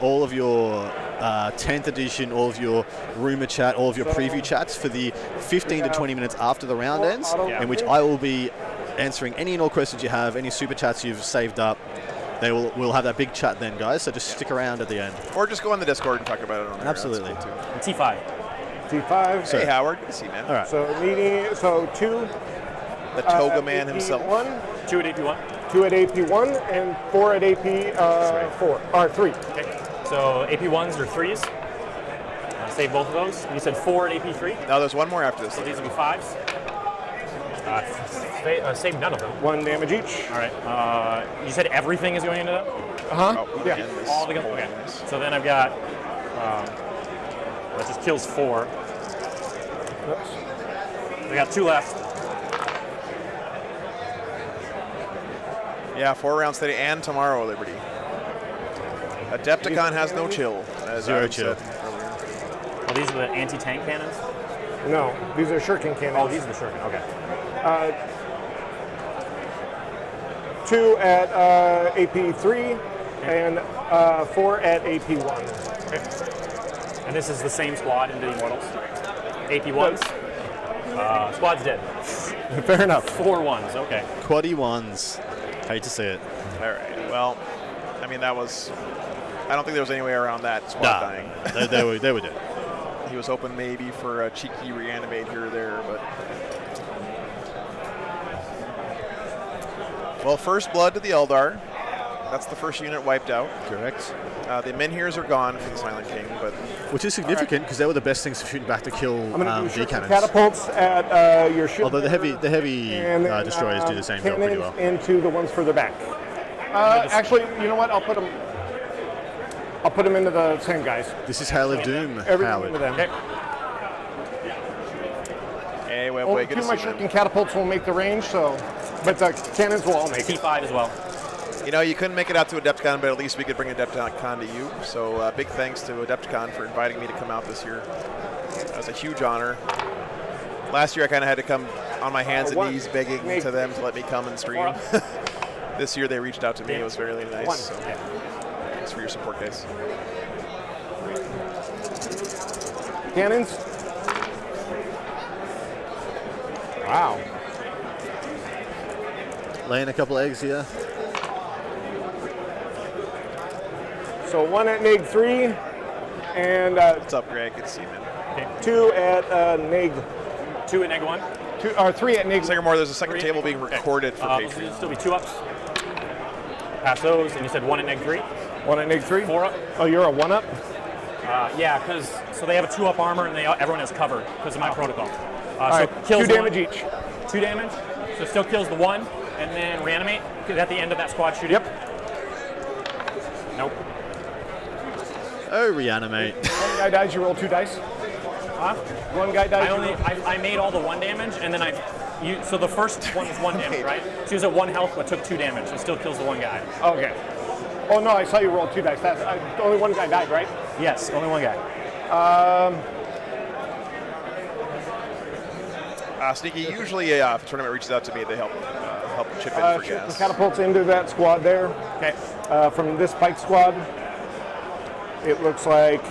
all of your 10th edition, all of your rumor chat, all of your preview chats for the 15 to 20 minutes after the round ends, in which I will be answering any and all questions you have, any super chats you've saved up. We'll have that big chat then, guys, so just stick around at the end. Or just go on the Discord and talk about it on there. Absolutely. That's cool too. And T5. T5. Hey, Howard. Good to see you, man. All right. So 2. The Toga Man himself. 2 at AP1. 2 at AP1 and 4 at AP4 or 3. Okay. So AP1s or 3s. Save both of those. You said 4 at AP3. Now there's one more after this. So these will be 5s. Save none of them. 1 damage each. All right. You said everything is going into them? Uh-huh. Yeah. All together? Okay. So then I've got, that just kills 4. Oops. I got 2 left. Yeah, 4 rounds today and tomorrow, Liberty. Adepticon has no chill. As 0 Adam chill. said earlier. Oh, these are the anti-tank cannons? No, these are Shirking cannons. Oh, these are the shuriken. Okay. 2 at AP3 and 4 at AP1. Okay. And this is the same squad into the Immortals. AP1s. Squad's dead. Fair enough. 4 1s. Okay. Quaddy ones. Hate to see it. All right. Well, I mean, that was. I don't think there was any way around that squad dying. they were dead. He was hoping maybe for a cheeky reanimate here or there, but. Well, first blood to the Eldar. That's the first unit wiped out. Correct. The Menhirs are gone for the Silent King, but Which is significant because they were the best things for shooting back to kill I'm going to do G Shirking cannons. catapults at your ship. Although the heavy destroyers do the same job pretty well. Into the ones further back. Actually, you know what? I'll put them into the same guys. This is Hail of Doom, Everything Howard. into them. Okay. hey, wait, Only good 2 to of my see you, man. Shirking catapults will make the range, but the cannons will all make it. T5 as well. You know, you couldn't make it out to Adepticon, but at least we could bring Adepticon to you. So big thanks to Adepticon for inviting me to come out this year. That was a huge honor. Last year I kind of had to come on my hands and knees begging to them to let me come and stream. This year they reached out to me. It was very nice. So thanks for your support, guys. Cannons. Wow. Laying a couple eggs here. So 1 at Neg 3. And What's up, Greg? Good to see you, man. Okay. 2 at Nig. 2 at neg 1. 2 or 3 at Nig. Second more, there's a second table being recorded for Those Patreon. will still be 2 ups. Pass those, and you said 1 at neg 3. 1 at Nig 3. 4 up. Oh, you're a 1 up. Yeah, because so they have a 2 up armor, and everyone has cover because of my protocol. All right, so kills 2 damage one, each. 2 damage. So still kills the 1, and then reanimate at the end of that squad shooting. Yep. Nope. Oh, reanimate. One guy dies, you roll 2 dice. Huh? One guy dies. I made all the 1 damage, and then so the first one was 1 damage, right? She was at 1 health, but took 2 damage, and still kills the 1 guy. Okay. Oh no, I saw you roll 2 dice. That's only 1 guy died, right? Yes, only 1 guy. Sneaky, usually if a tournament reaches out to me, they help chip in for Shoot gas. the catapults into that squad there. Okay. From this pike squad, it looks like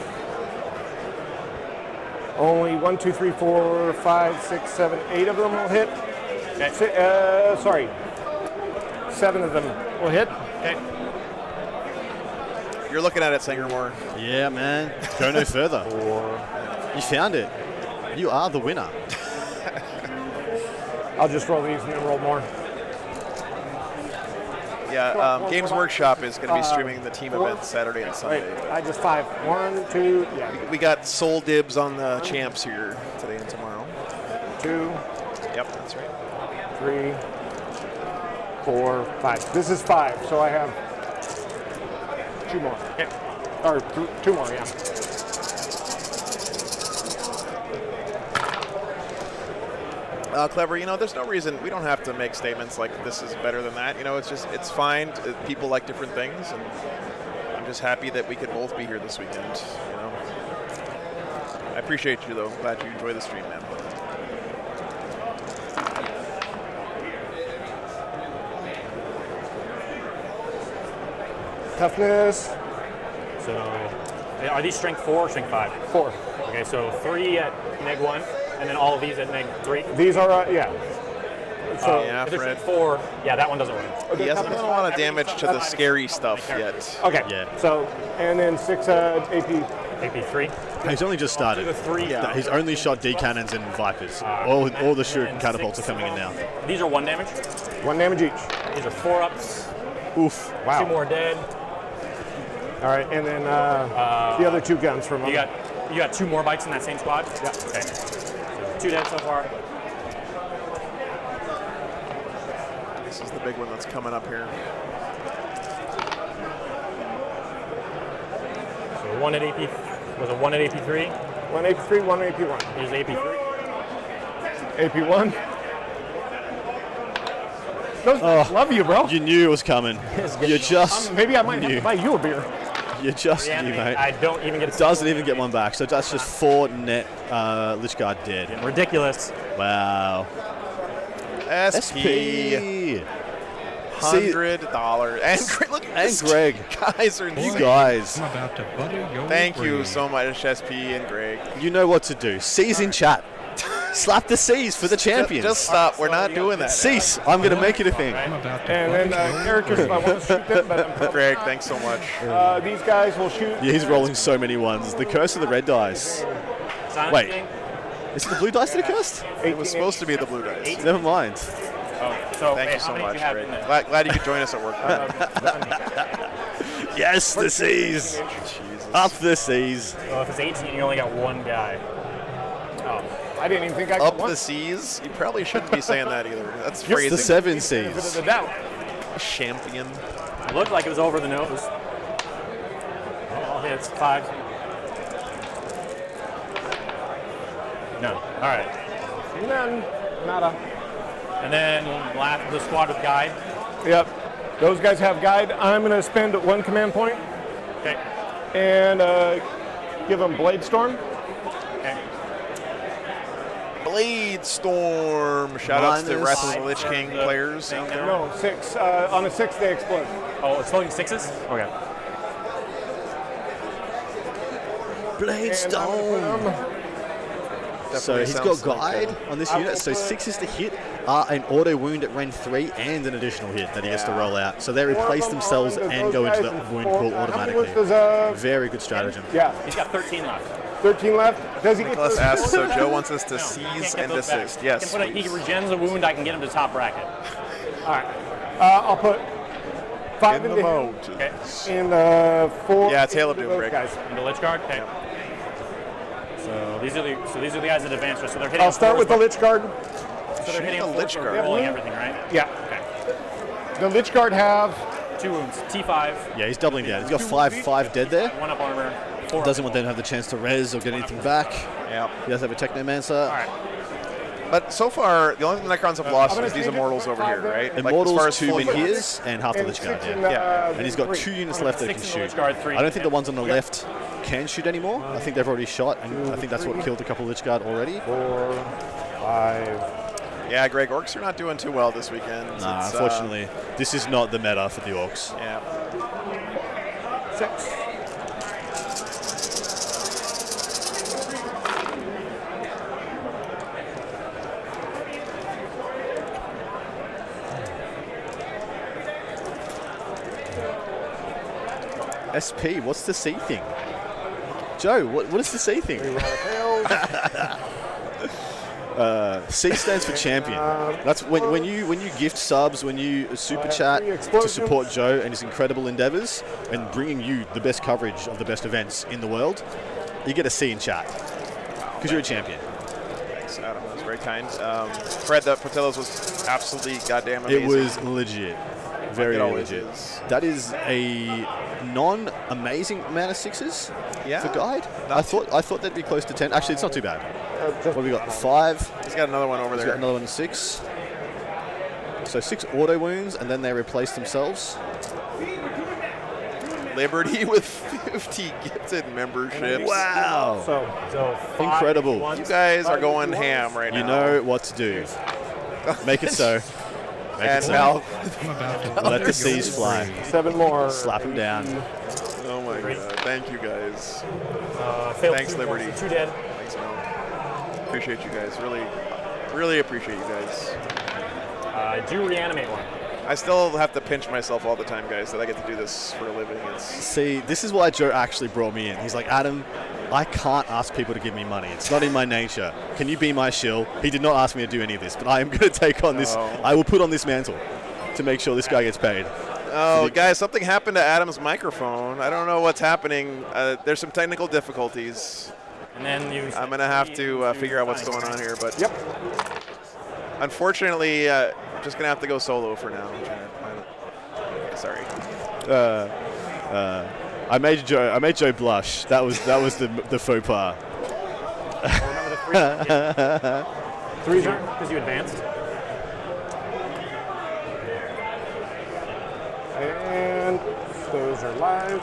only 1, 2, 3, 4, 5, 6, 7, 8 of them will hit. Okay. 7 of them will hit. Okay. You're looking at it, Sangermore. Yeah, man. Go no further. You found it. You are the winner. I'll just roll these and then roll more. Yeah, Games Workshop is going to be streaming the team events Saturday and Sunday. Wait, I just 5. 1, 2, yeah. We got sole dibs on the champs here today and tomorrow. 2. Yep, that's right. 3, 4, 5. This is 5, so I have 2 more. Okay. Or 2 more, yeah. Clever, there's no reason, we don't have to make statements like this is better than that. It's fine. People like different things, and I'm just happy that we could both be here this weekend, I appreciate you, though. Glad you enjoy the stream, man. Toughness. So, are these strength 4 or strength 5? 4. Okay, so 3 at neg 1, and then all of these at neg 3. These are, yeah. So yeah, if they're Fred. strength 4, yeah, that one doesn't work. He hasn't done a lot of damage to the scary stuff yet. Okay. Yeah. So, and then 6 AP. AP 3. He's only just started. The 3. Yeah. He's only shot D cannons and Vipers. All the shuriken catapults are coming in now. These are 1 damage. 1 damage each. These are 4 ups. Oof. 2 more dead. All right, and then the other 2 guns from You got 2 more bites in that same squad? Yeah. Okay. So 2 dead so far. This is the big one that's coming up here. So 1 at AP, was it 1 at AP3? 1 AP3, 1 AP1. Here's AP3. AP1. Love you, bro. You knew it was coming. You just Maybe I might have knew. to buy you a beer. You just knew, Reanimate, mate. I don't even get It doesn't even get one back, so that's just 4 net Lich Guard dead. Ridiculous. Wow. SP. $100. And look at And this. Greg. Guys are You guys. I'm about to butter your Thank you brain. so much, SP and Greg. You know what to do. C's in chat. Slap the C's for the champions. Just stop. We're not doing that. Cease. I'm going to make it a thing. I'm about to And then butter your characters, if I want to shoot them, but I'm probably Greg, not. thanks so much. These guys will shoot. Yeah, he's rolling so many ones. The curse of the red dice. Silent Wait. King. Is it the blue dice that are cursed? It was supposed to be the blue dice. Never mind. Oh, so Thank you how so many do much, you have Greg. in there? Glad you could join us at work. Yes, the C's. Up the C's. Well, if it's 18, you only got 1 guy. Oh, I didn't even think I Up could the C's? You probably shouldn't be saying that either. That's It's phrasing. the 7 Benefit of C's. the doubt. Champion. it looked like it was over the nose. All hits, 5. No. All right. None. Nada. And then last the squad with guide. Yep. Those guys have guide. I'm going to spend 1 command point Okay. and give them Blade Storm. Okay. Blade Storm. Shout outs to Minus Wrath of the Lich King the players out there. No, 6. On a 6, they explode. Oh, it's floating 6s? Okay. Blade And I'm gonna put Stone. 'em So he's got guide on this unit, so 6 is to hit, an auto wound at range 3, and an additional hit that he gets to roll out. So they replace themselves and go into the wound pool automatically. Very good stratagem. Yeah. He's got 13 left. 13 left. Does he get Nicholas those asks, so four? Joe wants us to No, seize can't and get those back. desist. Yes. He regens a wound, I can get him to top bracket. All right. I'll put 5 In into the him moat. Okay. and 4. Yeah, Tail of into Doom, those Greg. guys. Into Lich Guard? Okay. So these are the guys that advance us. So they're hitting. I'll start with the Lich Guard. So they're hitting the Lich Guard. rolling everything, right? Yeah. Okay. The Lich Guard have 2 wounds. T5. Yeah, he's doubling down. He's got 5 dead there. 1 up armor. 4 Doesn't want them to have the chance to res or get anything back. Yeah. He does have a Technomancer. All right. But so far, the only thing the Necrons have lost is these Immortals over here, right? Immortals, like, as far 2 as men full his, and half the Lich Guard, six in, yeah. And he's got 2 three. units left that can 6 in the shoot. Lich Guard, 3 I don't think the ones on the left can shoot anymore. I think they've already shot, and I think that's what killed a couple of Lich Guard already. 4, 5. Yeah, Greg, Orcs are not doing too well this weekend. Nah, It's, unfortunately, this is not the meta for the Orcs. Yeah. 6. SP, what's the C thing? Joe, what is the C thing? C stands for champion. That's when you gift subs, when you super chat to support Joe and his incredible endeavors and bringing you the best coverage of the best events in the world, you get a C in chat because you're a champion. Thanks, Adam. That was very kind. Fred, that Portillo's was absolutely goddamn amazing. It was legit. Very Like it always legit. is. That is a non-amazing amount of 6s Yeah. for guide. I thought they'd be close to 10. Actually, it's not too bad. What have we got? 5. He's got another one over He's there. got another one 6. So 6 auto wounds, and then they replace themselves. Liberty with 50 gifted memberships. Wow. So 5 Incredible. You guys are going ham right You now. know what to do. Make it so. Make it And so. Val. I'm about to Let the seas fly. 7 more. Slap him down. Oh my god. Thank you guys. Failed Thanks, 2 Liberty. points, 2 dead. Thanks, Mel. Appreciate you guys. Really appreciate you guys. I do reanimate one. I still have to pinch myself all the time, guys, that I get to do this for a living. It's See, this is why Joe actually brought me in. He's like, Adam, I can't ask people to give me money. It's not in my nature. Can you be my shill? He did not ask me to do any of this, but I am going to take on this. I will put on this mantle to make sure this guy gets paid. Oh, guys, something happened to Adam's microphone. I don't know what's happening. There's some technical difficulties. And then you. I'm going to have to figure out what's going on here. But Yep. unfortunately, I'm just going to have to go solo for now. Sorry. I made Joe blush. That was the faux pas. Remember the 3 because you advanced. And those are live.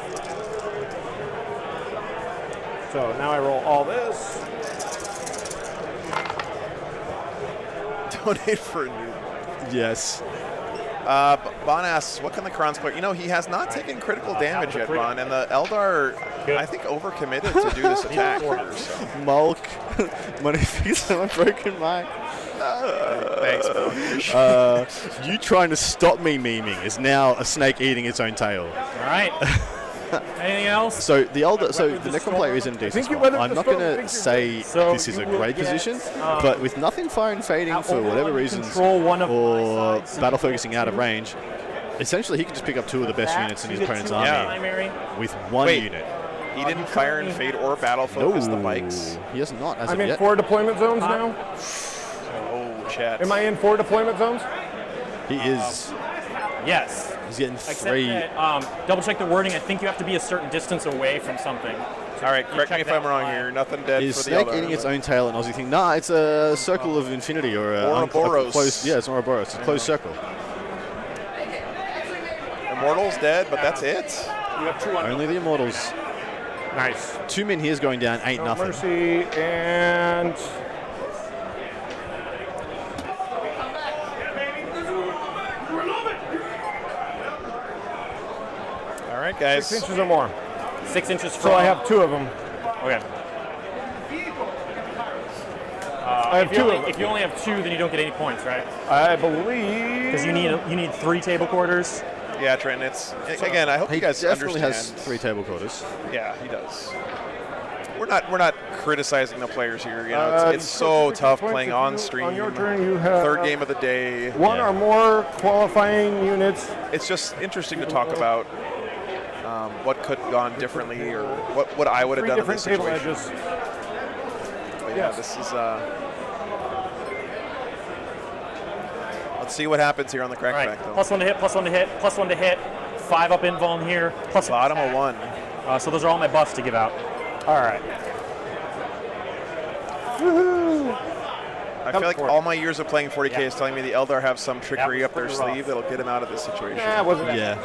So now I roll all this. Donate for a new. Yes. Bon asks, what can the Necrons play? You know, he has not taken critical damage yet, Bon, and the Eldar, I think, overcommitted to do this attack here. So. Mulk. Money fees on a broken mic. Thanks, Bon. You trying to stop me memeing is now a snake eating its own tail. All right. Anything else? So the Necron player is in a decent spot. I'm not going to say this is a great position, but with nothing fire and fading for whatever reasons, or battle focusing out of range, essentially he can just pick up 2 of the best units in his opponent's army with 1 unit. He didn't fire and fade or battle focus the bikes. He has not as I'm of in yet. 4 deployment zones now. Oh, chat. Am I in 4 deployment zones? He is. Yes. He's getting Except 3. that, double check the wording. I think you have to be a certain distance away from something. All right, correct me if I'm wrong here. Nothing dead Is for the snake Eldar. eating its own tail an Aussie thing? Nah, it's a circle of infinity or a Ouroboros. closed. Yeah, it's an Ouroboros. It's a closed circle. Immortal's dead, but that's it. You have 2 on. Only the Immortals. Nice. 2 men here's going down ain't No nothing. mercy and All right, guys. 6 inches or more. 6 inches from. So I have 2 of them. Okay. I have two of them. If you only have 2, then you don't get any points, right? I believe. Because you need 3 table quarters. Yeah, Trent. It's again. I hope you guys definitely understand. has 3 table quarters. Yeah, he does. We're not criticizing the players here. You know, it's so tough playing on stream. On your turn, you have third game of the day. One or more qualifying units. It's just interesting to talk about what could have gone differently, or what I would have done in this Table situation. edges. But yeah, this is. Let's see what happens here on the crackback, Right. though. +1 to hit, +1 to hit, +1 to hit. 5 up invuln here. Plus Bottom of 1. So those are all my buffs to give out. All right. Woohoo! I feel like all my years of playing 40K is telling me the Eldar have some trickery up their sleeve that'll get them out of this situation. Yeah, wasn't it? Yeah.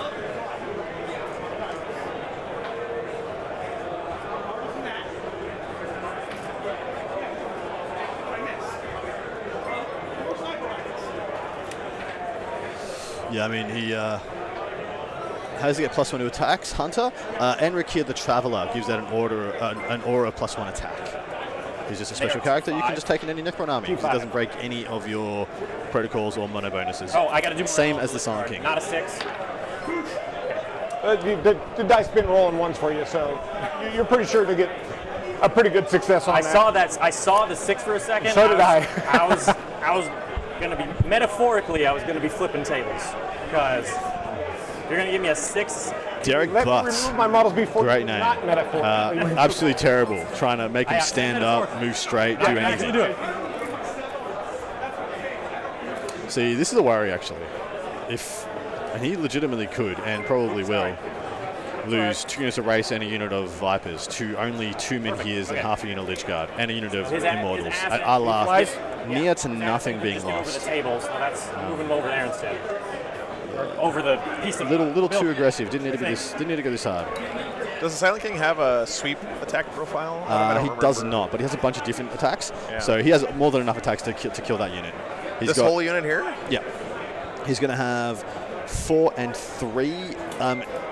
Yeah, I mean, he has to get +1 to attacks. Hunter, Enric here, the Traveler, gives that an aura +1 attack. He's just a special character. You can just take in any Necron army because it doesn't break any of your protocols or mono bonuses. Oh, I got to do same as the Silent King. Not a 6. The dice been rolling ones for you, so you're pretty sure to get a pretty good success on that. I saw the 6 for a second. So did I. I was going to be metaphorically. I was going to be flipping tables because you're going to give me a 6. Derek Let me Butts, remove my models before great you name. not metaphorically. Absolutely terrible. Trying to make him stand up, move straight, do anything. Do it. See, this is a worry actually. And he legitimately could and probably will lose 2 units of race and a unit of Vipers to only 2 Menhirs and half a unit of Lich Guard and a unit of Immortals. At Arlaf, near to nothing being Over the lost. tables. So that's moving them over there instead. Or over the piece of Little too aggressive. Didn't need to go this hard. Does the Silent King have a sweep attack profile? I don't He remember. does not, but he has a bunch of different attacks. Yeah. So he has more than enough attacks to kill that unit. This whole unit here? Yeah. He's going to have 4 and 3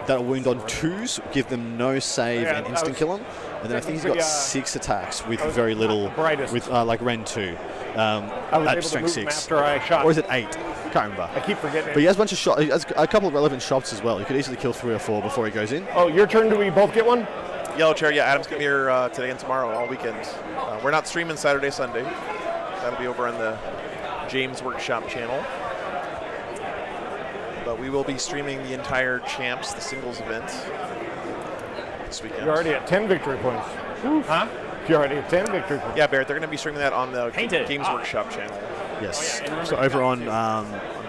that'll wound on 2s, give them no save and instant kill them. And then I think he's got 6 attacks with very little, with like Ren 2 at strength 6. After I shot. Or is it 8? Can't remember. I keep forgetting. But he has a bunch of shots. He has a couple of relevant shots as well. He could easily kill 3 or 4 before he goes in. Oh, your turn. Do we both get one? Yellow Chair, yeah. Adam's going to be here today and tomorrow, all weekend. We're not streaming Saturday, Sunday. That'll be over on the James Workshop channel. But we will be streaming the entire Champs, the singles event, this weekend. You're already at 10 victory points. Huh? You're already at 10 victory points. Yeah, Barrett, they're going to be streaming that on the Games Workshop channel. Yes. Oh, yeah, So over on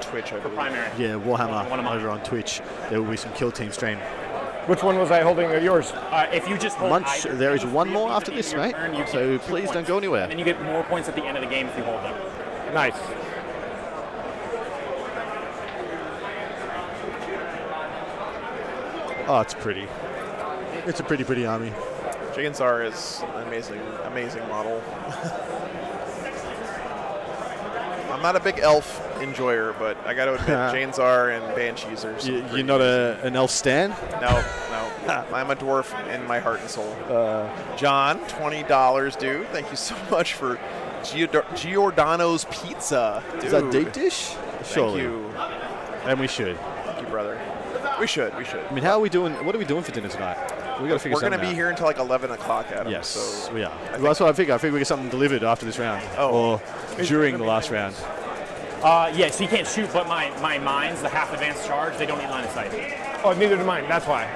Twitch, I believe. Primary. yeah, Warhammer over on Twitch, there will be some Kill Team stream. Which one was I holding of yours? If you just hold Munch, either there is of one these more at after the this, beginning of mate. your turn, you So get 2 please don't points. go anywhere. And then you get more points at the end of the game if you hold them. Nice. Oh, it's pretty. It's a pretty army. Jigensar is an amazing model. I'm not a big elf enjoyer, but I got to admit, Jainsar and Banshees are some You're not an elf stan? No. I'm a dwarf in my heart and soul. John, $20, dude. Thank you so much for Giordano's Pizza. Dude. Is that deep dish? Surely. Thank you. And we should. Thank you, brother. We should. I mean, how are we doing? What are we doing for dinner tonight? We got to figure We're something going to be out. here until like 11 o'clock, Adam. Yes, so we are. Well, that's what I figure. I figure we get something delivered after this round. Or during the last round. Yeah, so you can't shoot, but my mines, the half advanced charge, they don't need line of sight. Oh, neither do mine. That's why.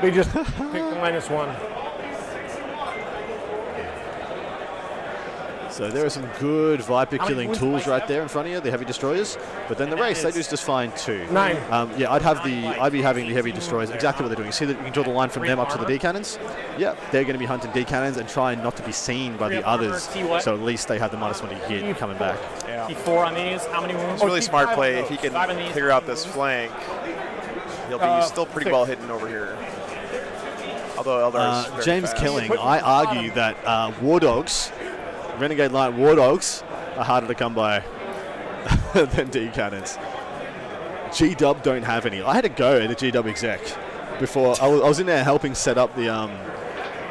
They just picked the -1. So there are some good Viper killing tools right there in front of you, the heavy destroyers. But then the race, they do just fine too. 9. Yeah, I'd be having the heavy destroyers exactly what they're doing. See that you can draw the line from them up to the D cannons. Yeah, they're going to be hunting D cannons and trying not to be seen by the others. So at least they have the -1 to hit coming back. Yeah. T4 on these. How many wounds? It's a really smart play. If he can clear out this flank, he'll be still pretty well hidden over here. Although Eldar is very James fast. Killing, I argue that War Dogs, Renegade Light War Dogs, are harder to come by than D cannons. G-Dub don't have any. I had to go at the G-Dub exec before. I was in there helping set up the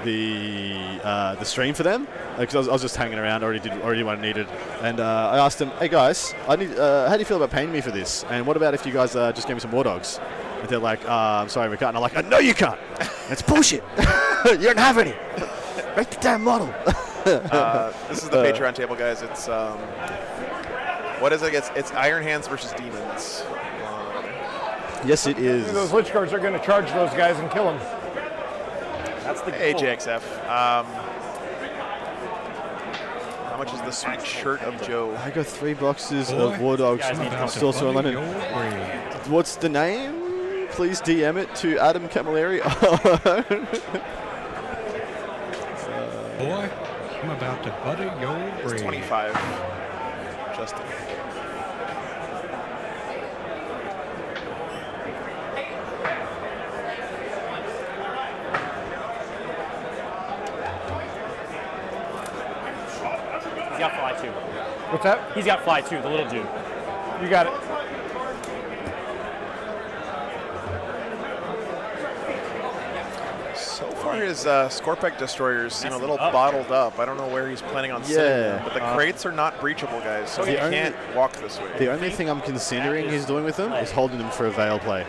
the stream for them because I was just hanging around, already what I needed, and I asked them, hey guys, I need how do you feel about paying me for this? And what about if you guys just gave me some War Dogs? And they're like, I'm sorry, we can't. And I'm like, no, you can't. It's bullshit. You don't have any. Make the damn model. This is the Patreon table, guys. It's what is it? It's Iron Hands versus Demons. Yes, it is. Those Lich Guards are going to charge those guys and kill them. That's the goal. JXF. How much is the sweet shirt of Joe? I got 3 boxes of War Dogs. Sorcerer in London. What's the name? Please DM it to Adam Camilleri. Boy, I'm about to butter your brain. It's 25. Justin. He's got fly 2. What's that? He's got fly 2, the little dude. You got it. So far, his Scorpec destroyers seem a little bottled up. I don't know where he's planning on sitting them, but the crates are not breachable, guys, so he can't walk this way. The only thing I'm considering he's doing with them is holding them for a Veil play.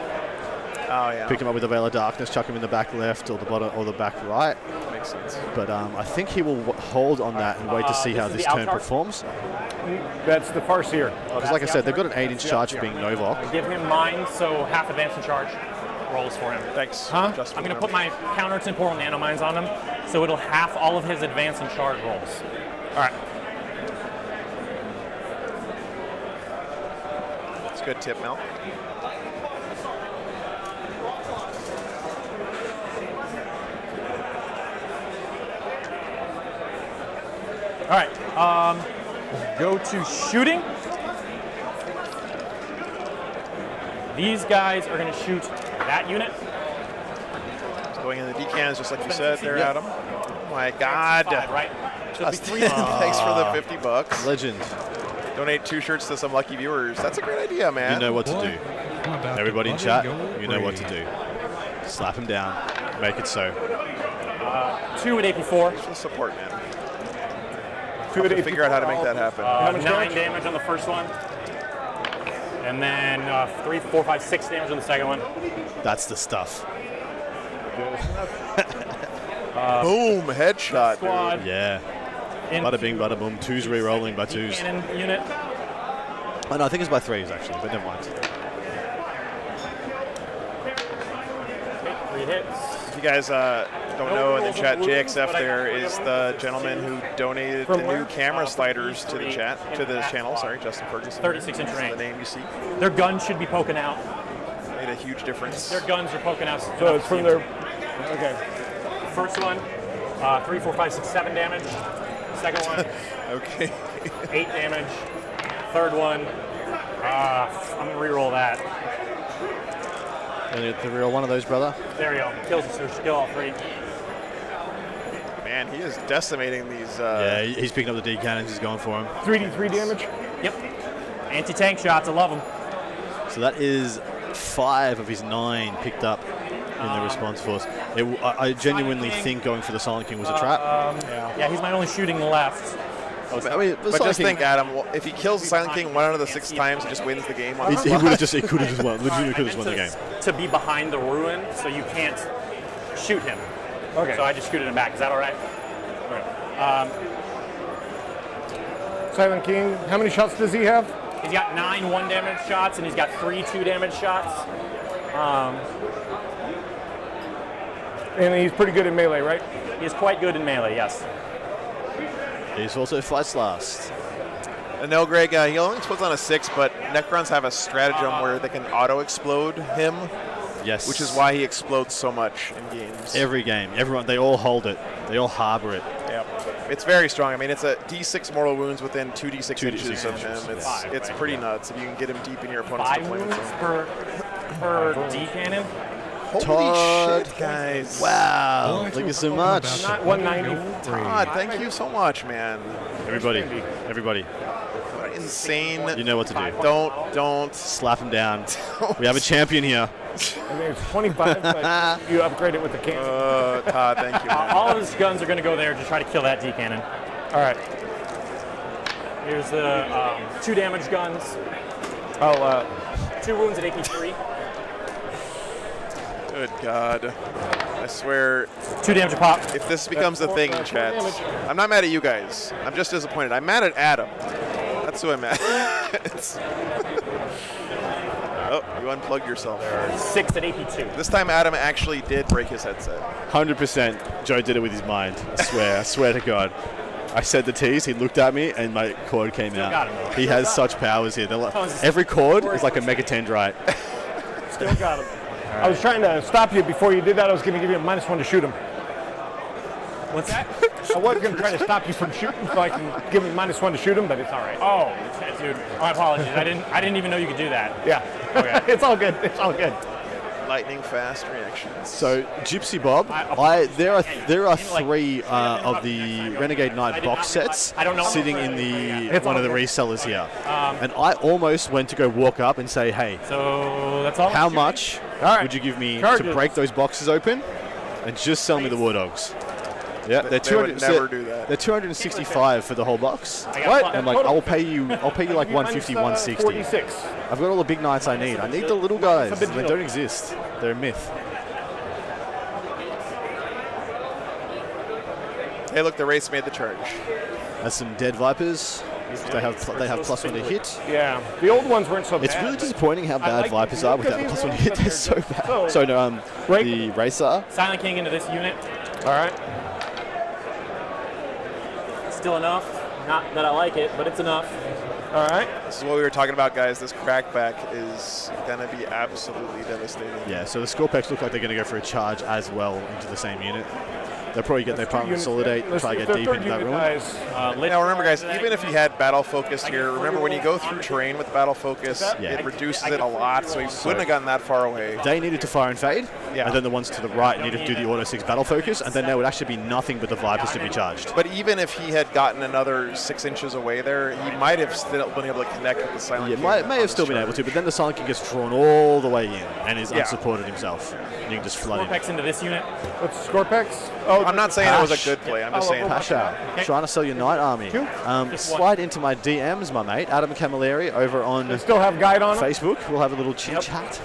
Oh, yeah. Pick him up with a Veil of Darkness, chuck him in the back left or the bottom or the back right. Makes sense. But I think he will hold on that and wait to see how this turn performs. That's the Farseer. Because like I said, they've got an 8-inch charge for being Novok. Give him mine, so half advance and charge rolls for him. Thanks. Huh? I'm going to put my counter temporal nanomines on him, so it'll half all of his advance and charge rolls. All right. That's a good tip, Mel. All right. Go to shooting. These guys are going to shoot that unit. It's going in the decans, just like you said there, Adam. Oh my God. 5, right? Justin, thanks for the $50. Legend. Donate 2 shirts to some lucky viewers. That's a great idea, man. You know what to do. Everybody in chat, you know what to do. Slap him down. Make it so. 2 at AP4. Thanks for the support, man. Figure out how to make that happen. 9 damage on the first one. And then 3, 4, 5, 6 damage on the second one. That's the stuff. Boom, headshot, squad. dude. Yeah. Bada bing, bada boom. 2's re-rolling by 2's. Cannon unit. Oh, no, I think it's by 3's actually, but never mind. 3 hits. If you guys don't know, in the chat, JXF there is the gentleman who donated the new camera sliders to the channel. Sorry, Justin Ferguson. 36-inch range. The name you see. Their guns should be poking out. Made a huge difference. Their guns are poking out. So it's from their. Okay. First one, 3, 4, 5, 6, 7 damage. Second one, okay. 8 damage. Third one, I'm gonna re-roll that. The real one of those, brother. There we go. Kills us. Skill all 3. Man, he is decimating these. Yeah, he's picking up the D cannons. He's going for him. 3d3 damage. Yep. Anti-tank shots. I love them. So that is 5 of his 9 picked up in the response force. I genuinely think going for the Silent King was a trap. Yeah, he's my only shooting left. I mean, but just think, Adam, if he kills the Silent King 1 out of the 6 times, he just wins the game. He could have just won. Legitimately could have just won the game. To be behind the ruin, so you can't shoot him. Okay. So I just scooted him back. Is that all right? Silent King, how many shots does he have? He's got 9 1-damage shots, and he's got 3 2-damage shots. And he's pretty good in melee, right? He's quite good in melee, yes. He's also fights last. No, Greg, he only explodes on a 6, but Necrons have a stratagem where they can auto-explode him. Yes. Which is why he explodes so much in games. Every game. Everyone, they all hold it. They all harbor it. Yep. It's very strong. I mean, it's a D6 mortal wounds within 2d6 inches of him. It's pretty nuts if you can get him deep in your opponent's 5 deployment wounds zone. per D cannon? Holy Todd. shit, guys. Wow. Boys, Thank you we're so talking much. about Not the buddy 190. of Todd, three. thank you so much, man. Everybody. Insane. You know what to do. Don't. Slap him down. We have a champion here. I mean, it's 25, but you upgrade it with the cannon. Todd, thank you, man. All of his guns are going to go there to try to kill that D cannon. All right. Here's the 2 damage guns. I'll 2 wounds at AP3. Good God. I swear, 2 damage a pop. if this becomes a thing, chat, I'm not mad at you guys. I'm just disappointed. I'm mad at Adam. That's who I'm mad at. Oh, you unplugged yourself. 6 at AP2. This time Adam actually did break his headset. 100% Joe did it with his mind. I swear to God. I said the T's, he looked at me, and my cord came got out. him, though. He has such powers here. Every cord is like a megatendrite. still got him. I was trying to stop you before you did that. I was going to give you a -1 to shoot him. What's that? I was going to try to stop you from shooting so I can give him -1 to shoot him, but it's all right. Oh, dude. My apologies. I didn't even know you could do that. Yeah. Okay. It's all good. It's all good. Lightning fast reactions. So, Gypsy Bob, there are 3 of the Renegade Knight box sets sitting in the one of the resellers here, and I almost went to go walk up and say, "Hey, So that's all. how much would you give me to break those boxes open and just sell me the War Dogs?" Yeah, they're They would 200. never do that. They're 265 for the whole box. What? I'm like, I'll pay you like 150, 160. 46. I've got all the big knights I need. I need the little guys. They don't exist. They're a myth. Hey, look, the race made the charge. There's some dead Vipers. They have +1 to hit. Yeah. The old ones weren't so bad. It's really disappointing how bad like Vipers the are without the +1 to hit. They're so bad. So, The Racer. Silent King into this unit. All right. Still enough. Not that I like it, but it's enough. All right. This is what we were talking about, guys. This crackback is going to be absolutely devastating. Yeah, so the Scorpex look like they're going to go for a charge as well into the same unit. They'll probably get their part consolidate and try to get deep into that ruin. Now remember, guys, even if he had battle focus here, remember when you go through terrain with battle focus, it reduces it a lot, so he wouldn't have gotten that far away. They needed to fire and fade, Yeah. and then the ones to the right needed to do the Auto 6 battle focus, and then there would actually be nothing but the Vipers to be charged. But even if he had gotten another 6 inches away there, he might have still been able to connect with the Silent Yeah, King. may have still been able to, but then the Silent King gets drawn all the way in and is unsupported himself. And you can just flood him. Scorpex into this unit. What's Scorpex? Oh, I'm not saying it was a good play. I'm just saying. Pasha, trying to sell your knight army. Slide into my DMs, my mate, Adam Camilleri, over on They still have guide on them? Facebook. We'll have a little chit chat.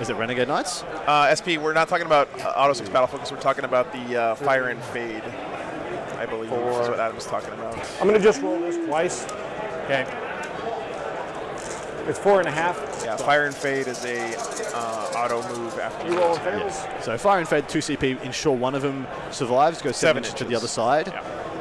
Is it Renegade Knights? SP, we're not talking about Auto 6 battle focus. We're talking about the Fire and Fade, I believe. Is what Adam's talking about. I'm going to just roll this twice. Okay. It's 4.5. Yeah, Fire and Fade is a auto move after You roll fails? Yes. So Fire and Fade, 2 CP, ensure one of them survives, go 7 inches to the other side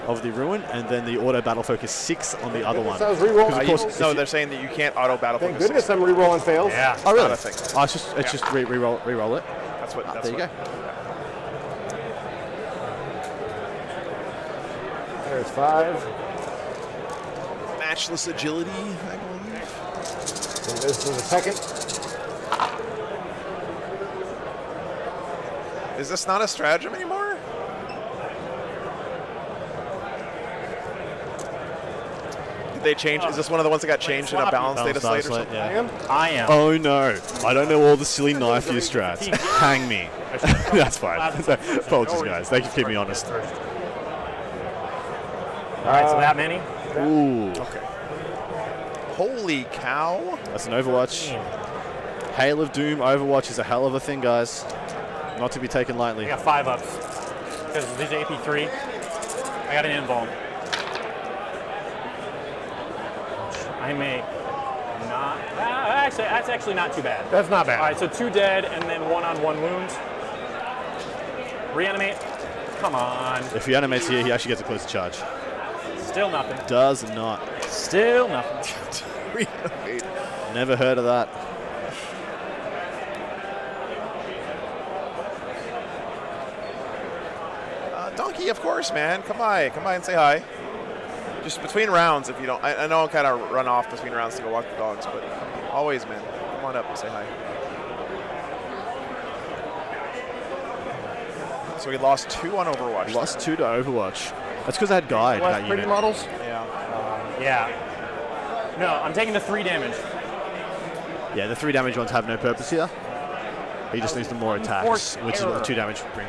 of the ruin, and then the auto battle focus 6 on the other one. I was re-rolling. 'Cause of course, No, they're saying that you can't auto battle Thank focus. goodness I'm re-rolling fails. Yeah. Oh, really? not a thing. Oh, it's just re-roll it. That's what. That's There you what, go. There's 5. Matchless agility, I believe. And this is the second. Is this not a stratagem anymore? Did they change? Is this one of the ones that got changed in a balanced data slate or something? I am. Oh no, I don't know all the silly knife use strats. Hang me. That's fine. Apologies, guys. Thank you for keeping me honest. All right, so that many. Ooh, Okay. Holy cow! that's an Overwatch. Hail of Doom Overwatch is a hell of a thing, guys. Not to be taken lightly. I got 5 ups because these are AP3. I got an invuln. I may not. Actually, that's actually not too bad. That's not bad. All right, so 2 dead and then 1-on-1 wounds. Reanimate. Come on. If he animates here, he actually gets a close charge. Still nothing. Does not. Still nothing. Never heard of that. Donkey, of course, man. Come by and say hi. Just between rounds, if you don't. I know I kind of run off between rounds to go walk the dogs, but always, man, come on up and say hi. So we lost 2 on Overwatch. Lost 2 to Overwatch. That's because I had Guide that Pretty unit. models? Yeah. No, I'm taking the 3 damage. Yeah, the 3 damage ones have no purpose here. He just needs the more attacks, which is what the 2 damage bring.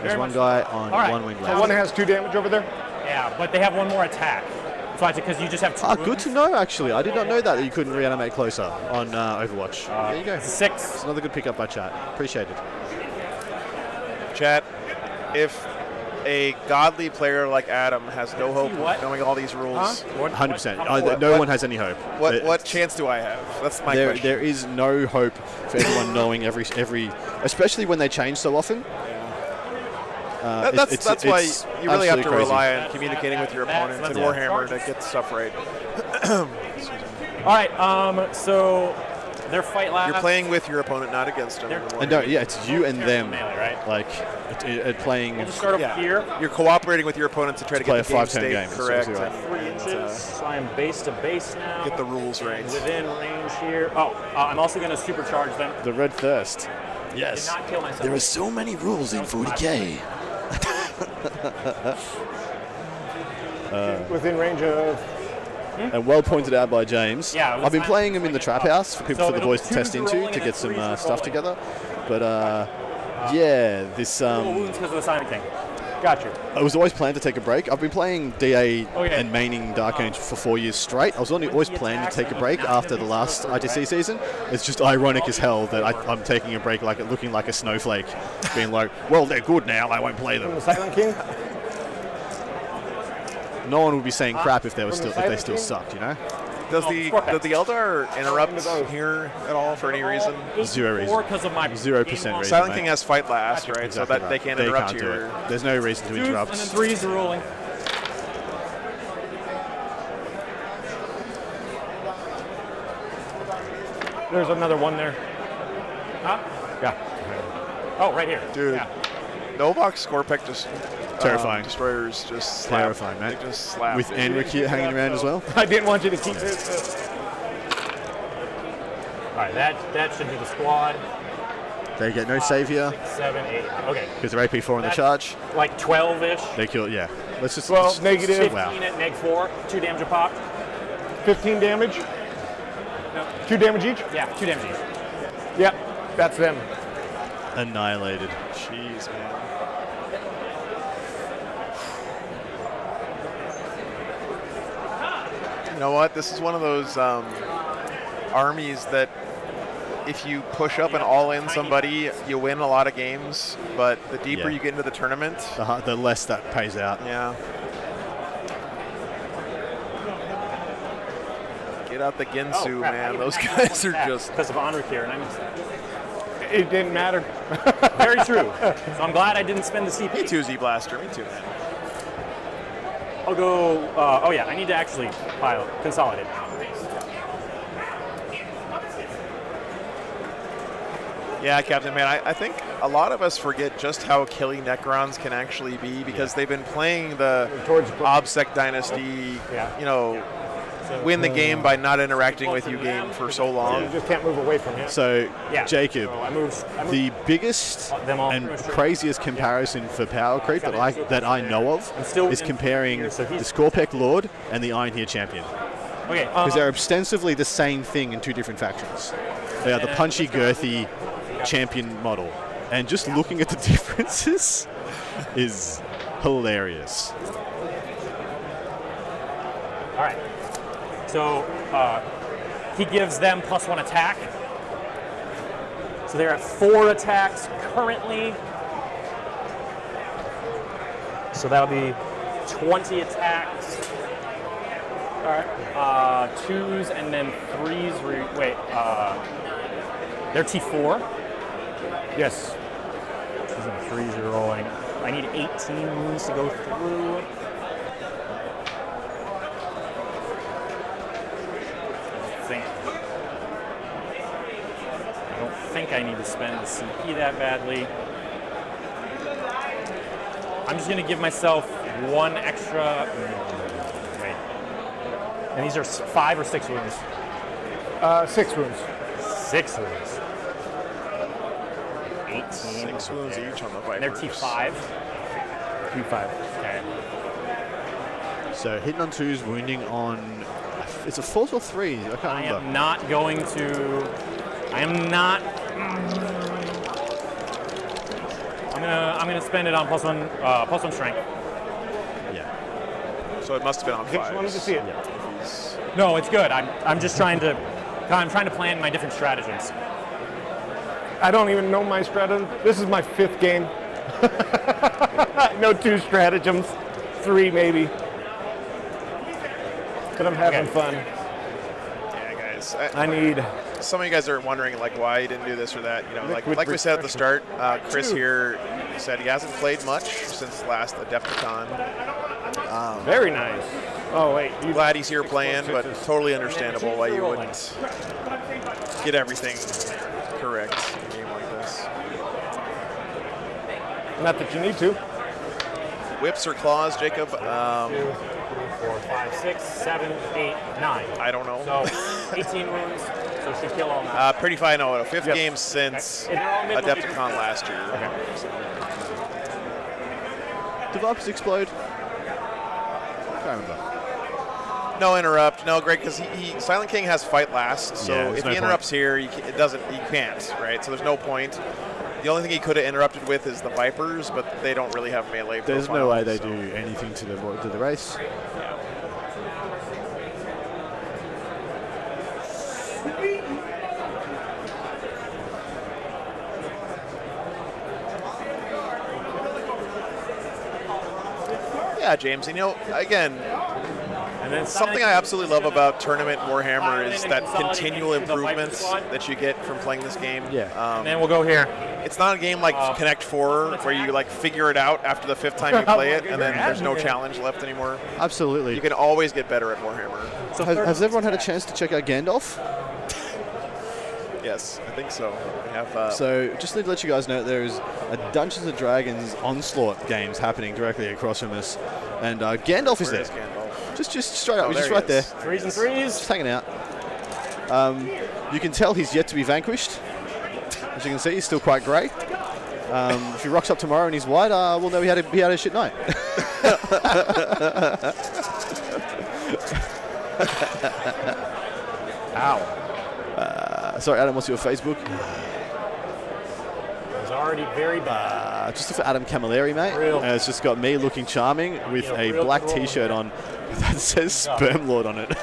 There's one guy on 1 wing left. So one has 2 damage over there? Yeah, but they have 1 more attack. So because you just have 2 Good to know, actually. I did not know that you couldn't reanimate closer on Overwatch. There you go. It's a 6. It's another good pickup by chat. Appreciate it. Chat, if a godly player like Adam has no hope of knowing all these rules, 100%. No one has any hope. What chance do I have? That's my question. There is no hope for everyone knowing every, especially when they change so often. That's why you really have to rely on communicating with your opponents in Warhammer to get stuff right. All right, so their fight last. You're playing with your opponent, not against them. And no, yeah, it's you and them. Melee, right? Like playing. We'll just start over here. You're cooperating with your opponent to try to play get the a game 5-turn state game. correct. Right. 3 inches. So I'm base to base now. Get the rules right. Within range here. Oh, I'm also going to supercharge them. The Red Thirst. Yes. Did not kill myself. There are so many rules in 40k. Within range of... And well pointed out by James. Yeah, I've been playing him in the trap house for the boys to test into to get some stuff together. But yeah, this wounds because of the Silent King. Gotcha. I was always planning to take a break. I've been playing DA and maining Dark Age for 4 years straight. I was always planning to take a break after the last ITC season. It's just ironic as hell that I'm taking a break, like looking like a snowflake, being like, well, they're good now, I won't play them. The Silent King? No one would be saying crap if they still sucked, you know? Does the Eldar interrupt here at all for any reason? 0 reason. Because of my 0% reason. Silent King has fight last, right? So that they can't interrupt do here. it. There's no reason to interrupt. And then 3's rolling. There's another one there. Huh? Yeah. Oh, right here. Dude. Yeah. Novak Scorpec just terrifying. Destroyers just slap. Terrifying, man. They just slap. With Enric here hanging around as well. I didn't want you to keep it. All right, that should do the squad. They get no save here. 6, 7, 8. Okay. Because they're AP4 in the charge. Like 12-ish. They kill, yeah. Let's just. 12, negative. 15 at neg 4. 2 damage a pop. 15 damage? No. 2 damage each? Yeah, 2 damage each. Yep, that's them. Annihilated. Jeez, man. You know what? This is one of those armies that if you push up and all in somebody, you win a lot of games. But the deeper you get into the tournament, the less that pays out. Yeah. Get out the Ginsu, man. Those guys are just because of Enric here, and I missed that. It didn't matter. Very true. So I'm glad I didn't spend the CP. Me too, Z Blaster. Me too, man. I'll go. Oh yeah, I need to actually consolidate. Yeah, Captain, man, I think a lot of us forget just how killing Necrons can actually be because they've been playing the Obsec Dynasty, you know, win the game by not interacting with you game for so long. You just can't move away from him. So, Jacob, So I moved the biggest and craziest comparison for power creep that I know of is comparing the Scorpec Lord and the Iron Here Champion. Okay. Because they're ostensibly the same thing in 2 different factions. They are the punchy, girthy champion model. And just looking at the differences is hilarious. All right. So he gives them +1 attack. So they're at 4 attacks currently. So that'll be 20 attacks. All right. 2s and then 3s. They're T4. Yes. 2s and 3s are rolling. I need 18 wounds to go through. I don't think I need to spend the CP that badly. I'm just going to give myself 1 extra. Wait. And these are 5 or 6 wounds? 6 wounds. 6 wounds. 8. 19. 6 wounds each on the Vipers. And they're T5. T5. Okay. So hitting on 2s, wounding on. It's a 4 or 3. I can't I remember. am not going to. I am not. I'm gonna spend it on +1 strength. Yeah. So it must have been on Just 5. wanted to see it. No, it's good. I'm just trying to plan my different stratagems. I don't even know my strategy. This is my 5th game. No 2 stratagems, 3 maybe. But I'm having fun. Yeah, guys. I need. Some of you guys are wondering like why you didn't do this or that. You know, Liquid like we said at the refreshment. start, Chris here said he hasn't played much since last Adepticon. Very nice. Oh, wait. Glad he's here playing, but totally understandable why you wouldn't get everything correct in a game like this. Not that you need to. Whips or claws, Jacob? 2, 3, 4, 5, 6, 7, 8, 9. I don't know. So 18 wounds. So should kill all 9. Pretty fine. No, 5th game since Adepticon last year. Okay. Do Vipers explode? Can't remember. No interrupt. No, Greg, because Silent King has fight last. So Yeah, there's if no he interrupts here, you can't, right? So there's no point. The only thing he could have interrupted with is the Vipers, but they don't really have melee. There's no way they profiles, do anything to the race. Yeah, James. And, you know, again, And then something I absolutely love about Tournament Warhammer is that continual improvements that you get from playing this game. Yeah. And then we'll go here. It's not a game like Connect 4 where you like figure it out after the 5th time you play it and then there's no challenge left anymore. Absolutely. You can always get better at Warhammer. So Has everyone had a chance to check out Gandalf? Yes, I think so. We have, So just need to let you guys know there's a Dungeons & Dragons Onslaught games happening directly across from us. And Gandalf is where there. is Gandalf? Just straight up. Oh, He's just there right he there. is. 3s and 3s. Just hanging out. You can tell he's yet to be vanquished. As you can see, he's still quite grey. If he rocks up tomorrow and he's white, we'll know he had a shit night. Ow. Sorry, Adam, what's your Facebook? It's already very bad. Just for Adam Camilleri, mate. Real. It's just got me looking charming with a black cool. T-shirt on that says Sperm Lord on it.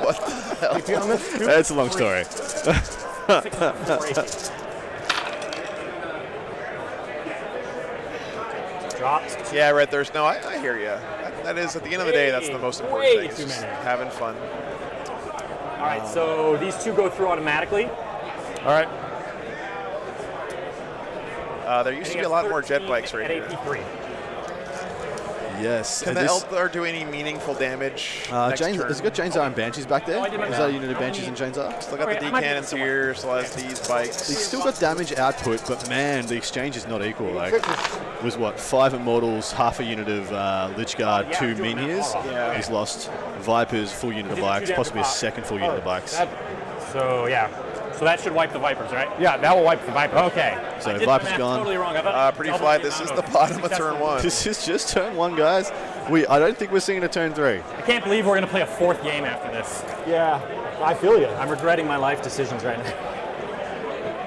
What the hell? It's a long story. Dropped. Yeah, right. There's no. I hear you. That is, at the end of the day, that's the most important Way thing. is too just many. having fun. All right, so these 2 go through automatically. All right. There used to be a lot more jet bikes right here. At AP3. Yes. Can the Eldar do any meaningful damage? next Jane's, turn? has it got Jane's and Banshees back there? Oh, I did my Is best. that a unit of Banshees and Jane's are? Still got the D cannons here, still has these bikes. He's still got damage output, but man, the exchange is not equal. Like, was what 5 Immortals, half a unit of Lichguard, 2 Minions. Yeah. He's lost Vipers, full unit of bikes, possibly a second full unit of bikes. So yeah, so that should wipe the Vipers, right? Yeah, that will wipe the Viper. Okay. So I did Vipers the math gone. Totally wrong. I Pretty fly. This is the bottom of turn 1. This is just turn 1, guys. I don't think we're seeing a turn 3. I can't believe we're gonna play a 4th game after this. Yeah, I feel you. I'm regretting my life decisions right now.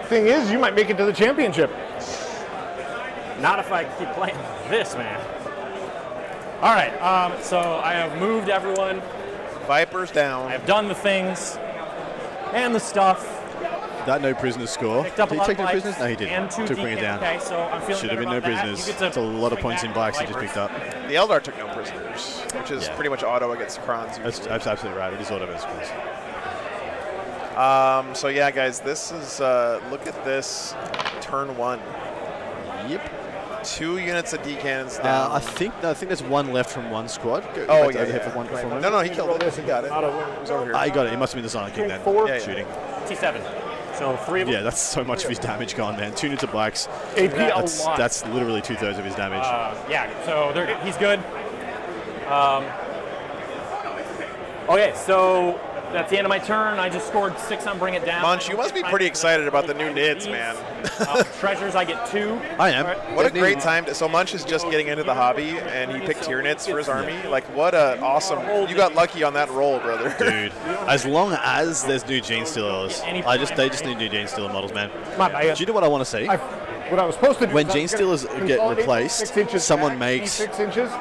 Thing is, you might make it to the championship. Not if I keep playing this, man. All right. So I have moved everyone. Vipers down. I've done the things and the stuff. That no prisoners score. Picked up Did a he lot take of no bikes prisoners? No, he didn't. and 2 Took bring it DK. down. Okay, so I'm feeling Should have better been no about that. prisoners. You get to It's a lot of swing points in back bikes he with just picked up. The Eldar took no prisoners, which is pretty much auto against Krons. That's absolutely right. It is auto against Krons. So yeah, guys, this is look at this turn 1. Yep. 2 units of D cannons down. I think there's 1 left from 1 squad. Oh, Back yeah, over here yeah. for one Right. performance. No, he killed it. He got it. It was over here. He got it. It must have been the Silent King then. Yeah, yeah. Shooting. T7. So 3 of them. Yeah, that's so much of his damage gone, man. 2 units of bikes. AP a That's, lot. that's literally 2/3 of his damage. Yeah. So he's good. Okay, so that's the end of my turn. I just scored 6 on Bring It Down. Munch, you must be pretty excited about the new NIDs, man. Treasures, I get 2. I am. What a great time. So Munch is just getting into the hobby, and he picked Tyrands for his army. Like, what a awesome. You got lucky on that roll, brother. Dude, as long as there's new Gene Stealers, they just need new Gene Stealer models, man. Do you know what I want to see? What I was supposed to do when Gene Stealers get replaced, someone makes 6 inches.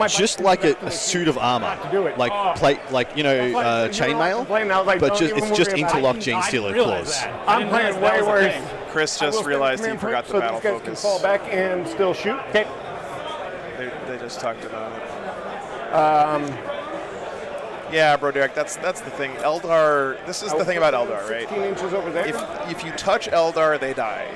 Just like a suit of armor, like plate, like chainmail, but it's just interlocked Gene Stealer claws. I'm playing way worse. Chris just realized he forgot the battle focus. Can fall back and still shoot. Okay. They just talked about it. Yeah, bro, Derek, that's the thing. Eldar. This is the thing about Eldar, right? 16 inches over there. If you touch Eldar, they die.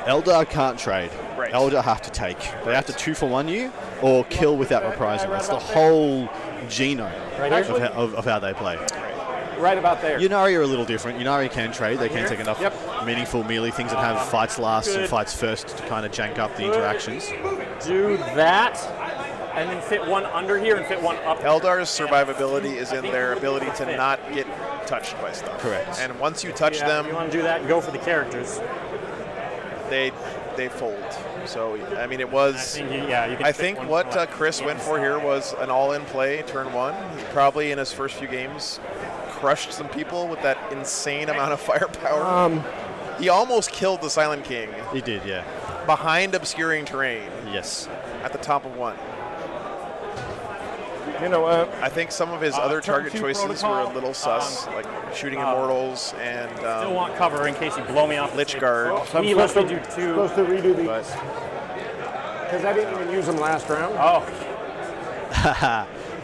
Eldar can't trade. Right. Eldar have to take. They have to 2-for-1 you or kill without reprisal. That's the whole genome of how they play. Right about there. Yunari are a little different. Yunari can trade. They can take enough meaningful melee things that have fights last and fights first to kind of jank up the interactions. Do that, and then fit one under here and fit one up. Eldar's survivability is in their ability to not get touched by stuff. Correct. And once you touch them, if you want to do that, go for the characters. They fold. So I mean, it was. I think what Chris went for here was an all-in play, turn 1. He probably in his first few games crushed some people with that insane amount of firepower. He almost killed the Silent King. He did, yeah. Behind obscuring terrain. Yes. At the top of 1. You know, I think some of his other target choices were a little sus, like shooting Immortals and still want cover in case you blow me off. Lich Guard. He lets me do 2. Supposed to redo these because I didn't even use them last round. Oh.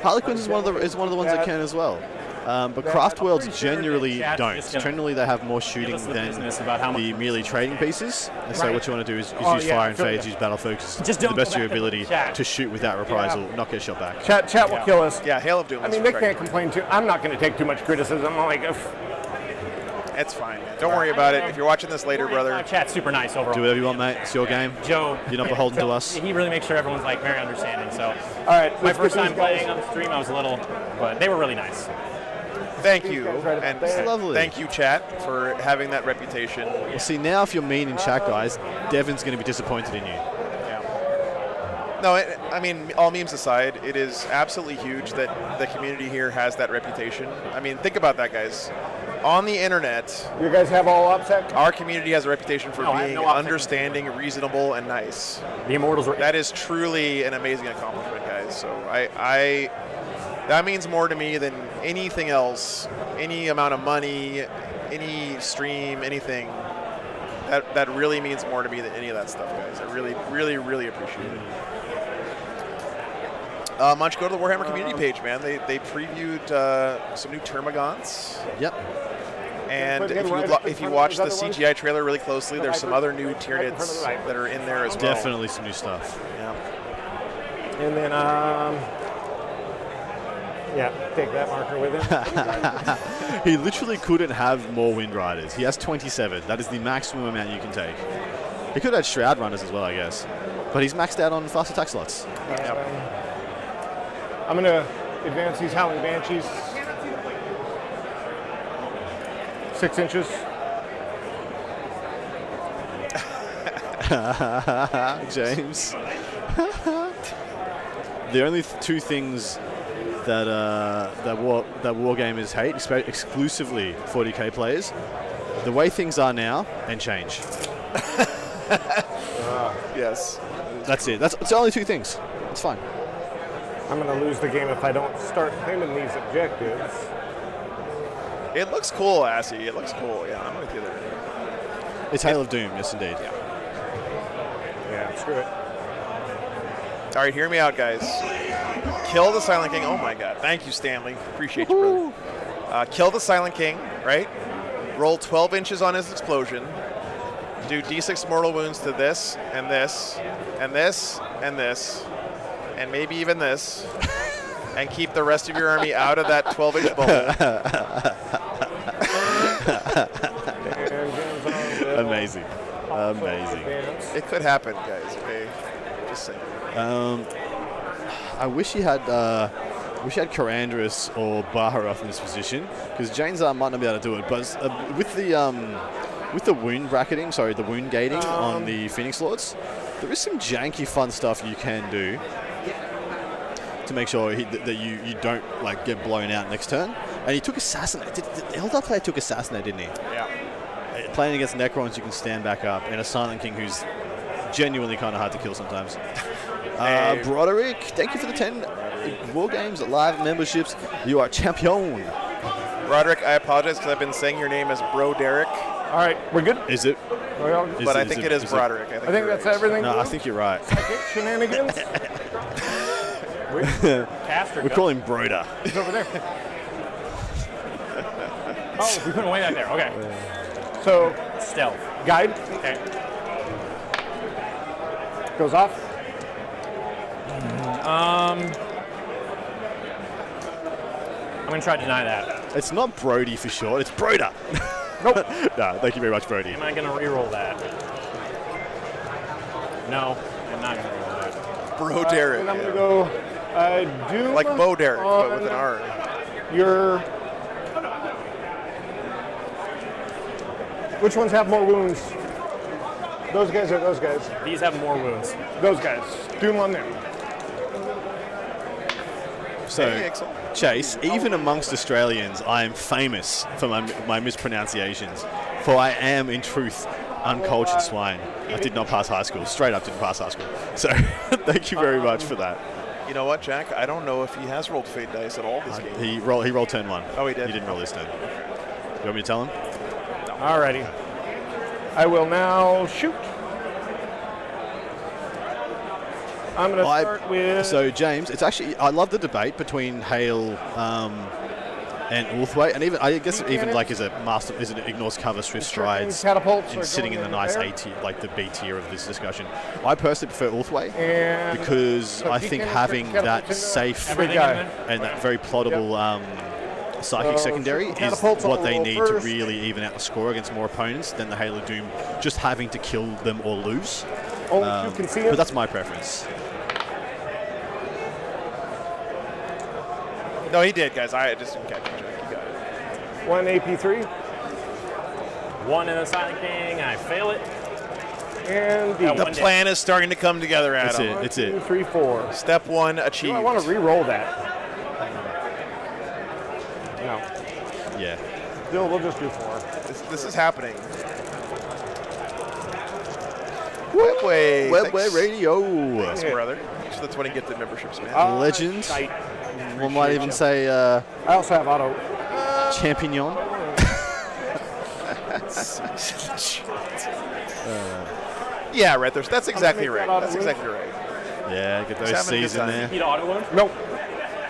Harlequins is one of the ones that can as well. But Craft Worlds generally don't. Generally, they have more shooting than the melee trading pieces. And so what you want to do is use fire and fades, use battle focus to the best of your ability to shoot without reprisal, not get shot back. Chat will kill us. Yeah, Hail of Doom. I mean, they can't complain too. I'm not going to take too much criticism. I'm like, it's fine, man. Don't worry about it. If you're watching this later, brother. Chat's super nice overall. Do whatever you want, mate. It's your game. Joe. You're not beholden to us. He really makes sure everyone's like very understanding. So, all right. My first time playing on the stream, I was a little, but they were really nice. Thank you, and lovely. Thank you, chat, for having that reputation. Well, see, now if you're mean in chat, guys, Devin's going to be disappointed in you. Yeah. No, I mean, all memes aside, it is absolutely huge that the community here has that reputation. I mean, think about that, guys. On the internet, you guys have all upset. Our community has a reputation for being understanding, reasonable, and nice. The Immortals were. That is truly an amazing accomplishment, guys. So that means more to me than anything else, any amount of money, any stream, anything. That really means more to me than any of that stuff, guys. I really, really, really appreciate it. Munch, go to the Warhammer community page, man. They previewed some new Termagants. Yep. And if you watch the CGI trailer really closely, there's some other new Tyranids that are in there as well. Definitely some new stuff. Yeah. And then, take that marker with him. He literally couldn't have more Wind Riders. He has 27. That is the maximum amount you can take. He could have had Shroud Runners as well, I guess. But he's maxed out on fast attack slots. I'm going to advance these Howling Banshees 6 inches. James. The only two things that wargamers hate, exclusively 40k players, the way things are now and change. Yes. That's it. It's the only two things. It's fine. I'm going to lose the game if I don't start claiming these objectives. It looks cool, Assy. It looks cool. Yeah, I'm with you there. It's Hail of Doom, yes indeed. Yeah, screw it. All right, hear me out, guys. Kill the Silent King. Oh, my God. Thank you, Stanley. Appreciate you, brother. Kill the Silent King, right? Roll 12 inches on his explosion. Do D6 mortal wounds to this, and this, and this, and this, and maybe even this, and keep the rest of your army out of that 12-inch bubble. Amazing. Amazing. It could happen, guys. Okay, just saying. I wish he had Karandris or Baharoth in this position, because Jane's might not be able to do it. But with the with the wound bracketing, sorry, the wound gating on the Phoenix Lords, there is some janky fun stuff you can do to make sure that you don't like get blown out next turn. And he took Assassinate. The Eldar player took Assassinate, didn't he? Yeah. Playing against Necrons, you can stand back up, and a Silent King who's genuinely kind of hard to kill sometimes. Broderick, thank you for the 10 War Games Live memberships. You are champion. Roderick, I apologize because I've been saying your name as Bro Derek. All right, we're good. Is it? But I think it is Broderick. I think that's everything. No, I think you're right. Shenanigans. We call him Broder. He's over there. Oh, we went way back there. Okay. So Stealth. guide Okay. goes off. I'm gonna try to deny that. It's not Brody for short, it's Broder. Nope. No, thank you very much, Brody. Am I gonna re-roll that? No, I'm not gonna re-roll that. Bro Derek. And I'm going to go Doom. Like Bo Derek, but with an R. Your. Which ones have more wounds? Those guys or those guys? These have more wounds. Those guys. Doom on them. So, Chase, even amongst Australians, I am famous for my mispronunciations, for I am, in truth, uncultured swine. I did not pass high school. Straight up didn't pass high school. So, thank you very much for that. You know what, Jack? I don't know if he has rolled fate dice at all this game. He rolled turn 1. Oh, he did? He didn't roll this turn. You want me to tell him? Alrighty. I will now shoot. I'm going to start with... So, James, it's actually... I love the debate between Hale and Ulthway, and even I guess even like as a master, as it ignores cover, swift strides, and sitting in the nice A tier, like the B tier of this discussion. I personally prefer Ulthway because I think having that safe and that very plottable psychic secondary is what they need to really even out the score against more opponents than the Halo Doom just having to kill them or lose. But that's my preference. No, he did, guys. I just didn't catch it. You got it. 1 AP3. 1 in the Silent King. I fail it. And the plan is starting to come together, Adam. It's it. 1, 2, 3, 4. Step 1 achieved. I want to re-roll that. No. Yeah. Bill, we'll just do 4. This is happening. Webway. Webway Radio. Thanks, brother. Thanks for the 20 gifted memberships, man. Legend. One might even say I also have auto. Champignon. Yeah, right. That's exactly right. That's exactly right. Yeah, get those C's in there. Need auto wound? Nope.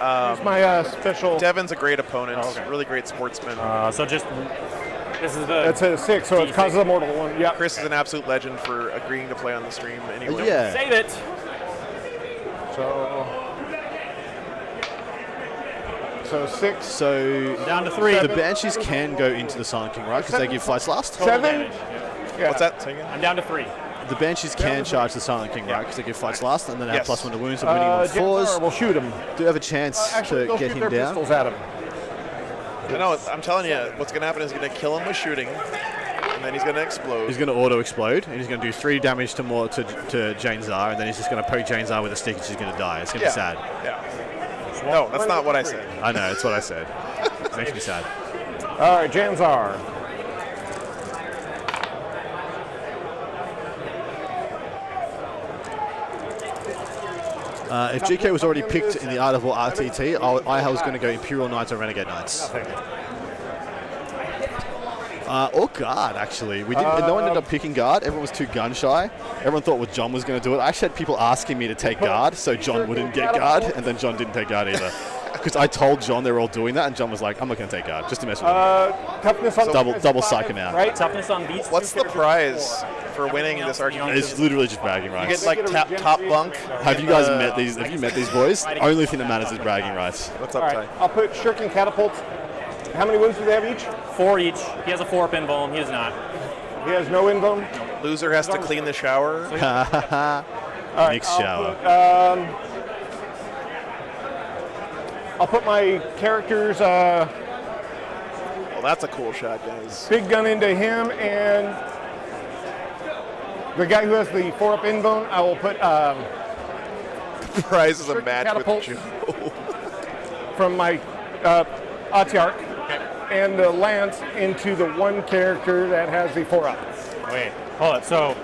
It's my special. Devin's a great opponent. Really great sportsman. So just this is the. That's a 6, so it causes a mortal one. Yeah. Chris is an absolute legend for agreeing to play on the stream anyway. Yeah. Save it. So 6. So down to 3. The Banshees can go into the Silent King, right? Because they give fights last. 7. Yeah. What's that? I'm down to 3. The Banshees can charge the Silent King, right? Because they give fights last, and then they have +1 to wounds. So winning on 4s. We'll shoot him. Do have a chance to get him down. Pistols at him. I know. I'm telling you, what's going to happen is he's going to kill him with shooting, and then he's going to explode. He's going to auto explode, and he's going to do 3 damage to Jane Zar, and then he's just going to poke Jane Zar with a stick, and she's going to die. It's going to be sad. Yeah. No, that's not what I said. I know, that's what I said. It makes me sad. All right, Janzar. If GK was already picked in the Art of War RTT, I was going to go Imperial Knights or Renegade Knights. Or guard, actually. We didn't. No one ended up picking guard. Everyone was too gun shy. Everyone thought John was going to do it. I actually had people asking me to take guard, so John wouldn't get guard, and then John didn't take guard either. Because I told John they were all doing that, and John was like, "I'm not going to take guard, just to mess with him." Toughness on double psych him out. Right? Toughness on these. What's the prize for winning this argument? It's literally just bragging rights. You get like top bunk. Have you guys met these? Have you met these boys? Only thing that matters is bragging rights. What's up, Ty? I'll put Shirking Catapult. How many wounds do they have each? 4 each. He has a 4-up invuln. He does not. He has no invuln? Loser has to clean the shower. Mixed shower. I'll put my characters Well, that's a cool shot, guys. Big gun into him, and the guy who has the 4-up in bone, I will put Prize is a certain match catapult with Joe. from my Atiarch and the lance into the one character that has the 4-up. Wait, hold it. So,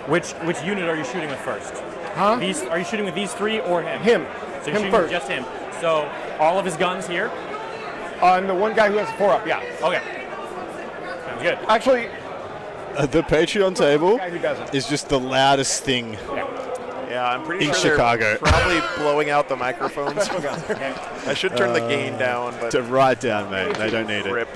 which unit are you shooting with first? Huh? Are you shooting with these 3 or him? Him. So you're Him shooting first. with just him. So all of his guns here? On the one guy who has the 4-up, yeah. Okay. Sounds good. Actually, The Patreon table guy who doesn't. is just the loudest thing. Yeah, I'm pretty In sure Chicago. they're probably blowing out the microphones. I should turn the gain down, but To write down, mate. They don't need it. rip.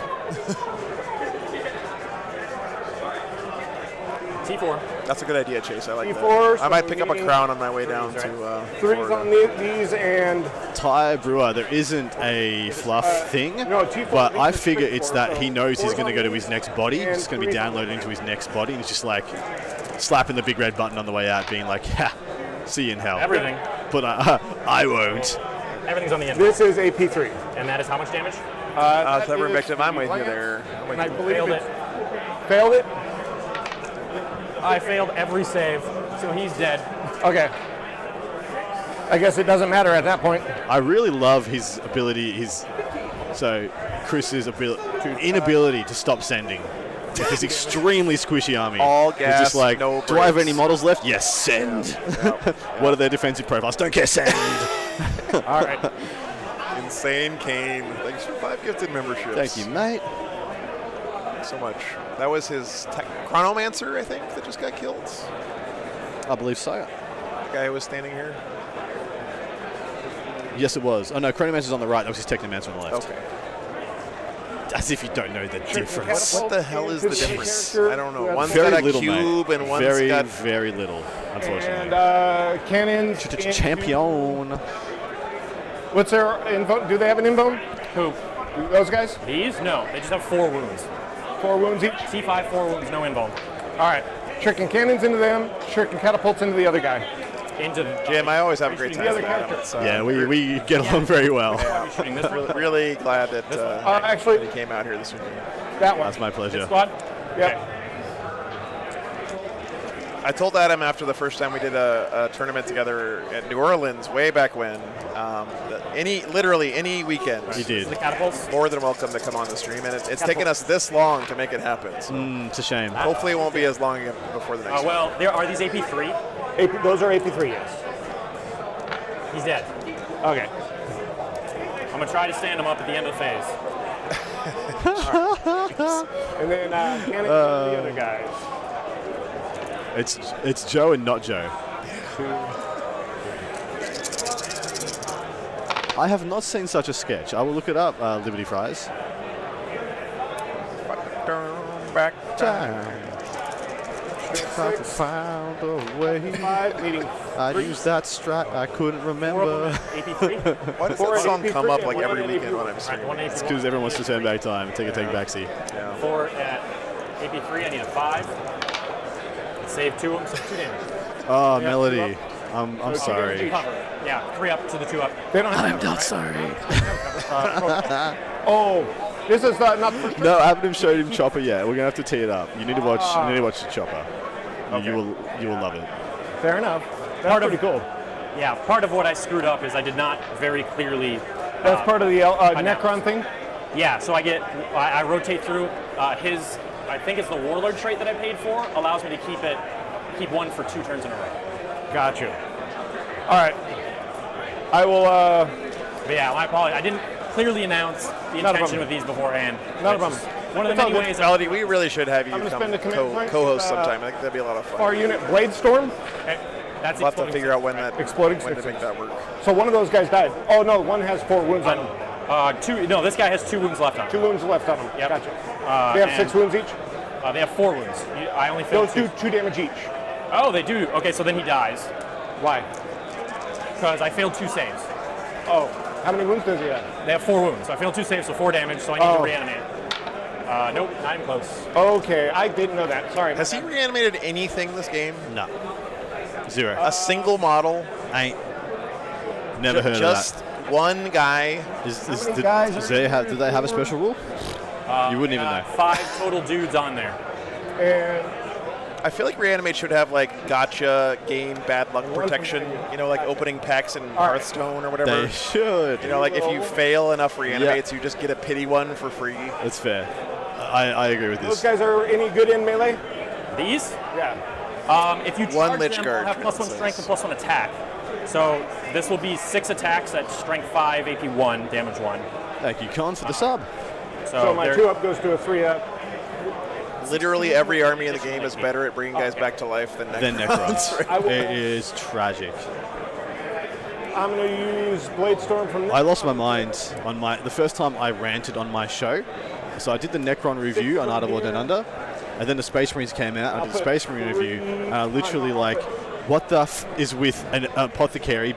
T4. That's a good idea, Chase. I like T4, that. I might so pick up a meaning- crown on my way down to 3s Florida. on these, and Ty Brewer, there isn't a fluff thing, no, T4 but I is figure pretty it's far, that so he knows he's going to go to his fours next body. and It's going to be threes on downloaded into his next body, and it's just like slapping the big red button on the way out, being like, ha, see you in hell. Everything. But I won't. Everything's on the end. this is a P3. And that is how much damage? Clever is victim, I'm the with you lance, there. And I believe Failed it. it. Failed it? I failed every save, so he's dead. Okay. I guess it doesn't matter at that point. I really love his ability, Chris's inability to stop sending. With this extremely squishy army. All He's gas, just like, no do I have brakes." any models left? Yes, send. What are their defensive profiles? Don't care, send. All right. Insane Kane. Thanks for 5 gifted memberships. Thank you, mate. Thanks so much. That was his Chronomancer, I think, that just got killed. I believe so. The guy who was standing here. Yes, it was. Oh no, Chronomancer's on the right. That was his Technomancer on the left. Okay. As if you don't know the difference. What the hell is the difference? I don't know. One's Very got a little, cube mate. and one's very, got... very little, unfortunately. And cannons. Champion. What's their info? Do they have an inbone? Who? Those guys? These? No, they just have 4 wounds. 4 wounds each? T5, 4 wounds, no invuln. All right. Shuriken cannons into them, shuriken catapults into the other guy. Into the... Jim, I always have a great time. The other with Adam. character. It's, Yeah, we get along very well. Are you shooting this one? really glad that Actually, he came out here this weekend. that one. That's my pleasure. Squad? Yep. Okay. I told Adam after the first time we did a tournament together at New Orleans way back when, literally any weekend, He did. The catapults? more than welcome to come on the stream, and it's taken us this long to make it happen. So It's a shame. hopefully it won't be as long again before the next one. Well, are these AP3? Those are AP3, yes. He's dead. Okay. I'm going to try to stand him up at the end of the phase. And then cannons into the other guys. It's Joe and not Joe. I have not seen such a sketch. I will look it up, Liberty Fries. Back If I could find a way, 5 needing. I'd use that strat I couldn't remember. AP3? Why does that song come up like every weekend when I'm streaming? One It's AP1. because everyone wants to turn back time and take a backseat. Yeah. 4 at AP3, I need a 5. Save 2 of them, so 2 damage. Oh, Melody. I'm sorry. Cover. Yeah, 3 up to the 2 up. They don't have I'm not sorry. Oh, this is not the first. No, I haven't even showed him Chopper yet. We're gonna have to tee it up. You need to watch. You need to watch the Chopper. You will love it. Fair enough. That's pretty cool. Yeah, part of what I screwed up is I did not very clearly... That's part of the Necron thing? Yeah, so I rotate through his, I think it's the Warlord trait that I paid for, allows me to keep one for 2 turns in a row. Got you. All right. I will, But yeah, my apologies. I didn't clearly announce the Not a intention problem. with these beforehand. Not a It's problem. just One of the It's all many good. ways... Melody, we really should have you I'm gonna come spend a command point, co-host sometime. I think that'd be a lot of fun. our unit Blade Storm, Okay, that's We'll have to exploding figure out when that Exploding when to sixes. make that work. so one of those guys died. Oh no, one has 4 wounds on him. 2. No, this guy has 2 wounds left on 2 him. wounds left on him. Yep. Gotcha. They have 6 wounds each? They have 4 wounds. I only failed Those 2. do 2 damage each. Oh, they do. Okay, so then he dies Why? because I failed 2 saves. Oh, how many wounds does he have? They have 4 wounds. So I failed 2 saves, so 4 damage. So I need to reanimate. Nope, not even close. Okay, I didn't know that. Sorry. Has he reanimated anything this game? No. 0. A single model? I ain't never heard Just of one guy? that. many guys Do they have a special rule? You wouldn't even know. 5 total dudes on there. And I feel like Reanimate should have like gotcha game bad luck protection, you know, like opening packs in Hearthstone or whatever. They should. You know, like if you fail enough Reanimates, you just get a pity one for free. That's fair. I agree with those this. guys are any good in melee? These? Yeah. If you One charge Lich them, Guard, they'll have for +1 instance. strength and +1 attack. So this will be 6 attacks at strength 5, AP 1, damage 1. Thank you, Con, for the sub. So my they're- 2-up goes to a 3-up. Literally every army in the game is better at bringing guys back to life than Necrons. Then Necrons. I will- It is tragic. I'm going to use Blade Storm from I lost my mind on the first time I ranted on my show. So I did the Necron review on Art of War Down Under, and then the Space Marines came out. I did the Space Marine review, and I literally like, what the f is with an apothecary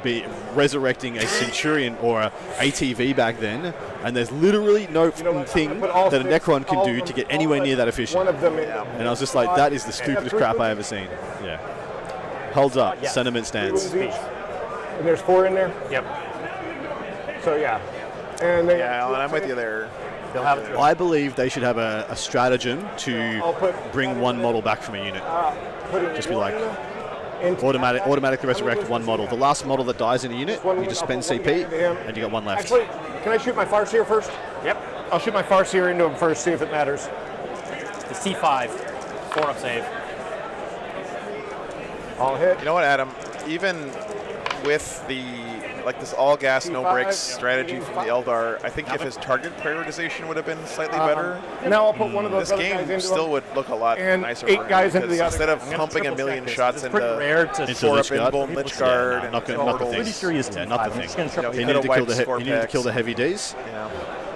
resurrecting a Centurion or a ATV back then? And there's literally no thing that a Necron can do to get anywhere near that efficient. one of them in. And I was just like, that is the stupidest crap I ever seen. Yeah. Holds up. Sentiment stands. And there's 4 in there. Yep. So yeah. And they Yeah, Alan, I'm with you there. They'll have it. I believe they should have a stratagem to bring one model back from a unit. Just be like, automatically resurrect one model. The last model that dies in a unit, you just spend CP, and you got one left. Actually, can I shoot my Farseer first? Yep. I'll shoot my Farseer into him first, see if it matters. The C5, 4-up save. I'll hit. You know what, Adam? Even with the this all gas no brakes strategy from the Eldar, I think if his target prioritization would have been slightly better, Now I'll put one of those this other guys game into still him. would look a lot And nicer. 8 for him, guys into because the other instead of guy. I'm pumping a million shots It's pretty rare to Into 4 Lich up Guard? Invuln Lich Guard and not the Immortals. thing. Pretty sure he is Yeah, T5. not the I'm thing. just gonna triple He He could've needed to kill wiped score he needed to kill the packs. heavy Ds.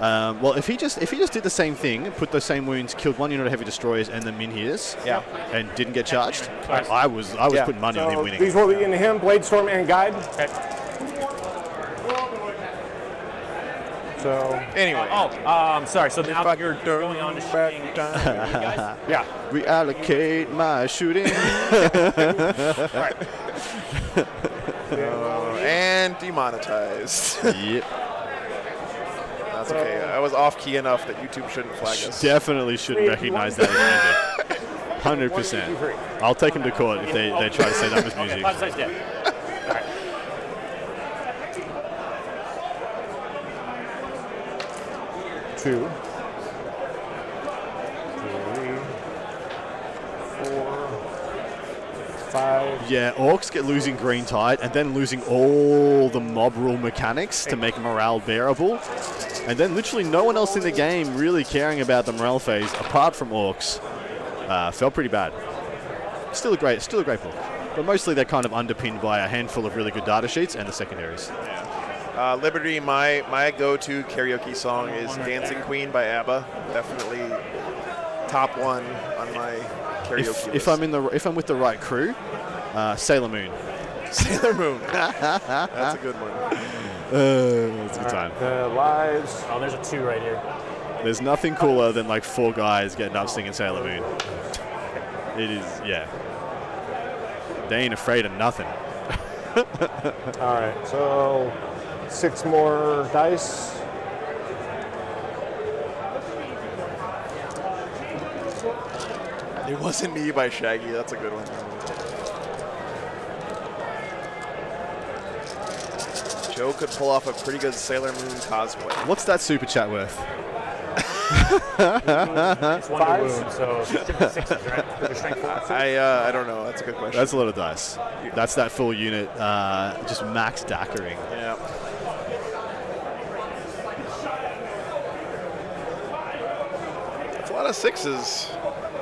Yeah. Well, if he just did the same thing, put those same wounds, killed one unit of heavy destroyers and the Minhirs, Yeah. and didn't get charged, I was putting money on him So winning. these will be into him, Blade Storm and Guide. Okay. So Anyway. Sorry. So now you're going on to shooting you guys? yeah. Reallocate my shooting. And demonetized. Yep. That's okay. I was off key enough that YouTube shouldn't flag us. Definitely shouldn't recognize that as music. 100%. I'll take him to court if they try to say that was music. Okay, 5 sides dead. All right. 2, 3, 4, 5. Yeah, Orcs get losing Green Tide and then losing all the mob rule mechanics to make morale bearable. And then literally no one else in the game really caring about the morale phase apart from Orcs. Felt pretty bad. Still a great book. But mostly they're kind of underpinned by a handful of really good data sheets and the secondaries. Liberty, my go-to karaoke song is Dancing Queen by ABBA. Definitely top 1 on my karaoke list. If I'm with the right crew, Sailor Moon. Sailor Moon. That's a good one. It's a good time. Lives. Oh, there's a 2 right here. There's nothing cooler than like 4 guys getting up singing Sailor Moon. It is, yeah. They ain't afraid of nothing. All right, so 6 more dice. It Wasn't Me by Shaggy. That's a good one. Joe could pull off a pretty good Sailor Moon cosplay. What's that super chat worth? It's 1 to wound, so 6s, right? With your strength 4. I don't know. That's a good question. That's a lot of dice. That's that full unit, just max dackering. Yeah. It's a lot of 6s.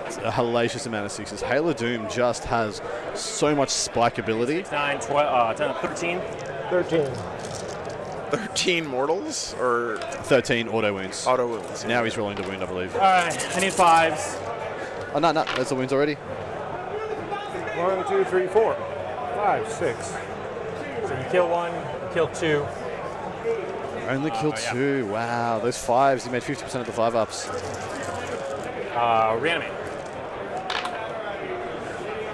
It's a hellacious amount of 6s. Hail of Doom just has so much spike ability. 9, 12, 10, 13. 13. 13 mortals or 13 auto wounds. auto wounds? Now he's rolling the wound, I believe. All right, I need 5s. Oh, no, that's the wounds already. 1, 2, 3, 4, 5, 6. So you kill 1, you kill 2. Only killed 2. Wow, those 5s, he made 50% of the 5-ups. Reanimate.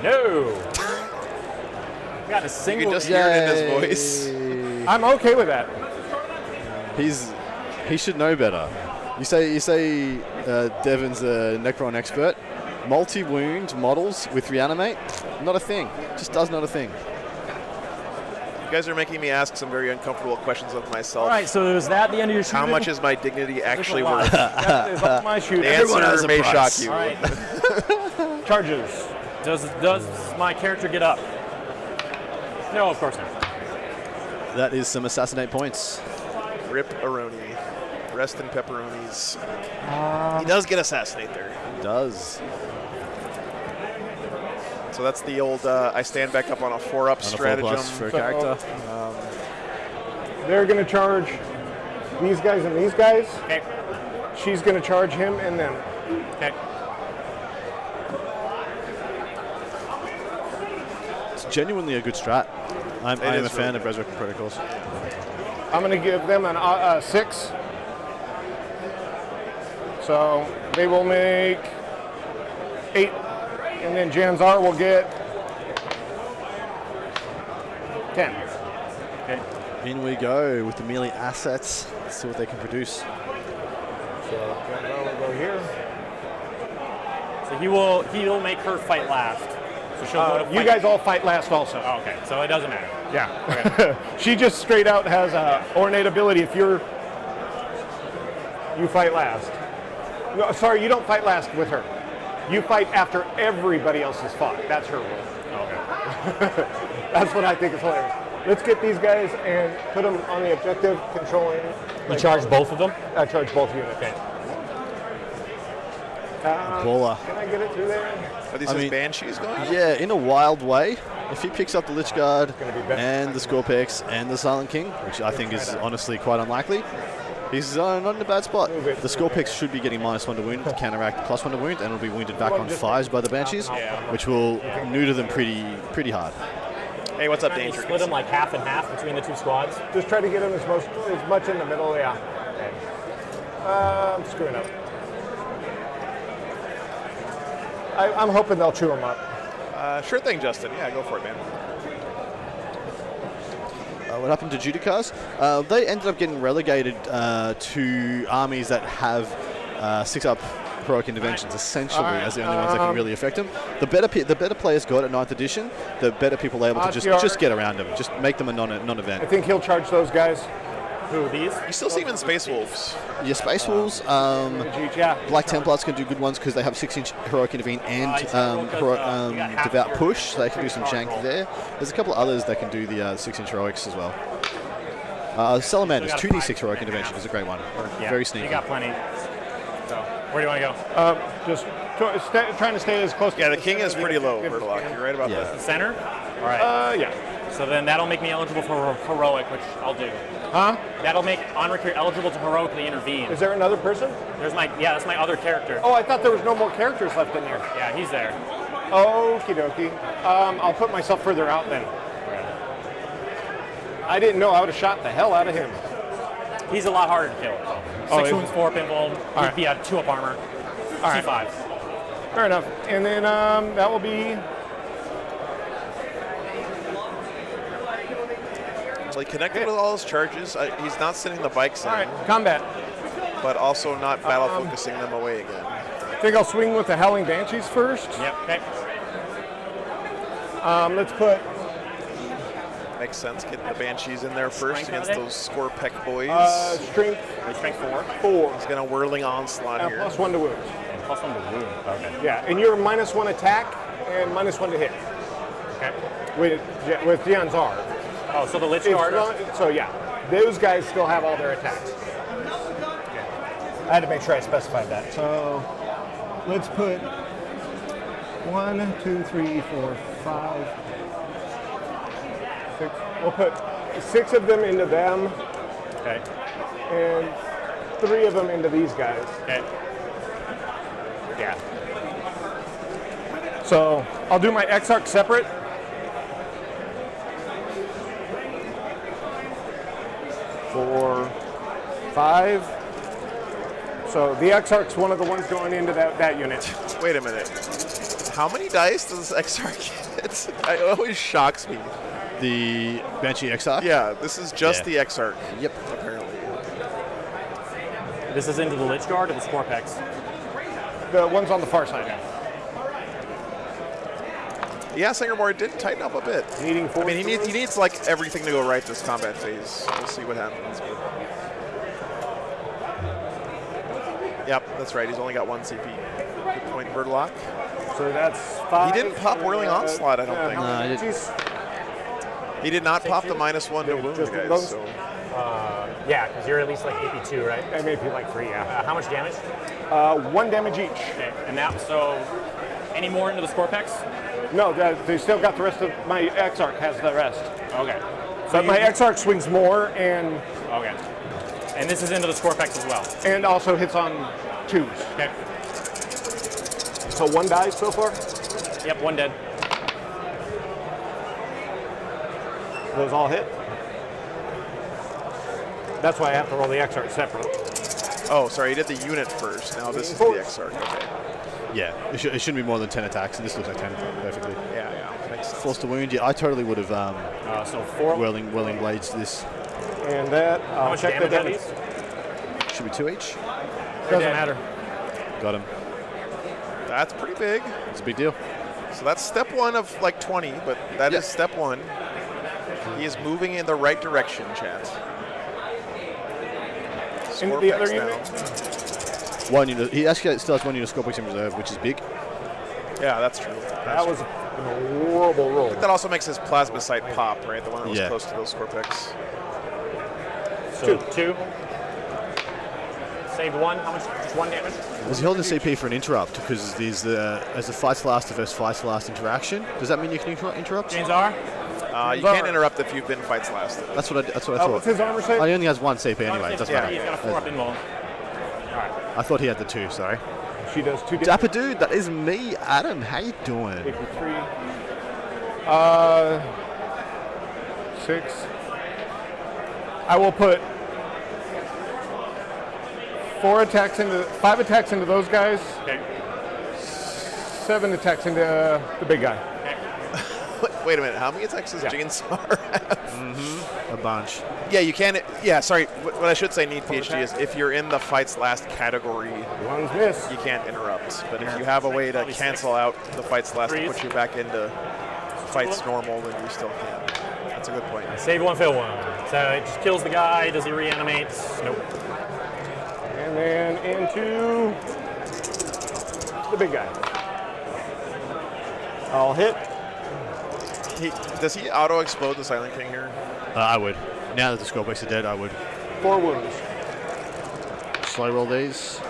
No. Got a You single. can just hear it in his voice. I'm okay with that. He should know better. You say Devon's a Necron expert. Multi-wound models with reanimate, not a thing. Just does not a thing. You guys are making me ask some very uncomfortable questions of myself. All right, so is that the end of your shooting? How much is my dignity actually worth? That is all my shooting. The answer may shock you. All right. Charges. Does my character get up? No, of course not. That is some assassinate points. Rip Aroni. Rest in pepperonis. He does get assassinate there. He does. So that's the old I stand back up on a 4-up stratagem. For a character. They're going to charge these guys and these guys. Okay. She's going to charge him and them. Okay. It's genuinely a good strat. I am a fan of Resurrection Protocols. I'm going to give them a 6. So they will make 8. And then Janzar will get 10. Okay. In we go with the melee assets. Let's see what they can produce. So Janzar will go here. So he will make her fight last. So she'll go to fight. You guys all fight last also. Oh, okay, so it doesn't matter. Yeah. Okay. She just straight out has a ornate ability. If you fight last. No, sorry, you don't fight last with her. You fight after everybody else has fought. That's her rule. Okay. That's what I think is hilarious. Let's get these guys and put them on the objective, controlling. You charge both of them? I charge both units. Okay. Baller. Can I get it through there? Are these his banshees going? Yeah, in a wild way. If he picks up the Lich Guard and the Scorpex and the Silent King, which I think is honestly quite unlikely, he's not in a bad spot. The Scorpex should be getting -1 to wound to counteract the +1 to wound, and will be wounded back on 5s by the Banshees, which will neuter them pretty hard. Hey, what's up, Can you Danger? split them like half and half between the two squads? Just try to get them as much in the middle, yeah. Okay. I'm screwing up. I'm hoping they'll chew them up. Sure thing, Justin. Yeah, go for it, man. What happened to Judicars? They ended up getting relegated to armies that have 6-up heroic interventions, essentially, as the only ones that can really affect them. The better players got at 9th edition, the better people are able to just get around them, just make them a non-event. I think he'll charge those guys. Who, these? You still see him in Space Wolves. Yeah, Space Wolves, Black Templars can do good ones because they have 6-inch heroic intervene and devout push, so they can do some jank there. There's a couple of others that can do the 6-inch heroics as well. Salamander's 2d6 heroic intervention is a great one. Yeah, Very sneaky. You got plenty. So, where do you want to go? Just trying to stay as close. Yeah, the king is pretty low, Bertolock. You're right about that. Center? All right. Yeah. So then that'll make me eligible for heroic, which I'll do. Huh? That'll make Enric eligible to heroically intervene. Is there another person? That's my other character. Oh, I thought there was no more characters left in here. Yeah, he's there. Okie dokie. I'll put myself further out then. I didn't know. I would have shot the hell out of him. He's a lot harder to kill. 6 wounds, 4 pinball. He'd be at 2-up armor. C5. Fair enough. And then that will be. Like connected with all his charges, he's not sending the bikes in. All right, combat. But also not battle focusing them away again. I think I'll swing with the Howling Banshees first. Yep. Okay. Let's put. Makes sense. Get the Banshees in there first against those Scorpec boys. Strength 4. He's gonna whirling onslaught here. +1 to wound. +1 to wound. Okay. Yeah, and you're -1 attack and -1 to hit. Okay. With Janzar. Oh, so the Lich Guard. So yeah, those guys still have all their attacks. I had to make sure I specified that. So let's put 1, 2, 3, 4, 5, 6. We'll put 6 of them into them. Okay. And 3 of them into these guys. Okay. Yeah. So I'll do my Exarch separate. 4, 5. So the Exarch's one of the ones going into that unit. Wait a minute. How many dice does Exarch get? It always shocks me. The Banshee Exarch? Yeah, this is just the Exarch. Yep. Apparently. This is into the Lich Guard or the Scorpex? The one's on the far side now. Yeah, Sangermore did tighten up a bit. Needing 4. I mean, he needs like everything to go right this combat phase. We'll see what happens. Yep, that's right. He's only got 1 CP. Good point, Vertlock. So that's 5. He didn't pop Whirling Onslaught, I don't think. No, I didn't. He did not pop the -1 to wound, guys. So. Yeah, because you're at least like AP2, right? MAP like 3, yeah. How much damage? 1 damage each. Okay, and now, so any more into the Scorpex? No, they still got the rest of my Exarch has the rest. Okay. But my Exarch swings more and Okay. And this is into the Scorpex as well? And also hits on 2s. Okay. So 1 dies so far? Yep, 1 dead. Those all hit? That's why I have to roll the Exarch separately. Oh, sorry, he did the unit first. Now this is the Exarch. Okay. Yeah, it shouldn't be more than 10 attacks, and this looks like 10 perfectly. Yeah, makes sense. Force to wound. Yeah, I totally would have so 4 whirling blades this. And that How much check the damage damage. are these? Should be 2 each. Doesn't matter. Got him. That's pretty big. It's a big deal. So that's step 1 of like 20, but that is step 1. He is moving in the right direction, chat. Into the other unit? 1 unit. He actually still has 1 unit Scorpex in reserve, which is big. Yeah, that's true. That was a horrible roll. I think that also makes his plasma sight pop, right? The one that was Yeah. close to those Scorpex. So 2. Saved 1. How much? Just 1 damage? Was he holding CP for an interrupt? Because there's as a fights last versus fights last interaction. Does that mean you can interrupt? James R? You can't interrupt if you've been fights lasted. That's what I thought. What's his armor save? Oh, he only has 1 CP anyway. It doesn't matter. He's got a 4-up invuln. I thought he had the 2. Sorry. She does 2 damage. Dapper dude, that is me, Adam. How you doing? 3. 6. I will put 5 attacks into those guys. Okay. 7 attacks into the big guy. Wait a minute. How many attacks does Jansar have? A bunch. Yeah, you can. Yeah, sorry. What I should say, need PhD, is if you're in the fights last category, One's missed. you can't interrupt. But if you have a way to cancel out the fights last and put you back into fights normal, then you still can. That's a good point. Save 1, fail 1. So it just kills the guy. Does he reanimate? Nope. And then into the big guy. I'll hit. Does he auto-explode the Silent King here? I would. Now that the Scorpex are dead, I would. 4 wounds. Slow roll these.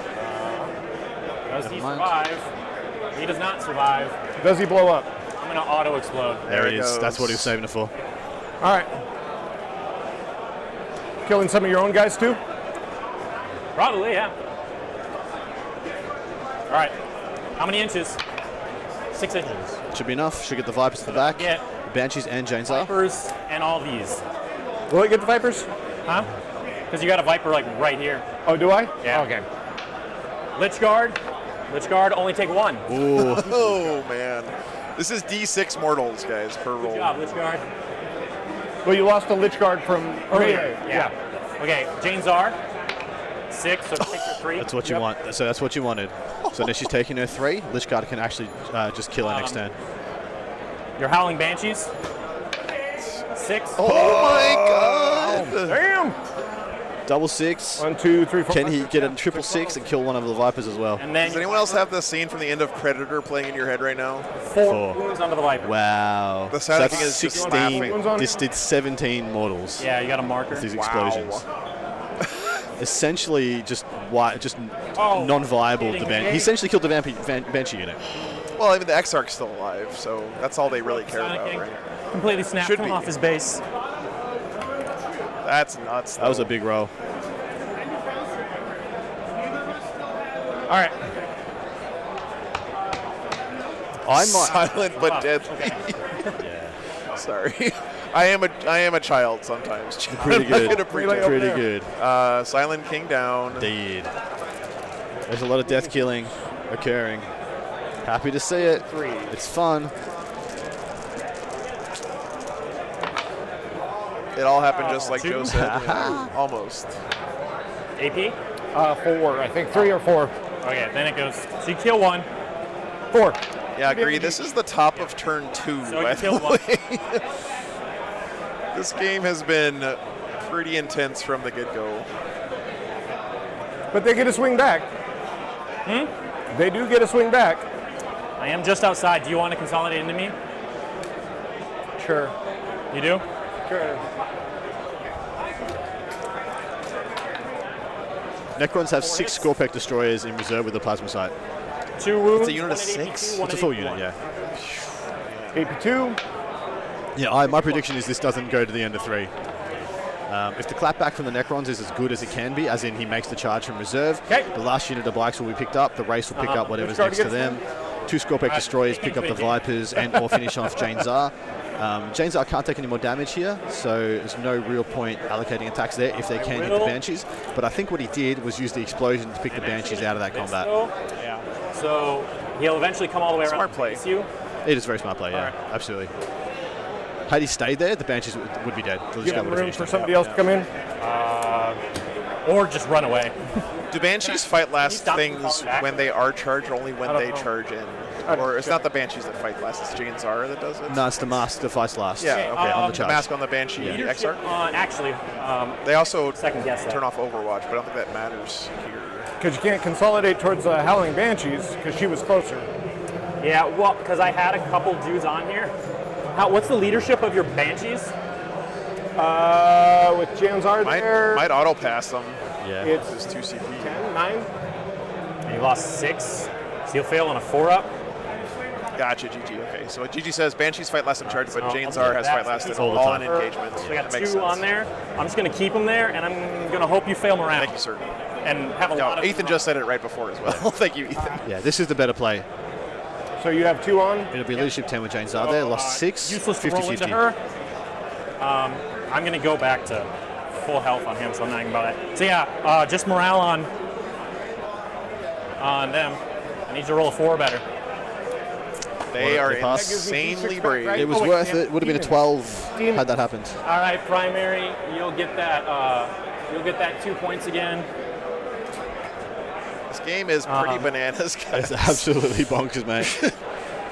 Does he survive? He does not survive. Does he blow up? I'm going to auto-explode. There he is. goes. That's what he was saving it for. All right. Killing some of your own guys too? Probably, yeah. All right. How many inches? 6 inches. Should be enough. Should get the Vipers at the back. Yeah. Banshees and Janesar. Vipers and all these. Will it get the Vipers? Huh? Because you got a Viper like right here. Oh, do I? Yeah. Okay. Lich Guard. Lich Guard only take 1. Ooh. Oh, man. This is D6 mortals, guys, per roll. Good job, Lich Guard. Well, you lost a Lich Guard from earlier. Yeah. Okay, James R. 6, so 6 or 3. That's what you want. So that's what you wanted. So now she's taking her 3. Lich Guard can actually just kill her next turn. Your Howling Banshees. 6. Oh, my God. Damn! Double 6. 1, 2, 3, 4. Can he get a 666 and kill one of the Vipers as well? And then Does anyone else have the scene from the end of Predator playing in your head right now? 4 wounds onto the Viper. Wow. The So Silent that's King is just 16. laughing. This did 17 mortals. Yeah, you got a marker. With these Wow. explosions. Essentially, just Oh, non-viable. kidding The me? He essentially killed the Banshee unit. Well, even the Exarch's still alive, so that's all they really care Silent about, King. right? Completely snapped Should him be. off his base. That's nuts. That was a big roll. All right. I might. Silent but deadly. Sorry. I am a child sometimes. Pretty I'm not good. gonna pretend. Pretty good. Silent King down. Indeed. There's a lot of death killing occurring. Happy to see it. 3. It's fun. It all happened just like 2. Joe said. Almost. AP? 4, I think. 3 or 4. Okay, then it goes. So you kill 1. 4. Yeah, I agree. This is the top of turn 2, So by you the kill 1. way. This game has been pretty intense from the get-go. But they get a swing back. They do get a swing back. I am just outside. Do you want to consolidate into me? Sure. You do? Sure. Necrons have 6 Scorpec destroyers in reserve with the plasma sight. 2 wounds. It's a unit of 6? It's a full unit, yeah. AP2. Yeah, my prediction is this doesn't go to the end of 3. If the clapback from the Necrons is as good as it can be, as in he makes the charge from reserve, the last unit of bikes will be picked up, the race will pick up whatever's next to them. 2 Scorpec destroyers pick up the Vipers and or finish off Jane Czar. Jane Czar can't take any more damage here, so there's no real point allocating attacks there if they can hit the Banshees. But I think what he did was use the explosion to pick the Banshees out of that combat. Yeah. So he'll eventually come all the way around. Smart play. You. It is a very smart play, yeah, absolutely. Had he stayed there, the Banshees would be dead. You have room for somebody else to come in? Or just run away. Do Banshees fight last things when they are charged or only when they charge in? Or it's not the Banshees that fight last, it's Jane Czar that does it? No, it's the Mask that fights last. Yeah, okay. On the charge. Mask on the Banshee XR? Actually, they also second guess turn off Overwatch, but I don't think that matters here. Because you can't consolidate towards the Howling Banshees because she was closer. Yeah, well, because I had a couple dudes on here. What's the leadership of your Banshees? With Janzar there. Might auto pass them. Yeah. It's 2 CP. 10, 9. And you lost 6. So you'll fail on a 4-up. Gotcha, GG. Okay, so GG says Banshees fight last in charge, but Jane I'll Czar do has that. fight last in all the all time. in engagement. So we got That makes 2 sense. on there. I'm just going to keep them there, and I'm going to hope you fail them around. Thank you, sir. And have a lot of Ethan just said it right before as well. Thank you, Ethan. Yeah, this is the better play. So you have 2 on? It'll be leadership 10 with Jane Czar there. Lost 6, useless to roll into 50-50. her. I'm going to go back to full health on him, so I'm not even about that. So yeah, just morale on them. I need you to roll a 4 or better. They are pass. insanely brave. It was worth it. Would have been a 12 had that happened. All right, primary, you'll get that. You'll get that 2 points again. This game is pretty bananas, guys. It's absolutely bonkers, mate.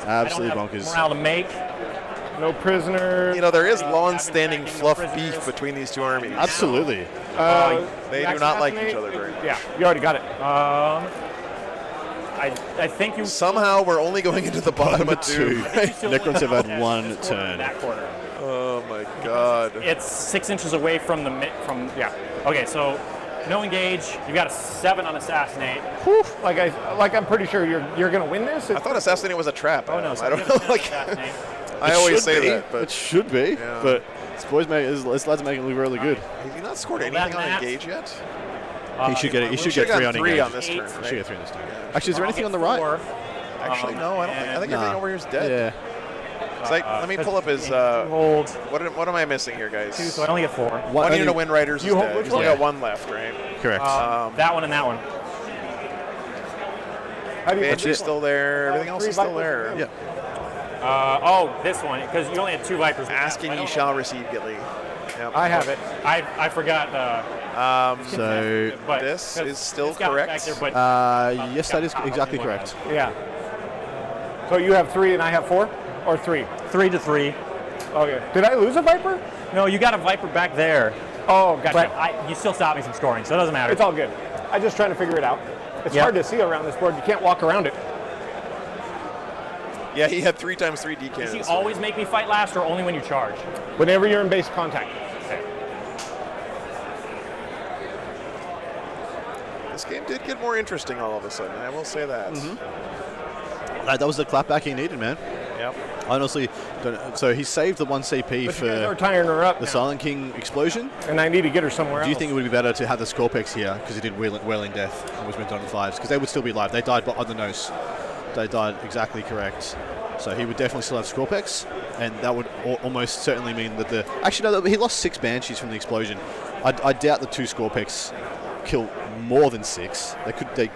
Absolutely I don't have bonkers. morale to make. No prisoner. You know, there is long-standing fluff beef between these two armies. Absolutely. They do not like each other very much. Yeah, you already got it. I think you Somehow we're only going into the bottom of 2. Necrons have had 1 turn. that quarter. Oh my god. It's 6 inches away from the yeah. Okay, so no engage. You got a 7 on assassinate. Whew, like I'm pretty sure you're gonna win this. I thought assassinate was a trap. Oh no, so I don't you know. get a 10 Like, assassinate. I always should say be. that, but It should be, Yeah. but this boys this lad's making it look really good. have you not scored Roll anything that on math. engage yet? He should get it. He should Should've get 3 gotten on 3 engage. on this turn. He Right? should get 3 on this turn. Actually, is there anything on the right? 4. Actually, no. I don't think. I think everything over here is dead. Yeah. It's like, let me pull up his. Hold What am I missing here, guys? 2, so I only get 4. One unit of Wind Riders is You hold dead. which He's only one? got 1 left, right? Correct. That one and that one. How do you Banshee's still there. Everything else is still there. Yeah. Oh, this one, because you only had 2 Vipers. Asking you shall receive, Gilly. Yep. I have it. I forgot. So But This is still it's got it correct. back there, but yes, that is exactly correct. Yeah. So you have 3 and I have 4, or 3. 3 to 3. Okay. Did I lose a Viper? No, you got a Viper back there, Oh, gotcha. but you still stopped me from scoring, so it doesn't matter. It's all good. I'm just trying to figure it out. It's Yep. hard to see around this board. You can't walk around it. Yeah, he had 3 times 3 Does he decans. always make me fight last, or only when you charge? Whenever you're in base contact. This game did get more interesting all of a sudden. I will say that. That was the clapback he needed, man. Yep. I honestly don't. So he saved the 1 CP But you guys are for tying her up the now, Silent King explosion. and I need to get her somewhere Do you else. think it would be better to have the Scorpex here because he did Wailing Death and was went on 5s? Because they would still be live. They died on the nose. They died exactly correct. So he would definitely still have Scorpex, and that would almost certainly mean that the... Actually, no, he lost 6 Banshees from the explosion. I doubt the 2 Scorpex kill more than 6. They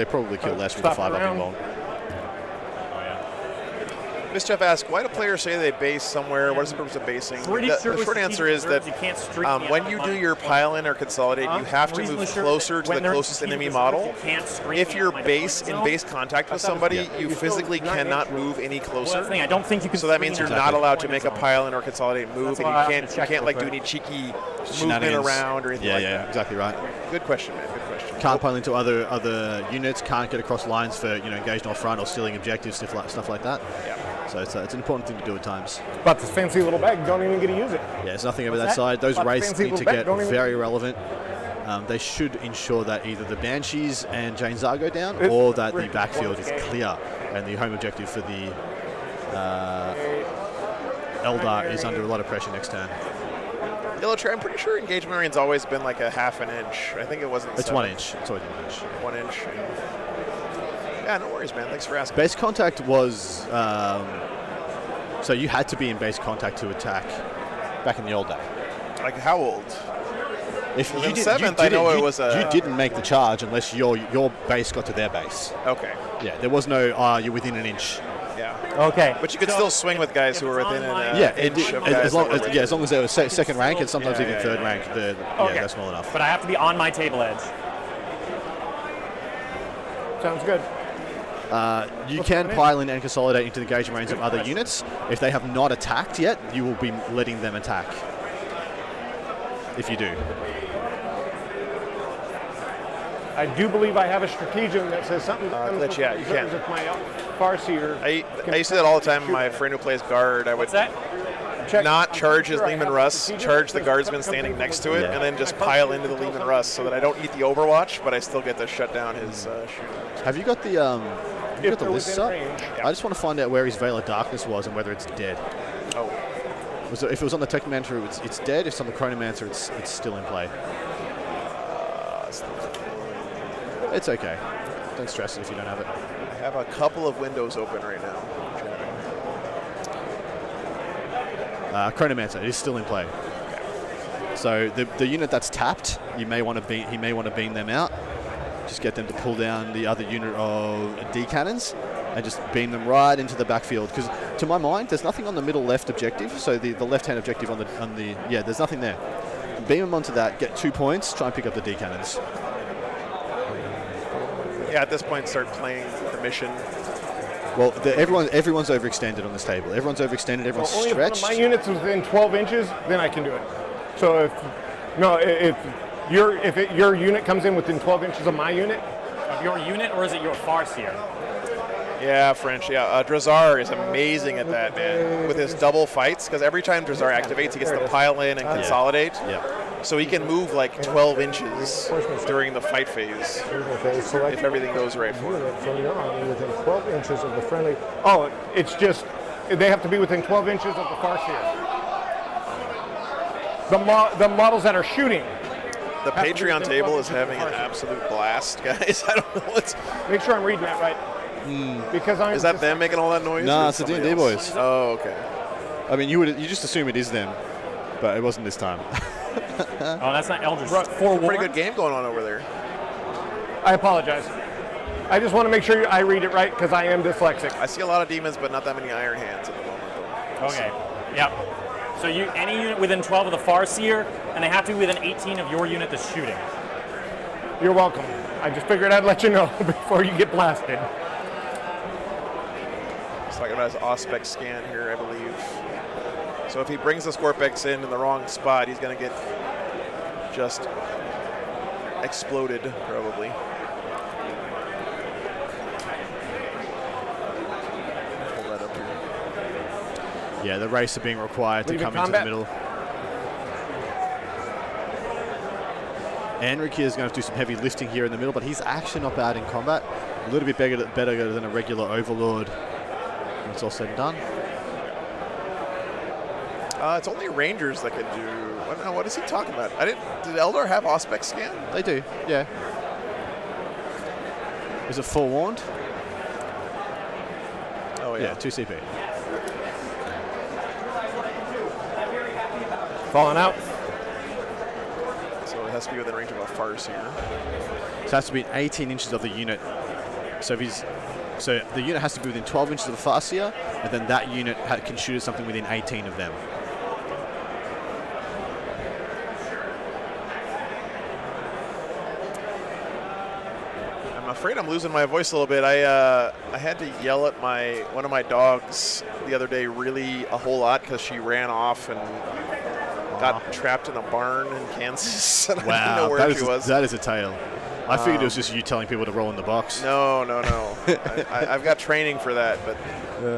probably kill less with the Stop 5 up around. involved. Mischief asks, why do players say they base somewhere? What is the purpose of basing? The short answer is that when you do your pile-in or consolidate, you have to move closer to the closest enemy model. If you're in base contact with somebody, you physically cannot move any closer. I don't think you can. So that means you're not allowed to make a pile-in or consolidate move, and you can't like do any cheeky movement around or anything like that. Yeah, exactly right. Good question, man. Good question. Can't pile into other units. Can't get across lines for engaging off front or stealing objectives, stuff like that. Yeah. So it's an important thing to do at times. But this fancy little bag, don't even get to use it. Yeah, there's nothing over that side. Those raids need to get very relevant. They should ensure that either the Banshees and Jane Zar go down, or that the backfield is clear and the home objective for the Eldar is under a lot of pressure next turn. Yellow Chair, I'm pretty sure engagement range's always been like a half an inch. I think it wasn't. It's 1 inch. It's always 1 inch. 1 inch. Yeah, no worries, man. Thanks for asking. Base contact was so you had to be in base contact to attack back in the old day. Like how old? If you in did, seventh, you I know you, it was a. You didn't make the charge unless your base got to their base. Okay. Yeah, there was no. You're within an inch. Yeah. Okay. But you could still swing with guys who were within an inch of guys. As long as they were second rank and sometimes even third rank, they're small enough. But I have to be on my table edge. Sounds good. You can pile in and consolidate into the engagement range of other units. If they have not attacked yet, you will be letting them attack. If you do. I do believe I have a stratagem that says something. Glitch, yeah, you can. With my Farseer. I used to do that all the time. My friend who plays guard, I would not charge his Lehman Russ, charge the guardsman standing next to it, and then just pile into the Lehman Russ so that I don't eat the Overwatch, but I still get to shut down his shooter. Have you got the lists up? I just want to find out where his Veil of Darkness was and whether it's dead. Oh. If it was on the Technomancer, it's dead. If it's on the Chronomancer, it's still in play. It's okay. Don't stress it if you don't have it. I have a couple of windows open right now. Chronomancer is still in play. So the unit that's tapped, he may want to beam them out. Just get them to pull down the other unit of D cannons and just beam them right into the backfield. Because to my mind, there's nothing on the middle left objective. So the left-hand objective on the there's nothing there. Beam them onto that, get 2 points, try and pick up the D cannons. Yeah, at this point, start playing the mission. Well, everyone's overextended on this table. Everyone's overextended. Everyone's only stretched. If one of my units is within 12 inches, then I can do it. So if your unit comes in within 12 inches of my unit, Of your unit, or is it your Farseer? Yeah, French. Yeah, Drazar is amazing at that, man. With his double fights, because every time Drazar activates, he gets to pile in and consolidate. Yeah. So he can move like 12 inches during the fight phase if everything goes right for him. From your army within 12 inches of the friendly. oh, it's just they have to be within 12 inches of the Farseer. The models that are shooting. The Patreon table is having an absolute blast, guys. I don't know what's. Make sure I'm reading that right. Because is that them making all that noise? No, it's the D&D boys. Oh, okay. I mean, you just assume it is them, but it wasn't this time. Oh, that's not Eldritch. Pretty good game going on over there. I apologize. I just want to make sure I read it right because I am dyslexic. I see a lot of demons, but not that many Iron Hands at the moment, though. Okay. Yep. So any unit within 12 of the Farseer, and they have to be within 18 of your unit that's shooting. You're welcome. I just figured I'd let you know before you get blasted. He's talking about his Auspex scan here, I believe. So if he brings the Scorpex in the wrong spot, he's going to get just exploded, probably. Pull that up here. Yeah, the race are being required to come into the middle. Enrique is going to have to do some heavy lifting here in the middle, but he's actually not bad in combat. A little bit better than a regular Overlord when it's all said and done. It's only Rangers that can do. What is he talking about? Did Eldar have Auspex scan? They do, yeah. Is it forewarned? Oh yeah, 2 CP. Falling out. So it has to be within range of a Farseer. So it has to be 18 inches of the unit. So if he's So the unit has to be within 12 inches of a Farseer, and then that unit can shoot at something within 18 of them. I'm afraid I'm losing my voice a little bit. I had to yell at one of my dogs the other day a whole lot because she ran off and got trapped in a barn in Kansas. And I didn't know where she was. That is a tale. I figured it was just you telling people to roll in the box. No. I've got training for that, but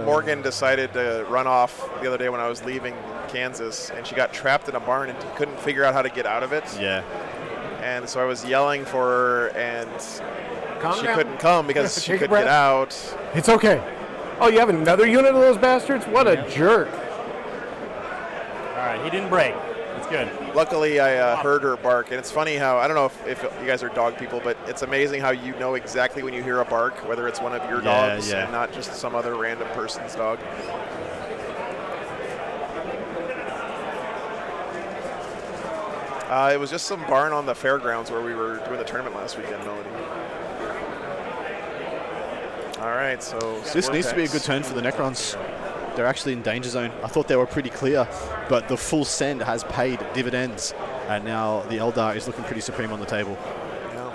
Morgan decided to run off the other day when I was leaving Kansas, and she got trapped in a barn and couldn't figure out how to get out of it. Yeah. And so I was yelling for her, and Calm she down. couldn't come because she Take a couldn't get breath. out. It's okay. Oh, you have another unit of those bastards? What a jerk. All right, he didn't break. It's good. Luckily, I heard her bark, and it's funny how, I don't know if you guys are dog people, but it's amazing how you know exactly when you hear a bark, whether it's one of your dogs and not just some other random person's dog. It was just some barn on the fairgrounds where we were doing the tournament last weekend, Melody. All right, so this needs to be a good turn for the Necrons. They're actually in danger zone. I thought they were pretty clear, but the full send has paid dividends, and now the Eldar is looking pretty supreme on the table. Yeah.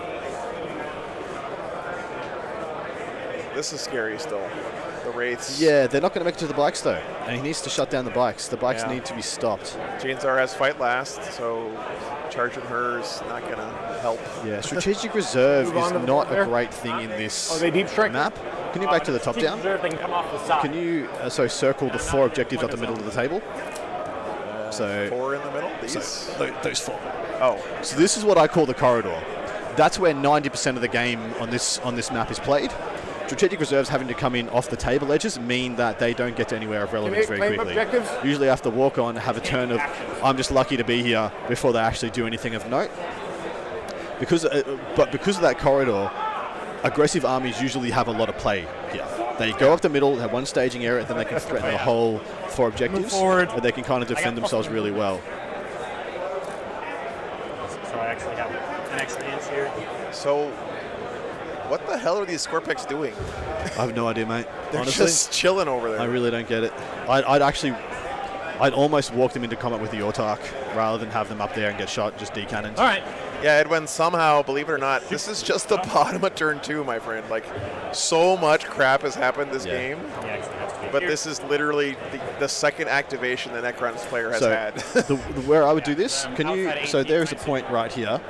This is scary still. The Wraiths. Yeah, they're not going to make it to the bikes though, and he needs to shut down the bikes. The bikes need to be stopped. Janzar has fight last, so charging her is not going to help. Yeah, strategic reserve is not a great thing in this map. Can you back to the top down? They can come off the side. Can you circle the 4 objectives at the middle of the table? So 4 in the middle. Those 4. Oh, so this is what I call the corridor. That's where 90% of the game on this map is played. Strategic reserves having to come in off the table edges mean that they don't get to anywhere of relevance very quickly. Usually have to walk on, have a turn of, I'm just lucky to be here, before they actually do anything of note. Because of that corridor, aggressive armies usually have a lot of play here. They go up the middle, have one staging area, then they can threaten the whole 4 objectives, and they can kind of defend themselves really well. So I actually have an extra inch here. So what the hell are these Scorpex doing? I have no idea, mate. They're Honestly, just chilling over there. I really don't get it. I'd almost walk them into combat with the Autark rather than have them up there and get shot, just decannoned. All right. Yeah, Edwin, somehow, believe it or not, this is just the bottom of turn 2, my friend. Like, so much crap has happened this game. But this is literally the second activation the Necrons player has had. Where I would do this, so there is a point right here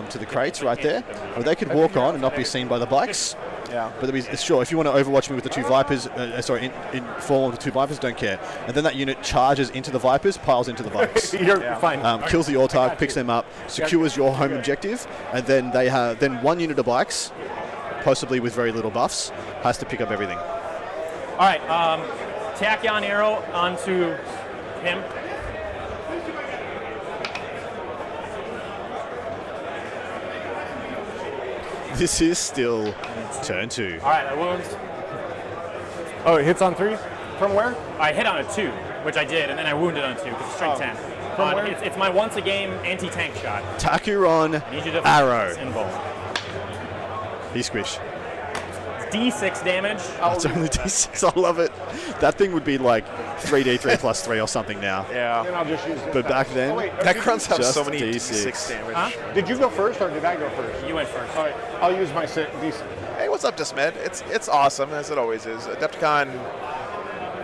to the crates right there, where they could walk on and not be seen by the bikes. Yeah. But sure, if you want to overwatch me with the 2 Vipers, fall on the 2 Vipers, don't care. And then that unit charges into the Vipers, piles into the bikes. You're fine. Kills the Autark, picks them up, secures your home objective, and then they have one unit of bikes, possibly with very little buffs, has to pick up everything. All right, Tachyon arrow onto him. This is still turn 2. All right, I wounds. Oh, it hits on 3? From where? I hit on a 2, which I did, and then I wounded on 2 because it's strength 10. From where? It's my once a game anti-tank shot. Takuron arrow. He squish. D6 damage. It's only D6. I love it. That thing would be like 3d3 plus 3 or something now. Yeah. Then I'll just use But back then, Necrons have just so many D6. D6 damage. Huh? Did you go first or did I go first? You went first. All right, I'll use my D6. Hey, what's up, Dismed? It's awesome, as it always is. Adepticon,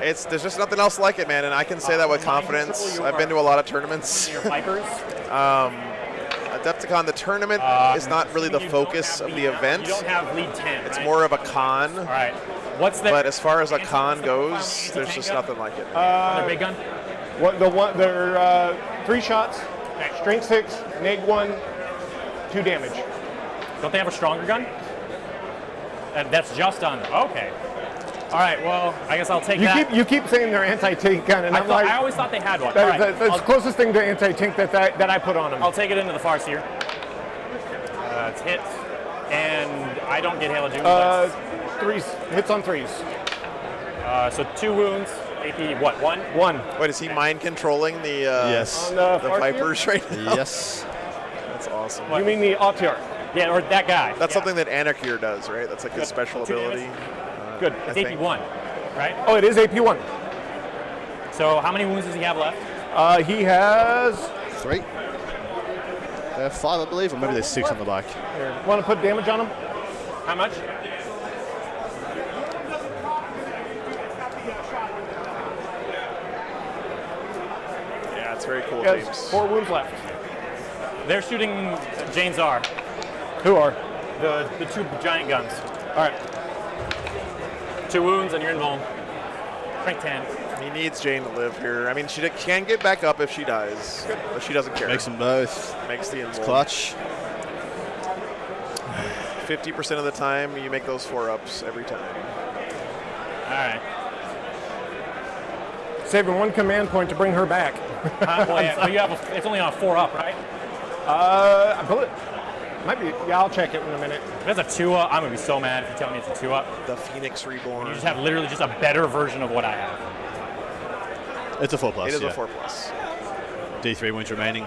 there's just nothing else like it, man, and I can say that with confidence. I've been to a lot of tournaments. Your Vipers. Adepticon, the tournament is not really the focus of the event. You don't have lead 10, It's right? more of a con. All right. What's that? But as far as a con goes, there's just nothing like it. Their big gun? They're 3 shots, strength 6, neg 1, 2 damage. Don't they have a stronger gun? That's just on them. Okay. All right, well, I guess I'll take that. You keep saying they're anti-tank gun, and I always thought they had one. All right, That's the closest thing to anti-tank that I put on them. I'll take it into the Farseer. It's hit, and I don't get Hail of Doom. 3s, hits on 3s. So 2 wounds, AP, what, 1? 1. Wait, is he mind controlling the Yes. the Vipers right now? Yes. That's awesome. You mean the Autark? Yeah, or that guy. That's something that Anarchyr does, right? That's like his special ability. Good. It's AP1, right? Oh, it is AP1. So how many wounds does he have left? He has 3. 5, I believe, or maybe there's 6 on the back. Want to put damage on him? How much? Yeah, it's very cool, He has James. 4 wounds left. They're shooting Jane Czar, Who are? the 2 giant guns. All right. 2 wounds and you're invulnerable. Strength 10. He needs Jane to live here. I mean, she can get back up if she dies, but she doesn't care. Makes them both. Makes the It's invuln. clutch. 50% of the time, you make those 4-ups every time. All right. Saving 1 command point to bring her back. Well, yeah, but you have it's only on a 4-up, right? I believe. Might be. Yeah, I'll check it in a minute. If it's a 2-up, I'm gonna be so mad if you tell me it's a 2-up. The Phoenix Reborn. You just have literally just a better version of what I have. It's a 4+. It is yeah. a 4+. D3 wounds remaining.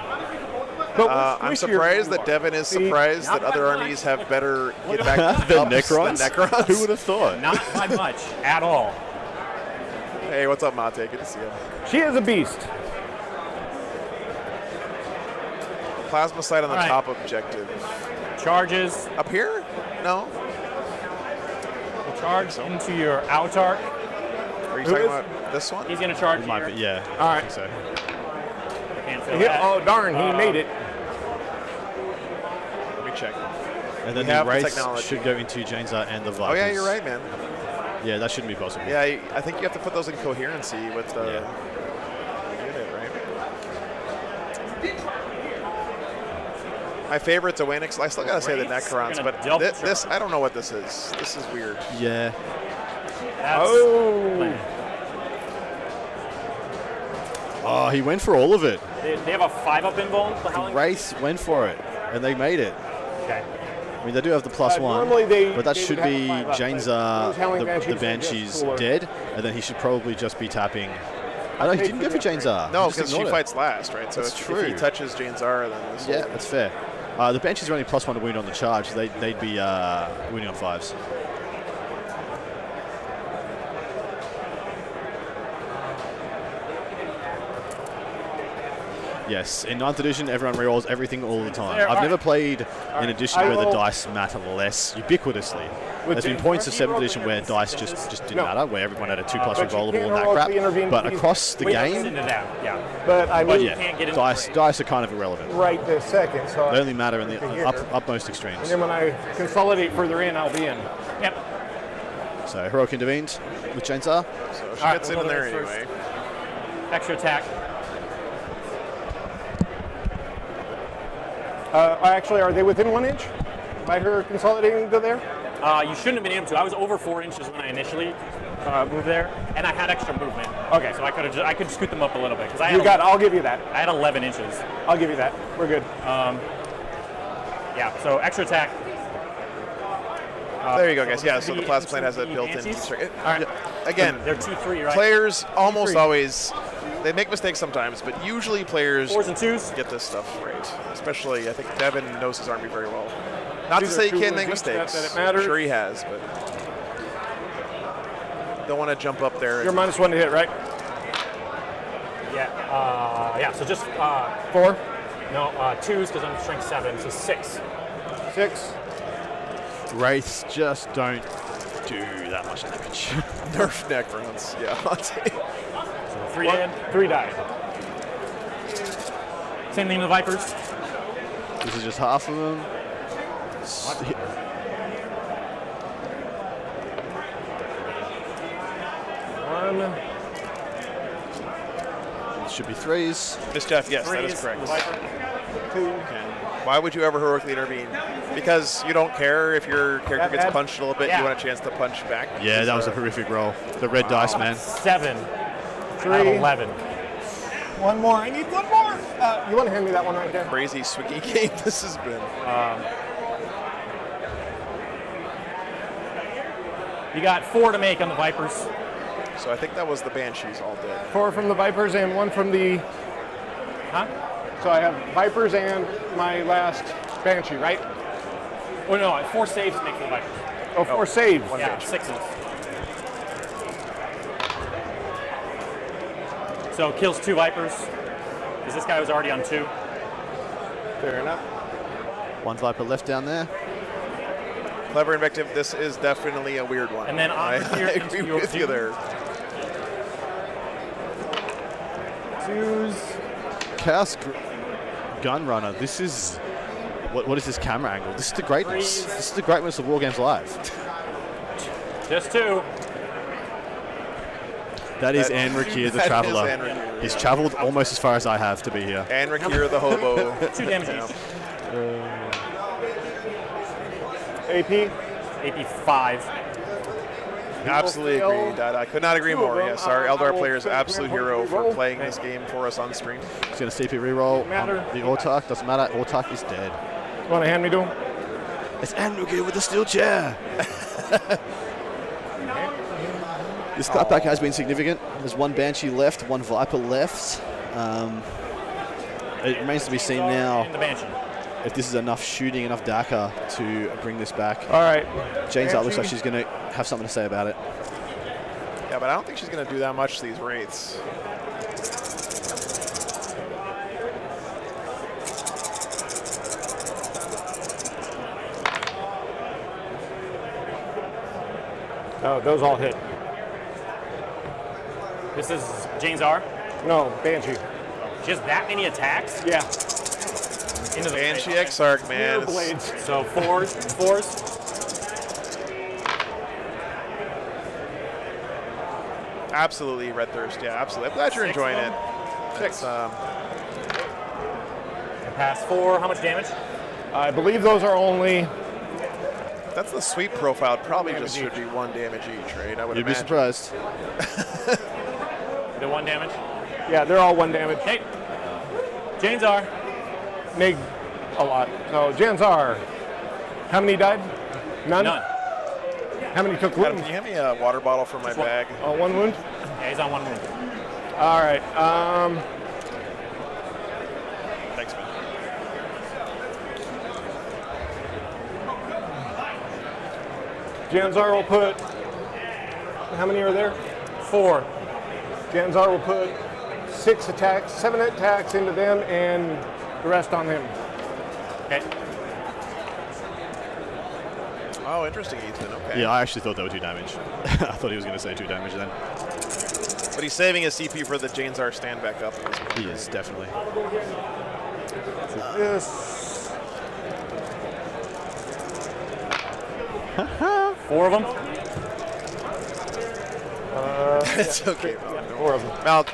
But I'm surprised that Devin is surprised that other armies have better get back The ups Necrons? than Necrons. Who would have thought? Not by much at all. Hey, what's up, Mate? Good to see you. She is a beast. Plasma sight on the All right. top objective. Charges. Up here? No. Will charge into your Autarch. Are you Who talking is? about this one? He's gonna charge Might here. be, yeah. All I right. think so. Can't feel Yeah, that. oh, darn. He made it. Let me check. And then We have the the race technology. should go into Jane Czar and the Vipers. Oh, yeah, you're right, man. Yeah, that shouldn't be possible. Yeah, I think you have to put those in coherency with the unit, right? My favorite's a Wanix. I still gotta say the Wraiths Necrons, gonna but double this I don't know what this is. This is weird. Yeah. That's Oh. Oh, he went for all of it. They have a 5-up invuln. The Howling. Race went for it, and they made it. Okay. I mean, they do have the +1, normally they- but that they should would have be 5 up, Jane but Czar, those Howling the Banshees are just Banshee's cooler. dead, and then he should probably just be tapping. I know he paid didn't for go the for Jane Czar. No, He just because she ignored it. fights last, right? So That's if true. he touches Jane Czar, then this Yeah, will- that's fair. The Banshees are only +1 to wound on the charge. So they'd be winning on 5s. Yes, in 9th edition, everyone rerolls everything all the time. There, I've all never right. played an edition I where the will- dice matter less ubiquitously. With There's been the- points of 7th edition where dice just didn't No. matter, where everyone had a 2+ But you rerollable can't and that heroically crap. intervene, But please. across the We game, listen to that. Yeah. But I but mean, yeah, can't get into dice are kind of irrelevant. right this second. So They only matter in the Here. upmost and extremes. then when I consolidate further in, I'll be in. Yep. So heroic intervenes with Jane Czar. So she All right, gets we'll in go there there first. anyway. Extra attack. Actually, are they within 1 inch by her consolidating to there? You shouldn't have been able to. I was over 4 inches when I initially moved there, and I had extra movement. Okay. So I could scoot them up a little bit because I You had got. I'll give you that. I had 11 inches. I'll give you that. We're good. Yeah. So extra attack. There you go, guys. Yeah, this so would the be plasma plane has into that the built-in. Banshees? All right. Again, They're 2-3, right? players almost always they make mistakes sometimes, but usually players 4s and 2s. get this stuff right. Especially, I think Devin knows his army very well. Not to These are say he 2 can't make wounds each, mistakes. that it matters. I'm sure he has, but don't want to jump up there. You're -1 to hit, right? Yeah. Yeah. So just 4, no 2s because I'm strength 7, so 6. 6. Wraiths just don't do that much damage. Nerf Necrons. Yeah, I'll take. So 3 dead. 3 die. Same thing with the Vipers. This is just half of them. It should be 3s. Mischief, yes, that is 3s, correct. Viper. 2. Why would you ever heroically intervene? Because you don't care if your character gets punched a little bit, Yeah. you want a chance to punch back. Yeah, that was a horrific roll. The red dice, man. 7. 3. Out of 11. 1 more. I need 1 more. You want to hand me that one right there? Crazy swiggy game this has been. You got 4 to make on the Vipers. So I think that was the Banshees all dead. 4 from the Vipers and 1 from the. Huh? So I have Vipers and my last Banshee, right? Oh no, 4 saves to make for the Vipers. Oh, 4 saves. Yeah, 6s. So kills 2 Vipers, because this guy was already on 2. Fair enough. 1 Viper left down there. Clever invective. This is definitely a weird one. And then I agree with you there. Chaos Gun Runner. This is what is this camera angle? This is the greatness. Freeze. This is the greatness of War Games Live. Just 2. That is Anric the Traveler. He's traveled almost as far as I have to be here. Anric the hobo. 2 damage each. AP? AP 5. Absolutely agreed. I could not agree more. Yes, our Eldar player is absolute hero for playing this game for us on stream. He's going to CP reroll on the Autark. Doesn't matter. Autark is dead. You want to hand me to him? It's Anric with a steel chair. This cutback has been significant. There's 1 Banshee left, 1 Viper left. It remains to be seen now The Banshee. if this is enough shooting, enough Daka to bring this back. All right. Jane's out looks like she's going to have something to say about it. Yeah, but I don't think she's going to do that much to these wraiths. Oh, those all hit. This is Jane's R. No, Banshee. She has that many attacks? Yeah. Into the Banshee Exarch, man. Mirror blades. So 4s. Absolutely, Red Thirst. Yeah, absolutely. I'm glad you're enjoying it. 6. Pass 4. How much damage? I believe those are only. That's the sweep profile. It probably just should be 1 damage each, right? I would You'd be imagine. surprised. The 1 damage. Yeah, they're all 1 damage. Okay. Jane's R. Mig a lot. So Janzar. How many died? None? How many took Adam, wounds? can you hand me a water bottle from my bag? Oh, 1 wound? Yeah, he's on 1 wound. All right. Thanks, man. Janzar will put. How many are there? 4. Janzar will put 6 attacks, 7 attacks into them, and the rest on him. Okay. Oh, interesting, Ethan. Okay. Yeah, I actually thought that would 2 damage. I thought he was going to say 2 damage then. But he's saving his CP for the Janzar stand back up. He is, definitely. This. 4 of them. It's okay, Mal. 4 of them. Mal,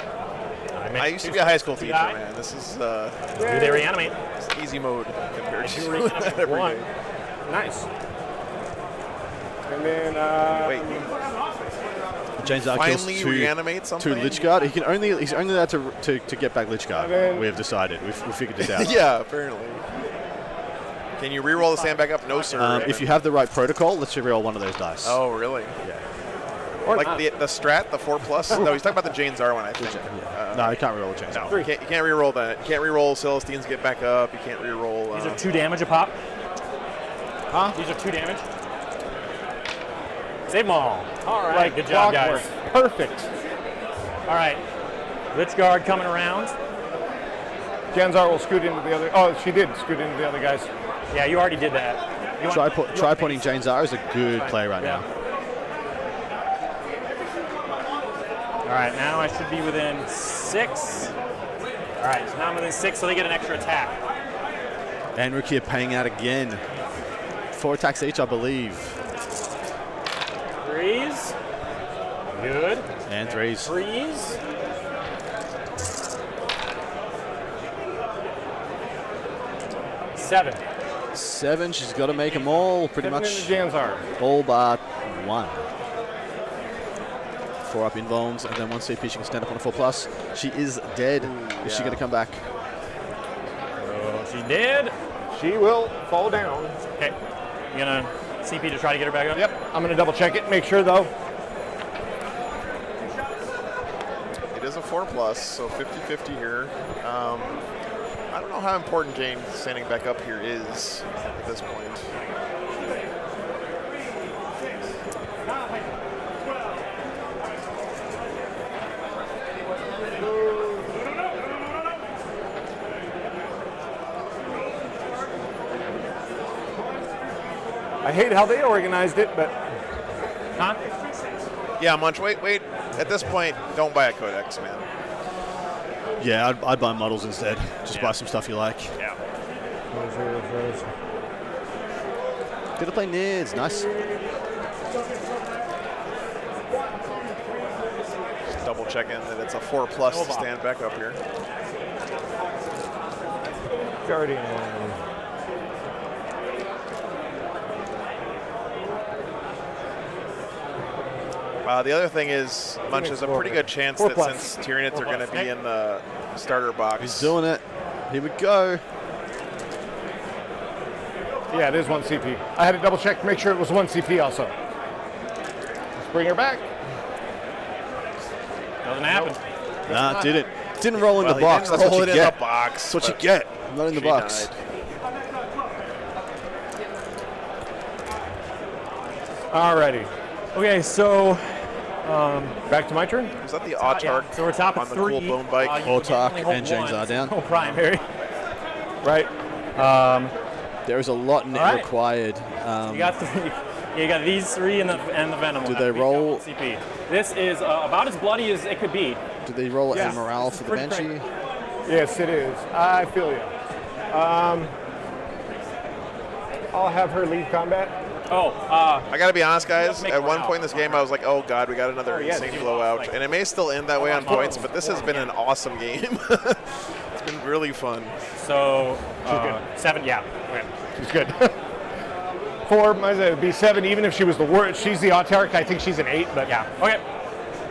I used to be a high school teacher, man. This is Do they reanimate? easy mode compared to reanimate every 1. day. Nice. And then. Wait, Jane's Arc kills finally 2 reanimate something? Lichguard. He's only allowed to get back Lichguard. Seven. We have decided. We've figured this out. Yeah, apparently. Can you reroll the stand back up? No, sir. If you have the right protocol, let's reroll 1 of those dice. Oh, really? Yeah. Or Like not. the strat, the 4+? No, he's talking about the Janzar one, I think. No, you can't reroll the Jane's Arc. You can't reroll that. You can't reroll Celestines get back up. You can't reroll. These are 2 damage a pop. Huh? These are 2 damage. Save them all. All right. Like Good job, clockwork. guys. Perfect. All right. Lichguard coming around. Janzar will scoot into the other. Oh, she did scoot into the other guys. Yeah, you already did that. You want- Try pointing Jane's Arc is a good play right now. All right, now I should be within 6. All right, so now I'm within 6, so they get an extra attack. And Ricky paying out again. 4 attacks each, I believe. 3s. Good. And 3s. 3s. 7. 7, she's got to make them all, pretty 7 much. into Janzar. All but 1. 4 up in bones, and then 1 CP, she can stand up on a 4+. She is dead. Is she going to come back? Oh, she did. She will fall down. Okay. You gonna CP to try to get her back up? Yep. I'm gonna double check it. Make sure though. It is a 4+, so 50-50 here. I don't know how important Jane standing back up here is at this point. I hate how they organized it, but Huh? Yeah, Munch, wait. At this point, don't buy a Codex, man. Yeah, I'd buy models instead. Just buy some stuff you like. Yeah. Get to play Nids. Nice. Just double checking that it's a 4+ to stand back up here. Guardian. The other thing is, Munch, there's a pretty good chance that since Tyranids are going to be in the starter box. He's doing it. Here we go. Yeah, it is 1 CP. I had to double check to make sure it was 1 CP also. Let's bring her back. Doesn't happen. Nah, didn't. Didn't roll in the he box. didn't That's roll what it you in get. the box. That's what you get. Not in the She box. died. Alrighty. Okay, so Back to my turn. Is that the Autark so we're top on of the 3. cool bone bike? Autark and James are down. Oh, primary. Right. There is a lot All right. required. You got 3. You got these 3 and the Venom. Do they roll? CP. This is about as bloody as it could be. Do they roll Yeah. a morale for the Banshee? Yes, it is. I feel you. I'll have her leave combat. Oh, I gotta be honest, guys. Make At one morale. point in this game, I was like, "Oh God, we got another insane blowout," and it may still end that way on points. But this has been an awesome game. It's been really fun. so 7. Yeah. Okay. She's good. 4, might as well be 7. Even if she was the worst, she's the Autark. I think she's an 8. But Yeah. Okay.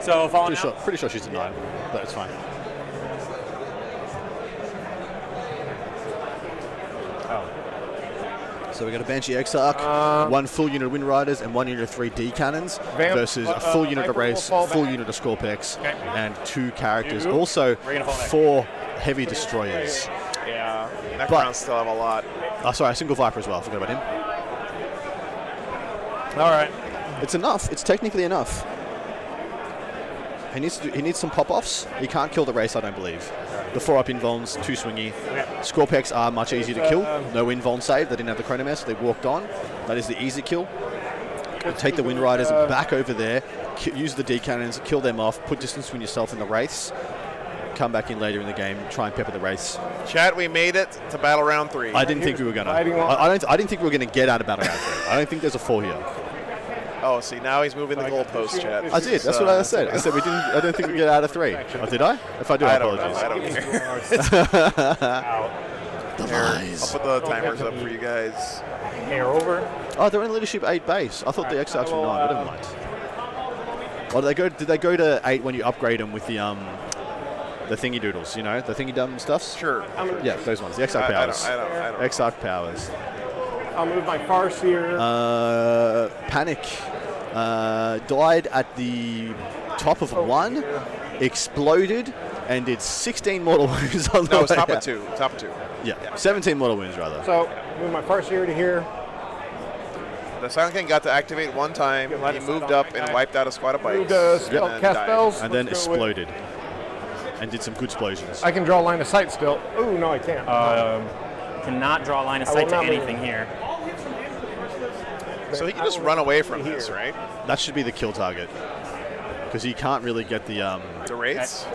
So falling out. Pretty sure she's a 9, but it's fine. So we got a Banshee Exarch, 1 full unit of Wind Riders, and 1 unit of 3 D cannons versus a full unit of Race, full unit of Scorpex, and 2 characters. Also, We're gonna fall back. 4 heavy destroyers. Yeah, Necrons still have a lot. Oh, sorry, a single Viper as well. I forgot about him. all right. It's enough. It's technically enough. He needs some pop-offs. He can't kill the Race, I don't believe. The 4-up invulns, too swingy. Scorpex are much easier to kill. No invuln save. They didn't have the Chronomancer, so they walked on. That is the easy kill. Take the Wind Riders back over there, use the D cannons, kill them off, put distance between yourself and the Wraiths. Come back in later in the game, try and pepper the Wraiths. Chat, we made it to battle round 3. I didn't think we were gonna. I didn't think we were gonna get out of battle round 3. I don't think there's a 4 here. Oh, see, now he's moving the goalposts, chat. I did. That's what I said. I said we didn't. I don't think we get out of 3. Oh, did I? If I do, I don't know. apologies. I don't care. The Here, lies. I'll put the timers up for you guys. Hair over. Oh, they're in leadership 8 base. I thought the Exarchs were 9, but never mind. Oh, did they go to 8 when you upgrade them with the thingy doodles? You know, the thingy dumb stuffs. Sure. Yeah, those ones. The Exarch powers. I don't. Exarch powers. I'll move my Farseer. Panic died at the top of 1, exploded, and did 16 mortal wounds on the No, it's way top of out. 2. Top of 2. Yeah, 17 mortal wounds rather. So move my Farseer to here. The Silent King got to activate one time. He moved up and wiped out a squad of bikes. Moved and then cast died. spells. And then Let's go with- exploded. And did some good explosions. I can draw a line of sight still. Ooh, no, I can't. Cannot draw a line of I will sight to not move. anything here. So he can just run away from this, right? That should be the kill target. Because he can't really get the... The Wraiths?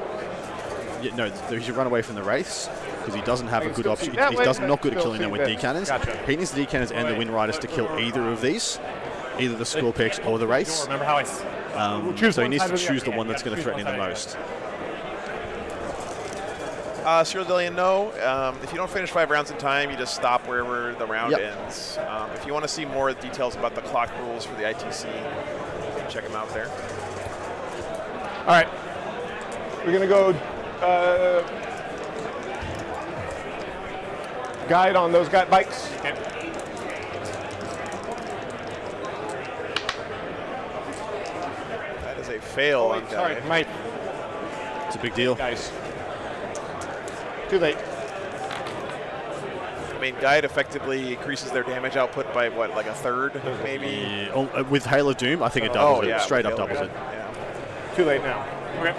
Yeah, no, he should run away from the Wraiths. Because he doesn't have a good still option. see that He's way, not good at still killing them see with that. D-cannons. Gotcha. He needs the D-cannons and the Wind Riders to kill either of these. Either the Scorpex or the Wraiths. Remember how I... So he needs to choose the one that's going to threaten him the most. Cyril Dillian, no. If you don't finish 5 rounds in time, you just stop wherever the round ends. If you want to see more details about the clock rules for the ITC, check them out there. All right. We're going to go guide on those bikes. Okay. That is a fail on Sorry, guide. Mike. It's a big deal. Guys. Too late. I mean, guide effectively increases their damage output by what, like a third, maybe? Yeah, with Hail of Doom, I think it doubles it. Straight up doubles it. Yeah. Too late now. Okay.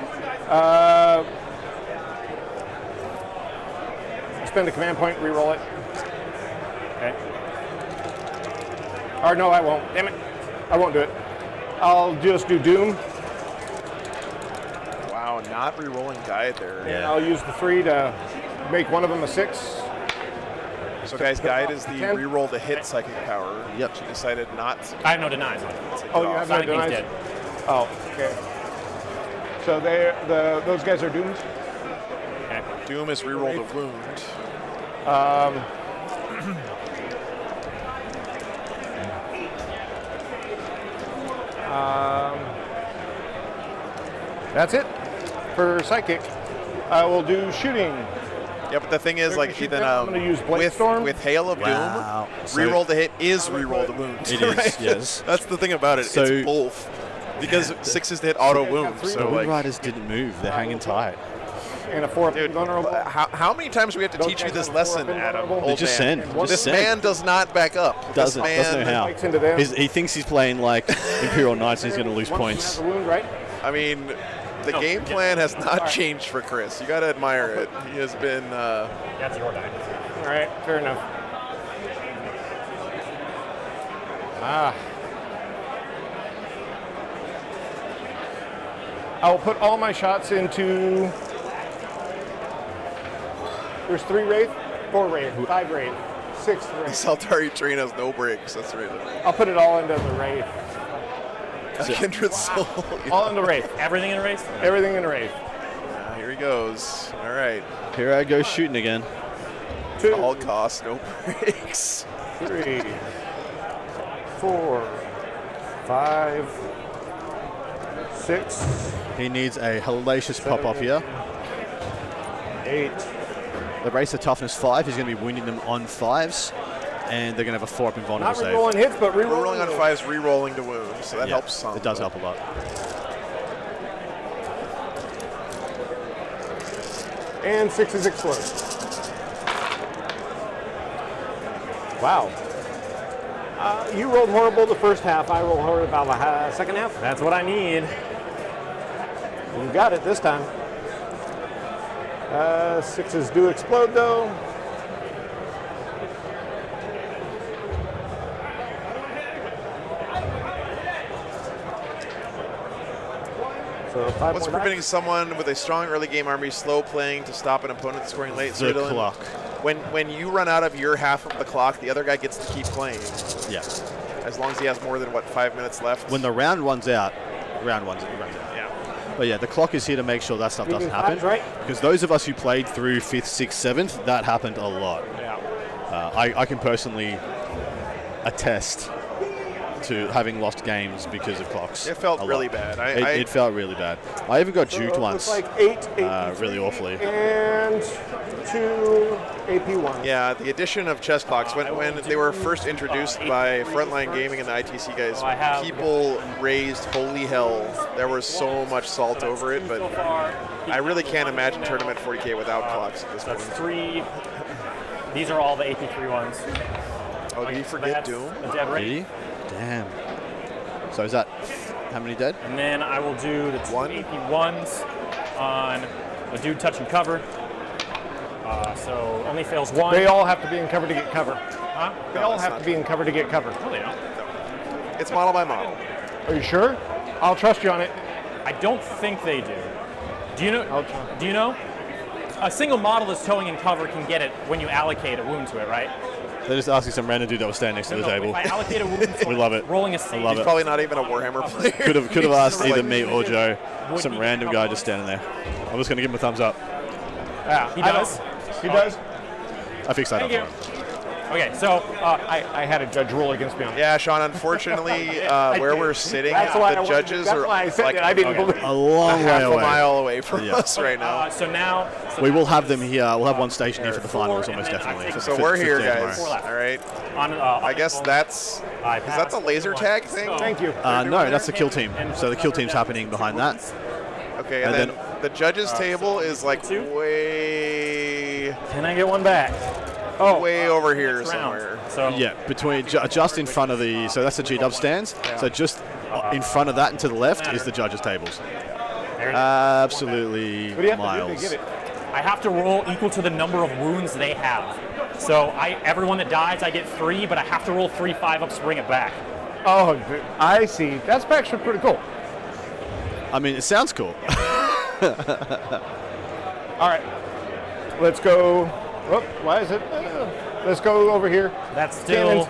Spend a command point, re-roll it. Okay. Or no, I won't. Damn it. I won't do it. I'll just do Doom. Wow, not re-rolling guide there. And I'll use the 3 to make one of them a 6. So guys, guide is the re-roll to hit psychic power. Yep. She decided not. I have no denies. Oh, you have no Signing thing's denies? dead. Oh, okay. So those guys are doomed? Okay. Doom is re-roll to wound. That's it for psychic. I will do shooting. Yeah, but the thing is, like, shoot then them. I'm gonna use Blade with Storm. Hail of Wow. Doom, re-roll to hit is re-roll to wound. It is, yes. That's the thing about it. So- it's both. Because 6 to hit auto wound. The So Wind like, Riders didn't move. They're hanging tight. And a 4 dude, vulnerable. how many times do we have to Those teach you guys this have lesson, 4 Adam? vulnerable. Old Just man? send. Just This send. man does not back up. Doesn't This man, know how. Spikes into them. He thinks he's playing like Imperial Knights and he's going to lose One points. has a wound, right? I mean, the game plan has not changed for Chris. You got to admire it. He has been. That's your die. All right, fair enough. I'll put all my shots into. There's 3 Wraith, 4 Wraith, 5 Wraith, 6 Wraith. Saltari train has no brakes. That's right. I'll put it all into the Wraith. Kindred soul. All into Wraith. Everything in a race? Everything in Wraith. Here he goes. All right. Here I go shooting again. 2, All costs, no brakes. 3, 4, 5, 6, He needs a hellacious pop off here. 8. The Racer Toughness 5. He's going to be wounding them on 5s. And they're going to have a 4-up in vulnerable Not save. re-rolling hits, but Rolling re-rolling on 5s, re-rolling to wound, so that Yeah, helps some. It does help a lot. And 6 explode. Wow. You rolled horrible the first half. I rolled horrible about the second half. That's what I need. You got it this time. 6s do explode though. So 5 What's more preventing someone with a strong early game army slow playing to stop an opponent scoring late? The Dylan, clock. When you run out of your half of the clock, the other guy gets to keep playing. Yeah. As long as he has more than, 5 minutes left? When the round runs out, it runs out. Yeah. But yeah, the clock is here to make sure that stuff doesn't happen. fives, right? Because those of us who played through 5th, 6th, 7th, that happened a lot. Yeah. I can personally attest to having lost games because of clocks. It felt a lot. really bad. It felt really bad. I even got juked once. Looks like 8 really awfully. and 2 AP1. Yeah, the addition of chess clocks, when they were first introduced by Frontline Gaming and the ITC guys, people raised holy hell. There was so much salt over it, but I really can't imagine Tournament 40K without clocks at this point. That's 3. These are all the AP3 ones. Oh, did you forget Doom? A dead Did rate. he? Damn. So is that how many dead? And then I will do the 2 1. AP1s on the dude touching cover. So only fails 1. They all have to be in cover to get cover. Huh? They all have to be in cover to get cover. No, they don't. It's model by model. Are you sure? I'll trust you on it. I don't think they do. Do you know? I'll try. Do you know? A single model that's towing in cover can get it when you allocate a wound to it, right? They're just asking some random dude that was standing next to the No, table. if I allocate a wound to We it, love it. rolling a save. love He's it. probably not even a Warhammer player. Could have asked He's either like- me or Joe. Would Some he random come guy on? just standing there. I'm just going to give him a thumbs up. Yeah, He does? He does? I fixed that Thank up you. for him. Okay, so I had a judge rule against me on that. Yeah, Sean, unfortunately, where we're sitting, That's why the judges are I said like that. I didn't believe. A long way half a away. mile away from Yeah. us right now. so now We will have them here. We'll have one station here for the finals, and almost then definitely. I take- So For we're 5th here, day guys. tomorrow. All right. on I guess that's... I Is that the laser tag thing? Thank you. No, that's the kill team. So the kill team's happening behind that. Okay, and And then the judges' table is like 2. way Can I get one back? way over here Next round. somewhere. So Yeah, between just in front of the, so that's the G-dub stands. So just in front of that and to the left is the judges' tables. there it is. Absolutely What do you have to do miles. to get it? I have to roll equal to the number of wounds they have. So everyone that dies, I get 3, but I have to roll 3 5-ups to bring it back. Oh, I see. That's actually pretty cool. I mean, it sounds cool. All right, let's go. Oh, why is it? Let's go over here. That's still.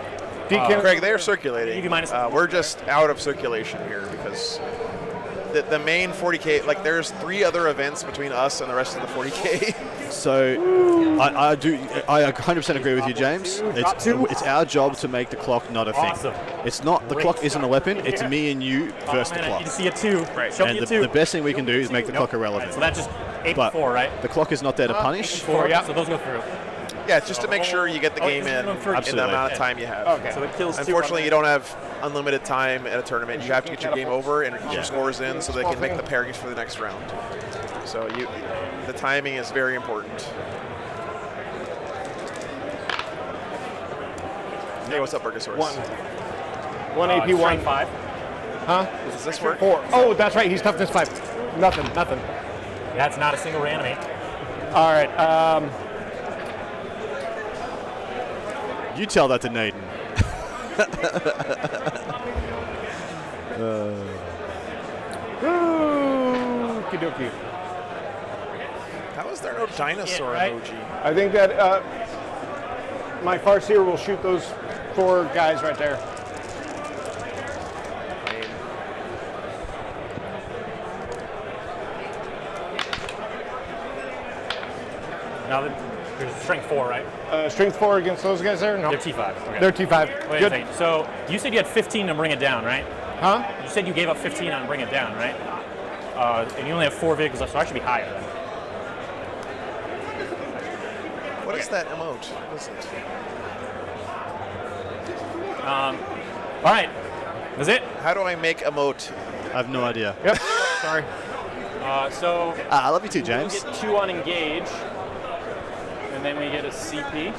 Cannons. Craig, they're circulating. -1. We're just out of circulation here because the main 40K, like there's 3 other events between us and the rest of the 40K. So I 100% agree with you, James. It's our job to make the clock not a thing. Awesome. It's not, the clock isn't a weapon, it's me and you versus the I clock. need to see a 2. Right. Show me And a 2. the best thing we can do is make the clock irrelevant. So that's just 8 But 4, right? the clock is not there to punish. 4, yeah. So those go through. Yeah, it's just to make sure you get the game in the amount of time you have. Okay. So it kills 2. Unfortunately, you don't have unlimited time at a tournament. You have to get your game over and your scores in so they can make the pairings for the next round. So the timing is very important. Hey, what's up, Burgosaurus? 1 AP, 1. 5. Huh? Does this work? 4. Oh, that's right. He's toughness 5. Nothing. That's not a single reanimate. All right. You tell that to Naden. Okie dokie. How is there no dinosaur emoji? I think that my Farseer will shoot those 4 guys right there. Now there's strength 4, right? Strength 4 against those guys there? No. They're T5. Okay. They're T5. Wait Good. a second. So you said you had 15 to bring it down, right? Huh? You said you gave up 15 on bring it down, right? And you only have 4 vehicles left, so I should be higher then. What is that emote? What is it? All right. That's it? How do I make emote? I have no idea. Yep. Sorry. So I love you too, James. we get 2 on engage, and then we get a CP.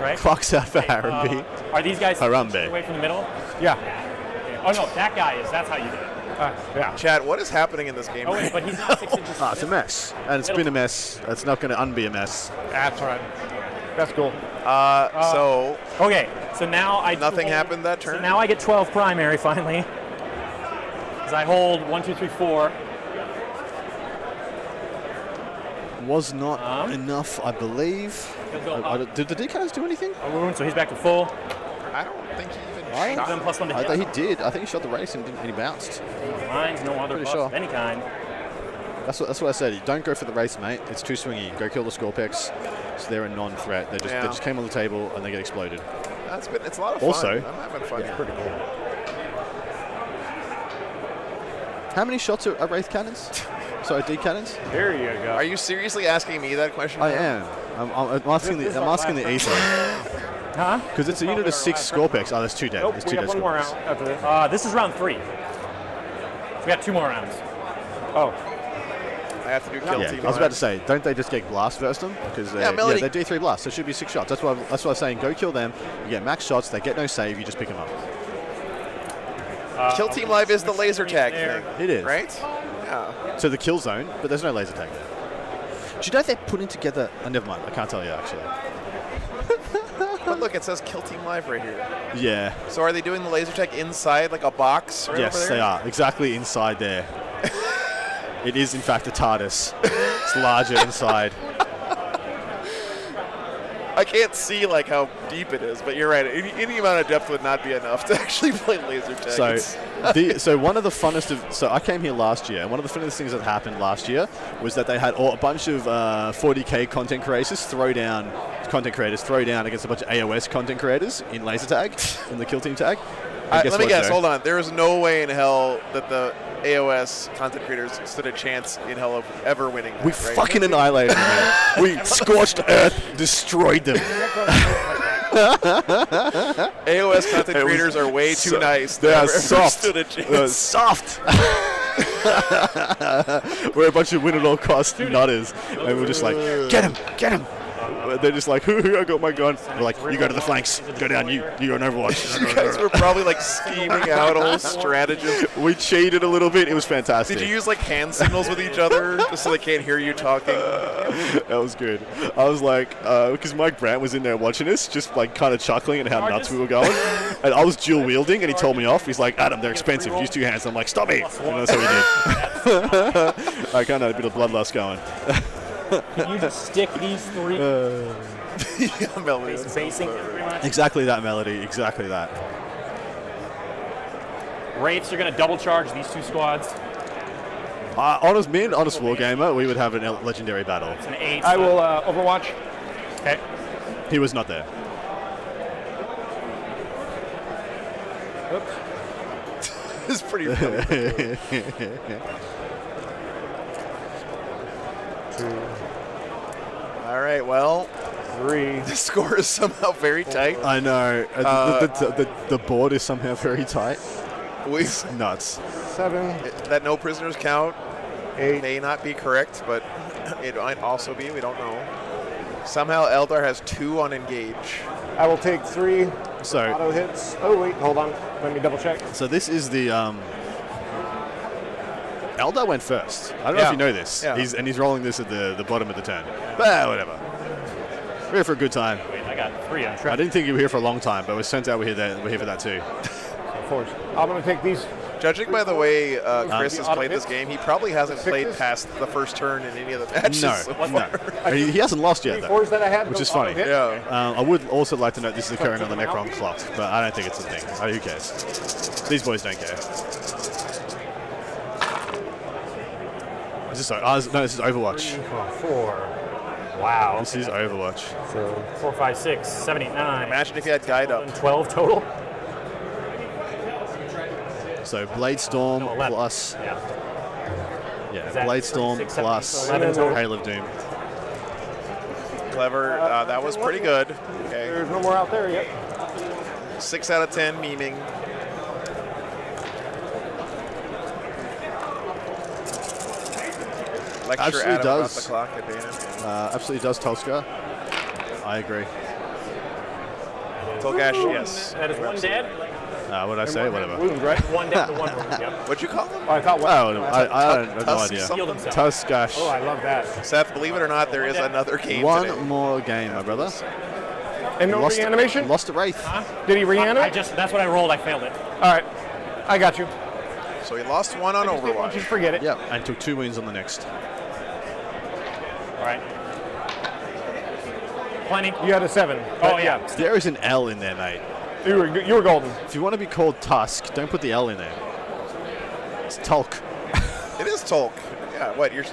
Right? Clocks out for Harambe. Are these guys Harambe. away from the middle? Yeah. Oh no, that guy is. That's how you do it. Yeah. Chad, what is happening in this game? Oh wait, but he's not 6 inches. It's a mess. And it's been a mess. It's not going to unbe a mess. That's right. That's cool. So Okay, so now nothing happened that turn? So now I get 12 primary finally. Because I hold 1, 2, 3, 4. Was not enough, I believe. Did the decals do anything? A wound, so he's back to full. I don't think he even Shot them +1 to I hit. thought he did. I think he shot the race and he bounced. Mine's no other Pretty buff sure. of any kind. That's what I said. Don't go for the race, mate. It's too swingy. Go kill the Scorpex. So they're a non-threat. They just came on the table and they get exploded. It's a lot of fun. Also, I'm having fun. It's pretty cool. How many shots are Wraith cannons? Sorry, D cannons? There you go. Are you seriously asking me that question? I am. I'm asking the ether. Huh? Because it's a unit of 6 Scorpex. Oh, there's 2 dead. Nope, There's we 2 got dead one more Scorpex. round after this. This is round 3. So we got 2 more rounds. Oh. I have to do kill team. I was about to say, don't they just get blast versus them? Because they're D3 blast, so it should be 6 shots. That's what I was saying. Go kill them. You get max shots. They get no save. You just pick them up. Kill Team Live is the laser tag thing. It is. Right? Yeah. So the kill zone, but there's no laser tag there. Do you know if they're putting together... never mind. I can't tell you, actually. But look, it says Kill Team Live right here. Yeah. So are they doing the laser tag inside like a box? Right Yes, over there? they are. Exactly inside there. It is, in fact, a TARDIS. It's larger inside. I can't see like how deep it is, but you're right. Any amount of depth would not be enough to actually play laser tag. So one of the funnest of... So I came here last year, and one of the funnest things that happened last year was that they had a bunch of 40k content creators throw down against a bunch of AOS content creators in laser tag, in the kill team tag. Let me guess. Hold on. There is no way in hell that the AOS content creators stood a chance in hell of ever winning that, We right? fucking annihilated them. We scorched earth, destroyed them. AOS content creators are way too nice. They are Never ever soft. stood a chance. They're soft. We're a bunch of win at all cost nutters, and we're just like, get him. They're just like, I got my gun. We're like, you go to the flanks. Go down, you go on Overwatch. You guys were probably like scheming out all strategies. We cheated a little bit. It was fantastic. Did you use like hand signals with each other just so they can't hear you talking? That was good. I was like, because Mike Brandt was in there watching us, just like kind of chuckling at how nuts we were going. And I was dual wielding, and he told me off. He's like, Adam, they're expensive. Use 2 hands. I'm like, stop me. And that's what we did. I kind of had a bit of bloodlust going. Can you just stick these 3? Basing pretty much. Exactly that, Melody. Exactly that. Wraiths are going to double charge these 2 squads. Honest Wargamer, we would have a legendary battle. It's an 8. I will Overwatch. Okay. He was not there. Oops. It's pretty funny. 2, All right, well, 3. the score is somehow very tight. I know. The board is somehow very tight. It's nuts. 7. That no prisoners count 8. may not be correct, but it might also be. We don't know. Somehow Eldar has 2 on engage. I will take 3 So, auto hits. Oh wait, hold on. Let me double check. so this is the Eldar went first. I don't know if you know this. Yeah. He's rolling this at the bottom of the turn. But whatever. We're here for a good time. Wait, I got 3 on I track. didn't think you were here for a long time, but it was turns out we're here for that too. Force. I'm going to take these. Judging by the way Chris has auto played this hits? game, he probably hasn't played Sixes? past the first turn in any of the matches. No, so far. no. He hasn't lost yet, 3 though, 4s that I had. which those is funny. auto hits. Yeah. I would also like to note this is occurring on the Necron clock, but I don't think it's a thing. Who cares? These boys don't care. Is this, no, this is Overwatch. 3, 4. Wow. This is Overwatch. So 4, 5, 6, 7, 8, 9. Imagine if you had guide up. 12 total. So Blade Storm 11. plus, Yeah. Is that Blade Storm 6, 7, plus 11 total? Hail of Doom. Clever. That was pretty good. Okay. there's no more out there yet. 6 out of 10 memeing. Lecture Absolutely Adam does. about the clock advantage. Absolutely does, Tulska. I agree. Tolgash, yes. That is 1 dead. What did I say? Whatever. Wound, right? 1 dead to 1 wound. Yep. What'd you call them? Oh, I thought. Oh, I have no Tusk idea. something? Healed himself. Tuskash. Oh, I love that. Seth, believe it or not, there is another game One today. more game, my brother. And no reanimation? Lost a Wraith. Did he reanimate? That's what I rolled. I failed it. All right. I got you. So he lost 1 on Overwatch. Just forget it. Yep, and took 2 wounds on the next. All right. Plenty. You had a 7. Oh, yeah. There is an L in there, mate. You were golden. If you want to be called Tusk, don't put the L in there. It's Tulk. It is Tolk. Yeah, what? You're.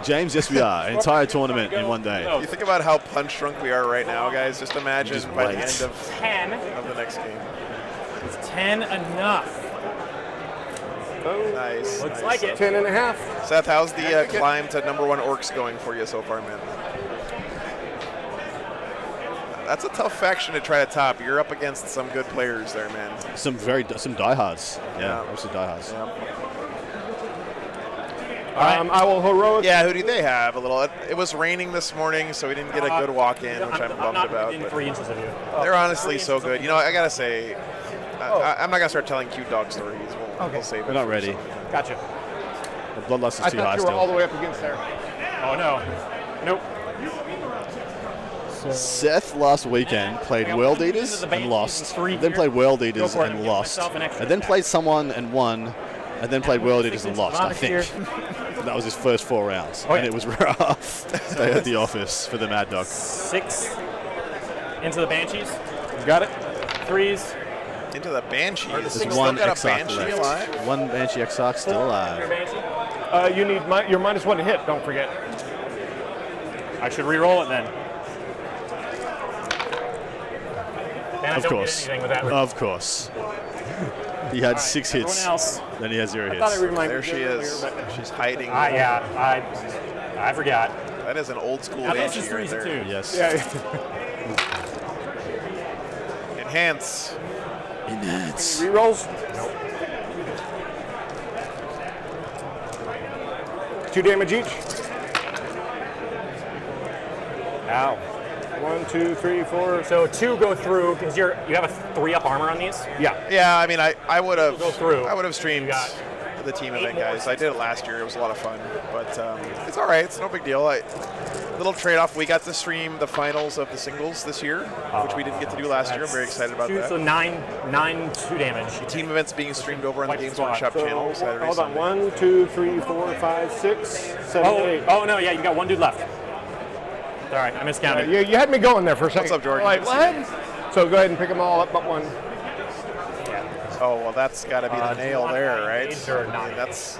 James, yes we are. An entire tournament in one day. You think about how punch drunk we are right now, guys. Just imagine Just by wait. the end of 10. the next game. Is 10 enough? Nice. Looks nice. like it. 10 and a half. Seth, how's the climb to #1 orcs going for you so far, man? That's a tough faction to try to top. You're up against some good players there, man. Some diehards. Yeah, absolutely diehards. Yeah. I will heroic. Yeah, who do they have? It was raining this morning, so we didn't get a good walk in, which I'm bummed not about. within but 3 inches of you. they're honestly so good. You know, I gotta say, I'm not gonna start telling cute dog stories. We'll save it. We're not for ready. something. Gotcha. The bloodlust is I too high thought you were all still. the way up against there. Oh, no. Nope. Seth last weekend played World Eaters and lost. Then played World Eaters and lost. And then played someone and won. And then played World Eaters and lost, I think. That was his first 4 rounds. And it was rough. Stay at the office for the Mad Dog. 6 into the Banshees. Got it? 3s. Into the Banshee. There's Still one got a Exarch Banshee left. alive? One Banshee Exarch still Your alive. Banshee. You need your -1 to hit. Don't forget. I should re-roll it then. And I Of don't course. Get anything with that. Of course. He had 6 hits. Everyone else. Then he had 0 I thought I hits. reminded There she you is. earlier, but- She's hiding. I forgot. That is an old school Now this Banshee is right 3s there. too. Yes. Yeah. Enhance. Enhance. Rerolls. 2 damage each. Ow. 1, 2, 3, 4. So 2 go through because you have a 3-up armor on these. Yeah. Yeah, I mean, I would have Go through. I would have streamed the team event, guys. I did it last year. It was a lot of fun, but it's all right. It's no big deal. Little trade-off. We got to stream the finals of the singles this year, which we didn't get to do last year. I'm very excited about that. So 9 2 damage. The team event's being streamed over on the Games Workshop channel Saturday, Hold on. Sunday. 1, 2, 3, 4, 5, 6, 7, 8. Oh no, yeah, you got 1 dude left. All right, I miscounted. You had me going there for a second. What's up, Jordan? Like, what? So go ahead and pick them all up but one. Oh, well, that's got to be the nail there, right? Or not. That's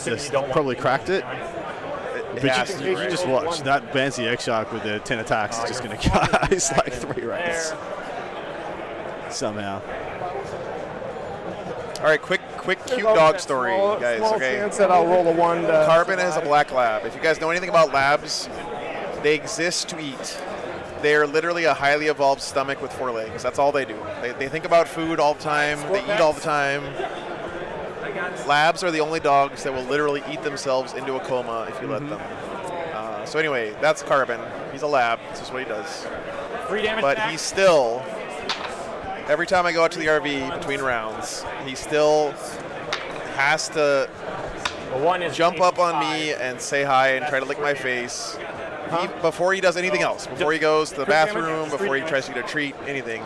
just probably cracked it. But you just watch that Banshee X-Shark with the 10 attacks is just going to guys like 3 rounds somehow. All right, quick cute dog story, guys. Small Okay. chance that I'll roll a 1. Carbon has a black lab. If you guys know anything about labs, they exist to eat. They are literally a highly evolved stomach with 4 legs. That's all they do. They think about food all the time. They eat all the time. Labs are the only dogs that will literally eat themselves into a coma if you let them. So anyway, that's Carbon. He's a lab. This is what he does. 3 damage. But he still, every time I go out to the RV between rounds, he still has to jump up on me and say hi and try to lick my face. Before he does anything else, before he goes to the bathroom, before he tries to get a treat, anything.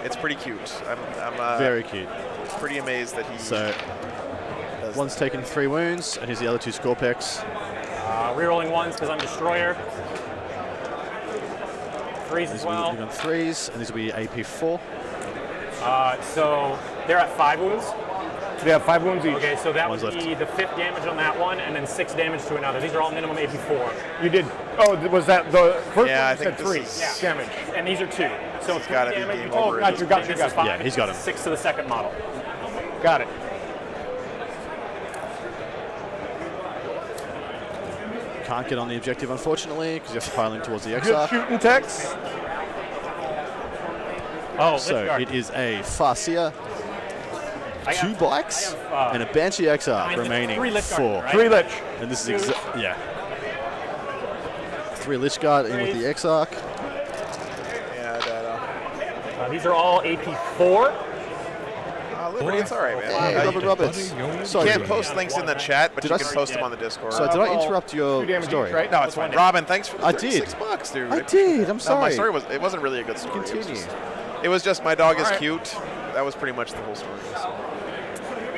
It's pretty cute. I'm very cute. Pretty amazed that he. So one's taken 3 wounds, and here's the other 2 Scorpex. Rerolling 1s because I'm Destroyer. 3s as well. We've got 3s, and these will be AP 4. So they're at 5 wounds. They have 5 wounds each. Okay, so that One's would be the 5th damage on that one, and then 6 damage to another. These are all minimum AP 4. You did. Oh, was that the first Yeah, one? I You think said this 3 is- damage. And these are 2. So it's gotta be damage. game Oh, over. got you. Yeah, he's got him. 6 to the second model. Got it. Can't get on the objective, unfortunately, because you have to pile in towards the Good X-Arc. shooting, Tex. Oh, So it is a Farseer, I 2 have- Bikes, I have, and a Banshee X-Arc it's remaining 3 Lich 4. Guardians, right? 3 lich. And this is 3 Lich Guard in with the X-Arc. Yeah, Dada. These are all AP 4. Liberty, it's all right, man. Hey, You Robert Roberts. Sorry, can't post links in the chat, but Did you I can s- post them on the Discord. So did I interrupt your 2 damage story? each, right? No, it's fine. Robin, thanks for the I did. $36, dude. I did. I'm No, my sorry. story wasn't really a good story. Continue. It was just my dog is All right. cute. That was pretty much the whole story. So.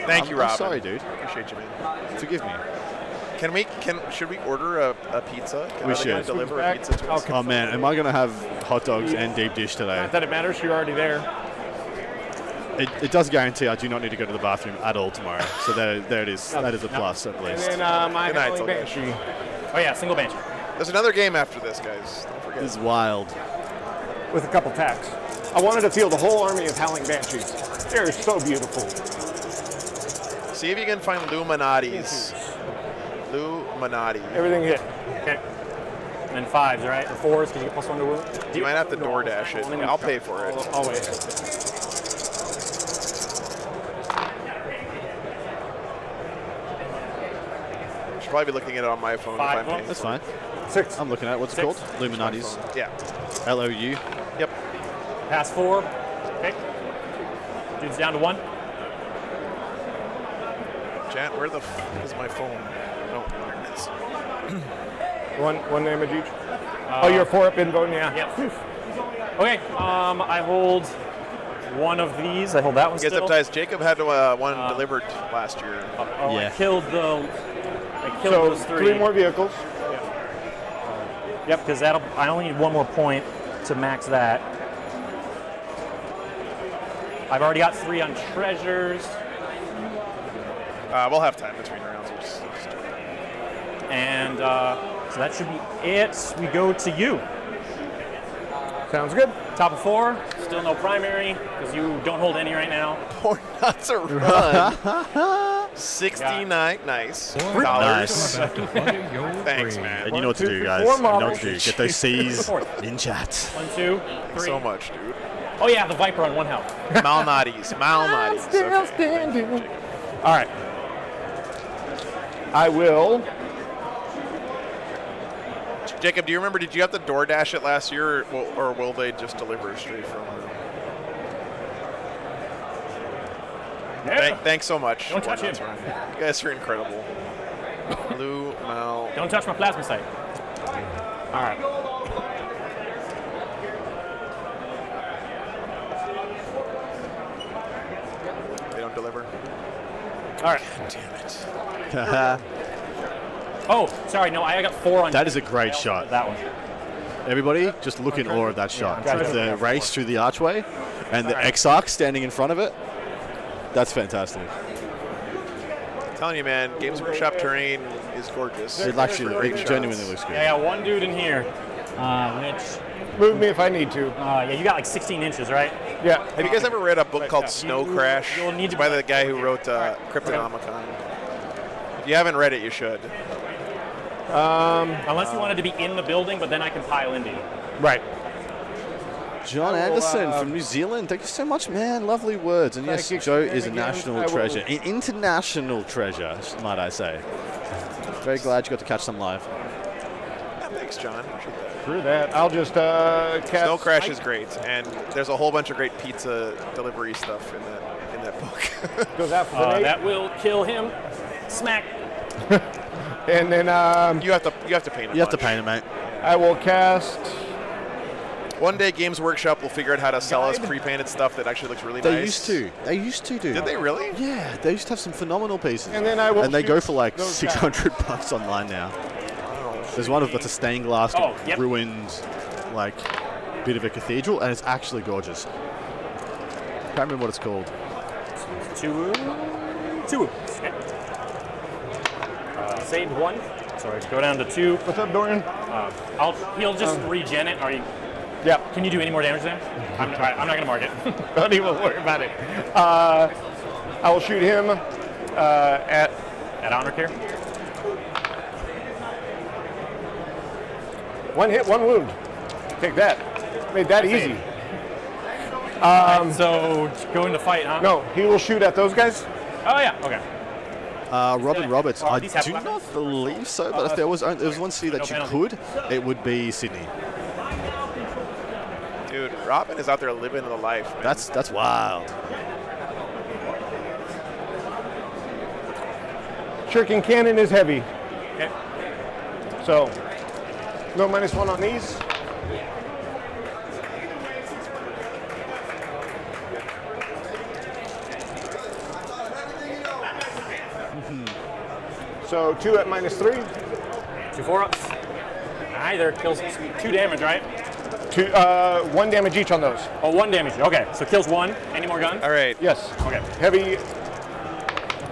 Thank you, I'm Robin. sorry, dude. Appreciate you, man. Forgive me. Should we order a pizza? We Are they gonna should. deliver a pizza to us? Oh man, am I gonna have hot dogs and deep dish today? Not that it matters. You're already there. It does guarantee I do not need to go to the bathroom at all tomorrow. So there it is. That is a plus at And least. then my Good night, Howling Toby. Banshee. Oh yeah, single Banshee. There's another game after this, guys. Don't forget. This is wild. With a couple tacks. I wanted to feel the whole army of Howling Banshees. They're so beautiful. See if you can find Luminati's. Luminati. Everything hit. Okay. And then 5s, right? Or 4s because you get +1 to wound. You might have to DoorDash it. I'll pay for it. I'll wait. Should probably be looking at it on my phone if I'm paying. That's fine. 6. I'm looking at it. What's it 6. called? Illuminati's. Yeah. LOU. Yep. Pass 4. Okay. Dude's down to 1. Chat, where the f is my phone? Oh, there it is. One damage each. Oh, you're 4 up in bone, yeah. Yep. Okay. I hold one of these. I hold that one Gets still. up, Jacob had one delivered last year. Oh, Yeah. I killed So those 3. 3 more vehicles. Yep, because I only need 1 more point to max that. I've already got 3 on treasures. We'll have time between rounds. We'll just And so that should be it. We go to you. Sounds good. Top of 4. Still no primary because you don't hold any right now. Pour not to run. 69. Nice. Nice. Thanks, man. And you know what to 1, 2, do, 3, guys. 4 You know what models. to do. Get those C's in chat. 1, 2, 3. So much, dude. Oh yeah, the Viper on 1 health. Malnati's. Malnati's. Still Okay. standing. All right. I will Jacob, do you remember? Did you have to DoorDash it last year, or will they just deliver straight from? Thanks so much. Don't touch him. You guys are incredible. Blue Mal. Don't touch my plasma sight. All right. They don't deliver. All right. Damn it. Oh, sorry. No, I got 4 on. That is a great shot. That one. Everybody, just look in awe of that shot. Yeah, With the race through the archway and the Exarch standing in front of it. That's fantastic. I'm telling you, man, Games Workshop terrain is gorgeous. It actually Great genuinely shots. looks good. Yeah, I got one dude in here. Which? Move me if I need to. Yeah, you got like 16 inches, right? Yeah. Have you guys ever read a book called Snow Crash? You'll need to by the guy who wrote Cryptonomicon. If you haven't read it, you should. Unless you wanted to be in the building, but then I can pile into you. Right. John Anderson from New Zealand. Thank you so much, man. Lovely words. And yes, Joe is a national treasure. An international treasure, might I say. Very glad you got to catch some live. Yeah, thanks, John. Appreciate that. Screw that. I'll just cast. Snow Crash is great, and there's a whole bunch of great pizza delivery stuff in that book. Goes out for the That will kill him. Smack. And then you have to paint it. You have to paint it, mate. I will cast. One day, Games Workshop will figure out how to sell us pre-painted stuff that actually looks really nice. They used to do. Did they really? Yeah, they used to have some phenomenal pieces. And then I will. And they go for like $600 online now. There's one that's a stained glass ruined, like, bit of a cathedral, and it's actually gorgeous. Can't remember what it's called. Two. Save 1. Sorry, go down to 2. What's up, Dorian? He'll just regen it. Are you? Yeah. Can you do any more damage then? I'm not going to mark it. Don't even worry about it. I will shoot him at honor care. 1 hit, 1 wound. Take that. Made that easy. So go into fight, huh? No, he will shoot at those guys. Oh yeah. Okay. Robin Roberts, I these have do weapons? not believe so, but if there was one city that you could, it would be Sydney. Dude, Robin is out there living the life, man. That's wild. Shuriken Cannon is heavy. Okay. So, no -1 on these. So 2 at -3. 2 4-ups. Either kills 2 damage, right? 1 damage each on those. Oh, 1 damage. Okay, so kills 1. Any more guns? All right. Yes. Okay. Heavy.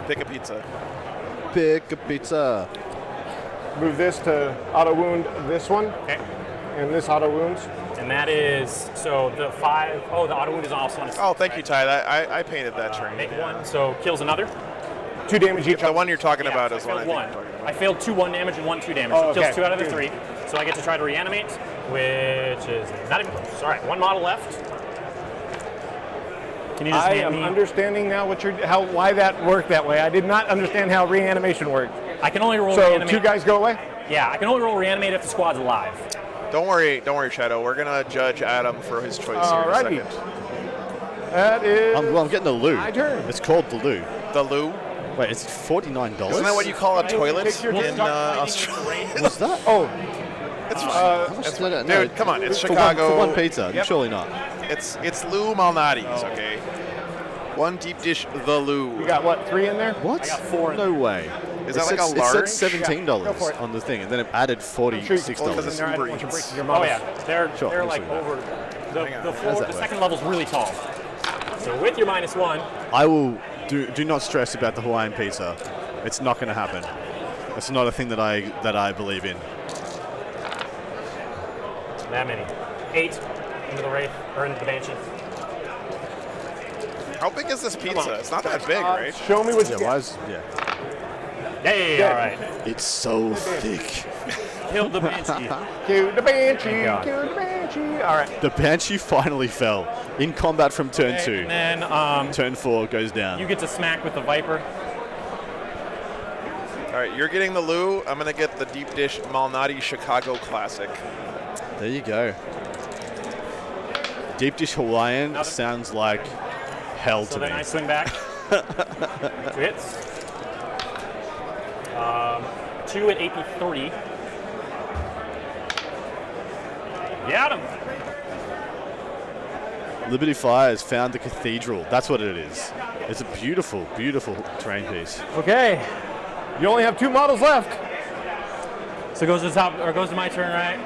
Pick a pizza. Pick a pizza. Move this to auto wound this one. Okay. And this auto wounds. And that is, so the 5, the auto wound is also on his. Oh, thank you, Ty. I painted that train. Make 1, so kills another. 2 damage each. The one you're talking Yeah, about so is one I think one. you're talking about. I failed 2 1 damage and 1 2 damage. Oh, So it kills okay. 2 out of the Good. 3. So I get to try to reanimate, which is not even close. All right, 1 model left. Can you just I hand am me? understanding now why that worked that way. I did not understand how reanimation worked. I can only roll So reanimate. 2 guys go away? Yeah, I can only roll reanimate if the squad's alive. Don't worry, Shadow. We're gonna judge Adam for his choice here in a Alrighty. second. That is. I'm getting the loo. My turn. It's called the loo. The loo. Wait, it's $49. Isn't that what you call a toilet Take your in time. Australia? What's that? Oh, It's How much is that? No, dude, come on, it's for Chicago. for one pizza, Yep. surely not. It's Lou Malnati's, okay? 1 deep dish, the Lou. you got what, 3 in there? What? I got 4 in No way. Is that like a It large? said $17 Yeah, go for it. on the thing, and then it added $46. Well, 'cause it's I don't Uber want you Eats. breaking your Oh models. yeah, they're Sure, like we'll see over the Hang on. the floor. How's The that second level's really tall. So with your -1, I will do not stress about the Hawaiian pizza. It's not going to happen. It's not a thing that I believe in. that many. 8 into the Wraith or into the Banshee. How big is this pizza? It's not that big, right? Show me what you Yeah, get. Yay! All right, It's so thick. killed the Banshee. Kill the Banshee, God. kill the Banshee. All right. The Banshee finally fell in combat from turn 2. And then Turn 4 goes down. you get to smack with the Viper. All right, you're getting the Lou. I'm going to get the deep dish Malnati Chicago Classic. There you go. Deep dish Hawaiian sounds like hell So to then me. I swing back. 2 hits. 2 at 83. Got him. Liberty Fire has found the cathedral. That's what it is. It's a beautiful, beautiful terrain piece. Okay. You only have 2 models left. So it goes to the top, or goes to my turn, right?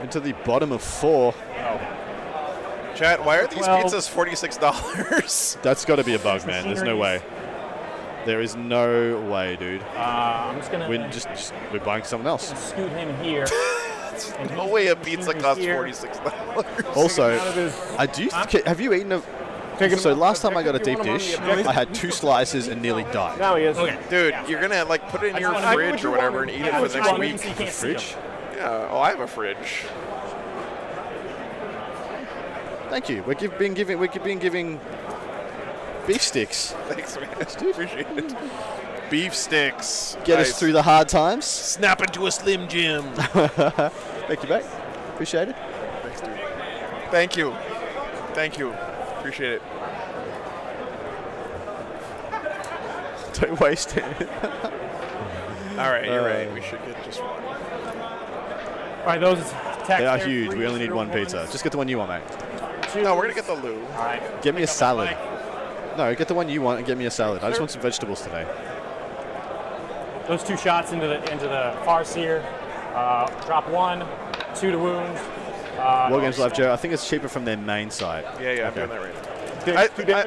Into the bottom of 4. Chat, why are these 12. pizzas $46? That's got to be a bug, man. There's no way. There is no way, dude. I'm just gonna We're buying someone else. scoot him here. No way a pizza costs Here. $46. Also, have you eaten a? So last time I got a deep dish, I had 2 slices and nearly died. Now he is. Okay. Dude, you're gonna like put it in your fridge or whatever and eat it for the next week. So you can't see Fridge? him. Yeah, oh, I have a fridge. Thank you. We've been giving beef sticks. Thanks, man. Appreciate it. Beef sticks. Get us through the hard times. Snap into a Slim Jim. Thank you, mate. Appreciate it. Thanks, dude. Thank you. Thank you. Appreciate it. Don't waste it. All right, you're right. We should get just one. All right, those attacks. They are there, huge. 3, We only need 0, 1 1s. pizza. Just get the one you want, mate. No, we're gonna get the Lou. All right. Get me a salad. No, get the one you want and get me a salad. I just want some vegetables today. Those 2 shots into the far seer. Drop 1, 2 to wound. War Games Live, Joe. I think it's cheaper from their main site. Yeah, I'm Okay. doing that right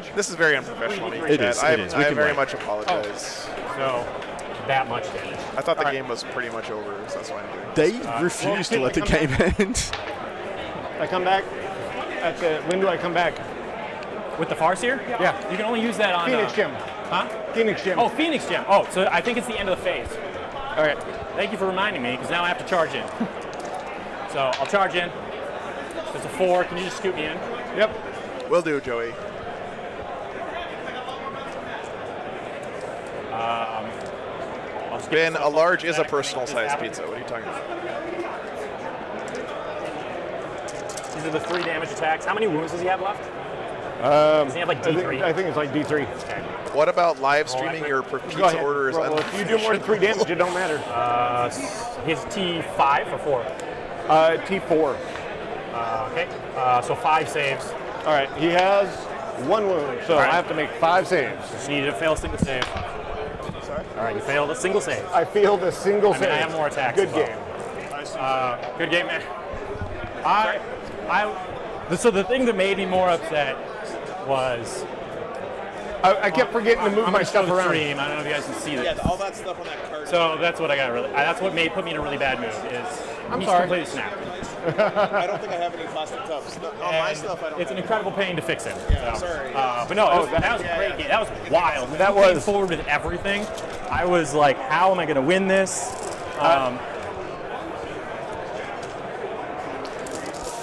now. This is very unprofessional. It is. I We can very wait. much apologize. So that much damage. I thought the game was pretty much over, so that's why I'm doing They refuse to let the game end. I come back. When do I come back? With the Farseer? Yeah. You can only use that on Phoenix Gem. Huh? Phoenix Gem. Oh, Phoenix Gem. Oh, so I think it's the end of the phase. All right. Thank you for reminding me, because now I have to charge in. So I'll charge in. It's a 4. Can you just scoot me in? Yep. Will do, Joey. Ben, a large is a personal size pizza. What are you talking about? These are the 3 damage attacks. How many wounds does he have left? Does he have like D3? I think it's like D3. Okay. What about live streaming your pizza orders? Well, if you do more than 3 damage, it don't matter. His T5 or 4? T4. Okay. So 5 saves. All right. He has 1 wound, so All right. I have to make 5 saves. Just need to fail a single save. Sorry? All right, you failed a single save. I failed a single I save. mean, I have more attacks. Good as well. game. Good game, man. So the thing that made me more upset was I kept forgetting to move my stuff around. Stream. I don't know if you guys can see this. Yeah, all that stuff on that card. So that's what I got really. That's what put me in a really bad mood. He's completely snapped. I don't think I have any plastic cups. No, my stuff I don't. It's an incredible pain to fix him. Yeah, so. sorry. But no, that was a great game. That was wild. When That he came was. forward with everything. I was like, how am I going to win this?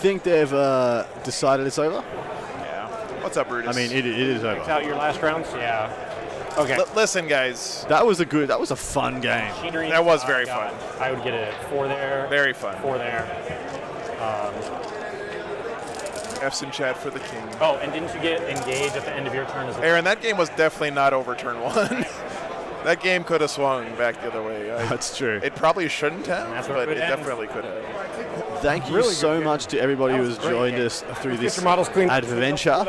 Think they've decided it's over? Yeah. What's up, Brutus? I mean, it is over. Out your last rounds? Yeah. Okay. Listen, guys. That was a fun game. Machinery, That was very fun. I would get a 4 there. Very fun. 4 there. F's in chat for the king. Oh, and didn't you get engaged at the end of your turn as well? Aaron, that game was definitely not over turn 1. That game could have swung back the other way. That's true. It probably shouldn't have, That's where but it it ends. definitely could have. Thank you so much to everybody who has joined us through this your models clean. adventure,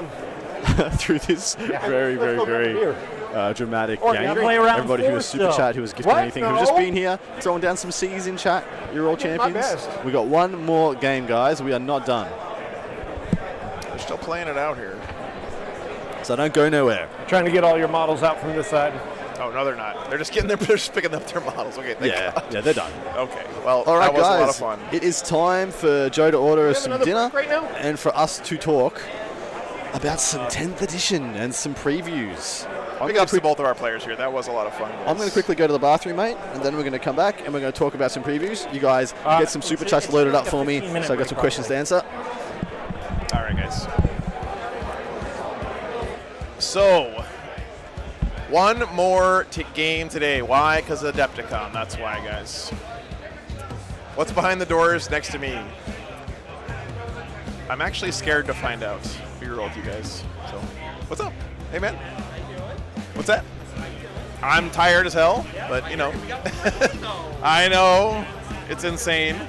through this very, very, very dramatic game. play around Everybody who was four super still. chat, who was gifting What? anything, who's just No. been here, throwing down some C's in chat. You're all did my champions. best. We got one more game, guys. We are not done. We're still playing it out here. So don't go nowhere. Trying to get all your models out from this side. Oh, no, they're not. They're just they're just picking up their models. Okay, thank God. Yeah, they're done. Okay, well, All right, that was guys. a lot of fun. It is time for Joe to order us some another dinner break right now? and for us to talk about some 10th edition and some previews. Big ups to both of our players here. That was a lot of fun. Guys. I'm going to quickly go to the bathroom, mate, and then we're going to come back and we're going to talk about some previews. You guys get some super chats loaded up for me, so I've got some questions to answer. All right, guys. So, One more game today. Why? Because of Adepticon. That's why, guys. What's behind the doors next to me? I'm actually scared to find out. Be real with you guys. So, what's up? Hey, man. What's that? I'm tired as hell, but you know. I know. It's insane.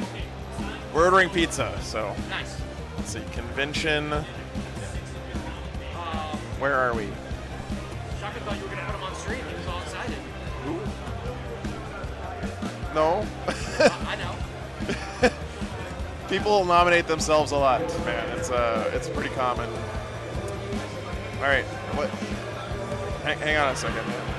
We're ordering pizza, so. Nice. Let's see. Convention. Where are we? Shaka thought you were going to put him on stream. He was all excited. No. I know. People nominate themselves a lot, man. It's pretty common. All right. What? Hang on a second, man.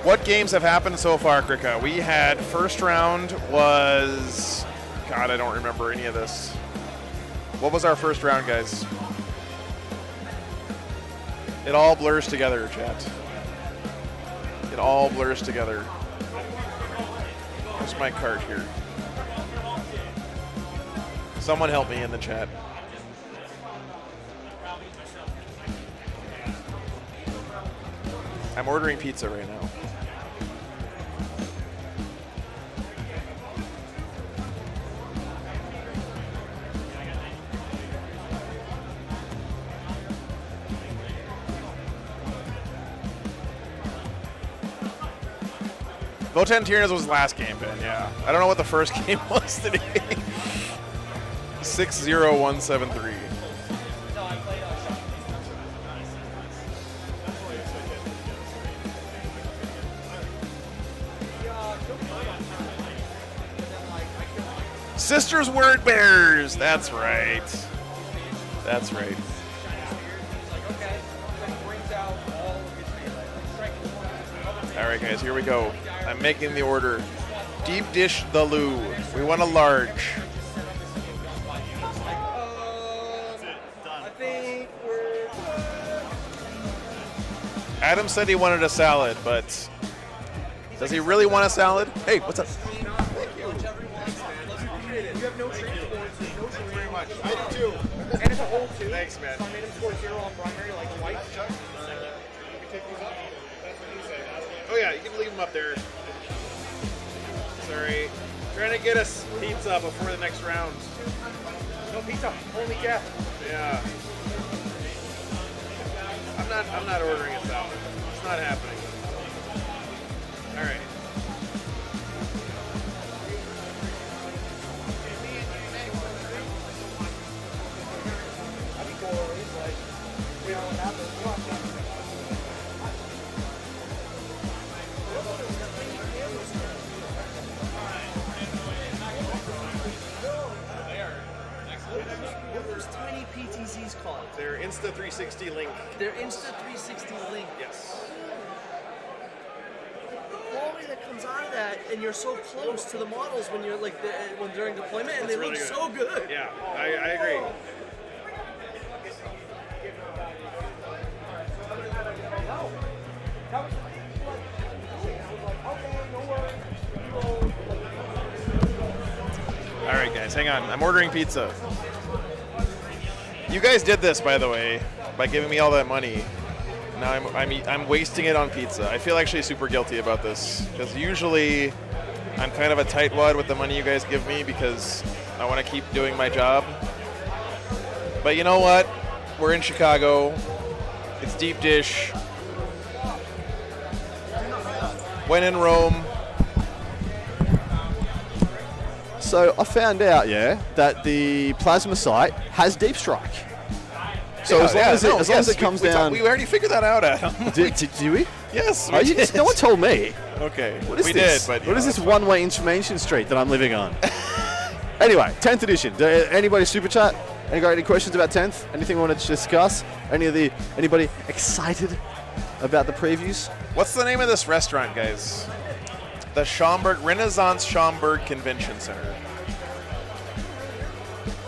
What games have happened so far, Krika? We had first round was... God, I don't remember any of this. What was our first round, guys? It all blurs together, chat. It all blurs together. Where's my card here? Someone help me in the chat. I'm ordering pizza right now. Votann Tyrands was last game, Ben, yeah. I don't know what the first game was today. 60173. Sisters Word Bears! That's right. That's right. All right, guys, here we go. I'm making the order. Deep dish the Lou. We want a large. Adam said he wanted a salad, but does he really want a salad? Hey, what's up? You have no trade points. Thank you very much. I do too. And it's a whole two. Thanks, man. So I made him score 0 on primary, like twice. Oh yeah, you can leave them up there. Sorry. Trying to get us pizza before the next round. No pizza, only gas. Yeah. I'm not ordering a salad. It's not happening. All right. What are those tiny PTCs called? They're Insta360 Link. They're Insta360 Link. Yes. The quality that comes out of that, and you're so close to the models when you're like when during deployment, and That's they really look good. so good. Yeah, I agree. All right, guys, hang on. I'm ordering pizza. You guys did this, by the way, by giving me all that money. Now I'm wasting it on pizza. I feel actually super guilty about this because usually I'm kind of a tightwad with the money you guys give me because I want to keep doing my job. But you know what? We're in Chicago. It's deep dish. When in Rome. So I found out, that the plasma site has deep strike. So Yeah, as long as it comes down, we already figured that out, Adam. did we? Yes, Oh, we you did. no one told me. Okay, What is we this? did, but What is this one-way information street that I'm living on? Anyway, 10th edition. Anybody super chat? Any questions about 10th? Anything we want to discuss? Anybody excited about the previews? What's the name of this restaurant, guys? The Schaumburg Renaissance Schaumburg Convention Center.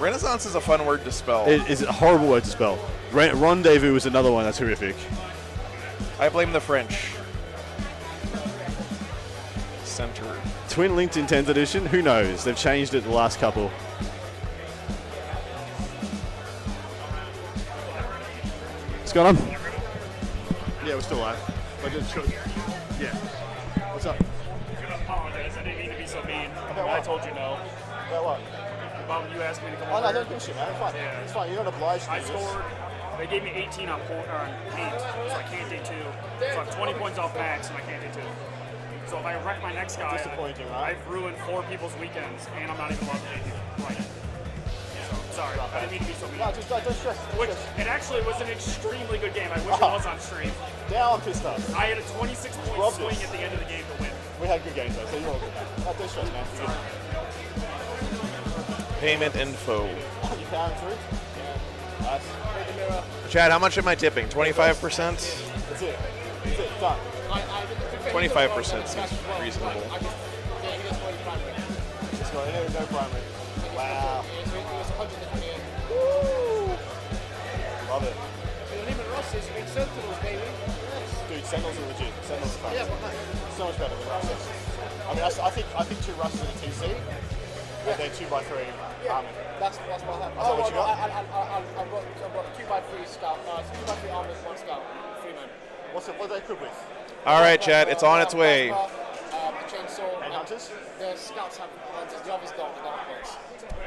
Renaissance is a fun word to spell. It is a horrible word to spell. Rendezvous is another one that's horrific. I blame the French. center. Twin linked in 10th edition? Who knows? They've changed it the last couple. What's going on? Yeah, we're still live. Yeah. What's up? I'm gonna apologize. I didn't mean to be so mean. I told you no. About what? About when you asked me to come Oh, over. no, don't give a shit, man. It's fine. Yeah. It's fine. You're not obliged to I do scored. They gave me 18 on paint, so I can't do 2. So I have 20 points off max, and I can't do 2. So if I wreck my next guy, Disappointing, right? I've ruined 4 people's weekends, and I'm not even allowed to play. So, sorry, I didn't mean to be so mean. No, just don't stress. It actually was an extremely good game. I wish it was on stream. Now I'm pissed off. I had a 26-point swing at the end of the game to win. We had good games though, so you're all good. No, don't stress, man. You're good. Payment info. You powering through? Yeah. Nice. Chad, how much am I tipping? 25%? That's it. Done. 25% seems reasonable. Just go ahead and go primary. Wow. Love it. Dude, Sentinels are legit. Sentinels are fun. Yeah, but so much better than Russes. I mean, I think 2 Russes in a TC, and then 2x3 army. That's what happened. That's what you got? I've got 2x3 scout, 2x3 armors, 1 scout, 3 men. What are they equipped with? All right, Chad, it's on its way. The chainsaw. And hunters? The scouts have hunters, the others don't. They don't have points.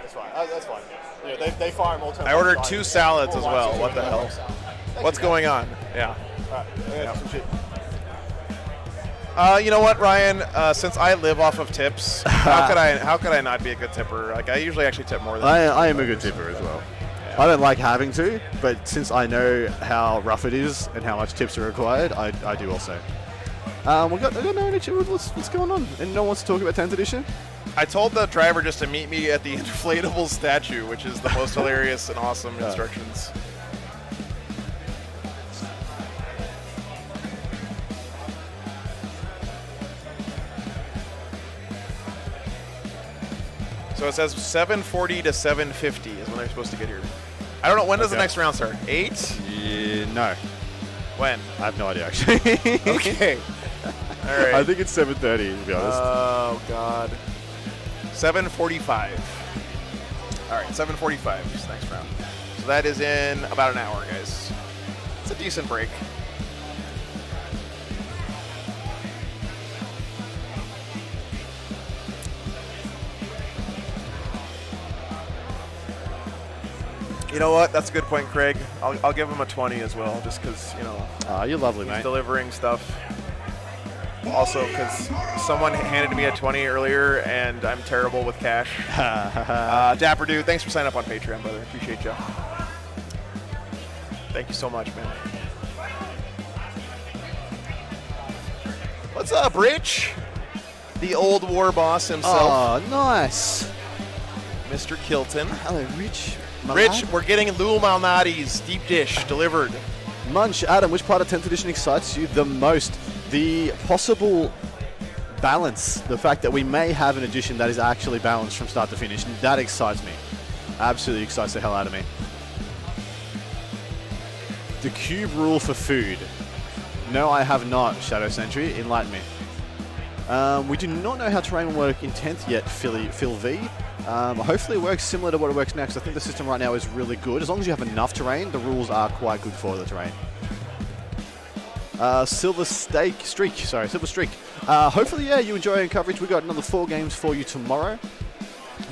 That's fine. That's fine. Yeah, they fire them all time. I ordered 2 salads as well. What the hell? What's going on? Yeah. Alright, yeah. Some shit. You know what, Ryan? Since I live off of tips, how could I not be a good tipper? Like I usually actually tip more than I am a good tipper as well. Yeah. I don't like having to, but since I know how rough it is and how much tips are required, I do also. We got no idea what's going on, and no one wants to talk about 10th edition. I told the driver just to meet me at the inflatable statue, which is the most hilarious and awesome instructions. So it says 7:40 to 7:50 is when they're supposed to get here. I don't know, when does the next round start? 8? Yeah, no. When? I have no idea, actually. Okay. All right. I think it's 7:30, to be honest. Oh, God. 7:45. All right, 7:45 is the next round. So that is in about an hour, guys. It's a decent break. You know what? That's a good point, Craig. I'll give him a 20 as well, just because, you know. You're lovely, he's mate. delivering stuff. Also, because someone handed me a 20 earlier, and I'm terrible with cash. Dapper Dude, thanks for signing up on Patreon, brother. Appreciate you. Thank you so much, man. What's up, Rich? The old war boss himself. Oh, nice. Mr. Kilton. Hello, Rich. Rich, we're getting Lul Malnati's deep dish delivered. Munch, Adam, which part of 10th edition excites you the most? The possible balance, the fact that we may have an edition that is actually balanced from start to finish, that excites me. Absolutely excites the hell out of me. The cube rule for food. No, I have not, Shadow Sentry. Enlighten me. We do not know how terrain will work in 10th yet, Phil V. Hopefully it works similar to what it works next. I think the system right now is really good. As long as you have enough terrain, the rules are quite good for the terrain. Silver Streak. Hopefully, yeah, you enjoy coverage. We got another 4 games for you tomorrow,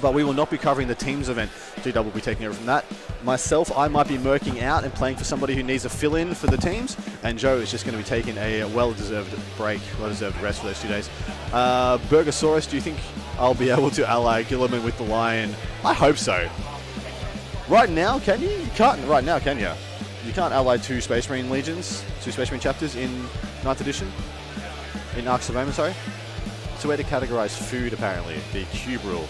but we will not be covering the teams event. D-Dub will be taking over from that. Myself, I might be murking out and playing for somebody who needs a fill-in for the teams, and Joe is just going to be taking a well-deserved break, well-deserved rest for those 2 days. Burgosaurus, do you think I'll be able to ally Gilliman with the Lion? I hope so. Right now, can you? You can't right now, can you? You can't ally 2 Space Marine Legions, 2 Space Marine chapters in 9th edition? In Arcs of Omen, sorry? It's a way to categorize food, apparently. The cube rule.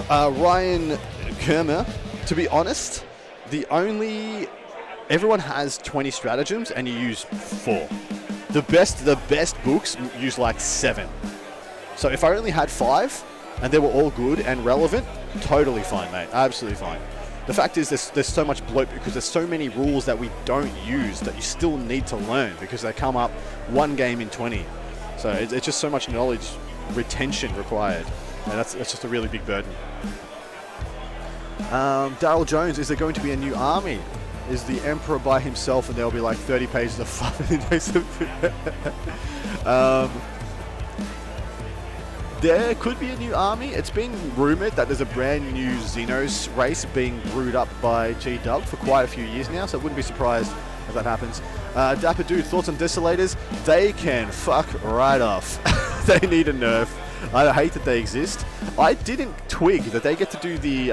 Ryan Kermer, to be honest, everyone has 20 stratagems and you use 4. The best books use like 7. So if I only had 5 and they were all good and relevant, totally fine, mate. Absolutely fine. the fact is there's so much bloat because there's so many rules that we don't use that you still need to learn because they come up one game in 20. So it's just so much knowledge retention required, and that's just a really big burden. Daryl Jones, is there going to be a new army? Is the Emperor by himself and there'll be like 30 pages of fluff? There could be a new army. It's been rumored that there's a brand new Xenos race being brewed up by G-Dub for quite a few years now, so I wouldn't be surprised if that happens. Dapper Dude, thoughts on Desolators? They can fuck right off. They need a nerf. I hate that they exist. I didn't twig that they get to do the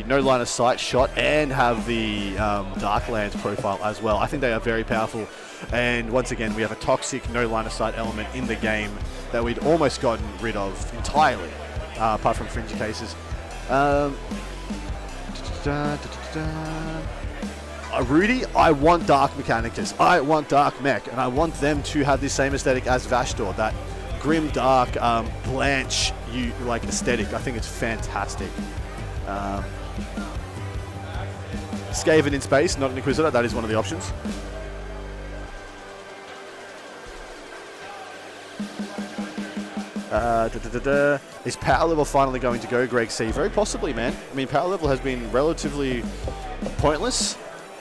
no line of sight shot and have the Darklands profile as well. I think they are very powerful. And once again, we have a toxic no line of sight element in the game that we'd almost gotten rid of entirely, apart from fringe cases. Rudy, I want Dark Mechanicus. I want Dark Mech, and I want them to have the same aesthetic as Vashdor, that grim, dark, Blanche like aesthetic. I think it's fantastic. Skaven in space, not an Inquisitor. That is one of the options. Is power level finally going to go, Greg C? Very possibly, man. I mean, power level has been relatively pointless.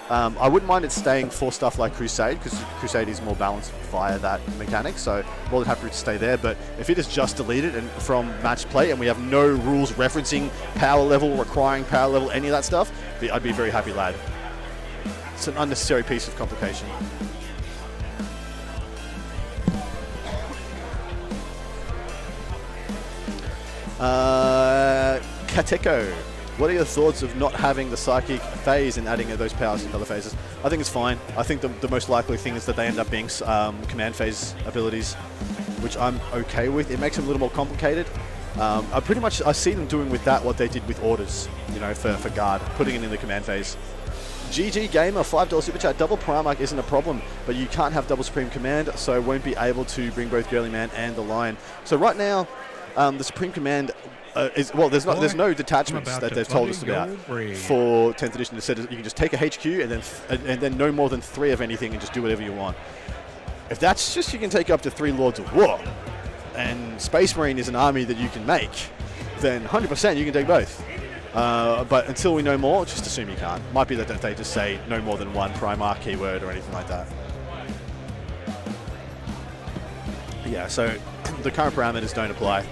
I wouldn't mind it staying for stuff like Crusade, because Crusade is more balanced via that mechanic, so more than happy for it to stay there. But if it is just deleted and from match play and we have no rules referencing power level, requiring power level, any of that stuff, I'd be a very happy lad. It's an unnecessary piece of complication. Kateko, what are your thoughts of not having the psychic phase and adding those powers in other phases? I think it's fine. I think the most likely thing is that they end up being command phase abilities, which I'm okay with. It makes them a little more complicated. I see them doing with that what they did with orders, you know, for guard, putting it in the command phase. GG Gamer, $5 super chat. Double Primarch isn't a problem, but you can't have double Supreme Command, so won't be able to bring both Girly Man and the Lion. So right now, the Supreme Command there's no detachments that they've told us about for 10th edition. They said you can just take a HQ and then no more than 3 of anything and just do whatever you want. If that's just you can take up to 3 Lords of War, and Space Marine is an army that you can make, then 100% you can take both. But until we know more, just assume you can't. Might be that they just say no more than 1 Primarch keyword or anything like that. Yeah, so the current parameters don't apply.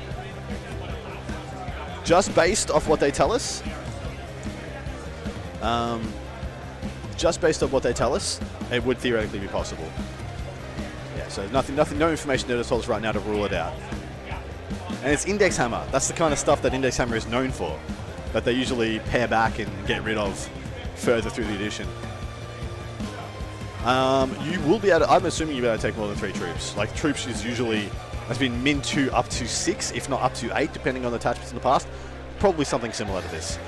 Just based off what they tell us, it would theoretically be possible. Yeah, so no information that has told us right now to rule it out. And it's Index Hammer. That's the kind of stuff that Index Hammer is known for, that they usually pare back and get rid of further through the edition. You will be able to, I'm assuming you'll be able to take more than 3 troops. Like, troops is usually has been min 2 up to 6, if not up to 8, depending on the attachments in the past. Probably something similar to this.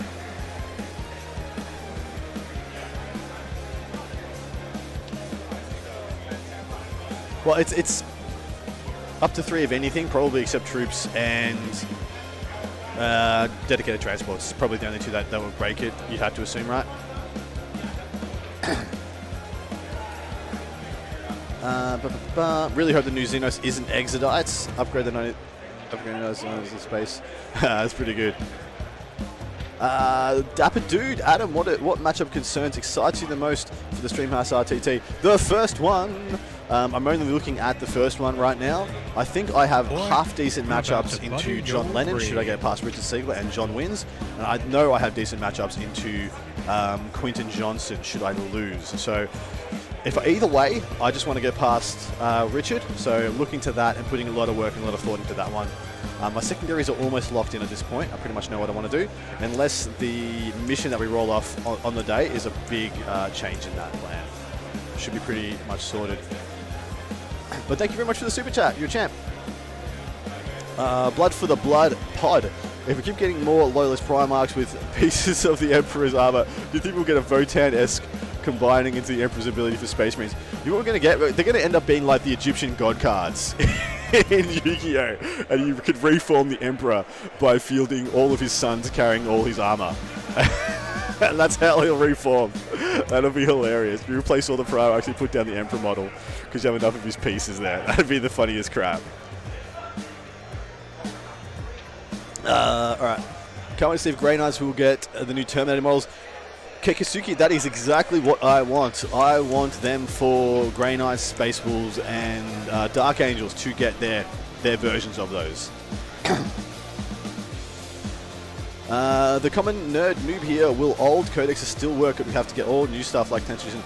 Well, it's up to 3 of anything, probably except troops and dedicated transports. Probably the only 2 that would break it, you'd have to assume, right? Really hope the new Xenos isn't Exodites. Upgrade those in space. That's pretty good. Dapper Dude, Adam, what matchup concerns excites you the most for the Streamhouse RTT? The first one. I'm only looking at the first one right now. I think I have half-decent matchups into John Lennon, should I get past Richard Siegler and John wins. And I know I have decent matchups into Quinton Johnson, should I lose. So either way, I just want to get past Richard. So looking to that and putting a lot of work and a lot of thought into that one. My secondaries are almost locked in at this point. I pretty much know what I want to do, unless the mission that we roll off on the day is a big change in that plan. Should be pretty much sorted. But thank you very much for the super chat. You're a champ. Blood for the Blood pod. If we keep getting more Loyalist Primarchs with pieces of the Emperor's armor, do you think we'll get a Votann-esque combining into the Emperor's ability for Space Marines? You know what we're going to get? They're going to end up being like the Egyptian god cards in Yu-Gi-Oh! And you could reform the Emperor by fielding all of his sons carrying all his armor. And that's how he'll reform. That'll be hilarious. You replace all the Pro, actually put down the Emperor model because you have enough of his pieces there. That'd be the funniest crap. Alright. Can't wait to see if Grey Knights will get the new Terminator models. Kekisuki, that is exactly what I want. I want them for Grey Knights, Space Wolves, and Dark Angels to get their versions of those. The common nerd noob here, will old codexes still work if we have to get all new stuff like 10th edition?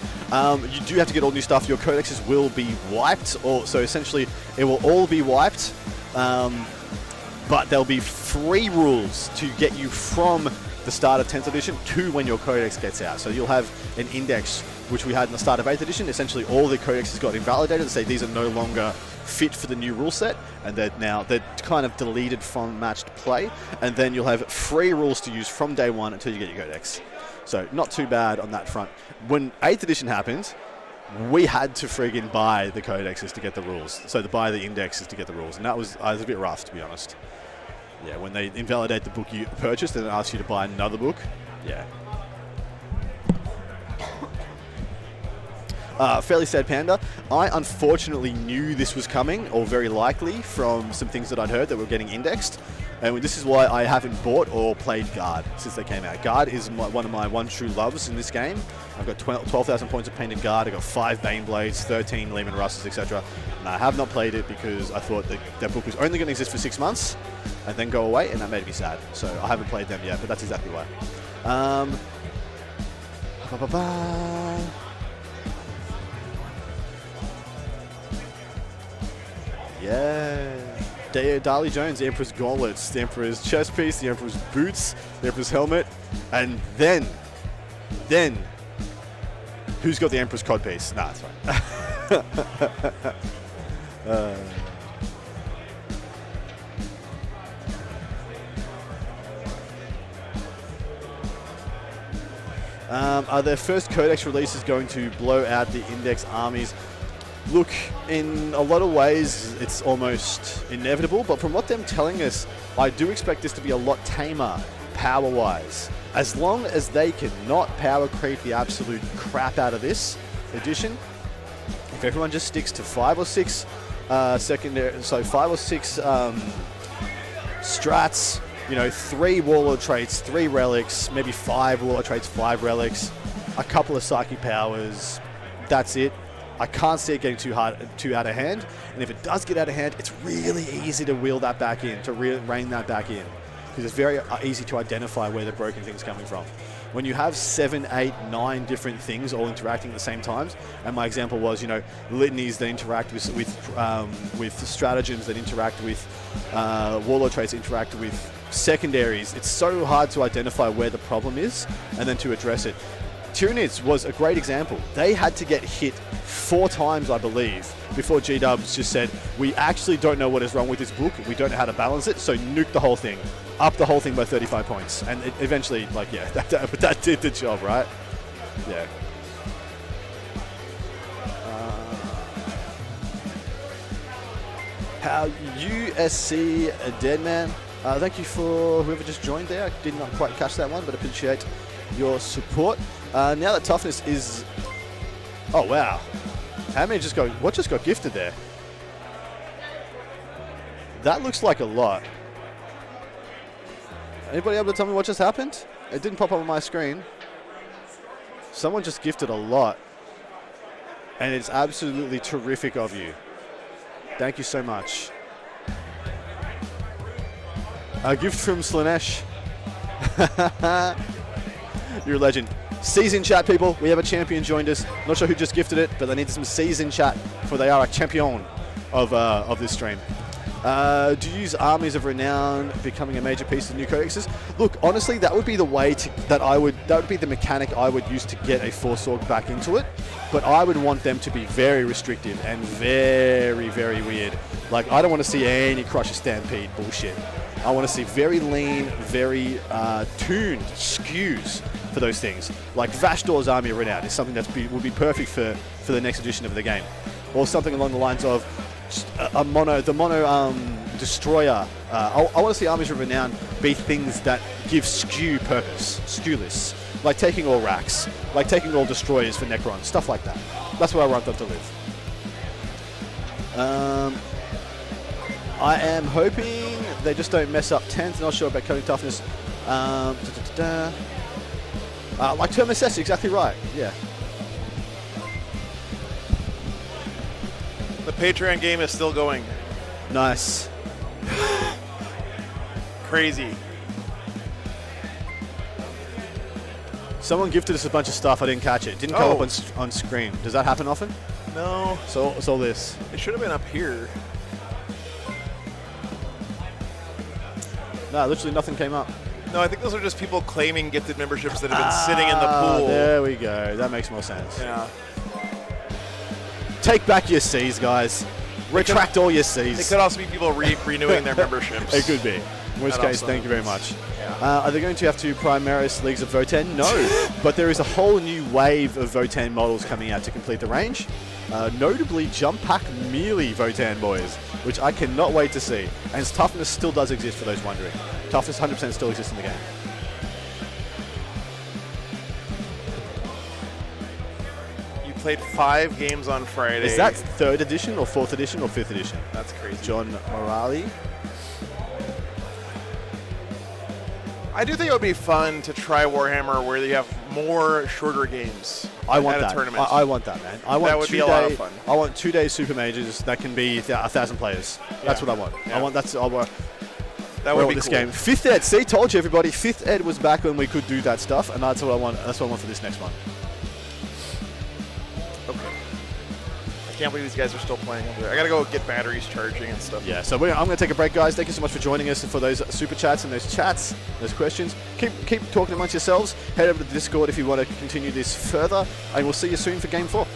You do have to get all new stuff. Your codexes will be wiped, so essentially it will all be wiped, but there'll be free rules to get you from the start of 10th edition to when your codex gets out. So you'll have an index, which we had in the start of 8th edition. Essentially all the codexes got invalidated to say these are no longer fit for the new rule set, and they're kind of deleted from matched play, and then you'll have free rules to use from day one until you get your codex. So not too bad on that front. When 8th edition happened, we had to friggin' buy the codexes to get the rules. So to buy the indexes to get the rules, and that was a bit rough, to be honest. Yeah, when they invalidate the book you purchased and then ask you to buy another book, yeah. Fairly Sad Panda, I unfortunately knew this was coming, or very likely, from some things that I'd heard that were getting indexed. And this is why I haven't bought or played Guard since they came out. Guard is one of my one true loves in this game. I've got 12,000 points of painted Guard, I've got 5 Baneblades, 13 Lehman Russes, etc. And I have not played it because I thought that book was only going to exist for 6 months and then go away, and that made me sad. So I haven't played them yet, but that's exactly why. Yeah. Darley Jones, the Emperor's gauntlets, the Emperor's chest piece, the Emperor's boots, the Emperor's helmet, and then, who's got the Emperor's codpiece? Nah, it's fine. Are their first codex releases going to blow out the index armies? Look, in a lot of ways, it's almost inevitable, but from what they're telling us, I do expect this to be a lot tamer, power-wise. As long as they cannot power creep the absolute crap out of this edition, if everyone just sticks to 5 or 6 secondary, so 5 or 6 strats, 3 warlord traits, 3 relics, maybe 5 warlord traits, 5 relics, a couple of psychic powers, that's it. I can't see it getting too out of hand, and if it does get out of hand, it's really easy to wheel that back in, to rein that back in, because it's very easy to identify where the broken thing's coming from. When you have 7, 8, 9 different things all interacting at the same time, and my example was, litanies that interact with stratagems that interact with warlord traits, interact with secondaries, it's so hard to identify where the problem is and then to address it. Tyrands was a great example. They had to get hit 4 times, I believe, before G-Dubs just said, we actually don't know what is wrong with this book, we don't know how to balance it, so nuke the whole thing. Up the whole thing by 35 points. And it eventually, that did the job, right? Yeah. How USC Deadman. Thank you for whoever just joined there. I did not quite catch that one, but appreciate your support. Now that toughness is... Oh, wow. How many just got... What just got gifted there? That looks like a lot. Anybody able to tell me what just happened? It didn't pop up on my screen. Someone just gifted a lot. And it's absolutely terrific of you. Thank you so much. A gift from Slanesh. You're a legend. C's in chat, people. We have a champion joined us. Not sure who just gifted it, but they need some C's in chat, for they are a champion of this stream. Do you use armies of renown becoming a major piece of new codexes? Look, honestly, that would be the way that would be the mechanic I would use to get a Force Org back into it. But I would want them to be very restrictive and very, very weird. Like, I don't want to see any Crusher Stampede bullshit. I want to see very lean, very tuned skews for those things. Like Vashdor's Army of Renown is something that would be perfect for the next edition of the game. Or something along the lines of the mono destroyer. I want to see Armies of Renown be things that give skew purpose, skewless, like taking all racks, like taking all destroyers for Necrons, stuff like that. That's where I want them to live. I am hoping they just don't mess up 10th. Not sure about coding toughness. Like term assess, exactly right. Yeah. The Patreon game is still going. Nice. Crazy. Someone gifted us a bunch of stuff. I didn't catch it. Didn't come up on screen. Does that happen often? No. So it's all this. It should have been up here. No, literally nothing came up. No, I think those are just people claiming gifted memberships that have been sitting in the pool. There we go. That makes more sense. Yeah. Take back your C's, guys. Retract all your C's. It could also be people renewing their memberships. It could be. In which case, thank you very much. Yeah. Are they going to have two Primaris Leagues of Votann? No. But there is a whole new wave of Votann models coming out to complete the range. Notably, Jump Pack Melee Votann boys, which I cannot wait to see. And toughness still does exist for those wondering. Toughness 100% still exists in the game. You played 5 games on Friday. Is that 3rd edition or 4th edition or 5th edition? That's crazy. John Morali. I do think it would be fun to try Warhammer where you have more shorter games. I want at that. a tournament. I want that, man. I want that would be a lot of fun. I want 2-day super majors that can be 1,000 players. That's what I want. Yeah. I want that's. I want. That would be this cool. game. 5th Ed. See, told you everybody. 5th Ed was back when we could do that stuff, and that's what I want. That's what I want for this next one. Okay. I can't believe these guys are still playing over there. I gotta go get batteries charging and stuff. Yeah. So I'm going to take a break, guys. Thank you so much for joining us and for those super chats and those chats, those questions. Keep talking amongst yourselves. Head over to the Discord if you want to continue this further, and we'll see you soon for Game 4.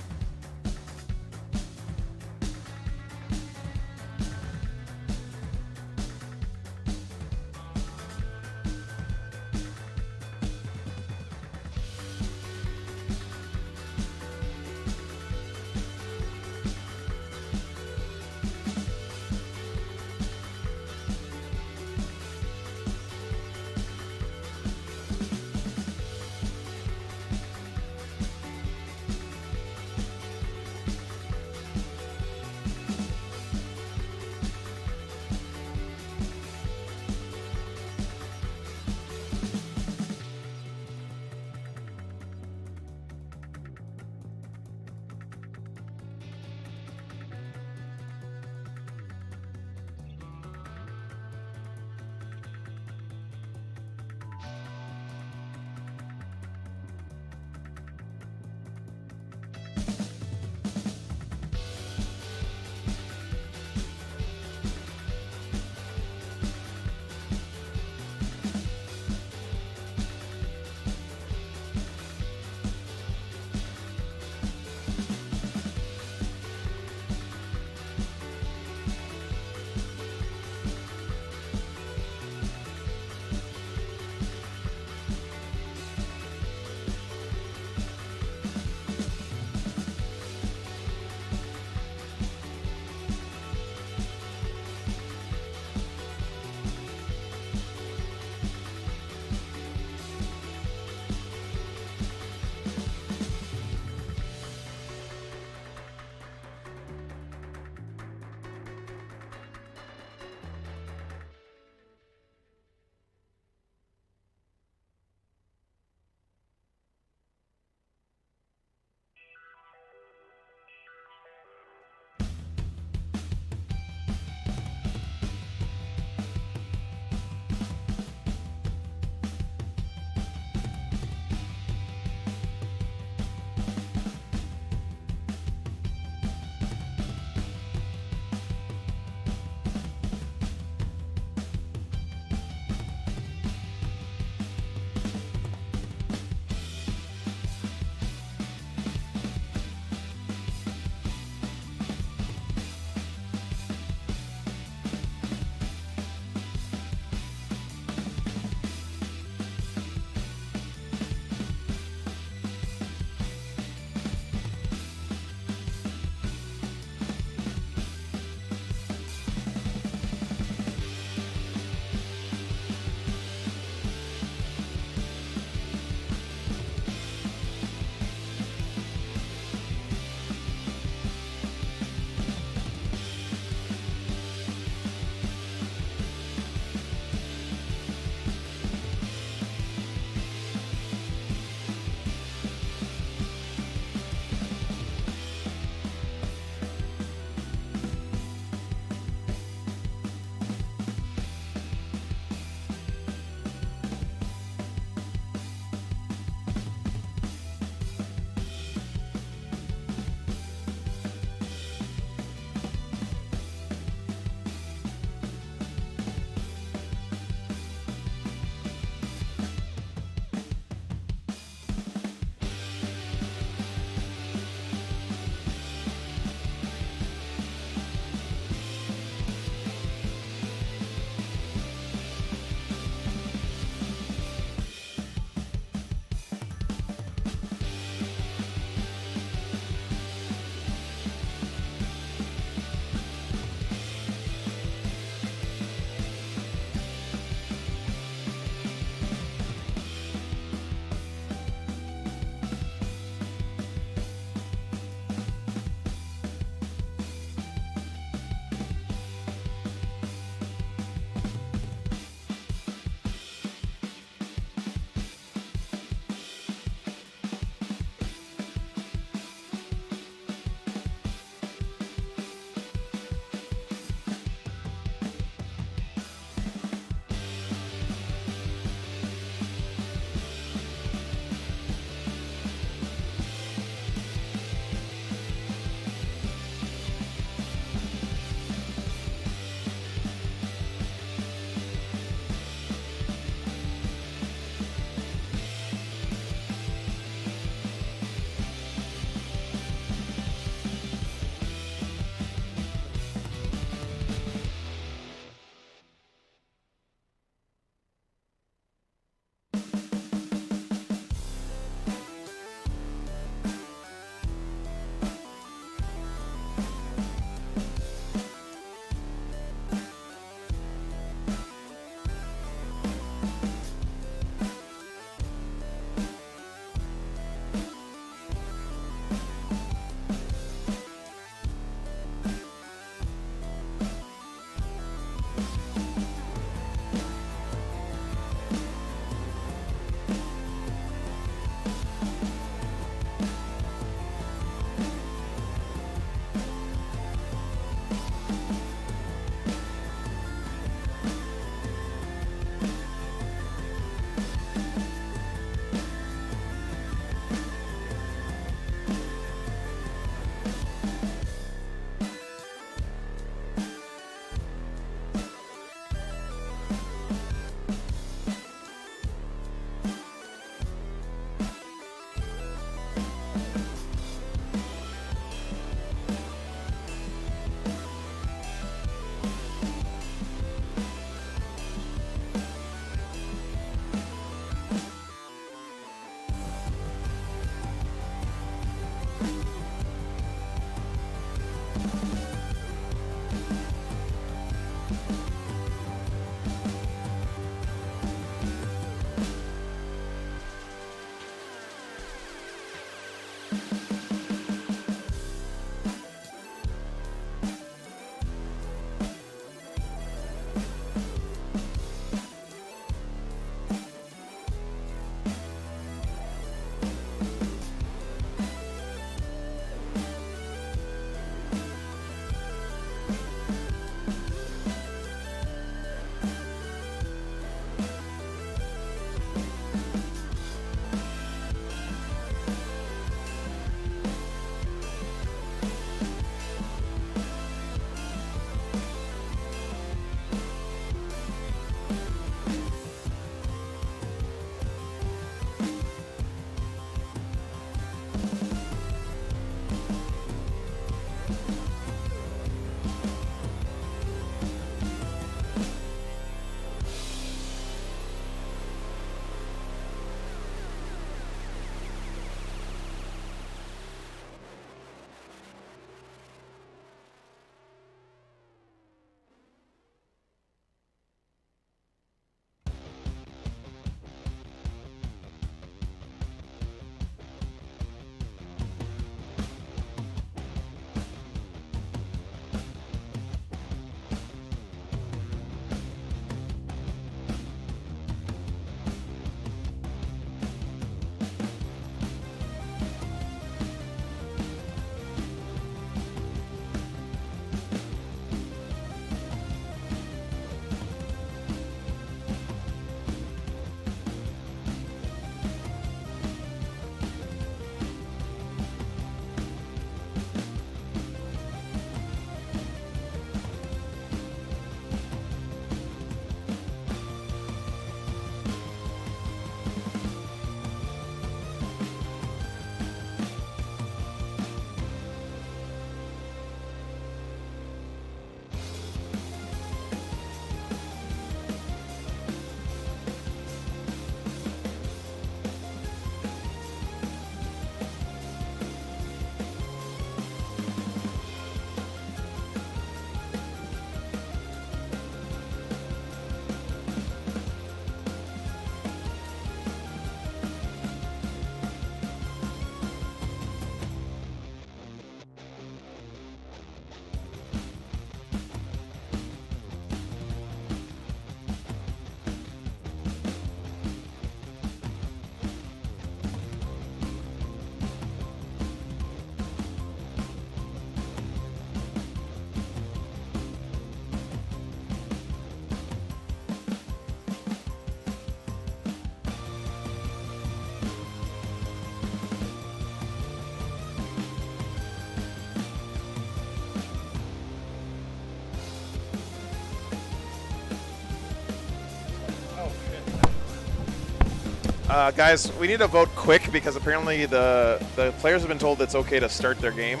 Guys, we need to vote quick because apparently the players have been told it's okay to start their game.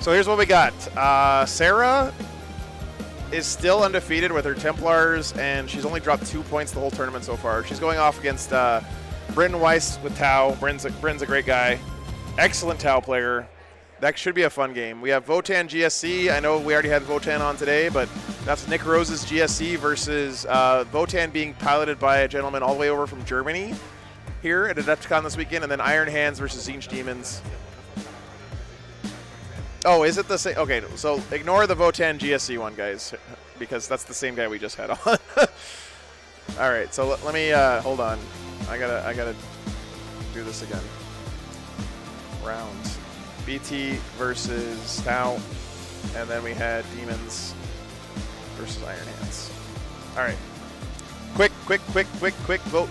So here's what we got. Sarah is still undefeated with her Templars, and she's only dropped 2 points the whole tournament so far. She's going off against Bryn Weiss with Tau. Bryn's a great guy. Excellent Tau player. That should be a fun game. We have Votann GSC. I know we already had Votann on today, but that's Nick Rose's GSC versus Votann being piloted by a gentleman all the way over from Germany here at Adepticon this weekend, and then Iron Hands versus Zinch Demons. Oh, is it the same? Okay, so ignore the Votann GSC one, guys, because that's the same guy we just had on. All right, so let me hold on. I gotta do this again. Round BT versus Tau, and then we had Demons versus Iron Hands. All right, quick, vote.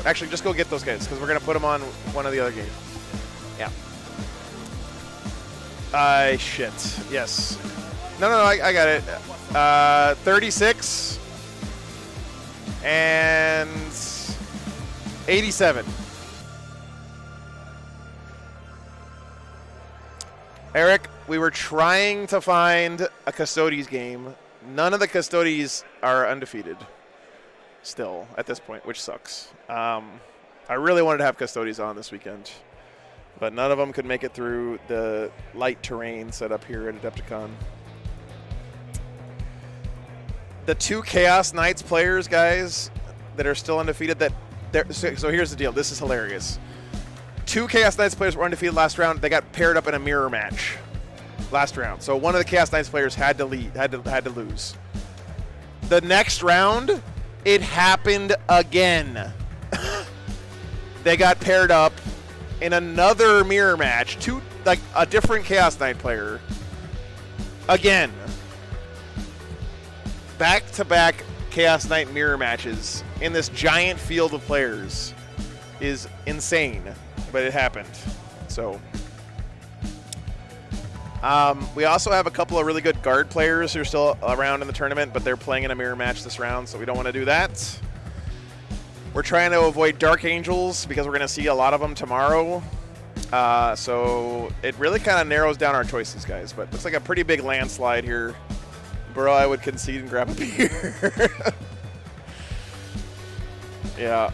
Actually, just go get those guys because we're gonna put them on one of the other games. Yeah. Shit. Yes. No, I got it. 36 and 87. Eric, we were trying to find a Custodes game. None of the Custodes are undefeated still at this point, which sucks. I really wanted to have Custodes on this weekend, but none of them could make it through the light terrain set up here at Adepticon. The 2 Chaos Knights players, guys, that are still undefeated, so here's the deal. This is hilarious. 2 Chaos Knights players were undefeated last round. They got paired up in a mirror match last round. So one of the Chaos Knights players had to lose. The next round, it happened again. They got paired up in another mirror match, a different Chaos Knight player. Again. Back-to-back Chaos Knight mirror matches in this giant field of players is insane, but it happened. So, we also have a couple of really good guard players who are still around in the tournament, but they're playing in a mirror match this round, so we don't want to do that. We're trying to avoid Dark Angels because we're going to see a lot of them tomorrow. So it really kind of narrows down our choices, guys. But looks like a pretty big landslide here. Bro, I would concede and grab a beer. Yeah.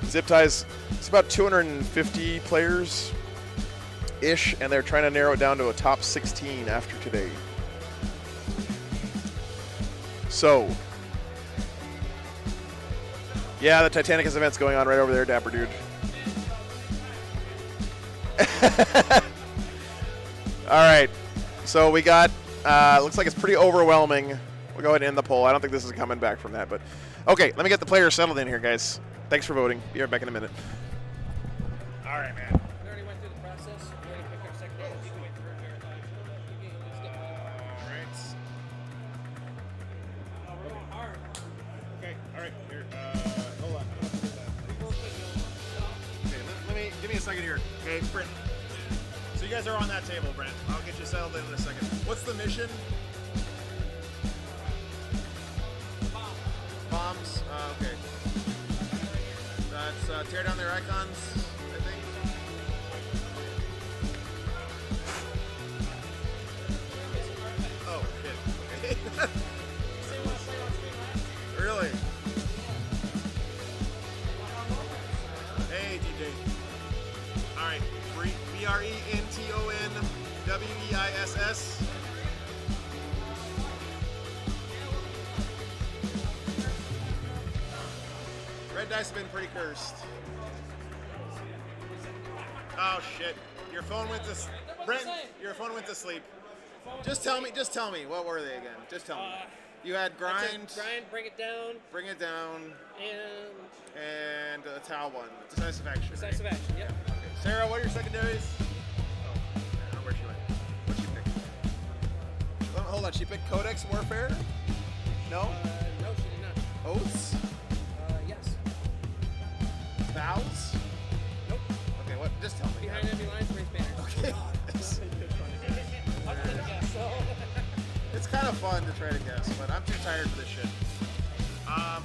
Zip Ties, it's about 250 players-ish, and they're trying to narrow it down to a top 16 after today. So, yeah, the Titanicus event's going on right over there, Dapper Dude. All right, so we got, looks like it's pretty overwhelming. We'll go ahead and end the poll. I don't think this is coming back from that, but okay, let me get the players settled in here, guys. Thanks for voting. Be right back in a minute. All right, man. We already went through the process. We already picked our secondary. You can wait for a marathon. All right. We're going hard. Okay, all right. Here, hold on. Okay, give me a second here. Okay, Brent. So you guys are on that table, Brent. I'll get you settled in a second. What's the mission? Bombs. Okay. That's tear down their icons, I think. Oh, shit. Okay. Really? Hey, DJ. All right. BRENTONWEISS. Red dice have been pretty cursed. Oh shit! Your phone went to Brent. Your phone went to sleep. Just tell me. What were they again? Just tell me. You had grind. Bring it down. Bring it down. And a towel one. Decisive action. Decisive action. Yep. Okay. Sarah, what are your secondaries? Oh, I don't know where she went. What'd she pick? Hold on. She picked Codex Warfare. No. No, she did not. Oaths. Yes. Vows. Nope. Okay. What? Just tell me. Behind enemy lines, raise banners. Okay. It's kind of fun to try to guess, but I'm too tired for this shit.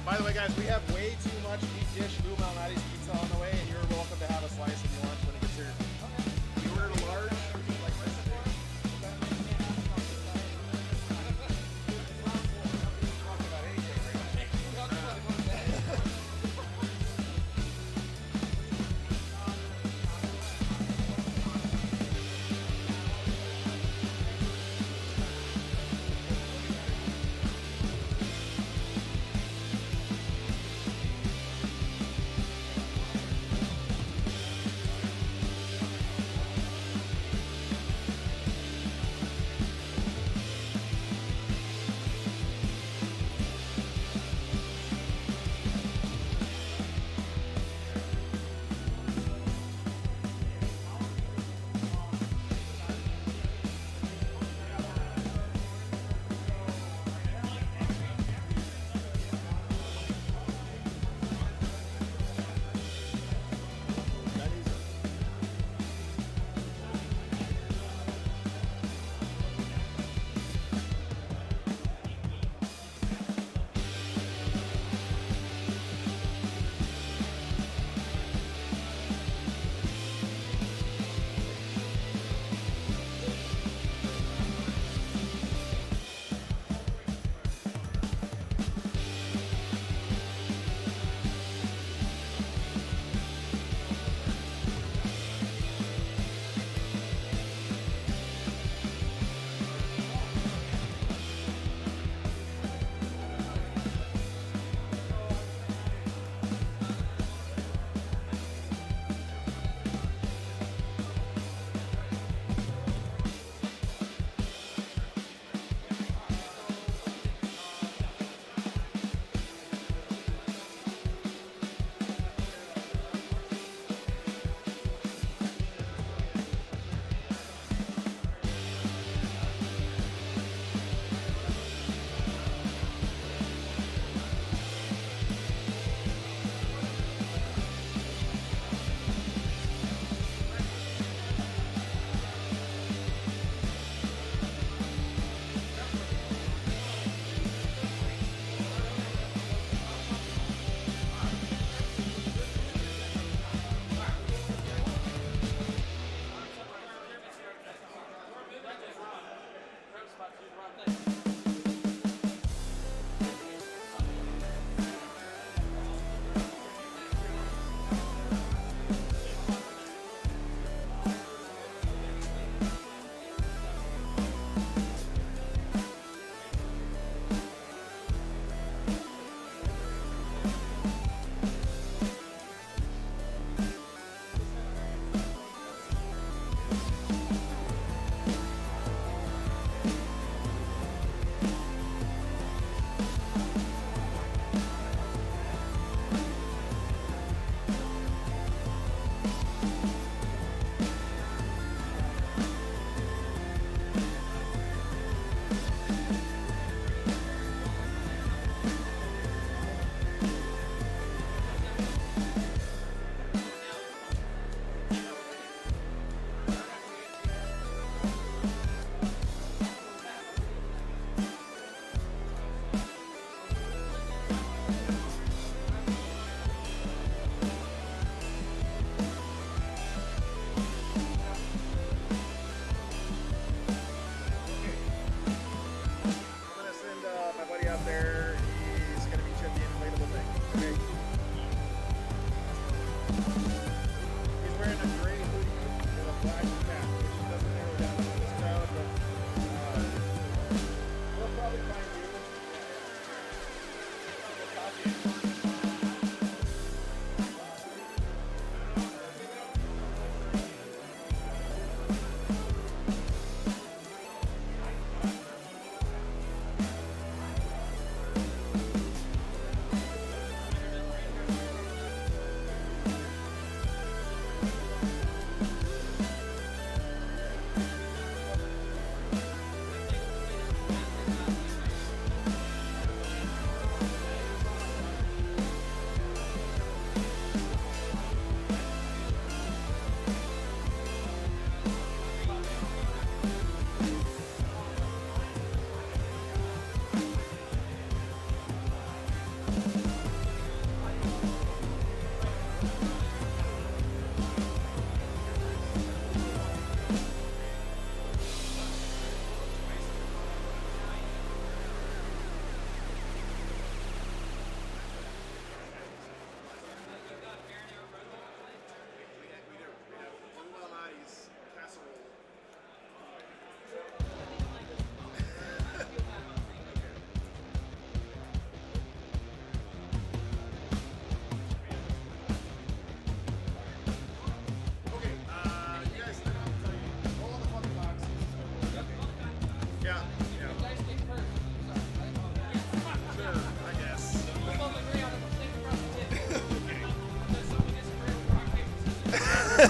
By the way, guys, we have way too much deep dish Lou Malnati's pizza on the way, and you're welcome to have a slice if you want when it gets here. We ordered a large. Would you like this?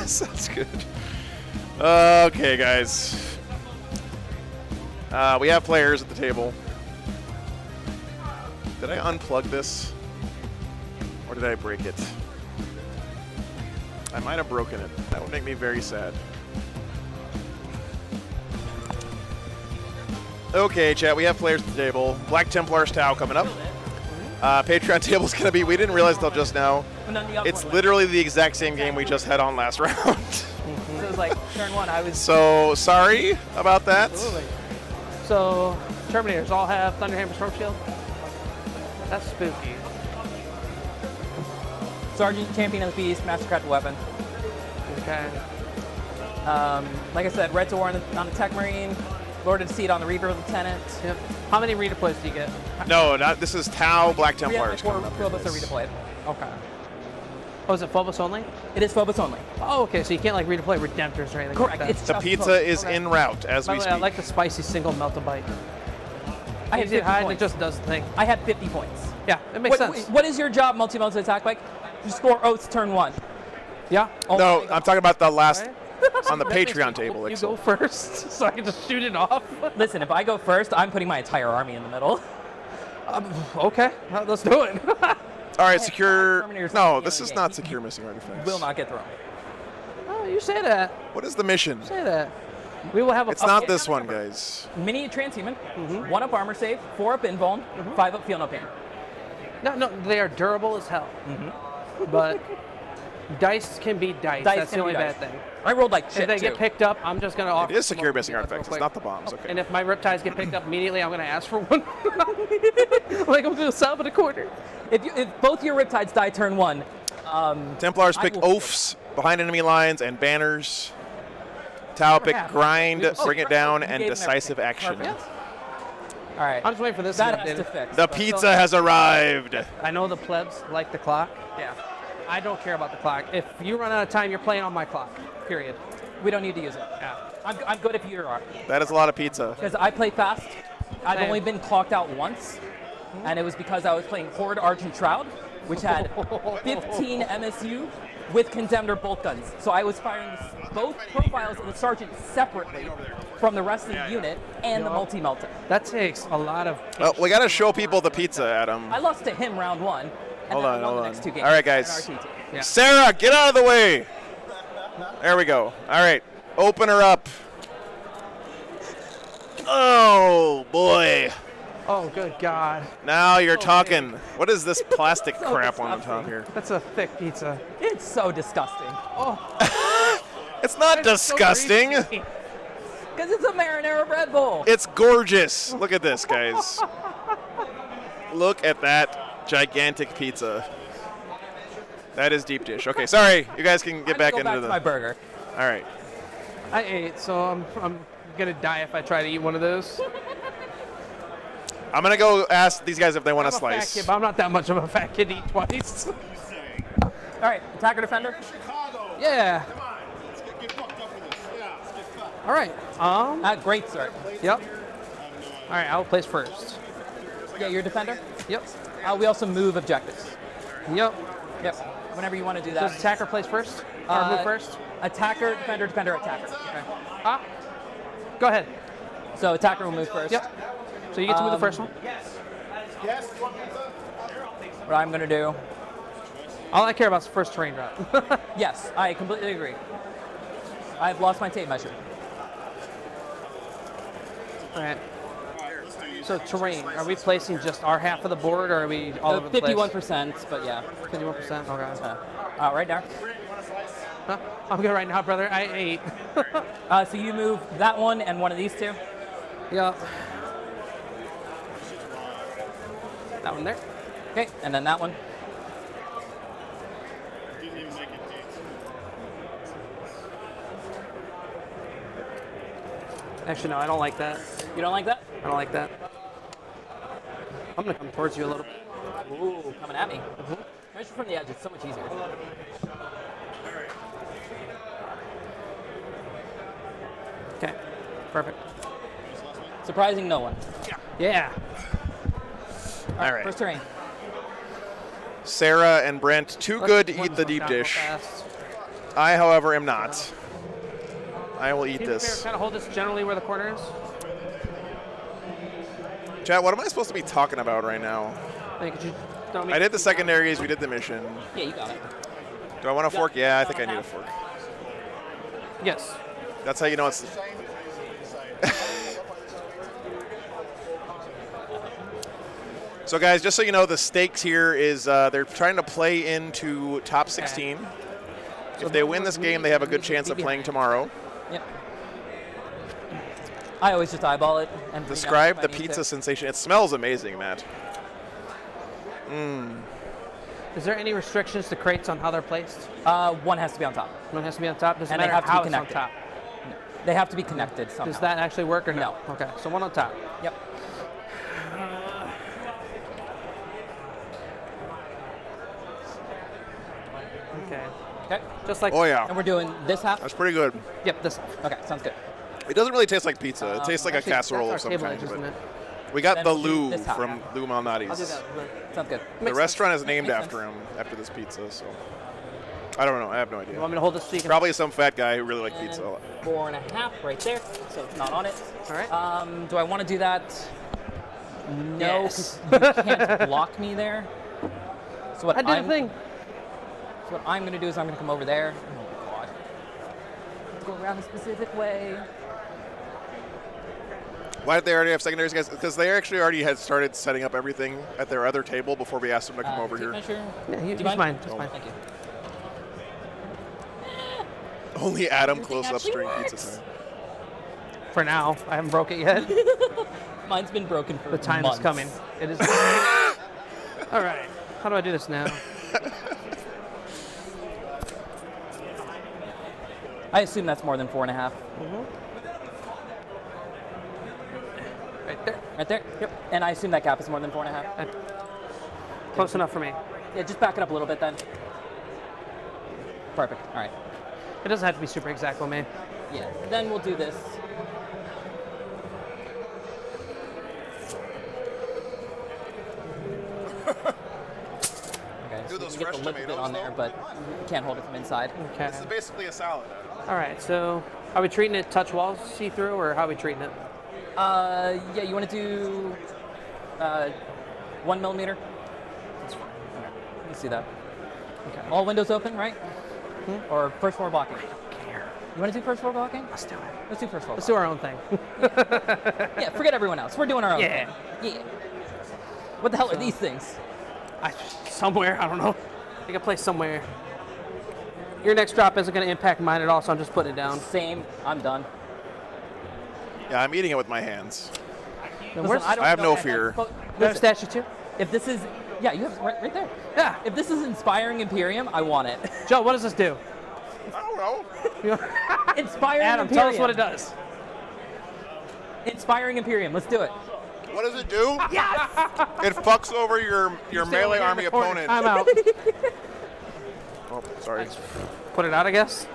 Sounds good. Okay, guys. We have players at the table. Did I unplug this? Or did I break it? I might have broken it. That would make me very sad. Okay, chat, we have players at the table. Black Templar's Tau coming up. Patreon table's going to be, we didn't realize until just now, it's literally the exact same game we just had on last round. So it was like turn one, I was... So, sorry about that. Absolutely. So, Terminators all have Thunderhammer Storm Shield? That's spooky. Sergeant, Champion of the Beast, Mastercraft Weapon. Okay. Like I said, Red Door on the Tech Marine, Lord of Deceit on the Reaper Lieutenant. Yep. How many redeploys do you get? No, this is Tau Black Templars. Four Phobos are redeployed. Okay. Oh, is it Phobos only? It is Phobos only. Oh, okay, so you can't like redeploy Redemptors or anything Correct. like that. The pizza is en route as we speak. I like the spicy single melt-a-bite. I had 50 hide, points. it just does the thing. I had 50 points. Yeah, it makes sense. What is your job, multi-multi attack bike? You score oaths turn one. Yeah? No, I'm talking about the last on the Patreon table. You go first, so I can just shoot it off. Listen, if I go first, I'm putting my entire army in the middle. Okay, let's do it. All right, secure. No, this is not secure missing artifacts. Will not get thrown. Oh, you say that. What is the mission? Say that. We will have a... It's not this one, guys. Mini transhuman, 1 up armor save, 4 up invuln, 5 up feel no pain. No, they are durable as hell. But dice can be dice. That's the only bad thing. I rolled like shit, If they get picked up, I'm just going to offer... It is secure missing artifacts. It's not the bombs. Okay. And if my Riptides get picked up immediately, I'm going to ask for one. Like I'm going to solve in a corner. If both your Riptides die turn one... Templars pick oafs behind enemy lines and banners. Tau pick grind, bring it down, and decisive action. All right. I'm just waiting for this that to has to fix. The pizza has arrived. I know the plebs like the clock. Yeah. I don't care about the clock. If you run out of time, you're playing on my clock. Period. We don't need to use it. Yeah. I'm good if you are. That is a lot of pizza. Because I play fast. I've Same. only been clocked out once, and it was because I was playing Horde Argent Shroud, which had 15 MSU with Condemned bolt guns. So I was firing both profiles of the Sergeant separately from the rest of the unit and the multi-melter. That takes a lot of... Well, we got to show people the pizza, Adam. I lost to him round one, and Hold then on, I won hold the on. next 2 games. All right, guys. on RTT. Yeah. Sarah, get out of the way. There we go. All right. Open her up. Oh, boy. Oh, good God. Now you're talking. What is this plastic crap on the top here? That's a thick pizza. It's so disgusting. Oh. It's not disgusting. Because it's a marinara bread bowl. It's gorgeous. Look at this, guys. Look at that gigantic pizza. That is deep dish. Okay, sorry. You guys can get back into my burger. All right. I ate, so I'm gonna die if I try to eat one of those. I'm gonna go ask these guys if they want a I'm a fat slice. kid, but I'm not that much of a fat kid to eat twice. All right, attacker defender. Yeah. All right. Great, sir. Yep. All right, I'll place first. Yeah, you're defender. Yep. We also move objectives. Yep. Yep. Whenever you want to do that. Does attacker place first? Or move first? Attacker, defender, defender, attacker. Okay. Go ahead. So attacker will move first. Yep. So you get to move the first one? Yes. What I'm going to do. All I care about is the first terrain route. Yes, I completely agree. I've lost my tape measure. All right. So terrain, are we placing just our half of the board, or are we all over the place? 51%, but yeah. 51%, okay. Right now. Huh? I'm good right now, brother. I ate. So you move that one and one of these two? Yep. That one there. Okay, and then that one. Actually, no, I don't like that. You don't like that? I don't like that. I'm gonna come towards you a little bit. Ooh, coming at me. Measure from the edge, it's so much easier. Okay, perfect. Surprising no one. Yeah. All right. First terrain. Sarah and Brent, too good to eat the deep Down real dish. fast. I, however, am not. I will eat this. Kind of hold this generally where the corner is. Chat, what am I supposed to be talking about right now? I did the secondaries. We did the mission. Yeah, you got it. Do I want a fork? Yeah, I think I need a fork. Yes. That's how you know it's... So guys, just so you know, the stakes here is they're trying to play into top 16. If they win this game, they have a good chance of playing tomorrow. Yep. I always just eyeball it. And Describe the pizza sensation. It smells amazing, Matt. Is there any restrictions to crates on how they're placed? One has to be on top. One has to be on top? Doesn't And they matter have to how be it's on connected. top? They have to be connected somehow. Does that actually work or no? Okay, so one on top. Yep. Okay. Okay. Just like. Oh, yeah. And we're doing this half? That's pretty good. Yep, this half. Okay, sounds good. It doesn't really taste like pizza. It tastes like actually, a casserole of that's some our table kind. edge, isn't but it? we got Then the we'll do Lou this half. from Lou I'll do Malnati's. that. Sounds good. The restaurant is named after him, after this pizza, so... I don't know. I have no idea. You want me to hold this so you can... Probably some fat guy who really likes pizza a lot. 4.5 right there, so it's not on it. All right. Do I want to do that? No, Yes. 'cause you can't block me there. So what I did a thing. So what I'm going to do is I'm going to come over there. Oh, God. Let's go around a specific way. Why did they already have secondaries, guys? Because they actually already had started setting up everything at their other table before we asked them to come over tape here. measure. Yeah, Do you he's mind? fine. He's fine. Thank you. Only Adam Everything close-ups actually during works. pizza time. For now, I haven't broke it yet. Mine's been broken for The time months. is coming. It is. All right. How do I do this now? I assume that's more than 4.5. Right there. Right there? Yep. And I assume that gap is more than 4.5. Close enough for me. Yeah, just back it up a little bit then. Perfect. All right. It doesn't have to be super exact with me. Yeah. Then we'll do this. Okay, so Do those you can get fresh the lip bit tomatoes, on there, though? but you can't hold it from inside. Okay. This is basically a salad. All right. So, are we treating it touch walls see through, or how are we treating it? Yeah, you want to do 1 millimeter? That's fine. Okay. Let me see that. Okay. All windows open, right? Or first floor blocking? You want to do first floor blocking? Let's do it. Let's do first floor Let's do blocking. our own thing. Yeah, forget everyone else. We're doing our own Yeah. thing. Yeah. What the hell are these things? Somewhere, I don't know. I think I place somewhere. Your next drop isn't going to impact mine at all, so I'm just putting it down. Same. I'm done. Yeah, I'm eating it with my hands. Then where's I have no fear. Do I have statue too? If this is, yeah, you have right there. Yeah. If this is inspiring Imperium, I want it. Joe, what does this do? I don't know. Inspiring Adam, Imperium. tell us what it does. Inspiring Imperium. Let's do it. What does it do? Yes! It fucks over your melee army opponent. I'm out. Oh, sorry. Put it out, I guess.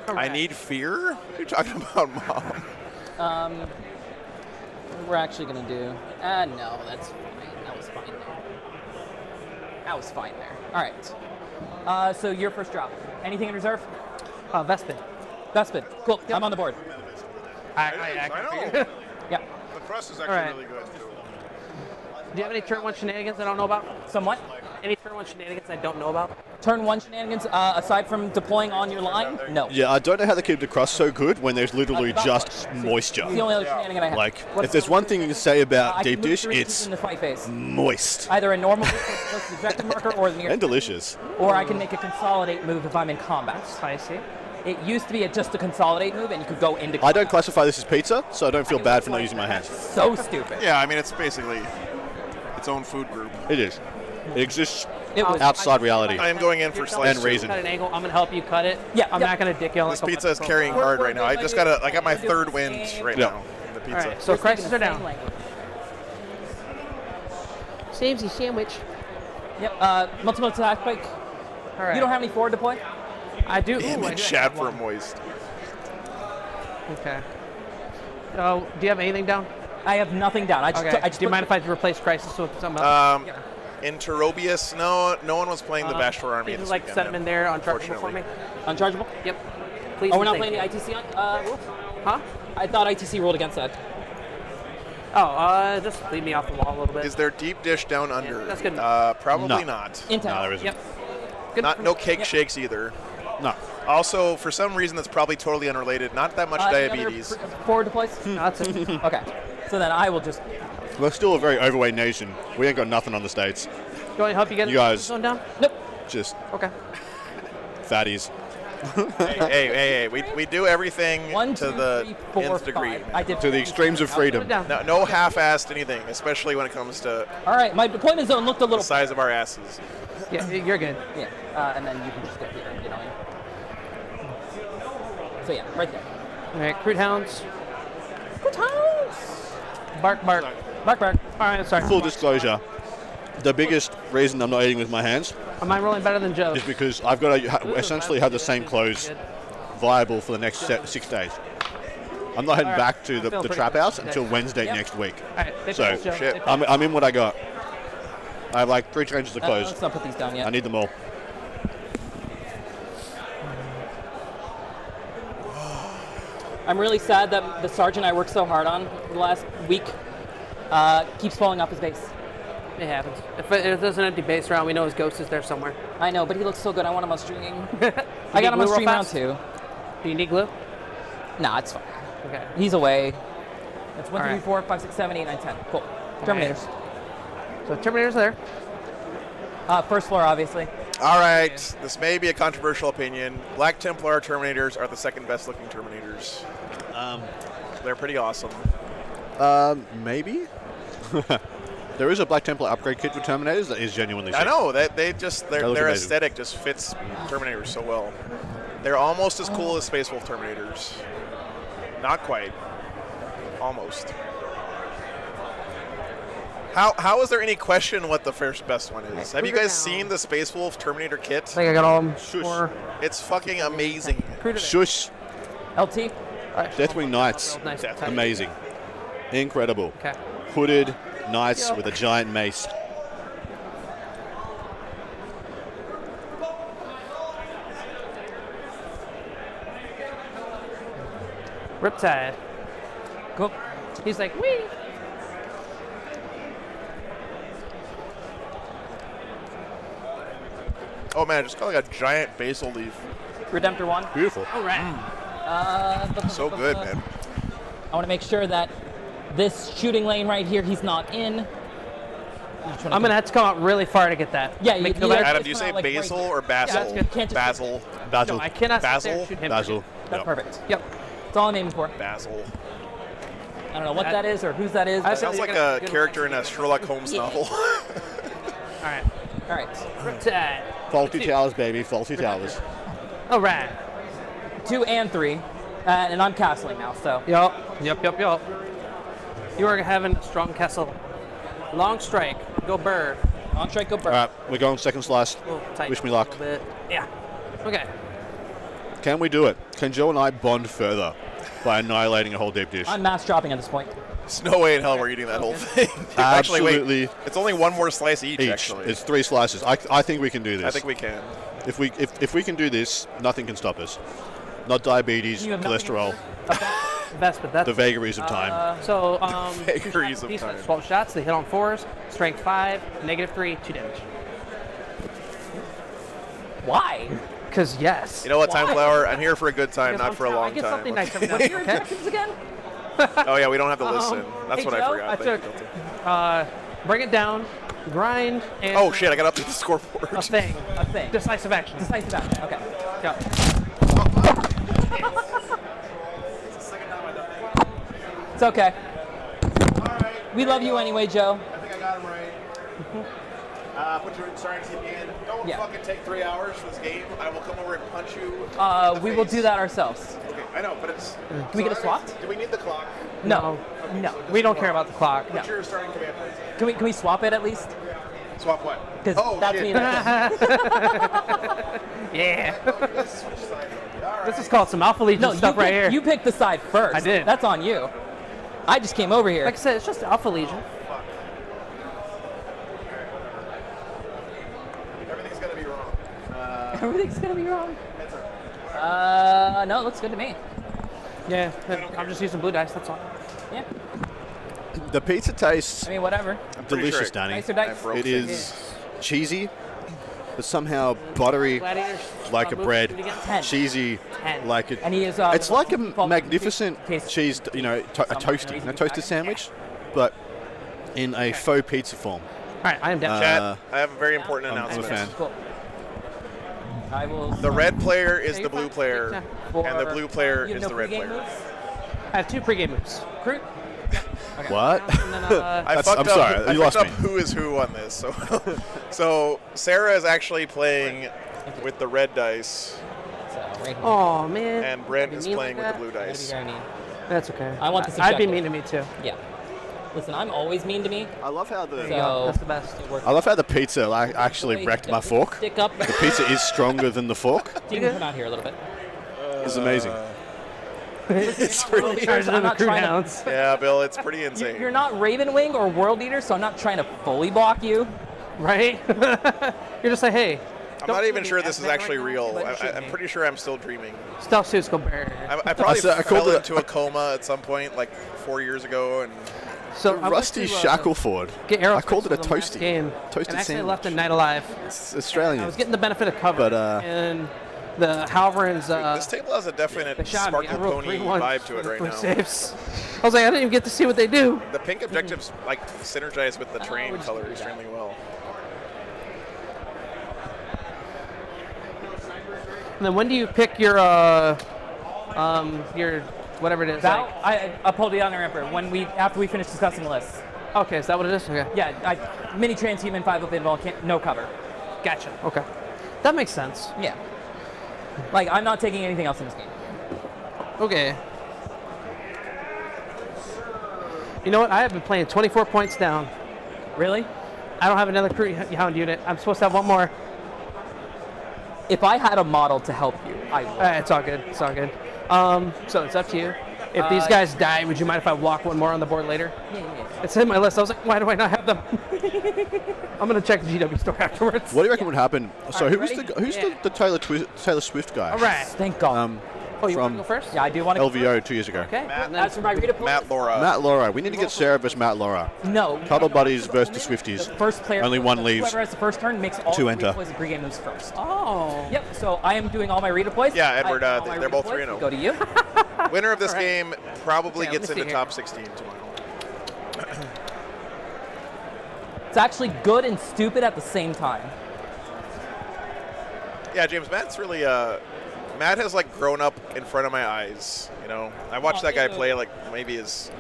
I need fear? What are you talking about, Mom? We're actually gonna do. No, that's fine. That was fine there. That was fine there. All right. So your first drop. Anything in reserve? Vespid. Vespid. Cool. I'm on the board. I know. Yeah. The crust is All actually right. really good, too. Do you have any turn 1 shenanigans I don't know about? Somewhat. Any turn 1 shenanigans I don't know about? Turn 1 shenanigans, aside from deploying on your line? No. Yeah, I don't know how they keep the crust so good when there's literally just moisture. It's the only other shenanigan I have. Like, if there's one thing you can say about I can deep move dish, through it's in the fight phase. moist Either a normal move close to the objective marker or the near. and delicious. Or I can make a consolidate move if I'm in combat. Spicy. It used to be just a consolidate move, and you could go into. I don't classify this as pizza, so I don't feel bad for not using my hands. So stupid. Yeah, I mean, it's basically its own food group. It is. It exists It was- outside reality. I am going in for slice And raisin. Cut an angle. I'm going to help you cut it. Yeah, I'm not going to dick you. This pizza is carrying hard right now. I just got I got my third wind right Yeah. now in the All pizza. right, so We're crisis speaking are the same down. language. Samesy sandwich. Yep. Multiple attack spike. All right. You don't have any forward deploy? I do. Damn Ooh, I it, do chat have for one. moist. Okay. Oh, do you have anything down? I have nothing down. I just. Okay. I just do you put- mind if I replace crisis with something else? Interobius? No one was playing the Bashor army. Can you this like weekend, set them in there unchargeable for me? Unchargeable? Yep. Please. Oh, we're not and playing thank the you. ITC rules? Huh? I thought ITC ruled against that. Oh, just leave me off the wall a little bit. Is there deep dish down under? that's good. Probably No. not. Intel. No, there isn't. Yep. Good. No cake shakes either. No. Also, for some reason that's probably totally unrelated, not that much Any other diabetes. forward deploys? No, that's it. Okay. So then I will just. We're still a very overweight nation. We ain't got nothing on the States. You want me to help you get You guys- going down? Nope. Just Okay. fatties. hey, we do everything One, to two, the three, four, nth degree. five. I did To the extremes of freedom. Down. No half-assed anything, especially when it comes to All right. My deployment zone looked a the little. size of our asses. Yeah, you're good. Yeah. And then you can just get here and get on. So yeah, right there. All right, crude hounds. Good times. Bark, bark. Bark, bark. All right, sorry. Full disclosure, the biggest reason I'm not eating with my hands Am I rolling better than Joe? is because I've got to essentially have the same clothes viable for the next 6 days. I'm not heading All right. back to I'm the feeling pretty trap good. house until Yep. Wednesday next week. All right, they So, pass, Joe. shit. They pass. I'm in what I got. I have like 3 changes of clothes. Let's not put these down yet. I need them all. I'm really sad that the sergeant I worked so hard on the last week keeps falling off his base. It happens. If there's an empty base around, we know his ghost is there somewhere. I know, but he looks so good. I want him on streaming. You I got need him on glue real stream round fast? 2. Do you need glue? Nah, it's fine. Okay. He's away. It's 1, All 2, 3, right. 4, 5, 6, 7, 8, 9, 10. Cool. Terminators. So Terminator's there. First floor, obviously. All right, this may be a controversial opinion. Black Templar Terminators are the second best looking Terminators. They're pretty awesome. Maybe. There is a Black Templar upgrade kit for Terminators that is genuinely sick. I know that They look their amazing. aesthetic just fits Terminators so well. They're almost as cool as Space Wolf Terminators. Not quite. Almost. How is there any question what the first best one is? Have you guys seen the Space Wolf Terminator kit? I think I got all of them. Shush. It's fucking amazing. Shush. LT. Deathwing Knights. Nice. Amazing. Incredible. Okay. Hooded Knights with a giant mace. Riptide. Cool. He's like, wee. Oh man, just got like a giant basil leaf. Redemptor 1. Beautiful. All right. So good, man. I want to make sure that this shooting lane right here, he's not in. I'm gonna have to come out really far to get that. Yeah, Make you- no you- better. Adam, do you It's say not like right basil here. or basil? Yeah, that's good. Can't just- Basil. Basil. No, I cannot sit there Basil? and shoot him. Basil. That's Yep. perfect. Yep. That's all I'm aiming for. Basil. I don't know what that is or whose that is. I but- Sounds like a character in a Sherlock Holmes novel. All right. All right. Riptide. Faulty Towers, baby. Faulty Towers. All right. 2 and 3. And I'm castling now, so. Yup. You are having a strong castle. Long strike. Go bird. On strike, go All bird. right, we're going second slice. We'll tighten Wish me up a luck. little bit. Yeah. Okay. Can we do it? Can Joe and I bond further by annihilating a whole deep dish? I'm mass dropping at this point. There's no way in hell we're eating that whole thing. Actually, Absolutely. wait. It's only one more slice each, actually. It's 3 slices. I think we can do this. I think we can. If we can do this, nothing can stop us. Not diabetes, You have nothing cholesterol, Best, but that's the vagaries of time. So, Vagaries of time. 12 shots. They hit on 4s. Strength 5. -3. 2 damage. Why? Because yes. You know what, Time Flower? I'm here for a good time, Because not for a long I get time. something nice every now okay? and then, okay? Objectives again? Oh yeah, we don't have to listen. That's hey, what I Joe, forgot. I Thank took you, bring it down, grind, and Oh shit! I got up to the scoreboard. a thing. A thing. Decisive action. Decisive action. Okay. Go. It's okay. We love you anyway, Joe. I think I got him right. Put your starting team in. Don't Yeah. fucking take 3 hours for this game. I will come over and punch you. in the We will face. do that ourselves. Okay, I know, but it's. Can we get a swap? Do we need the clock? No. No. We don't care about the clock. What's your starting command? Can we swap it at least? Swap what? Because Oh, that's shit. me. That's him. Yeah. Let's switch sides. All right. This is called some Alpha Legion No, stuff right here. You picked the side first. I did. That's on you. I just came over here. Like I said, it's just Alpha Legion. Everything's gonna be wrong. No, it looks good to me. Yeah, I'm just using blue dice. That's all. Yeah. The pizza tastes I mean, whatever. delicious, Danny. Nicer dice. It is cheesy, but somehow buttery, Gladiators, like a move bread. it again. 10. Cheesy, 10. like it. And he is. It's like a magnificent cheese, a toasty, a toasted sandwich, but in a faux pizza form. All right, I am down. Chat, I have a very important I'm a announcement. fan. Cool. I will. The red player is Yeah, the you're blue fine. player, Yeah. and the blue player You have is no the red pregame player. moves? I have 2 pregame moves. Crew? What? And then, I fucked I'm up, sorry, I you fucked lost up me. who is who on this. So Sarah is actually playing with the red dice, oh man. and Brent Be is mean playing like with the that? blue dice. Very mean. That's okay. I want this I'd be objective. mean to me too. Yeah. Listen, I'm always mean to me. I love how There you the go. So That's the best. it I love how the pizza actually wrecked my fork. Stick up. The pizza is stronger than the fork. You can come out here a little bit. It's amazing. It's really Charging I'm the not crew trying to- hounds. yeah, Bill. It's pretty insane. You're not Raven Wing or World Eater, so I'm not trying to fully block you. Right? You're just like, hey. I'm don't not even shoot sure me. this is I'm actually right now, real. but shoot I'm me. pretty sure I'm still dreaming. Stealth suits go bare. I probably I called fell it- into a coma at some point, like 4 years ago, and So I went Rusty to, Shackleford. Get I called it a Aerospace for the last toasty. game, Toasted and actually sandwich. left a night alive. It's Australian. I was getting the benefit of cover, But, and the Halverins. this table has a definite they shot me. I Sparkle rolled Pony 3-1 vibe to it for right three now. saves. I was like, I didn't even get to see what they do. The pink objectives like synergize with the terrain would you color do that? extremely well. And then when do you pick your whatever it is? Val, I pulled the Honor Emperor after we finish discussing the list. Okay, is that what it is? Okay. Yeah, mini transhuman 5 up invul, no cover. Gotcha. Okay. That makes sense. Yeah. Like, I'm not taking anything else in this game. Okay. You know what? I have been playing 24 points down. Really? I don't have another crew hound unit. I'm supposed to have one more. If I had a model to help you, I would. It's all good. It's all good. So it's up to you. If these guys die, would you mind if I walk one more on the board later? Yeah. It's in my list. I was like, why do I not have them? I'm gonna check the GW store afterwards. What do you reckon would happen? So Are you who's ready? who's Yeah. the Taylor Swift guy? All right. Thank God. Oh, you want From to go first? Yeah, I do want to. LVO 2 years ago. Okay. Matt, That's for my reader pool. Matt Laura. Matt Laura. We need to get Sarah versus Matt Laura. No. Cuddle buddies versus the Swifties. The first player. Only one leaves. Whoever has the first turn makes all Two the enter. redeploys and pregame moves first. Oh. Yep. So I am doing all my redeploys. Yeah, Edward, I- all my they're both redeploys 3-0. Go to you. Winner of this All right. game probably Okay, let gets me see into here. top 16 tomorrow. It's actually good and stupid at the same time. Yeah, James, Matt's really Matt has like grown up in front of my eyes. You know, I watched that guy play like maybe his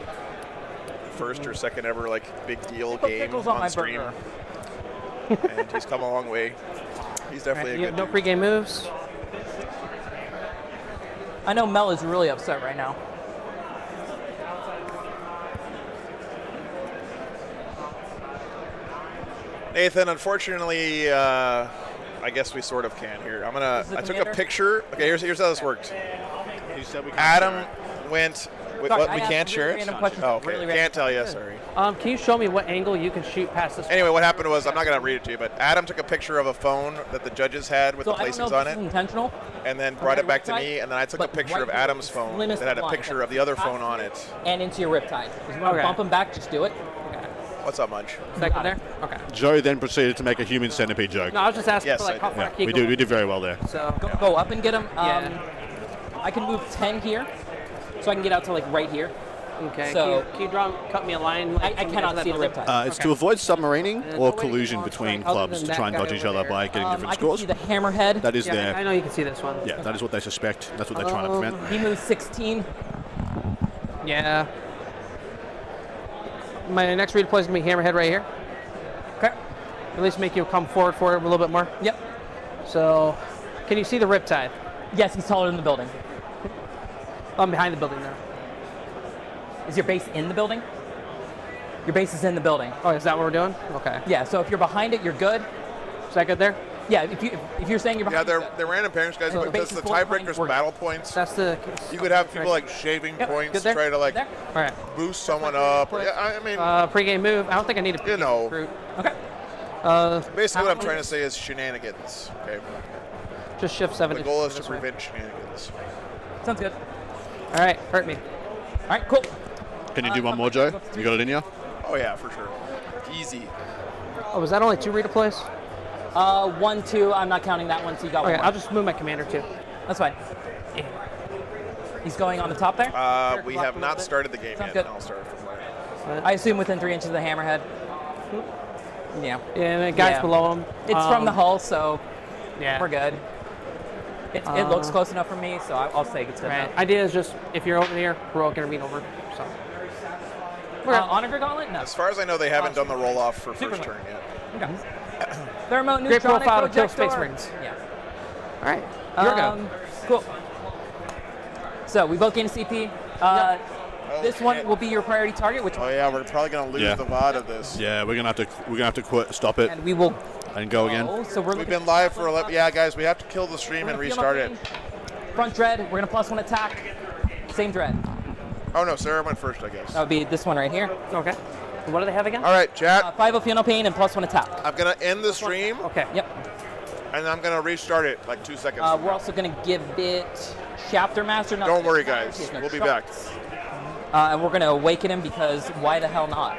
first or second ever like big deal Put game pickles on my on stream, burger. and he's come a long way. He's definitely You a have good no dude. pregame moves. I know Mel is really upset right now. Nathan, unfortunately, I guess we sort of can here. Is it I took a commander? picture. Okay, here's how this worked. Adam went. Wait, Sorry, what? I We asked can't share really it. random questions, Oh, okay. really Can't random tell you. questions. Sorry. Can you show me what angle you can shoot past this? Anyway, what happened was I'm not gonna read it to you, but Adam took a picture of a phone that the judges had with So the I don't know placings if on this it, is intentional. and then brought it back to Riptide, me, and then I took a but picture right of here, Adam's the phone slimmest that had a line. picture of the other phone on it. And into your Riptide. If you want to Okay. bump him back, just do it. What's up, Munch? Second there? Okay. Joe then proceeded to make a human centipede joke. No, I was just asking Yes, for like I how did. far Yeah, can you we go? did very well there. So Go up and get him. Yeah. I can move 10 here, so I can get out to like right here. okay. So- can you cut me a line? I cannot see the Riptide. It's to avoid submarining or Okay. collusion between Other clubs than to try and that dodge guy each over other there. by getting different I can scores. see the Hammerhead. That is Yeah, their. I know you can see this one. Yeah, that is what they suspect. That's what they're trying to prevent. He moves 16. Yeah. My next redeploy is gonna be Hammerhead right here. Okay. At least make you come forward for it a little bit more. Yep. So, can you see the Riptide? Yes, he's taller than the building. I'm behind the building there. Is your base in the building? Your base is in the building. Oh, is that what we're doing? Okay. Yeah, so if you're behind it, you're good. Is that good there? Yeah, if you're saying you're Yeah, behind they're random pairings, guys. So the Because base the is fully behind, tiebreaker's we're- battle points. That's the. You could have people like shaving Yep, points, good there. try to like there. All right. boost someone up. Or, yeah, I mean, Pre-game move. I don't think I need a pre-game know. recruit. Okay. basically what I'm how- trying to say is shenanigans. Okay. Just shift 7. The goal is to prevent shenanigans. Sounds good. All right, hurt me. All right, cool. Can you do one more, Joe? You got it in you? Oh yeah, for sure. Easy. Oh, was that only 2 redeploys? 1, 2. I'm not counting that one, so you got Okay, one more. I'll just move my commander too. That's fine. He's going on the top there? We have not started the game Sounds yet. good. I'll start from there. I assume within 3 inches of the hammerhead. Yeah. Yeah, and the guys below him. It's from the hull, so yeah, we're good. It looks close enough for me, so I'll say it's good enough. Idea is just, if you're over here, we're all going to meet over. So. Honor Gauntlet? No. As far as I know, they haven't done the roll-off for first turn yet. Okay. Thermoneutronic Great profile to kill projector. Space Marines. Yeah. All right, your go. Cool. So we both gain a CP. This one will be your priority target, which Oh yeah, we're probably gonna lose the VOD of this. Yeah, we're gonna have to quit, stop it, and we will and go again. So We've been live for 11. Yeah, guys, we have to kill the stream and restart it. Front dread. We're gonna +1 attack. Same dread. Oh no, Sarah went first, I guess. That would be this one right here. Okay. What do they have again? All right, chat. 5 of Funeral Pain and +1 attack. I'm gonna end the stream. Okay. Yep. And I'm gonna restart it like 2 seconds. We're also gonna give it Chapter Master. Don't worry, guys. We'll be back. And we're gonna awaken him because why the hell not?